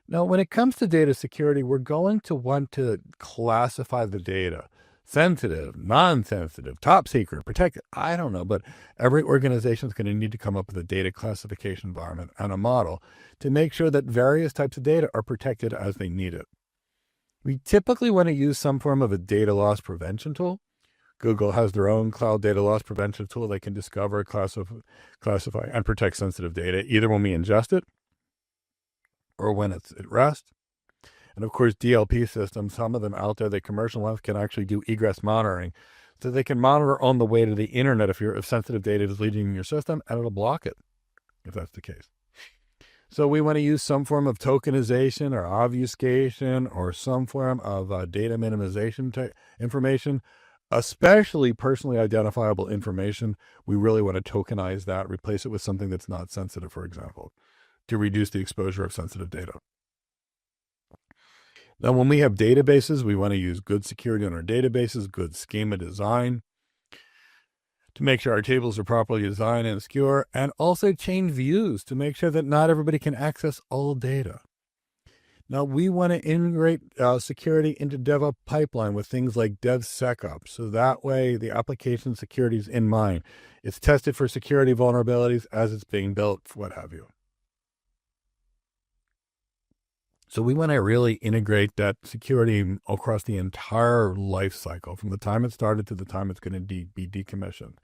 Now, when it comes to data security, we're going to want to classify the data. Sensitive, non-sensitive, top secret, protected, I don't know, but every organization is going to need to come up with a data classification environment and a model to make sure that various types of data are protected as they need it. We typically want to use some form of a data loss prevention tool. Google has their own cloud data loss prevention tool. They can discover, classify, and protect sensitive data, either when we ingest it or when it's at rest. And of course, DLP systems, some of them out there, the commercial ones can actually do egress monitoring. So they can monitor on the way to the internet if sensitive data is leaving your system, and it'll block it, if that's the case. So we want to use some form of tokenization or obfuscation or some form of data minimization information, especially personally identifiable information. We really want to tokenize that, replace it with something that's not sensitive, for example, to reduce the exposure of sensitive data. Now, when we have databases, we want to use good security on our databases, good schema design to make sure our tables are properly designed and secure, and also chain views to make sure that not everybody can access all data. Now, we want to integrate security into DevOps pipeline with things like SecOps. So that way the application security is in mind. It's tested for security vulnerabilities as it's being built, what have you. So we want to really integrate that security across the entire life cycle, from the time it started to the time it's going to be decommissioned.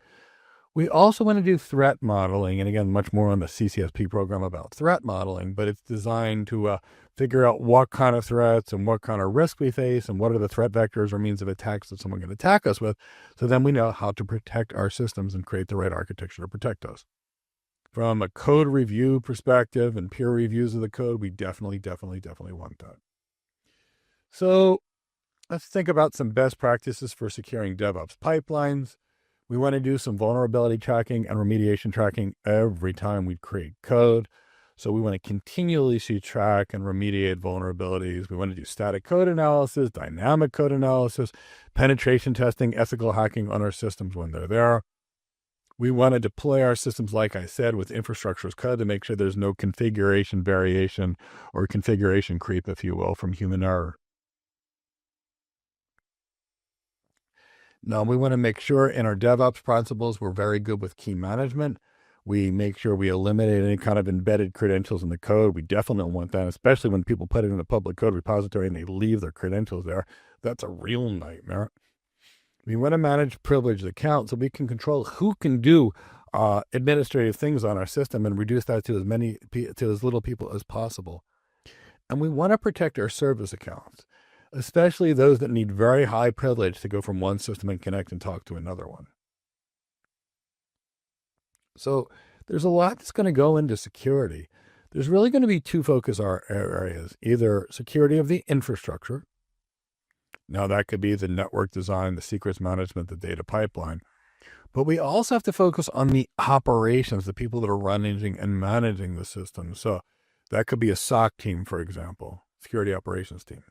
We also want to do threat modeling, and again, much more on the CCSP program about threat modeling, but it's designed to figure out what kind of threats and what kind of risk we face and what are the threat vectors or means of attacks that someone can attack us with, so then we know how to protect our systems and create the right architecture to protect us. From a code review perspective and peer reviews of the code, we definitely want that. So let's think about some best practices for securing DevOps pipelines. We want to do some vulnerability tracking and remediation tracking every time we create code. So we want to continuously track and remediate vulnerabilities. We want to do static code analysis, dynamic code analysis, penetration testing, ethical hacking on our systems when they're there. We want to deploy our systems, like I said, with infrastructure as code to make sure there's no configuration variation or configuration creep, if you will, from human error. Now, we want to make sure in our DevOps principles, we're very good with key management. We make sure we eliminate any kind of embedded credentials in the code. We definitely don't want that, especially when people put it in a public code repository and they leave their credentials there. That's a real nightmare. We want to manage privileged accounts so we can control who can do administrative things on our system and reduce that to as little people as possible. And we want to protect our service accounts, especially those that need very high privilege to go from one system and connect and talk to another one. So there's a lot that's going to go into security. There's really going to be two focus areas, either security of the infrastructure. Now that could be the network design, the secrets management, the data pipeline. But we also have to focus on the operations, the people that are running and managing the system. So that could be a SOC team, for example, security operations team.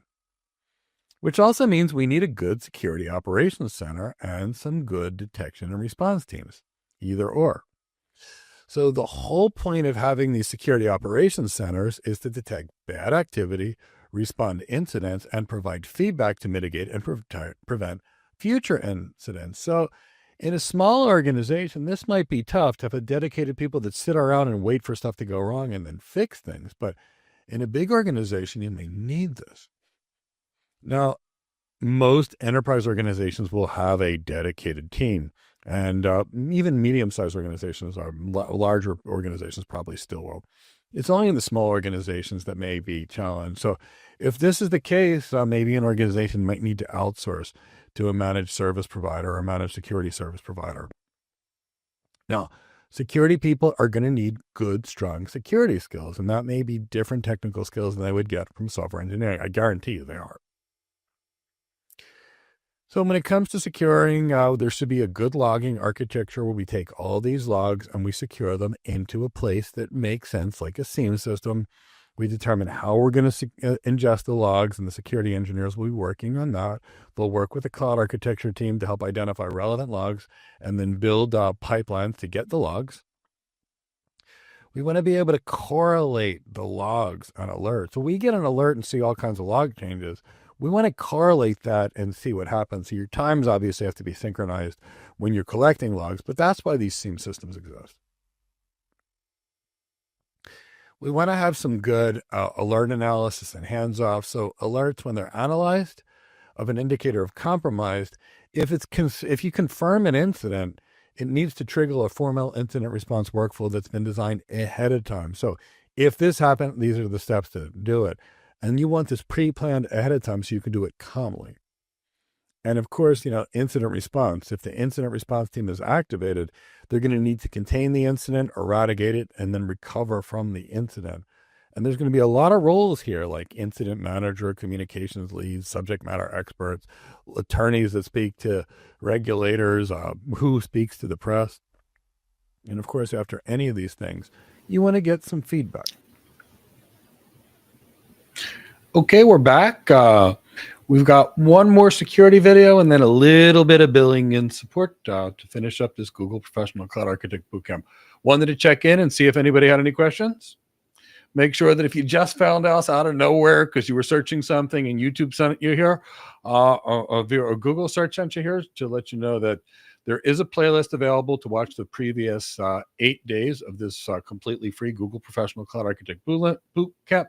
Which also means we need a good security operations center and some good detection and response teams, either or. So the whole point of having these security operations centers is to detect bad activity, respond to incidents, and provide feedback to mitigate and prevent future incidents. So in a small organization, this might be tough to have dedicated people that sit around and wait for stuff to go wrong and then fix things. But in a big organization, you may need this. Now, most enterprise organizations will have a dedicated team, and even medium-sized organizations, larger organizations probably still will. It's only in the small organizations that may be challenged. So if this is the case, maybe an organization might need to outsource to a managed service provider or a managed security service provider. Now, security people are going to need good, strong security skills, and that may be different technical skills than they would get from software engineering. I guarantee you they are. So when it comes to securing, there should be a good logging architecture where we take all these logs and we secure them into a place that makes sense, like a SIEM system. We determine how we're going to ingest the logs, and the security engineers will be working on that. They'll work with the cloud architecture team to help identify relevant logs and then build pipelines to get the logs. We want to be able to correlate the logs on alerts. So we get an alert and see all kinds of log changes. We want to correlate that and see what happens. So your times obviously have to be synchronized when you're collecting logs, but that's why these SIEM systems exist. We want to have some good alert analysis and hands-off. So alerts, when they're analyzed, of an indicator of compromise, if you confirm an incident, it needs to trigger a formal incident response workflow that's been designed ahead of time. So if this happened, these are the steps to do it. And you want this pre-planned ahead of time so you can do it calmly. And of course, incident response. If the incident response team is activated, they're going to need to contain the incident, eradicate it, and then recover from the incident. And there's going to be a lot of roles here, like incident manager, communications leads, subject matter experts, attorneys that speak to regulators, who speaks to the press. And of course, after any of these things, you want to get some feedback. Okay, we're back. We've got one more security video and then a little bit of billing and support to finish up this Google Professional Cloud Architect Bootcamp. Wanted to check in and see if anybody had any questions. Make sure that if you just found us out of nowhere because you were searching something and YouTube sent you here, or Google search sent you here, to let you know that there is a playlist available to watch the previous 8 days of this completely free Google Professional Cloud Architect Bootcamp.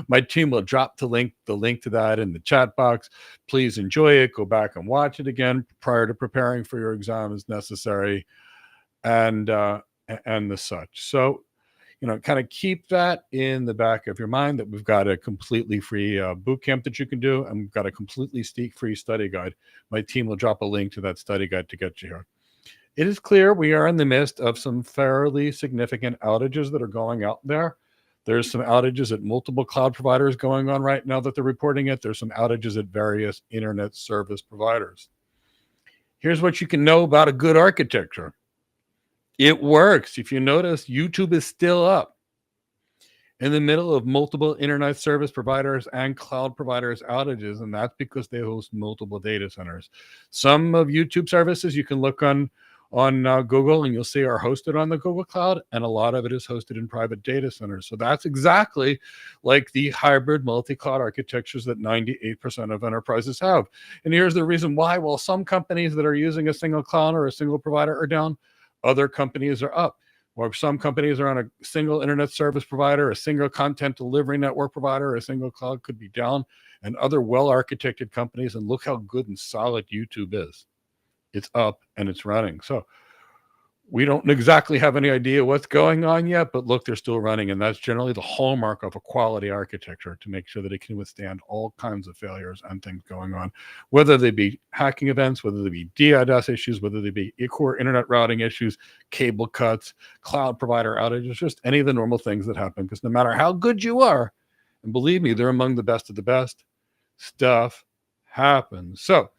My team will drop the link to that in the chat box. Please enjoy it. Go back and watch it again prior to preparing for your exam as necessary. and the such. So, kind of keep that in the back of your mind that we've got a completely free boot camp that you can do, and we've got a completely free study guide. My team will drop a link to that study guide to get you here. It is clear we are in the midst of some fairly significant outages that are going out there. There's some outages at multiple cloud providers going on right now that they're reporting it. There's some outages at various internet service providers. Here's what you can know about a good architecture. It works. If you notice, YouTube is still up in the middle of multiple internet service providers and cloud providers outages, and that's because they host multiple data centers. Some of YouTube services you can look on Google and you'll see are hosted on the Google Cloud, and a lot of it is hosted in private data centers. So that's exactly like the hybrid multi-cloud architectures that 98% of enterprises have. And here's the reason why. Well, some companies that are using a single cloud or a single provider are down. Other companies are up. Or some companies are on a single internet service provider, a single content delivery network provider, a single cloud could be down, and other well-architected companies. And look how good and solid YouTube is. It's up and it's running. So we don't exactly have any idea what's going on yet, but look, they're still running. And that's generally the hallmark of a quality architecture, to make sure that it can withstand all kinds of failures and things going on, whether they be hacking events, whether they be DDoS issues, whether they be core internet routing issues, cable cuts, cloud provider outages, just any of the normal things that happen. Because no matter how good you are, and believe me, they're among the best of the best, stuff happens. So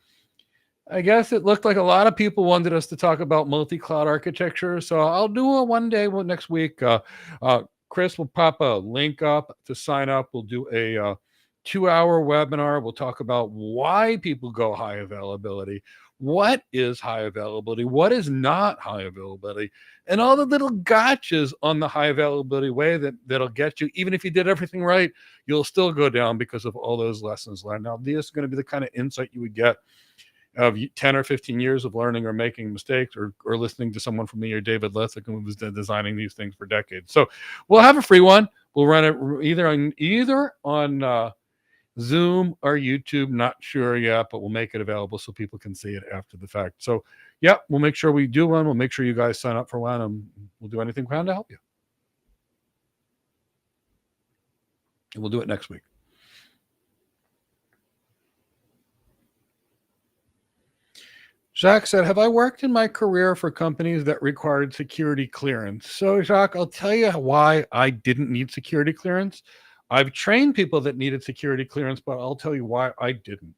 I guess it looked like a lot of people wanted us to talk about multi-cloud architecture. So I'll do it one day next week. Chris will pop a link up to sign up. We'll do a 2-hour webinar. We'll talk about why people go high availability. What is high availability? What is not high availability? And all the little gotchas on the high availability way that'll get you. Even if you did everything right, you'll still go down because of all those lessons learned. Now, this is going to be the kind of insight you would get of 10 or 15 years of learning or making mistakes, or listening to someone from me or David Lethwick, who was designing these things for decades. So we'll have a free one. We'll run it either on Zoom or YouTube. Not sure yet, but we'll make it available so people can see it after the fact. So yeah, we'll make sure we do one. We'll make sure you guys sign up for one, and we'll do anything we can to help you. And we'll do it next week. Jacques said, have I worked in my career for companies that required security clearance? So, Jacques, I'll tell you why I didn't need security clearance. I've trained people that needed security clearance, but I'll tell you why I didn't.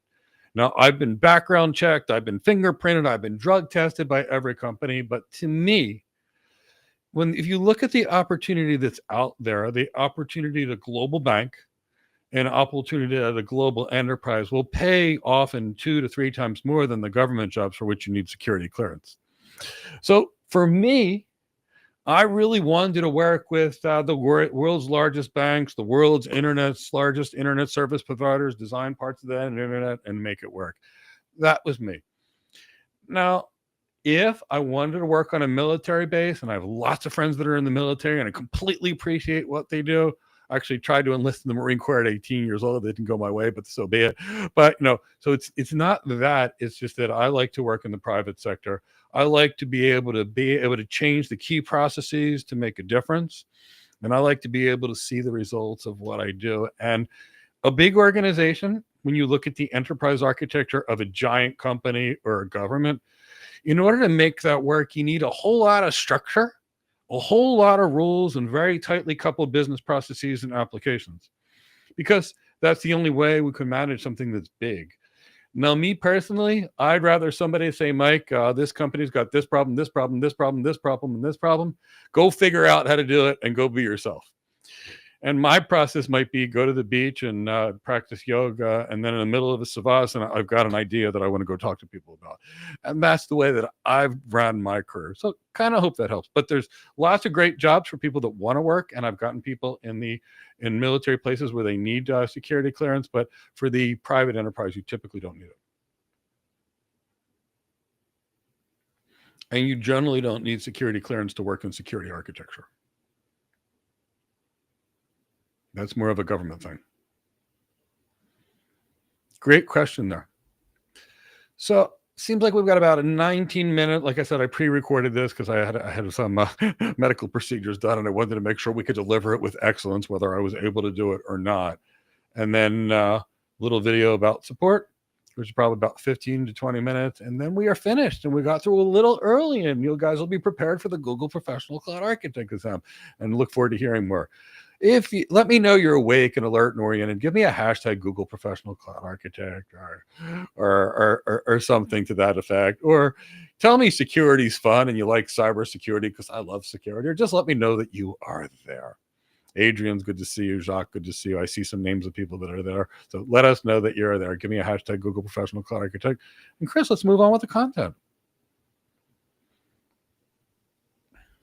Now, I've been background checked, I've been fingerprinted, I've been drug tested by every company. But to me, if you look at the opportunity that's out there, the opportunity to global bank, an opportunity at a global enterprise will pay often 2 to 3 times more than the government jobs for which you need security clearance. So for me, I really wanted to work with the world's largest banks, the world's largest internet service providers, design parts of that internet and make it work. That was me. Now, if I wanted to work on a military base, and I have lots of friends that are in the military and I completely appreciate what they do. I actually tried to enlist in the Marine Corps at 18 years old. It didn't go my way, but so be it. But so it's not that. It's just that I like to work in the private sector. I like to be able to change the key processes to make a difference, and I like to be able to see the results of what I do. And a big organization, when you look at the enterprise architecture of a giant company or a government, in order to make that work, you need a whole lot of structure, a whole lot of rules, and very tightly coupled business processes and applications, because that's the only way we can manage something that's big. Now, me personally, I'd rather somebody say, Mike, this company's got this problem, this problem, this problem, this problem, and this problem. Go figure out how to do it and go be yourself. And my process might be go to the beach and practice yoga. And then in the middle of a savasana, I've got an idea that I want to go talk to people about. And that's the way that I've run my career. So kind of hope that helps. But there's lots of great jobs for people that want to work. And I've gotten people in military places where they need security clearance. But for the private enterprise, you typically don't need it. And you generally don't need security clearance to work in security architecture. That's more of a government thing. Great question there. So seems like we've got about a 19-minute. Like I said, I pre-recorded this because I had some medical procedures done, and I wanted to make sure we could deliver it with excellence, whether I was able to do it or not. And then little video about support, which is probably about 15 to 20 minutes. And then we are finished, and we got through a little early, and you guys will be prepared for the Google Professional Cloud Architect exam, and look forward to hearing more. If you let me know you're awake and alert and oriented, give me a hashtag Google Professional Cloud Architect or something to that effect, or tell me security's fun and you like cybersecurity because I love security, or just let me know that you are there. Adrian's good to see you. Jacques, good to see you. I see some names of people that are there. So let us know that you're there. Give me a hashtag Google Professional Cloud Architect. And Chris, let's move on with the content.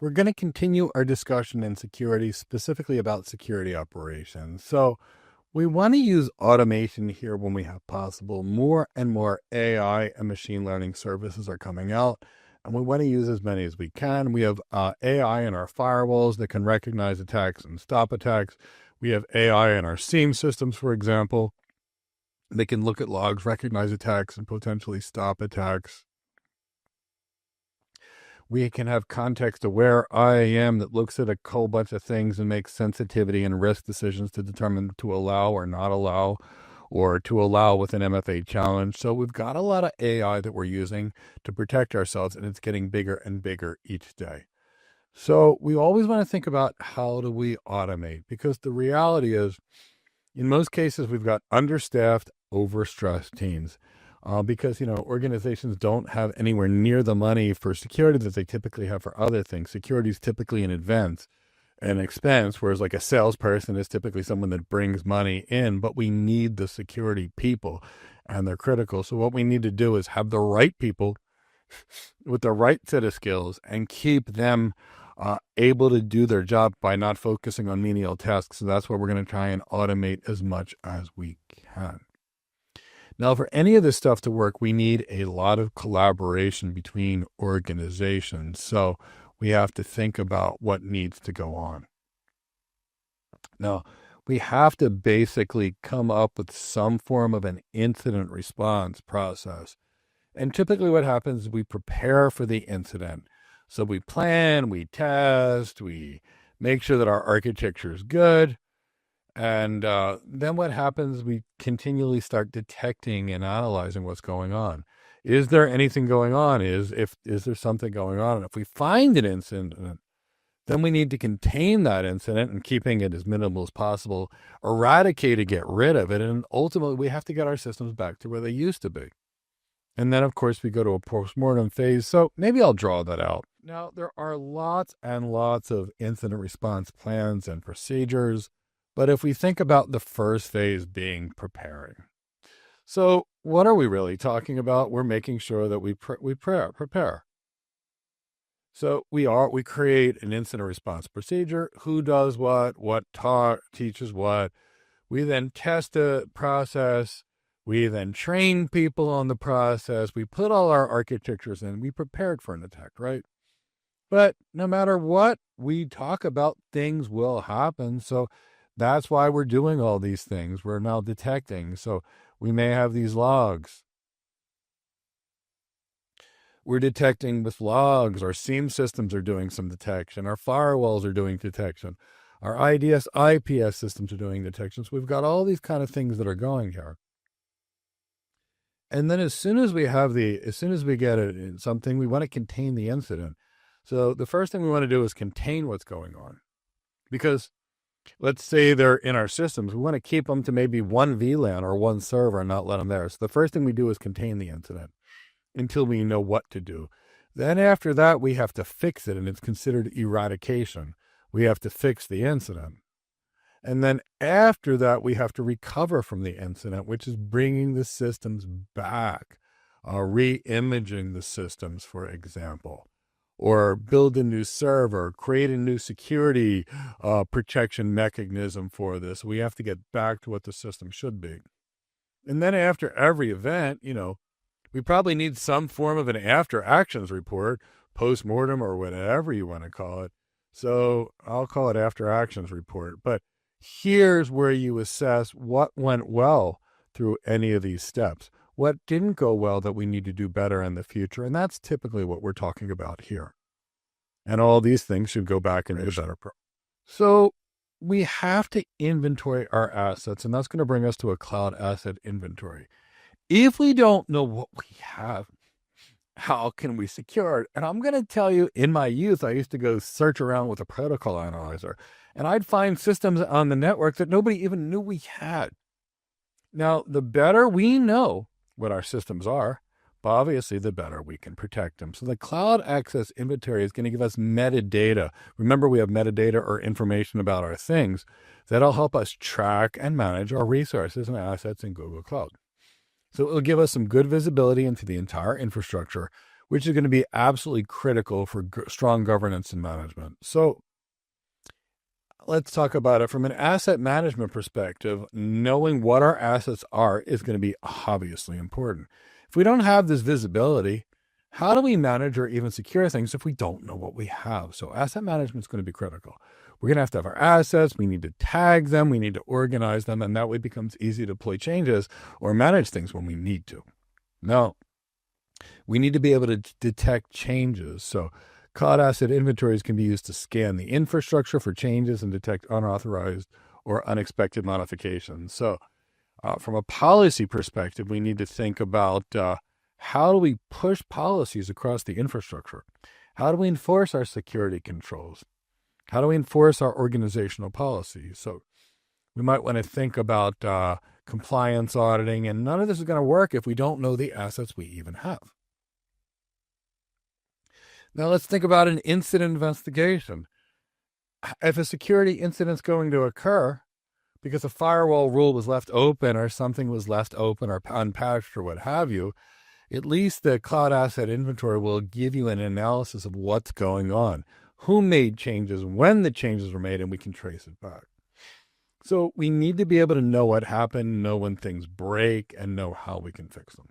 We're going to continue our discussion in security, specifically about security operations. So we want to use automation here when we have possible. More and more AI and machine learning services are coming out, and we want to use as many as we can. We have AI in our firewalls that can recognize attacks and stop attacks. We have AI in our SIEM systems, for example. They can look at logs, recognize attacks, and potentially stop attacks. We can have context-aware IAM that looks at a whole bunch of things and makes sensitivity and risk decisions to determine to allow or not allow, or to allow with an MFA challenge. So we've got a lot of AI that we're using to protect ourselves, and it's getting bigger and bigger each day. So we always want to think about how do we automate, because the reality is, in most cases, we've got understaffed, overstressed teams. Because, organizations don't have anywhere near the money for security that they typically have for other things. Security is typically an expense, whereas like a salesperson is typically someone that brings money in, but we need the security people, and they're critical. So what we need to do is have the right people with the right set of skills and keep them able to do their job by not focusing on menial tasks. So that's why we're going to try and automate as much as we can. Now, for any of this stuff to work, we need a lot of collaboration between organizations. So we have to think about what needs to go on. Now, we have to basically come up with some form of an incident response process. And typically what happens is we prepare for the incident. So we plan, we test, we make sure that our architecture is good. And then what happens, we continually start detecting and analyzing what's going on. Is there anything going on? Is there something going on? And if we find an incident, then we need to contain that incident and keeping it as minimal as possible, eradicate it, get rid of it. And ultimately, we have to get our systems back to where they used to be. And then, of course, we go to a postmortem phase. So maybe I'll draw that out. Now, there are lots and lots of incident response plans and procedures. But if we think about the first phase being preparing. So what are we really talking about? We're making sure that we prepare. So we create an incident response procedure. Who does what teaches what. We then test the process. We then train people on the process. We put all our architectures in. We prepared for an attack, right? But no matter what we talk about, things will happen. So that's why we're doing all these things. We're now detecting. So we may have these logs. We're detecting with logs. Our SIEM systems are doing some detection. Our firewalls are doing detection. Our IDS, IPS systems are doing detection. So we've got all these kind of things that are going here. And then as soon as we get it in something, we want to contain the incident. So the first thing we want to do is contain what's going on. Because let's say they're in our systems. We want to keep them to maybe one VLAN or one server and not let them there. So the first thing we do is contain the incident until we know what to do. Then after that, we have to fix it, and it's considered eradication. We have to fix the incident. And then after that, we have to recover from the incident, which is bringing the systems back, re-imaging the systems, for example. Or build a new server, create a new security protection mechanism for this. We have to get back to what the system should be. And then after every event, we probably need some form of an after actions report, post-mortem or whatever you want to call it. So I'll call it after actions report. But here's where you assess what went well through any of these steps. what didn't go well that we need to do better in the future. And that's typically what we're talking about here. And all these things should go back into the better pro. So we have to inventory our assets, and that's going to bring us to a cloud asset inventory. If we don't know what we have, how can we secure it? And I'm going to tell you, in my youth, I used to go search around with a protocol analyzer, and I'd find systems on the network that nobody even knew we had. Now, the better we know what our systems are, obviously, the better we can protect them. So the cloud access inventory is going to give us metadata. Remember, we have metadata or information about our things that'll help us track and manage our resources and assets in Google Cloud. So it will give us some good visibility into the entire infrastructure, which is going to be absolutely critical for strong governance and management. So let's talk about it from an asset management perspective. Knowing what our assets are is going to be obviously important. If we don't have this visibility, how do we manage or even secure things if we don't know what we have? So asset management is going to be critical. We're going to have our assets. We need to tag them. We need to organize them. And that way it becomes easy to deploy changes or manage things when we need to. Now, we need to be able to detect changes. So cloud asset inventories can be used to scan the infrastructure for changes and detect unauthorized or unexpected modifications. So from a policy perspective, we need to think about how do we push policies across the infrastructure? How do we enforce our security controls? How do we enforce our organizational policies? So we might want to think about compliance auditing, and none of this is going to work if we don't know the assets we even have. Now let's think about an incident investigation. If a security incident is going to occur because a firewall rule was left open or something was left open or unpatched or what have you, at least the cloud asset inventory will give you an analysis of what's going on, who made changes, when the changes were made, and we can trace it back. So we need to be able to know what happened, know when things break, and know how we can fix them.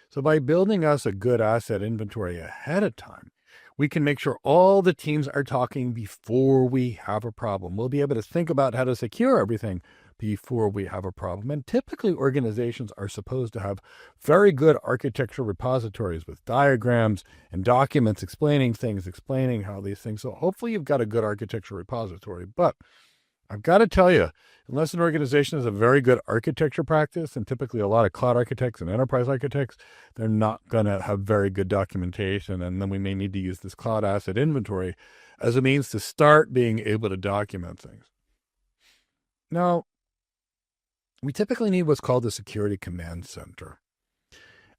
So by building us a good asset inventory ahead of time, we can make sure all the teams are talking before we have a problem. We'll be able to think about how to secure everything before we have a problem. And typically organizations are supposed to have very good architecture repositories with diagrams and documents explaining things, explaining how these things. So hopefully you've got a good architecture repository. But I've got to tell you, unless an organization has a very good architecture practice, and typically a lot of cloud architects and enterprise architects, they're not going to have very good documentation. And then we may need to use this cloud asset inventory as a means to start being able to document things. Now, we typically need what's called the Security Command Center.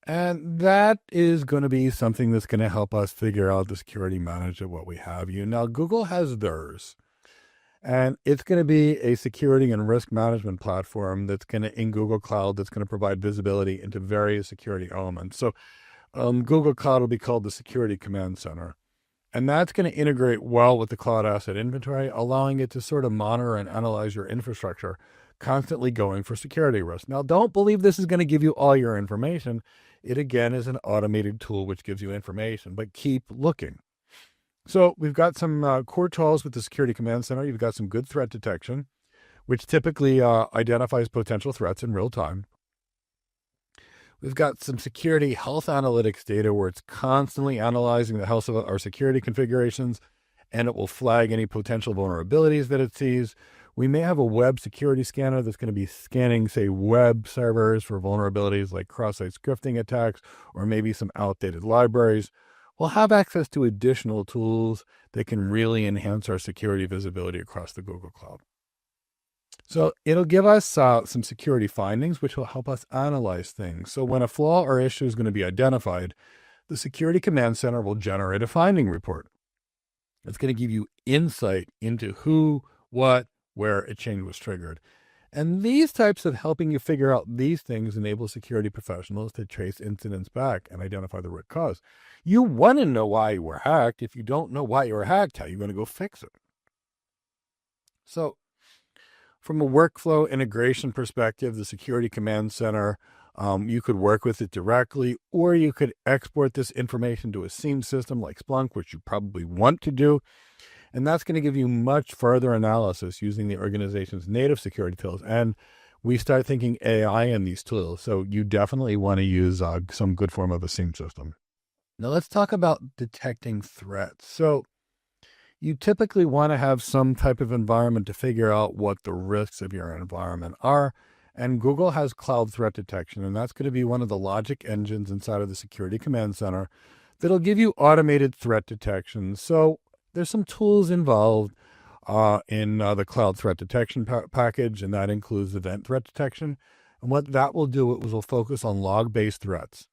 And that is going to be something that's going to help us figure out the security management, what we have. Now, Google has theirs. And it's going to be a security and risk management platform that's going to, in Google Cloud, that's going to provide visibility into various security elements. So Google Cloud will be called the Security Command Center. And that's going to integrate well with the cloud asset inventory, allowing it to sort of monitor and analyze your infrastructure, constantly going for security risks. Now, don't believe this is going to give you all your information. It, again, is an automated tool which gives you information, but keep looking. So we've got some core tools with the Security Command Center. You've got some good threat detection, which typically identifies potential threats in real time. We've got some security health analytics data where it's constantly analyzing the health of our security configurations, and it will flag any potential vulnerabilities that it sees. We may have a web security scanner that's going to be scanning, say, web servers for vulnerabilities like cross-site scripting attacks or maybe some outdated libraries. We'll have access to additional tools that can really enhance our security visibility across the Google Cloud. So it'll give us some security findings, which will help us analyze things. So when a flaw or issue is going to be identified, the Security Command Center will generate a finding report. It's going to give you insight into who, what, where a change was triggered. And these types of helping you figure out these things enable security professionals to trace incidents back and identify the root cause. You want to know why you were hacked. If you don't know why you were hacked, how are you going to go fix it? So from a workflow integration perspective, the Security Command Center, you could work with it directly, or you could export this information to a SIEM system like Splunk, which you probably want to do. And that's going to give you much further analysis using the organization's native security tools. And we start thinking AI in these tools. So you definitely want to use some good form of a SIEM system. Now let's talk about detecting threats. So you typically want to have some type of environment to figure out what the risks of your environment are. And Google has cloud threat detection, and that's going to be one of the logic engines inside of the Security Command Center that'll give you automated threat detection. So there's some tools involved in the cloud threat detection package, and that includes event threat detection. And what that will do, it will focus on log-based threats,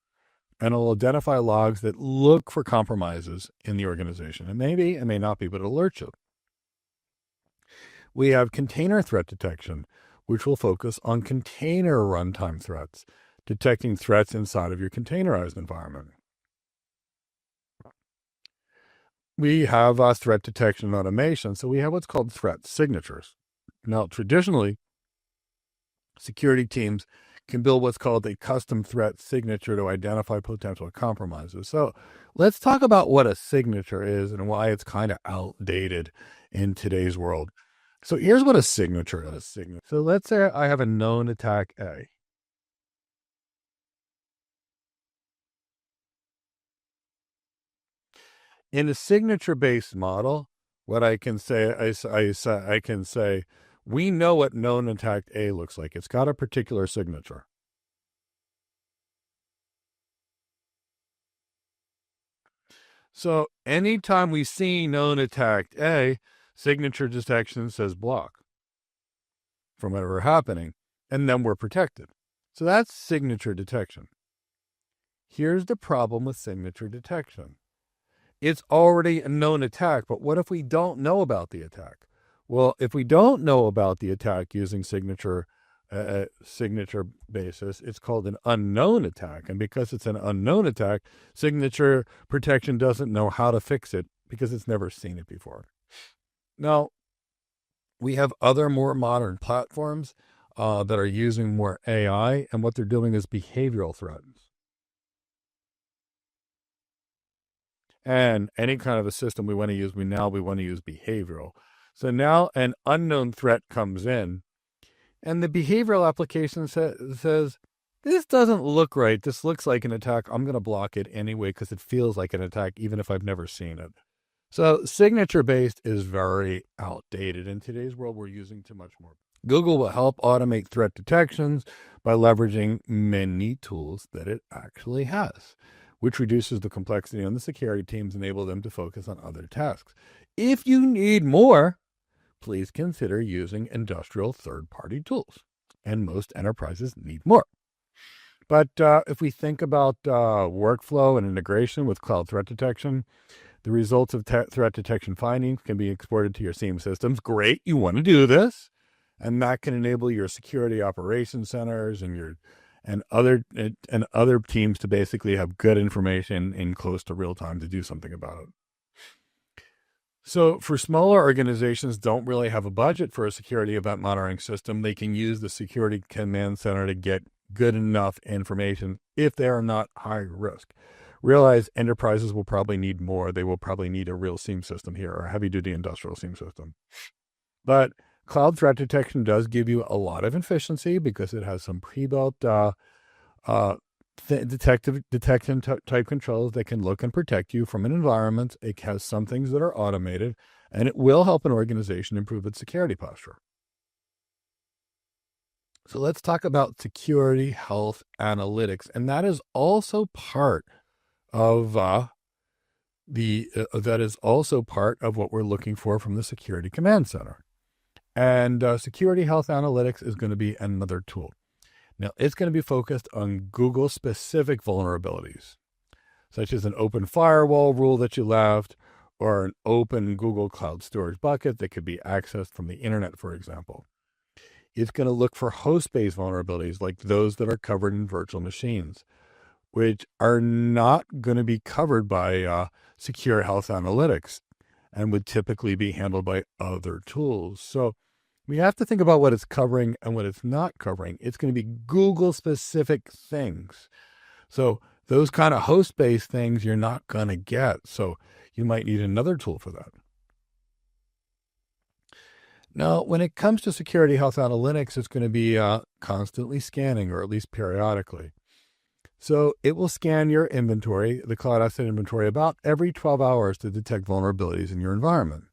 and it'll identify logs that look for compromises in the organization. It may be, it may not be, but it'll alert you. We have container threat detection, which will focus on container runtime threats, detecting threats inside of your containerized environment. We have threat detection and automation. So we have what's called threat signatures. Now, traditionally, security teams can build what's called a custom threat signature to identify potential compromises. So let's talk about what a signature is and why it's kind of outdated in today's world. So here's what a signature is. So let's say I have a known attack A. In a signature-based model, what I can say, I can say, we know what known attack A looks like. It's got a particular signature. So anytime we see known attack A, signature detection says block from whatever happening, and then we're protected. So that's signature detection. Here's the problem with signature detection. It's already a known attack, but what if we don't know about the attack? Well, if we don't know about the attack using signature basis, it's called an unknown attack. And because it's an unknown attack, signature protection doesn't know how to fix it because it's never seen it before. Now, we have other more modern platforms that are using more AI, and what they're doing is behavioral threats. And any kind of a system we want to use, we want to use behavioral. So now an unknown threat comes in, and the behavioral application says, this doesn't look right. This looks like an attack. I'm going to block it anyway because it feels like an attack, even if I've never seen it. So signature-based is very outdated. In today's world, we're using too much more. Google will help automate threat detections by leveraging many tools that it actually has, which reduces the complexity on the security teams, enable them to focus on other tasks. If you need more, please consider using industrial third-party tools. And most enterprises need more. But if we think about workflow and integration with cloud threat detection, the results of threat detection findings can be exported to your SIEM systems. Great, you want to do this. And that can enable your security operations centers and other teams to basically have good information in close to real time to do something about it. So for smaller organizations don't really have a budget for a security event monitoring system, they can use the Security Command Center to get good enough information if they are not high risk. Realize enterprises will probably need more. They will probably need a real SIEM system here, or a heavy-duty industrial SIEM system. But cloud threat detection does give you a lot of efficiency because it has some pre-built detection type controls that can look and protect you from an environment. It has some things that are automated, and it will help an organization improve its security posture. So let's talk about security health analytics, and that is also part of what we're looking for from the Security Command Center. And security health analytics is going to be another tool. Now, it's going to be focused on Google-specific vulnerabilities, such as an open firewall rule that you left, or an open Google Cloud Storage bucket that could be accessed from the internet, for example. It's going to look for host-based vulnerabilities like those that are covered in virtual machines, which are not going to be covered by secure health analytics and would typically be handled by other tools. So we have to think about what it's covering and what it's not covering. It's going to be Google-specific things. So those kind of host-based things you're not going to get. So you might need another tool for that. Now, when it comes to security health analytics, it's going to be constantly scanning, or at least periodically. So it will scan your inventory, the cloud asset inventory, about every 12 hours to detect vulnerabilities in your environment.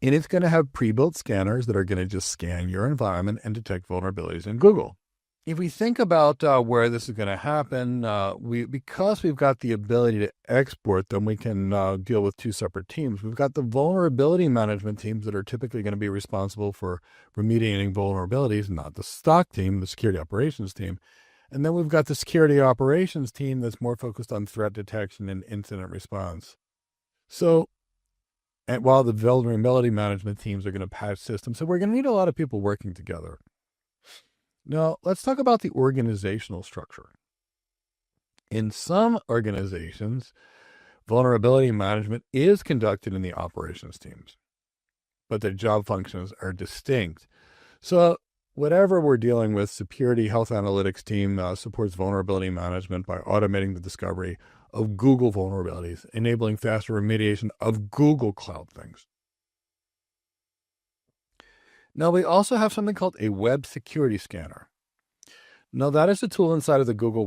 And it's going to have pre-built scanners that are going to just scan your environment and detect vulnerabilities in Google. If we think about where this is going to happen, because we've got the ability to export them, we can deal with two separate teams. We've got the vulnerability management teams that are typically going to be responsible for remediating vulnerabilities, not the SOC team, the security operations team. And then we've got the security operations team that's more focused on threat detection and incident response. So, and while the vulnerability management teams are going to patch systems, so we're going to need a lot of people working together. Now, let's talk about the organizational structure. In some organizations, vulnerability management is conducted in the operations teams, but the job functions are distinct. So whatever we're dealing with, security health analytics team supports vulnerability management by automating the discovery of Google vulnerabilities, enabling faster remediation of Google Cloud things. Now, we also have something called a web security scanner. Now, that is a tool inside of the Google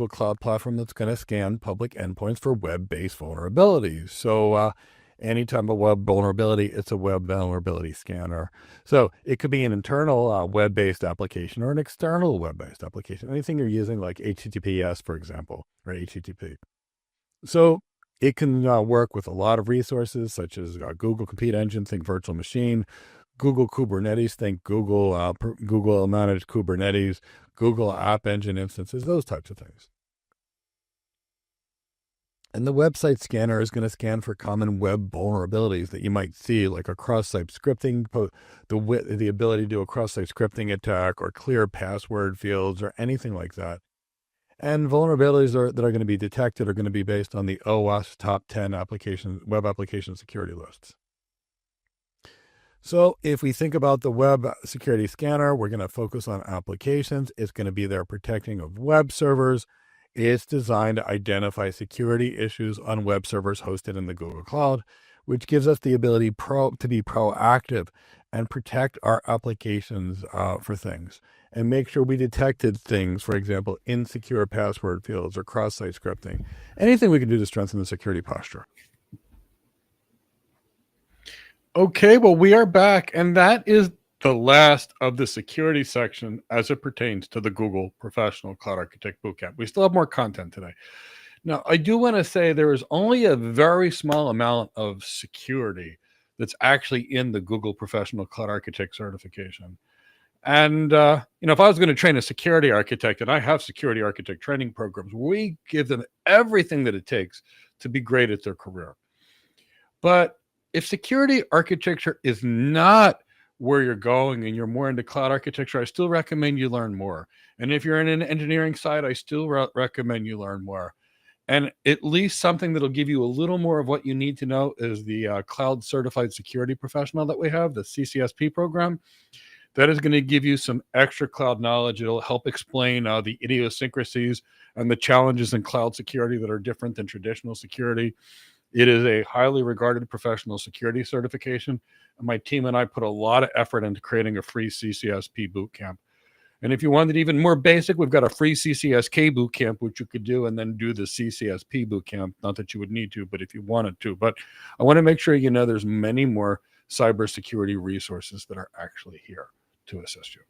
Cloud platform that's going to scan public endpoints for web-based vulnerabilities. So anytime a web vulnerability, it's a web vulnerability scanner. So it could be an internal web-based application or an external web-based application, anything you're using like HTTPS, for example, or HTTP. So it can work with a lot of resources such as Google Compute Engine, think virtual machine, Google Kubernetes, think Google managed Kubernetes, Google App Engine instances, those types of things. And the website scanner is going to scan for common web vulnerabilities that you might see, like a cross-site scripting, the ability to do a cross-site scripting attack or clear password fields or anything like that. And vulnerabilities that are going to be detected are going to be based on the OWASP top 10 web application security lists. So if we think about the web security scanner, we're going to focus on applications. It's going to be there protecting of web servers. It's designed to identify security issues on web servers hosted in the Google Cloud, which gives us the ability to be proactive and protect our applications for things and make sure we detected things, for example, insecure password fields or cross-site scripting, anything we can do to strengthen the security posture. Okay, well, we are back, and that is the last of the security section as it pertains to the Google Professional Cloud Architect Bootcamp. We still have more content today. Now, I do want to say there is only a very small amount of security that's actually in the Google Professional Cloud Architect certification. And, if I was going to train a security architect, and I have security architect training programs, we give them everything that it takes to be great at their career. But if security architecture is not where you're going and you're more into cloud architecture, I still recommend you learn more. And if you're in an engineering side, I still recommend you learn more. And at least something that'll give you a little more of what you need to know is the Cloud Certified Security Professional that we have, the CCSP program. That is going to give you some extra cloud knowledge. It'll help explain the idiosyncrasies and the challenges in cloud security that are different than traditional security. It is a highly regarded professional security certification. And my team and I put a lot of effort into creating a free CCSP bootcamp. And if you wanted even more basic, we've got a free CCSK bootcamp, which you could do and then do the CCSP bootcamp. Not that you would need to, but if you wanted to. But I want to make sure you know there's many more cybersecurity resources that are actually here to assist you.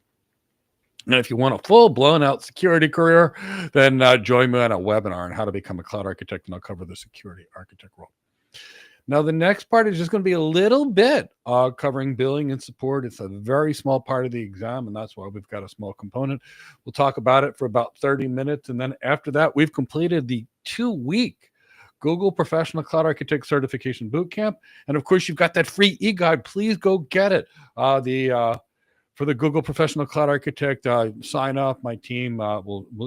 And if you want a full blown out security career, then join me on a webinar on how to become a cloud architect, and I'll cover the security architect role. Now, the next part is just going to be a little bit covering billing and support. It's a very small part of the exam, and that's why we've got a small component. We'll talk about it for about 30 minutes. And then after that, we've completed the 2-week Google Professional Cloud Architect Certification Bootcamp. And of course, you've got that free e-guide. Please go get it. For the Google Professional Cloud Architect, sign up. My team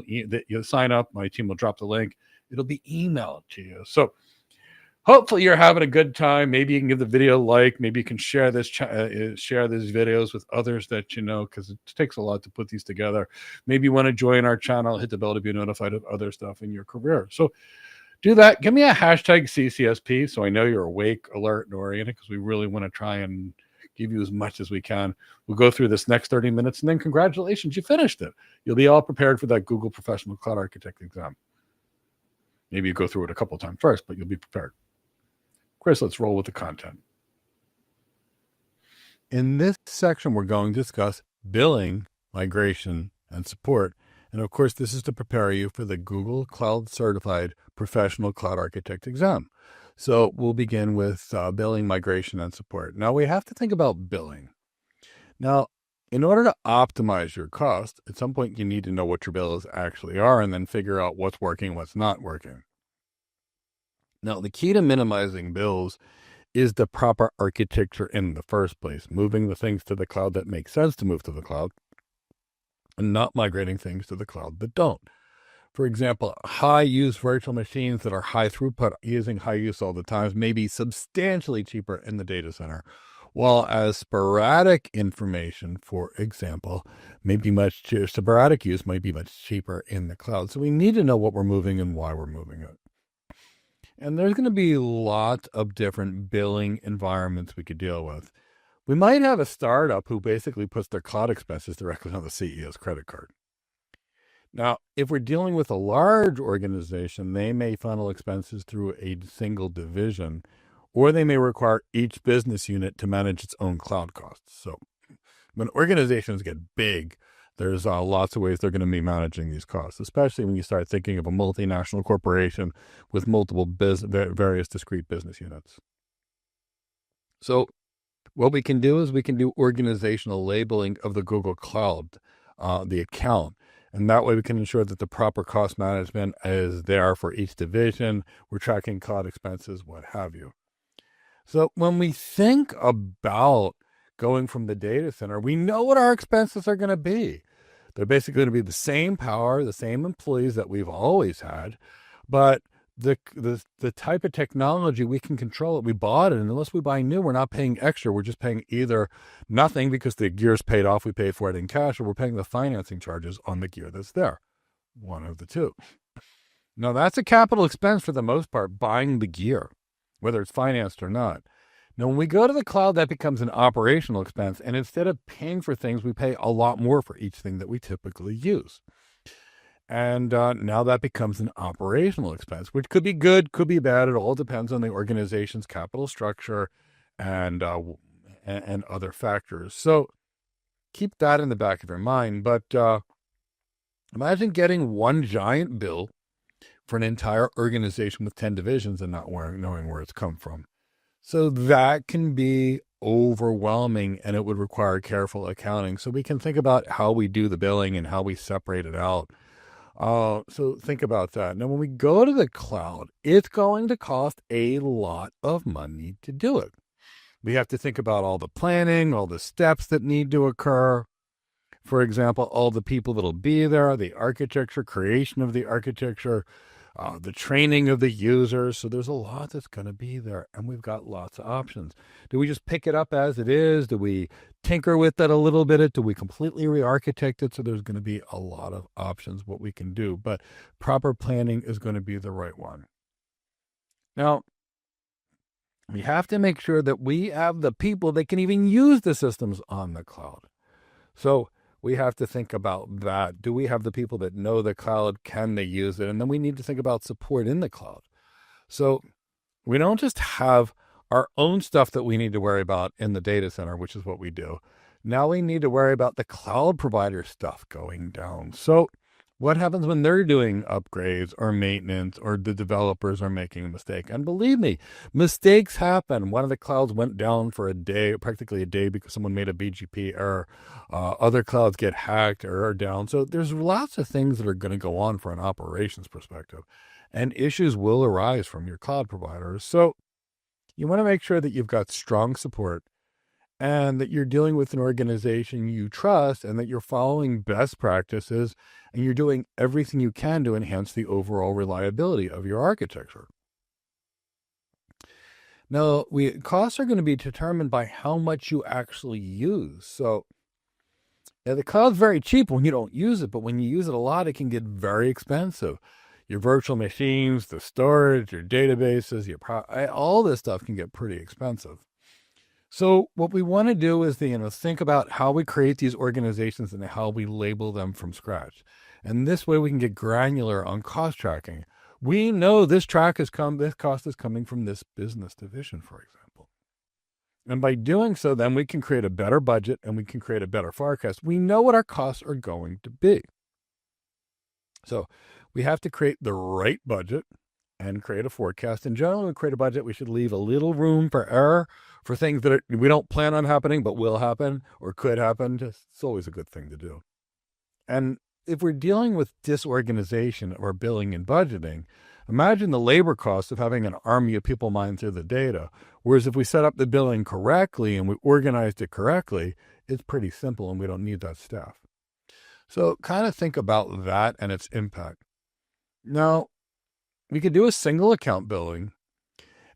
you'll sign up. My team will drop the link. It'll be emailed to you. So hopefully you're having a good time. Maybe you can give the video a like. Maybe you can share these videos with others that you know, because it takes a lot to put these together. Maybe you want to join our channel, hit the bell to be notified of other stuff in your career. So do that. Give me a hashtag CCSP so I know you're awake, alert, and oriented, because we really want to try and give you as much as we can. We'll go through this next 30 minutes, and then congratulations, you finished it. You'll be all prepared for that Google Professional Cloud Architect exam. Maybe you go through it a couple of times first, but you'll be prepared. Chris, let's roll with the content. In this section, we're going to discuss billing, migration, and support. And of course, this is to prepare you for the Google Cloud Certified Professional Cloud Architect exam. So we'll begin with billing, migration, and support. Now, we have to think about billing. Now, in order to optimize your cost, at some point you need to know what your bills actually are and then figure out what's working, what's not working. Now, the key to minimizing bills is the proper architecture in the first place, moving the things to the cloud that make sense to move to the cloud and not migrating things to the cloud that don't. For example, high-use virtual machines that are high throughput, using high use all the time, may be substantially cheaper in the data center, while as sporadic information, for example, sporadic use might be much cheaper in the cloud. So we need to know what we're moving and why we're moving it. And there's going to be lots of different billing environments we could deal with. We might have a startup who basically puts their cloud expenses directly on the CEO's credit card. Now, if we're dealing with a large organization, they may funnel expenses through a single division, or they may require each business unit to manage its own cloud costs. So when organizations get big, there's lots of ways they're going to be managing these costs, especially when you start thinking of a multinational corporation with multiple various discrete business units. So what we can do is we can do organizational labeling of the Google Cloud, the account. And that way we can ensure that the proper cost management is there for each division. We're tracking cloud expenses, what have you. So when we think about going from the data center, we know what our expenses are going to be. They're basically going to be the same power, the same employees that we've always had, but the type of technology, we can control it. We bought it, and unless we buy new, we're not paying extra. We're just paying either nothing because the gear's paid off, we paid for it in cash, or we're paying the financing charges on the gear that's there. One of the two. Now, that's a capital expense for the most part, buying the gear, whether it's financed or not. Now, when we go to the cloud, that becomes an operational expense, and instead of paying for things, we pay a lot more for each thing that we typically use. And now that becomes an operational expense, which could be good, could be bad. It all depends on the organization's capital structure and other factors. So keep that in the back of your mind. But imagine getting one giant bill for an entire organization with 10 divisions and not knowing where it's come from. So that can be overwhelming, and it would require careful accounting. So we can think about how we do the billing and how we separate it out. So think about that. Now, when we go to the cloud, it's going to cost a lot of money to do it. We have to think about all the planning, all the steps that need to occur. For example, all the people that'll be there, the architecture, creation of the architecture, the training of the users. So there's a lot that's going to be there, and we've got lots of options. Do we just pick it up as it is? Do we tinker with it a little bit? Do we completely re-architect it? So there's going to be a lot of options what we can do, but proper planning is going to be the right one. Now, we have to make sure that we have the people that can even use the systems on the cloud. So we have to think about that. Do we have the people that know the cloud? Can they use it? And then we need to think about support in the cloud. So we don't just have our own stuff that we need to worry about in the data center, which is what we do. Now we need to worry about the cloud provider stuff going down. So what happens when they're doing upgrades or maintenance, or the developers are making a mistake? And believe me, mistakes happen. One of the clouds went down for a day, practically a day, because someone made a BGP error. Other clouds get hacked or are down. So there's lots of things that are going to go on from an operations perspective, and issues will arise from your cloud providers. So you want to make sure that you've got strong support, and that you're dealing with an organization you trust, and that you're following best practices, and you're doing everything you can to enhance the overall reliability of your architecture. Now, costs are going to be determined by how much you actually use. So the cloud's very cheap when you don't use it, but when you use it a lot, it can get very expensive. Your virtual machines, the storage, your databases, all this stuff can get pretty expensive. So what we want to do is think about how we create these organizations and how we label them from scratch. And this way we can get granular on cost tracking. We know this cost is coming from this business division, for example. And by doing so, then we can create a better budget and we can create a better forecast. We know what our costs are going to be. So we have to create the right budget and create a forecast. And generally, when we create a budget, we should leave a little room for error for things that we don't plan on happening, but will happen or could happen. It's always a good thing to do. And if we're dealing with disorganization or billing and budgeting, imagine the labor cost of having an army of people mine through the data. Whereas if we set up the billing correctly and we organized it correctly, it's pretty simple and we don't need that staff. So kind of think about that and its impact. Now, we could do a single account billing.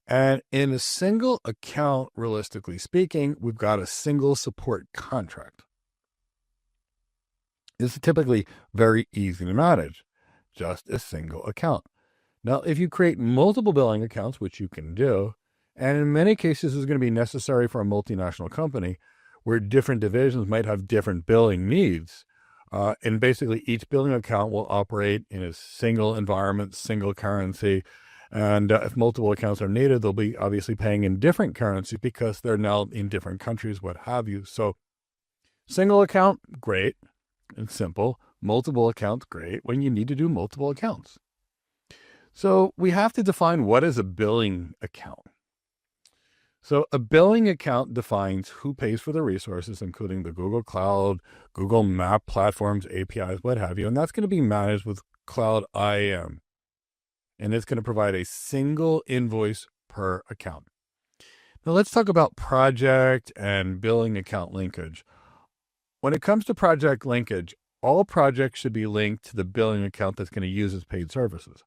And in a single account, realistically speaking, we've got a single support contract. This is typically very easy to manage, just a single account. Now, if you create multiple billing accounts, which you can do, and in many cases is going to be necessary for a multinational company where different divisions might have different billing needs, and basically each billing account will operate in a single environment, single currency. And if multiple accounts are needed, they'll be obviously paying in different currency because they're now in different countries, what have you. So single account, great and simple. Multiple accounts, great when you need to do multiple accounts. So we have to define what is a billing account. So a billing account defines who pays for the resources, including the Google Cloud, Google Map platforms, APIs, what have you. And that's going to be managed with Cloud IAM. And it's going to provide a single invoice per account. Now let's talk about project and billing account linkage. When it comes to project linkage, all projects should be linked to the billing account that's going to use its paid services.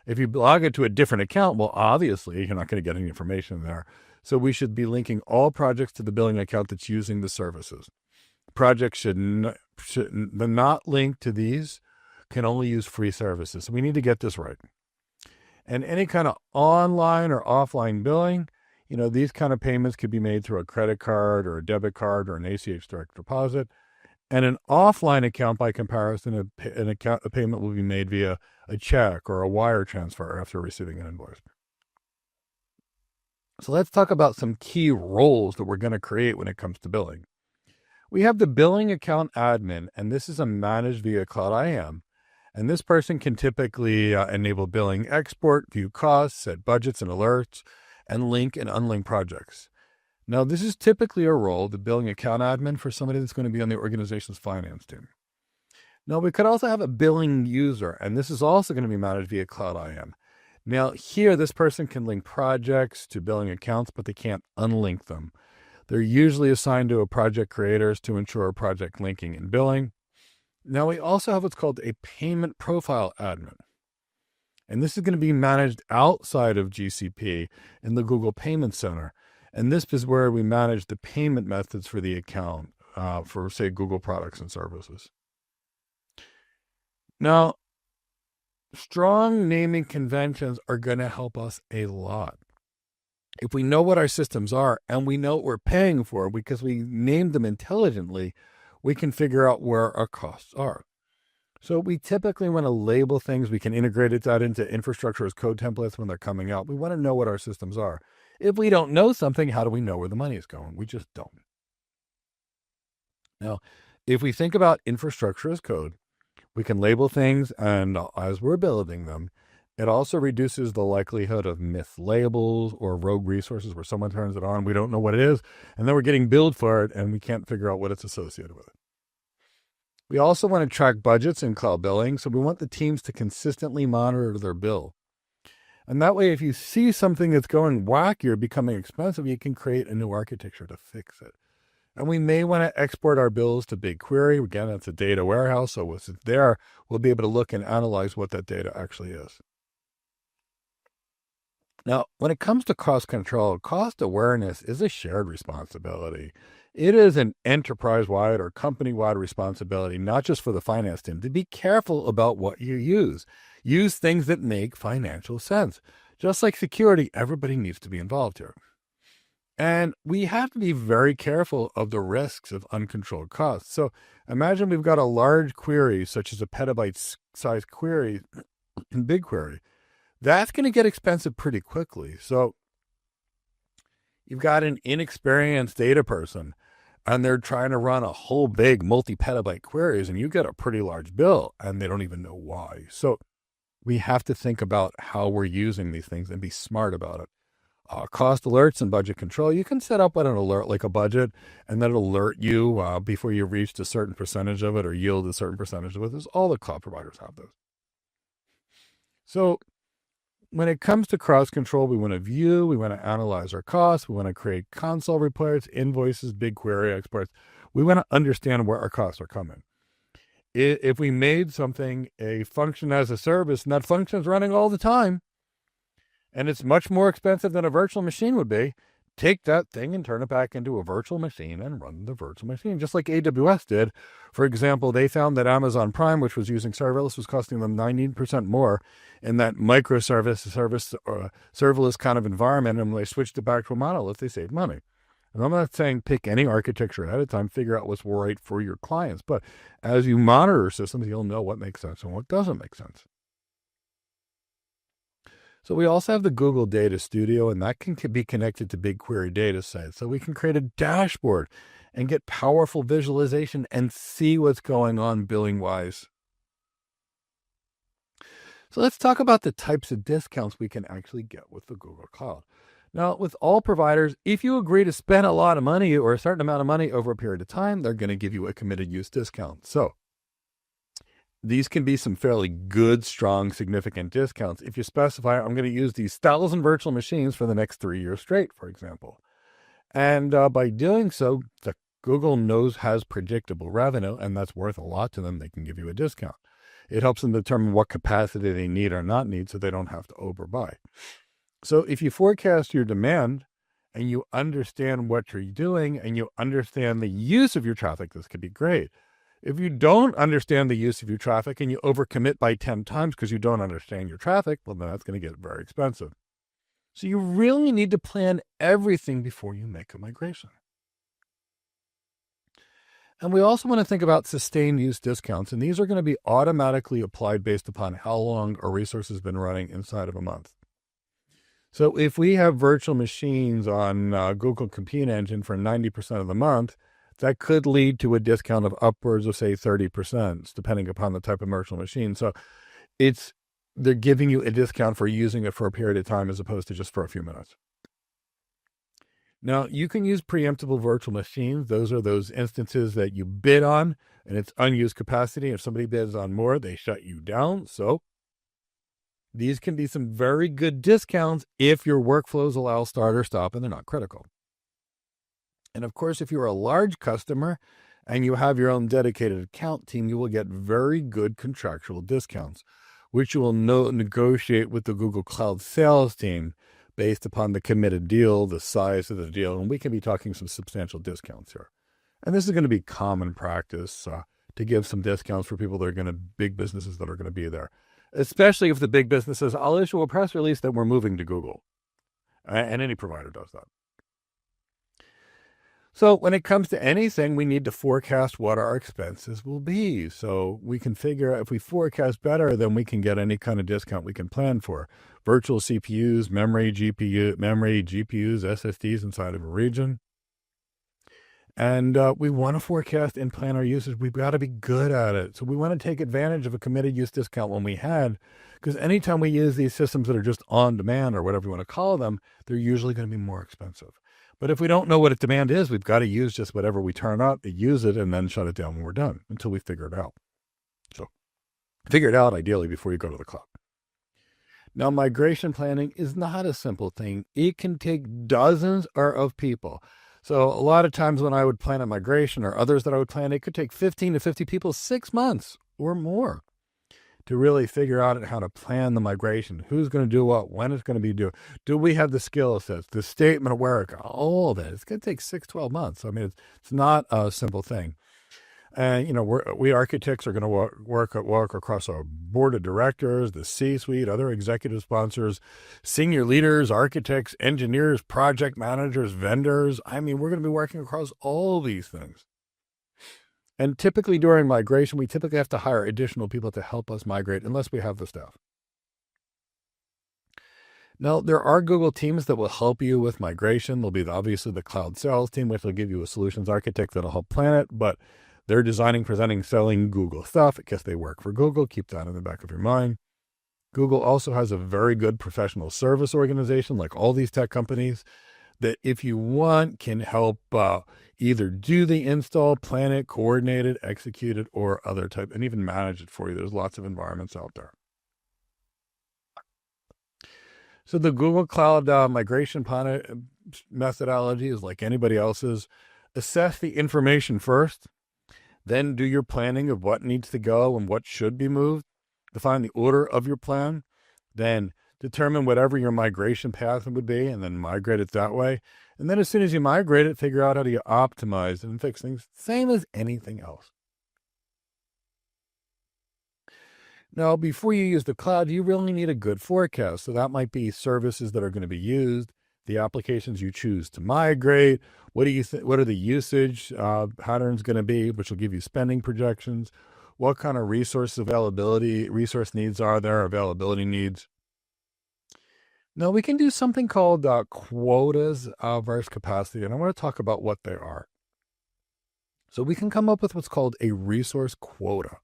If you log it to a different account, well, obviously, you're not going to get any information there. So we should be linking all projects to the billing account that's using the services. Projects should not link to these, can only use free services. So we need to get this right. And any kind of online or offline billing, these kind of payments could be made through a credit card or a debit card or an ACH direct deposit. And an offline account, by comparison, a payment will be made via a check or a wire transfer after receiving an invoice. So let's talk about some key roles that we're going to create when it comes to billing. We have the billing account admin, and this is managed via Cloud IAM. And this person can typically enable billing export, view costs, set budgets and alerts, and link and unlink projects. Now, this is typically a role, the billing account admin, for somebody that's going to be on the organization's finance team. Now, we could also have a billing user, and this is also going to be managed via Cloud IAM. Now, here, this person can link projects to billing accounts, but they can't unlink them. They're usually assigned to a project creators to ensure project linking and billing. Now, we also have what's called a payment profile admin. And this is going to be managed outside of GCP in the Google Payment Center. And this is where we manage the payment methods for the account for, say, Google products and services. Now, strong naming conventions are going to help us a lot. If we know what our systems are and we know what we're paying for because we named them intelligently, we can figure out where our costs are. So we typically want to label things. We can integrate that into infrastructure as code templates when they're coming out. We want to know what our systems are. If we don't know something, how do we know where the money is going? We just don't. Now, if we think about infrastructure as code, we can label things, and as we're building them, it also reduces the likelihood of mislabels or rogue resources where someone turns it on, we don't know what it is, and then we're getting billed for it, and we can't figure out what it's associated with it. We also want to track budgets in cloud billing, so we want the teams to consistently monitor their bill. And that way, if you see something that's going wacky or becoming expensive, you can create a new architecture to fix it. And we may want to export our bills to BigQuery. Again, that's a data warehouse, so once it's there, we'll be able to look and analyze what that data actually is. Now, when it comes to cost control, cost awareness is a shared responsibility. It is an enterprise-wide or company-wide responsibility, not just for the finance team, to be careful about what you use. Use things that make financial sense. Just like security, everybody needs to be involved here. And we have to be very careful of the risks of uncontrolled costs. So imagine we've got a large query, such as a petabyte size query in BigQuery. That's going to get expensive pretty quickly. So you've got an inexperienced data person, and they're trying to run a whole big multi-petabyte queries, and you get a pretty large bill, and they don't even know why. So we have to think about how we're using these things and be smart about it. Cost alerts and budget control. You can set up an alert like a budget, and then it'll alert you before you reached a certain percentage of it or yield a certain percentage of it. All the cloud providers have those. So when it comes to cross control, we want to view, we want to analyze our costs, we want to create console reports, invoices, BigQuery exports. We want to understand where our costs are coming. If we made something a function as a service, and that function is running all the time, and it's much more expensive than a virtual machine would be, take that thing and turn it back into a virtual machine and run the virtual machine, just like AWS did. For example, they found that Amazon Prime, which was using serverless, was costing them 19% more in that serverless kind of environment. And when they switched it back to a monolith, they saved money. And I'm not saying pick any architecture ahead of time, figure out what's right for your clients. But as you monitor systems, you'll know what makes sense and what doesn't make sense. So we also have the Google Data Studio, and that can be connected to BigQuery data sets. So we can create a dashboard and get powerful visualization and see what's going on billing-wise. So let's talk about the types of discounts we can actually get with the Google Cloud. Now, with all providers, if you agree to spend a lot of money or a certain amount of money over a period of time, they're going to give you a committed use discount. So these can be some fairly good, strong, significant discounts. If you specify, I'm going to use these 1,000 virtual machines for the next 3 years straight, for example. And by doing so, the Google has predictable revenue, and that's worth a lot to them. They can give you a discount. It helps them determine what capacity they need or not need so they don't have to overbuy. So if you forecast your demand and you understand what you're doing and you understand the use of your traffic, this could be great. If you don't understand the use of your traffic and you overcommit by 10 times because you don't understand your traffic, well, then that's going to get very expensive. So you really need to plan everything before you make a migration. And we also want to think about sustained use discounts, and these are going to be automatically applied based upon how long a resource has been running inside of a month. So if we have virtual machines on Google Compute Engine for 90% of the month, that could lead to a discount of upwards of, say, 30%, depending upon the type of virtual machine. So they're giving you a discount for using it for a period of time as opposed to just for a few minutes. Now, you can use preemptible virtual machines. Those are those instances that you bid on, and it's unused capacity. If somebody bids on more, they shut you down. So these can be some very good discounts if your workflows allow start or stop and they're not critical. And of course, if you're a large customer and you have your own dedicated account team, you will get very good contractual discounts, which you will negotiate with the Google Cloud sales team based upon the committed deal, the size of the deal, and we can be talking some substantial discounts here. And this is going to be common practice to give some discounts for people that are going to, big businesses that are going to be there. Especially if the big businesses, I'll issue a press release that we're moving to Google. And any provider does that. So when it comes to anything, we need to forecast what our expenses will be. So we can figure out if we forecast better, then we can get any kind of discount we can plan for. Virtual CPUs, memory, GPUs, SSDs inside of a region. And we want to forecast and plan our usage. We've got to be good at it. So we want to take advantage of a committed use discount when we had, because anytime we use these systems that are just on demand or whatever you want to call them, they're usually going to be more expensive. But if we don't know what a demand is, we've got to use just whatever we turn up, use it, and then shut it down when we're done until we figure it out. So figure it out ideally before you go to the cloud. Now, migration planning is not a simple thing. It can take dozens of people. So a lot of times when I would plan a migration or others that I would plan, it could take 15 to 50 people 6 months or more to really figure out how to plan the migration. Who's going to do what, when it's going to be due. Do we have the skill sets, the statement of work, all of it. It's going to take 6, 12 months. I mean, it's not a simple thing. And, we architects are going to work across our board of directors, the C-suite, other executive sponsors, senior leaders, architects, engineers, project managers, vendors. I mean, we're going to be working across all these things. And typically during migration, we typically have to hire additional people to help us migrate unless we have the staff. Now, there are Google teams that will help you with migration. There'll be obviously the cloud sales team, which will give you a solutions architect that'll help plan it, but they're designing, presenting, selling Google stuff because they work for Google. Keep that in the back of your mind. Google also has a very good professional service organization, like all these tech companies, that if you want can help either do the install, plan it, coordinate it, execute it, or other type, and even manage it for you. There's lots of environments out there. So the Google Cloud migration methodology is like anybody else's. Assess the information first, then do your planning of what needs to go and what should be moved. Define the order of your plan, then determine whatever your migration path would be, and then migrate it that way. And then as soon as you migrate it, figure out how to optimize and fix things, same as anything else. Now, before you use the cloud, you really need a good forecast. So that might be services that are going to be used, the applications you choose to migrate. What are the usage patterns going to be, which will give you spending projections? What kind of resource needs are there, availability needs? Now, we can do something called quotas versus capacity, and I want to talk about what they are. So we can come up with what's called a resource quota.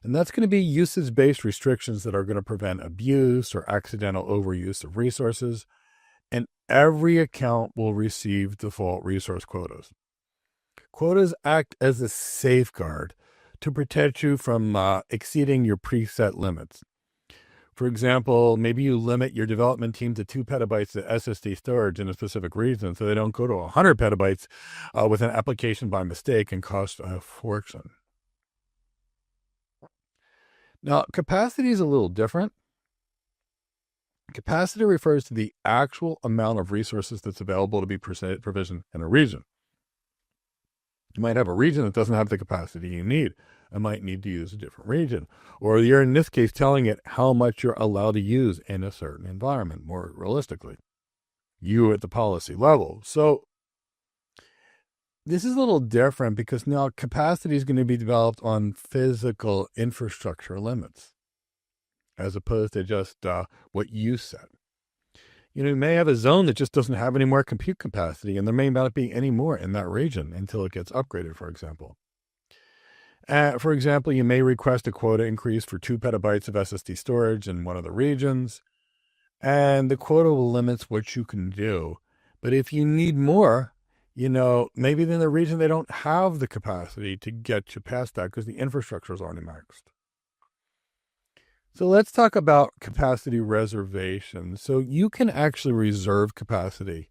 And that's going to be usage-based restrictions that are going to prevent abuse or accidental overuse of resources. And every account will receive default resource quotas. Quotas act as a safeguard to protect you from exceeding your preset limits. For example, maybe you limit your development team to 2 petabytes of SSD storage in a specific region so they don't go to 100 petabytes with an application by mistake and cost a fortune. Now, capacity is a little different. Capacity refers to the actual amount of resources that's available to be provisioned in a region. You might have a region that doesn't have the capacity you need. I might need to use a different region. Or you're, in this case, telling it how much you're allowed to use in a certain environment, more realistically. You at the policy level. So this is a little different because now capacity is going to be developed on physical infrastructure limits, as opposed to just what you set. You may have a zone that just doesn't have any more compute capacity, and there may not be any more in that region until it gets upgraded, for example. For example, you may request a quota increase for 2 petabytes of SSD storage in one of the regions, and the quota will limit what you can do. But if you need more, maybe in the region they don't have the capacity to get you past that because the infrastructure is already maxed. So let's talk about capacity reservation. So you can actually reserve capacity,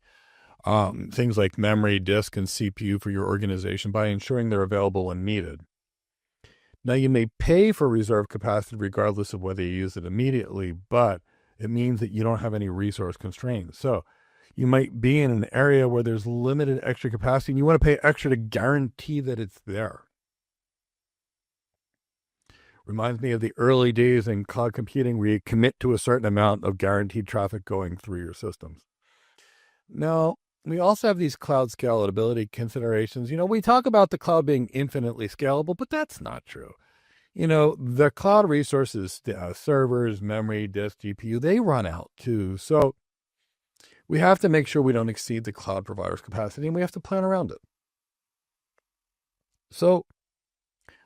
things like memory, disk, and CPU for your organization by ensuring they're available when needed. Now, you may pay for reserve capacity regardless of whether you use it immediately, but it means that you don't have any resource constraints. So you might be in an area where there's limited extra capacity and you want to pay extra to guarantee that it's there. Reminds me of the early days in cloud computing where you commit to a certain amount of guaranteed traffic going through your systems. Now, we also have these cloud scalability considerations. We talk about the cloud being infinitely scalable, but that's not true. The cloud resources, servers, memory, disk, GPU, they run out too. So we have to make sure we don't exceed the cloud provider's capacity, and we have to plan around it. So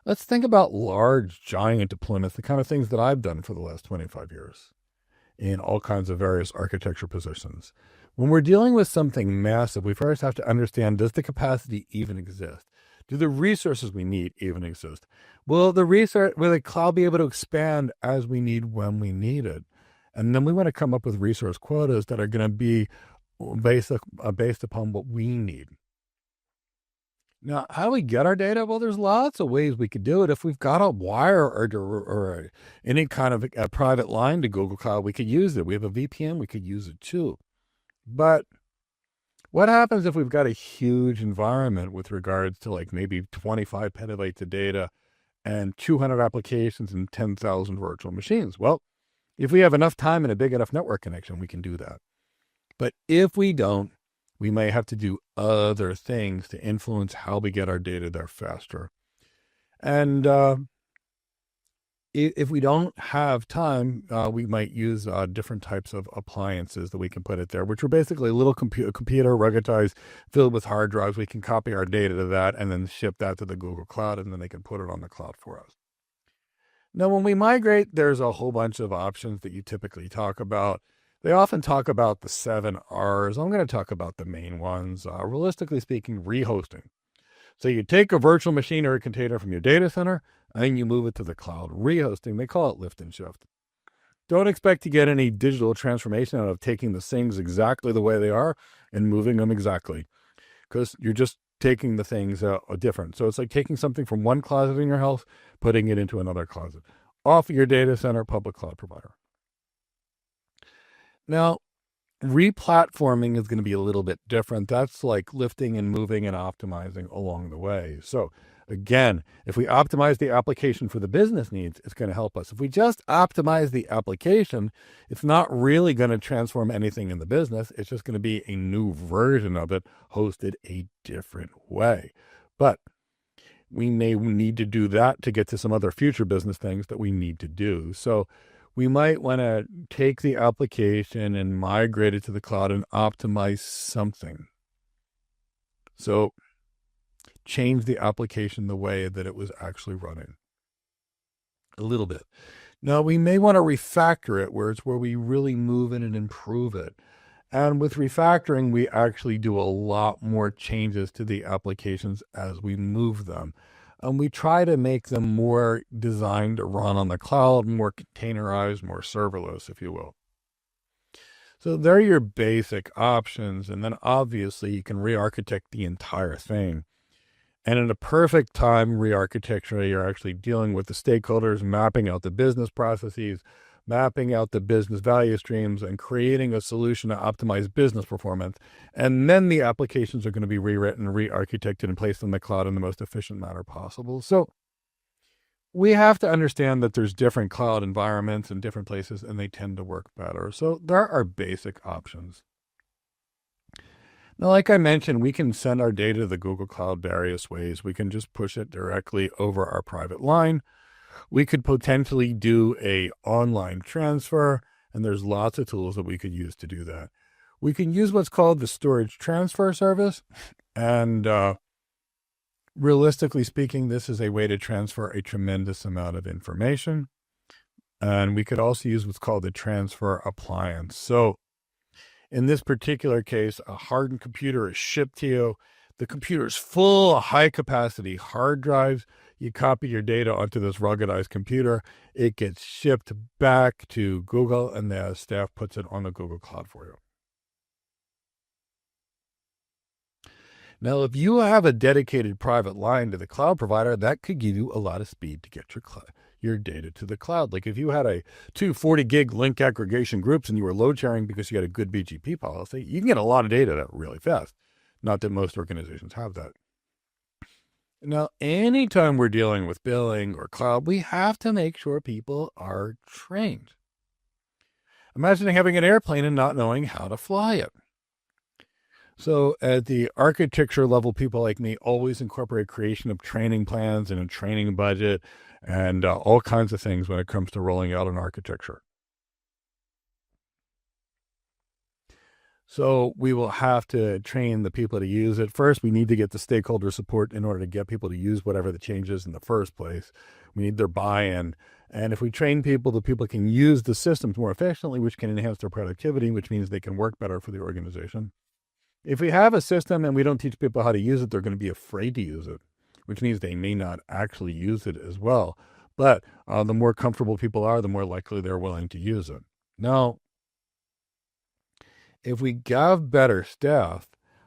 let's think about large, giant deployments, the kind of things that I've done for the last 25 years in all kinds of various architecture positions. When we're dealing with something massive, we first have to understand, does the capacity even exist? Do the resources we need even exist? Will the cloud be able to expand as we need when we need it? And then we want to come up with resource quotas that are going to be based upon what we need. Now, how do we get our data? Well, there's lots of ways we could do it. If we've got a wire or any kind of a private line to Google Cloud, we could use it. We have a VPN, we could use it too. But What happens if we've got a huge environment with regards to like maybe 25 petabytes of data and 200 applications and 10,000 virtual machines? Well, if we have enough time and a big enough network connection, we can do that. But if we don't, we may have to do other things to influence how we get our data there faster. And if we don't have time, we might use different types of appliances that we can put it there, which are basically a little computer ruggedized, filled with hard drives. We can copy our data to that and then ship that to the Google Cloud, and then they can put it on the cloud for us. Now, when we migrate, there's a whole bunch of options that you typically talk about. They often talk about the 7 R's. I'm going to talk about the main ones. Realistically speaking, rehosting. So you take a virtual machine or a container from your data center, and you move it to the cloud. Rehosting, they call it lift and shift. Don't expect to get any digital transformation out of taking the things exactly the way they are and moving them exactly, because you're just taking the things different. So it's like taking something from one closet in your house, putting it into another closet, off of your data center public cloud provider. Now, replatforming is going to be a little bit different. That's like lifting and moving and optimizing along the way. So again, if we optimize the application for the business needs, it's going to help us. If we just optimize the application, it's not really going to transform anything in the business. It's just going to be a new version of it hosted a different way. But we may need to do that to get to some other future business things that we need to do. So we might want to take the application and migrate it to the cloud and optimize something. So change the application the way that it was actually running a little bit. Now, we may want to refactor it where we really move in and improve it. And with refactoring, we actually do a lot more changes to the applications as we move them. And we try to make them more designed to run on the cloud, more containerized, more serverless, if you will. So they're your basic options. And then obviously you can re-architect the entire thing. And in a perfect time re-architecture, you're actually dealing with the stakeholders, mapping out the business processes, mapping out the business value streams, and creating a solution to optimize business performance. And then the applications are going to be rewritten, re-architected, and placed in the cloud in the most efficient manner possible. So we have to understand that there's different cloud environments in different places, and they tend to work better. So there are basic options. Now, like I mentioned, we can send our data to the Google Cloud various ways. We can just push it directly over our private line. We could potentially do a online transfer, and there's lots of tools that we could use to do that. We can use what's called the storage transfer service, and realistically speaking, this is a way to transfer a tremendous amount of information. And we could also use what's called the transfer appliance. So in this particular case, a hardened computer is shipped to you. The computer is full of high-capacity hard drives. You copy your data onto this ruggedized computer. It gets shipped back to Google, and the staff puts it on the Google Cloud for you. Now, if you have a dedicated private line to the cloud provider, that could give you a lot of speed to get your data to the cloud. Like if you had 240 gig link aggregation groups and you were load sharing because you had a good BGP policy, you can get a lot of data really fast. Not that most organizations have that. Now, anytime we're dealing with billing or cloud, we have to make sure people are trained. Imagine having an airplane and not knowing how to fly it. So at the architecture level, people like me always incorporate creation of training plans and a training budget and all kinds of things when it comes to rolling out an architecture. So we will have to train the people to use it. First, we need to get the stakeholder support in order to get people to use whatever the change is in the first place. We need their buy-in. And if we train people, the people can use the systems more efficiently, which can enhance their productivity, which means they can work better for the organization. If we have a system and we don't teach people how to use it, they're going to be afraid to use it, which means they may not actually use it as well. But the more comfortable people are, the more likely they're willing to use it. Now, if we have better staff,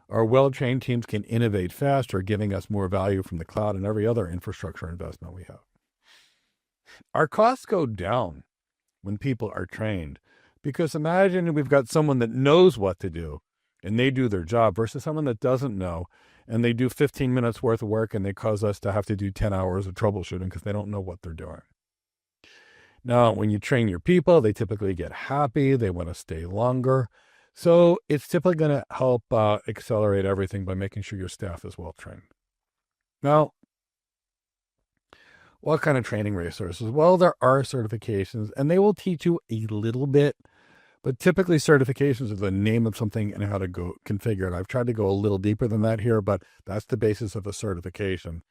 our well-trained teams can innovate faster, giving us more value from the cloud and every other infrastructure investment we have. Our costs go down when people are trained, because imagine we've got someone that knows what to do and they do their job versus someone that doesn't know and they do 15 minutes worth of work and they cause us to have to do 10 hours of troubleshooting because they don't know what they're doing. Now, when you train your people, they typically get happy. They want to stay longer. So it's typically going to help accelerate everything by making sure your staff is well trained. Now, what kind of training resources? Well, there are certifications, and they will teach you a little bit, but typically certifications are the name of something and how to go configure it. I've tried to go a little deeper than that here, but that's the basis of a certification.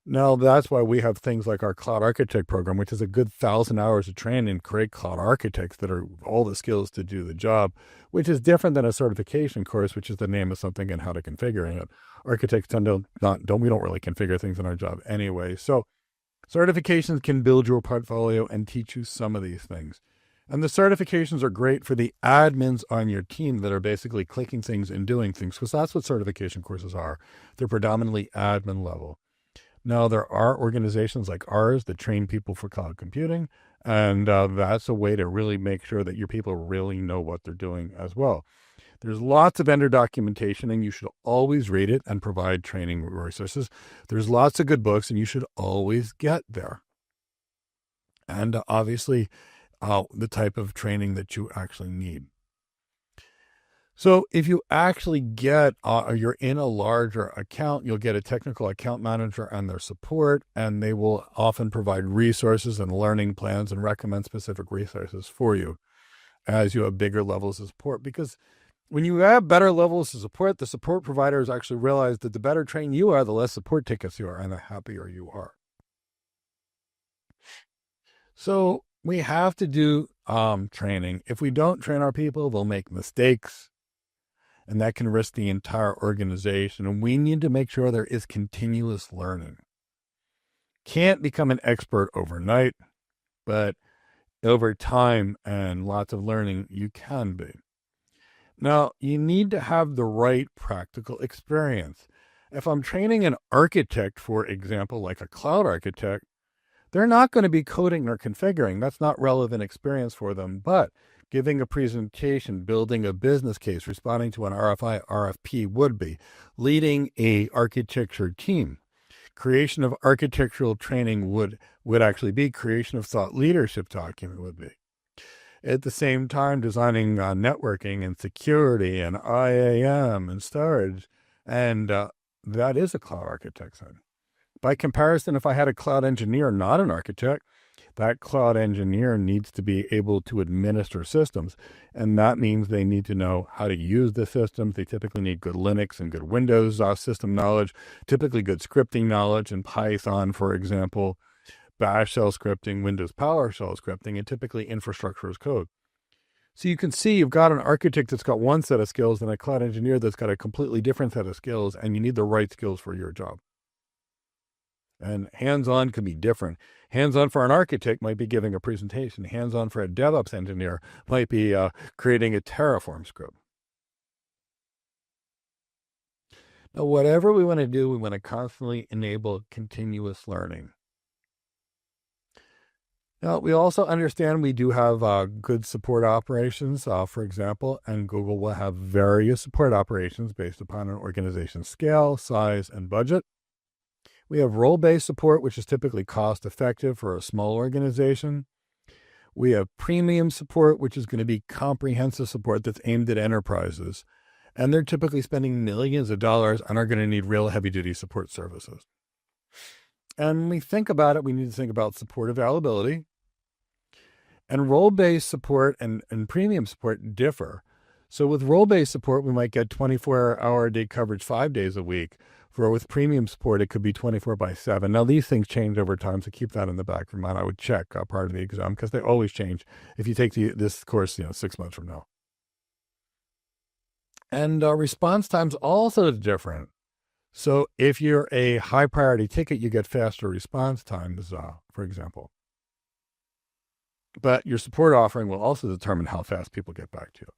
Now, that's why we have things like our Cloud Architect program, which is a good 1,000 hours of training great cloud architects that are all the skills to do the job, which is different than a certification course, which is the name of something and how to configure it. Architects we don't really configure things in our job anyway. So certifications can build your portfolio and teach you some of these things. And the certifications are great for the admins on your team that are basically clicking things and doing things, because that's what certification courses are. They're predominantly admin level. Now, there are organizations like ours that train people for cloud computing, and that's a way to really make sure that your people really know what they're doing as well. There's lots of vendor documentation, and you should always read it and provide training resources. There's lots of good books, and you should always get there. And obviously, the type of training that you actually need. So if you actually get, you're in a larger account, you'll get a technical account manager and their support, and they will often provide resources and learning plans and recommend specific resources for you as you have bigger levels of support. Because when you have better levels of support, the support providers actually realize that the better trained you are, the less support tickets you are, and the happier you are. So we have to do training. If we don't train our people, they'll make mistakes. And that can risk the entire organization. And we need to make sure there is continuous learning. Can't become an expert overnight, but over time and lots of learning, you can be. Now, you need to have the right practical experience. If I'm training an architect, for example, like a cloud architect, they're not going to be coding or configuring. That's not relevant experience for them. But giving a presentation, building a business case, responding to an RFI, RFP would be. Leading a architecture team. Creation of architectural training would actually be. Creation of thought leadership document would be. At the same time, designing networking and security and IAM and storage. And that is a cloud architect side. By comparison, if I had a cloud engineer, not an architect, that cloud engineer needs to be able to administer systems. And that means they need to know how to use the systems. They typically need good Linux and good Windows system knowledge, typically good scripting knowledge in Python, for example, Bash shell scripting, Windows PowerShell scripting, and typically infrastructure as code. So you can see you've got an architect that's got one set of skills and a cloud engineer that's got a completely different set of skills, and you need the right skills for your job. And hands-on can be different. Hands-on for an architect might be giving a presentation. Hands-on for a DevOps engineer might be creating a Terraform script. Now, whatever we want to do, we want to constantly enable continuous learning. Now, we also understand we do have good support operations, for example, and Google will have various support operations based upon an organization's scale, size, and budget. We have role-based support, which is typically cost-effective for a small organization. We have premium support, which is going to be comprehensive support that's aimed at enterprises. And they're typically spending millions of dollars and are going to need real heavy-duty support services. And when we think about it, we need to think about support availability. And role-based support and premium support differ. So with role-based support, we might get 24-hour-a-day coverage 5 days a week. With premium support, it could be 24/7. Now, these things change over time, so keep that in the back of your mind. I would check part of the exam because they always change if you take this course 6 months from now. And response time's also different. So if you're a high-priority ticket, you get faster response times, for example. But your support offering will also determine how fast people get back to you.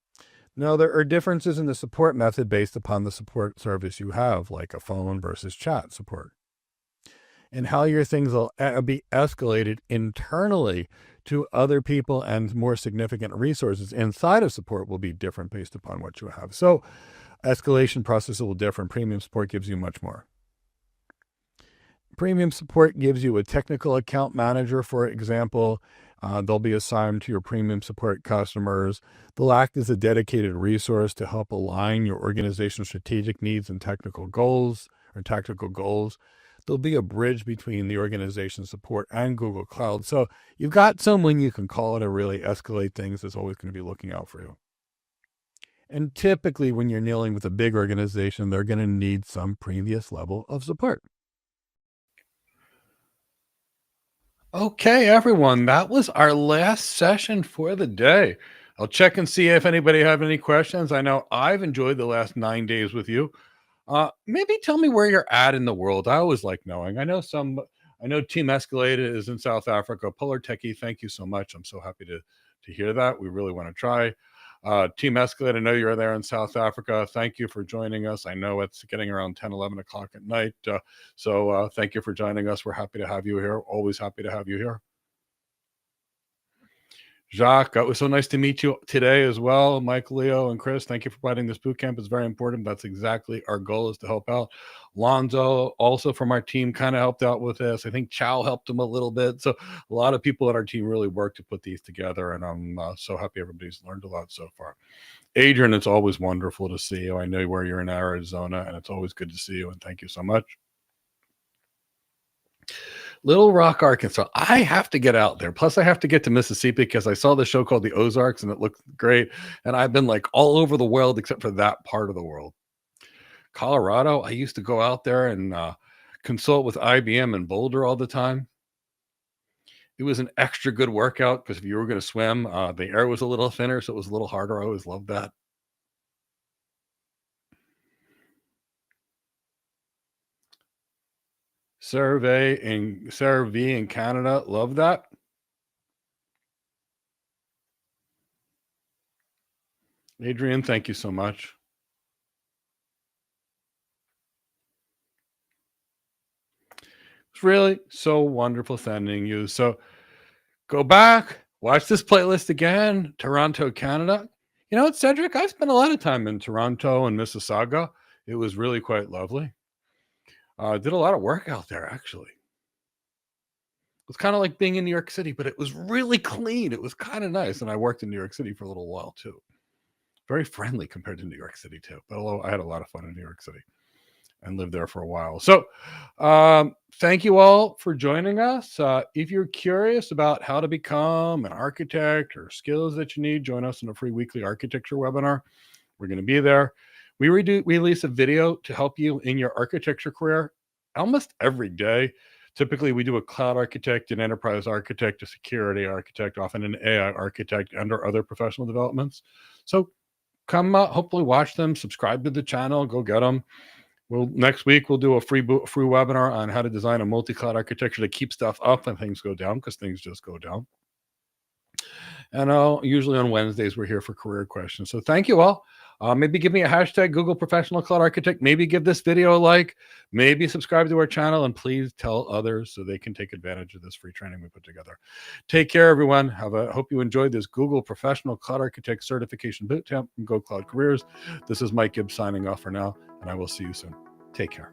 Now, there are differences in the support method based upon the support service you have, like a phone versus chat support. And how your things will be escalated internally to other people and more significant resources inside of support will be different based upon what you have. So escalation process is a little different. Premium support gives you much more. Premium support gives you a technical account manager, for example. They'll be assigned to your premium support customers. They'll act as a dedicated resource to help align your organization's strategic needs and technical goals or tactical goals. There'll be a bridge between the organization support and Google Cloud. So you've got someone you can call to really escalate things that's always going to be looking out for you. And typically when you're dealing with a big organization, they're going to need some previous level of support. Okay, everyone, that was our last session for the day. I'll check and see if anybody have any questions. I know I've enjoyed the last 9 days with you. Maybe tell me where you're at in the world. I always like knowing. I know Team Escalated is in South Africa. Polar Techie, thank you so much. I'm so happy to hear that. We really want to try. Team Escalate, I know you're there in South Africa. Thank you for joining us. I know it's getting around 10, 11 o'clock at night. So thank you for joining us. We're happy to have you here. Always happy to have you here. Jacques, it was so nice to meet you today as well. Mike, Leo, and Chris, thank you for providing this boot camp. It's very important. That's exactly our goal, is to help out. Lonzo, also from our team, kind of helped out with this. I think Chow helped him a little bit. So a lot of people at our team really worked to put these together, and I'm so happy everybody's learned a lot so far. Adrian, it's always wonderful to see you. I know where you're in Arizona, and it's always good to see you, and thank you so much. Little Rock, Arkansas. I have to get out there. Plus, I have to get to Mississippi because I saw the show called The Ozarks and it looked great. And I've been like all over the world except for that part of the world. Colorado, I used to go out there and consult with IBM in Boulder all the time. It was an extra good workout because if you were going to swim, the air was a little thinner, so it was a little harder. I always loved that. Survey in Canada. Love that. Adrian, thank you so much. It's really so wonderful sending you. So go back, watch this playlist again. Toronto, Canada. You know what, Cedric? I spent a lot of time in Toronto and Mississauga. It was really quite lovely. Did a lot of work out there, actually. It was kind of like being in New York City, but it was really clean. It was kind of nice. And I worked in New York City for a little while, too. Very friendly compared to New York City, too. But although I had a lot of fun in New York City and lived there for a while. So thank you all for joining us. If you're curious about how to become an architect or skills that you need, join us in a free weekly architecture webinar. We're going to be there. We release a video to help you in your architecture career almost every day. Typically, we do a cloud architect, an enterprise architect, a security architect, often an AI architect, and or other professional developments. So come hopefully watch them, subscribe to the channel, go get them. Next week, we'll do a free webinar on how to design a multi-cloud architecture to keep stuff up when things go down, because things just go down. And usually on Wednesdays, we're here for career questions. So thank you all. Maybe give me a hashtag Google Professional Cloud Architect. Maybe give this video a like. Maybe subscribe to our channel. And please tell others so they can take advantage of this free training we put together. Take care, everyone. Hope you enjoyed this Google Professional Cloud Architect Certification Bootcamp from Go Cloud Careers. This is Mike Gibbs signing off for now, and I will see you soon. Take care.